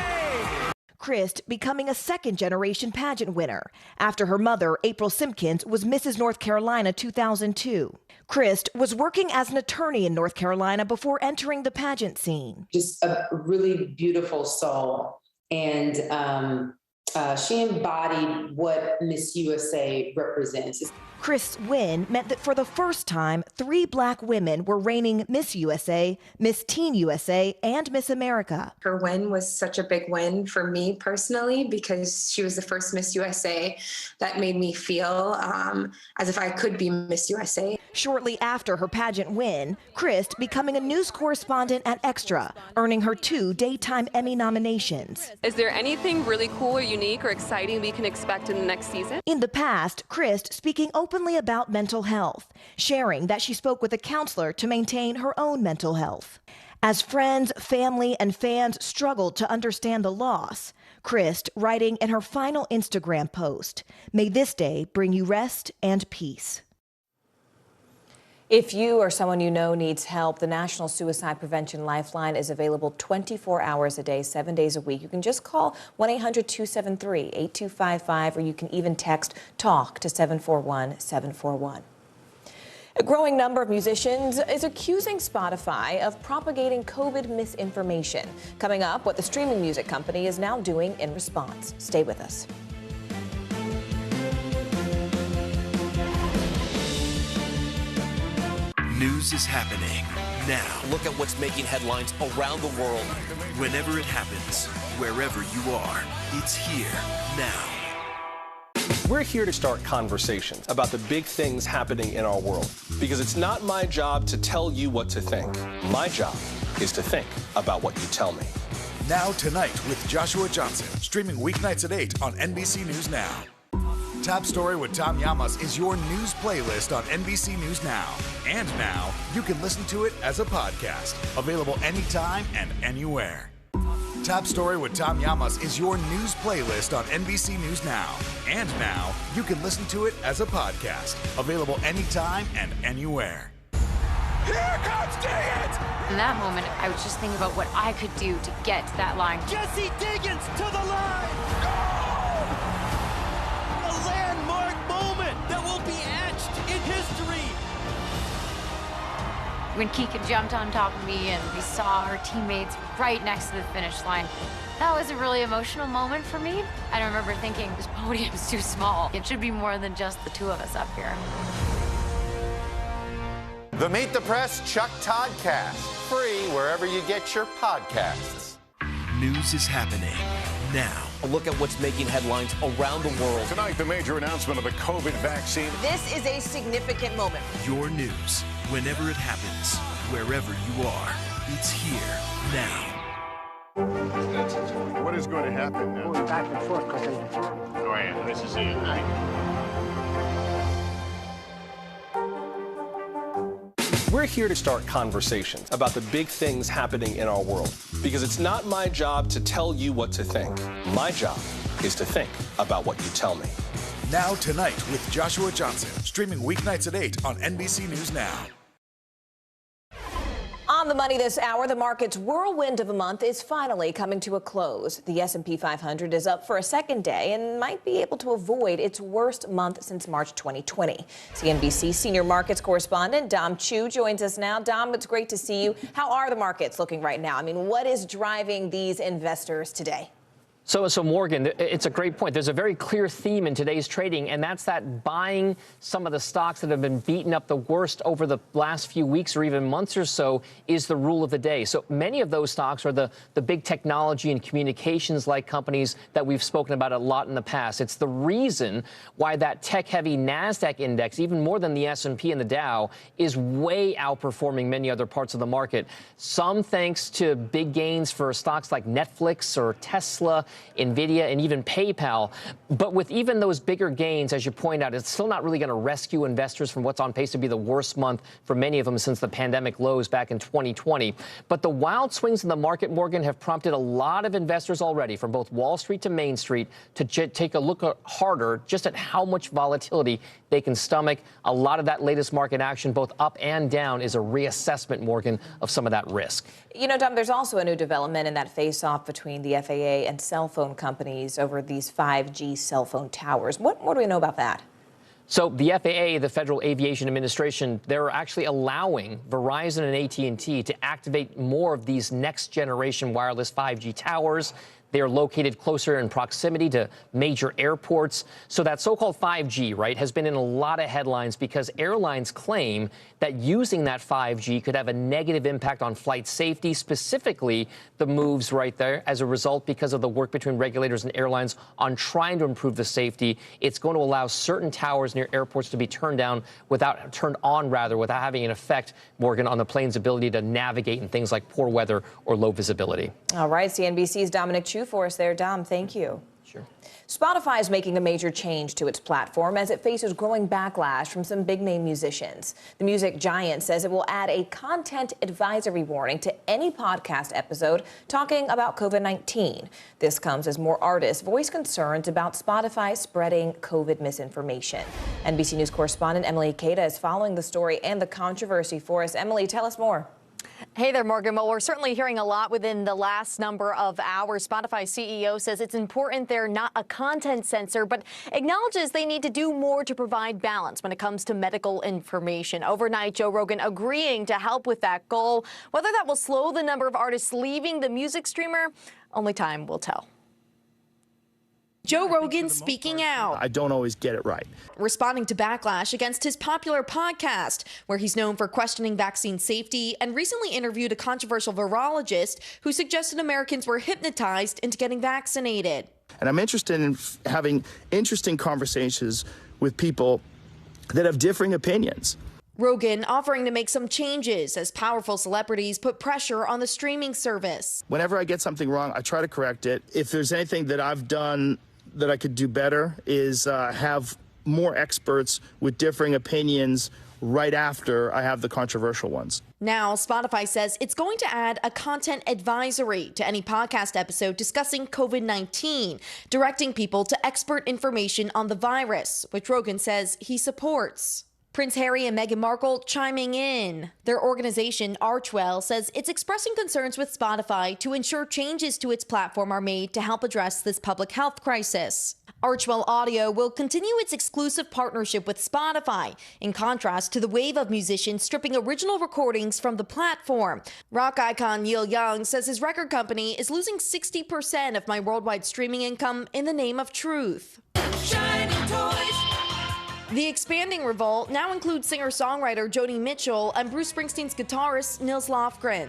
Christ becoming a second-generation pageant winner after her mother, April Simpkins, was Mrs. North Carolina 2002. Christ was working as an attorney in North Carolina before entering the pageant scene. Just a really beautiful soul, and she embodied what Miss USA represents. Christ's win meant that for the first time, 3 Black women were reigning Miss USA, Miss Teen USA, and Miss America. Her win was such a big win for me personally because she was the first Miss USA that made me feel as if I could be Miss USA. Shortly after her pageant win, Christ becoming a news correspondent at Extra, earning her 2 Daytime Emmy nominations. Is there anything really cool or unique or exciting we can expect in the next season? In the past, Christ speaking openly about mental health, sharing that she spoke with a counselor to maintain her own mental health. As friends, family, and fans struggled to understand the loss, Christ writing in her final Instagram post, "May this day bring you rest and peace." If you or someone you know needs help, the National Suicide Prevention Lifeline is available 24 hours a day, 7 days a week. You can just call 1-800-273-8255, or you can even text TALK to 741-741. A growing number of musicians is accusing Spotify of propagating COVID misinformation. Coming up, what the streaming music company is now doing in response. Stay with us. News is happening now. Look at what's making headlines around the world. Whenever it happens, wherever you are, it's here now. We're here to start conversations about the big things happening in our world, because it's not my job to tell you what to think. My job is to think about what you tell me. Now Tonight with Joshua Johnson, streaming weeknights at 8 on NBC News Now. Top Story with Tom Llamas is your news playlist on NBC News Now. And now, you can listen to it as a podcast, available anytime and anywhere. Top Story with Tom Llamas is your news playlist on NBC News Now. And now, you can listen to it as a podcast, available anytime and anywhere. Here comes Diggins! In that moment, I was just thinking about what I could do to get to that line. Jesse Diggins to the line! A landmark moment that will be etched in history. When Kika jumped on top of me and we saw her teammates right next to the finish line, that was a really emotional moment for me. I remember thinking, this podium's too small. It should be more than just the 2 of us up here. The Meet the Press Chuck Todd Cast, free wherever you get your podcasts. News is happening now. A look at what's making headlines around the world. Tonight, the major announcement of the COVID vaccine. This is a significant moment. Your news, whenever it happens, wherever you are, it's here now. What is going to happen now? Going back and forth because Oh, yeah, this is it, right? We're here to start conversations about the big things happening in our world, because it's not my job to tell you what to think. My job is to think about what you tell me. Now Tonight with Joshua Johnson, streaming weeknights at 8 on NBC News Now. On the money this hour, the market's whirlwind of a month is finally coming to a close. The S&P 500 is up for a second day and might be able to avoid its worst month since March 2020. CNBC senior markets correspondent Dom Chu joins us now. Dom, it's great to see you. How are the markets looking right now? I mean, what is driving these investors today? So Morgan, it's a great point. There's a very clear theme in today's trading, and that's that buying some of the stocks that have been beaten up the worst over the last few weeks or even months or so is the rule of the day. So many of those stocks are the big technology and communications-like companies that we've spoken about a lot in the past. It's the reason why that tech-heavy NASDAQ index, even more than the S&P and the Dow, is way outperforming many other parts of the market. Some thanks to big gains for stocks like Netflix or Tesla, NVIDIA, and even PayPal. But with even those bigger gains, as you point out, it's still not really going to rescue investors from what's on pace to be the worst month for many of them since the pandemic lows back in 2020. But the wild swings in the market, Morgan, have prompted a lot of investors already, from both Wall Street to Main Street, to take a look harder just at how much volatility they can stomach. A lot of that latest market action, both up and down, is a reassessment, Morgan, of some of that risk. You know, Dom, there's also a new development in that face-off between the FAA and cell phone companies over these 5G cell phone towers. What do we know about that? So the FAA, the Federal Aviation Administration, they're actually allowing Verizon and AT&T to activate more of these next-generation wireless 5G towers. They are located closer in proximity to major airports. So that so-called 5G, right, has been in a lot of headlines because airlines claim that using that 5G could have a negative impact on flight safety, specifically the moves right there as a result because of the work between regulators and airlines on trying to improve the safety. It's going to allow certain towers near airports to be turned on without having an effect, Morgan, on the plane's ability to navigate in things like poor weather or low visibility. All right, CNBC's Dominic Chu for us there. Dom, thank you. Sure. Spotify is making a major change to its platform as it faces growing backlash from some big-name musicians. The music giant says it will add a content advisory warning to any podcast episode talking about COVID-19. This comes as more artists voice concerns about Spotify spreading COVID misinformation. NBC News correspondent Emily Ikeda is following the story and the controversy for us. Emily, tell us more. Hey there, Morgan. Well, we're certainly hearing a lot within the last number of hours. Spotify CEO says it's important they're not a content censor, but acknowledges they need to do more to provide balance when it comes to medical information. Overnight, Joe Rogan agreeing to help with that goal. Whether that will slow the number of artists leaving the music streamer, only time will tell. Joe Rogan speaking out. I don't always get it right. Responding to backlash against his popular podcast, where he's known for questioning vaccine safety, and recently interviewed a controversial virologist who suggested Americans were hypnotized into getting vaccinated. And I'm interested in having interesting conversations with people that have differing opinions. Rogan offering to make some changes as powerful celebrities put pressure on the streaming service. Whenever I get something wrong, I try to correct it. If there's anything that I've done that I could do better is have more experts with differing opinions right after I have the controversial ones. Now, Spotify says it's going to add a content advisory to any podcast episode discussing COVID-19, directing people to expert information on the virus, which Rogan says he supports. Prince Harry and Meghan Markle chiming in. Their organization, Archwell, says it's expressing concerns with Spotify to ensure changes to its platform are made to help address this public health crisis. Archwell Audio will continue its exclusive partnership with Spotify, in contrast to the wave of musicians stripping original recordings from the platform. Rock icon Neil Young says his record company is losing 60% of my worldwide streaming income in the name of truth. Shiny toys. The expanding revolt now includes singer-songwriter Joni Mitchell and Bruce Springsteen's guitarist Nils Lofgren.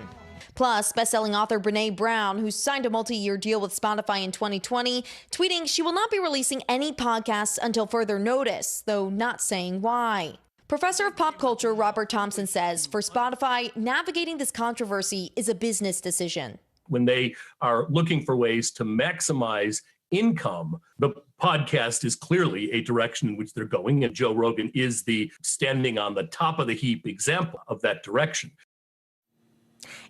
Plus, best-selling author Brené Brown, who signed a multi-year deal with Spotify in 2020, tweeting she will not be releasing any podcasts until further notice, though not saying why. Professor of pop culture Robert Thompson says for Spotify, navigating this controversy is a business decision. When they are looking for ways to maximize income, the podcast is clearly a direction in which they're going, and Joe Rogan is the standing on the top of the heap example of that direction.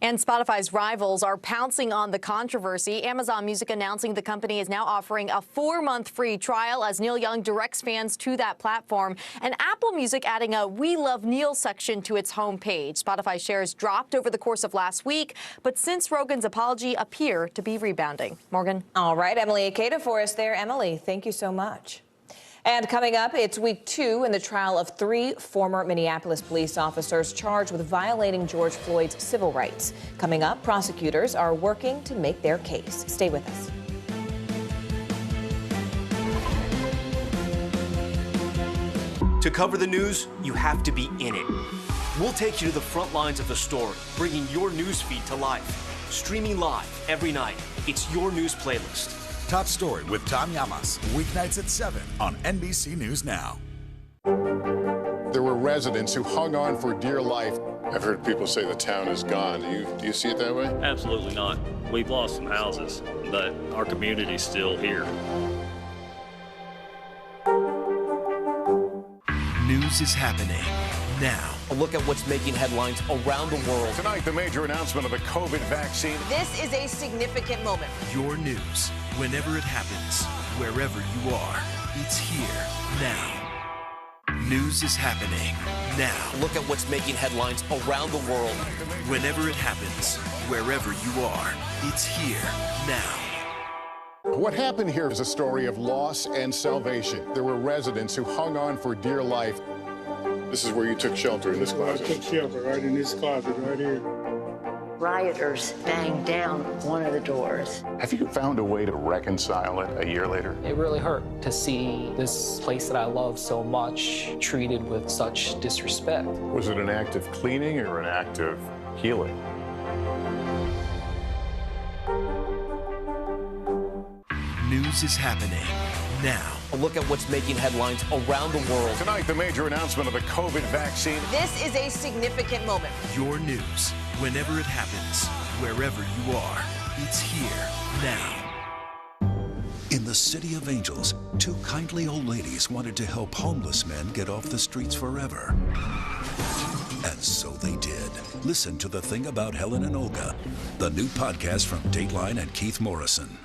And Spotify's rivals are pouncing on the controversy. Amazon Music announcing the company is now offering a 4-month free trial as Neil Young directs fans to that platform. And Apple Music adding a We Love Neil section to its homepage. Spotify shares dropped over the course of last week, but since Rogan's apology appear to be rebounding. Morgan? All right, Emily Ikeda for us there. Emily, thank you so much. And coming up, it's week 2 in the trial of 3 former Minneapolis police officers charged with violating George Floyd's civil rights. Coming up, prosecutors are working to make their case. Stay with us. To cover the news, you have to be in it. We'll take you to the front lines of the story, bringing your news feed to life. Streaming live every night. It's your news playlist. Top Story with Tom Llamas, weeknights at 7 on NBC News Now. There were residents who hung on for dear life. I've heard people say the town is gone. Do you see it that way? Absolutely not. We've lost some houses, but our community's still here. News is happening now. A look at what's making headlines around the world. Tonight, the major announcement of the COVID vaccine. This is a significant moment. Your news, whenever it happens, wherever you are, it's here now. News is happening now. A look at what's making headlines around the world. Whenever it happens, wherever you are, it's here now. What happened here is a story of loss and salvation. There were residents who hung on for dear life. This is where you took shelter, in this closet. I took shelter right in this closet right here. Rioters banged down one of the doors. Have you found a way to reconcile it a year later? It really hurt to see this place that I love so much treated with such disrespect. Was it an act of cleaning or an act of healing? News is happening now. A look at what's making headlines around the world. Tonight, the major announcement of the COVID vaccine. This is a significant moment. Your news, whenever it happens, wherever you are, it's here now. In the City of Angels, 2 kindly old ladies wanted to help homeless men get off the streets forever. And so they did. Listen to The Thing About Helen and Olga, the new podcast from Dateline and Keith Morrison.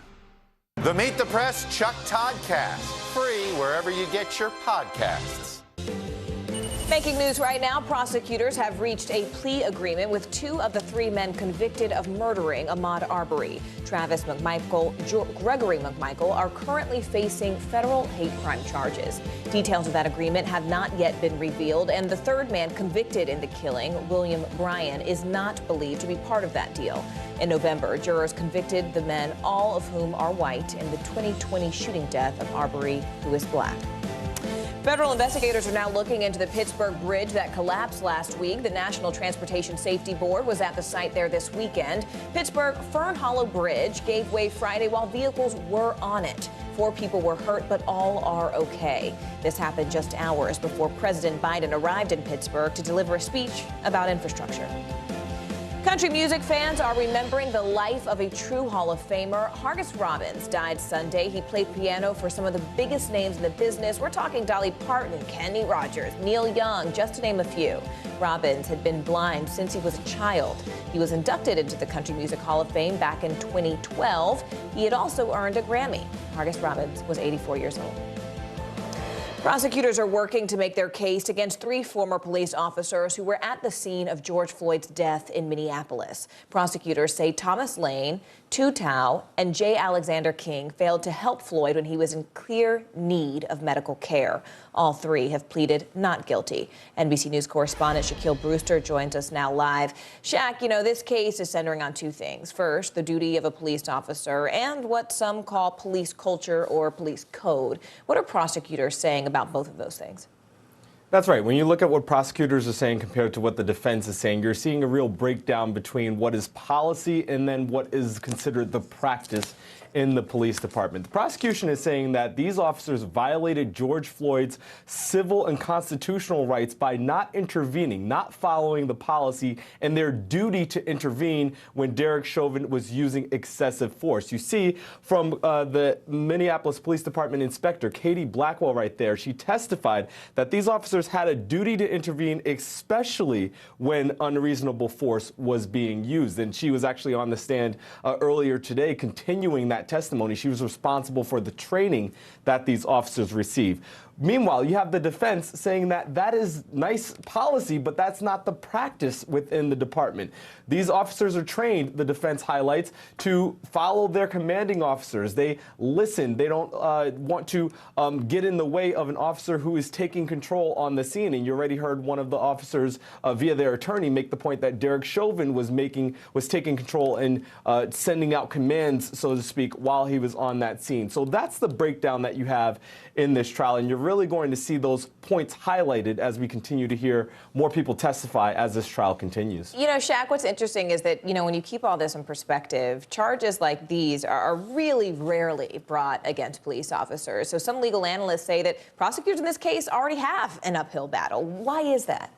The Meet the Press Chuck Toddcast. Free wherever you get your podcasts. Making news right now, prosecutors have reached a plea agreement with 2 of the 3 men convicted of murdering Ahmaud Arbery. Travis McMichael, Gregory McMichael are currently facing federal hate crime charges. Details of that agreement have not yet been revealed, and the 3rd man convicted in the killing, William Bryan, is not believed to be part of that deal. In November, jurors convicted the men, all of whom are white, in the 2020 shooting death of Arbery, who is black. Federal investigators are now looking into the Pittsburgh bridge that collapsed last week. The National Transportation Safety Board was at the site there this weekend. Pittsburgh Fern Hollow Bridge gave way Friday while vehicles were on it. 4 people were hurt, but all are okay. This happened just hours before President Biden arrived in Pittsburgh to deliver a speech about infrastructure. Country music fans are remembering the life of a true Hall of Famer. Hargus Robbins died Sunday. He played piano for some of the biggest names in the business. We're talking Dolly Parton, Kenny Rogers, Neil Young, just to name a few. Robbins had been blind since he was a child. He was inducted into the Country Music Hall of Fame back in 2012. He had also earned a Grammy. Hargus Robbins was 84 years old. Prosecutors are working to make their case against 3 former police officers who were at the scene of George Floyd's death in Minneapolis. Prosecutors say Thomas Lane, Tu Tao, and J. Alexander King failed to help Floyd when he was in clear need of medical care. All 3 have pleaded not guilty. NBC News correspondent Shaquille Brewster joins us now live. Shaq, this case is centering on 2 things. First, the duty of a police officer and what some call police culture or police code. What are prosecutors saying about both of those things? That's right. When you look at what prosecutors are saying compared to what the defense is saying, you're seeing a real breakdown between what is policy and then what is considered the practice in the police department. The prosecution is saying that these officers violated George Floyd's civil and constitutional rights by not intervening, not following the policy and their duty to intervene when Derek Chauvin was using excessive force. You see from the Minneapolis Police Department inspector, Katie Blackwell, right there, she testified that these officers had a duty to intervene, especially when unreasonable force was being used. And she was actually on the stand earlier today continuing that testimony. She was responsible for the training that these officers receive. Meanwhile, you have the defense saying that that is nice policy, but that's not the practice within the department. These officers are trained, the defense highlights, to follow their commanding officers. They listen. They don't want to get in the way of an officer who is taking control on the scene. And you already heard one of the officers via their attorney make the point that Derek Chauvin was taking control and sending out commands, so to speak, while he was on that scene. So that's the breakdown that you have in this trial, and you're really going to see those points highlighted as we continue to hear more people testify as this trial continues. You know, Shaq, what's interesting is that, you know, when you keep all this in perspective, charges like these are really rarely brought against police officers. So some legal analysts say that prosecutors in this case already have an uphill battle. Why is that?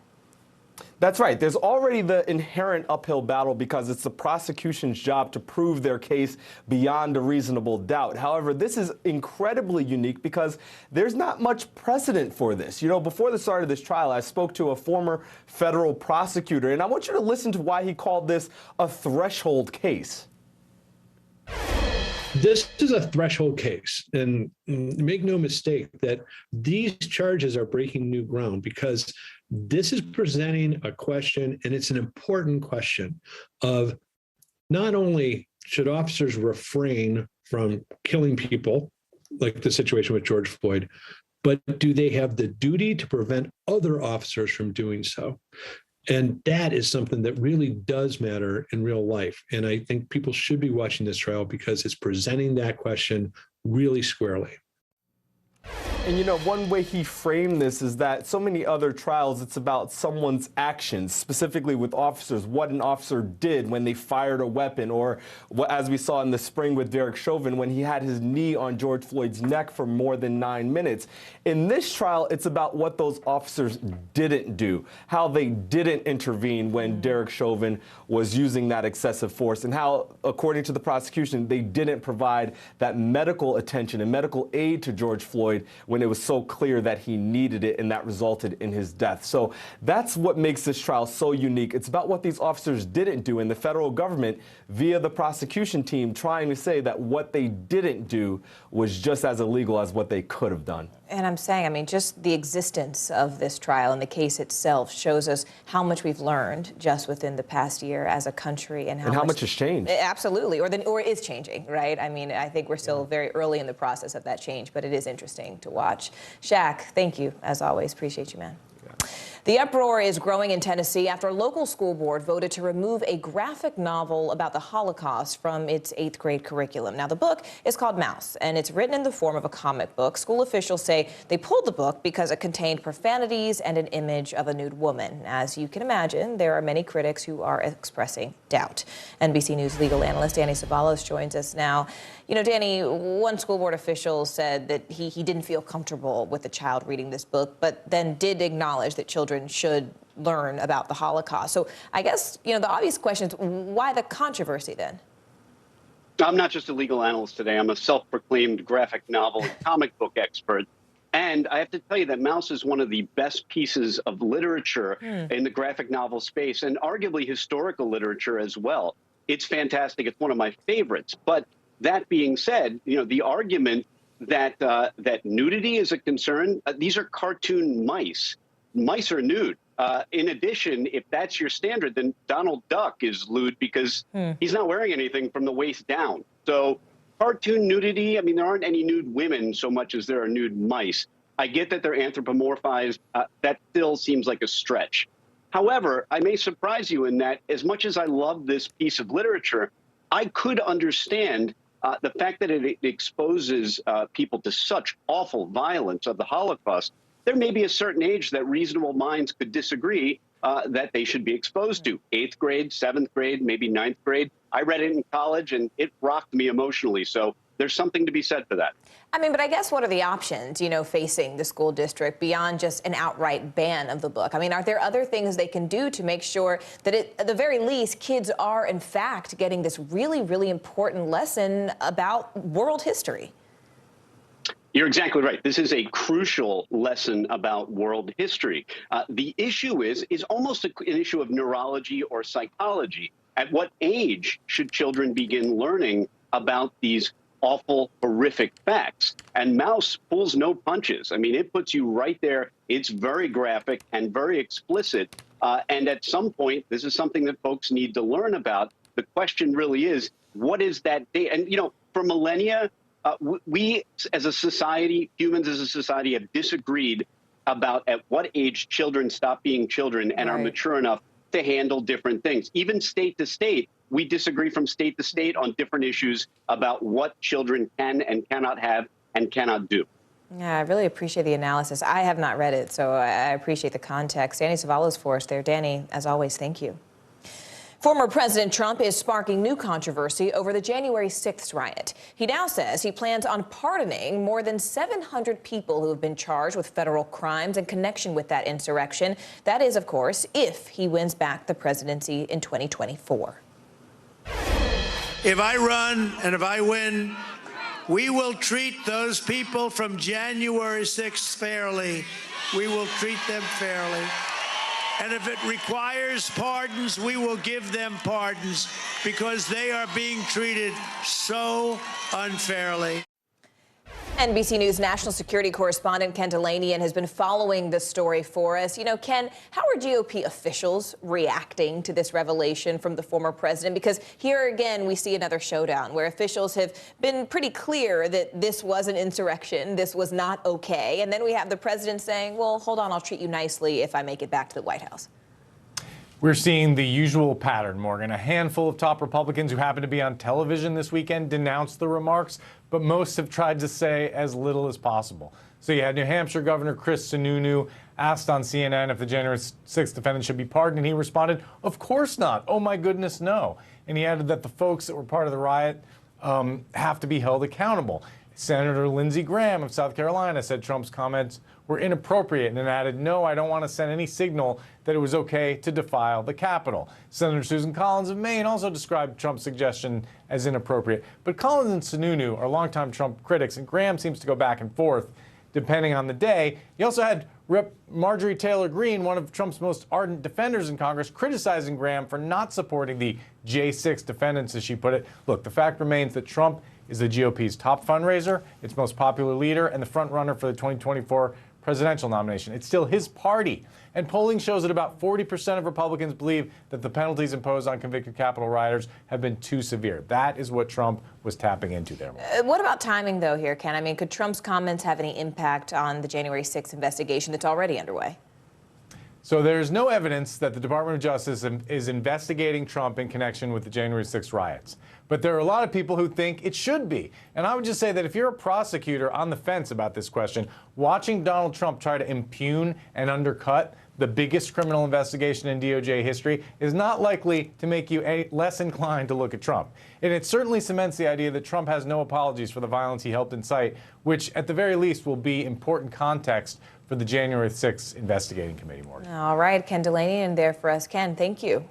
That's right. There's already the inherent uphill battle because it's the prosecution's job to prove their case beyond a reasonable doubt. However, this is incredibly unique because there's not much precedent for this. You know, before the start of this trial, I spoke to a former federal prosecutor, and I want you to listen to why he called this a threshold case. This is a threshold case, and make no mistake that these charges are breaking new ground because this is presenting a question, and it's an important question of not only should officers refrain from killing people, like the situation with George Floyd, but do they have the duty to prevent other officers from doing so? And that is something that really does matter in real life. And I think people should be watching this trial because it's presenting that question really squarely. And, you know, one way he framed this is that so many other trials, it's about someone's actions, specifically with officers, what an officer did when they fired a weapon, or what, as we saw in the spring with Derek Chauvin, when he had his knee on George Floyd's neck for more than 9 minutes. In this trial, it's about what those officers didn't do, how they didn't intervene when Derek Chauvin was using that excessive force, and how, according to the prosecution, they didn't provide that medical attention and medical aid to George Floyd when it was so clear that he needed it, and that resulted in his death. So that's what makes this trial so unique. It's about what these officers didn't do, and the federal government, via the prosecution team, trying to say that what they didn't do was just as illegal as what they could have done. And I'm saying, I mean, just the existence of this trial and the case itself shows us how much we've learned just within the past year as a country, and how much has changed. Absolutely, or is changing, right? I mean, I think we're still very early in the process of that change, but it is interesting to watch. Shaq, thank you, as always. Appreciate you, man. The uproar is growing in Tennessee after a local school board voted to remove a graphic novel about the Holocaust from its 8th grade curriculum. Now, the book is called Mouse, and it's written in the form of a comic book. School officials say they pulled the book because it contained profanities and an image of a nude woman. As you can imagine, there are many critics who are expressing doubt. NBC News legal analyst Danny Ceballos joins us now. You know, Danny, one school board official said that he didn't feel comfortable with the child reading this book, but then did acknowledge that children should learn about the Holocaust. So I guess, you know, the obvious question is, why the controversy then? I'm not just a legal analyst today. I'm a self-proclaimed graphic novel and comic book expert. And I have to tell you that Mouse is one of the best pieces of literature in the graphic novel space, and arguably historical literature as well. It's fantastic. It's one of my favorites. But that being said, you know, the argument that that nudity is a concern, these are cartoon mice. Mice are nude. In addition, if that's your standard, then Donald Duck is lewd because he's not wearing anything from the waist down. So cartoon nudity, I mean, there aren't any nude women so much as there are nude mice. I get that they're anthropomorphized. That still seems like a stretch. However, I may surprise you in that as much as I love this piece of literature, I could understand the fact that it exposes people to such awful violence of the Holocaust. There may be a certain age that reasonable minds could disagree that they should be exposed to. 8th grade, 7th grade, maybe 9th grade. I read it in college, and it rocked me emotionally. So there's something to be said for that. I mean, but I guess what are the options, facing the school district beyond just an outright ban of the book? I mean, are there other things they can do to make sure that at the very least, kids are, in fact, getting this really, really important lesson about world history? You're exactly right. This is a crucial lesson about world history. The issue is almost an issue of neurology or psychology. At what age should children begin learning about these awful, horrific facts? And Mouse pulls no punches. I mean, it puts you right there. It's very graphic and very explicit. And at some point, this is something that folks need to learn about. The question really is, what is that date? And, for millennia, we as a society, humans as a society, have disagreed about at what age children stop being children and are mature enough to handle different things. Even state to state, we disagree from state to state on different issues about what children can and cannot have and cannot do. Yeah, I really appreciate the analysis. I have not read it, so I appreciate the context. Danny Savalas for us there. Danny, as always, thank you. Former President Trump is sparking new controversy over the January 6th riot. He now says he plans on pardoning more than 700 people who have been charged with federal crimes in connection with that insurrection. That is, of course, if he wins back the presidency in 2024. If I run and if I win, we will treat those people from January 6th fairly. We will treat them fairly. And if it requires pardons, we will give them pardons because they are being treated so unfairly. NBC News national security correspondent Ken Delaney has been following this story for us. Ken, how are GOP officials reacting to this revelation from the former president? Because here again, we see another showdown where officials have been pretty clear that this was an insurrection. This was not okay. And then we have the president saying, well, hold on, I'll treat you nicely if I make it back to the White House. We're seeing the usual pattern, Morgan. A handful of top Republicans who happened to be on television this weekend denounced the remarks, but most have tried to say as little as possible. So you had New Hampshire Governor Chris Sununu asked on CNN if the January 6th defendant should be pardoned, and he responded, of course not. Oh, my goodness, no. And he added that the folks that were part of the riot have to be held accountable. Senator Lindsey Graham of South Carolina said Trump's comments were inappropriate and added, no, I don't want to send any signal that it was okay to defile the Capitol. Senator Susan Collins of Maine also described Trump's suggestion as inappropriate. But Collins and Sununu are longtime Trump critics, and Graham seems to go back and forth depending on the day. You also had Rep. Marjorie Taylor Greene, one of Trump's most ardent defenders in Congress, criticizing Graham for not supporting the J6 defendants, as she put it. Look, the fact remains that Trump is the GOP's top fundraiser, its most popular leader, and the front runner for the 2024 presidential nomination. It's still his party. And polling shows that about 40% of Republicans believe that the penalties imposed on convicted Capitol rioters have been too severe. That is what Trump was tapping into there. What about timing, though, here, Ken? I mean, could Trump's comments have any impact on the January 6th investigation that's already underway? So there's no evidence that the Department of Justice is investigating Trump in connection with the January 6th riots. But there are a lot of people who think it should be. And I would just say that if you're a prosecutor on the fence about this question, watching Donald Trump try to impugn and undercut the biggest criminal investigation in DOJ history is not likely to make you less inclined to look at Trump. And it certainly cements the idea that Trump has no apologies for the violence he helped incite, which at the very least will be important context for the January 6th investigating committee, Morgan. All right, Ken Delaney, and there for us, Ken. Thank you.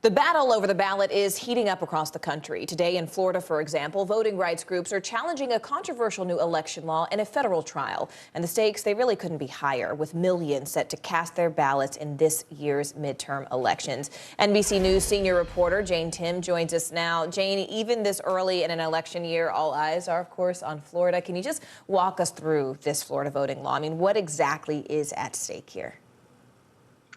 The battle over the ballot is heating up across the country. Today in Florida, for example, voting rights groups are challenging a controversial new election law in a federal trial. And the stakes, they really couldn't be higher, with millions set to cast their ballots in this year's midterm elections. NBC News senior reporter Jane Tim joins us now. Jane, even this early in an election year, all eyes are, of course, on Florida. Can you just walk us through this Florida voting law? I mean, what exactly is at stake here?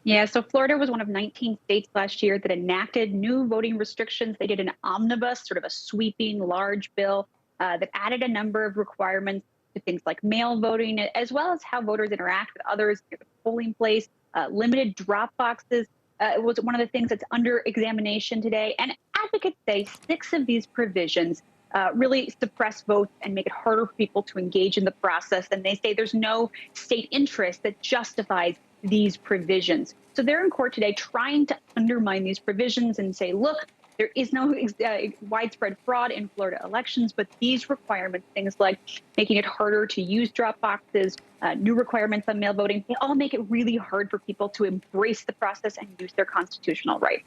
Yeah, so Florida was one of 19 states last year that enacted new voting restrictions. They did an omnibus, sort of a sweeping large bill that added a number of requirements to things like mail voting, as well as how voters interact with others at the polling place, limited drop boxes. It was one of the things that's under examination today. And advocates say 6 of these provisions really suppress votes and make it harder for people to engage in the process. And they say there's no state interest that justifies these provisions. So they're in court today trying to undermine these provisions and say, look, There is no widespread fraud in Florida elections, but these requirements, things like making it harder to use drop boxes, new requirements on mail voting, they all make it really hard for people to embrace the process and use their constitutional right.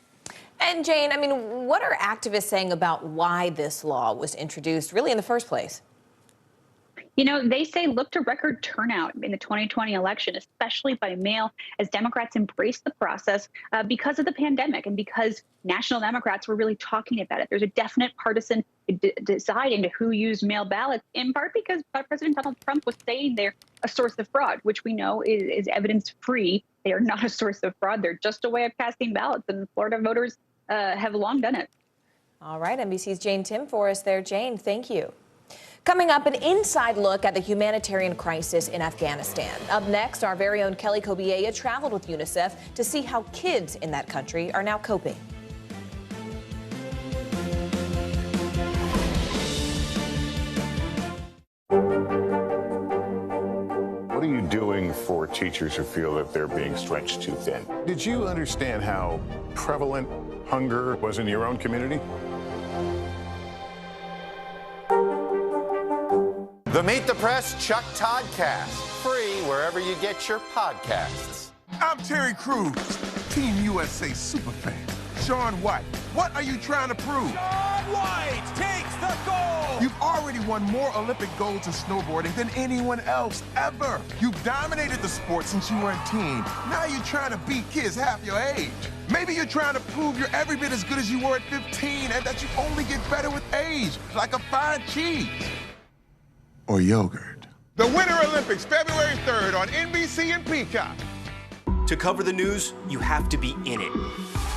And Jane, I mean, what are activists saying about why this law was introduced really in the first place? You know, they say look to record turnout in the 2020 election, especially by mail, as Democrats embraced the process because of the pandemic and because national Democrats were really talking about it. There's a definite partisan decide into who used mail ballots, in part because President Donald Trump was saying they're a source of fraud, which we know is evidence-free. They are not a source of fraud. They're just a way of casting ballots, and Florida voters have long done it. All right, NBC's Jane Tim for us there. Jane, thank you. Coming up, an inside look at the humanitarian crisis in Afghanistan. Up next, our very own Kelly Kobiella traveled with UNICEF to see how kids in that country are now coping. What are you doing for teachers who feel that they're being stretched too thin? Did you understand how prevalent hunger was in your own community? The Meet the Press Chuck Toddcast, free wherever you get your podcasts. I'm Terry Crews, Team USA superfan. Shaun White, what are you trying to prove? Shaun White takes the gold! You've already won more Olympic golds in snowboarding than anyone else ever. You've dominated the sport since you were a teen. Now you're trying to beat kids half your age. Maybe you're trying to prove you're every bit as good as you were at 15 and that you only get better with age, like a fine cheese. Or yogurt. The Winter Olympics, February 3rd on NBC and Peacock. To cover the news, you have to be in it.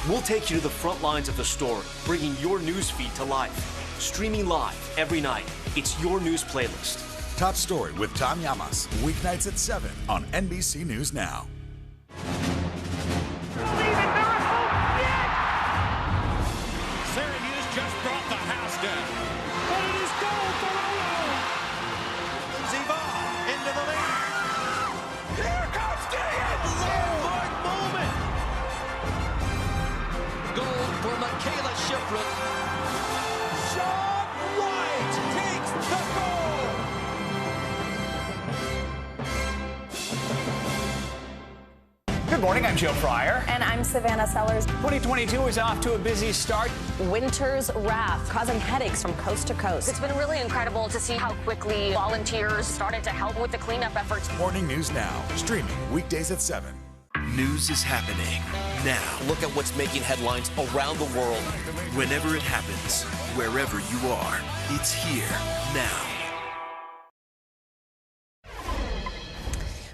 We'll take you to the front lines of the story, bringing your news feed to life. Streaming live every night. It's your news playlist. Top Story with Tom Llamas, weeknights at 7 on NBC News Now. Syracuse just brought the house down. But it is goal for Olo. Ziva into the lead. Here comes Gideon. Landmark moment. Goal for Michaela Shifrin. Shaun White takes the goal. Good morning, I'm Joe Fryer. And I'm Savannah Sellers. 2022 is off to a busy start. Winter's wrath causing headaches from coast to coast. It's been really incredible to see how quickly volunteers started to help with the cleanup efforts. Morning News Now, streaming weekdays at 7. News is happening now. Look at what's making headlines around the world. Whenever it happens, wherever you are, it's here now.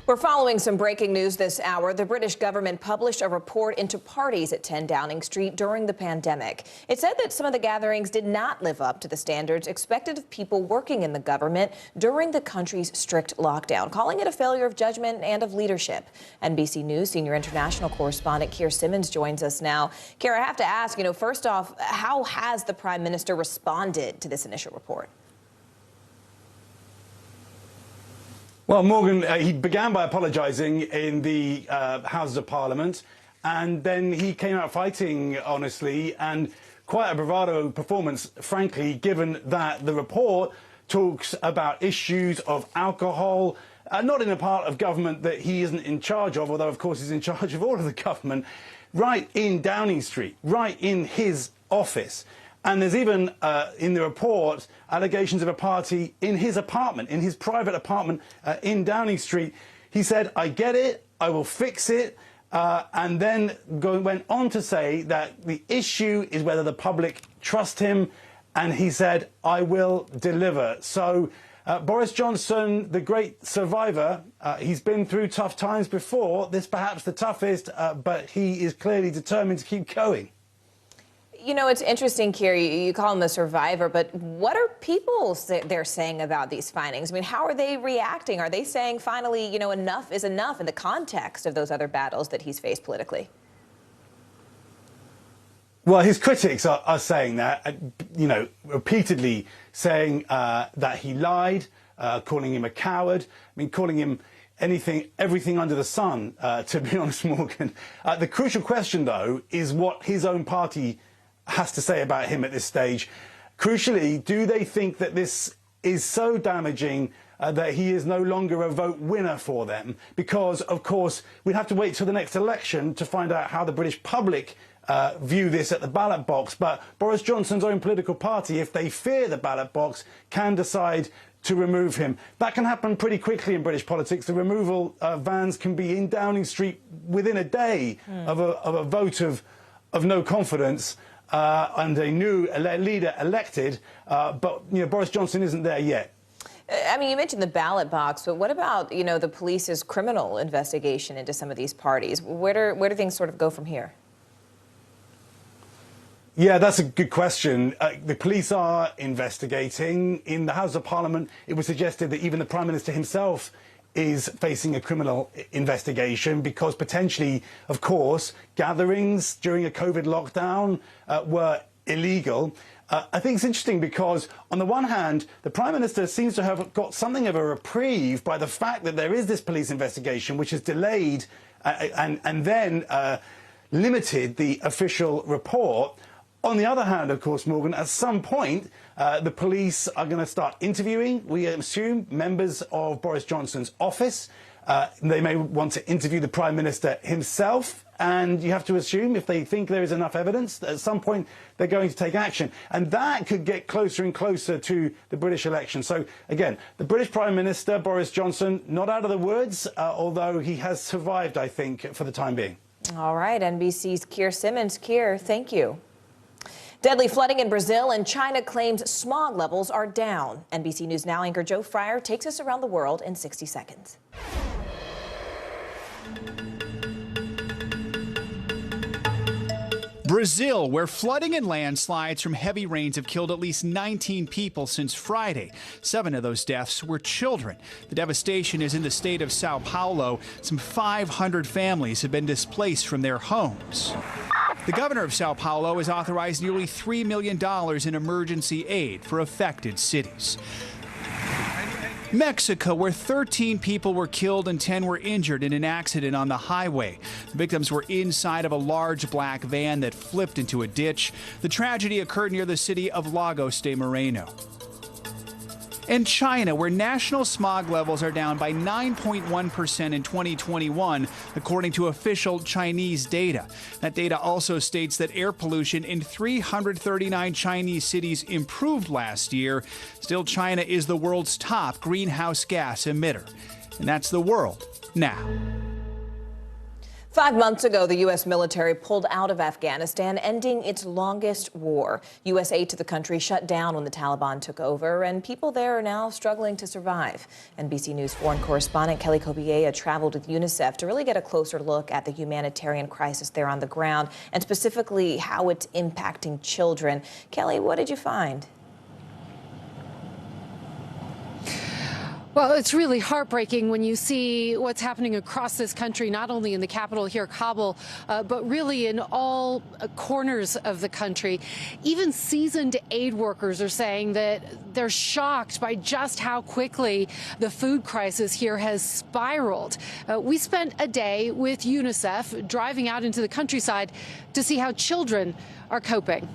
We're following some breaking news this hour. The British government published a report into parties at 10 Downing Street during the pandemic. It said that some of the gatherings did not live up to the standards expected of people working in the government during the country's strict lockdown, calling it a failure of judgment and of leadership. NBC News senior international correspondent Keir Simmons joins us now. Keir, I have to ask, first off, how has the Prime Minister responded to this initial report? Well, Morgan, he began by apologising in the Houses of Parliament, and then he came out fighting, honestly, and quite a bravado performance, frankly, given that the report talks about issues of alcohol, not in a part of government that he isn't in charge of, although, of course, he's in charge of all of the government, right in Downing Street, right in his office. And there's even, in the report, allegations of a party in his apartment, in his private apartment in Downing Street. He said, I get it, I will fix it, and then went on to say that the issue is whether the public trust him, and he said, I will deliver. So Boris Johnson, the great survivor, he's been through tough times before, this perhaps the toughest, but he is clearly determined to keep going. It's interesting, Keir, you call him a survivor, but what are people they're saying about these findings? I mean, how are they reacting? Are they saying finally, enough is enough in the context of those other battles that he's faced politically? Well, his critics are saying that, repeatedly saying that he lied, calling him a coward, calling him everything under the sun, to be honest, Morgan. The crucial question, though, is what his own party has to say about him at this stage. Crucially, do they think that this is so damaging that he is no longer a vote winner for them? Because, of course, we'd have to wait till the next election to find out how the British public view this at the ballot box. But Boris Johnson's own political party, if they fear the ballot box, can decide to remove him. That can happen pretty quickly in British politics. The removal vans can be in Downing Street within a day of a vote of no confidence and a new leader elected. But Boris Johnson isn't there yet. I mean, you mentioned the ballot box, but what about, the police's criminal investigation into some of these parties? Where do things sort of go from here? Yeah, that's a good question. The police are investigating. In the House of Parliament, it was suggested that even the Prime Minister himself is facing a criminal investigation because potentially, of course, gatherings during a COVID lockdown were illegal. I think it's interesting because, on the one hand, the Prime Minister seems to have got something of a reprieve by the fact that there is this police investigation, which has delayed and then limited the official report. On the other hand, of course, Morgan, at some point, the police are going to start interviewing, we assume, members of Boris Johnson's office. They may want to interview the Prime Minister himself. And you have to assume, if they think there is enough evidence, that at some point they're going to take action. And that could get closer and closer to the British election. So, again, the British Prime Minister, Boris Johnson, not out of the woods, although he has survived, I think, for the time being. All right, NBC's Keir Simmons. Keir, thank you. Deadly flooding in Brazil, and China claims smog levels are down. NBC News Now anchor Joe Fryer takes us around the world in 60 seconds. Brazil, where flooding and landslides from heavy rains have killed at least 19 people since Friday. 7 of those deaths were children. The devastation is in the state of Sao Paulo. Some 500 families have been displaced from their homes. The governor of Sao Paulo has authorized nearly $3 million in emergency aid for affected cities. Mexico, where 13 people were killed and 10 were injured in an accident on the highway. The victims were inside of a large black van that flipped into a ditch. The tragedy occurred near the city of Lagos de Moreno. And China, where national smog levels are down by 9.1% in 2021, according to official Chinese data. That data also states that air pollution in 339 Chinese cities improved last year. Still, China is the world's top greenhouse gas emitter. And that's the world now. 5 months ago, the U.S. military pulled out of Afghanistan, ending its longest war. U.S. aid to the country shut down when the Taliban took over, and people there are now struggling to survive. NBC News foreign correspondent Kelly Kobiea traveled with UNICEF to really get a closer look at the humanitarian crisis there on the ground, and specifically how it's impacting children. Kelly, what did you find? Well, it's really heartbreaking when you see what's happening across this country, not only in the capital here, Kabul, but really in all corners of the country. Even seasoned aid workers are saying that they're shocked by just how quickly the food crisis here has spiraled. We spent a day with UNICEF driving out into the countryside to see how children are coping.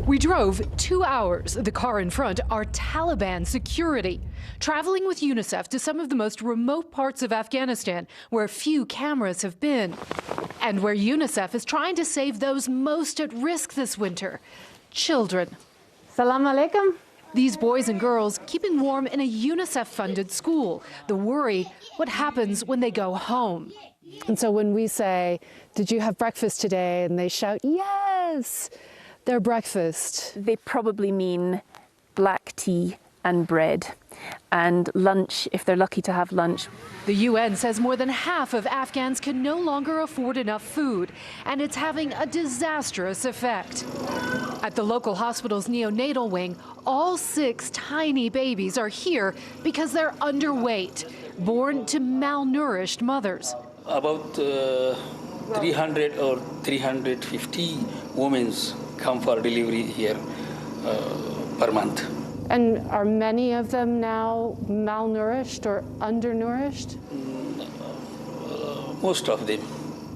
We drove 2 hours. The car in front are Taliban security. Traveling with UNICEF to some of the most remote parts of Afghanistan where few cameras have been. And where UNICEF is trying to save those most at risk this winter. Children. Salam alaikum. These boys and girls keeping warm in a UNICEF-funded school. The worry, what happens when they go home? And so when we say, "Did you have breakfast today?" and they shout, "Yes!" Their breakfast. They probably mean black tea and bread, and lunch, if they're lucky to have lunch. The UN says more than half of Afghans can no longer afford enough food, and it's having a disastrous effect. At the local hospital's neonatal wing, all 6 tiny babies are here because they're underweight, born to malnourished mothers. About 300 or 350 women come for delivery here per month. And are many of them now malnourished or undernourished? Most of them.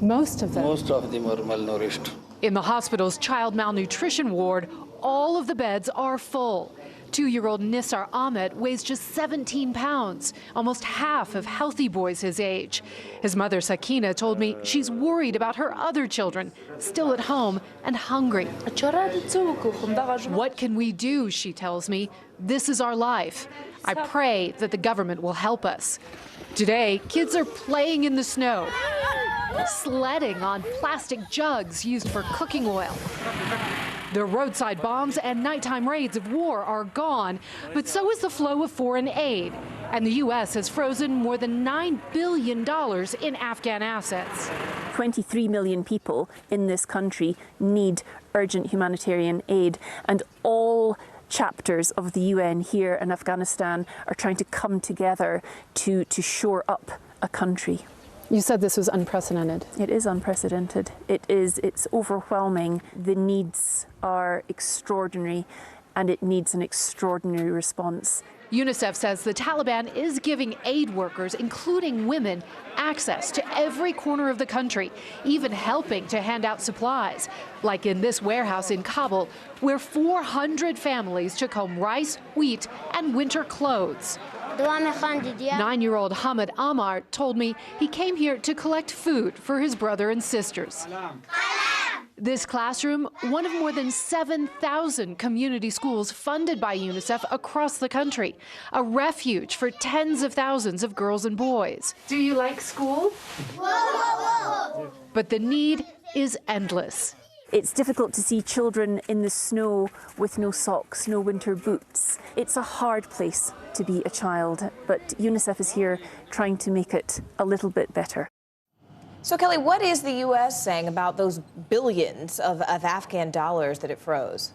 Most of them? Most of them are malnourished. In the hospital's child malnutrition ward, all of the beds are full. 2-year-old Nisar Ahmed weighs just 17 pounds, almost half of healthy boys his age. His mother, Sakina, told me she's worried about her other children, still at home and hungry. What can we do, she tells me. This is our life. I pray that the government will help us. Today, kids are playing in the snow, sledding on plastic jugs used for cooking oil. The roadside bombs and nighttime raids of war are gone, but so is the flow of foreign aid. And the U.S. has frozen more than $9 billion in Afghan assets. 23 million people in this country need urgent humanitarian aid, and all chapters of the UN here in Afghanistan are trying to come together to shore up a country. You said this was unprecedented. It is unprecedented. It's overwhelming. The needs are extraordinary, and it needs an extraordinary response. UNICEF says the Taliban is giving aid workers, including women, access to every corner of the country, even helping to hand out supplies, like in this warehouse in Kabul, where 400 families took home rice, wheat, and winter clothes. 9-year-old Hamid Amar told me he came here to collect food for his brother and sisters. This classroom, one of more than 7,000 community schools funded by UNICEF across the country, a refuge for tens of thousands of girls and boys. Do you like school? But the need is endless. It's difficult to see children in the snow with no socks, no winter boots. It's a hard place to be a child, but UNICEF is here trying to make it a little bit better. So, Kelly, what is the U.S. saying about those billions of Afghan dollars that it froze?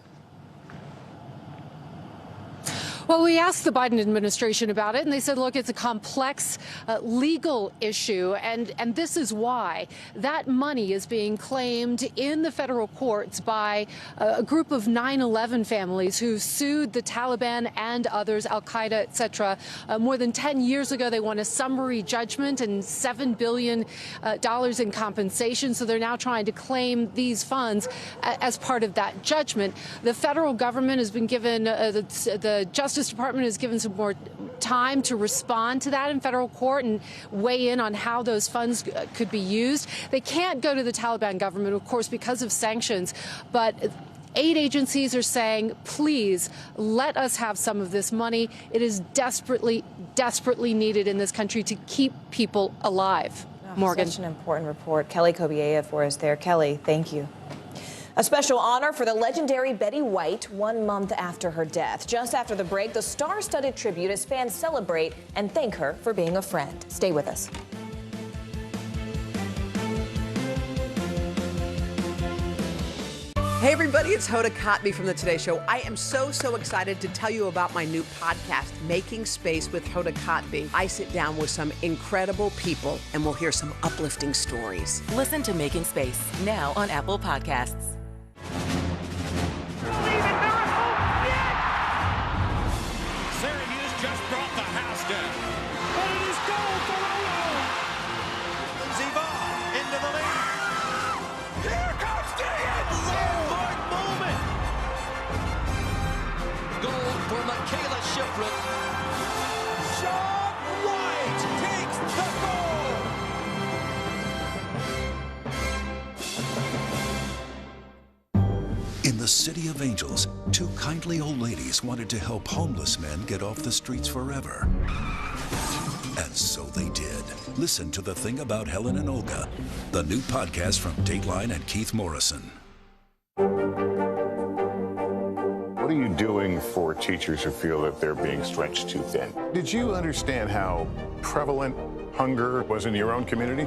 Well, we asked the Biden administration about it, and they said, look, it's a complex legal issue, and this is why that money is being claimed in the federal courts by a group of 9/11 families who sued the Taliban and others, al-Qaeda, et cetera. More than 10 years ago, they won a summary judgment and $7 billion in compensation, so they're now trying to claim these funds as part of that judgment. The federal government has been given, the Justice Department has given some more time to respond to that in federal court and weigh in on how those funds could be used. They can't go to the Taliban government, of course, because of sanctions, but aid agencies are saying, please let us have some of this money. It is desperately, desperately needed in this country to keep people alive. Morgan. Such an important report. Kelly Kobiea for us there. Kelly, thank you. A special honor for the legendary Betty White 1 month after her death. Just after the break, the star-studded tribute as fans celebrate and thank her for being a friend. Stay with us. Hey everybody, it's Hoda Kotb from the Today Show. I am so excited to tell you about my new podcast, Making Space with Hoda Kotb. I sit down with some incredible people and we'll hear some uplifting stories. Listen to Making Space now on Apple Podcasts. Syracuse just brought the house down. But it is goal for Olo. Ziva into the lead. Here comes Gideon. Landmark moment. Goal for Michaela Shifrin. Sean White takes the goal. In the City of Angels, two kindly old ladies wanted to help homeless men get off the streets forever. And so they did. Listen to The Thing About Helen and Olga, the new podcast from Dateline and Keith Morrison. What are you doing for teachers who feel that they're being stretched too thin? Did you understand how prevalent hunger was in your own community?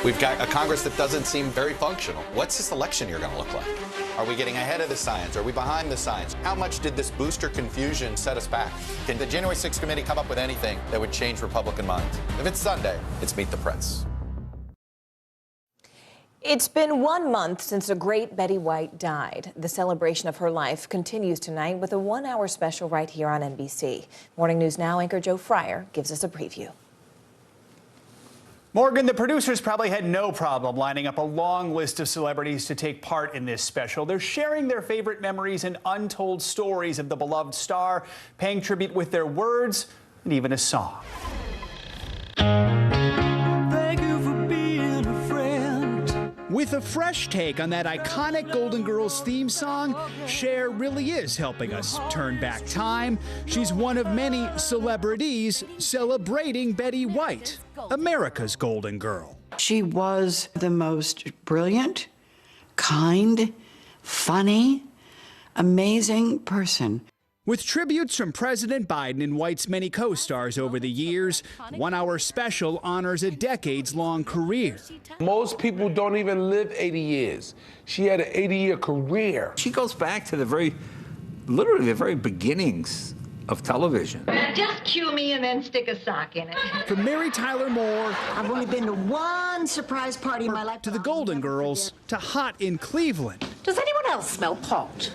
We've got a Congress that doesn't seem very functional. What's this election year going to look like? Are we getting ahead of the science? Are we behind the science? How much did this booster confusion set us back? Can the January 6th committee come up with anything that would change Republican minds? If it's Sunday, it's Meet the Press. It's been 1 month since the great Betty White died. The celebration of her life continues tonight with a 1-hour special right here on NBC. Morning News Now anchor Joe Fryer gives us a preview. Morgan, the producers probably had no problem lining up a long list of celebrities to take part in this special. They're sharing their favorite memories and untold stories of the beloved star, paying tribute with their words and even a song. Thank you for being a friend. With a fresh take on that iconic Golden Girls theme song, Cher really is helping us turn back time. She's one of many celebrities celebrating Betty White, America's Golden Girl. She was the most brilliant, kind, funny, amazing person. With tributes from President Biden and White's many co-stars over the years, the one-hour special honors a decades-long career. Most people don't even live 80 years. She had an 80-year career. She goes back to literally the very beginnings of television. Just cue me and then stick a sock in it. From Mary Tyler Moore, I've only been to one surprise party in my life. To the Golden Girls, to Hot in Cleveland. Does anyone else smell pot?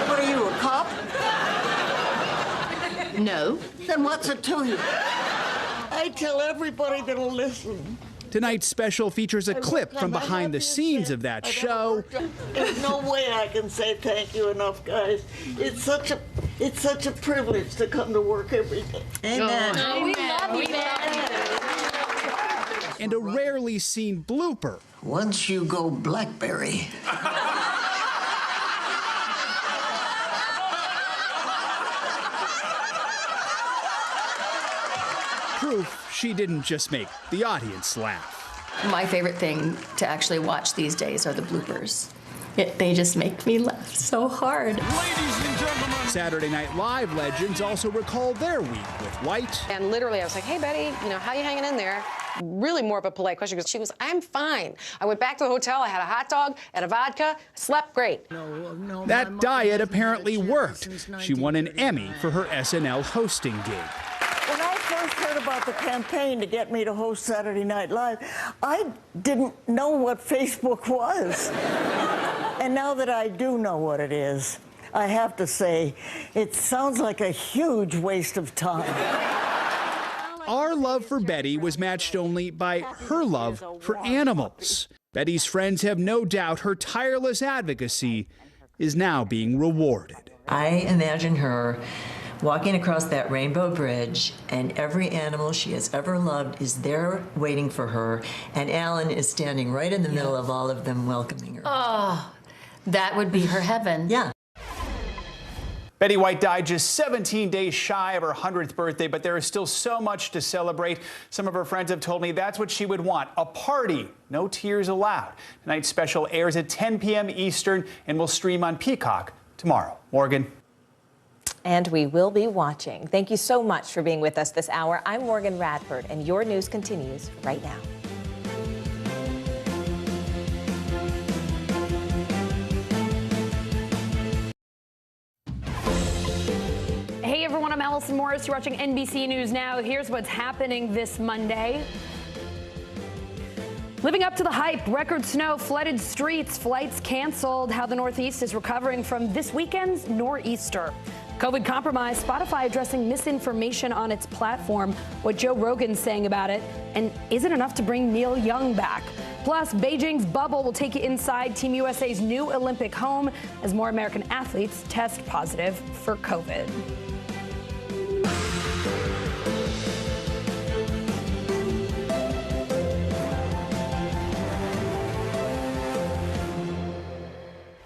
What are you, a cop? No. Then what's it to you? I tell everybody that'll listen. Tonight's special features a clip from behind the scenes of that show. There's no way I can say thank you enough, guys. It's such a privilege to come to work every day. Amen. Oh, we love you, man. And a rarely seen blooper. Once you go BlackBerry. Proof she didn't just make the audience laugh. My favorite thing to actually watch these days are the bloopers. They just make me laugh so hard. Ladies and gentlemen. Saturday Night Live legends also recall their week with White. And literally, I was like, hey, Betty, how you hanging in there? Really more of a polite question because she goes, I'm fine. I went back to the hotel, I had a hot dog and a vodka, slept great. That diet apparently worked. She won an Emmy for her SNL hosting gig. When I first heard about the campaign to get me to host Saturday Night Live, I didn't know what Facebook was. And now that I do know what it is, I have to say, it sounds like a huge waste of time. Our love for Betty was matched only by her love for animals. Betty's friends have no doubt her tireless advocacy is now being rewarded. I imagine her walking across that rainbow bridge, and every animal she has ever loved is there waiting for her, and Alan is standing right in the middle of all of them welcoming her. Oh, that would be her heaven. Yeah. Betty White died just 17 days shy of her 100th birthday, but there is still so much to celebrate. Some of her friends have told me that's what she would want, a party, no tears allowed. Tonight's special airs at 10 p.m. Eastern and will stream on Peacock tomorrow. Morgan. And we will be watching. Thank you so much for being with us this hour. I'm Morgan Radford, and your news continues right now. Hey everyone, I'm Allison Morris. You're watching NBC News Now. Here's what's happening this Monday. Living up to the hype, record snow, flooded streets, flights canceled. How the Northeast is recovering from this weekend's nor'easter. COVID compromise, Spotify addressing misinformation on its platform. What Joe Rogan's saying about it, and is it enough to bring Neil Young back? Plus, Beijing's bubble will take you inside Team USA's new Olympic home as more American athletes test positive for COVID.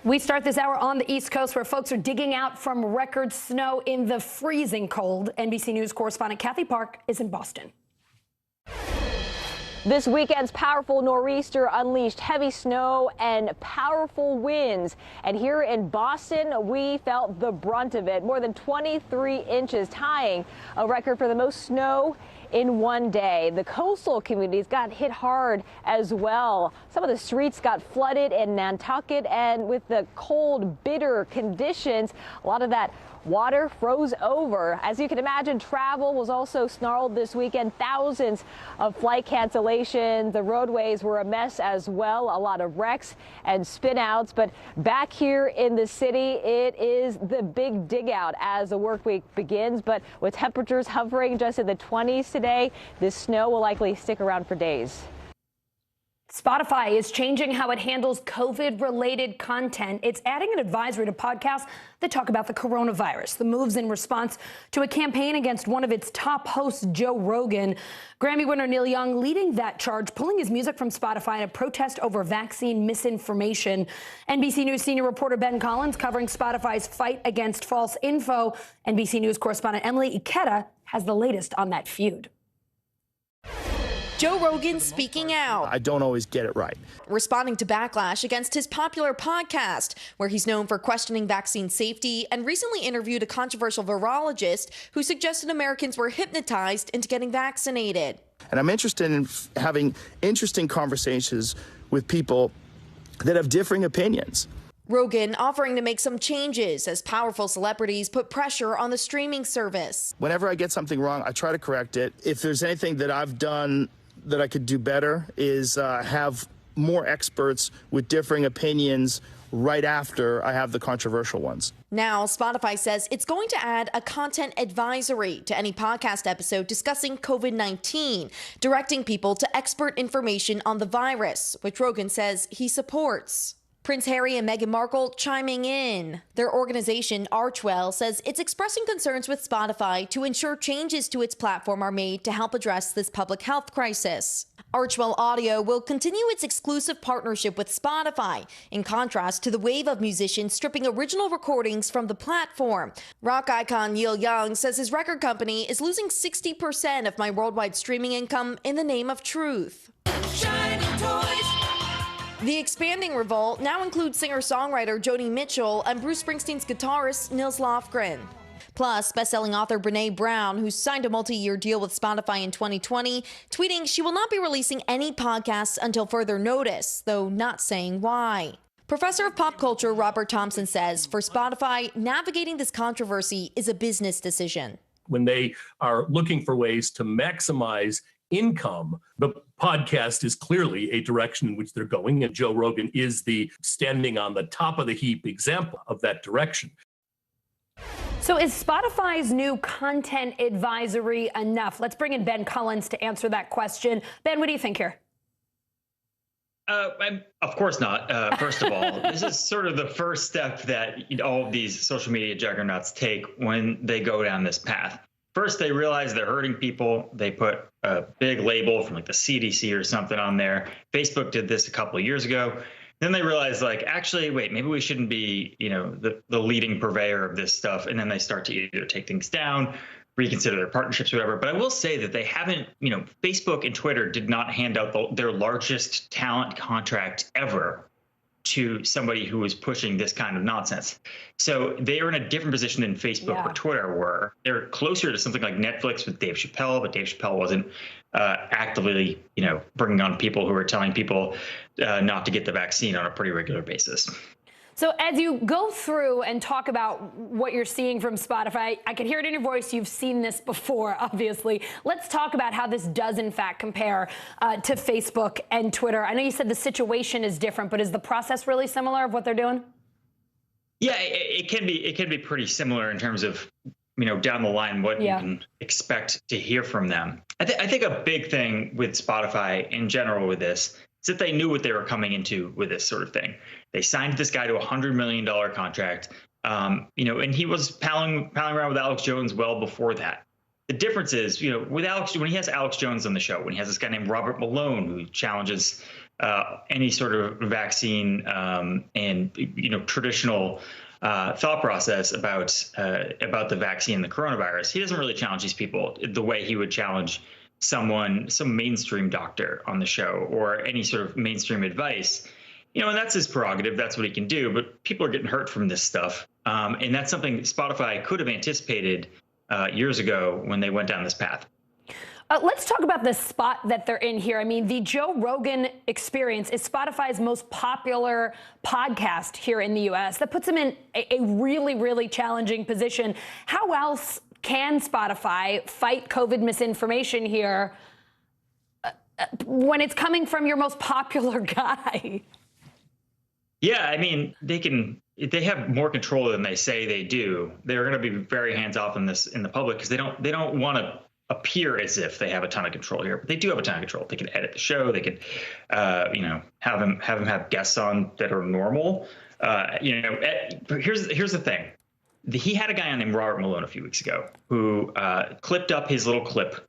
We start this hour on the East Coast where folks are digging out from record snow in the freezing cold. NBC News correspondent Kathy Park is in Boston. This weekend's powerful nor'easter unleashed heavy snow and powerful winds. And here in Boston, we felt the brunt of it. More than 23 inches, tying a record for the most snow in one day. The coastal communities got hit hard as well. Some of the streets got flooded in Nantucket, and with the cold, bitter conditions, a lot of that water froze over. As you can imagine, travel was also snarled this weekend. Thousands of flight cancellations. The roadways were a mess as well. A lot of wrecks and spinouts. But back here in the city, it is the big dig out as the work week begins. But with temperatures hovering just in the 20s today. This snow will likely stick around for days. Spotify is changing how it handles COVID-related content. It's adding an advisory to podcasts that talk about the coronavirus. The move's in response to a campaign against one of its top hosts, Joe Rogan. Grammy winner Neil Young leading that charge, pulling his music from Spotify in a protest over vaccine misinformation. NBC News senior reporter Ben Collins covering Spotify's fight against false info. NBC News correspondent Emily Ikeda has the latest on that feud. Joe Rogan speaking out. I don't always get it right. Responding to backlash against his popular podcast, where he's known for questioning vaccine safety, and recently interviewed a controversial virologist who suggested Americans were hypnotized into getting vaccinated. And I'm interested in having interesting conversations with people that have differing opinions. Rogan offering to make some changes as powerful celebrities put pressure on the streaming service. Whenever I get something wrong, I try to correct it. If there's anything that I've done that I could do better is have more experts with differing opinions right after I have the controversial ones. Now, Spotify says it's going to add a content advisory to any podcast episode discussing COVID-19, directing people to expert information on the virus, which Rogan says he supports. Prince Harry and Meghan Markle chiming in. Their organization, Archwell, says it's expressing concerns with Spotify to ensure changes to its platform are made to help address this public health crisis. Archwell Audio will continue its exclusive partnership with Spotify, in contrast to the wave of musicians stripping original recordings from the platform. Rock icon Neil Young says his record company is losing 60% of my worldwide streaming income in the name of truth. Shining toys. The expanding revolt now includes singer-songwriter Joni Mitchell and Bruce Springsteen's guitarist Nils Lofgren. Plus, best-selling author Brené Brown, who signed a multi-year deal with Spotify in 2020, tweeting she will not be releasing any podcasts until further notice, though not saying why. Professor of pop culture Robert Thompson says for Spotify, navigating this controversy is a business decision. When they are looking for ways to maximize income, the podcast is clearly a direction in which they're going, and Joe Rogan is the standing on the top of the heap example of that direction. So is Spotify's new content advisory enough? Let's bring in Ben Collins to answer that question. Ben, what do you think here? Of course not. First of all, this is sort of the first step that all of these social media juggernauts take when they go down this path. First, they realize they're hurting people. They put a big label from like the CDC or something on there. Facebook did this a couple of years ago. Then they realize, like, actually, wait, maybe we shouldn't be, the leading purveyor of this stuff. And then they start to either take things down, reconsider their partnerships, or whatever. But I will say that they haven't, Facebook and Twitter did not hand out their largest talent contract ever to somebody who was pushing this kind of nonsense. So they are in a different position than Facebook or Twitter were. They're closer to something like Netflix with Dave Chappelle, but Dave Chappelle wasn't actively, bringing on people who are telling people not to get the vaccine on a pretty regular basis. So as you go through and talk about what you're seeing from Spotify, I can hear it in your voice. You've seen this before, obviously. Let's talk about how this does, in fact, compare to Facebook and Twitter. I know you said the situation is different, but is the process really similar of what they're doing? Yeah, it can be pretty similar in terms of, down the line, what you can expect to hear from them. I think a big thing with Spotify in general with this is that they knew what they were coming into with this sort of thing. They signed this guy to a $100 million contract, and he was palling around with Alex Jones well before that. The difference is, with Alex, when he has Alex Jones on the show, when he has this guy named Robert Malone who challenges any sort of vaccine and traditional thought process about the vaccine and the coronavirus, he doesn't really challenge these people the way he would challenge some mainstream doctor on the show or any sort of mainstream advice. And that's his prerogative. That's what he can do. But people are getting hurt from this stuff. And that's something Spotify could have anticipated years ago when they went down this path. Let's talk about the spot that they're in here. I mean, the Joe Rogan Experience is Spotify's most popular podcast here in the U.S. That puts them in a really, really challenging position. How else can Spotify fight COVID misinformation here when it's coming from your most popular guy? Yeah, I mean, they have more control than they say they do. They're going to be very hands off in this in the public because they don't want to appear as if they have a ton of control here, but they do have a ton of control. They can edit the show. They could, have him have guests on that are normal. Here's the thing. He had a guy on named Robert Malone a few weeks ago who clipped up his little clip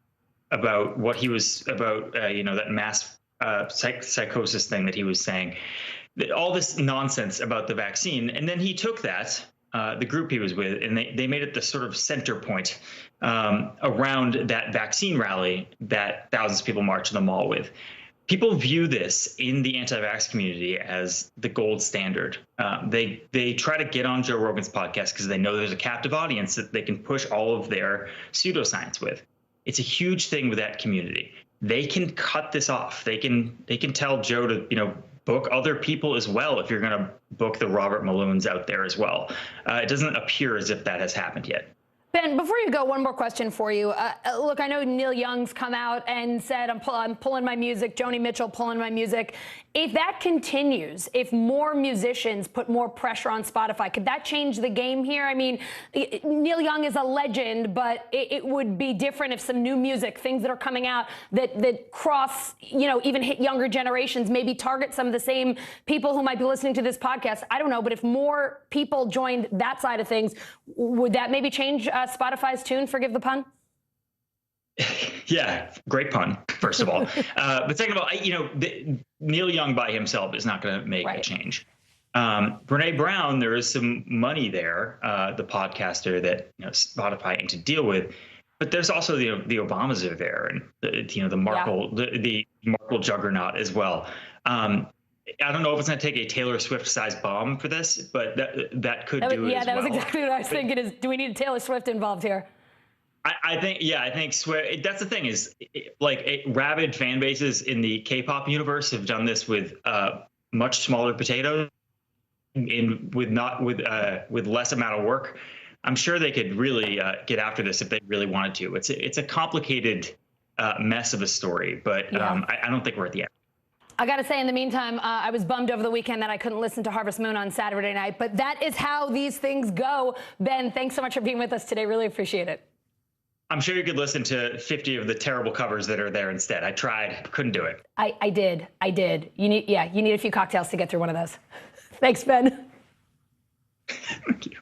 about what he was about, that mass psychosis thing that he was saying, all this nonsense about the vaccine. And then he took that, the group he was with, and they made it the sort of center point around that vaccine rally that thousands of people marched in the mall with. People view this in the anti-vax community as the gold standard. They try to get on Joe Rogan's podcast because they know there's a captive audience that they can push all of their pseudoscience with. It's a huge thing with that community. They can cut this off. They can tell Joe to book other people as well if you're going to book the Robert Malones out there as well. It doesn't appear as if that has happened yet. Ben, before you go, one more question for you. Look, I know Neil Young's come out and said, I'm pulling my music, Joni Mitchell pulling my music. If that continues, if more musicians put more pressure on Spotify, could that change the game here? I mean, Neil Young is a legend, but it would be different if some new music, things that are coming out that cross, even hit younger generations, maybe target some of the same people who might be listening to this podcast. I don't know, but if more people joined that side of things, would that maybe change Spotify's tune? Forgive the pun. Yeah, great pun, first of all. But second of all, Neil Young by himself is not going to make a change. Brene Brown, there is some money there, the podcaster that Spotify aimed to deal with. But there's also the Obamas are there, and the Markle the Markle juggernaut as well. I don't know if it's going to take a Taylor Swift-sized bomb for this, but that could do it as well. Yeah, that was exactly what I was thinking. Is do we need Taylor Swift involved here? I think Swift. That's the thing is, rabid fan bases in the K-pop universe have done this with much smaller potatoes, with less amount of work. I'm sure they could really get after this if they really wanted to. It's a complicated mess of a story, but I don't think we're at the end. I got to say, in the meantime, I was bummed over the weekend that I couldn't listen to Harvest Moon on Saturday night, but that is how these things go. Ben, thanks so much for being with us today. Really appreciate it. I'm sure you could listen to 50 of the terrible covers that are there instead. I tried, couldn't do it. I did. You need a few cocktails to get through one of those. Thanks, Ben. Thank you.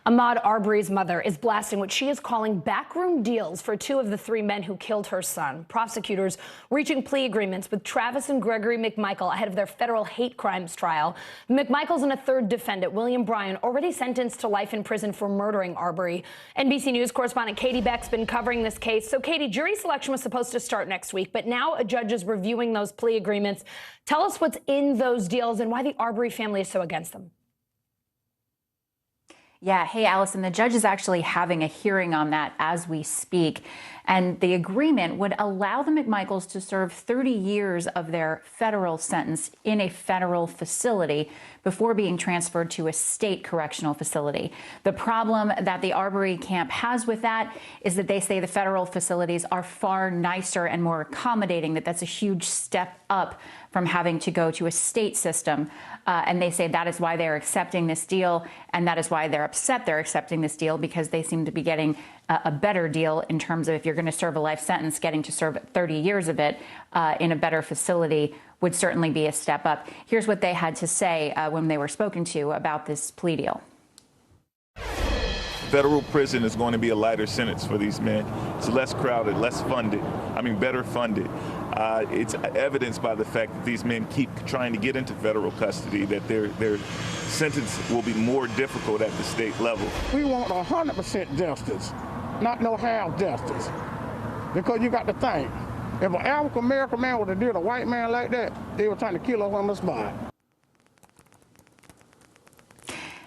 Ahmaud Arbery's mother is blasting what she is calling backroom deals for two of the three men who killed her son. Prosecutors reaching plea agreements with Travis and Gregory McMichael ahead of their federal hate crimes trial. McMichael's and a third defendant, William Bryan, already sentenced to life in prison for murdering Arbery. NBC News correspondent Katie Beck's been covering this case. So, Katie, jury selection was supposed to start next week, but now a judge is reviewing those plea agreements. Tell us what's in those deals and why the Arbery family is so against them. Yeah. Hey, Allison, the judge is actually having a hearing on that as we speak. And the agreement would allow the McMichaels to serve 30 years of their federal sentence in a federal facility before being transferred to a state correctional facility. The problem that the Arbery camp has with that is that they say the federal facilities are far nicer and more accommodating, that's a huge step up from having to go to a state system. And they say that is why they're accepting this deal, and that is why they're upset they're accepting this deal, because they seem to be getting a better deal in terms of if you're going to serve a life sentence, getting to serve 30 years of it in a better facility would certainly be a step up. Here's what they had to say when they were spoken to about this plea deal. Federal prison is going to be a lighter sentence for these men. It's less crowded, better funded. It's evidenced by the fact that these men keep trying to get into federal custody, that their sentence will be more difficult at the state level. We want 100% justice, not no half justice. Because you got to think, if an African American man would have did a white man like that, they were trying to kill us on the spot.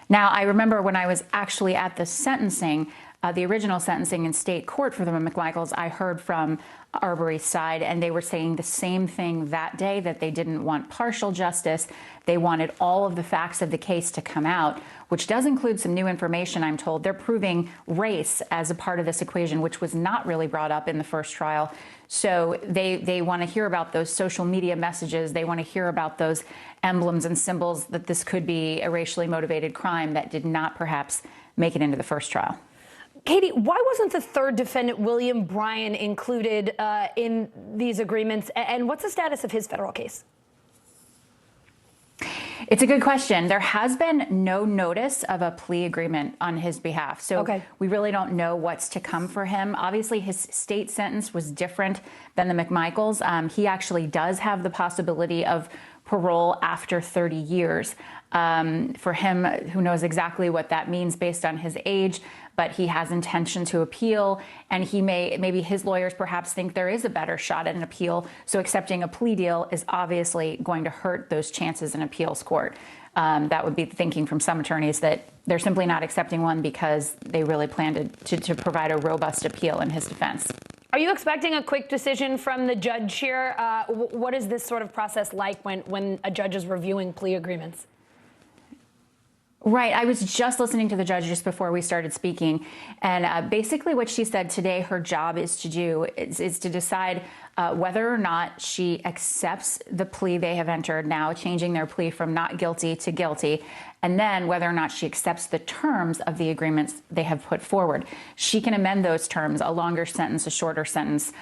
Now, I remember when I was actually at the sentencing, the original sentencing in state court for the McMichaels, I heard from Arbery's side, and they were saying the same thing that day, that they didn't want partial justice. They wanted all of the facts of the case to come out, which does include some new information, I'm told. They're proving race as a part of this equation, which was not really brought up in the first trial. So they want to hear about those social media messages. They want to hear about those emblems and symbols that this could be a racially motivated crime that did not perhaps make it into the first trial. Katie, why wasn't the third defendant, William Bryan, included in these agreements? And what's the status of his federal case? It's a good question. There has been no notice of a plea agreement on his behalf. So we really don't know what's to come for him. Obviously, his state sentence was different than the McMichaels. He actually does have the possibility of parole after 30 years. For him, who knows exactly what that means based on his age, but he has intention to appeal, and he maybe his lawyers perhaps think there is a better shot at an appeal. So accepting a plea deal is obviously going to hurt those chances in appeals court. That would be the thinking from some attorneys, that they're simply not accepting one because they really plan to provide a robust appeal in his defense. Are you expecting a quick decision from the judge here? What is this sort of process like when a judge is reviewing plea agreements? Right. I was just listening to the judge just before we started speaking. And basically what she said today her job is to do is to decide whether or not she accepts the plea they have entered, now changing their plea from not guilty to guilty, and then whether or not she accepts the terms of the agreements they have put forward. She can amend those terms, a longer sentence, a shorter sentence,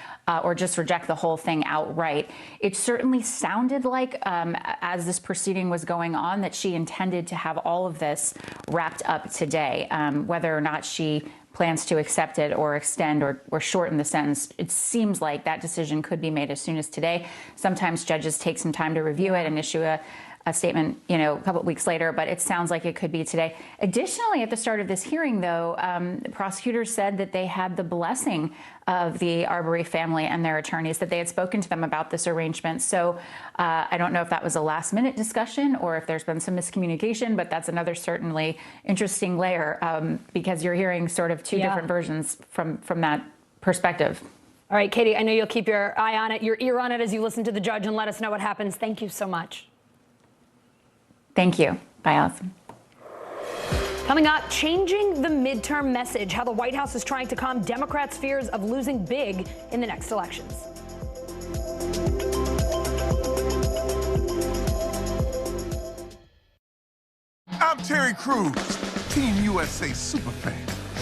or just reject the whole thing outright. It certainly sounded like, as this proceeding was going on, that she intended to have all of this wrapped up today. Whether or not she plans to accept it or extend or shorten the sentence, it seems like that decision could be made as soon as today. Sometimes judges take some time to review it and issue a statement, a couple of weeks later, but it sounds like it could be today. Additionally, at the start of this hearing, though, prosecutors said that they had the blessing of the Arbery family and their attorneys, that they had spoken to them about this arrangement. So I don't know if that was a last-minute discussion or if there's been some miscommunication, but that's another certainly interesting layer because you're hearing sort of two different versions from that perspective. All right, Katie, I know you'll keep your eye on it, your ear on it as you listen to the judge and let us know what happens. Thank you so much. Thank you. Bye, Allison. Coming up, changing the midterm message, how the White House is trying to calm Democrats' fears of losing big in the next elections. I'm Terry Crews, Team USA superfan.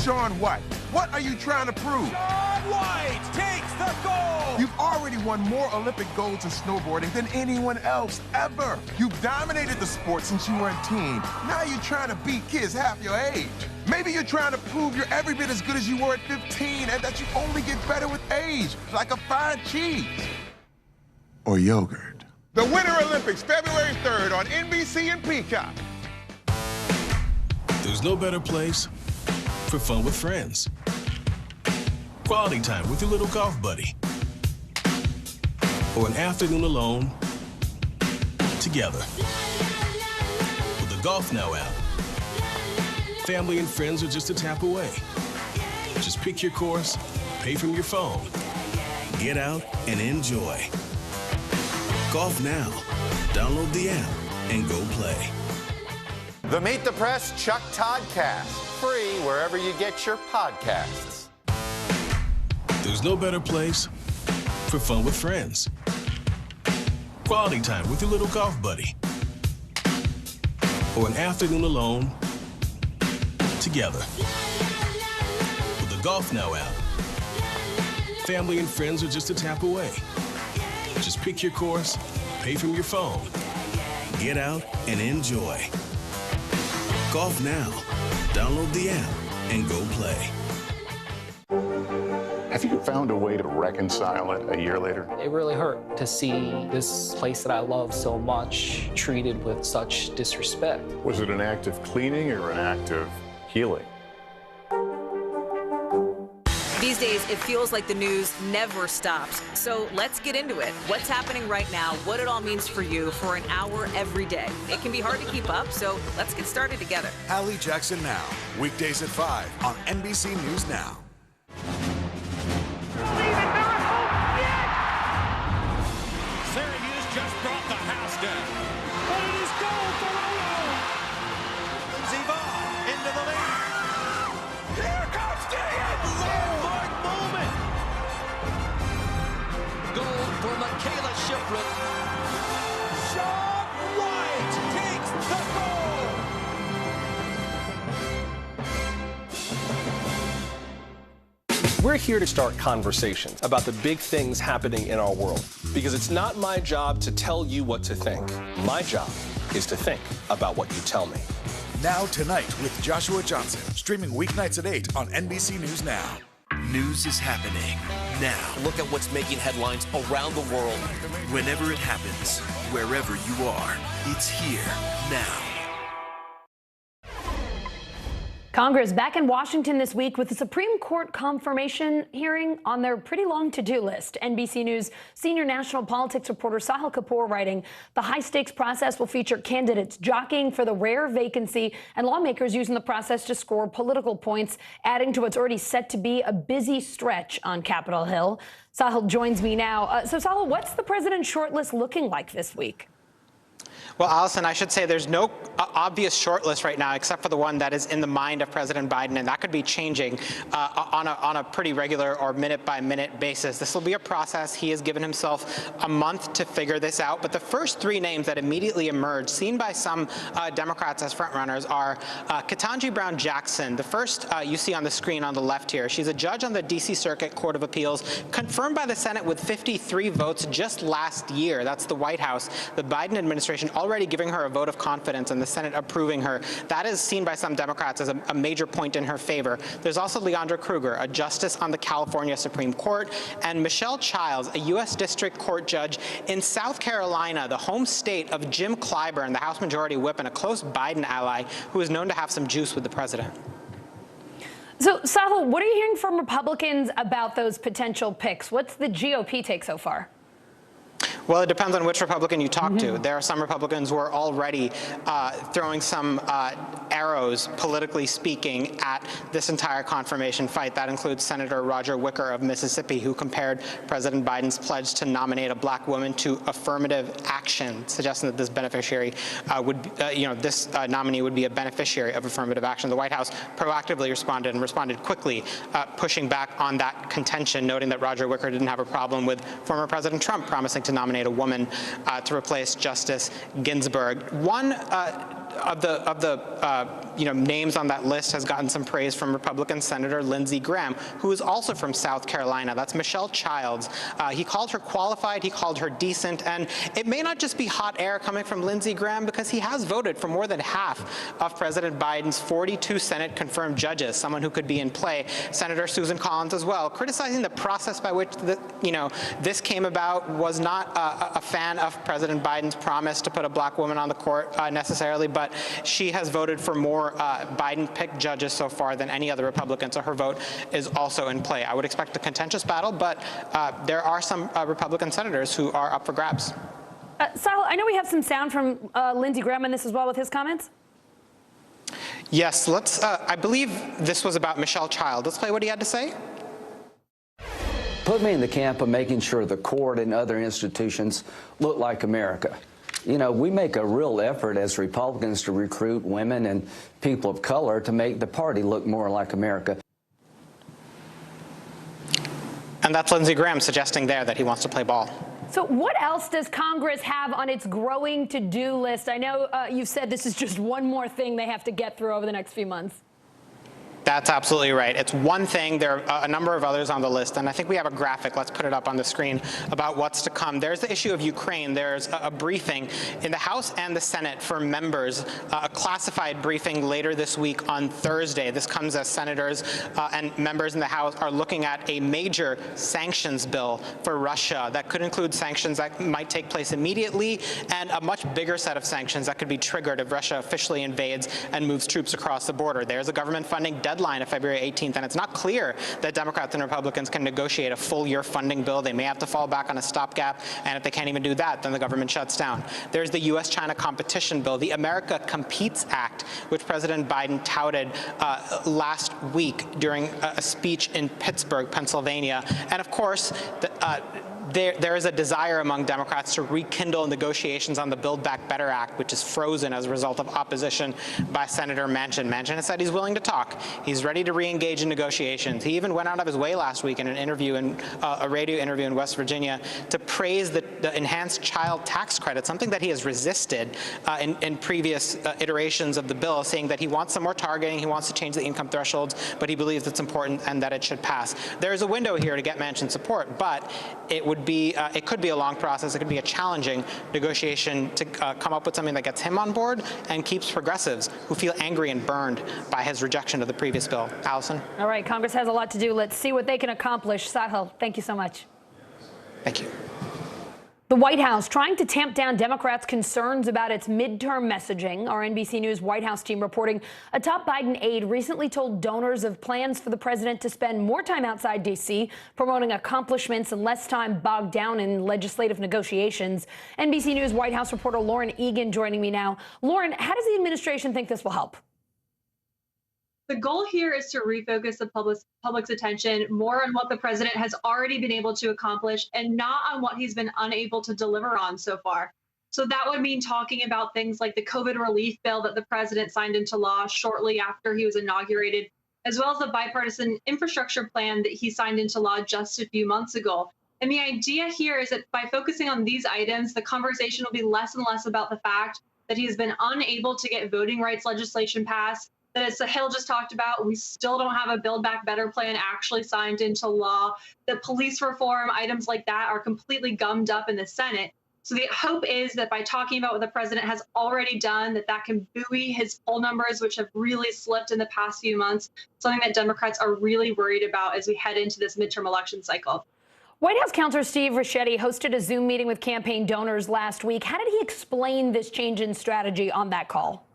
Shaun White, what are you trying to prove? Shaun White takes the gold! You've already won more Olympic golds in snowboarding than anyone else ever. You've dominated the sport since you were a teen. Now you're trying to beat kids half your age. Maybe you're trying to prove you're every bit as good as you were at 15 and that you only get better with age, like a fine cheese. Or yogurt. The Winter Olympics, February 3rd on NBC and Peacock. There's no better place for fun with friends. Quality time with your little golf buddy. Or an afternoon alone together. With the Golf Now app, family and friends are just a tap away. Just pick your course, pay from your phone, get out and enjoy. Golf Now. Download the app and go play. The Meet the Press Chuck Toddcast, free wherever you get your podcasts. There's no better place for fun with friends. Quality time with your little golf buddy. Or an afternoon alone together. With the Golf Now app, family and friends are just a tap away. Just pick your course, pay from your phone, get out and enjoy. Golf Now. Download the app and go play. Have you found a way to reconcile it a year later? It really hurt to see this place that I love so much treated with such disrespect. Was it an act of cleaning or an act of healing? These days, it feels like the news never stops. So let's get into it. What's happening right now, what it all means for you for an hour every day. It can be hard to keep up, so let's get started together. Hallie Jackson Now, weekdays at 5 on NBC News Now. Syracuse just brought the house down. But it is goal for Olo. Ziva into the lead. Here comes Gideon. Landmark moment. Goal for Michaela Shiffrin. Shaun White takes the goal. We're here to start conversations about the big things happening in our world, because it's not my job to tell you what to think. My job is to think about what you tell me. Now Tonight with Joshua Johnson, streaming weeknights at 8 on NBC News Now. News is happening now. Look at what's making headlines around the world. Whenever it happens, wherever you are, it's here now. Congress back in Washington this week with the Supreme Court confirmation hearing on their pretty long to-do list. NBC News senior national politics reporter Sahil Kapoor writing, the high-stakes process will feature candidates jockeying for the rare vacancy and lawmakers using the process to score political points, adding to what's already set to be a busy stretch on Capitol Hill. Sahil joins me now. So Sahil, what's the president's shortlist looking like this week? Well, Allison, I should say there's no obvious shortlist right now except for the one that is in the mind of President Biden, and that could be changing on a pretty regular or minute-by-minute basis. This will be a process. He has given himself a month to figure this out, but the first three names that immediately emerged, seen by some Democrats as frontrunners, are Ketanji Brown Jackson. The first you see on the screen on the left here. She's a judge on the D.C. Circuit Court of Appeals, confirmed by the Senate with 53 votes just last year. That's the White House. The Biden administration already giving her a vote of confidence and the Senate approving her. That is seen by some Democrats as a major point in her favor. There's also Leandra Kruger, a justice on the California Supreme Court, and Michelle Childs, a U.S. District Court judge in South Carolina, the home state of Jim Clyburn, the House Majority Whip and a close Biden ally who is known to have some juice with the president. So, Sahil, what are you hearing from Republicans about those potential picks? What's the GOP take so far? Well, it depends on which Republican you talk to. There are some Republicans who are already throwing some arrows, politically speaking, at this entire confirmation fight. That includes Senator Roger Wicker of Mississippi, who compared President Biden's pledge to nominate a black woman to affirmative action, suggesting that this beneficiary this nominee would be a beneficiary of affirmative action. The White House proactively responded quickly, pushing back on that contention, noting that Roger Wicker didn't have a problem with former President Trump promising to nominate a woman to replace Justice Ginsburg. One of the names on that list has gotten some praise from Republican Senator Lindsey Graham, who is also from South Carolina. That's Michelle Childs. He called her qualified, he called her decent, and it may not just be hot air coming from Lindsey Graham because he has voted for more than half of President Biden's 42 Senate confirmed judges, someone who could be in play. Senator Susan Collins as well, criticizing the process by which this came about, was not a fan of President Biden's promise to put a black woman on the court necessarily, but she has voted for more Biden-picked judges so far than any other Republican, so her vote is also in play. I would expect a contentious battle, but there are some Republican senators who are up for grabs. Sahil, I know we have some sound from Lindsey Graham in this as well with his comments. Yes, I believe this was about Michelle Childs. Let's play what he had to say. Put me in the camp of making sure the court and other institutions look like America. You know, we make a real effort as Republicans to recruit women and people of color to make the party look more like America. And that's Lindsey Graham suggesting there that he wants to play ball. So what else does Congress have on its growing to-do list? I know you've said this is just one more thing they have to get through over the next few months. That's absolutely right. It's one thing. There are a number of others on the list, and I think we have a graphic. Let's put it up on the screen about what's to come. There's the issue of Ukraine. There's a briefing in the House and the Senate for members, a classified briefing later this week on Thursday. This comes as senators and members in the House are looking at a major sanctions bill for Russia that could include sanctions that might take place immediately and a much bigger set of sanctions that could be triggered if Russia officially invades and moves troops across the border. There's a government funding deadline of February 18th, and it's not clear that Democrats and Republicans can negotiate a full-year funding bill. They may have to fall back on a stopgap, and if they can't even do that, then the government shuts down. There's the U.S.-China competition bill, the America Competes Act, which President Biden touted last week during a speech in Pittsburgh, Pennsylvania. And of course, there is a desire among Democrats to rekindle negotiations on the Build Back Better Act, which is frozen as a result of opposition by Senator Manchin. Manchin has said he's willing to talk. He's ready to re-engage in negotiations. He even went out of his way last week in an interview, a radio interview in West Virginia, to praise the enhanced child tax credit, something that he has resisted in previous iterations of the bill, saying that he wants some more targeting, he wants to change the income thresholds, but he believes it's important and that it should pass. There is a window here to get Manchin support, but it could be a long process. It could be a challenging negotiation to come up with something that gets him on board and keeps progressives who feel angry and burned by his rejection of the previous bill. Allison? All right, Congress has a lot to do. Let's see what they can accomplish. Sahil, thank you so much. Thank you. The White House trying to tamp down Democrats' concerns about its midterm messaging. Our NBC News White House team reporting a top Biden aide recently told donors of plans for the president to spend more time outside D.C., promoting accomplishments and less time bogged down in legislative negotiations. NBC News White House reporter Lauren Egan joining me now. Lauren, how does the administration think this will help? The goal here is to refocus the public's attention more on what the president has already been able to accomplish and not on what he's been unable to deliver on so far. So that would mean talking about things like the COVID relief bill that the president signed into law shortly after he was inaugurated, as well as the bipartisan infrastructure plan that he signed into law just a few months ago. And the idea here is that by focusing on these items, the conversation will be less and less about the fact that he has been unable to get voting rights legislation passed, that as Sahil just talked about, we still don't have a Build Back Better plan actually signed into law, that police reform, items like that are completely gummed up in the Senate. So the hope is that by talking about what the president has already done, that can buoy his poll numbers, which have really slipped in the past few months, something that Democrats are really worried about as we head into this midterm election cycle. White House counselor Steve Ricchetti hosted a Zoom meeting with campaign donors last week. How did he explain this change in strategy on that call?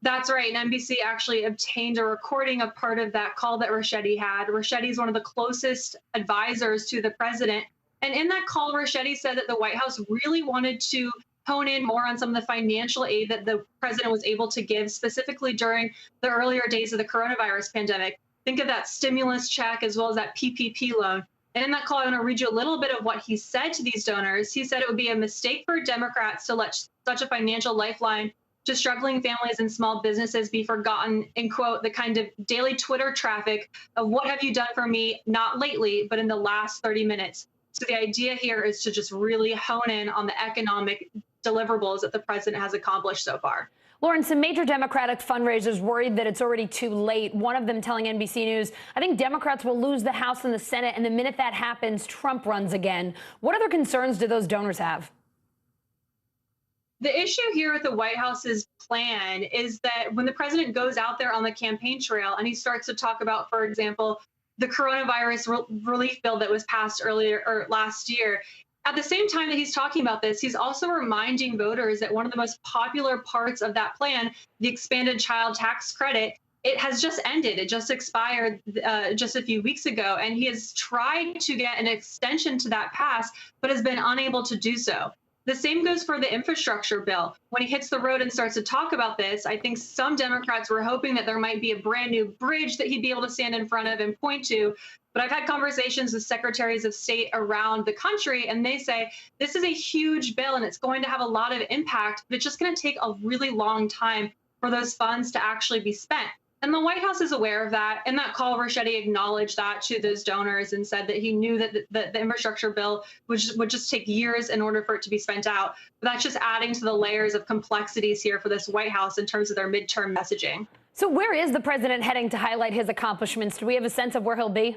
That's right. And NBC actually obtained a recording of part of that call that Ricchetti had. Ricchetti is one of the closest advisors to the president. And in that call, Ricchetti said that the White House really wanted to hone in more on some of the financial aid that the president was able to give, specifically during the earlier days of the coronavirus pandemic. Think of that stimulus check as well as that PPP loan. And in that call, I'm going to read you a little bit of what he said to these donors. He said it would be a mistake for Democrats to let such a financial lifeline to struggling families and small businesses be forgotten in, quote, the kind of daily Twitter traffic of what have you done for me, not lately, but in the last 30 minutes. So the idea here is to just really hone in on the economic deliverables that the president has accomplished so far. Lauren, some major Democratic fundraisers worried that it's already too late. One of them telling NBC News, I think Democrats will lose the House and the Senate, and the minute that happens, Trump runs again. What other concerns do those donors have? The issue here with the White House's plan is that when the president goes out there on the campaign trail and he starts to talk about, for example, the coronavirus relief bill that was passed earlier or last year, at the same time that he's talking about this, he's also reminding voters that one of the most popular parts of that plan, the expanded child tax credit, it has just ended. It just expired just a few weeks ago. And he has tried to get an extension to that pass, but has been unable to do so. The same goes for the infrastructure bill. When he hits the road and starts to talk about this, I think some Democrats were hoping that there might be a brand new bridge that he'd be able to stand in front of and point to. But I've had conversations with secretaries of state around the country, and they say this is a huge bill and it's going to have a lot of impact, but it's just going to take a really long time for those funds to actually be spent. And the White House is aware of that. In that call, Ricchetti acknowledged that to those donors and said that he knew that the infrastructure bill would just take years in order for it to be spent out. But that's just adding to the layers of complexities here for this White House in terms of their midterm messaging. So where is the president heading to highlight his accomplishments? Do we have a sense of where he'll be?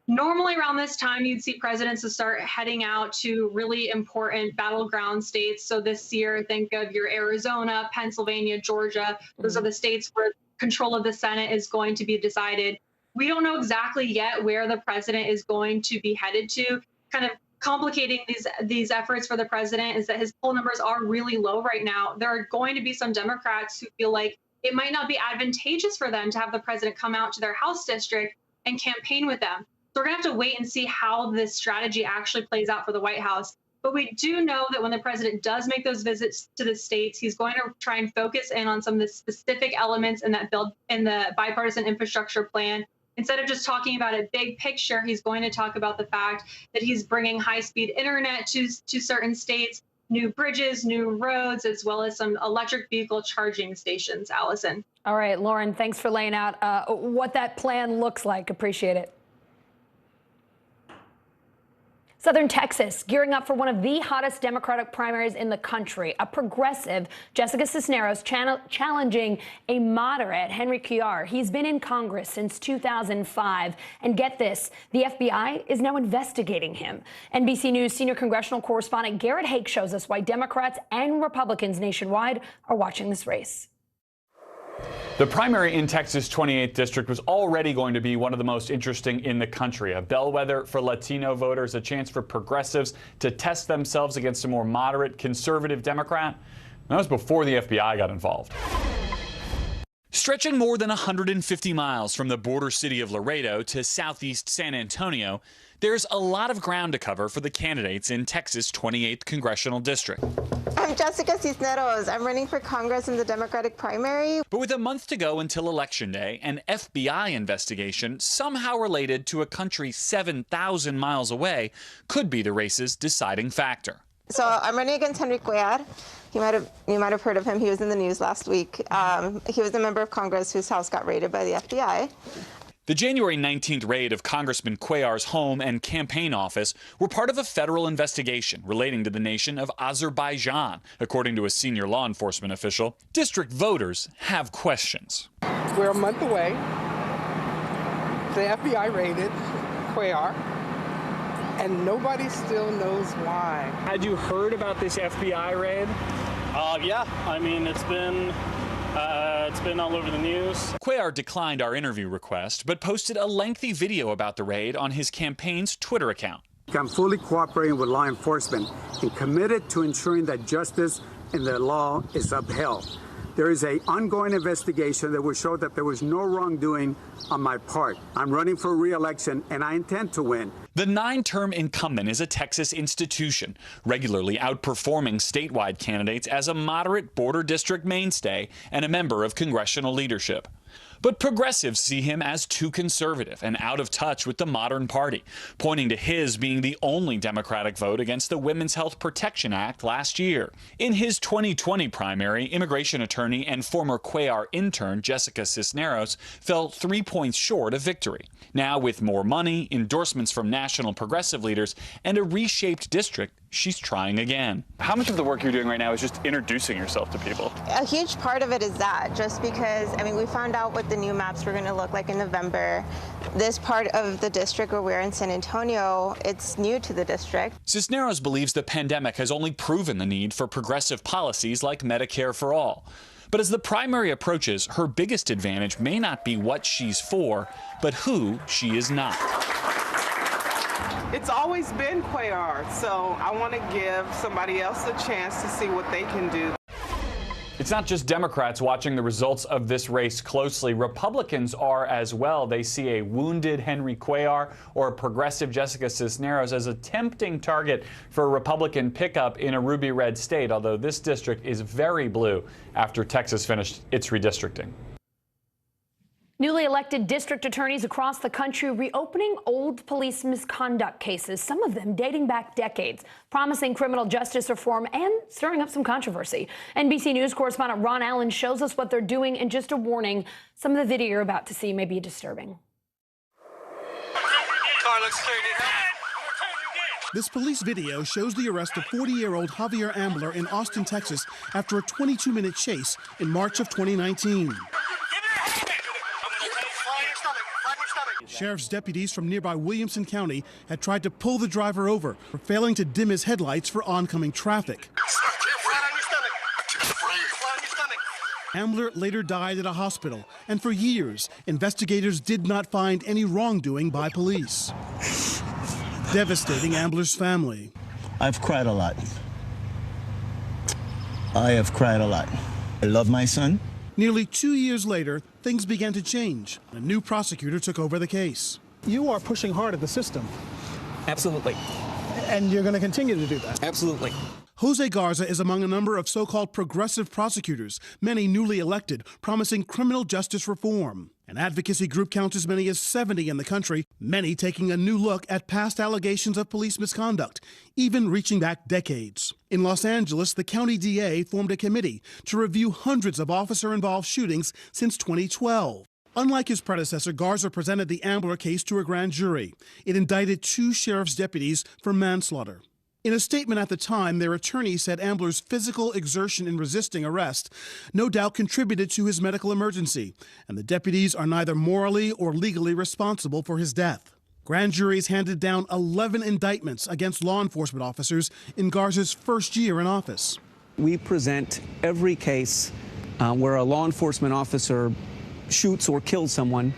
Normally around this time, you'd see presidents to start heading out to really important battleground states. So this year, think of your Arizona, Pennsylvania, Georgia. Those are the states where control of the Senate is going to be decided. We don't know exactly yet where the president is going to be headed to. Kind of complicating these efforts for the president is that his poll numbers are really low right now. There are going to be some Democrats who feel like it might not be advantageous for them to have the president come out to their House district and campaign with them. So we're going to have to wait and see how this strategy actually plays out for the White House. But we do know that when the president does make those visits to the states, he's going to try and focus in on some of the specific elements in that bill, in the bipartisan infrastructure plan. Instead of just talking about a big picture, he's going to talk about the fact that he's bringing high-speed internet to certain states, new bridges, new roads, as well as some electric vehicle charging stations. Allison. All right, Lauren, thanks for laying out what that plan looks like. Appreciate it. Southern Texas gearing up for one of the hottest Democratic primaries in the country. A progressive, Jessica Cisneros, challenging a moderate, Henry Cuellar. He's been in Congress since 2005. And get this, the FBI is now investigating him. NBC News senior congressional correspondent Garrett Haake shows us why Democrats and Republicans nationwide are watching this race. The primary in Texas' 28th district was already going to be one of the most interesting in the country. A bellwether for Latino voters, a chance for progressives to test themselves against a more moderate conservative Democrat. That was before the FBI got involved. Stretching more than 150 miles from the border city of Laredo to southeast San Antonio, there's a lot of ground to cover for the candidates in Texas' 28th congressional district. I'm Jessica Cisneros. I'm running for Congress in the Democratic primary. But with a month to go until Election Day, an FBI investigation somehow related to a country 7,000 miles away could be the race's deciding factor. So I'm running against Henry Cuellar. You might have heard of him. He was in the news last week. He was a member of Congress whose house got raided by the FBI. The January 19th raid of Congressman Cuellar's home and campaign office were part of a federal investigation relating to the nation of Azerbaijan, according to a senior law enforcement official. District voters have questions. We're a month away. The FBI raided Cuellar, and nobody still knows why. Had you heard about this FBI raid? Yeah, I mean, it's been all over the news. Cuellar declined our interview request, but posted a lengthy video about the raid on his campaign's Twitter account. I'm fully cooperating with law enforcement and committed to ensuring that justice and the law is upheld. There is an ongoing investigation that will show that there was no wrongdoing on my part. I'm running for re-election, and I intend to win. The 9-term incumbent is a Texas institution, regularly outperforming statewide candidates as a moderate border district mainstay and a member of congressional leadership. But progressives see him as too conservative and out of touch with the modern party, pointing to his being the only Democratic vote against the Women's Health Protection Act last year. In his 2020 primary, immigration attorney and former Cuellar intern Jessica Cisneros fell 3 points short of victory. Now, with more money, endorsements from national progressive leaders, and a reshaped district, she's trying again. How much of the work you're doing right now is just introducing yourself to people? A huge part of it is that, just because, I mean, we found out what the new maps were going to look like in November. This part of the district where we're in San Antonio, it's new to the district. Cisneros believes the pandemic has only proven the need for progressive policies like Medicare for all. But as the primary approaches, her biggest advantage may not be what she's for, but who she is not. It's always been Cuellar, so I want to give somebody else a chance to see what they can do. It's not just Democrats watching the results of this race closely. Republicans are as well. They see a wounded Henry Cuellar or a progressive Jessica Cisneros as a tempting target for a Republican pickup in a ruby red state, although this district is very blue after Texas finished its redistricting. Newly elected district attorneys across the country reopening old police misconduct cases, some of them dating back decades, promising criminal justice reform and stirring up some controversy. NBC News correspondent Ron Allen shows us what they're doing, and just a warning, some of the video you're about to see may be disturbing. This police video shows the arrest of 40-year-old Javier Ambler in Austin, Texas, after a 22-minute chase in March of 2019. Sheriff's deputies from nearby Williamson County had tried to pull the driver over for failing to dim his headlights for oncoming traffic. Ambler later died at a hospital, and for years, investigators did not find any wrongdoing by police, devastating Ambler's family. I've cried a lot. I have cried a lot. I love my son. Nearly 2 years later, things began to change. A new prosecutor took over the case. You are pushing hard at the system. Absolutely. And you're going to continue to do that? Absolutely. Jose Garza is among a number of so-called progressive prosecutors, many newly elected, promising criminal justice reform. An advocacy group counts as many as 70 in the country, many taking a new look at past allegations of police misconduct, even reaching back decades. In Los Angeles, the county DA formed a committee to review hundreds of officer-involved shootings since 2012. Unlike his predecessor, Garza presented the Ambler case to a grand jury. It indicted 2 sheriff's deputies for manslaughter. In a statement at the time, their attorney said Ambler's physical exertion in resisting arrest no doubt contributed to his medical emergency, and the deputies are neither morally or legally responsible for his death. Grand juries handed down 11 indictments against law enforcement officers in Garza's first year in office. We present every case where a law enforcement officer shoots or kills someone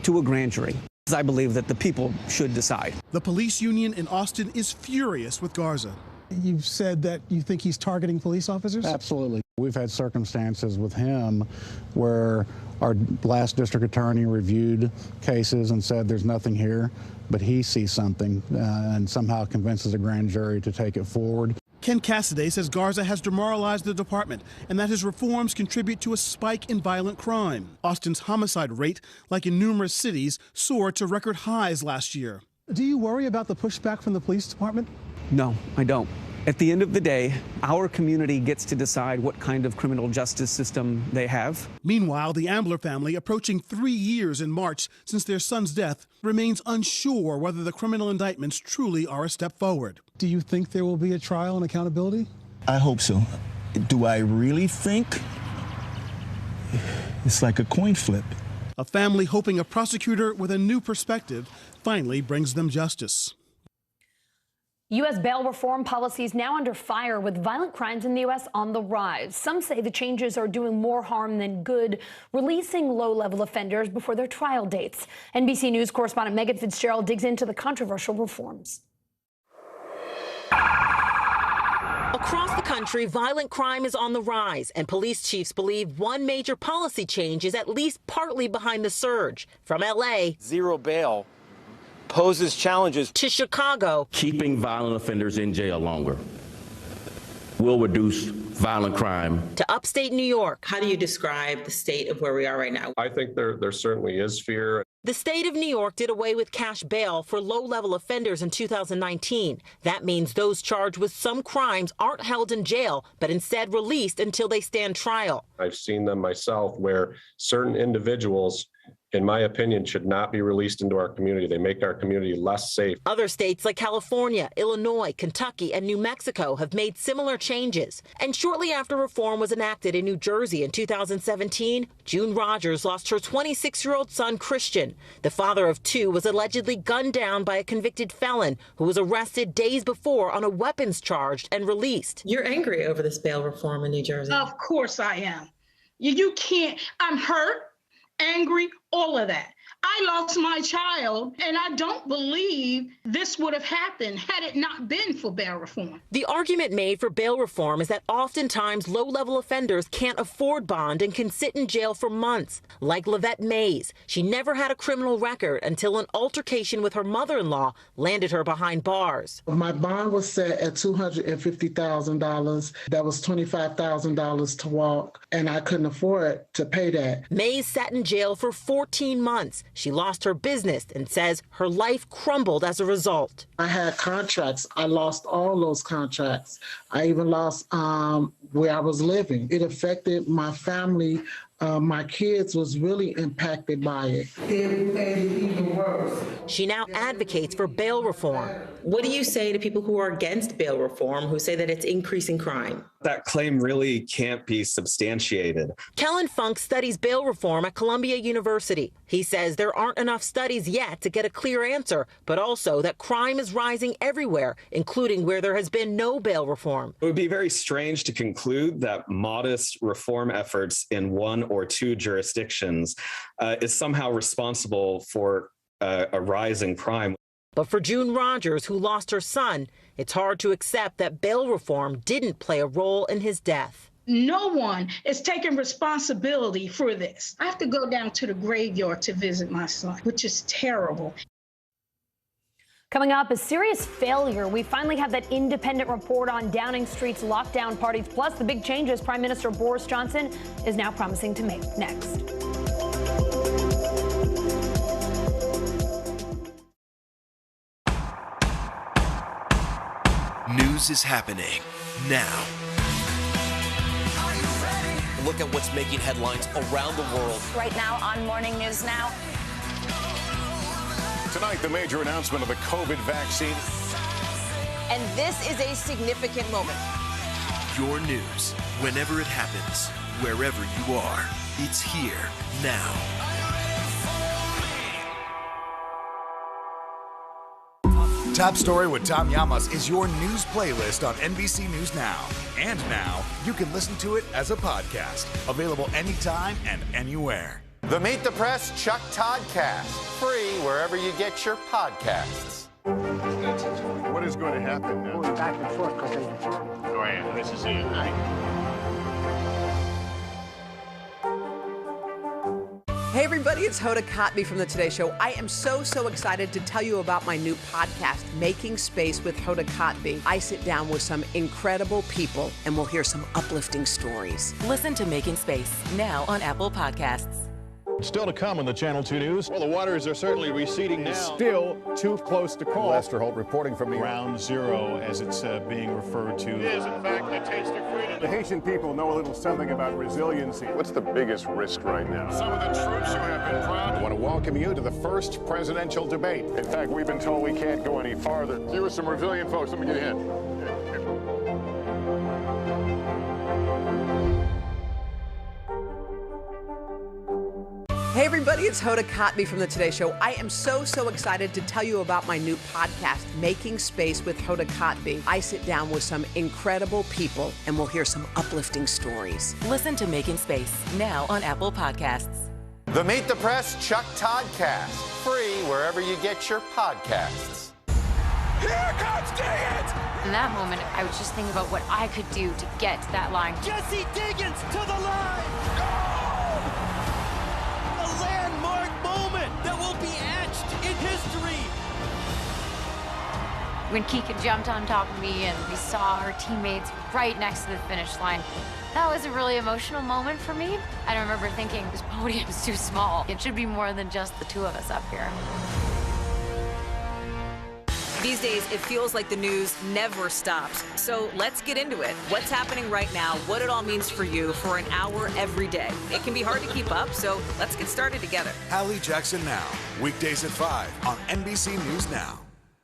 to a grand jury. I believe that the people should decide. The police union in Austin is furious with Garza. You've said that you think he's targeting police officers? Absolutely. We've had circumstances with him where our last district attorney reviewed cases and said there's nothing here, but he sees something and somehow convinces a grand jury to take it forward. Ken Cassidy says Garza has demoralized the department and that his reforms contribute to a spike in violent crime. Austin's homicide rate, like in numerous cities, soared to record highs last year. Do you worry about the pushback from the police department? No, I don't. At the end of the day, our community gets to decide what kind of criminal justice system they have. Meanwhile, the Ambler family, approaching 3 years in March since their son's death, remains unsure whether the criminal indictments truly are a step forward. Do you think there will be a trial and accountability? I hope so. Do I really think? It's like a coin flip. A family hoping a prosecutor with a new perspective finally brings them justice. U.S. bail reform policies now under fire with violent crimes in the U.S. on the rise. Some say the changes are doing more harm than good, releasing low-level offenders before their trial dates. NBC News correspondent Megan Fitzgerald digs into the controversial reforms. Across the country, violent crime is on the rise, and police chiefs believe one major policy change is at least partly behind the surge. From L.A., zero bail poses challenges to Chicago. Keeping violent offenders in jail longer will reduce violent crime. To upstate New York. How do you describe the state of where we are right now? I think there certainly is fear. The state of New York did away with cash bail for low-level offenders in 2019. That means those charged with some crimes aren't held in jail, but instead released until they stand trial. I've seen them myself where certain individuals, in my opinion, should not be released into our community. They make our community less safe. Other states like California, Illinois, Kentucky, and New Mexico have made similar changes. And shortly after reform was enacted in New Jersey in 2017, June Rogers lost her 26-year-old son, Christian. The father of 2 was allegedly gunned down by a convicted felon who was arrested days before on a weapons charge and released. You're angry over this bail reform in New Jersey. Of course I am. You can't. I'm hurt, angry, all of that. I lost my child, and I don't believe this would have happened had it not been for bail reform. The argument made for bail reform is that oftentimes low-level offenders can't afford bond and can sit in jail for months. Like Lavette Mays, she never had a criminal record until an altercation with her mother-in-law landed her behind bars. My bond was set at $250,000. That was $25,000 to walk, and I couldn't afford to pay that. Mays sat in jail for 14 months. She lost her business and says her life crumbled as a result. I had contracts. I lost all those contracts. I even lost where I was living. It affected my family. My kids was really impacted by it. It made it even worse. She now advocates for bail reform. What do you say to people who are against bail reform, who say that it's increasing crime? That claim really can't be substantiated. Kellen Funk studies bail reform at Columbia University. He says there aren't enough studies yet to get a clear answer, but also that crime is rising everywhere, including where there has been no bail reform. It would be very strange to conclude that modest reform efforts in 1 or 2 jurisdictions is somehow responsible for a rise in crime. But for June Rogers, who lost her son, it's hard to accept that bail reform didn't play a role in his death. No one is taking responsibility for this. I have to go down to the graveyard to visit my son, which is terrible. Coming up, a serious failure. We finally have that independent report on Downing Street's lockdown parties, plus the big changes Prime Minister Boris Johnson is now promising to make. Next. News is happening now. Look at what's making headlines around the world. Right now on Morning News Now. Tonight, the major announcement of the COVID vaccine. And this is a significant moment. Your news, whenever it happens, wherever you are, it's here now. Top Story with Tom Llamas is your news playlist on NBC News Now. And now, you can listen to it as a podcast. Available anytime and anywhere. The Meet the Press Chuck Toddcast. Free wherever you get your podcasts. What is going to happen now? Going back and forth because they... Oh, yeah, this is it, right? Hey everybody, it's Hoda Kotb from the Today Show. I am so excited to tell you about my new podcast, Making Space with Hoda Kotb. I sit down with some incredible people and we'll hear some uplifting stories. Listen to Making Space now on Apple Podcasts. Still to come on the Channel 2 News. Well, the waters are certainly receding now. Still too close to call. Lester Holt reporting from Ground Zero, as it's being referred to. It is, in fact, a taste of freedom. The Haitian people know a little something about resiliency. What's the biggest risk right now? Some of the troops who have been proud. I want to welcome you to the first presidential debate. In fact, we've been told we can't go any farther. You are some resilient folks. Let me get a hint. Hey everybody, it's Hoda Kotb from the Today Show. I am so excited to tell you about my new podcast, Making Space with Hoda Kotb. I sit down with some incredible people and we'll hear some uplifting stories. Listen to Making Space now on Apple Podcasts. The Meet the Press Chuck Toddcast. Free wherever you get your podcasts. Here comes Diggins! In that moment, I was just thinking about what I could do to get to that line. Jesse Diggins to the line! A landmark moment that will be etched in history. When Keegan jumped on top of me and we saw our teammates right next to the finish line, that was a really emotional moment for me. I remember thinking, this podium is too small. It should be more than just the two of us up here. These days, it feels like the news never stops. So let's get into it. What's happening right now, what it all means for you for an hour every day. It can be hard to keep up, so let's get started together. Hallie Jackson Now, weekdays at 5 on NBC News Now.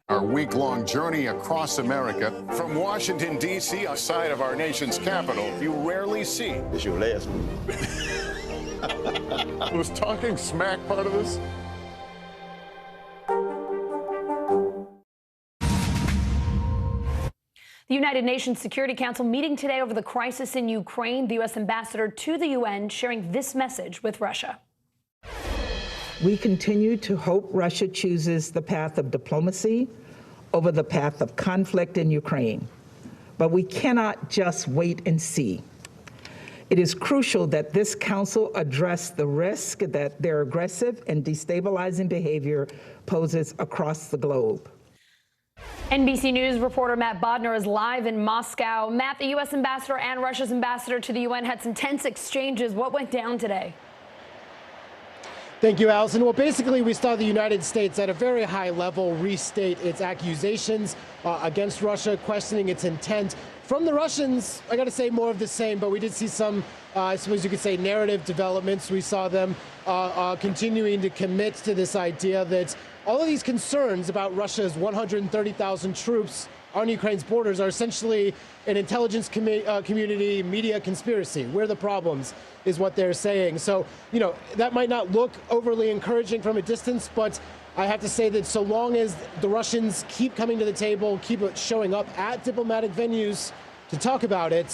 Our week-long journey across America from Washington, D.C., outside of our nation's capital, you rarely see. It's your last move. Was talking smack part of this? The United Nations Security Council meeting today over the crisis in Ukraine. The U.S. ambassador to the UN sharing this message with Russia. We continue to hope Russia chooses the path of diplomacy over the path of conflict in Ukraine. But we cannot just wait and see. It is crucial that this council address the risk that their aggressive and destabilizing behavior poses across the globe. NBC News reporter Matt Bodner is live in Moscow. Matt, the U.S. ambassador and Russia's ambassador to the UN had some tense exchanges. What went down today? Thank you, Allison. Well, basically, we saw the United States at a very high level restate its accusations against Russia, questioning its intent. From the Russians, I got to say more of the same, but we did see some, I suppose you could say, narrative developments. We saw them continuing to commit to this idea that all of these concerns about Russia's 130,000 troops on Ukraine's borders are essentially an intelligence community media conspiracy. We're the problems, is what they're saying. So, you know, that might not look overly encouraging from a distance, but I have to say that so long as the Russians keep coming to the table, keep showing up at diplomatic venues to talk about it,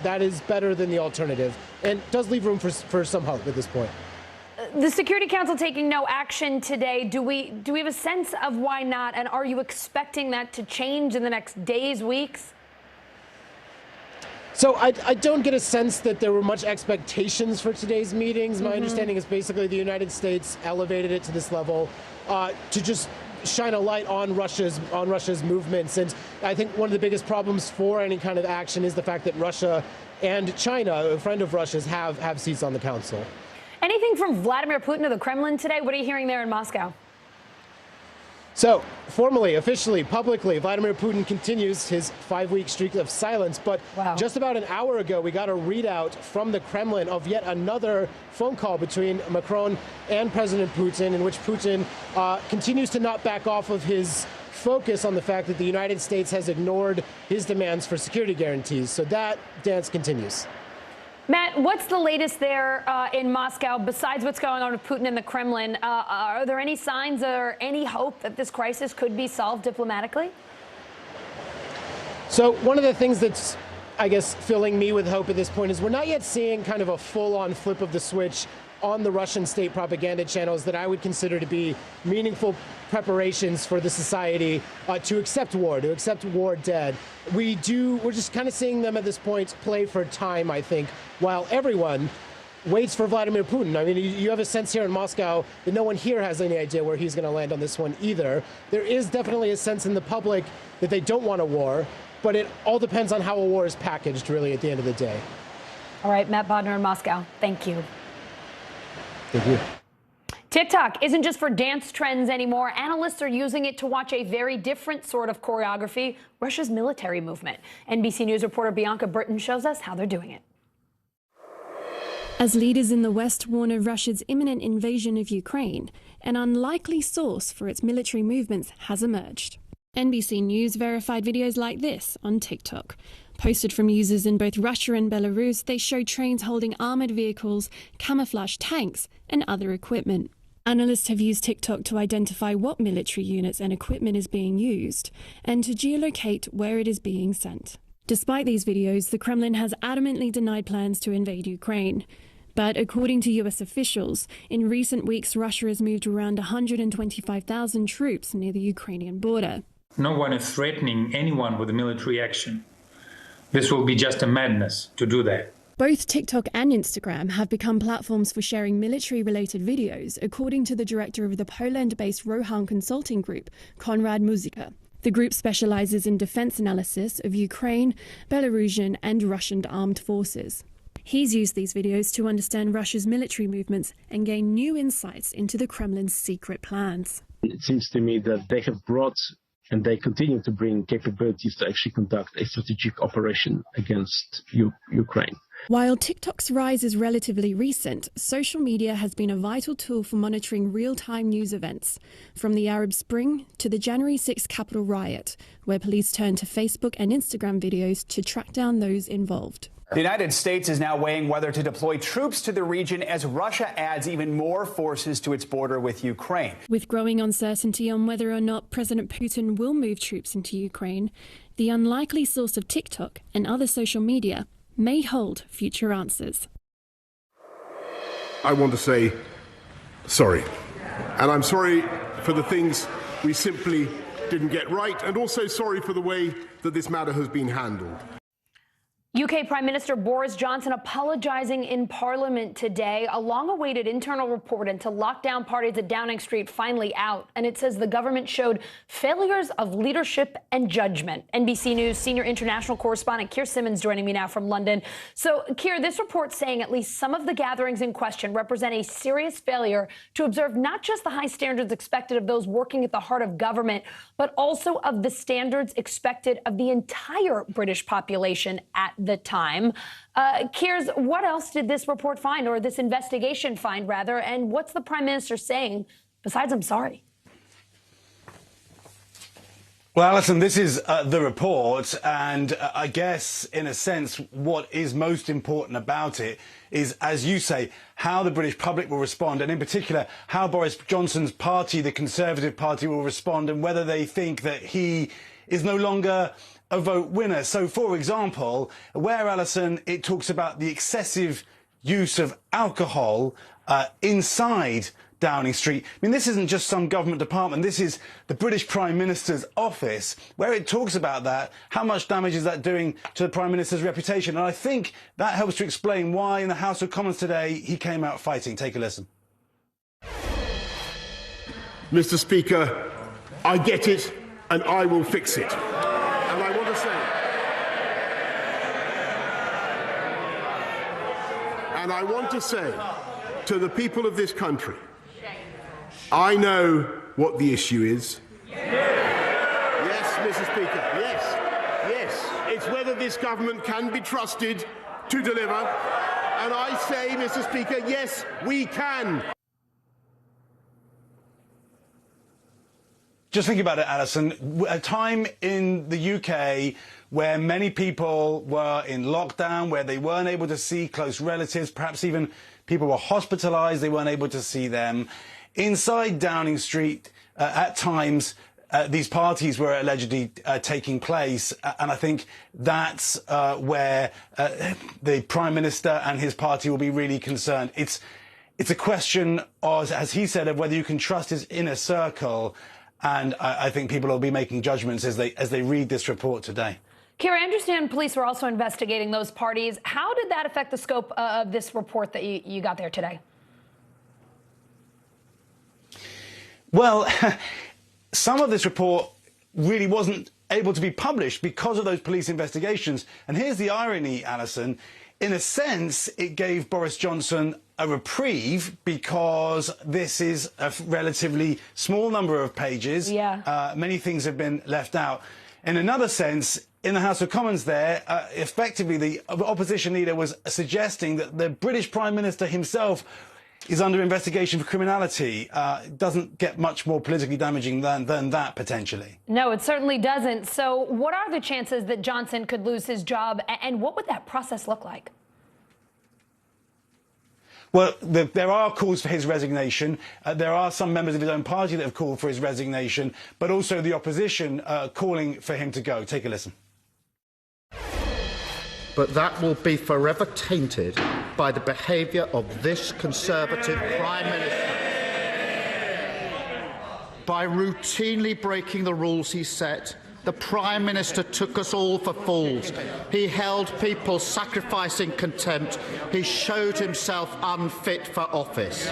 that is better than the alternative, and does leave room for some hope at this point. The Security Council taking no action today. Do we have a sense of why not? And are you expecting that to change in the next days, weeks? So I don't get a sense that there were much expectations for today's meetings. My understanding is basically the United States elevated it to this level to just shine a light on Russia's movements. And I think one of the biggest problems for any kind of action is the fact that Russia and China, a friend of Russia's, have seats on the council. Anything from Vladimir Putin to the Kremlin today? What are you hearing there in Moscow? So, formally, officially, publicly, Vladimir Putin continues his 5-week streak of silence. But just about an hour ago, we got a readout from the Kremlin of yet another phone call between Macron and President Putin, in which Putin continues to not back off of his focus on the fact that the United States has ignored his demands for security guarantees. So that dance continues. Matt, what's the latest there in Moscow besides what's going on with Putin in the Kremlin? Are there any signs or any hope that this crisis could be solved diplomatically? So one of the things that's, I guess, filling me with hope at this point is we're not yet seeing kind of a full-on flip of the switch on the Russian state propaganda channels that I would consider to be meaningful preparations for the society to accept war dead. We're just kind of seeing them at this point play for time, I think, while everyone waits for Vladimir Putin. I mean, you have a sense here in Moscow that no one here has any idea where he's going to land on this one either. There is definitely a sense in the public that they don't want a war, but it all depends on how a war is packaged, really, at the end of the day. All right, Matt Bodner in Moscow. Thank you. Thank you. TikTok isn't just for dance trends anymore. Analysts are using it to watch a very different sort of choreography, Russia's military movement. NBC News reporter Bianca Britton shows us how they're doing it. As leaders in the West warn of Russia's imminent invasion of Ukraine, an unlikely source for its military movements has emerged. NBC News verified videos like this on TikTok. Posted from users in both Russia and Belarus, they show trains holding armoured vehicles, camouflage tanks, and other equipment. Analysts have used TikTok to identify what military units and equipment is being used, and to geolocate where it is being sent. Despite these videos, the Kremlin has adamantly denied plans to invade Ukraine. But according to US officials, in recent weeks Russia has moved around 125,000 troops near the Ukrainian border. No one is threatening anyone with a military action. This will be just a madness to do that. Both TikTok and Instagram have become platforms for sharing military-related videos, according to the director of the Poland-based Rohan consulting group, Konrad Muzyka. The group specializes in defense analysis of Ukraine, Belarusian and Russian armed forces. He's used these videos to understand Russia's military movements and gain new insights into the Kremlin's secret plans. It seems to me that they have brought and they continue to bring capabilities to actually conduct a strategic operation against Ukraine. While TikTok's rise is relatively recent, social media has been a vital tool for monitoring real-time news events, from the Arab Spring to the January 6th Capitol riot, where police turned to Facebook and Instagram videos to track down those involved. The United States is now weighing whether to deploy troops to the region as Russia adds even more forces to its border with Ukraine. With growing uncertainty on whether or not President Putin will move troops into Ukraine, the unlikely source of TikTok and other social media may hold future answers. I want to say sorry. And I'm sorry for the things we simply didn't get right, and also sorry for the way that this matter has been handled. UK Prime Minister Boris Johnson apologizing in Parliament today. A long-awaited internal report into lockdown parties at Downing Street finally out, and it says the government showed failures of leadership and judgment. NBC News senior international correspondent Keir Simmons joining me now from London. So, Keir, this report's saying at least some of the gatherings in question represent a serious failure to observe not just the high standards expected of those working at the heart of government, but also of the standards expected of the entire British population at the time. Keir, what else did this report find, or this investigation find, rather, and what's the Prime Minister saying besides "I'm sorry"? Well, Alison, this is the report, and I guess, in a sense, what is most important about it is, as you say, how the British public will respond, and in particular, how Boris Johnson's party, the Conservative Party, will respond, and whether they think that he is no longer a vote winner. So, for example, where, Alison, it talks about the excessive use of alcohol inside Downing Street. I mean, this isn't just some government department. This is the British Prime Minister's office, where it talks about that. How much damage is that doing to the Prime Minister's reputation? And I think that helps to explain why in the House of Commons today he came out fighting. Take a listen. Mr. Speaker, I get it, and I will fix it. And I want to say, to the people of this country, I know what the issue is. Mr. Speaker. Yes. Yes. It's whether this government can be trusted to deliver. And I say, Mr. Speaker, yes, we can. Just think about it, Alison. A time in the UK where many people were in lockdown, where they weren't able to see close relatives, perhaps even people were hospitalised, they weren't able to see them. Inside Downing Street, at times, these parties were allegedly taking place, and I think that's where the Prime Minister and his party will be really concerned. It's a question, of, as he said, of whether you can trust his inner circle. And I think people will be making judgments as they read this report today. Keir, I understand police were also investigating those parties. How did that affect the scope of this report that you got there today? Well, some of this report really wasn't able to be published because of those police investigations. And here's the irony, Alison. In a sense, it gave Boris Johnson a reprieve because this is a relatively small number of pages. Yeah. Many things have been left out. In another sense, in the House of Commons there, effectively the opposition leader was suggesting that the British Prime Minister himself is under investigation for criminality. It doesn't get much more politically damaging than that, potentially. No, it certainly doesn't. So what are the chances that Johnson could lose his job, and what would that process look like? Well, there are calls for his resignation. There are some members of his own party that have called for his resignation, but also the opposition calling for him to go. Take a listen. But that will be forever tainted by the behaviour of this Conservative Prime Minister. By routinely breaking the rules he set, the Prime Minister took us all for fools. He held people sacrificing contempt. He showed himself unfit for office.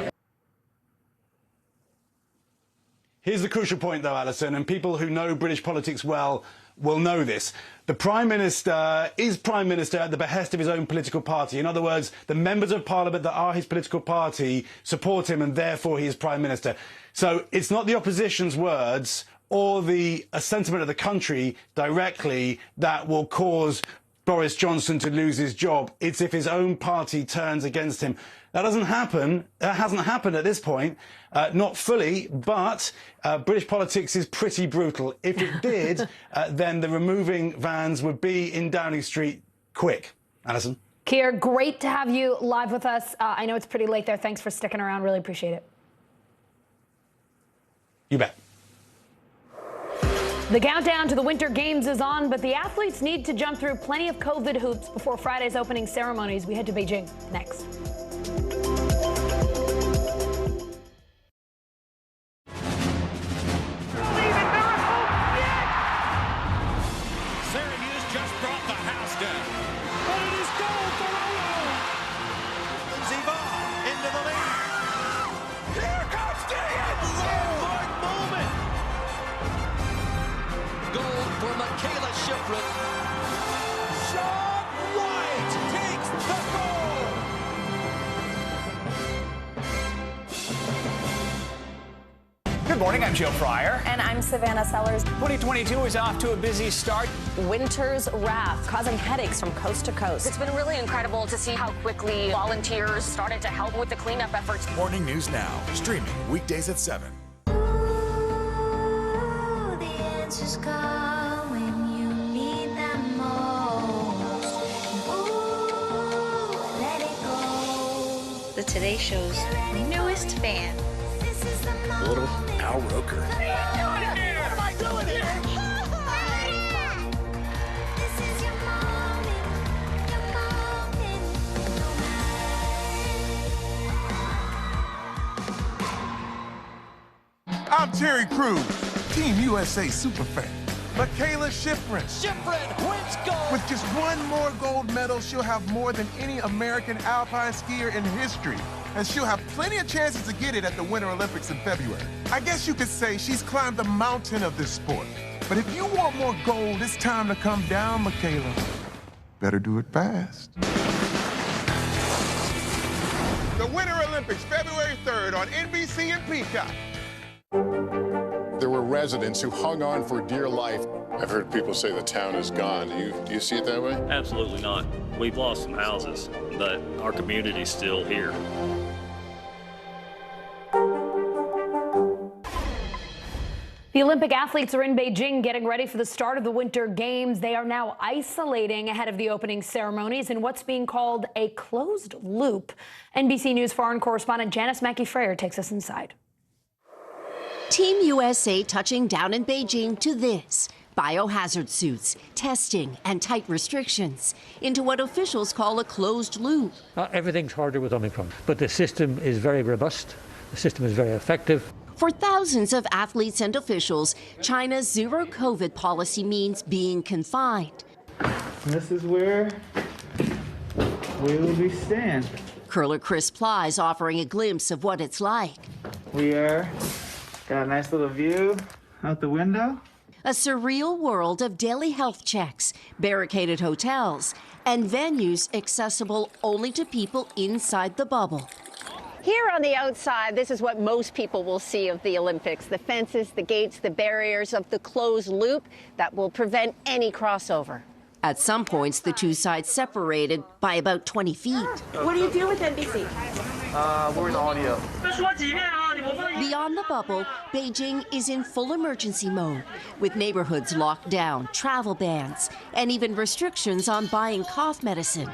Here's the crucial point, though, Alison, and people who know British politics well will know this. The Prime Minister is Prime Minister at the behest of his own political party. In other words, the members of Parliament that are his political party support him, and therefore he is Prime Minister. So it's not the opposition's words or the sentiment of the country directly that will cause Boris Johnson to lose his job. It's if his own party turns against him. That doesn't happen. That hasn't happened at this point, not fully, but British politics is pretty brutal. If it did, then the removing vans would be in Downing Street quick. Alison? Keir, great to have you live with us. I know it's pretty late there. Thanks for sticking around. Really appreciate it. You bet. The countdown to the Winter Games is on, but the athletes need to jump through plenty of COVID hoops before Friday's opening ceremonies. We head to Beijing next. Good morning, I'm Joe Fryer. And I'm Savannah Sellers. 2022 is off to a busy start. Winter's wrath causing headaches from coast to coast. It's been really incredible to see how quickly volunteers started to help with the cleanup efforts. Morning News Now, streaming weekdays at 7. Ooh, the answers come when you need them most. Ooh, let it go. The Today Show's newest fan. Little Al Roker. What am I doing here? This is your moment. I'm Terry Crews, Team USA superfan. Michaela Schifrin. Schifrin wins gold. With just one more gold medal, she'll have more than any American alpine skier in history. And she'll have plenty of chances to get it at the Winter Olympics in February. I guess you could say she's climbed the mountain of this sport. But if you want more gold, it's time to come down, Michaela. Better do it fast. The Winter Olympics, February 3rd on NBC and Peacock. There were residents who hung on for dear life. I've heard people say the town is gone. Do you see it that way? Absolutely not. We've lost some houses, but our community's still here. The Olympic athletes are in Beijing getting ready for the start of the Winter Games. They are now isolating ahead of the opening ceremonies in what's being called a closed loop. NBC News foreign correspondent Janice Mackey-Freyer takes us inside. Team USA touching down in Beijing to this. Biohazard suits, testing, and tight restrictions into what officials call a closed loop. Everything's harder with Omicron, but the system is very robust. The system is very effective. For thousands of athletes and officials, China's zero COVID policy means being confined. This is where we will be staying. Curler Chris Plies offering a glimpse of what it's like. We got a nice little view out the window. A surreal world of daily health checks, barricaded hotels, and venues accessible only to people inside the bubble. Here on the outside, this is what most people will see of the Olympics. The fences, the gates, the barriers of the closed loop that will prevent any crossover. At some points, the two sides separated by about 20 feet. What do you do with NBC? We're in audio. Beyond the bubble, Beijing is in full emergency mode, with neighborhoods locked down, travel bans, and even restrictions on buying cough medicine.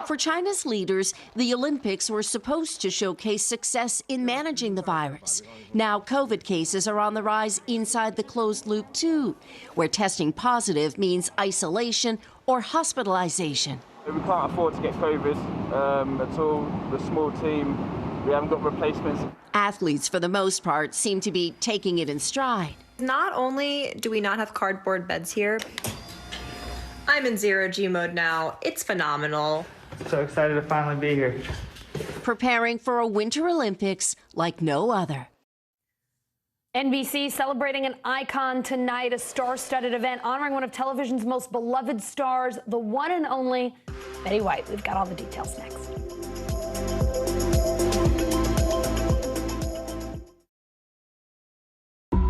For China's leaders, the Olympics were supposed to showcase success in managing the virus. Now COVID cases are on the rise inside the closed loop too, where testing positive means isolation or hospitalization. We can't afford to get COVID at all. The small team, we haven't got replacements. Athletes, for the most part, seem to be taking it in stride. Not only do we not have cardboard beds here, I'm in zero-G mode now. It's phenomenal. So excited to finally be here. Preparing for a Winter Olympics like no other. NBC celebrating an icon tonight, a star-studded event honoring one of television's most beloved stars, the one and only Betty White. We've got all the details next.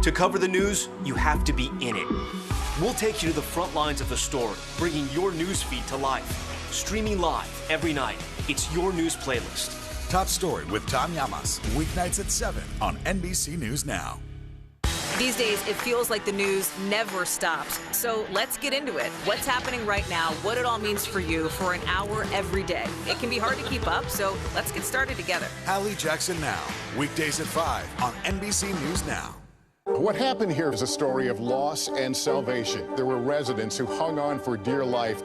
To cover the news, you have to be in it. We'll take you to the front lines of the story, bringing your news feed to life. Streaming live every night. It's your news playlist. Top Story with Tom Llamas, weeknights at 7 on NBC News Now. These days, it feels like the news never stops. So let's get into it. What's happening right now, what it all means for you for an hour every day. It can be hard to keep up, so let's get started together. Hallie Jackson Now, weekdays at 5 on NBC News Now. What happened here is a story of loss and salvation. There were residents who hung on for dear life.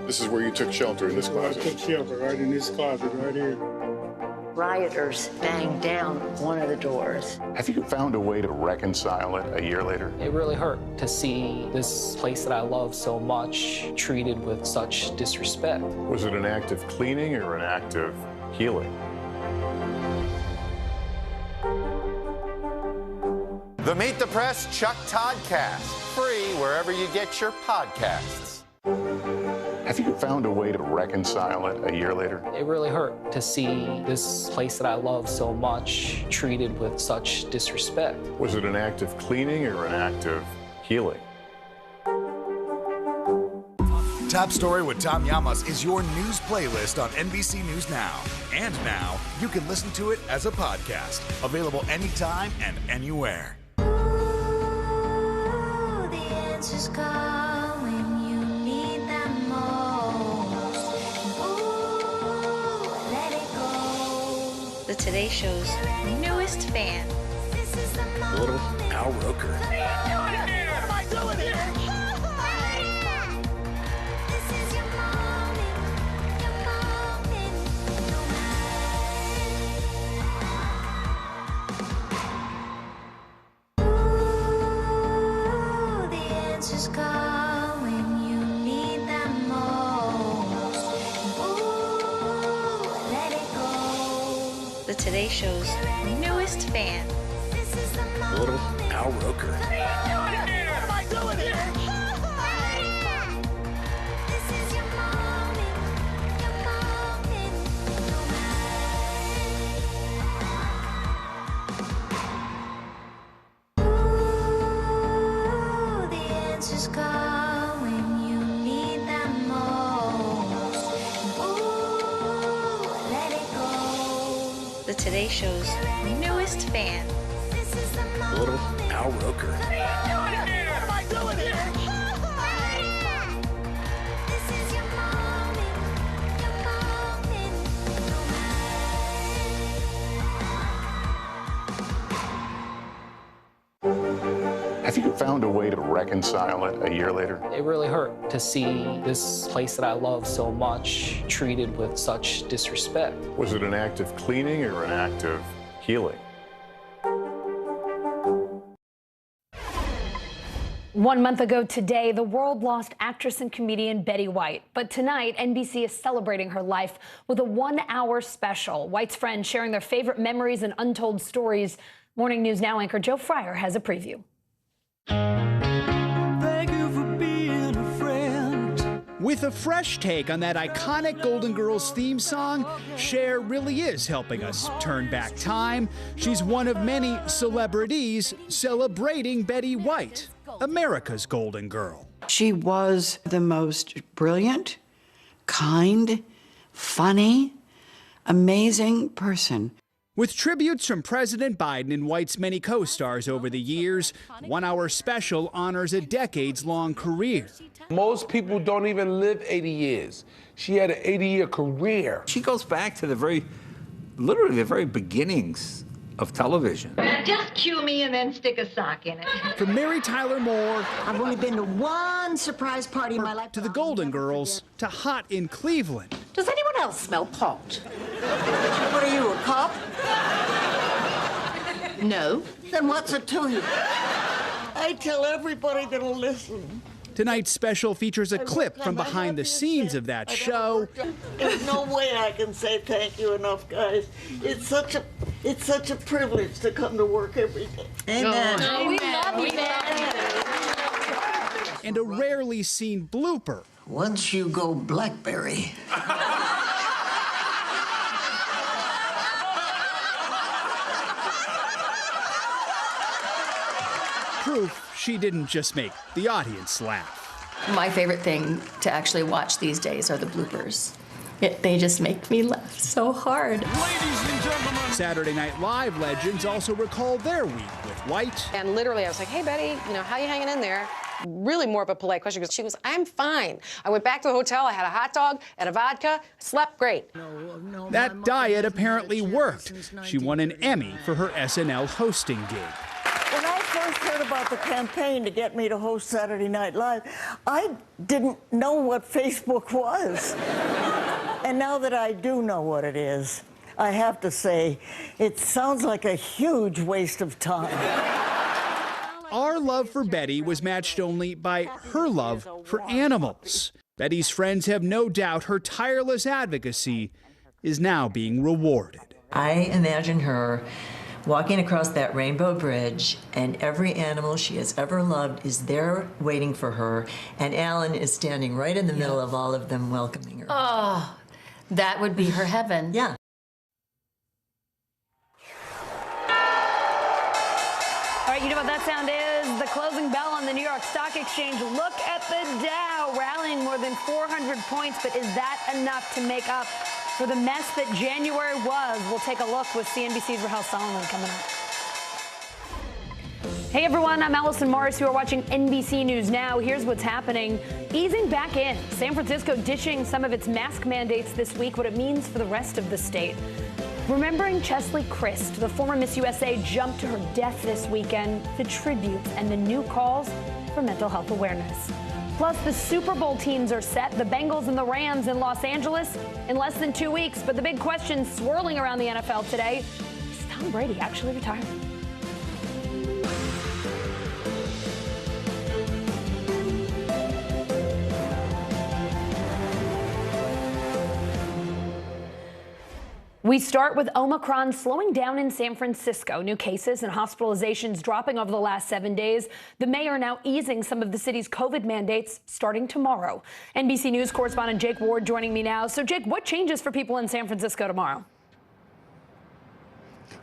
This is where you took shelter, in this closet. I took shelter right in this closet right here. Rioters banged down one of the doors. Have you found a way to reconcile it a year later? It really hurt to see this place that I love so much treated with such disrespect. Was it an act of cleaning or an act of healing? The Meet the Press Chuck Toddcast, free wherever you get your podcasts. Have you found a way to reconcile it a year later? It really hurt to see this place that I love so much treated with such disrespect. Was it an act of cleaning or an act of healing? Top Story with Tom Llamas is your news playlist on NBC News Now. And now, you can listen to it as a podcast, available anytime and anywhere. The answers come when you need them most. Ooh, let it go. The Today Show's newest fan. Little Al Roker. What am I doing here? This is your moment, Ooh, the answers come when you need them most. Ooh, let it go. The Today Show's newest fan. Little Al Roker. What am I doing here? This is your moment, no matter. of Today Show's newest fan. Little Al Roker. What am I doing here? Have you found a way to reconcile it a year later? It really hurt to see this place that I love so much treated with such disrespect. Was it an act of cleaning or an act of healing? 1 month ago today, the world lost actress and comedian Betty White. But tonight, NBC is celebrating her life with a 1-hour special. White's friends sharing their favorite memories and untold stories. Morning News Now anchor Joe Fryer has a preview. Thank you for being a friend. With a fresh take on that iconic Golden Girls theme song, Cher really is helping us turn back time. She's one of many celebrities celebrating Betty White, America's Golden Girl. She was the most brilliant, kind, funny, amazing person. With tributes from President Biden and White's many co-stars over the years, 1-hour special honors a decades-long career. Most people don't even live 80 years. She had an 80-year career. She goes back to literally the very beginnings of television. Just cue me and then stick a sock in it. From Mary Tyler Moore, I've only been to one surprise party in my life. To the Golden Girls, to Hot in Cleveland. Does anyone else smell pot? What are you, a cop? No. Then what's it to you? I tell everybody that'll listen. Tonight's special features a clip from behind the scenes of that show. There's no way I can say thank you enough, guys. It's such a privilege to come to work every day. Amen. Oh, we love you, man. And a rarely seen blooper. Once you go BlackBerry. Proof she didn't just make the audience laugh. My favorite thing to actually watch these days are the bloopers. They just make me laugh so hard. Ladies and gentlemen. Saturday Night Live legends also recall their week with White. And literally I was like, hey, Betty, how you hanging in there? Really more of a polite question because she goes, I'm fine. I went back to the hotel, I had a hot dog and a vodka, slept great. That diet apparently worked. She won an Emmy for her SNL hosting gig. When I first heard about the campaign to get me to host Saturday Night Live, I didn't know what Facebook was. And now that I do know what it is, I have to say, it sounds like a huge waste of time. Our love for Betty was matched only by her love for animals. Betty's friends have no doubt her tireless advocacy is now being rewarded. I imagine her walking across that rainbow bridge, and every animal she has ever loved is there waiting for her, and Alan is standing right in the middle of all of them welcoming her. Oh, that would be her heaven. Yeah. All right, you know what that sound is? The closing bell on the New York Stock Exchange. Look at the Dow rallying more than 400 points, but is that enough to make up for the mess that January was? We'll take a look with CNBC's Rahel Solomon coming up. Hey everyone, I'm Allison Morris. You are watching NBC News Now. Here's what's happening. Easing back in. San Francisco ditching some of its mask mandates this week, what it means for the rest of the state. Remembering Chesley Christ, the former Miss USA, jumped to her death this weekend. The tributes and the new calls for mental health awareness. Plus, the Super Bowl teams are set. The Bengals and the Rams in Los Angeles in less than 2 weeks. But the big question swirling around the NFL today, is Tom Brady actually retiring? We start with Omicron slowing down in San Francisco. New cases and hospitalizations dropping over the last 7 days. The mayor now easing some of the city's COVID mandates starting tomorrow. NBC News correspondent Jake Ward joining me now. So, Jake, what changes for people in San Francisco tomorrow?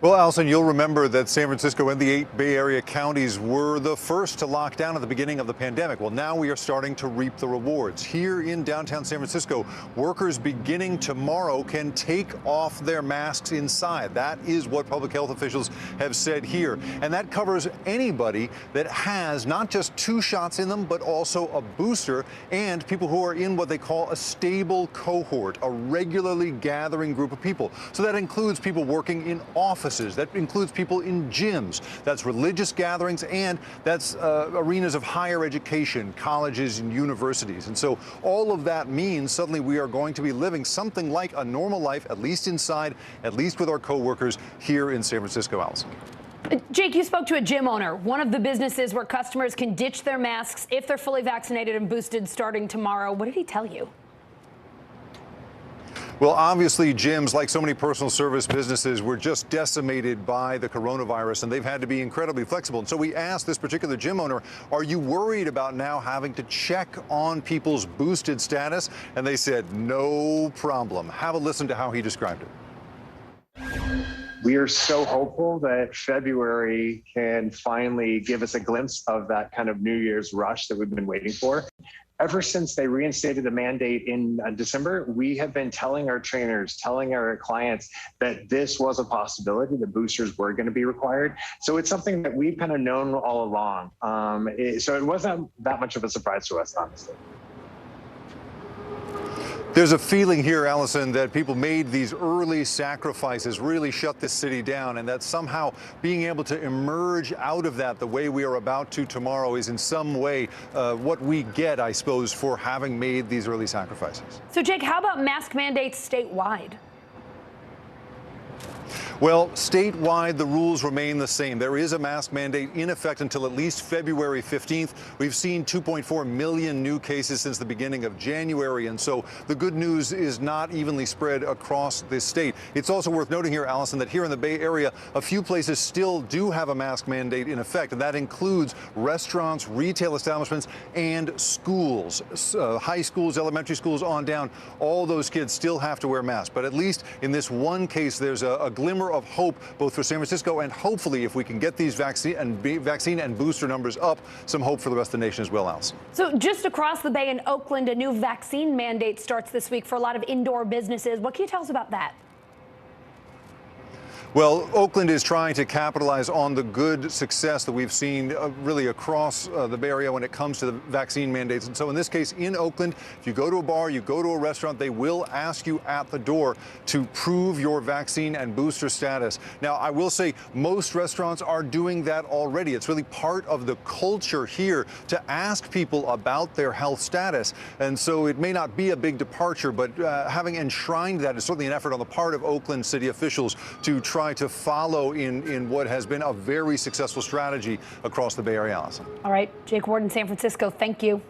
Well, Allison, you'll remember that San Francisco and the 8 Bay Area counties were the first to lock down at the beginning of the pandemic. Well, now we are starting to reap the rewards. Here in downtown San Francisco, workers beginning tomorrow can take off their masks inside. That is what public health officials have said here. And that covers anybody that has not just 2 shots in them, but also a booster, and people who are in what they call a stable cohort, a regularly gathering group of people. So that includes people working in offices. That includes people in gyms. That's religious gatherings, and that's arenas of higher education, colleges and universities. And so all of that means suddenly we are going to be living something like a normal life, at least inside, at least with our coworkers here in San Francisco, Allison. Jake, you spoke to a gym owner, one of the businesses where customers can ditch their masks if they're fully vaccinated and boosted starting tomorrow. What did he tell you? Well, obviously, gyms, like so many personal service businesses, were just decimated by the coronavirus, and they've had to be incredibly flexible. And so we asked this particular gym owner, are you worried about now having to check on people's boosted status? And they said, no problem. Have a listen to how he described it. We are so hopeful that February can finally give us a glimpse of that kind of New Year's rush that we've been waiting for. Ever since they reinstated the mandate in December, we have been telling our trainers, telling our clients that this was a possibility, the boosters were going to be required. So it's something that we've kind of known all along. So it wasn't that much of a surprise to us, honestly. There's a feeling here, Allison, that people made these early sacrifices, really shut this city down, and that somehow being able to emerge out of that the way we are about to tomorrow is in some way what we get, I suppose, for having made these early sacrifices. So, Jake, how about mask mandates statewide? Well, statewide, the rules remain the same. There is a mask mandate in effect until at least February 15th. We've seen 2.4 million new cases since the beginning of January, and so the good news is not evenly spread across this state. It's also worth noting here, Allison, that here in the Bay Area, a few places still do have a mask mandate in effect, and that includes restaurants, retail establishments, and schools. High schools, elementary schools on down, all those kids still have to wear masks. But at least in this one case, there's a glimmer of hope, both for San Francisco and hopefully, if we can get these vaccine and booster numbers up, some hope for the rest of the nation as well, Allison. So just across the bay in Oakland, a new vaccine mandate starts this week for a lot of indoor businesses. What can you tell us about that? Well, Oakland is trying to capitalize on the good success that we've seen really across the Bay Area when it comes to the vaccine mandates. And so in this case, in Oakland, if you go to a bar, you go to a restaurant, they will ask you at the door to prove your vaccine and booster status. Now, I will say most restaurants are doing that already. It's really part of the culture here to ask people about their health status. And so it may not be a big departure, but having enshrined that is certainly an effort on the part of Oakland city officials to try to follow in what has been a very successful strategy across the Bay Area, Allison. All right, Jake Ward in San Francisco, thank you.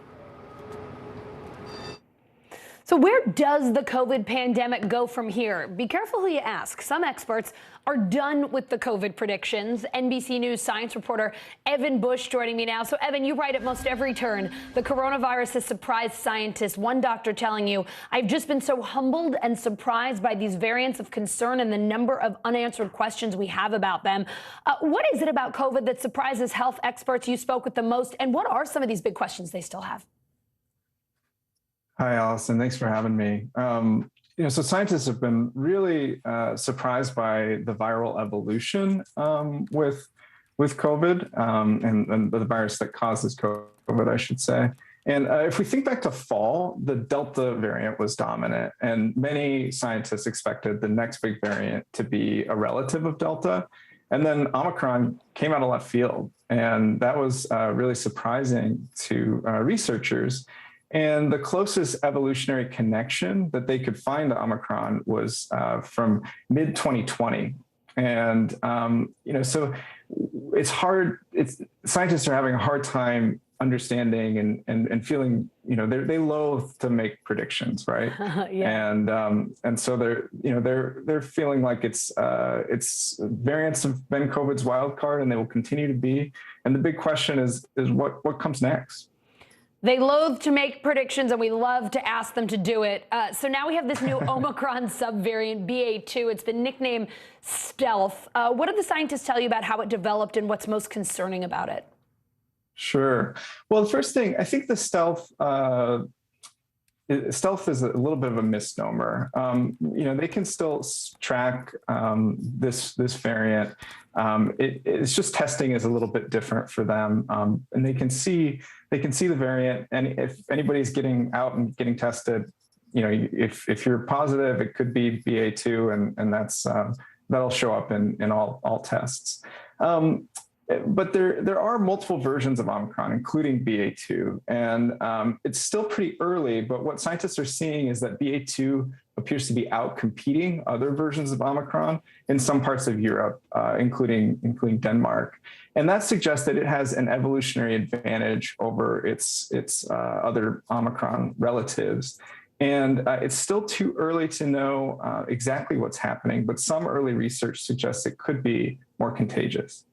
So where does the COVID pandemic go from here? Be careful who you ask. Some experts are done with the COVID predictions. NBC News science reporter Evan Bush joining me now. So Evan, you write at most every turn, the coronavirus has surprised scientists. One doctor telling you, I've just been so humbled and surprised by these variants of concern and the number of unanswered questions we have about them. What is it about COVID that surprises health experts you spoke with the most? And what are some of these big questions they still have? Hi, Allison. Thanks for having me. So scientists have been really surprised by the viral evolution with COVID and the virus that causes COVID, I should say. And if we think back to fall, the Delta variant was dominant, and many scientists expected the next big variant to be a relative of Delta. And then Omicron came out of left field, and that was really surprising to researchers. And the closest evolutionary connection that they could find to Omicron was from mid-2020. And, so it's hard, scientists are having a hard time understanding and feeling, they loathe to make predictions, right? Yeah. And so they're feeling like it's variants have been COVID's wild card, and they will continue to be. And the big question is what comes next? They loathe to make predictions, and we love to ask them to do it. So now we have this new Omicron subvariant, BA2. It's been nicknamed Stealth. What did the scientists tell you about how it developed and what's most concerning about it? Sure. Well, the first thing, I think the stealth is a little bit of a misnomer. They can still track this variant. It's just testing is a little bit different for them, and they can see the variant. And if anybody's getting out and getting tested, if you're positive, it could be BA2, and that'll show up in all tests. But there are multiple versions of Omicron, including BA2, and it's still pretty early, but what scientists are seeing is that BA2 appears to be out-competing other versions of Omicron in some parts of Europe, including Denmark. And that suggests that it has an evolutionary advantage over its other Omicron relatives. And it's still too early to know exactly what's happening, but some early research suggests it could be more contagious.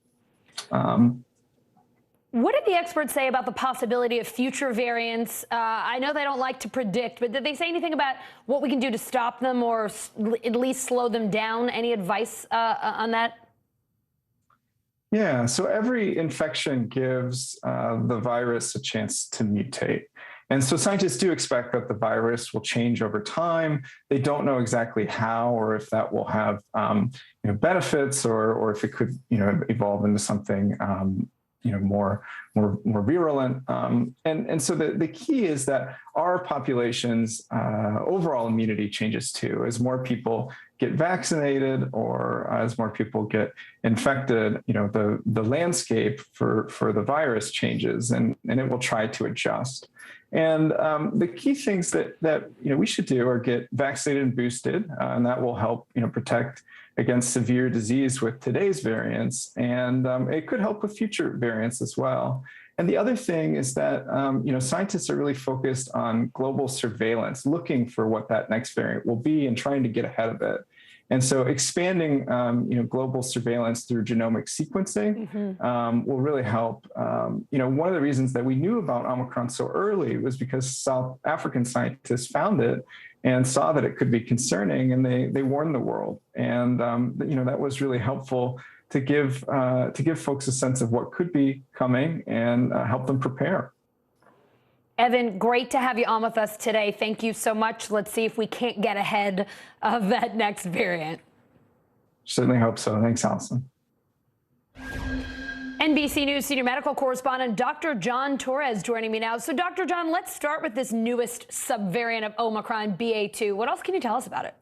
What did the experts say about the possibility of future variants? I know they don't like to predict, but did they say anything about what we can do to stop them or at least slow them down? Any advice on that? Yeah, so every infection gives the virus a chance to mutate. And so scientists do expect that the virus will change over time. They don't know exactly how or if that will have benefits or if it could evolve into something more virulent. And so the key is that our population's overall immunity changes too. As more people get vaccinated or as more people get infected, the landscape for the virus changes and it will try to adjust. And the key things that we should do are get vaccinated and boosted, and that will help protect against severe disease with today's variants, and it could help with future variants as well. And the other thing is that scientists are really focused on global surveillance, looking for what that next variant will be and trying to get ahead of it. And so expanding global surveillance through genomic sequencing will really help. One of the reasons that we knew about Omicron so early was because South African scientists found it and saw that it could be concerning, and they warned the world. And that was really helpful to give folks a sense of what could be coming and help them prepare. Evan, great to have you on with us today. Thank you so much. Let's see if we can't get ahead of that next variant. Certainly hope so. Thanks, Allison. NBC News senior medical correspondent Dr. John Torres joining me now. So, Dr. John, let's start with this newest subvariant of Omicron, BA2. What else can you tell us about it?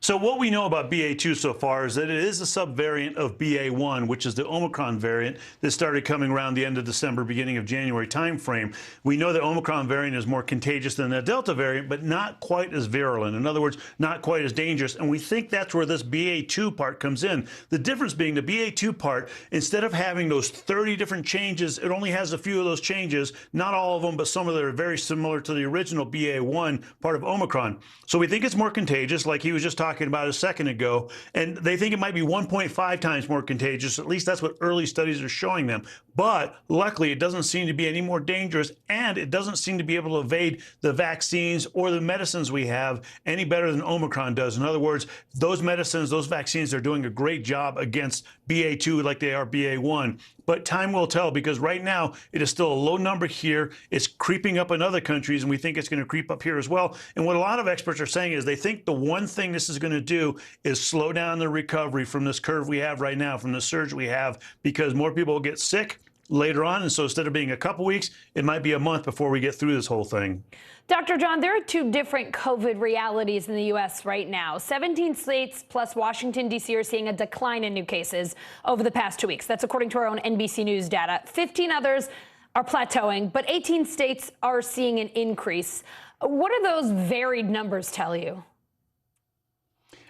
So what we know about BA2 so far is that it is a subvariant of BA1, which is the Omicron variant that started coming around the end of December, beginning of January timeframe. We know that Omicron variant is more contagious than the Delta variant, but not quite as virulent. In other words, not quite as dangerous. And we think that's where this BA2 part comes in. The difference being the BA2 part, instead of having those 30 different changes, it only has a few of those changes, not all of them, but some of them are very similar to the original BA1 part of Omicron. So we think it's more contagious, like he was just talking about a second ago, and they think it might be 1.5 times more contagious. At least that's what early studies are showing them. But luckily, it doesn't seem to be any more dangerous, and it doesn't seem to be able to evade the vaccines or the medicines we have any better than Omicron does. In other words, those medicines, those vaccines are doing a great job against BA2 like they are BA1. But time will tell, because right now it is still a low number here. It's creeping up in other countries, and we think it's going to creep up here as well. And what a lot of experts are saying is they think the one thing this is going to do is slow down the recovery from this curve we have right now, from the surge we have, because more people will get sick later on. And so instead of being a couple weeks, it might be a month before we get through this whole thing. Dr. John, there are two different COVID realities in the U.S. right now. 17 states plus Washington, D.C. are seeing a decline in new cases over the past 2 weeks. That's according to our own NBC News data. 15 others are plateauing, but 18 states are seeing an increase. What do those varied numbers tell you?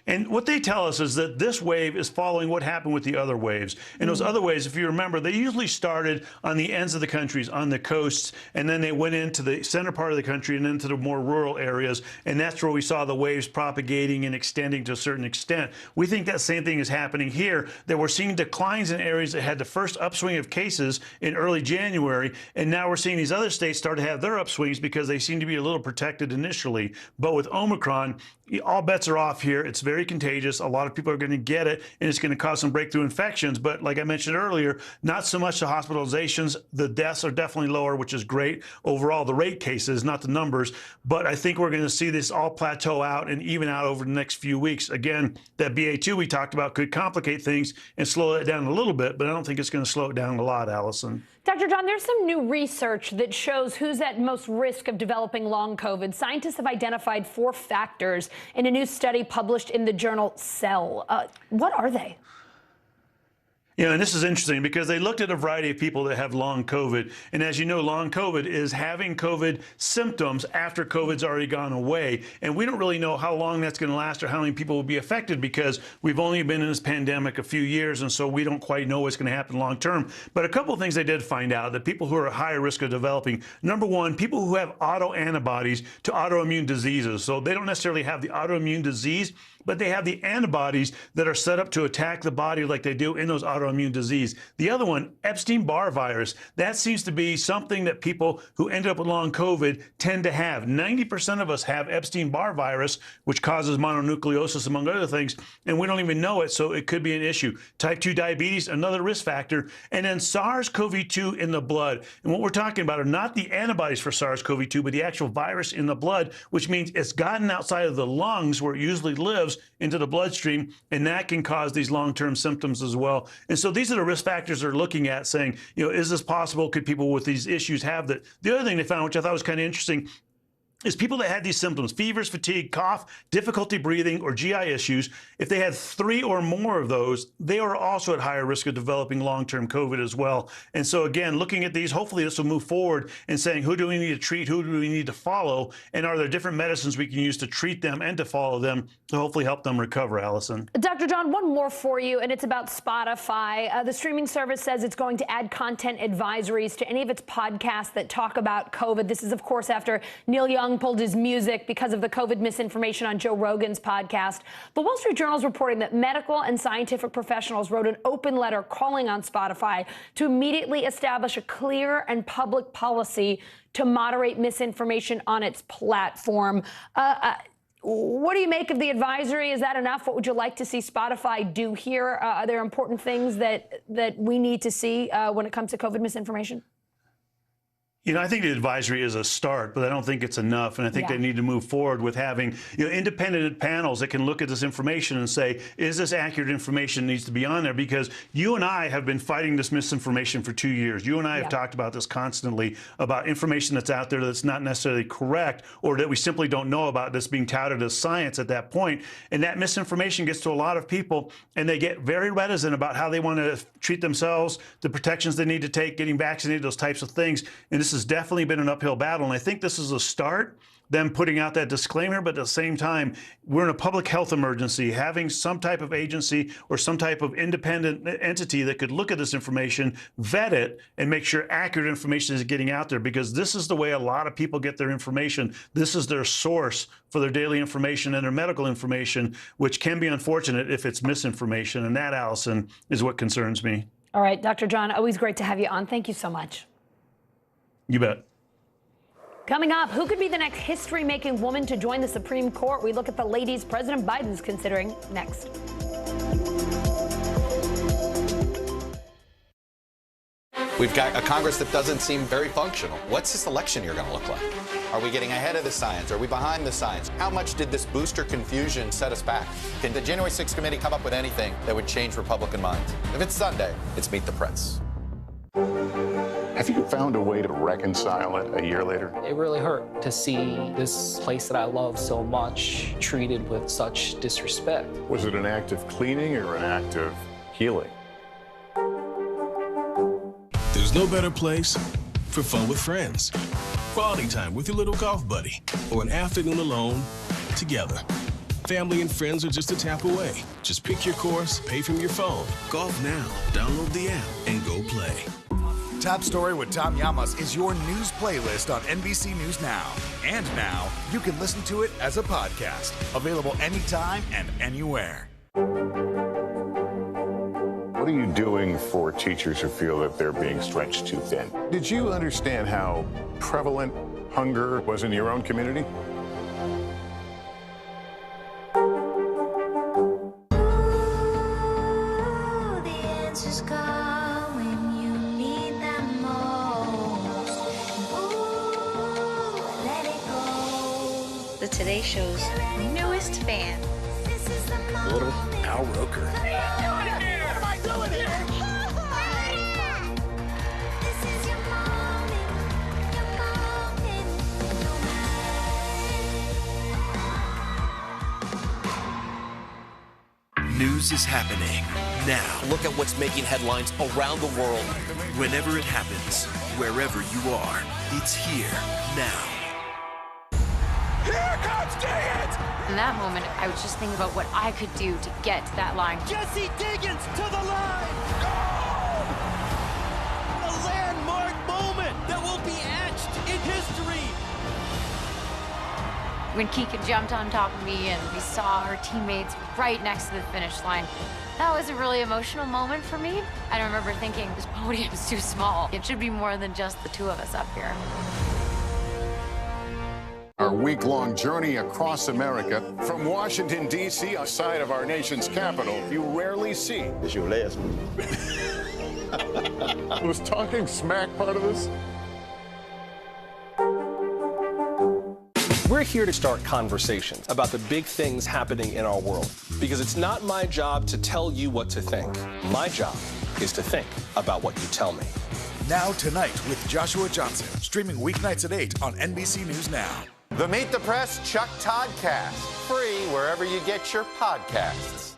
And what they tell us is that this wave is following what happened with the other waves. And those other waves, if you remember, they usually started on the ends of the countries, on the coasts, and then they went into the center part of the country and into the more rural areas. And that's where we saw the waves propagating and extending to a certain extent. We think that same thing is happening here, that we're seeing declines in areas that had the first upswing of cases in early January. And now we're seeing these other states start to have their upswings because they seem to be a little protected initially. But with Omicron, all bets are off here. It's very contagious. A lot of people are going to get it, and it's going to cause some breakthrough infections. But like I mentioned earlier, not so much the hospitalizations. The deaths are definitely lower, which is great. Overall, the rate cases, not the numbers. But I think we're going to see this all plateau out and even out over the next few weeks. Again, that BA2 we talked about could complicate things and slow it down a little bit, but I don't think it's going to slow it down a lot, Allison. Dr. John, there's some new research that shows who's at most risk of developing long COVID. Scientists have identified 4 factors in a new study published in the journal Cell. What are they? You know, and this is interesting because they looked at a variety of people that have long COVID. And as you know, long COVID is having COVID symptoms after COVID's already gone away. And we don't really know how long that's going to last or how many people will be affected because we've only been in this pandemic a few years. And so we don't quite know what's going to happen long term. But a couple of things they did find out that people who are at higher risk of developing, number one, people who have autoantibodies to autoimmune diseases. So they don't necessarily have the autoimmune disease, but they have the antibodies that are set up to attack the body like they do in those autoimmune disease. The other one, Epstein-Barr virus, that seems to be something that people who end up with long COVID tend to have. 90% of us have Epstein-Barr virus, which causes mononucleosis, among other things, and we don't even know it, so it could be an issue. Type 2 diabetes, another risk factor, and then SARS-CoV-2 in the blood. And what we're talking about are not the antibodies for SARS-CoV-2, but the actual virus in the blood, which means it's gotten outside of the lungs where it usually lives into the bloodstream, and that can cause these long-term symptoms as well. And so these are the risk factors they're looking at, saying, you know, is this possible? Could people with these issues have that? The other thing they found, which I thought was kind of interesting, is people that had these symptoms, fevers, fatigue, cough, difficulty breathing, or GI issues, if they had 3 or more of those, they are also at higher risk of developing long-term COVID as well. And so again, looking at these, hopefully this will move forward and saying, who do we need to treat, who do we need to follow, and are there different medicines we can use to treat them and to follow them to hopefully help them recover, Allison? Dr. John, one more for you, and it's about Spotify. The streaming service says it's going to add content advisories to any of its podcasts that talk about COVID. This is, of course, after Neil Young pulled his music because of the COVID misinformation on Joe Rogan's podcast. The Wall Street Journal is reporting that medical and scientific professionals wrote an open letter calling on Spotify to immediately establish a clear and public policy to moderate misinformation on its platform. What do you make of the advisory? Is that enough? What would you like to see Spotify do here? Are there important things that we need to see when it comes to COVID misinformation? You know, I think the advisory is a start, but I don't think it's enough. And I think they need to move forward with having, you know, independent panels that can look at this information and say, is this accurate information that needs to be on there? Because you and I have been fighting this misinformation for 2 years. You and I have talked about this constantly, about information that's out there that's not necessarily correct or that we simply don't know about, that's being touted as science at that point. And that misinformation gets to a lot of people, and they get very reticent about how they want to treat themselves, the protections they need to take, getting vaccinated, those types of things. And this has definitely been an uphill battle, and I think this is a start, them putting out that disclaimer, but at the same time, we're in a public health emergency. Having some type of agency or some type of independent entity that could look at this information, vet it, and make sure accurate information is getting out there, because this is the way a lot of people get their information. This is their source for their daily information and their medical information, which can be unfortunate if it's misinformation, and that, Allison, is what concerns me. All right, Dr. John, always great to have you on. Thank you so much. You bet. Coming up, who could be the next history-making woman to join the Supreme Court? We look at the ladies President Biden's considering next. We've got a Congress that doesn't seem very functional. What's this election year going to look like? Are we getting ahead of the science? Are we behind the science? How much did this booster confusion set us back? Can the January 6th committee come up with anything that would change Republican minds? If it's Sunday, it's Meet the Press. Have you found a way to reconcile it a year later? It really hurt to see this place that I love so much treated with such disrespect. Was it an act of cleaning or an act of healing? There's no better place for fun with friends. Quality time with your little golf buddy or an afternoon alone together. Family and friends are just a tap away. Just pick your course, pay from your phone. Golf Now. Download the app and go play. Top Story with Tom Llamas is your news playlist on NBC News Now. And now, you can listen to it as a podcast. Available anytime and anywhere. What are you doing for teachers who feel that they're being stretched too thin? Did you understand how prevalent hunger was in your own community? The Today Show's newest fan. Little Al Roker. What am I doing here? News is happening now. Look at what's making headlines around the world. Whenever it happens, wherever you are, it's here now. Here comes Diggins! In that moment, I was just thinking about what I could do to get to that line. Jesse Diggins to the line! Goal! A landmark moment that will be etched in history. When Kika jumped on top of me and we saw her teammates right next to the finish line, that was a really emotional moment for me. I remember thinking, this podium's too small. It should be more than just the two of us up here. Our week-long journey across America from Washington, D.C., outside of our nation's capital, you rarely see. It's your last one. Was talking smack part of this? We're here to start conversations about the big things happening in our world, because it's not my job to tell you what to think. My job is to think about what you tell me. Now Tonight with Joshua Johnson, streaming weeknights at 8 on NBC News Now. The Meet the Press Chuck Toddcast, free wherever you get your podcasts.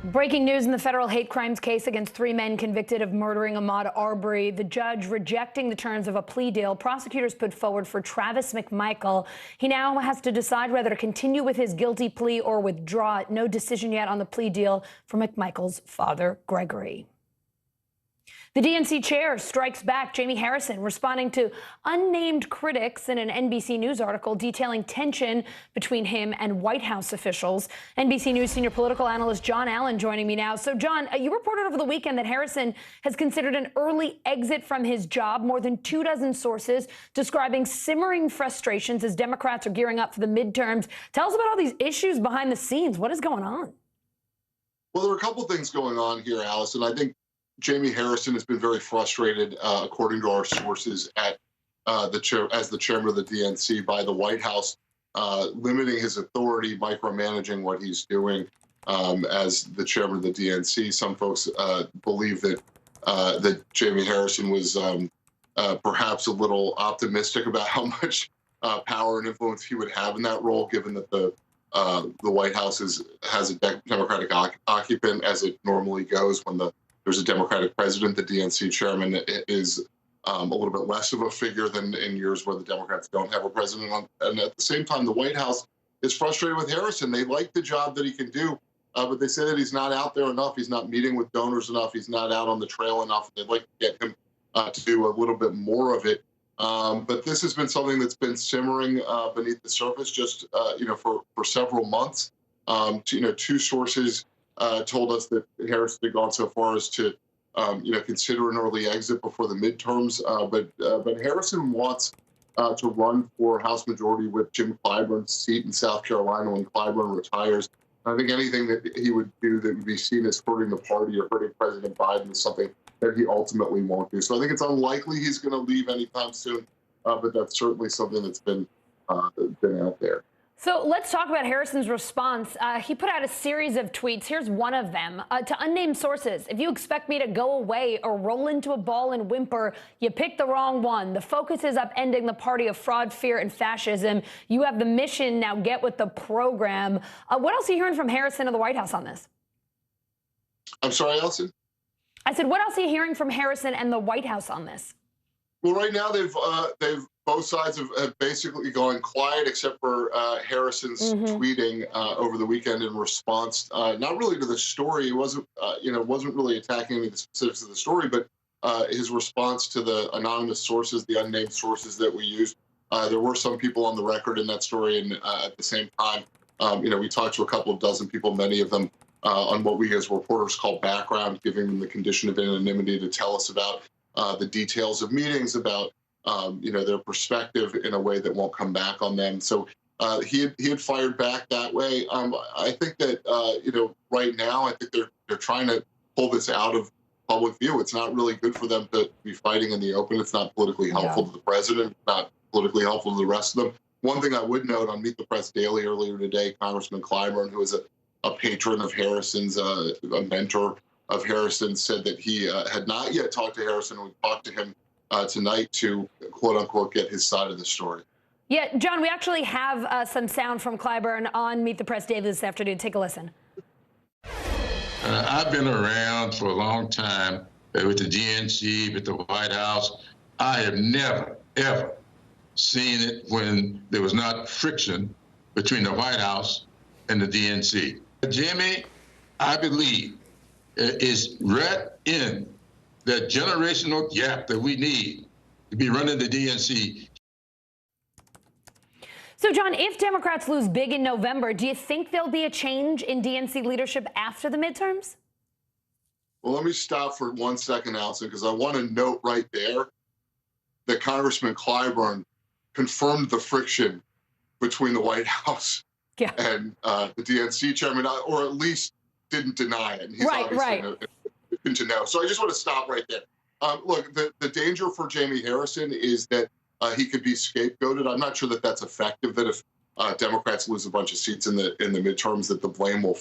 Breaking news in the federal hate crimes case against 3 men convicted of murdering Ahmaud Arbery. The judge rejecting the terms of a plea deal prosecutors put forward for Travis McMichael. He now has to decide whether to continue with his guilty plea or withdraw it. No decision yet on the plea deal for McMichael's father, Gregory. The DNC chair strikes back. Jamie Harrison responding to unnamed critics in an NBC News article detailing tension between him and White House officials. NBC News senior political analyst John Allen joining me now. So, John, you reported over the weekend that Harrison has considered an early exit from his job. More than 24 sources describing simmering frustrations as Democrats are gearing up for the midterms. Tell us about all these issues behind the scenes. What is going on? Well, there are a couple things going on here, Allison. I think Jamie Harrison has been very frustrated, according to our sources, at as the chairman of the DNC by the White House, limiting his authority, micromanaging what he's doing as the chairman of the DNC. Some folks believe that that Jamie Harrison was perhaps a little optimistic about how much power and influence he would have in that role, given that the White House has a Democratic occupant, as it normally goes when there's a Democratic president. The DNC chairman is a little bit less of a figure than in years where the Democrats don't have a president. And at the same time, the White House is frustrated with Harrison. They like the job that he can do, but they say that he's not out there enough. He's not meeting with donors enough. He's not out on the trail enough. They'd like to get him to do a little bit more of it. But this has been something that's been simmering beneath the surface just, for several months. Two sources told us that Harrison had gone so far as to, consider an early exit before the midterms. But Harrison wants to run for House Majority Whip Jim Clyburn's seat in South Carolina when Clyburn retires. I think anything that he would do that would be seen as hurting the party or hurting President Biden is something that he ultimately won't do. So I think it's unlikely he's going to leave anytime soon, but that's certainly something that's been out there. So let's talk about Harrison's response. He put out a series of tweets. Here's one of them. To unnamed sources, if you expect me to go away or roll into a ball and whimper, you picked the wrong one. The focus is upending the party of fraud, fear, and fascism. You have the mission, now get with the program. What else are you hearing from Harrison and the White House on this? I'm sorry, Allison? I said, what else are you hearing from Harrison and the White House on this? Well, right now they've both sides have basically gone quiet, except for Harrison's tweeting over the weekend in response, not really to the story. It wasn't, wasn't really attacking any of the specifics of the story, but his response to the anonymous sources, the unnamed sources that we used. There were some people on the record in that story, and at the same time, we talked to a couple of dozen people, many of them on what we as reporters call background, giving them the condition of anonymity to tell us about the details of meetings, about their perspective in a way that won't come back on them. So he had fired back that way. I think that right now, I think they're trying to pull this out of public view. It's not really good for them to be fighting in the open. It's not politically helpful to the president. It's not politically helpful to the rest of them. One thing I would note on Meet the Press Daily earlier today, Congressman Clyburn, who is a patron of Harrison's, a mentor of Harrison, said that he had not yet talked to Harrison. We talked to him tonight to, quote unquote, get his side of the story. Yeah, John, we actually have some sound from Clyburn on Meet the Press Daily this afternoon. Take a listen. I've been around for a long time with the DNC, with the White House. I have never, ever seen it when there was not friction between the White House and the DNC. Jimmy, I believe, is right in that generational gap that we need to be running the DNC. So, John, if Democrats lose big in November, do you think there'll be a change in DNC leadership after the midterms? Well, let me stop for 1 second, Allison, because I want to note right there that Congressman Clyburn confirmed the friction between the White House and the DNC chairman, or at least didn't deny it. And he's obviously to know. So I just want to stop right there. Look, the danger for Jamie Harrison is that he could be scapegoated. I'm not sure that that's effective, that if Democrats lose a bunch of seats in the midterms, that the blame will,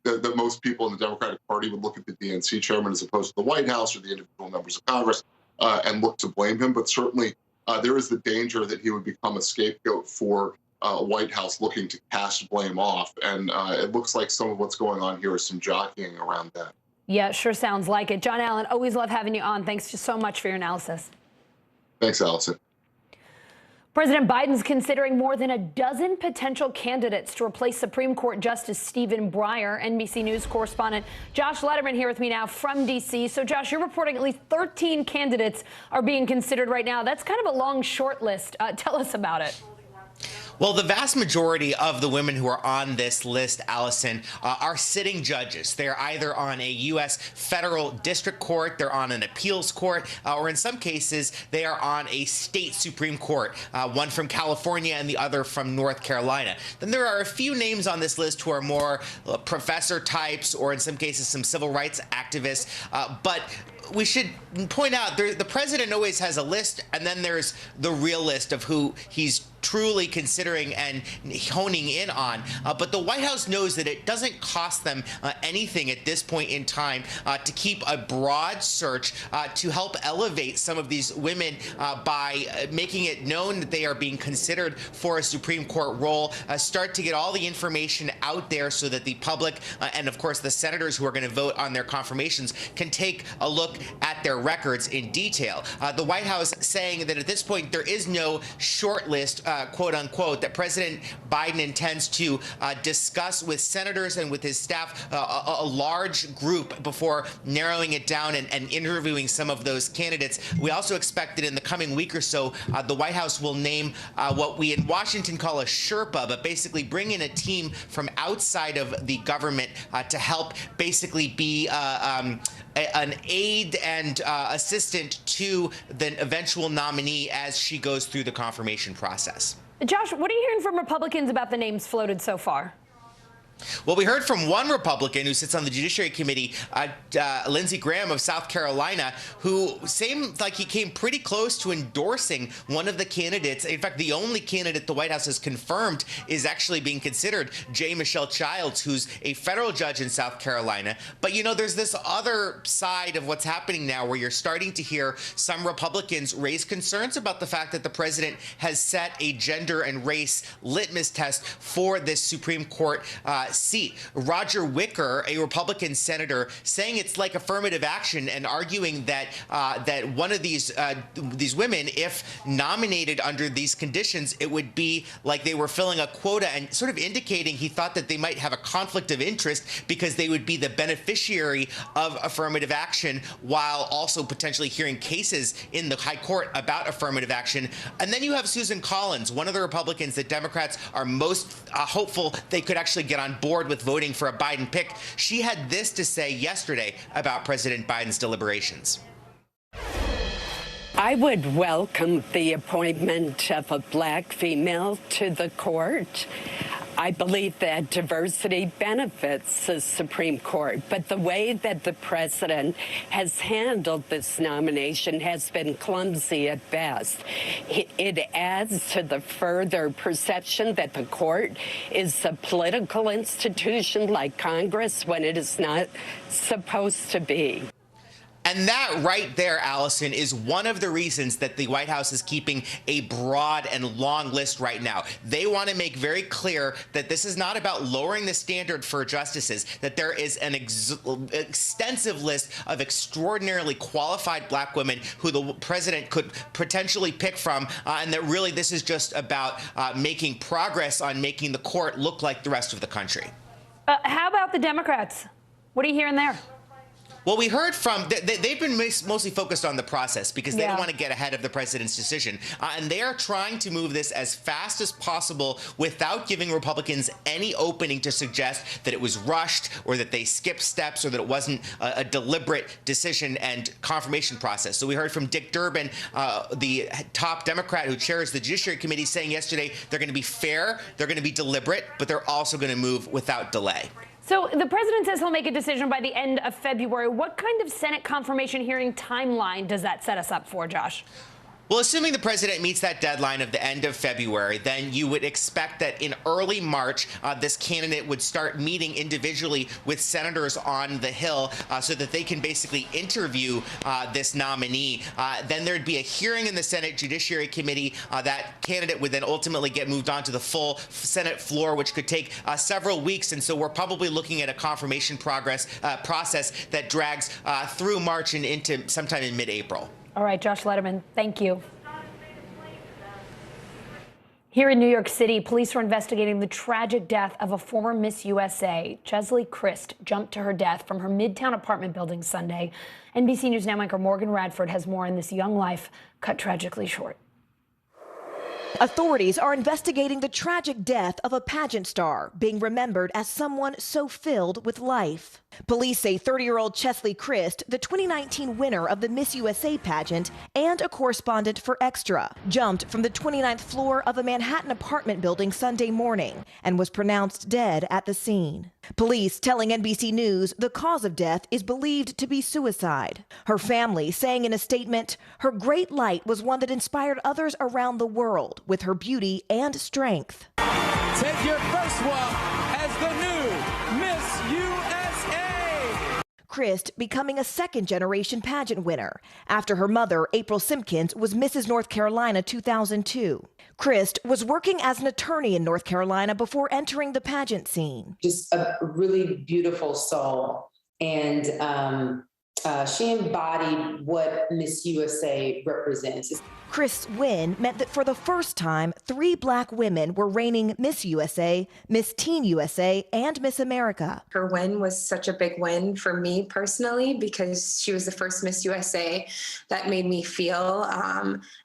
that most people in the Democratic Party would look at the DNC chairman as opposed to the White House or the individual members of Congress and look to blame him. But certainly there is the danger that he would become a scapegoat for White House looking to cast blame off. And it looks like some of what's going on here is some jockeying around that. Yeah, sure sounds like it. John Allen, always love having you on. Thanks just so much for your analysis. Thanks, Allison. President Biden's considering more than a dozen potential candidates to replace Supreme Court Justice Stephen Breyer. NBC News correspondent Josh Letterman here with me now from D.C. So, Josh, you're reporting at least 13 candidates are being considered right now. That's kind of a long short list. Tell us about it. Well, the vast majority of the women who are on this list, Allison, are sitting judges. They're either on a U.S. federal district court, they're on an appeals court, or in some cases, they are on a state Supreme Court, one from California and the other from North Carolina. Then there are a few names on this list who are more professor types, or in some cases, some civil rights activists. But we should point out the president always has a list, and then there's the real list of who he's truly considering and honing in on. But the White House knows that it doesn't cost them anything at this point in time to keep a broad search to help elevate some of these women by making it known that they are being considered for a Supreme Court role, start to get all the information out there so that the public and, of course, the senators who are going to vote on their confirmations can take a look at their records in detail. The White House saying that at this point there is no short list, quote unquote, that President Biden intends to discuss with senators and with his staff a large group before narrowing it down and interviewing some of those candidates. We also expect that in the coming week or so, the White House will name what we in Washington call a Sherpa, but basically bring in a team from outside of the government to help basically be an aide and assistant to the eventual nominee as she goes through the confirmation process. Josh, what are you hearing from Republicans about the names floated so far? Well, we heard from one Republican who sits on the Judiciary Committee, Lindsey Graham of South Carolina, who seemed like he came pretty close to endorsing one of the candidates. In fact, the only candidate the White House has confirmed is actually being considered, J. Michelle Childs, who's a federal judge in South Carolina. But, you know, there's this other side of what's happening now where you're starting to hear some Republicans raise concerns about the fact that the president has set a gender and race litmus test for this Supreme Court seat. Roger Wicker, a Republican senator, saying it's like affirmative action and arguing that that one of these women, if nominated under these conditions, it would be like they were filling a quota, and sort of indicating he thought that they might have a conflict of interest because they would be the beneficiary of affirmative action while also potentially hearing cases in the high court about affirmative action. And then you have Susan Collins, one of the Republicans that Democrats are most hopeful they could actually get on board with voting for a Biden pick. She had this to say yesterday about President Biden's deliberations. I would welcome the appointment of a black female to the court. I believe that diversity benefits the Supreme Court, but the way that the president has handled this nomination has been clumsy at best. It adds to the further perception that the court is a political institution like Congress when it is not supposed to be. And that right there, Allison, is one of the reasons that the White House is keeping a broad and long list right now. They want to make very clear that this is not about lowering the standard for justices, that there is an extensive list of extraordinarily qualified black women who the president could potentially pick from, and that really this is just about making progress on making the court look like the rest of the country. How about the Democrats? What are you hearing there? Well, we heard from, they've been mostly focused on the process because they don't want to get ahead of the president's decision. And they are trying to move this as fast as possible without giving Republicans any opening to suggest that it was rushed or that they skipped steps or that it wasn't a deliberate decision and confirmation process. So we heard from Dick Durbin, the top Democrat who chairs the Judiciary Committee, saying yesterday they're going to be fair, they're going to be deliberate, but they're also going to move without delay. So the president says he'll make a decision by the end of February. What kind of Senate confirmation hearing timeline does that set us up for, Josh? Well, assuming the president meets that deadline of the end of February, then you would expect that in early March, this candidate would start meeting individually with senators on the Hill so that they can basically interview this nominee. Then there'd be a hearing in the Senate Judiciary Committee. That candidate would then ultimately get moved on to the full Senate floor, which could take several weeks. And so we're probably looking at a confirmation process that drags through March and into sometime in mid-April. All right, Josh Letterman, thank you. Here in New York City, police are investigating the tragic death of a former Miss USA. Chesley Christ jumped to her death from her Midtown apartment building Sunday. NBC News Now anchor Morgan Radford has more on this young life cut tragically short. Authorities are investigating the tragic death of a pageant star, being remembered as someone so filled with life. Police say 30-year-old Chesley Christ, the 2019 winner of the Miss USA pageant and a correspondent for Extra, jumped from the 29th floor of a Manhattan apartment building Sunday morning and was pronounced dead at the scene. Police telling NBC News the cause of death is believed to be suicide. Her family saying in a statement, her great light was one that inspired others around the world with her beauty and strength. Take your first walk as the new Miss USA. Christ becoming a second-generation pageant winner after her mother, April Simpkins, was Mrs. North Carolina 2002. Christ was working as an attorney in North Carolina before entering the pageant scene. Just a really beautiful soul, and she embodied what Miss USA represents. Christ's win meant that for the first time, 3 Black women were reigning Miss USA, Miss Teen USA, and Miss America. Her win was such a big win for me personally because she was the first Miss USA. That made me feel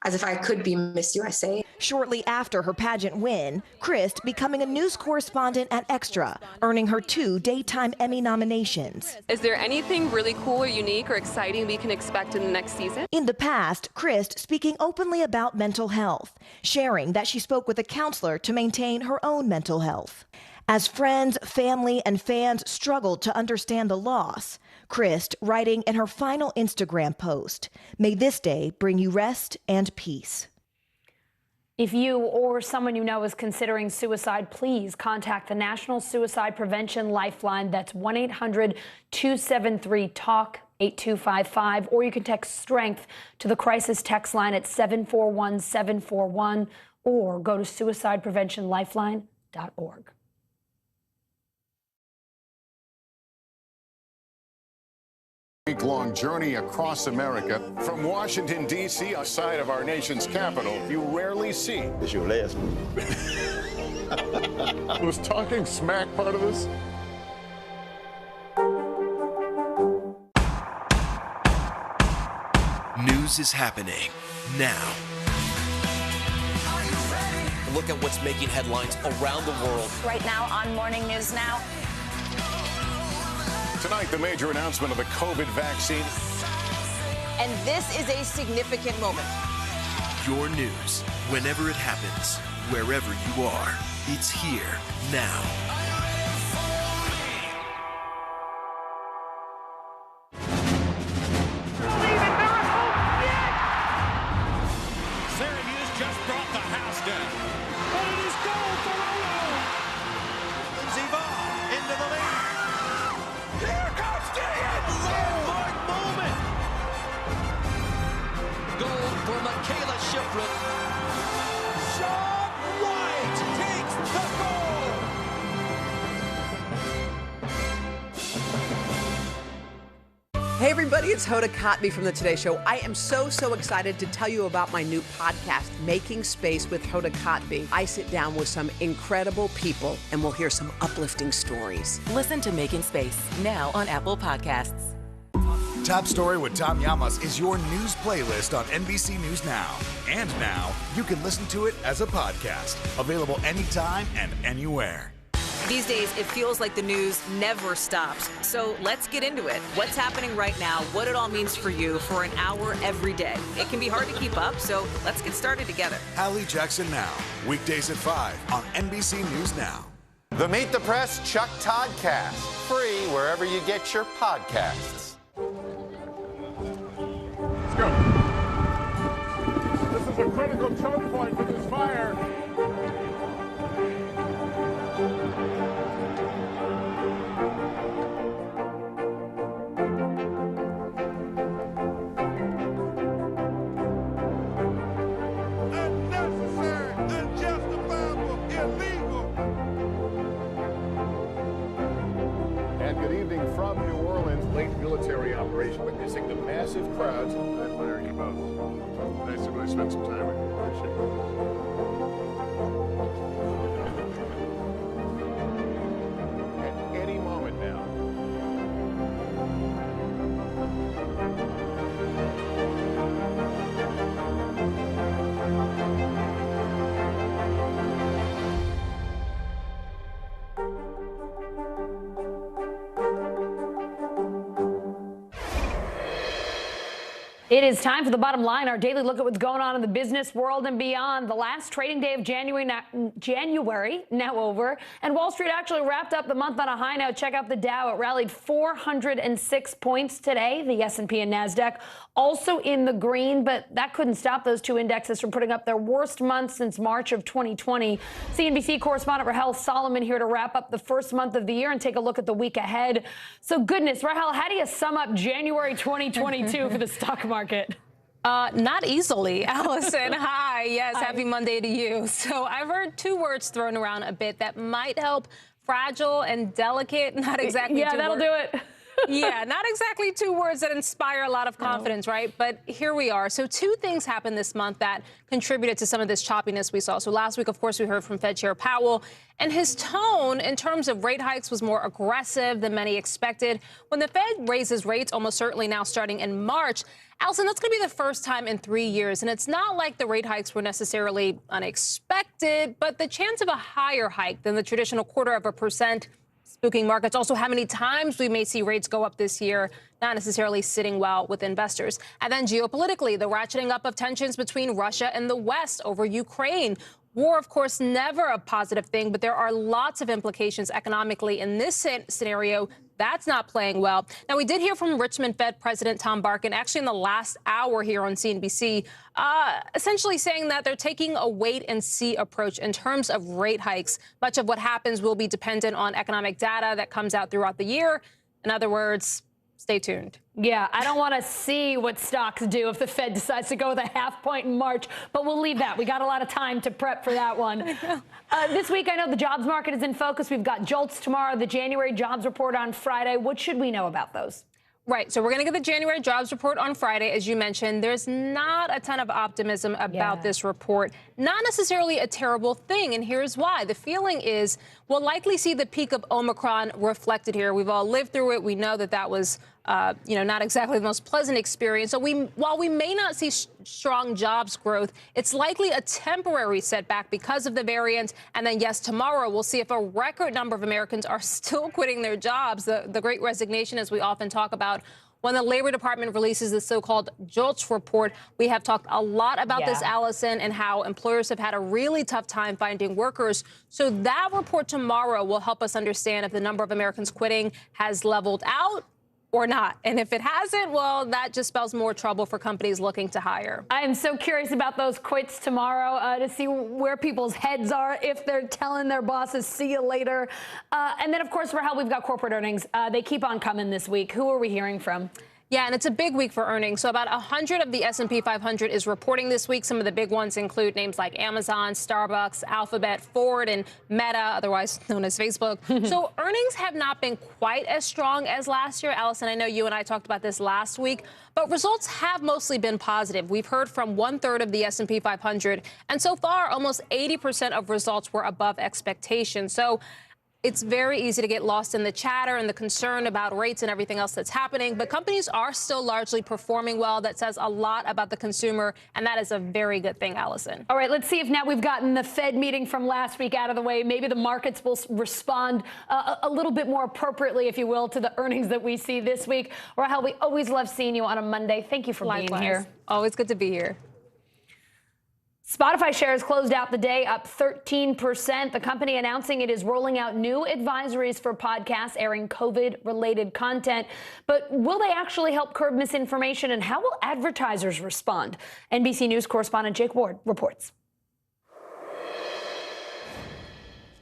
as if I could be Miss USA. Shortly after her pageant win, Christ becoming a news correspondent at Extra, earning her 2 Daytime Emmy nominations. Is there anything really cool or unique or exciting we can expect in the next season? In the past, Christ speaking openly about mental health, sharing that she spoke with a counselor to maintain her own mental health. As friends, family, and fans struggled to understand the loss, Christ writing in her final Instagram post, "May this day bring you rest and peace." If you or someone you know is considering suicide, please contact the National Suicide Prevention Lifeline. That's 1-800-273-TALK. 8255, or you can text STRENGTH to the crisis text line at 741-741, or go to suicidepreventionlifeline.org. Week-long journey across America from Washington, D.C., outside of our nation's capital, you rarely see. It's your last move. Was talking smack part of this? News is happening now. Look at what's making headlines around the world. Right now on Morning News Now. Tonight, the major announcement of the COVID vaccine. And this is a significant moment. Your news, whenever it happens, wherever you are, it's here now. Hey everybody, it's Hoda Kotb from The Today Show. I am so excited to tell you about my new podcast, Making Space with Hoda Kotb. I sit down with some incredible people and we'll hear some uplifting stories. Listen to Making Space now on Apple Podcasts. Top Story with Tom Llamas is your news playlist on NBC News Now. And now you can listen to it as a podcast, available anytime and anywhere. These days, it feels like the news never stops. So let's get into it. What's happening right now, what it all means for you for an hour every day. It can be hard to keep up, so let's get started together. Hallie Jackson Now, weekdays at 5 on NBC News Now. The Meet the Press Chuck Todd Cast, free wherever you get your podcasts. Let's go. This is a critical choke point for this fire. From New Orleans, late military operation witnessing the massive crowds. That fire you both. Nice to really spend some time with you. Appreciate it. At any moment now. It is time for the bottom line, our daily look at what's going on in the business world and beyond. The last trading day of January now over, and Wall Street actually wrapped up the month on a high note. Check out the Dow. It rallied 406 points today. The S&P and NASDAQ also in the green, but that couldn't stop those two indexes from putting up their worst month since March of 2020. CNBC correspondent Rahel Solomon here to wrap up the first month of the year and take a look at the week ahead. So goodness, Rahel, how do you sum up January 2022 for the stock market? Not easily, Allison. Hi. Yes, happy Monday to you. So I've heard two words thrown around a bit that might help. Fragile and delicate. Not exactly. Yeah, that'll do it. Yeah, not exactly two words that inspire a lot of confidence, right? But here we are. So two things happened this month that contributed to some of this choppiness we saw. So last week, of course, we heard from Fed Chair Powell, and his tone in terms of rate hikes was more aggressive than many expected. When the Fed raises rates, almost certainly now starting in March, Allison, that's going to be the first time in 3 years. And it's not like the rate hikes were necessarily unexpected, but the chance of a higher hike than the traditional 0.25% spooking markets. Also, how many times we may see rates go up this year, not necessarily sitting well with investors. And then geopolitically, the ratcheting up of tensions between Russia and the West over Ukraine. War, of course, never a positive thing, but there are lots of implications economically in this scenario. That's not playing well. Now, we did hear from Richmond Fed President Tom Barkin, actually in the last hour here on CNBC, essentially saying that they're taking a wait-and-see approach in terms of rate hikes. Much of what happens will be dependent on economic data that comes out throughout the year. In other words, stay tuned. Yeah, I don't want to see what stocks do if the Fed decides to go with a half point in March, but we'll leave that. We got a lot of time to prep for that one. This week, I know the jobs market is in focus. We've got JOLTS tomorrow, the January jobs report on Friday. What should we know about those? Right. So we're going to get the January jobs report on Friday, as you mentioned. There's not a ton of optimism about this report. Not necessarily a terrible thing. And here's why. The feeling is we'll likely see the peak of Omicron reflected here. We've all lived through it. We know that that was, not exactly the most pleasant experience. So while we may not see strong jobs growth, it's likely a temporary setback because of the variant. And then, yes, tomorrow we'll see if a record number of Americans are still quitting their jobs. The Great Resignation, as we often talk about. When the Labor Department releases the so-called JOLTS report, we have talked a lot about this, Allison, and how employers have had a really tough time finding workers. So that report tomorrow will help us understand if the number of Americans quitting has leveled out or not. And if it hasn't, well, that just spells more trouble for companies looking to hire. I am so curious about those quits tomorrow to see where people's heads are, if they're telling their bosses, see you later. And then, of course, Rahel, we've got corporate earnings. They keep on coming this week. Who are we hearing from? Yeah, and it's a big week for earnings. So about 100 of the S&P 500 is reporting this week. Some of the big ones include names like Amazon, Starbucks, Alphabet, Ford, and Meta, otherwise known as Facebook. So earnings have not been quite as strong as last year. Allison, I know you and I talked about this last week, but results have mostly been positive. We've heard from 1/3 of the S&P 500, and so far, almost 80% of results were above expectations. So it's very easy to get lost in the chatter and the concern about rates and everything else that's happening. But companies are still largely performing well. That says a lot about the consumer, and that is a very good thing, Allison. All right, let's see if now we've gotten the Fed meeting from last week out of the way. Maybe the markets will respond a little bit more appropriately, if you will, to the earnings that we see this week. Rahel, we always love seeing you on a Monday. Thank you for being here. Always good to be here. Spotify shares closed out the day up 13%. The company announcing it is rolling out new advisories for podcasts airing COVID-related content. But will they actually help curb misinformation, and how will advertisers respond? NBC News correspondent Jake Ward reports.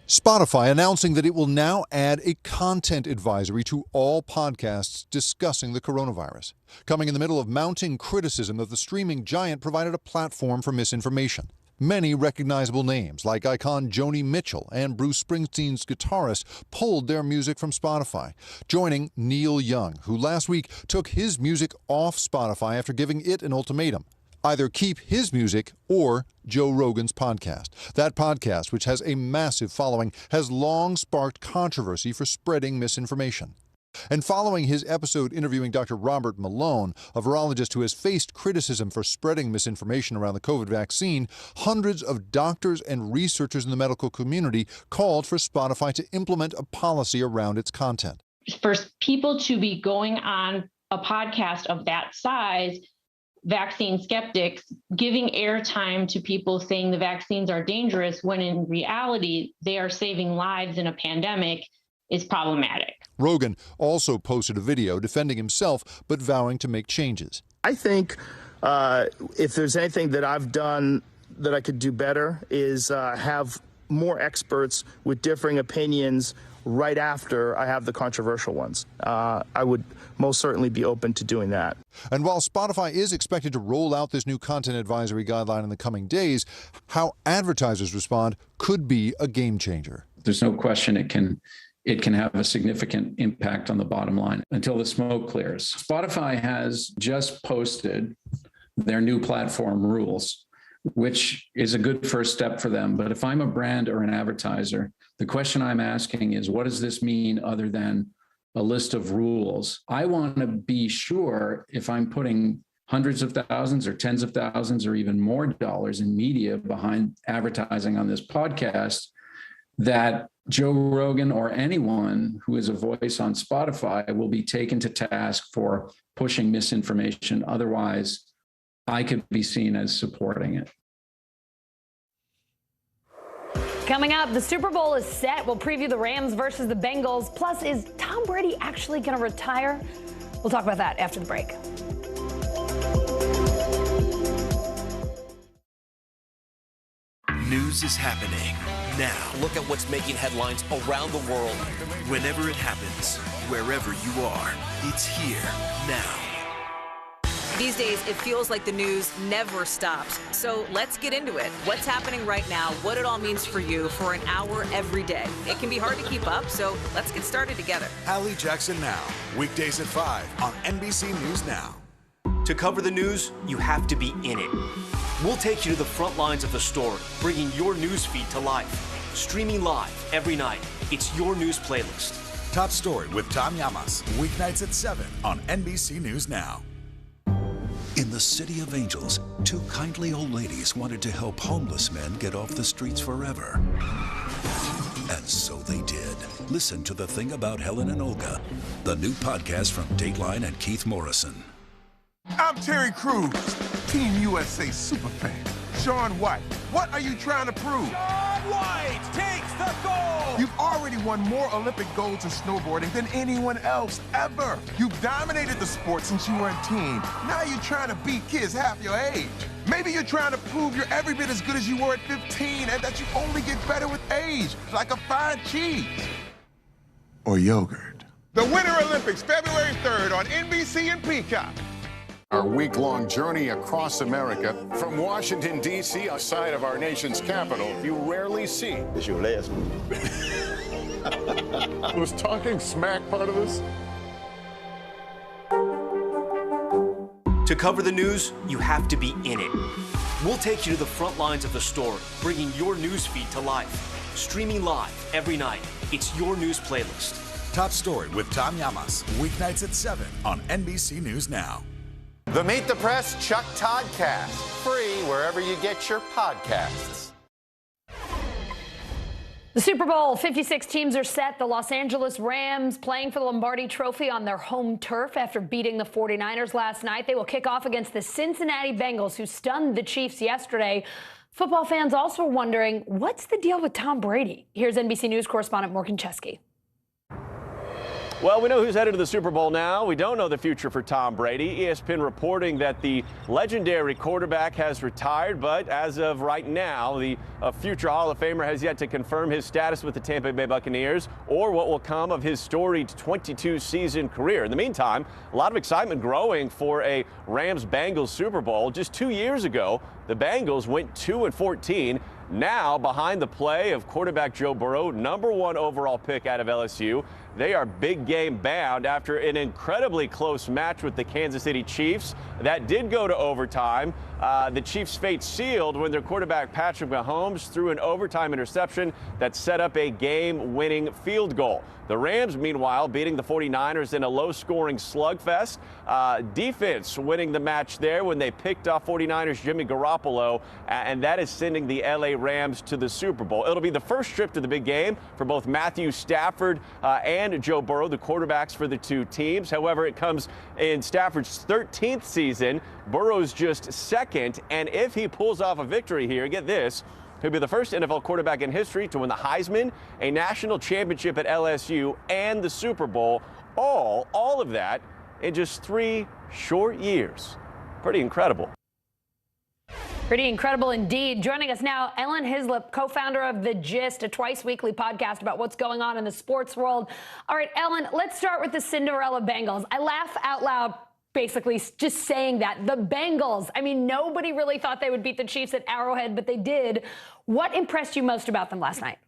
Spotify announcing that it will now add a content advisory to all podcasts discussing the coronavirus, coming in the middle of mounting criticism that the streaming giant provided a platform for misinformation. Many recognizable names like icon Joni Mitchell and Bruce Springsteen's guitarist pulled their music from Spotify, joining Neil Young, who last week took his music off Spotify after giving it an ultimatum. Either keep his music or Joe Rogan's podcast. That podcast, which has a massive following, has long sparked controversy for spreading misinformation. And following his episode interviewing Dr. Robert Malone, a virologist who has faced criticism for spreading misinformation around the COVID vaccine, hundreds of doctors and researchers in the medical community called for Spotify to implement a policy around its content. For people to be going on a podcast of that size, vaccine skeptics, giving airtime to people saying the vaccines are dangerous when in reality they are saving lives in a pandemic is problematic. Rogan also posted a video defending himself but vowing to make changes. I think if there's anything that I've done that I could do better is have more experts with differing opinions right after I have the controversial ones. I would most certainly be open to doing that. And while Spotify is expected to roll out this new content advisory guideline in the coming days, how advertisers respond could be a game changer. There's no question it can have a significant impact on the bottom line until the smoke clears. Spotify has just posted their new platform rules, which is a good first step for them. But if I'm a brand or an advertiser, the question I'm asking is, what does this mean other than a list of rules? I want to be sure if I'm putting hundreds of thousands or tens of thousands or even more dollars in media behind advertising on this podcast, that Joe Rogan or anyone who is a voice on Spotify will be taken to task for pushing misinformation. Otherwise, I could be seen as supporting it. Coming up, the Super Bowl is set. We'll preview the Rams versus the Bengals. Plus, is Tom Brady actually going to retire? We'll talk about that after the break. News is happening now. Look at what's making headlines around the world. Whenever it happens, wherever you are, it's here now. These days, it feels like the news never stops. So let's get into it. What's happening right now, what it all means for you for an hour every day. It can be hard to keep up, so let's get started together. Hallie Jackson Now, weekdays at 5 on NBC News Now. To cover the news, you have to be in it. We'll take you to the front lines of the story, bringing your news feed to life. Streaming live every night. It's your news playlist. Top Story with Tom Llamas, weeknights at 7 on NBC News Now. In the City of Angels, two kindly old ladies wanted to help homeless men get off the streets forever. And so they did. Listen to The Thing About Helen and Olga, the new podcast from Dateline and Keith Morrison. I'm Terry Crews, Team USA superfan. Shaun White, what are you trying to prove? Shaun White takes the gold! You've already won more Olympic golds in snowboarding than anyone else ever. You've dominated the sport since you were a teen. Now you're trying to beat kids half your age. Maybe you're trying to prove you're every bit as good as you were at 15 and that you only get better with age, like a fine cheese. Or yogurt. The Winter Olympics, February 3rd on NBC and Peacock. Our week-long journey across America from Washington, D.C., outside of our nation's capital, you rarely see. It's your last one. Was talking smack part of this? To cover the news, you have to be in it. We'll take you to the front lines of the story, bringing your news feed to life. Streaming live every night. It's your news playlist. Top Story with Tom Llamas, weeknights at 7 on NBC News Now. The Meet the Press Chuck Todd Cast, free wherever you get your podcasts. The Super Bowl, 56 teams are set. The Los Angeles Rams playing for the Lombardi Trophy on their home turf after beating the 49ers last night. They will kick off against the Cincinnati Bengals, who stunned the Chiefs yesterday. Football fans also wondering, what's the deal with Tom Brady? Here's NBC News correspondent Morgan Chesky. Well, we know who's headed to the Super Bowl now. We don't know the future for Tom Brady. ESPN reporting that the legendary quarterback has retired, but as of right now, the future Hall of Famer has yet to confirm his status with the Tampa Bay Buccaneers or what will come of his storied 22-season career. In the meantime, a lot of excitement growing for a Rams-Bengals Super Bowl. Just 2 years ago, the Bengals went 2-14. Now, behind the play of quarterback Joe Burrow, #1 overall pick out of LSU, they are big game bound after an incredibly close match with the Kansas City Chiefs. That did go to overtime. The Chiefs' fate sealed when their quarterback Patrick Mahomes threw an overtime interception that set up a game-winning field goal. The Rams, meanwhile, beating the 49ers in a low-scoring slugfest. Defense winning the match there when they picked off 49ers Jimmy Garoppolo, and that is sending the LA Rams to the Super Bowl. It'll be the first trip to the big game for both Matthew Stafford and Joe Burrow, the quarterbacks for the two teams. However, it comes in Stafford's 13th season. Burrow's just second, and if he pulls off a victory here, get this, he'll be the first NFL quarterback in history to win the Heisman, a national championship at LSU, and the Super Bowl. All of that in just 3 short years. Pretty incredible. Pretty incredible indeed. Joining us now, Ellen Hislop, co-founder of The Gist, a twice-weekly podcast about what's going on in the sports world. All right, Ellen, let's start with the Cinderella Bengals. I laugh out loud basically just saying that. The Bengals, I mean, nobody really thought they would beat the Chiefs at Arrowhead, but they did. What impressed you most about them last night?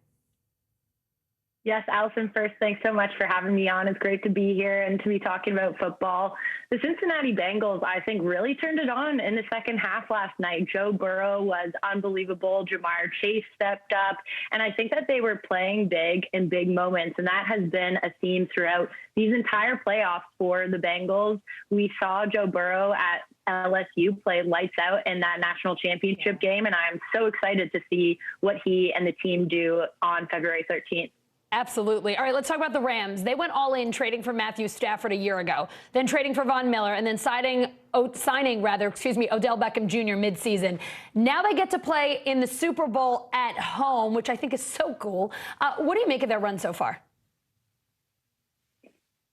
Yes, Allison, first, thanks so much for having me on. It's great to be here and to be talking about football. The Cincinnati Bengals, I think, really turned it on in the second half last night. Joe Burrow was unbelievable. Jamar Chase stepped up. And I think that they were playing big in big moments. And that has been a theme throughout these entire playoffs for the Bengals. We saw Joe Burrow at LSU play lights out in that national championship game. And I'm so excited to see what he and the team do on February 13th. Absolutely. All right, let's talk about the Rams. They went all in trading for Matthew Stafford a year ago, then trading for Von Miller, and then signing Odell Beckham Jr. midseason. Now they get to play in the Super Bowl at home, which I think is so cool. What do you make of their run so far?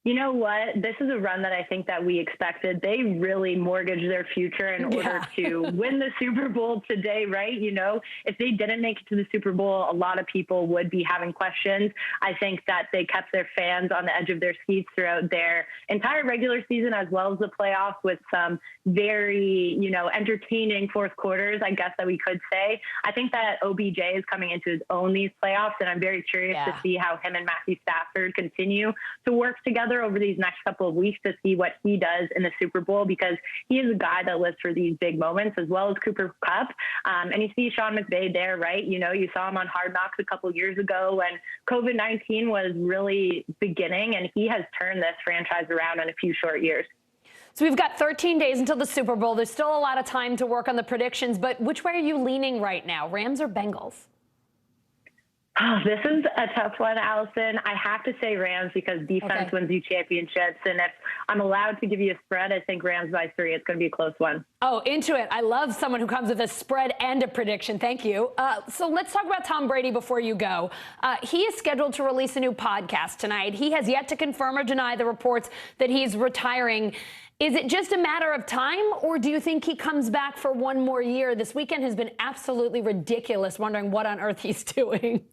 You know what? This is a run that I think that we expected. They really mortgaged their future in order to win the Super Bowl today, right? You know, if they didn't make it to the Super Bowl, a lot of people would be having questions. I think that they kept their fans on the edge of their seats throughout their entire regular season, as well as the playoffs, with some very, you know, entertaining fourth quarters, I guess that we could say. I think that OBJ is coming into his own these playoffs, and I'm very curious to see how him and Matthew Stafford continue to work together over these next couple of weeks to see what he does in the Super Bowl, because he is a guy that lives for these big moments, as well as Cooper Kupp. And you see Sean McVay there, right? You know, you saw him on Hard Knocks a couple of years ago when COVID-19 was really beginning, and he has turned this franchise around in a few short years. So we've got 13 days until the Super Bowl. There's still a lot of time to work on the predictions, but which way are you leaning right now, Rams or Bengals? Oh, this is a tough one, Allison. I have to say Rams, because defense wins you championships. And if I'm allowed to give you a spread, I think Rams by 3. It's going to be a close one. Oh, into it. I love someone who comes with a spread and a prediction. Thank you. So let's talk about Tom Brady before you go. He is scheduled to release a new podcast tonight. He has yet to confirm or deny the reports that he's retiring. Is it just a matter of time, or do you think he comes back for one more year? This weekend has been absolutely ridiculous, wondering what on earth he's doing.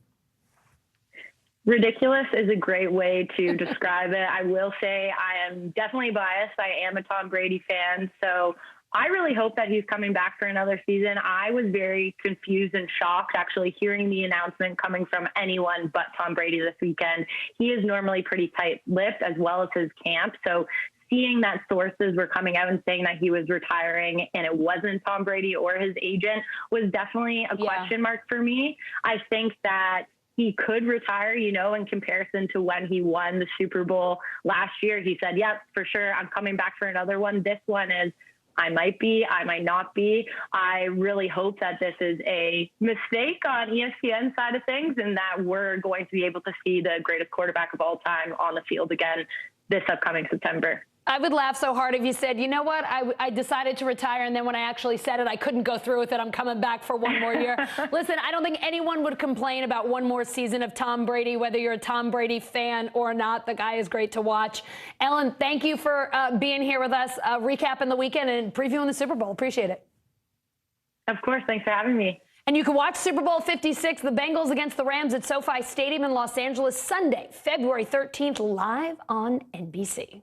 Ridiculous is a great way to describe it. I will say I am definitely biased. I am a Tom Brady fan, so I really hope that he's coming back for another season. I was very confused and shocked actually hearing the announcement coming from anyone but Tom Brady this weekend. He is normally pretty tight-lipped, as well as his camp, so seeing that sources were coming out and saying that he was retiring and it wasn't Tom Brady or his agent was definitely a question mark for me. I think that he could retire, you know, in comparison to when he won the Super Bowl last year. He said, yep, for sure, I'm coming back for another one. This one is, I might be, I might not be. I really hope that this is a mistake on ESPN's side of things and that we're going to be able to see the greatest quarterback of all time on the field again this upcoming September. I would laugh so hard if you said, you know what, I decided to retire, and then when I actually said it, I couldn't go through with it. I'm coming back for one more year. Listen, I don't think anyone would complain about one more season of Tom Brady, whether you're a Tom Brady fan or not. The guy is great to watch. Ellen, thank you for being here with us, recapping the weekend and previewing the Super Bowl. Appreciate it. Of course. Thanks for having me. And you can watch Super Bowl 56, the Bengals against the Rams at SoFi Stadium in Los Angeles, Sunday, February 13th, live on NBC.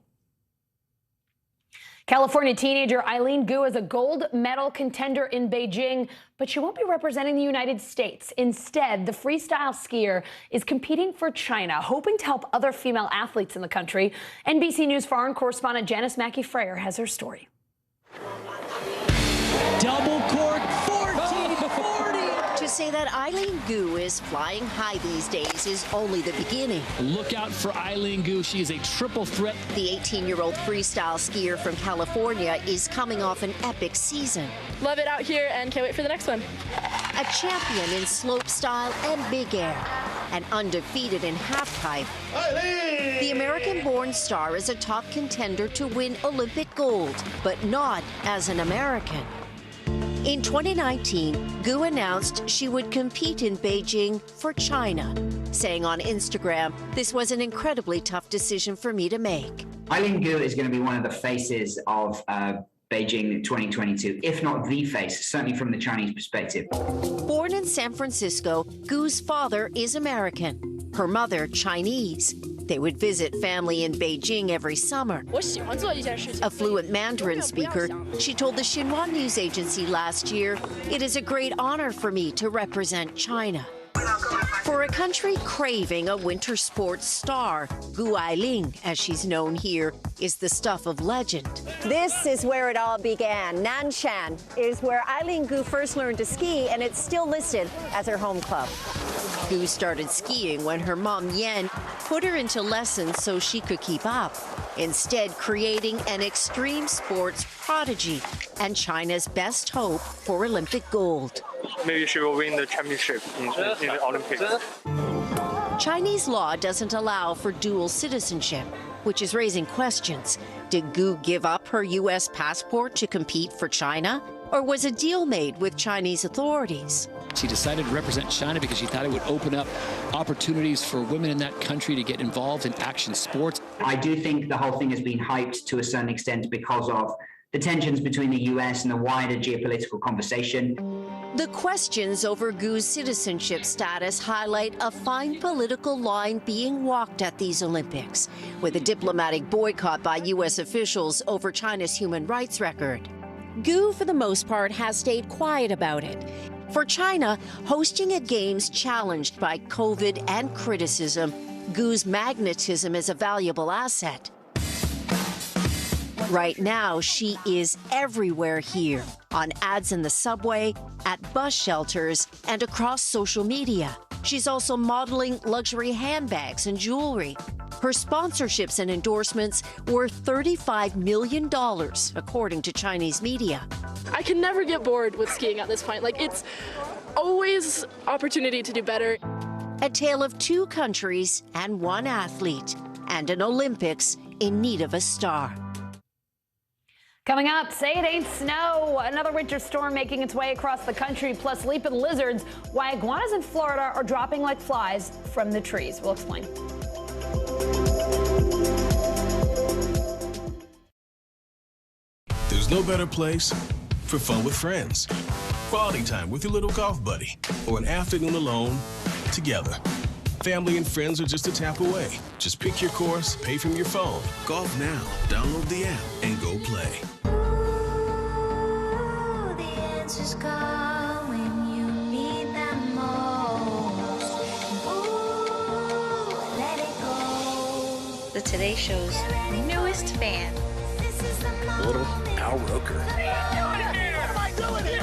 California teenager Eileen Gu is a gold medal contender in Beijing, but she won't be representing the United States. Instead, the freestyle skier is competing for China, hoping to help other female athletes in the country. NBC News foreign correspondent Janice Mackey-Freyer has her story. Double cork, 1440. To say that Eileen Gu is flying high these days is only the beginning. Look out for Eileen Gu. She is a triple threat. The 18-year-old freestyle skier from California is coming off an epic season. Love it out here and can't wait for the next one. A champion in slopestyle and big air, and undefeated in halfpipe. Eileen! The American-born star is a top contender to win Olympic gold, but not as an American. In 2019, Gu announced she would compete in Beijing for China, saying on Instagram, "This was an incredibly tough decision for me to make." Eileen Gu is going to be one of the faces of Beijing 2022, if not the face, certainly from the Chinese perspective. Born in San Francisco, Gu's father is American, her mother Chinese. They would visit family in Beijing every summer. A fluent Mandarin speaker, she told the Xinhua news agency last year, "It is a great honor for me to represent China." For a country craving a winter sports star, Gu Ailing, as she's known here, is the stuff of legend. This is where it all began. Nanshan is where Eileen Gu first learned to ski, and it's still listed as her home club. Gu started skiing when her mom, Yan, put her into lessons so she could keep up, instead creating an extreme sports prodigy and China's best hope for Olympic gold. Maybe she will win the championship in the Olympics. Chinese law doesn't allow for dual citizenship, which is raising questions. Did Gu give up her U.S. passport to compete for China? Or was a deal made with Chinese authorities? She decided to represent China because she thought it would open up opportunities for women in that country to get involved in action sports. I do think the whole thing has been hyped to a certain extent because of the tensions between the US and the wider geopolitical conversation. The questions over Gu's citizenship status highlight a fine political line being walked at these Olympics, with a diplomatic boycott by U.S. officials over China's human rights record. Gu, for the most part, has stayed quiet about it. For China, hosting a Games challenged by COVID and criticism, Gu's magnetism is a valuable asset. Right now, she is everywhere here, on ads in the subway, at bus shelters, and across social media. She's also modeling luxury handbags and jewelry. Her sponsorships and endorsements worth $35 million, according to Chinese media. I can never get bored with skiing at this point. Like, it's always opportunity to do better. A tale of two countries and one athlete, and an Olympics in need of a star. Coming up, say it ain't snow. Another winter storm making its way across the country, plus leaping lizards. Why iguanas in Florida are dropping like flies from the trees. We'll explain. There's no better place for fun with friends. Quality time with your little golf buddy, or an afternoon alone together. Family and friends are just a tap away. Just pick your course, pay from your phone. Golf now. Download the app and go play. Ooh, the answers come when you need them most. Ooh, let it go. The Today Show's newest fan, Little Al Roker. What am I doing here?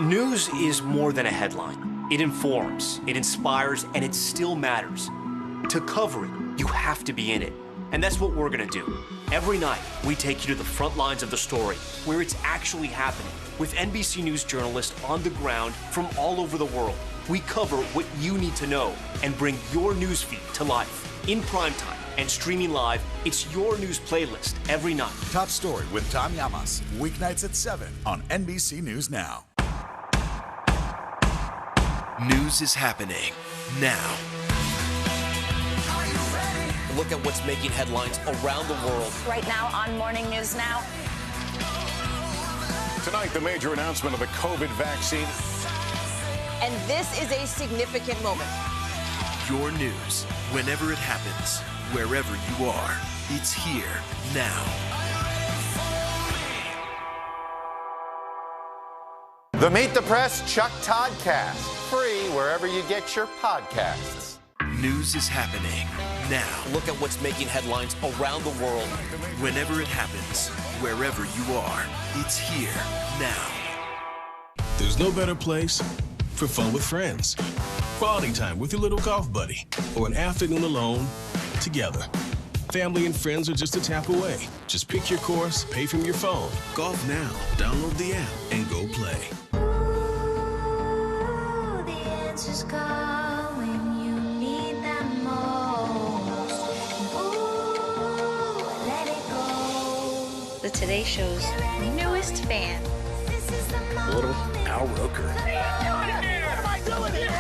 News is more than a headline. It informs, it inspires, and it still matters. To cover it, you have to be in it. And that's what we're gonna do. Every night, we take you to the front lines of the story, where it's actually happening, with NBC News journalists on the ground from all over the world. We cover what you need to know and bring your newsfeed to life. In primetime and streaming live, it's your news playlist every night. Top Story with Tom Llamas, weeknights at 7 on NBC News Now. News is happening now. Look at what's making headlines around the world. Right now on Morning News Now. Tonight, the major announcement of the COVID vaccine. And this is a significant moment. Your news, whenever it happens, wherever you are, it's here now. The Meet the Press Chuck Toddcast, free wherever you get your podcasts. News is happening now. Look at what's making headlines around the world. Whenever it happens, wherever you are, it's here now. There's no better place for fun with friends. Quality time with your little golf buddy, or an afternoon alone together. Family and friends are just a tap away. Just pick your course, pay from your phone. Golf now. Download the app and go play. Ooh, the answers come when you need them most. Ooh, let it go. The Today Show's newest fan, Little Al Roker. What am I doing here?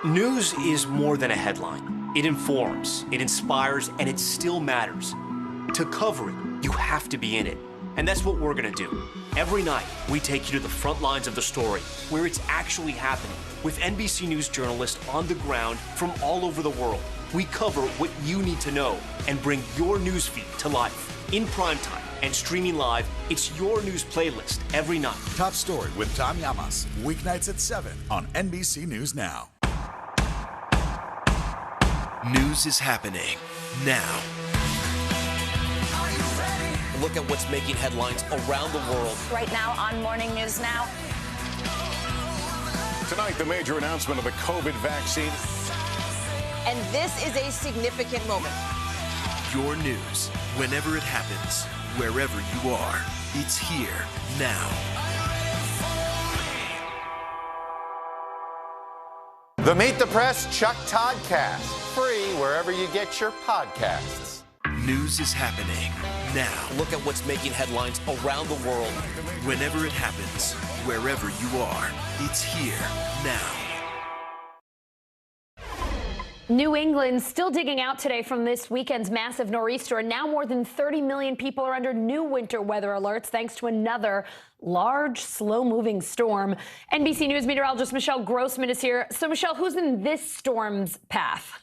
News is more than a headline. It informs, it inspires, and it still matters. To cover it, you have to be in it. And that's what we're gonna do. Every night, we take you to the front lines of the story, where it's actually happening, with NBC News journalists on the ground from all over the world. We cover what you need to know and bring your newsfeed to life. In primetime and streaming live, it's your news playlist every night. Top Story with Tom Llamas, weeknights at 7 on NBC News Now. News is happening now. Look at what's making headlines around the world. Right now on Morning News Now. Tonight, the major announcement of the COVID vaccine. and this is a significant moment. Your news, whenever it happens, wherever you are, it's here now. The Meet the Press Chuck Toddcast, free wherever you get your podcasts. News is happening now. Look at what's making headlines around the world. Whenever it happens, wherever you are, it's here now. New England still digging out today from this weekend's massive nor'easter, and now more than 30 million people are under new winter weather alerts thanks to another large, slow-moving storm. NBC News meteorologist Michelle Grossman is here. So, Michelle, who's in this storm's path?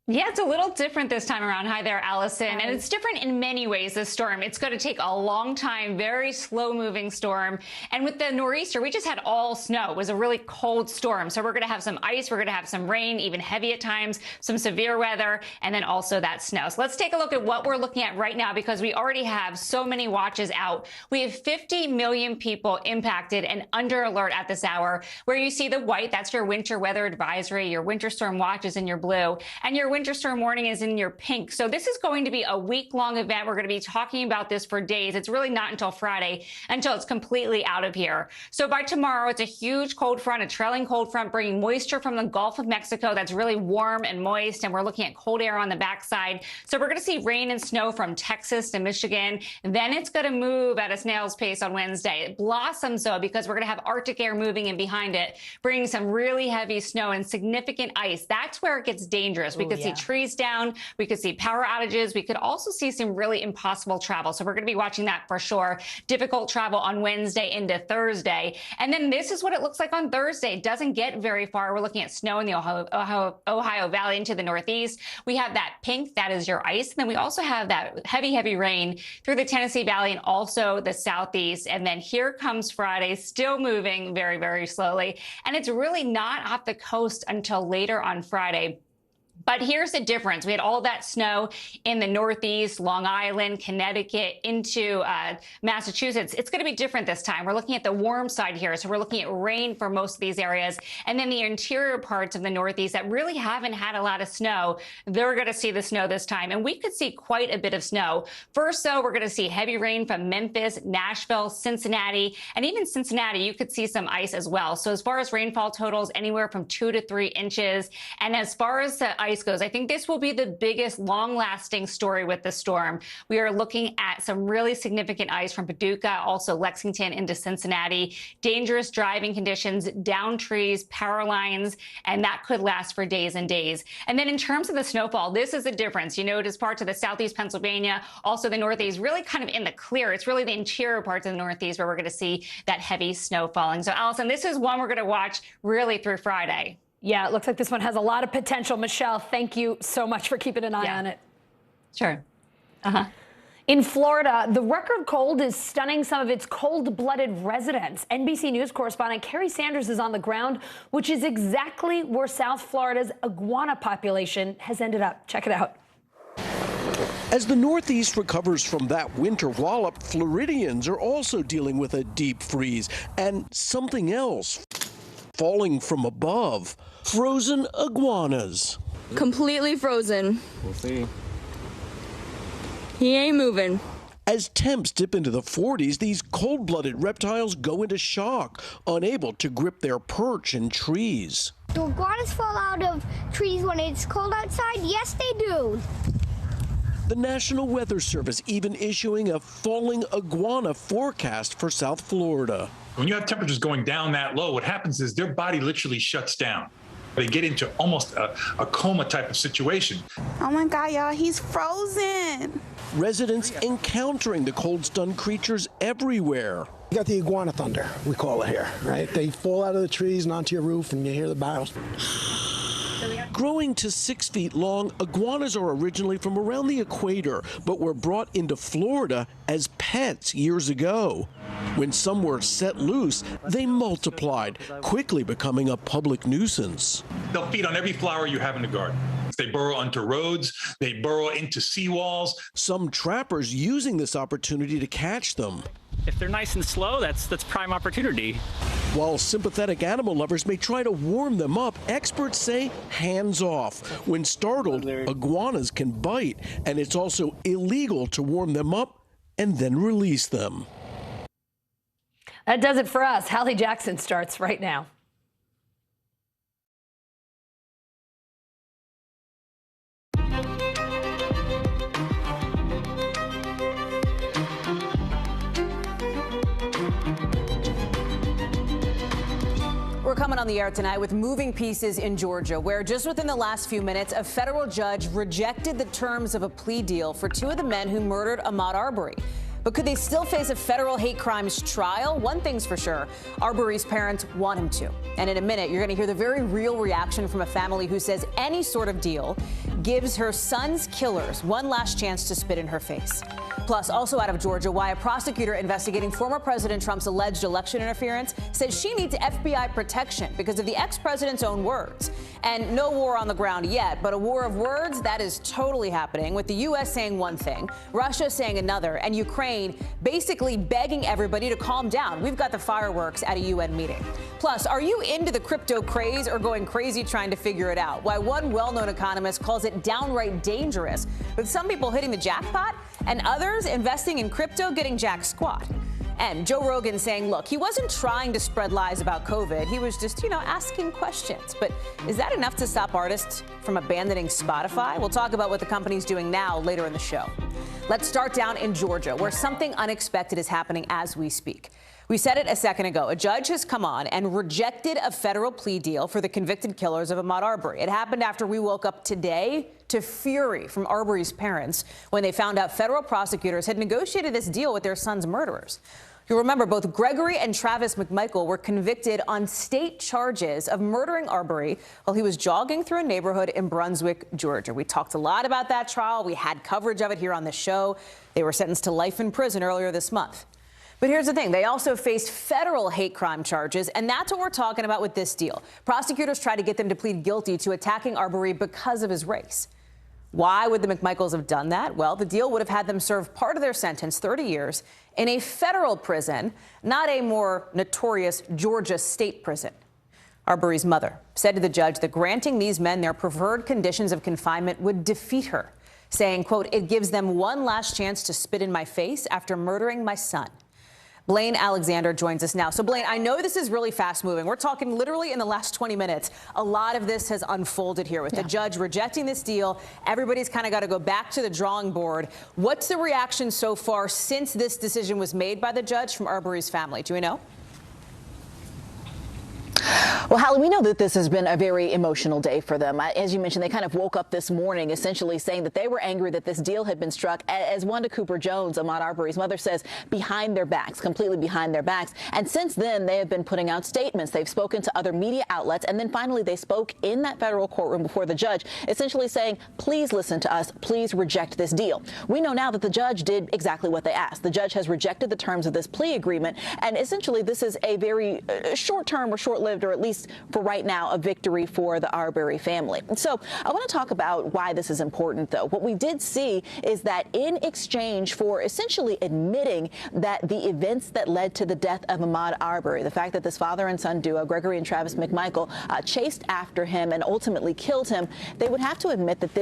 Yeah, it's a little different this time around. Hi there, Allison. And it's different in many ways, this storm. It's going to take a long time, very slow-moving storm. And with the nor'easter, we just had all snow. It was a really cold storm. So we're going to have some ice, we're going to have some rain, even heavy at times, some severe weather, and then also that snow. So let's take a look at what we're looking at right now, because we already have so many watches out. We have 50 million people impacted and under alert at this hour. Where you see the white, that's your winter weather advisory, your winter storm watch is in your blue, and your winter storm warning is in your pink. So this is going to be a week-long event. We're going to be talking about this for days. It's really not until Friday until it's completely out of here. So by tomorrow, it's a huge cold front, a trailing cold front, bringing moisture from the Gulf of Mexico that's really warm and moist, and we're looking at cold air on the backside. So we're going to see rain and snow from Texas to Michigan. Then it's going to move at a snail's pace on Wednesday. It blossoms, though, because we're going to have Arctic air moving in behind it, bringing some really heavy snow and significant ice. That's where it gets dangerous. We could see trees down. We could see power outages. We could also see some really impossible travel. So we're going to be watching that for sure. Difficult travel on Wednesday into Thursday. And then this is what it looks like on Thursday. It doesn't get very far. We're looking at snow in the Ohio Valley into the northeast. We have that pink, that is your ice. And then we also have that heavy, heavy rain through the Tennessee Valley and also the southeast. And then here comes Friday, still moving very, very slowly. And it's really not off the coast until later on Friday. But here's the difference. We had all that snow in the Northeast, Long Island, Connecticut, into Massachusetts. It's going to be different this time. We're looking at the warm side here. So we're looking at rain for most of these areas. And then the interior parts of the Northeast that really haven't had a lot of snow, they're going to see the snow this time. And we could see quite a bit of snow. First, though, we're going to see heavy rain from Memphis, Nashville, Cincinnati, and even Cincinnati, you could see some ice as well. So as far as rainfall totals, anywhere from 2 to 3 inches. And as far as the ice goes, I think this will be the biggest long-lasting story with the storm. We are looking at some really significant ice from Paducah, also Lexington into Cincinnati, dangerous driving conditions, down trees, power lines, and that could last for days and days. And then in terms of the snowfall, this is the difference. You notice parts of the southeast Pennsylvania, also the northeast, really kind of in the clear. It's really the interior parts of the northeast where we're going to see that heavy snow falling. So, Allison, this is one we're going to watch really through Friday. Yeah, it looks like this one has a lot of potential. Michelle, thank you so much for keeping an eye on it. Sure. In Florida, the record cold is stunning some of its cold-blooded residents. NBC News correspondent Carrie Sanders is on the ground, which is exactly where South Florida's iguana population has ended up. Check it out. As the Northeast recovers from that winter wallop, Floridians are also dealing with a deep freeze and something else falling from above. Frozen iguanas. Completely frozen. We'll see. He ain't moving. As temps dip into the 40s, these cold-blooded reptiles go into shock, unable to grip their perch in trees. Do iguanas fall out of trees when it's cold outside? Yes, they do. The National Weather Service even issuing a falling iguana forecast for South Florida. When you have temperatures going down that low, what happens is their body literally shuts down. They get into almost a coma type of situation. Oh my God, y'all, he's frozen. Residents encountering the cold-stunned creatures everywhere. You got the iguana thunder, we call it here, right? They fall out of the trees and onto your roof and you hear the battles. Growing to 6 feet long, iguanas are originally from around the equator, but were brought into Florida as pets years ago. When some were set loose, they multiplied, quickly becoming a public nuisance. They'll feed on every flower you have in the garden. They burrow onto roads, they burrow into seawalls. Some trappers using this opportunity to catch them. If they're nice and slow, that's prime opportunity. While sympathetic animal lovers may try to warm them up, experts say hands off. When startled, iguanas can bite, and it's also illegal to warm them up and then release them. That does it for us. Hallie Jackson starts right now. We're coming on the air tonight with moving pieces in Georgia, where just within the last few minutes, a federal judge rejected the terms of a plea deal for two of the men who murdered Ahmaud Arbery. But could they still face a federal hate crimes trial? One thing's for sure, Arbery's parents want him to. And in a minute, you're going to hear the very real reaction from a family who says any sort of deal gives her son's killers one last chance to spit in her face. Plus, also out of Georgia, why a prosecutor investigating former President Trump's alleged election interference says she needs FBI protection because of the ex-president's own words. And no war on the ground yet, but a war of words that is totally happening, with the U.S. saying one thing, Russia saying another, and Ukraine basically begging everybody to calm down. We've got the fireworks at a UN meeting. Plus, are you into the crypto craze or going crazy trying to figure it out? Why one well-known economist calls it downright dangerous, with some people hitting the jackpot and others investing in crypto getting jack squat. And Joe Rogan saying, look, he wasn't trying to spread lies about COVID. He was just, asking questions. But is that enough to stop artists from abandoning Spotify? We'll talk about what the company's doing now later in the show. Let's start down in Georgia, where something unexpected is happening as we speak. We said it a second ago. A judge has come on and rejected a federal plea deal for the convicted killers of Ahmaud Arbery. It happened after we woke up today to fury from Arbery's parents when they found out federal prosecutors had negotiated this deal with their son's murderers. You'll remember both Gregory and Travis McMichael were convicted on state charges of murdering Arbery while he was jogging through a neighborhood in Brunswick, Georgia. We talked a lot about that trial. We had coverage of it here on the show. They were sentenced to life in prison earlier this month. But here's the thing. They also faced federal hate crime charges, and that's what we're talking about with this deal. Prosecutors tried to get them to plead guilty to attacking Arbery because of his race. Why would the McMichaels have done that? Well, the deal would have had them serve part of their sentence, 30 years, in a federal prison, not a more notorious Georgia state prison. Arbery's mother said to the judge that granting these men their preferred conditions of confinement would defeat her, saying, quote, it gives them one last chance to spit in my face after murdering my son. Blaine Alexander joins us now. So, Blaine, I know this is really fast moving. We're talking literally in the last 20 minutes. A lot of this has unfolded here with the judge rejecting this deal. Everybody's kind of got to go back to the drawing board. What's the reaction so far since this decision was made by the judge from Arbery's family? Do we know? Well, Hallie, we know that this has been a very emotional day for them. As you mentioned, they kind of woke up this morning essentially saying that they were angry that this deal had been struck, as Wanda Cooper-Jones, Ahmaud Arbery's mother, says, behind their backs, completely behind their backs. And since then, they have been putting out statements. They've spoken to other media outlets, and then finally they spoke in that federal courtroom before the judge, essentially saying, please listen to us, please reject this deal. We know now that the judge did exactly what they asked. The judge has rejected the terms of this plea agreement, and essentially this is a very short-term or short-lived, or at least for right now, a victory for the Arbery family. And so I want to talk about why this is important, though. What we did see is that in exchange for essentially admitting that the events that led to the death of Ahmaud Arbery, the fact that this father and son duo, Gregory and Travis McMichael, chased after him and ultimately killed him, they would have to admit that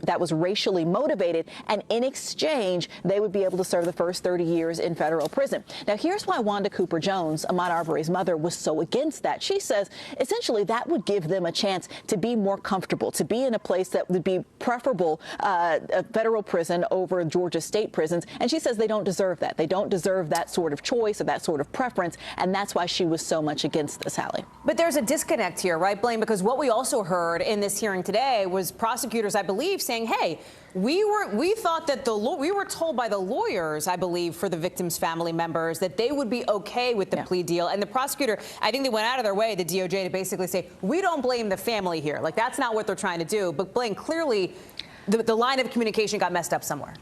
that was racially motivated, and in exchange, they would be able to serve the first 30 years in federal prison. Now, here's why Wanda Cooper-Jones, Ahmaud Arbery's mother, was so against that. She says essentially that would give them a chance to be more comfortable, to be in a place that would be preferable, a federal prison over Georgia state prisons. And she says they don't deserve that. They don't deserve that sort of choice or that sort of preference. And that's why she was so much against this, Hallie. But there's a disconnect here, right, Blaine? Because what we also heard in this hearing today was prosecutors, I believe, saying, hey, we thought that we were told by the lawyers, I believe, for the victims' family members that they would be okay with the plea deal. And the prosecutor, I think they went out of their way, the DOJ, to basically say, we don't blame the family here. Like, that's not what they're trying to do. But Blaine, clearly, the line of communication got messed up somewhere.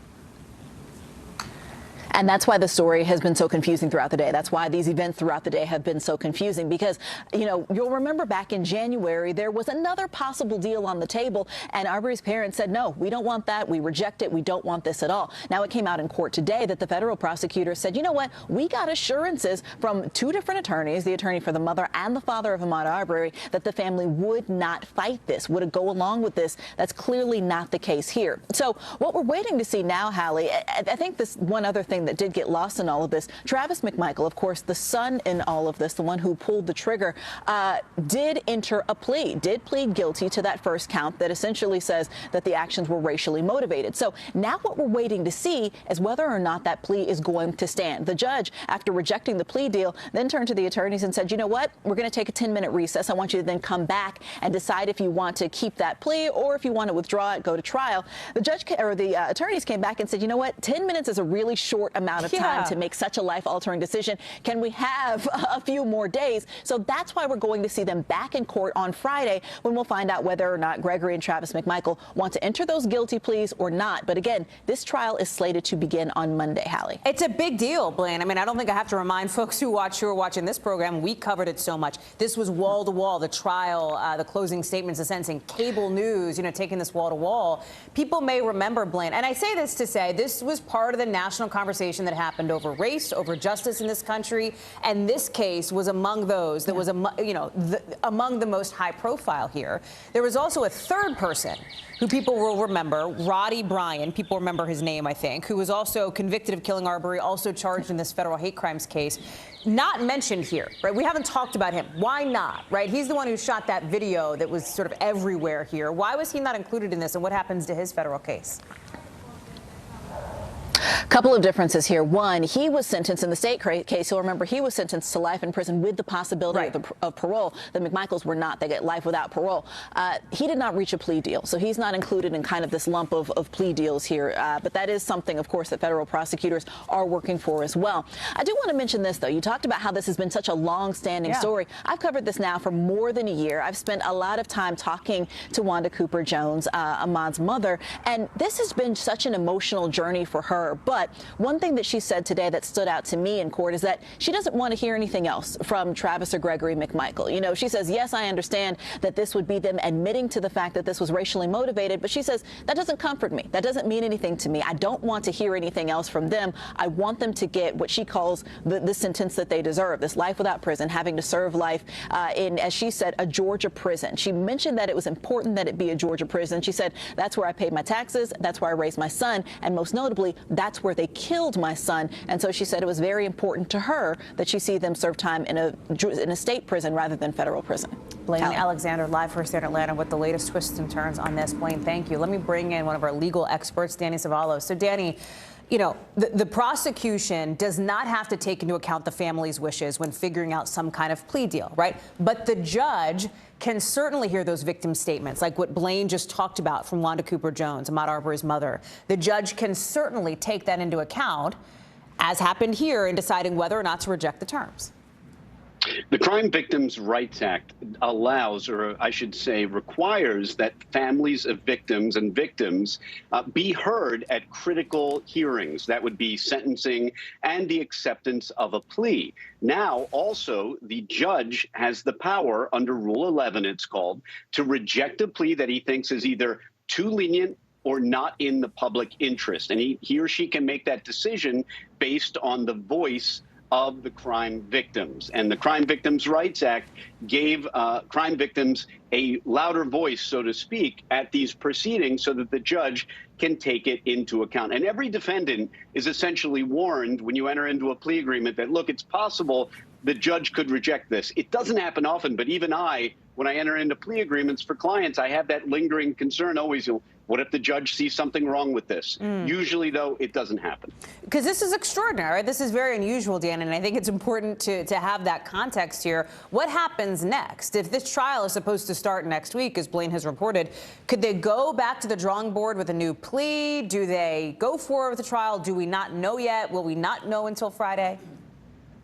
And that's why the story has been so confusing throughout the day. That's why these events throughout the day have been so confusing, because, you know, you'll remember back in January, there was another possible deal on the table, and Arbery's parents said, no, we don't want that. We reject it. We don't want this at all. Now, it came out in court today that the federal prosecutor said, you know what, we got assurances from two different attorneys, the attorney for the mother and the father of Ahmaud Arbery, that the family would not fight this, would go along with this. That's clearly not the case here. So what we're waiting to see now, Hallie, I think this one other thing that did get lost in all of this, Travis McMichael, of course, the son in all of this, the one who pulled the trigger, did enter a plea, did plead guilty to that first count that essentially says that the actions were racially motivated. So now what we're waiting to see is whether or not that plea is going to stand. The judge, after rejecting the plea deal, then turned to the attorneys and said, you know what, we're going to take a 10-minute recess. I want you to then come back and decide if you want to keep that plea or if you want to withdraw it, go to trial. The judge or the attorneys came back and said, you know what, 10 minutes is a really short amount of time to make such a life-altering decision. Can we have a few more days? So that's why we're going to see them back in court on Friday, when we'll find out whether or not Gregory and Travis McMichael want to enter those guilty pleas or not. But again, this trial is slated to begin on Monday, Hallie. It's a big deal, Blaine. I mean, I don't think I have to remind folks who are watching this program. We covered it so much. This was wall to wall, the trial, the closing statements, the sentencing, cable news, you know, taking this wall to wall. People may remember, Blaine, and I say this to say this was part of the national conversation that happened over race, over justice in this country, and this case was among those that was, among the most high profile here. There was also a third person who people will remember, Roddy Bryan, people remember his name, I think, who was also convicted of killing Arbery, also charged in this federal hate crimes case. Not mentioned here, right? We haven't talked about him. Why not, right? He's the one who shot that video that was sort of everywhere here. Why was he not included in this, and what happens to his federal case? Couple of differences here. One, he was sentenced in the state case. You'll remember he was sentenced to life in prison with the possibility of parole. The McMichaels were not. They get life without parole. He did not reach a plea deal, so he's not included in kind of this lump of plea deals here. But that is something, of course, that federal prosecutors are working for as well. I do want to mention this, though. You talked about how this has been such a long-standing story. I've covered this now for more than a year. I've spent a lot of time talking to Wanda Cooper Jones, Ahmaud's mother, and this has been such an emotional journey for her. But one thing that she said today that stood out to me in court is that she doesn't want to hear anything else from Travis or Gregory McMichael. You know, she says, yes, I understand that this would be them admitting to the fact that this was racially motivated, but she says that doesn't comfort me. That doesn't mean anything to me. I don't want to hear anything else from them. I want them to get what she calls the sentence that they deserve, this life without prison, having to serve life in, as she said, a Georgia prison. She mentioned that it was important that it be a Georgia prison. She said, that's where I paid my taxes, that's where I raised my son, and most notably, that's where they killed my son. And so she said it was very important to her that she see them serve time in a state prison rather than federal prison. Blaine Alexander, live first here in Atlanta with the latest twists and turns on this. Blaine, thank you. Let me bring in one of our legal experts, Danny Savallo. So, Danny, you know, the prosecution does not have to take into account the family's wishes when figuring out some kind of plea deal, right? But the judge can certainly hear those victim statements, like what Blaine just talked about from Wanda Cooper Jones, Ahmaud Arbery's mother. The judge can certainly take that into account, as happened here, in deciding whether or not to reject the terms. The Crime Victims' Rights Act allows, or I should say requires, that families of victims and victims be heard at critical hearings. That would be sentencing and the acceptance of a plea. Now, also, the judge has the power, under Rule 11 it's called, to reject a plea that he thinks is either too lenient or not in the public interest. And he or she can make that decision based on the voice of the crime victims. And the Crime Victims' Rights Act gave crime victims a louder voice, so to speak, at these proceedings so that the judge can take it into account. And every defendant is essentially warned when you enter into a plea agreement that, look, it's possible the judge could reject this. It doesn't happen often, but even when I enter into plea agreements for clients, I have that lingering concern always, what if the judge sees something wrong with this? Usually, though, it doesn't happen. Because this is extraordinary, right? This is very unusual, Dan, and I think it's important to have that context here. What happens next? If this trial is supposed to start next week, as Blaine has reported, could they go back to the drawing board with a new plea? Do they go forward with the trial? Do we not know yet? Will we not know until Friday?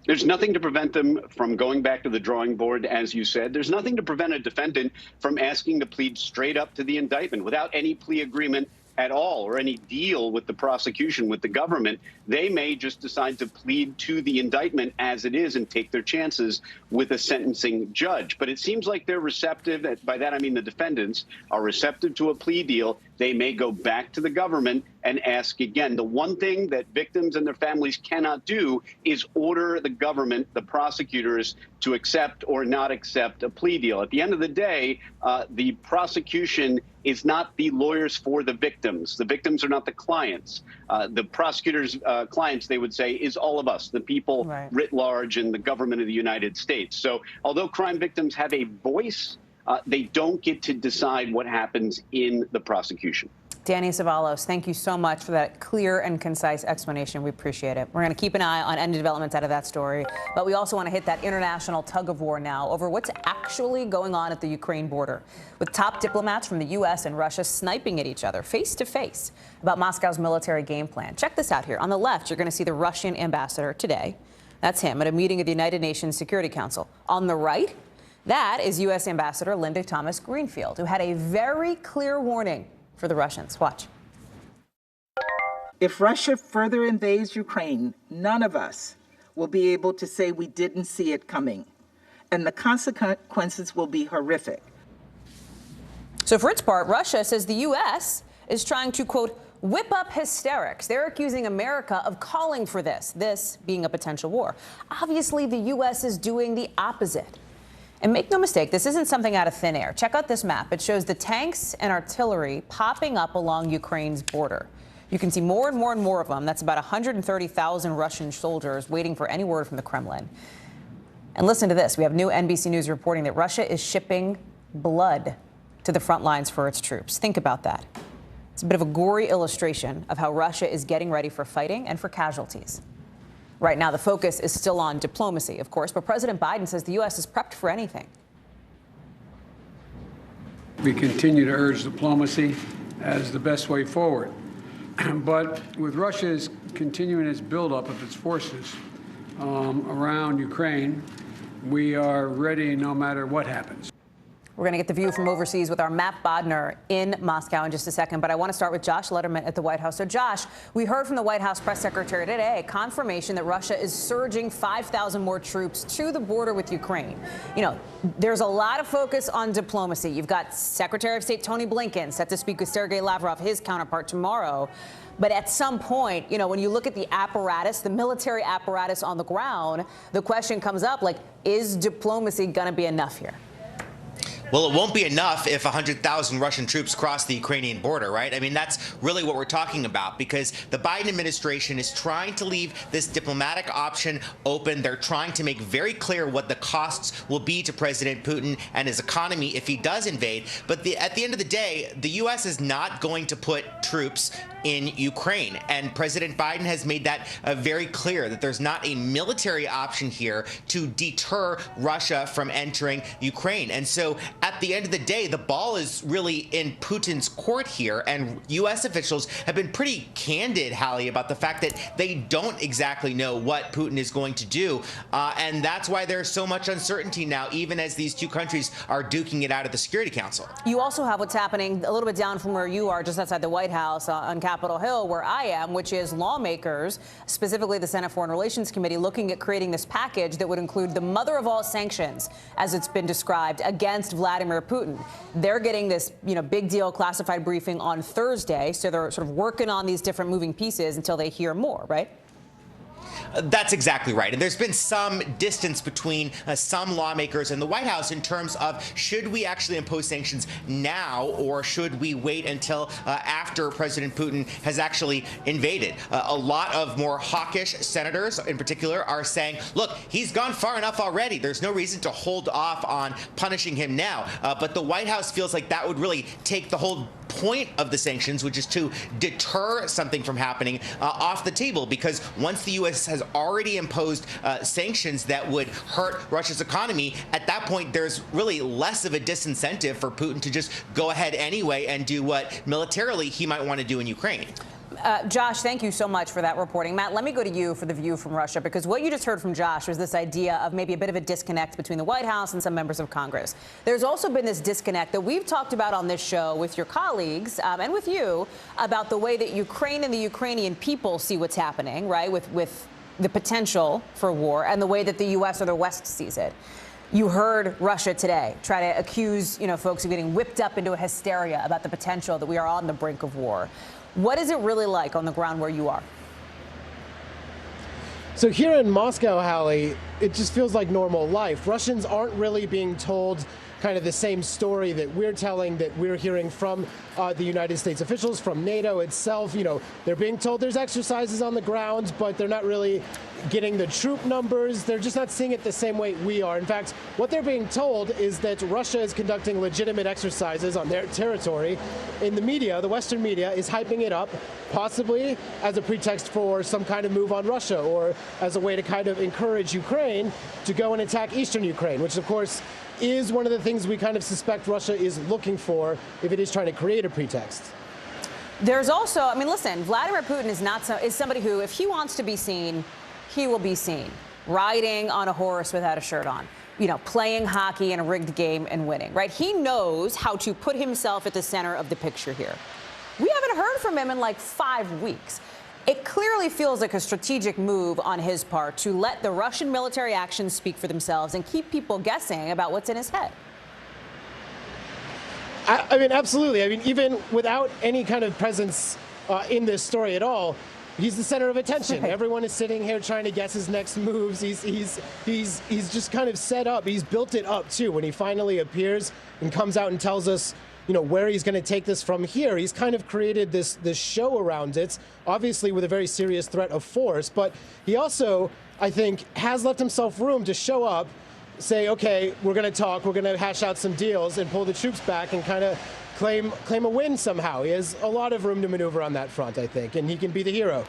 There's nothing to prevent them from going back to the drawing board, as you said. There's nothing to prevent a defendant from asking to plead straight up to the indictment without any plea agreement at all or any deal with the prosecution, with the government. They may just decide to plead to the indictment as it is and take their chances with a sentencing judge. But it seems like they're receptive. By that, I mean the defendants are receptive to a plea deal. They may go back to the government and ask again. The one thing that victims and their families cannot do is order the government, the prosecutors, to accept or not accept a plea deal. At the end of the day, the prosecution is not the lawyers for the victims. The victims are not the clients. The prosecutors' clients, they would say, is all of us, the people writ large and the government of the United States. So although crime victims have a voice, they don't get to decide what happens in the prosecution. Danny Savalos, thank you so much for that clear and concise explanation. We appreciate it. We're going to keep an eye on any developments out of that story, but we also want to hit that international tug of war now over what's actually going on at the Ukraine border, with top diplomats from the U.S. and Russia sniping at each other face to face about Moscow's military game plan. Check this out here. On the left, you're going to see the Russian ambassador today. That's him at a meeting of the United Nations Security Council. On the right, that is U.S. Ambassador Linda Thomas-Greenfield, who had a very clear warning for the Russians. Watch. If Russia further invades Ukraine, none of us will be able to say we didn't see it coming, and the consequences will be horrific. So for its part, Russia says the U.S. is trying to, quote, whip up hysterics. They're accusing America of calling for this being a potential war. Obviously, the U.S. is doing the opposite. And make no mistake, this isn't something out of thin air. Check out this map. It shows the tanks and artillery popping up along Ukraine's border. You can see more and more and more of them. That's about 130,000 Russian soldiers waiting for any word from the Kremlin. And listen to this. We have new NBC News reporting that Russia is shipping blood to the front lines for its troops. Think about that. It's a bit of a gory illustration of how Russia is getting ready for fighting and for casualties. Right now, the focus is still on diplomacy, of course, but President Biden says the U.S. is prepped for anything. We continue to urge diplomacy as the best way forward. But with Russia's continuing its buildup of its forces around Ukraine, we are ready no matter what happens. We're going to get the view from overseas with our Matt Bodner in Moscow in just a second. But I want to start with Josh Letterman at the White House. So, Josh, we heard from the White House press secretary today confirmation that Russia is surging 5,000 more troops to the border with Ukraine. You know, there's a lot of focus on diplomacy. You've got Secretary of State Tony Blinken set to speak with Sergei Lavrov, his counterpart, tomorrow. But at some point, you know, when you look at the apparatus, the military apparatus on the ground, the question comes up, like, is diplomacy going to be enough here? Well, it won't be enough if 100,000 Russian troops cross the Ukrainian border, right? I mean, that's really what we're talking about, because the Biden administration is trying to leave this diplomatic option open. They're trying to make very clear what the costs will be to President Putin and his economy if he does invade. But at the end of the day, the U.S. is not going to put troops in Ukraine. And President Biden has made that very clear, that there's not a military option here to deter Russia from entering Ukraine. And so at the end of the day, the ball is really in Putin's court here. And U.S. officials have been pretty candid, Hallie, about the fact that they don't exactly know what Putin is going to do. And that's why there's so much uncertainty now, even as these two countries are duking it out at the Security Council. You also have what's happening a little bit down from where you are, just outside the White House on Capitol Hill, where I am, which is lawmakers, specifically the Senate Foreign Relations Committee, looking at creating this package that would include the mother of all sanctions, as it's been described, against Vladimir Putin. They're getting this, big deal classified briefing on Thursday, so they're sort of working on these different moving pieces until they hear more, right? That's exactly right. And there's been some distance between some lawmakers and the White House in terms of, should we actually impose sanctions now, or should we wait until after President Putin has actually invaded? A lot of more hawkish senators in particular are saying, look, he's gone far enough already. There's no reason to hold off on punishing him now. But the White House feels like that would really take the whole point of the sanctions, which is to deter something from happening, off the table, because once the U.S. has already imposed sanctions that would hurt Russia's economy, at that point there's really less of a disincentive for Putin to just go ahead anyway and do what militarily he might want to do in Ukraine. Josh, thank you so much for that reporting. Matt, let me go to you for the view from Russia, because what you just heard from Josh was this idea of maybe a bit of a disconnect between the White House and some members of Congress. There's also been this disconnect that we've talked about on this show with your colleagues and with you about the way that Ukraine and the Ukrainian people see what's happening, right, with the potential for war, and the way that the U.S. or the West sees it. You heard Russia today try to accuse, folks of getting whipped up into a hysteria about the potential that we are on the brink of war. What is it really like on the ground where you are? So here in Moscow, Hallie, it just feels like normal life. Russians aren't really being told kind of the same story that we're telling, that we're hearing from the United States officials, from NATO itself. They're being told there's exercises on the ground, but they're not really getting the troop numbers. They're just not seeing it the same way we are. In fact, what they're being told is that Russia is conducting legitimate exercises on their territory. In the media, the Western media is hyping it up, possibly as a pretext for some kind of move on Russia, or as a way to kind of encourage Ukraine to go and attack eastern Ukraine, which of course is one of the things we kind of suspect Russia is looking for if it is trying to create a pretext. There's also, listen, Vladimir Putin is somebody who, if he wants to be seen, he will be seen riding on a horse without a shirt on, playing hockey in a rigged game and winning, right? He knows how to put himself at the center of the picture here. We haven't heard from him in like 5 weeks. It clearly feels like a strategic move on his part to let the Russian military actions speak for themselves and keep people guessing about what's in his head. Absolutely. Even without any kind of presence in this story at all, he's the center of attention. Right. Everyone is sitting here trying to guess his next moves. He's just kind of set up. He's built it up too. When he finally appears and comes out and tells us, where he's going to take this from here, he's kind of created this show around it, obviously with a very serious threat of force. But he also, I think, has left himself room to show up, say, okay, we're going to talk, we're going to hash out some deals and pull the troops back and kind of claim a win somehow. He has a lot of room to maneuver on that front, I think, and he can be the hero.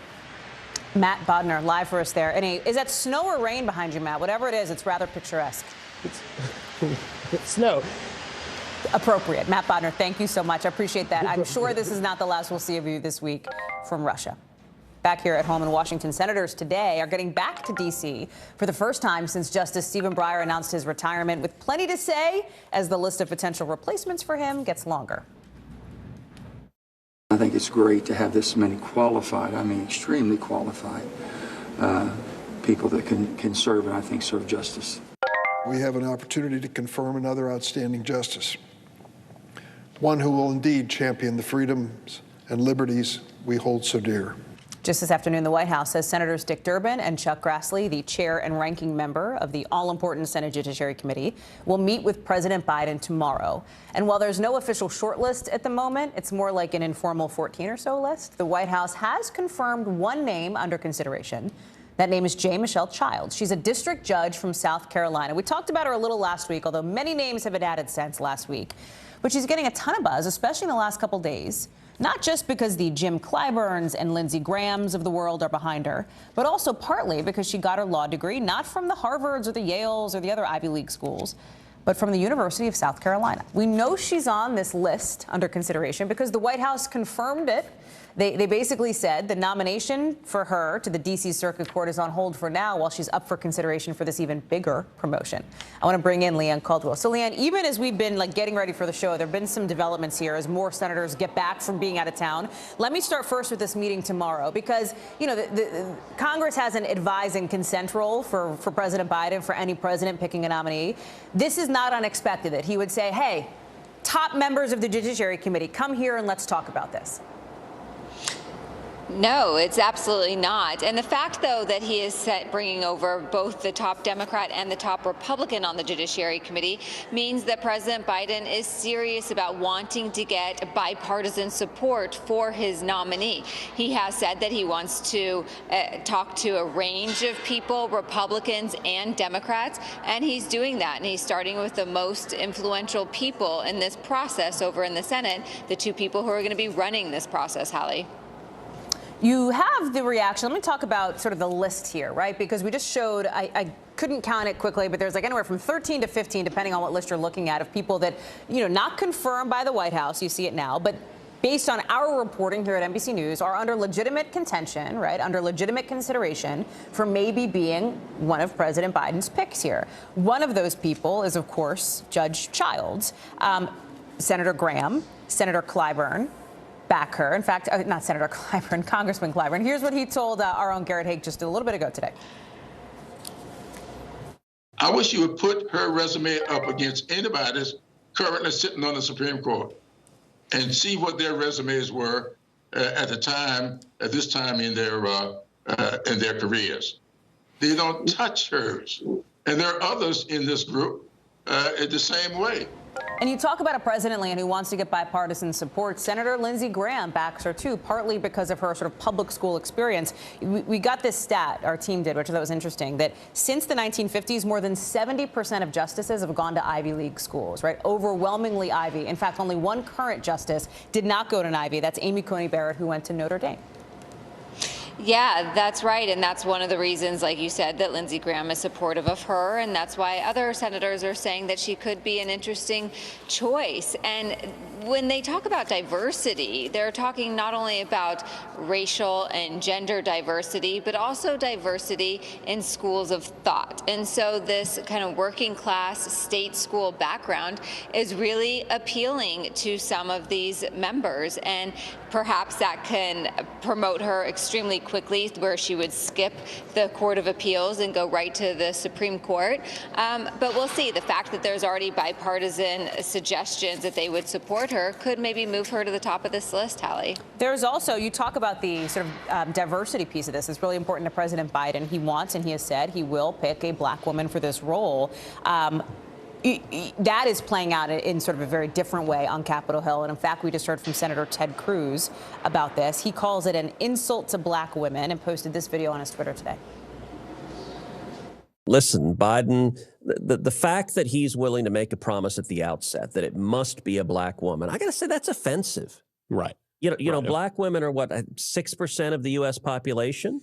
Matt Bodner, live for us there. Is that snow or rain behind you, Matt? Whatever it is, it's rather picturesque. It's snow. Appropriate. Matt Bodner, thank you so much. I appreciate that. I'm sure this is not the last we'll see of you this week from Russia. Back here at home in Washington, senators today are getting back to D.C. for the first time since Justice Stephen Breyer announced his retirement, with plenty to say as the list of potential replacements for him gets longer. I think it's great to have this many qualified, extremely qualified people that can serve, and I think serve justice. We have an opportunity to confirm another outstanding justice, one who will indeed champion the freedoms and liberties we hold so dear. Just this afternoon, the White House says Senators Dick Durbin and Chuck Grassley, the chair and ranking member of the all-important Senate Judiciary Committee, will meet with President Biden tomorrow. And while there's no official shortlist at the moment, it's more like an informal 14 or so list. The White House has confirmed one name under consideration. That name is J. Michelle Childs. She's a district judge from South Carolina. We talked about her a little last week, although many names have been added since last week. But she's getting a ton of buzz, especially in the last couple days. Not just because the Jim Clyburns and Lindsey Grahams of the world are behind her, but also partly because she got her law degree not from the Harvards or the Yales or the other Ivy League schools, but from the University of South Carolina. We know she's on this list under consideration because the White House confirmed it. They basically said the nomination for her to the D.C. Circuit Court is on hold for now while she's up for consideration for this even bigger promotion. I want to bring in Leanne Caldwell. So, Leanne, even as we've been getting ready for the show, there have been some developments here as more senators get back from being out of town. Let me start first with this meeting tomorrow because, the Congress has an advise and consent role for President Biden, for any president picking a nominee. This is not unexpected that he would say, hey, top members of the Judiciary Committee, come here and let's talk about this. No, it's absolutely not. And the fact, though, that he is bringing over both the top Democrat and the top Republican on the Judiciary Committee means that President Biden is serious about wanting to get bipartisan support for his nominee. He has said that he wants to talk to a range of people, Republicans and Democrats, and he's doing that. And he's starting with the most influential people in this process over in the Senate, the two people who are going to be running this process, Hallie. You have the reaction. Let me talk about sort of the list here, right? Because we just showed, I couldn't count it quickly, but there's anywhere from 13 to 15, depending on what list you're looking at, of people that, not confirmed by the White House. You see it now, but based on our reporting here at NBC News, are under legitimate contention, right, under legitimate consideration for maybe being one of President Biden's picks here. One of those people is, of course, Judge Childs, Senator Graham, Senator Clyburn, back her. In fact, not Senator Clyburn, Congressman Clyburn. Here's what he told our own Garrett Haake just a little bit ago today. I wish you would put her resume up against anybody's currently sitting on the Supreme Court and see what their resumes were at this time in their careers. They don't touch hers. And there are others in this group the same way. And you talk about a president, Leon, who wants to get bipartisan support. Senator Lindsey Graham backs her, too, partly because of her sort of public school experience. We got this stat, our team did, which I thought was interesting, that since the 1950s, more than 70% of justices have gone to Ivy League schools, right? Overwhelmingly Ivy. In fact, only one current justice did not go to an Ivy. That's Amy Coney Barrett, who went to Notre Dame. Yeah, that's right. And that's one of the reasons, like you said, that Lindsey Graham is supportive of her. And that's why other senators are saying that she could be an interesting choice. And when they talk about diversity, they're talking not only about racial and gender diversity, but also diversity in schools of thought. And so this kind of working class state school background is really appealing to some of these members. And perhaps that can promote her extremely quickly, where she would skip the Court of Appeals and go right to the Supreme Court. But we'll see. The fact that there's already bipartisan suggestions that they would support her could maybe move her to the top of this list, Hallie. There's also, you talk about the sort of diversity piece of this. It's really important to President Biden. He wants, and he has said, he will pick a black woman for this role. That is playing out in sort of a very different way on Capitol Hill. And in fact, we just heard from Senator Ted Cruz about this. He calls it an insult to black women and posted this video on his Twitter today. Listen, Biden, the fact that he's willing to make a promise at the outset that it must be a black woman, I got to say that's offensive. Right. You know, black women are what, 6% of the U.S. population?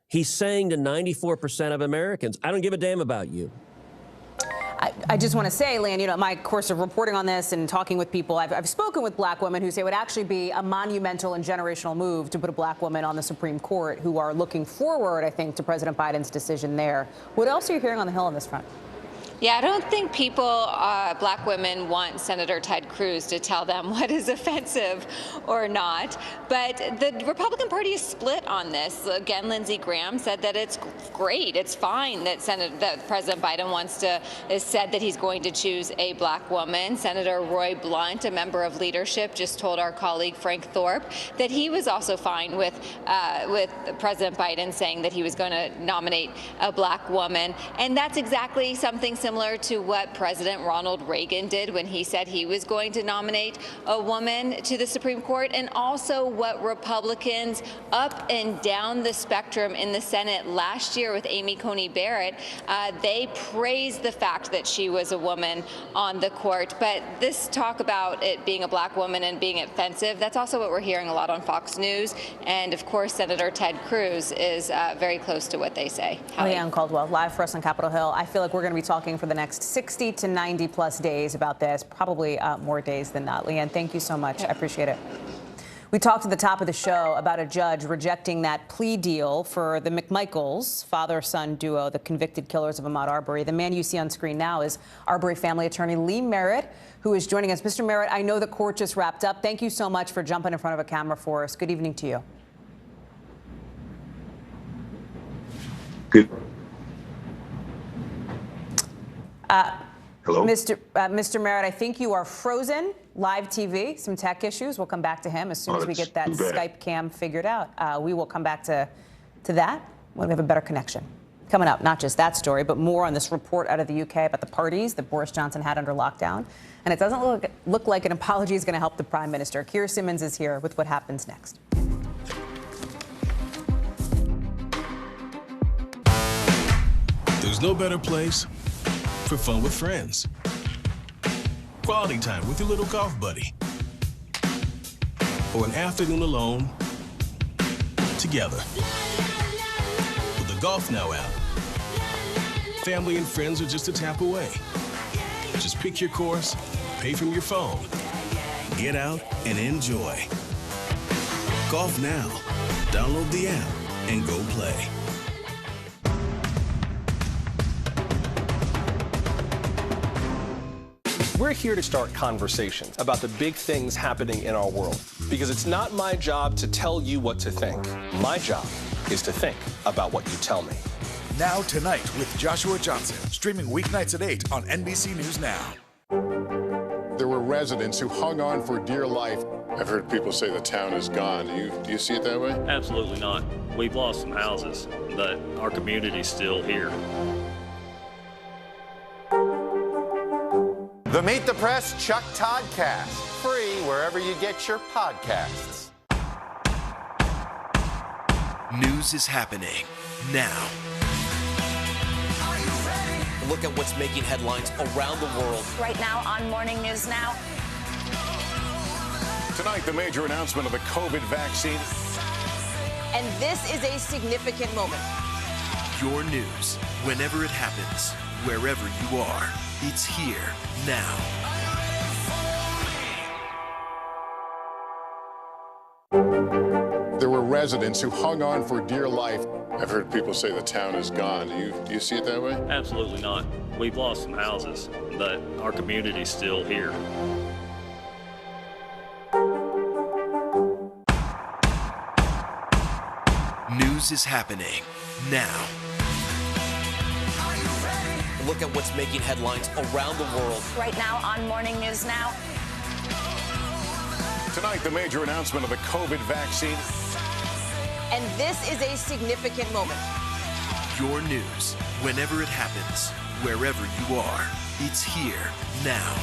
He's saying to 94% of Americans, I don't give a damn about you. I just want to say, Leon, you know, my course of reporting on this and talking with people, I've spoken with black women who say it would actually be a monumental and generational move to put a black woman on the Supreme Court, who are looking forward, I think, to President Biden's decision there. What else are you hearing on the Hill on this front? Yeah, I don't think people, black women, want Senator Ted Cruz to tell them what is offensive or not. But the Republican Party is split on this. Again, Lindsey Graham said that it's great, it's fine that President Biden has said that he's going to choose a black woman. Senator Roy Blunt, a member of leadership, just told our colleague Frank Thorpe that he was also fine with President Biden saying that he was going to nominate a black woman. And that's exactly something similar to what President Ronald Reagan did when he said he was going to nominate a woman to the Supreme Court, and also what Republicans up and down the spectrum in the Senate last year with Amy Coney Barrett, they praised the fact that she was a woman on the court. But this talk about it being a black woman and being offensive, that's also what we're hearing a lot on Fox News. And of course, Senator Ted Cruz is very close to what they say. Leanne Caldwell, live for us on Capitol Hill. I feel like we're going to be talking for the next 60 to 90 plus days about this, probably more days than not. Leanne, thank you so much. I appreciate it. We talked at the top of the show about a judge rejecting that plea deal for the McMichaels, father-son duo, the convicted killers of Ahmaud Arbery. The man you see on screen now is Arbery family attorney Lee Merritt, who is joining us. Mr. Merritt, I know the court just wrapped up. Thank you so much for jumping in front of a camera for us. Good evening to you. Good. Hello? Mr. Merritt, I think you are frozen. Live TV, some tech issues. We'll come back to him as soon as we get that Skype cam figured out. We will come back to that when we have a better connection. Coming up, not just that story, but more on this report out of the UK about the parties that Boris Johnson had under lockdown. And it doesn't look like an apology is going to help the Prime Minister. Keir Simmons is here with what happens next. There's no better place for fun with friends. Quality time with your little golf buddy. Or an afternoon alone together. With the Golf Now app, family and friends are just a tap away. Just pick your course, pay from your phone, get out and enjoy. Golf Now. Download the app and go play. We're here to start conversations about the big things happening in our world, because it's not my job to tell you what to think. My job is to think about what you tell me. Now Tonight with Joshua Johnson, streaming weeknights at 8 on NBC News Now. There were residents who hung on for dear life. I've heard people say the town is gone. Do you see it that way? Absolutely not. We've lost some houses, but our community's still here. The Meet the Press Chuck Toddcast, free wherever you get your podcasts. News is happening now. Look at what's making headlines around the world. Right now on Morning News Now. Tonight, the major announcement of the COVID vaccine. And this is a significant moment. Your news, whenever it happens, wherever you are, it's here now. There were residents who hung on for dear life. I've heard people say the town is gone. Do you see it that way? Absolutely not. We've lost some houses, but our community's still here. News is happening now. Look at what's making headlines around the world. Right now on Morning News Now. Tonight, the major announcement of the COVID vaccine. And this is a significant moment. Your news, whenever it happens, wherever you are, it's here now.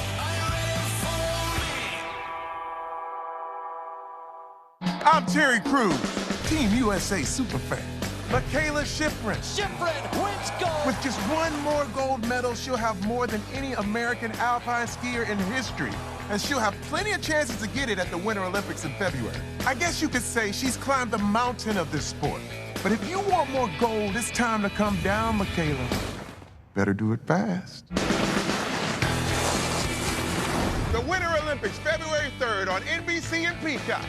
I'm Terry Crews, Team USA superfan. Michaela Schifrin. Schifrin wins gold. With just one more gold medal, she'll have more than any American alpine skier in history. And she'll have plenty of chances to get it at the Winter Olympics in February. I guess you could say she's climbed the mountain of this sport. But if you want more gold, it's time to come down, Michaela. Better do it fast. The Winter Olympics, February 3rd on NBC and Peacock.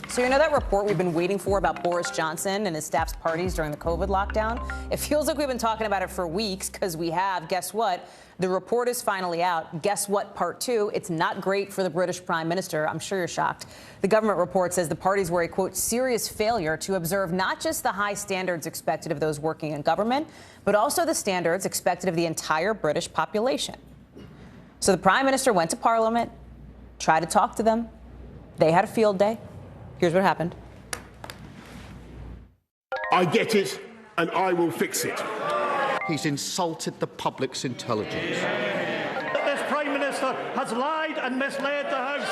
So you know that report we've been waiting for about Boris Johnson and his staff's parties during the COVID lockdown? It feels like we've been talking about it for weeks, because we have. Guess what? The report is finally out. Guess what? Part 2. It's not great for the British Prime Minister. I'm sure you're shocked. The government report says the parties were a, quote, serious failure to observe not just the high standards expected of those working in government, but also the standards expected of the entire British population. So the Prime Minister went to Parliament, tried to talk to them. They had a field day. Here's what happened. I get it, and I will fix it. He's insulted the public's intelligence. This Prime Minister has lied and misled the House.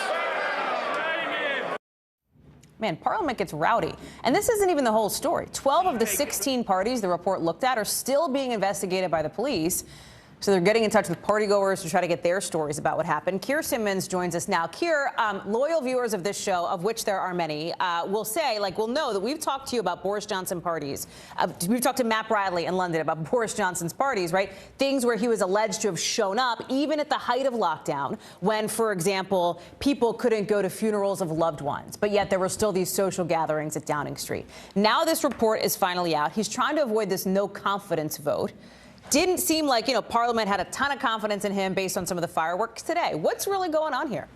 Man, Parliament gets rowdy. And this isn't even the whole story. 12 of the 16 parties the report looked at are still being investigated by the police. So they're getting in touch with partygoers to try to get their stories about what happened. Keir Simmons joins us now. Keir, loyal viewers of this show, of which there are many, will know that we've talked to you about Boris Johnson parties. We've talked to Matt Bradley in London about Boris Johnson's parties, right? Things where he was alleged to have shown up even at the height of lockdown when, for example, people couldn't go to funerals of loved ones, but yet there were still these social gatherings at Downing Street. Now this report is finally out. He's trying to avoid this no confidence vote. Didn't seem like, Parliament had a ton of confidence in him based on some of the fireworks today. What's really going on here?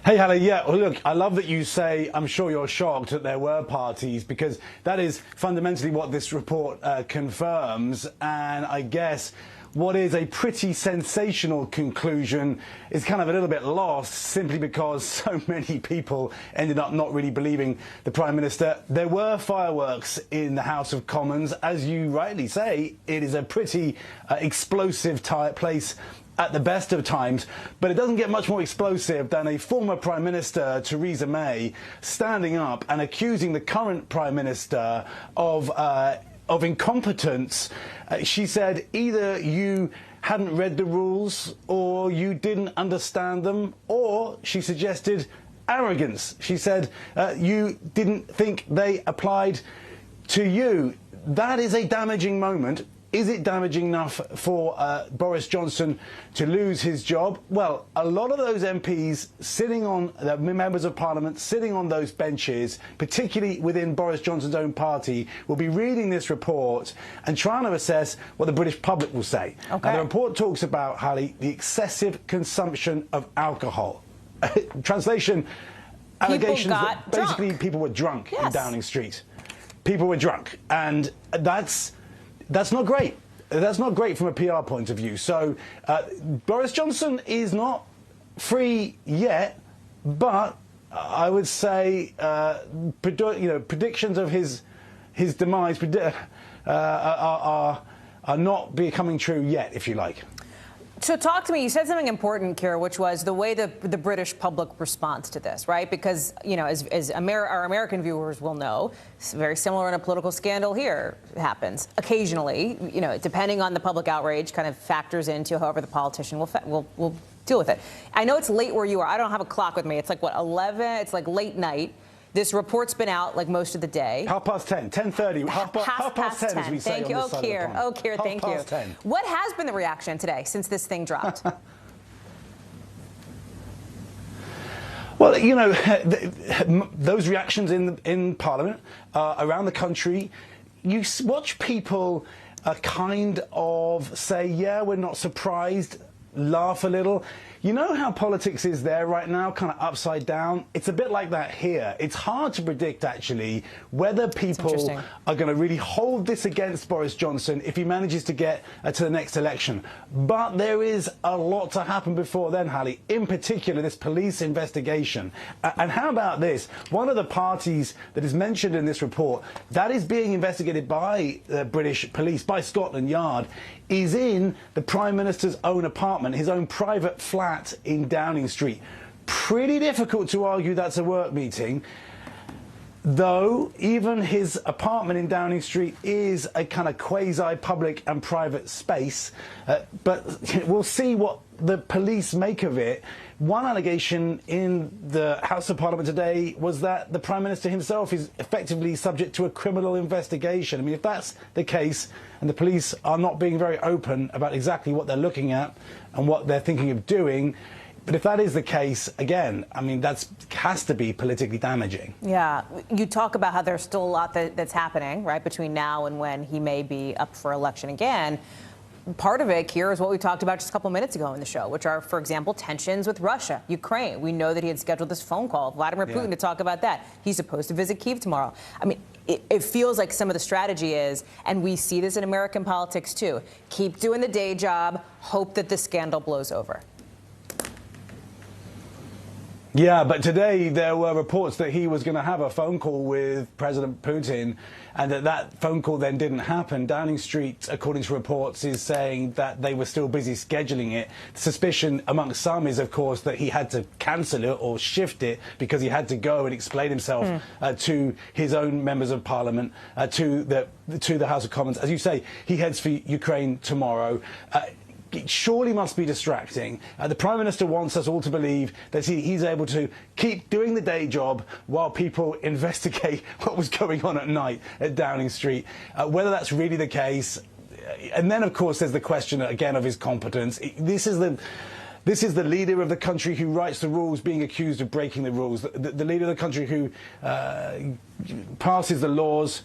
Hey, Hallie, yeah, well, look, I love that you say, I'm sure you're shocked that there were parties, because that is fundamentally what this report confirms. And I guess what is a pretty sensational conclusion is kind of a little bit lost simply because so many people ended up not really believing the Prime Minister. There were fireworks in the House of Commons. As you rightly say, it is a pretty explosive place at the best of times, but it doesn't get much more explosive than a former Prime Minister, Theresa May, standing up and accusing the current Prime Minister of incompetence. She said either you hadn't read the rules or you didn't understand them, or she suggested arrogance. She said, you didn't think they applied to you. That is a damaging moment. Is it damaging enough for Boris Johnson to lose his job? Well, a lot of those MPs sitting on, members of Parliament sitting on those benches, particularly within Boris Johnson's own party, will be reading this report and trying to assess what the British public will say. Okay. Now, the report talks about, Hallie, the excessive consumption of alcohol. Translation, allegations that basically people were drunk in Downing Street. People were drunk, and that's not great. That's not great from a PR point of view. So Boris Johnson is not free yet, but I would say predictions of his demise are not becoming true yet, if you like. So talk to me. You said something important, Keir, which was the way the British public responds to this, right? Because, you know, as our American viewers will know, it's very similar in a political scandal here happens. Occasionally, you know, depending on the public outrage, kind of factors into however the politician will deal with it. I know it's late where you are. I don't have a clock with me. It's like, what, 11? It's like late night. This report's been out like most of the day. 10:30, 10:30. Half past 10, as we say thank you. on this side of the pond. Oh, Keir, thank you. 10:30. What has been the reaction today since this thing dropped? Well, you know, those reactions in Parliament, around the country, you watch people kind of say, yeah, we're not surprised, laugh a little. You know how politics is there right now, kind of upside down? It's a bit like that here. It's hard to predict, actually, whether people are going to really hold this against Boris Johnson if he manages to get to the next election. But there is a lot to happen before then, Hallie, in particular this police investigation. And how about this? One of the parties that is mentioned in this report that is being investigated by the British police, by Scotland Yard, is in the Prime Minister's own apartment, his own private flat in Downing Street. Pretty difficult to argue that's a work meeting, though even his apartment in Downing Street is a kind of quasi-public and private space. But we'll see what the police make of it. One allegation in the House of Parliament today was that the Prime Minister himself is effectively subject to a criminal investigation. I mean, if that's the case, and the police are not being very open about exactly what they're looking at and what they're thinking of doing, but if that is the case, again, I mean, that has to be politically damaging. Yeah. You talk about how there's still a lot that's happening, right, between now and when he may be up for election again. Part of it, Keir, is what we talked about just a couple minutes ago in the show, which are, for example, tensions with Russia, Ukraine. We know that he had scheduled this phone call with Vladimir Putin to talk about that. He's supposed to visit Kyiv tomorrow. I mean, it feels like some of the strategy is, and we see this in American politics too, keep doing the day job, hope that the scandal blows over. Yeah, but today there were reports that he was going to have a phone call with President Putin, and that phone call then didn't happen. Downing Street, according to reports, is saying that they were still busy scheduling it. The suspicion amongst some is, of course, that he had to cancel it or shift it because he had to go and explain himself to his own members of Parliament, to the House of Commons. As you say, he heads for Ukraine tomorrow. It surely must be distracting. The Prime Minister wants us all to believe that he's able to keep doing the day job while people investigate what was going on at night at Downing Street. Whether that's really the case. And then, of course, there's the question, again, of his competence. This is the leader of the country who writes the rules being accused of breaking the rules. The leader of the country who passes the laws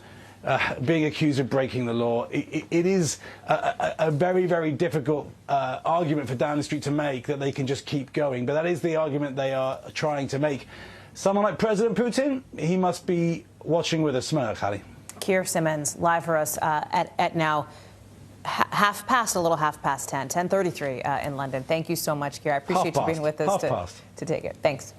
being accused of breaking the law. It is a very, very difficult argument for Downing Street to make that they can just keep going. But that is the argument they are trying to make. Someone like President Putin, he must be watching with a smirk, Hallie. Keir Simmons, live for us at now half past 10, 10:33 in London. Thank you so much, Keir. I appreciate you being with us to take it. Thanks.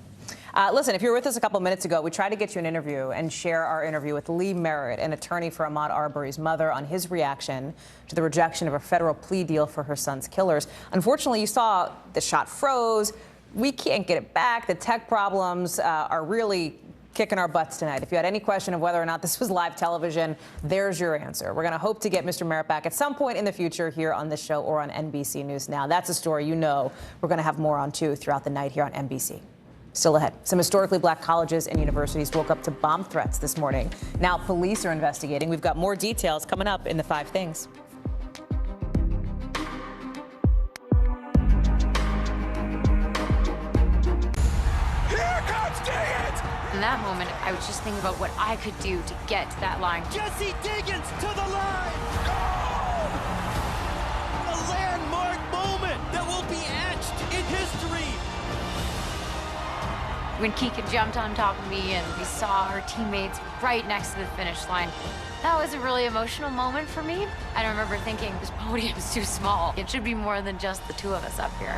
Listen, if you were with us a couple minutes ago, we tried to get you an interview and share our interview with Lee Merritt, an attorney for Ahmaud Arbery's mother, on his reaction to the rejection of a federal plea deal for her son's killers. Unfortunately, you saw the shot froze. We can't get it back. The tech problems are really kicking our butts tonight. If you had any question of whether or not this was live television, there's your answer. We're going to hope to get Mr. Merritt back at some point in the future here on this show or on NBC News Now. That's a story you know we're going to have more on, too, throughout the night here on NBC. Still ahead, some historically black colleges and universities woke up to bomb threats this morning. Now police are investigating. We've got more details coming up in the 5 Things. In that moment, I was just thinking about what I could do to get to that line. Jesse Diggins to the line! Goal! A landmark moment that will be etched in history. When Keegan jumped on top of me and we saw her teammates right next to the finish line, that was a really emotional moment for me. I remember thinking, this podium's too small. It should be more than just the 2 of us up here.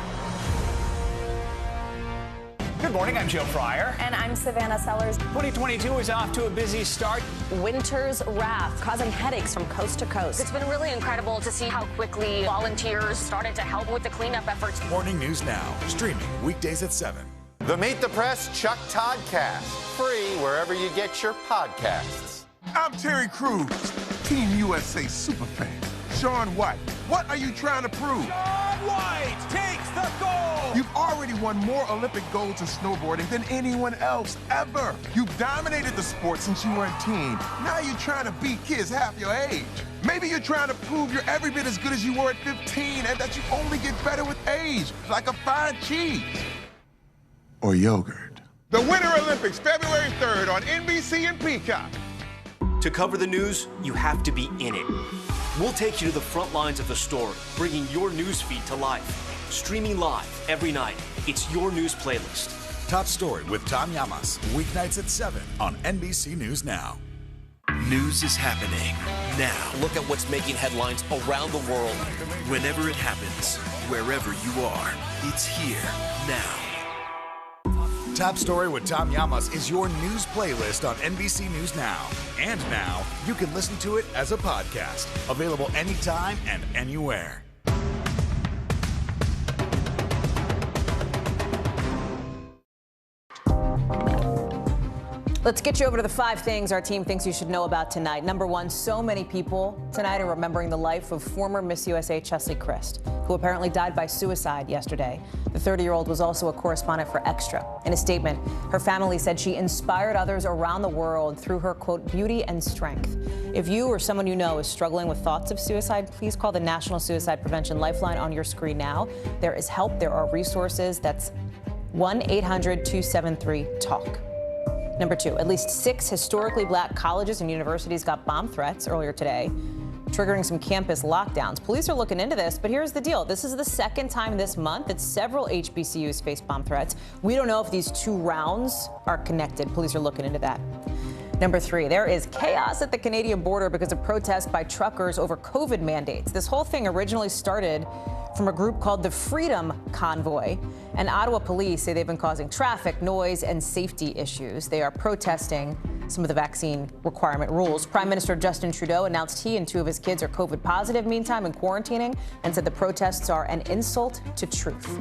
Good morning, I'm Joe Fryer. And I'm Savannah Sellers. 2022 is off to a busy start. Winter's wrath causing headaches from coast to coast. It's been really incredible to see how quickly volunteers started to help with the cleanup efforts. Morning News Now, streaming weekdays at 7. The Meet the Press Chuck Toddcast, free wherever you get your podcasts. I'm Terry Crews, Team USA superfan. Shaun White, what are you trying to prove? Shaun White takes the gold! You've already won more Olympic golds in snowboarding than anyone else ever. You've dominated the sport since you were a teen. Now you're trying to beat kids half your age. Maybe you're trying to prove you're every bit as good as you were at 15 and that you only get better with age, like a fine cheese. Or yogurt. The Winter Olympics, February 3rd on NBC and Peacock. To cover the news, you have to be in it. We'll take you to the front lines of the story, bringing your news feed to life. Streaming live every night. It's your news playlist. Top Story with Tom Llamas, weeknights at 7 on NBC News Now. News is happening now. Look at what's making headlines around the world. Whenever it happens, wherever you are, it's here now. Top Story with Tom Llamas is your news playlist on NBC News Now. And now, you can listen to it as a podcast. Available anytime and anywhere. Let's get you over to the 5 things our team thinks you should know about tonight. Number 1, so many people tonight are remembering the life of former Miss USA Cheslie Kryst, who apparently died by suicide yesterday. The 30-year-old was also a correspondent for Extra. In a statement, her family said she inspired others around the world through her, quote, beauty and strength. If you or someone you know is struggling with thoughts of suicide, please call the National Suicide Prevention Lifeline on your screen now. There is help. There are resources. That's 1-800-273-TALK. Number 2, at least 6 historically black colleges and universities got bomb threats earlier today, triggering some campus lockdowns. Police are looking into this, but here's the deal. This is the second time this month that several HBCUs faced bomb threats. We don't know if these 2 rounds are connected. Police are looking into that. Number 3, there is chaos at the Canadian border because of protests by truckers over COVID mandates. This whole thing originally started from a group called the Freedom Convoy, and Ottawa police say they've been causing traffic, noise, and safety issues. They are protesting some of the vaccine requirement rules. Prime Minister Justin Trudeau announced he and 2 of his kids are COVID positive meantime and quarantining, and said the protests are an insult to truth.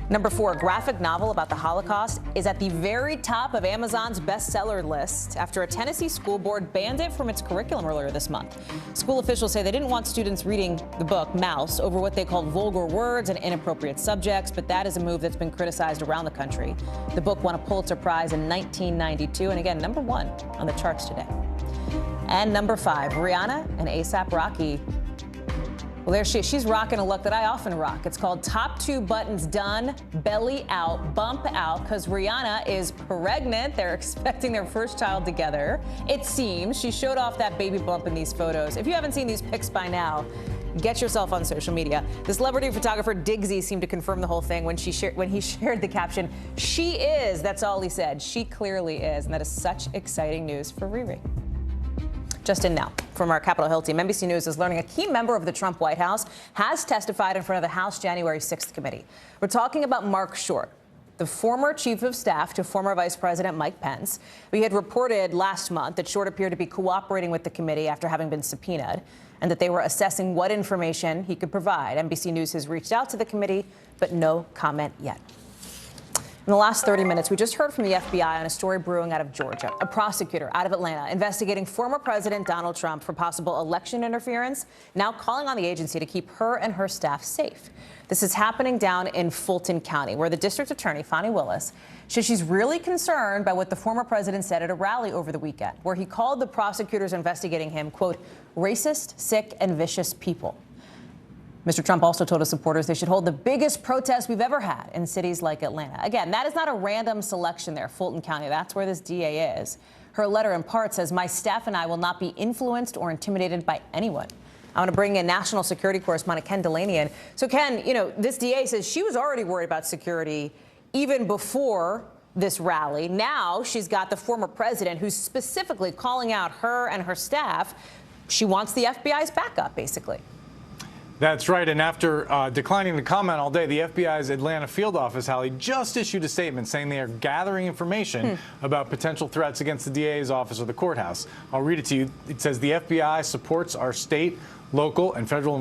Number 4, a graphic novel about the Holocaust is at the very top of Amazon's bestseller list after a Tennessee school board banned it from its curriculum earlier this month. School officials say they didn't want students reading the book Mouse over what they called vulgar words and inappropriate subjects, but that is a move that's been criticized around the country. The book won a Pulitzer Prize in 1992 and again, number 1 on the charts today. And number 5, Rihanna and A$AP Rocky. Well, there she is. She's rocking a look that I often rock. It's called top 2 buttons done, belly out, bump out, because Rihanna is pregnant. They're expecting their first child together. It seems she showed off that baby bump in these photos. If you haven't seen these pics by now, get yourself on social media. The celebrity photographer Diggsy seemed to confirm the whole thing when he shared the caption, "She is," that's all he said. She clearly is, and that is such exciting news for Riri. Just in now, from our Capitol Hill team, NBC News is learning a key member of the Trump White House has testified in front of the House January 6th committee. We're talking about Mark Short, the former chief of staff to former Vice President Mike Pence. We had reported last month that Short appeared to be cooperating with the committee after having been subpoenaed, and that they were assessing what information he could provide. NBC News has reached out to the committee, but no comment yet. In the last 30 minutes, we just heard from the FBI on a story brewing out of Georgia. A prosecutor out of Atlanta investigating former President Donald Trump for possible election interference, now calling on the agency to keep her and her staff safe. This is happening down in Fulton County, where the district attorney, Fani Willis, says she's really concerned by what the former president said at a rally over the weekend, where he called the prosecutors investigating him, quote, racist, sick, and vicious people. Mr. Trump also told his supporters they should hold the biggest protest we've ever had in cities like Atlanta. Again, that is not a random selection there, Fulton County. That's where this DA is. Her letter in part says, my staff and I will not be influenced or intimidated by anyone. I want to bring in national security correspondent Ken Delaney in. So, Ken, you know, this DA says she was already worried about security even before this rally. Now she's got the former president who's specifically calling out her and her staff. She wants the FBI's backup, basically. That's right. And after declining to comment all day, the FBI's Atlanta field office, Hallie, just issued a statement saying they are gathering information about potential threats against the DA's office or the courthouse. I'll read it to you. It says the FBI supports our state, local, and federal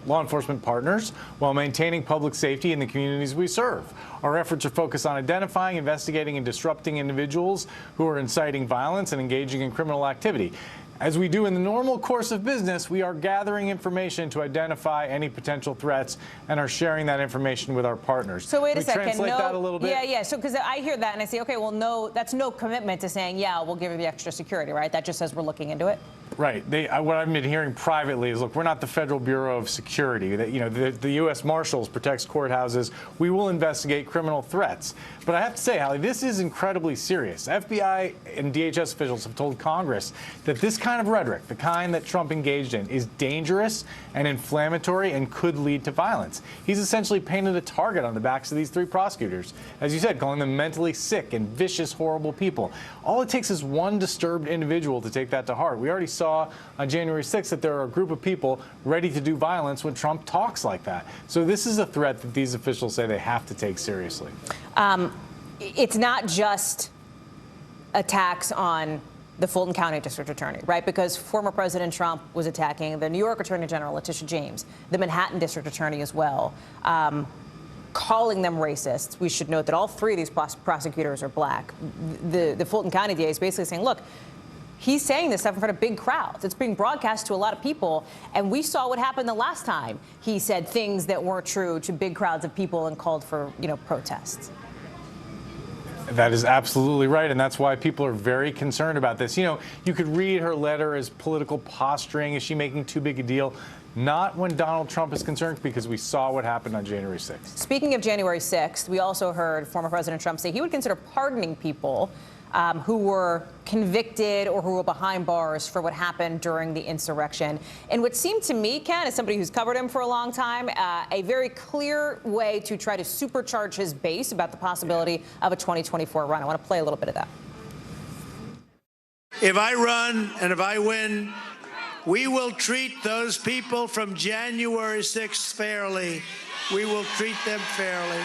law enforcement partners while maintaining public safety in the communities we serve. Our efforts are focused on identifying, investigating, and disrupting individuals who are inciting violence and engaging in criminal activity. As we do in the normal course of business, we are gathering information to identify any potential threats and are sharing that information with our partners. So wait a second. Translate that a little bit? Yeah. So because I hear that and I say, okay, well, no, that's no commitment to saying, yeah, we'll give you the extra security, right? That just says we're looking into it. Right. What I've been hearing privately is, look, we're not the Federal Bureau of Security. The U.S. Marshals protects courthouses. We will investigate criminal threats. But I have to say, Hallie, this is incredibly serious. FBI and DHS officials have told Congress that this kind of rhetoric, the kind that Trump engaged in, is dangerous and inflammatory and could lead to violence. He's essentially painted a target on the backs of these three prosecutors, as you said, calling them mentally sick and vicious, horrible people. All it takes is one disturbed individual to take that to heart. We already saw on January 6th that there are a group of people ready to do violence when Trump talks like that. So this is a threat that these officials say they have to take seriously. It's not just attacks on the Fulton County District Attorney, right? Because former President Trump was attacking the New York Attorney General, Letitia James, the Manhattan District Attorney as well, calling them racists. We should note that all three of these prosecutors are black. The Fulton County DA is basically saying, look, he's saying this stuff in front of big crowds. It's being broadcast to a lot of people. And we saw what happened the last time he said things that weren't true to big crowds of people and called for, protests. That is absolutely right, and that's why people are very concerned about this. You could read her letter as political posturing. Is she making too big a deal? Not when Donald Trump is concerned, because we saw what happened on January 6th. Speaking of January 6th, we also heard former President Trump say he would consider pardoning people who were convicted or who were behind bars for what happened during the insurrection. And what seemed to me, Ken, as somebody who's covered him for a long time, a very clear way to try to supercharge his base about the possibility of a 2024 run. I want to play a little bit of that. If I run and if I win, we will treat those people from January 6th fairly. We will treat them fairly.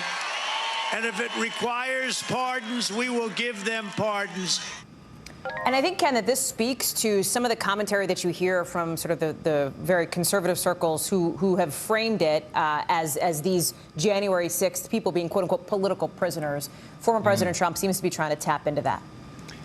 And if it requires pardons, we will give them pardons. And I think, Ken, that this speaks to some of the commentary that you hear from sort of the very conservative circles who have framed it as these January 6th people being, quote unquote, political prisoners. Former President Trump seems to be trying to tap into that.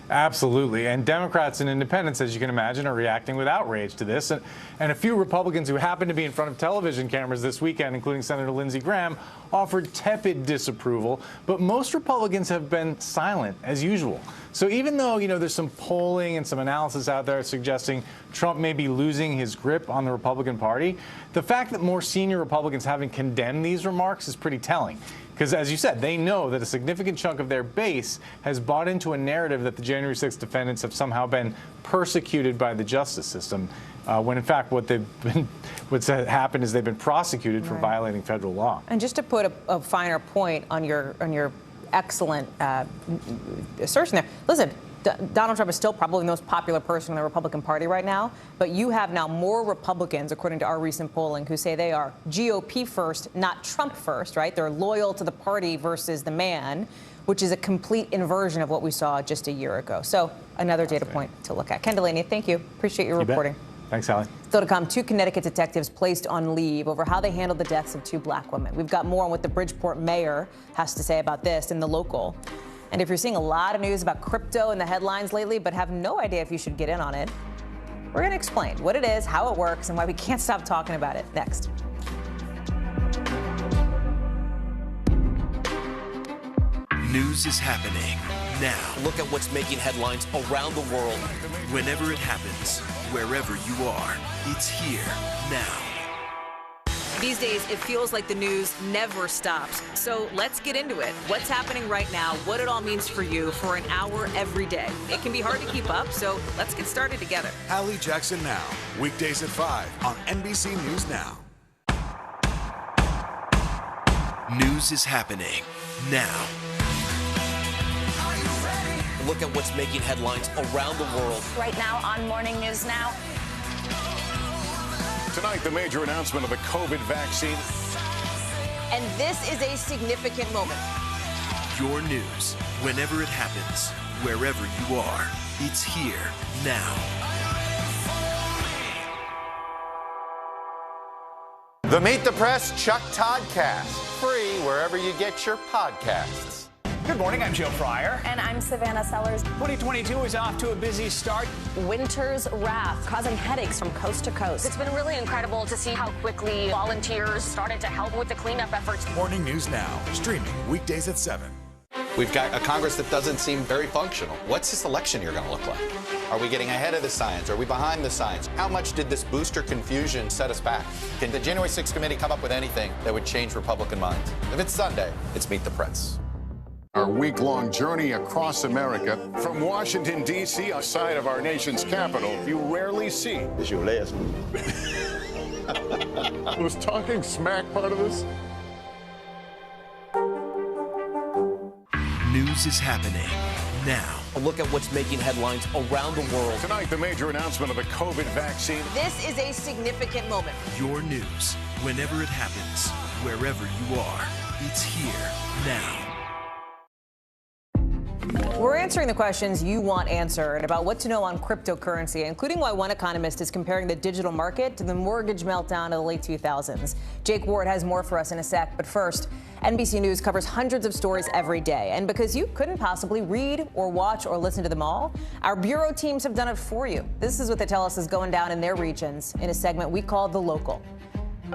Absolutely. And Democrats and independents, as you can imagine, are reacting with outrage to this. And a few Republicans who happened to be in front of television cameras this weekend, including Senator Lindsey Graham, offered tepid disapproval. But most Republicans have been silent, as usual. So even though, there's some polling and some analysis out there suggesting Trump may be losing his grip on the Republican Party, the fact that more senior Republicans haven't condemned these remarks is pretty telling. Because, as you said, they know that a significant chunk of their base has bought into a narrative that the January 6th defendants have somehow been persecuted by the justice system, when in fact what's happened is they've been prosecuted for violating federal law. And just to put a finer point on your excellent assertion there, listen, Donald Trump is still probably the most popular person in the Republican Party right now, but you have now more Republicans, according to our recent polling, who say they are GOP first, not Trump first, right? They're loyal to the party versus the man, which is a complete inversion of what we saw just a year ago. So another data point to look at. Ken Delaney, thank you. Appreciate your reporting. Thanks, Hallie. Still to come, 2 Connecticut detectives placed on leave over how they handled the deaths of 2 black women. We've got more on what the Bridgeport mayor has to say about this in the local. And if you're seeing a lot of news about crypto in the headlines lately, but have no idea if you should get in on it, we're going to explain what it is, how it works, and why we can't stop talking about it next. News is happening now. Look at what's making headlines around the world. Whenever it happens, wherever you are, it's here now. These days, it feels like the news never stops. So let's get into it. What's happening right now, what it all means for you for an hour every day. It can be hard to keep up, so let's get started together. Hallie Jackson Now, weekdays at 5 on NBC News Now. News is happening now. Look at what's making headlines around the world. Right now on Morning News Now. Tonight, the major announcement of the COVID vaccine. And this is a significant moment. Your news, whenever it happens, wherever you are, it's here now. The Meet the Press Chuck Toddcast, free wherever you get your podcasts. Good morning, I'm Joe Fryer. And I'm Savannah Sellers. 2022 is off to a busy start. Winter's wrath causing headaches from coast to coast. It's been really incredible to see how quickly volunteers started to help with the cleanup efforts. Morning News Now, streaming weekdays at 7. We've got a Congress that doesn't seem very functional. What's this election year going to look like? Are we getting ahead of the science? Are we behind the science? How much did this booster confusion set us back? Can the January 6th committee come up with anything that would change Republican minds? If it's Sunday, it's Meet the Press. Our week-long journey across America. From Washington, D.C., outside of our nation's capital, you rarely see. It's your last move. Was talking smack part of this? News is happening now. Look at what's making headlines around the world. Tonight, the major announcement of the COVID vaccine. This is a significant moment. Your news, whenever it happens, wherever you are, it's here now. We're answering the questions you want answered about what to know on cryptocurrency, including why one economist is comparing the digital market to the mortgage meltdown of the late 2000s. Jake Ward has more for us in a sec, but first, NBC News covers hundreds of stories every day, and because you couldn't possibly read or watch or listen to them all, our bureau teams have done it for you. This is what they tell us is going down in their regions in a segment we call The Local.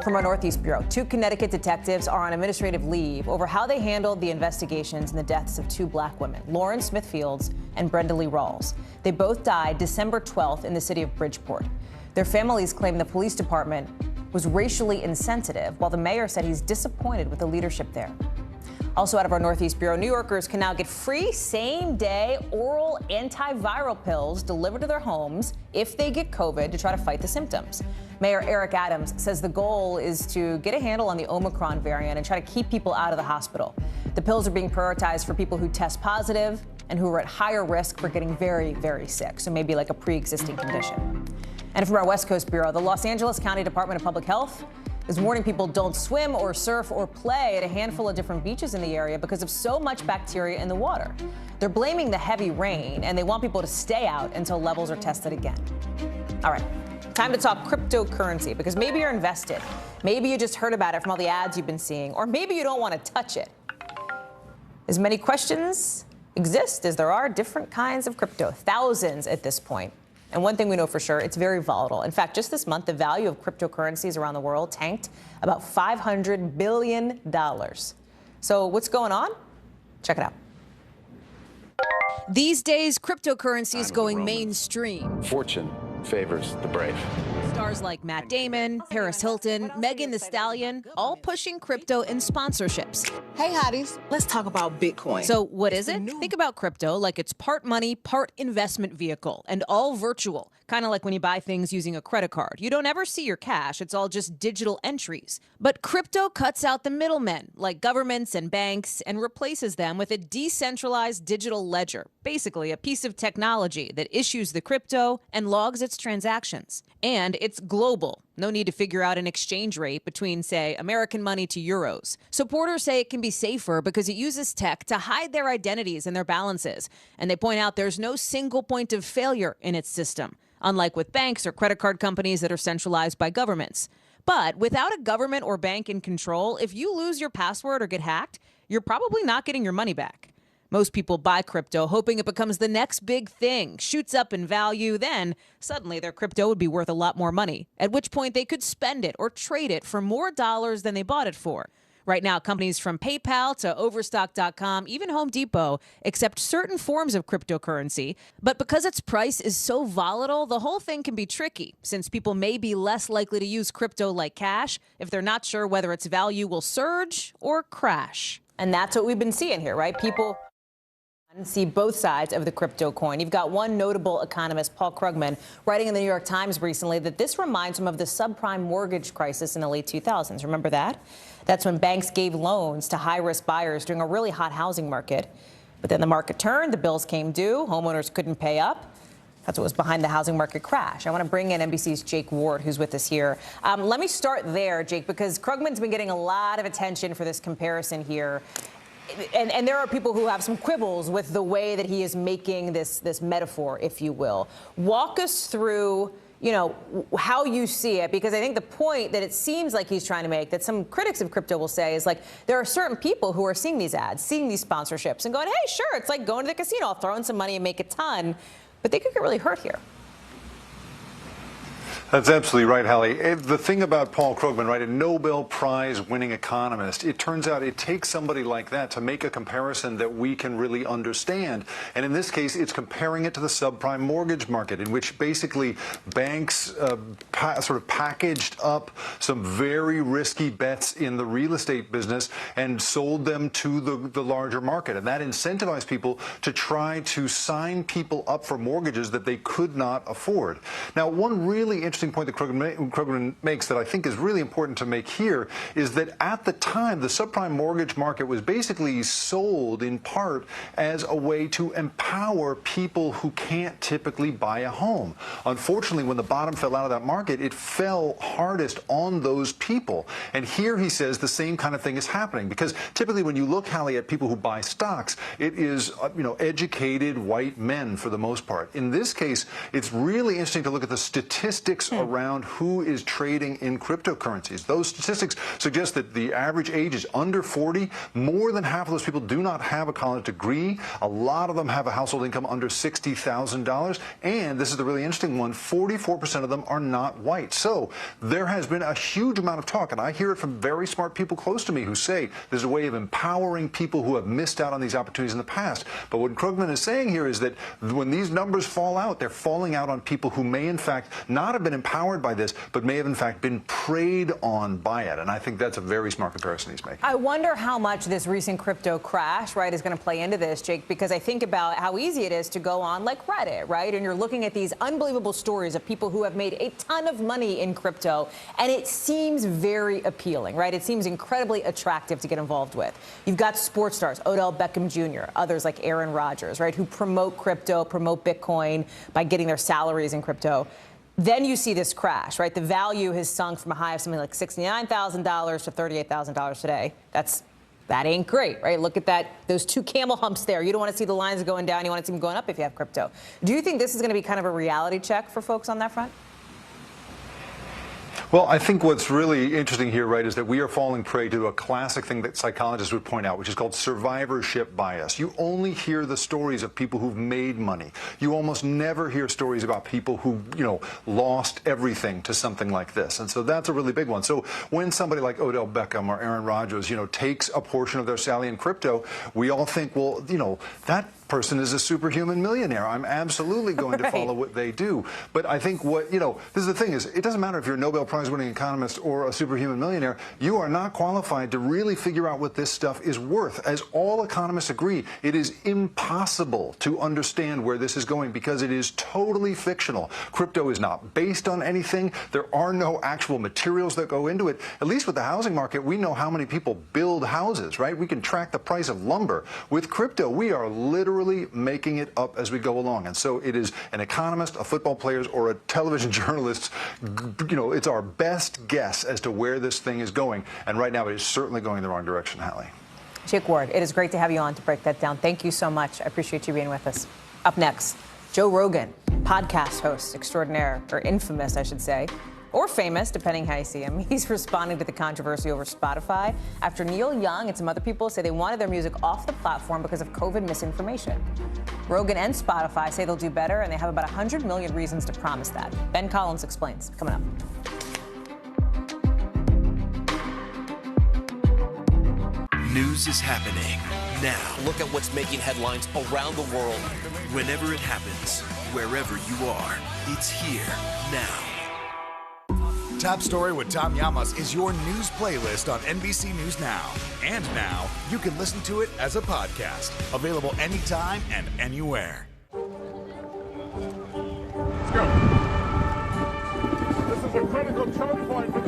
From our Northeast Bureau, 2 Connecticut detectives are on administrative leave over how they handled the investigations in the deaths of 2 black women, Lauren Smith-Fields and Brenda Lee Rawls. They both died December 12th in the city of Bridgeport. Their families claim the police department was racially insensitive, while the mayor said he's disappointed with the leadership there. Also out of our Northeast Bureau, New Yorkers can now get free same-day oral antiviral pills delivered to their homes if they get COVID to try to fight the symptoms. Mayor Eric Adams says the goal is to get a handle on the Omicron variant and try to keep people out of the hospital. The pills are being prioritized for people who test positive and who are at higher risk for getting very, very sick, so maybe like a pre-existing condition. And from our West Coast Bureau, the Los Angeles County Department of Public Health is warning people don't swim or surf or play at a handful of different beaches in the area because of so much bacteria in the water. They're blaming the heavy rain, and they want people to stay out until levels are tested again. All right, time to talk cryptocurrency, because maybe you're invested. Maybe you just heard about it from all the ads you've been seeing, or maybe you don't want to touch it. As many questions exist as there are different kinds of crypto, thousands at this point. And one thing we know for sure, it's very volatile. In fact, just this month, the value of cryptocurrencies around the world tanked about $500 billion. So what's going on? Check it out. These days, cryptocurrency is going mainstream. Fortune favors the brave. Stars like Matt Damon, Paris Hilton, Megan Thee Stallion, all pushing crypto in sponsorships. Hey, hotties, let's talk about Bitcoin. So what is it? Think about crypto like it's part money, part investment vehicle, and all virtual. Kind of like when you buy things using a credit card. You don't ever see your cash. It's all just digital entries. But crypto cuts out the middlemen, like governments and banks, and replaces them with a decentralized digital ledger. Basically, a piece of technology that issues the crypto and logs its transactions. And it's global. No need to figure out an exchange rate between, say, American money to euros. Supporters say it can be safer because it uses tech to hide their identities and their balances. And they point out there's no single point of failure in its system. unlike with banks or credit card companies that are centralized by governments. But without a government or bank in control, if you lose your password or get hacked, you're probably not getting your money back. Most people buy crypto hoping it becomes the next big thing, shoots up in value, then suddenly their crypto would be worth a lot more money, at which point they could spend it or trade it for more dollars than they bought it for. Right now, companies from PayPal to Overstock.com, even Home Depot, accept certain forms of cryptocurrency. But because its price is so volatile, the whole thing can be tricky, since people may be less likely to use crypto like cash if they're not sure whether its value will surge or crash. And that's what we've been seeing here, right? People see both sides of the crypto coin. You've got one notable economist, Paul Krugman, writing in the New York Times recently that this reminds him of the subprime mortgage crisis in the late 2000s. Remember that? That's when banks gave loans to high-risk buyers during a really hot housing market. But then the market turned, the bills came due, homeowners couldn't pay up. That's what was behind the housing market crash. I want to bring in NBC's Jake Ward, who's with us here. Let me start there, Jake, because Krugman's been getting a lot of attention for this comparison here. And there are people who have some quibbles with the way that he is making this metaphor, if you will. Walk us through, how you see it, because I think the point that it seems like he's trying to make, that some critics of crypto will say, is like there are certain people who are seeing these ads, seeing these sponsorships, and going, hey, sure, it's like going to the casino, I'll throw in some money and make a ton. But they could get really hurt here. That's absolutely right, Hallie. The thing about Paul Krugman, right, a Nobel Prize-winning economist, it turns out it takes somebody like that to make a comparison that we can really understand. And in this case, it's comparing it to the subprime mortgage market, in which basically banks sort of packaged up some very risky bets in the real estate business and sold them to the larger market. And that incentivized people to try to sign people up for mortgages that they could not afford. Now, one really interesting point that Krugman makes that I think is really important to make here is that at the time, the subprime mortgage market was basically sold in part as a way to empower people who can't typically buy a home. Unfortunately, when the bottom fell out of that market, it fell hardest on those people. And here he says the same kind of thing is happening, because typically when you look, Hallie, at people who buy stocks, it is educated white men for the most part. In this case, it's really interesting to look at the statistics around who is trading in cryptocurrencies. Those statistics suggest that the average age is under 40. More than half of those people do not have a college degree. A lot of them have a household income under $60,000. And this is the really interesting one, 44% of them are not white. So there has been a huge amount of talk, and I hear it from very smart people close to me who say there's a way of empowering people who have missed out on these opportunities in the past. But what Krugman is saying here is that when these numbers fall out, they're falling out on people who may in fact not have been empowered by this, but may have in fact been preyed on by it. And I think that's a very smart comparison he's making. I wonder how much this recent crypto crash, right, is going to play into this, Jake, because I think about how easy it is to go on like Reddit, right? And you're looking at these unbelievable stories of people who have made a ton of money in crypto, and it seems very appealing, right? It seems incredibly attractive to get involved with. You've got sports stars, Odell Beckham Jr., others like Aaron Rodgers, right, who promote crypto, promote Bitcoin by getting their salaries in crypto. Then you see this crash, right? The value has sunk from a high of something like $69,000 to $38,000 today. That ain't great, right? Look at that, those two camel humps there. You don't want to see the lines going down. You want to see them going up if you have crypto. Do you think this is going to be kind of a reality check for folks on that front? Well, I think what's really interesting here, right, is that we are falling prey to a classic thing that psychologists would point out, which is called survivorship bias. You only hear the stories of people who've made money. You almost never hear stories about people who, lost everything to something like this. And so that's a really big one. So when somebody like Odell Beckham or Aaron Rodgers, takes a portion of their salary in crypto, we all think, well, that person is a superhuman millionaire. I'm absolutely going to follow what they do. But I think this is the thing is, it doesn't matter if you're a Nobel Prize winning economist or a superhuman millionaire, you are not qualified to really figure out what this stuff is worth. As all economists agree, it is impossible to understand where this is going because it is totally fictional. Crypto is not based on anything. There are no actual materials that go into it. At least with the housing market, we know how many people build houses, right? We can track the price of lumber. With crypto, we are literally making it up as we go along. And so it is an economist, a football player, or a television journalist, it's our best guess as to where this thing is going. And right now it is certainly going in the wrong direction, Hallie. Jake Ward, it is great to have you on to break that down. Thank you so much. I appreciate you being with us. Up next, Joe Rogan, podcast host extraordinaire, or infamous, I should say, or famous, depending how you see him. He's responding to the controversy over Spotify after Neil Young and some other people say they wanted their music off the platform because of COVID misinformation. Rogan and Spotify say they'll do better, and they have about 100 million reasons to promise that. Ben Collins explains. Coming up. News is happening now. Look at what's making headlines around the world. Whenever it happens, wherever you are, it's here now. Top Story with Tom Llamas is your news playlist on NBC News Now. And now, you can listen to it as a podcast. Available anytime and anywhere. Let's go. This is a critical choke point for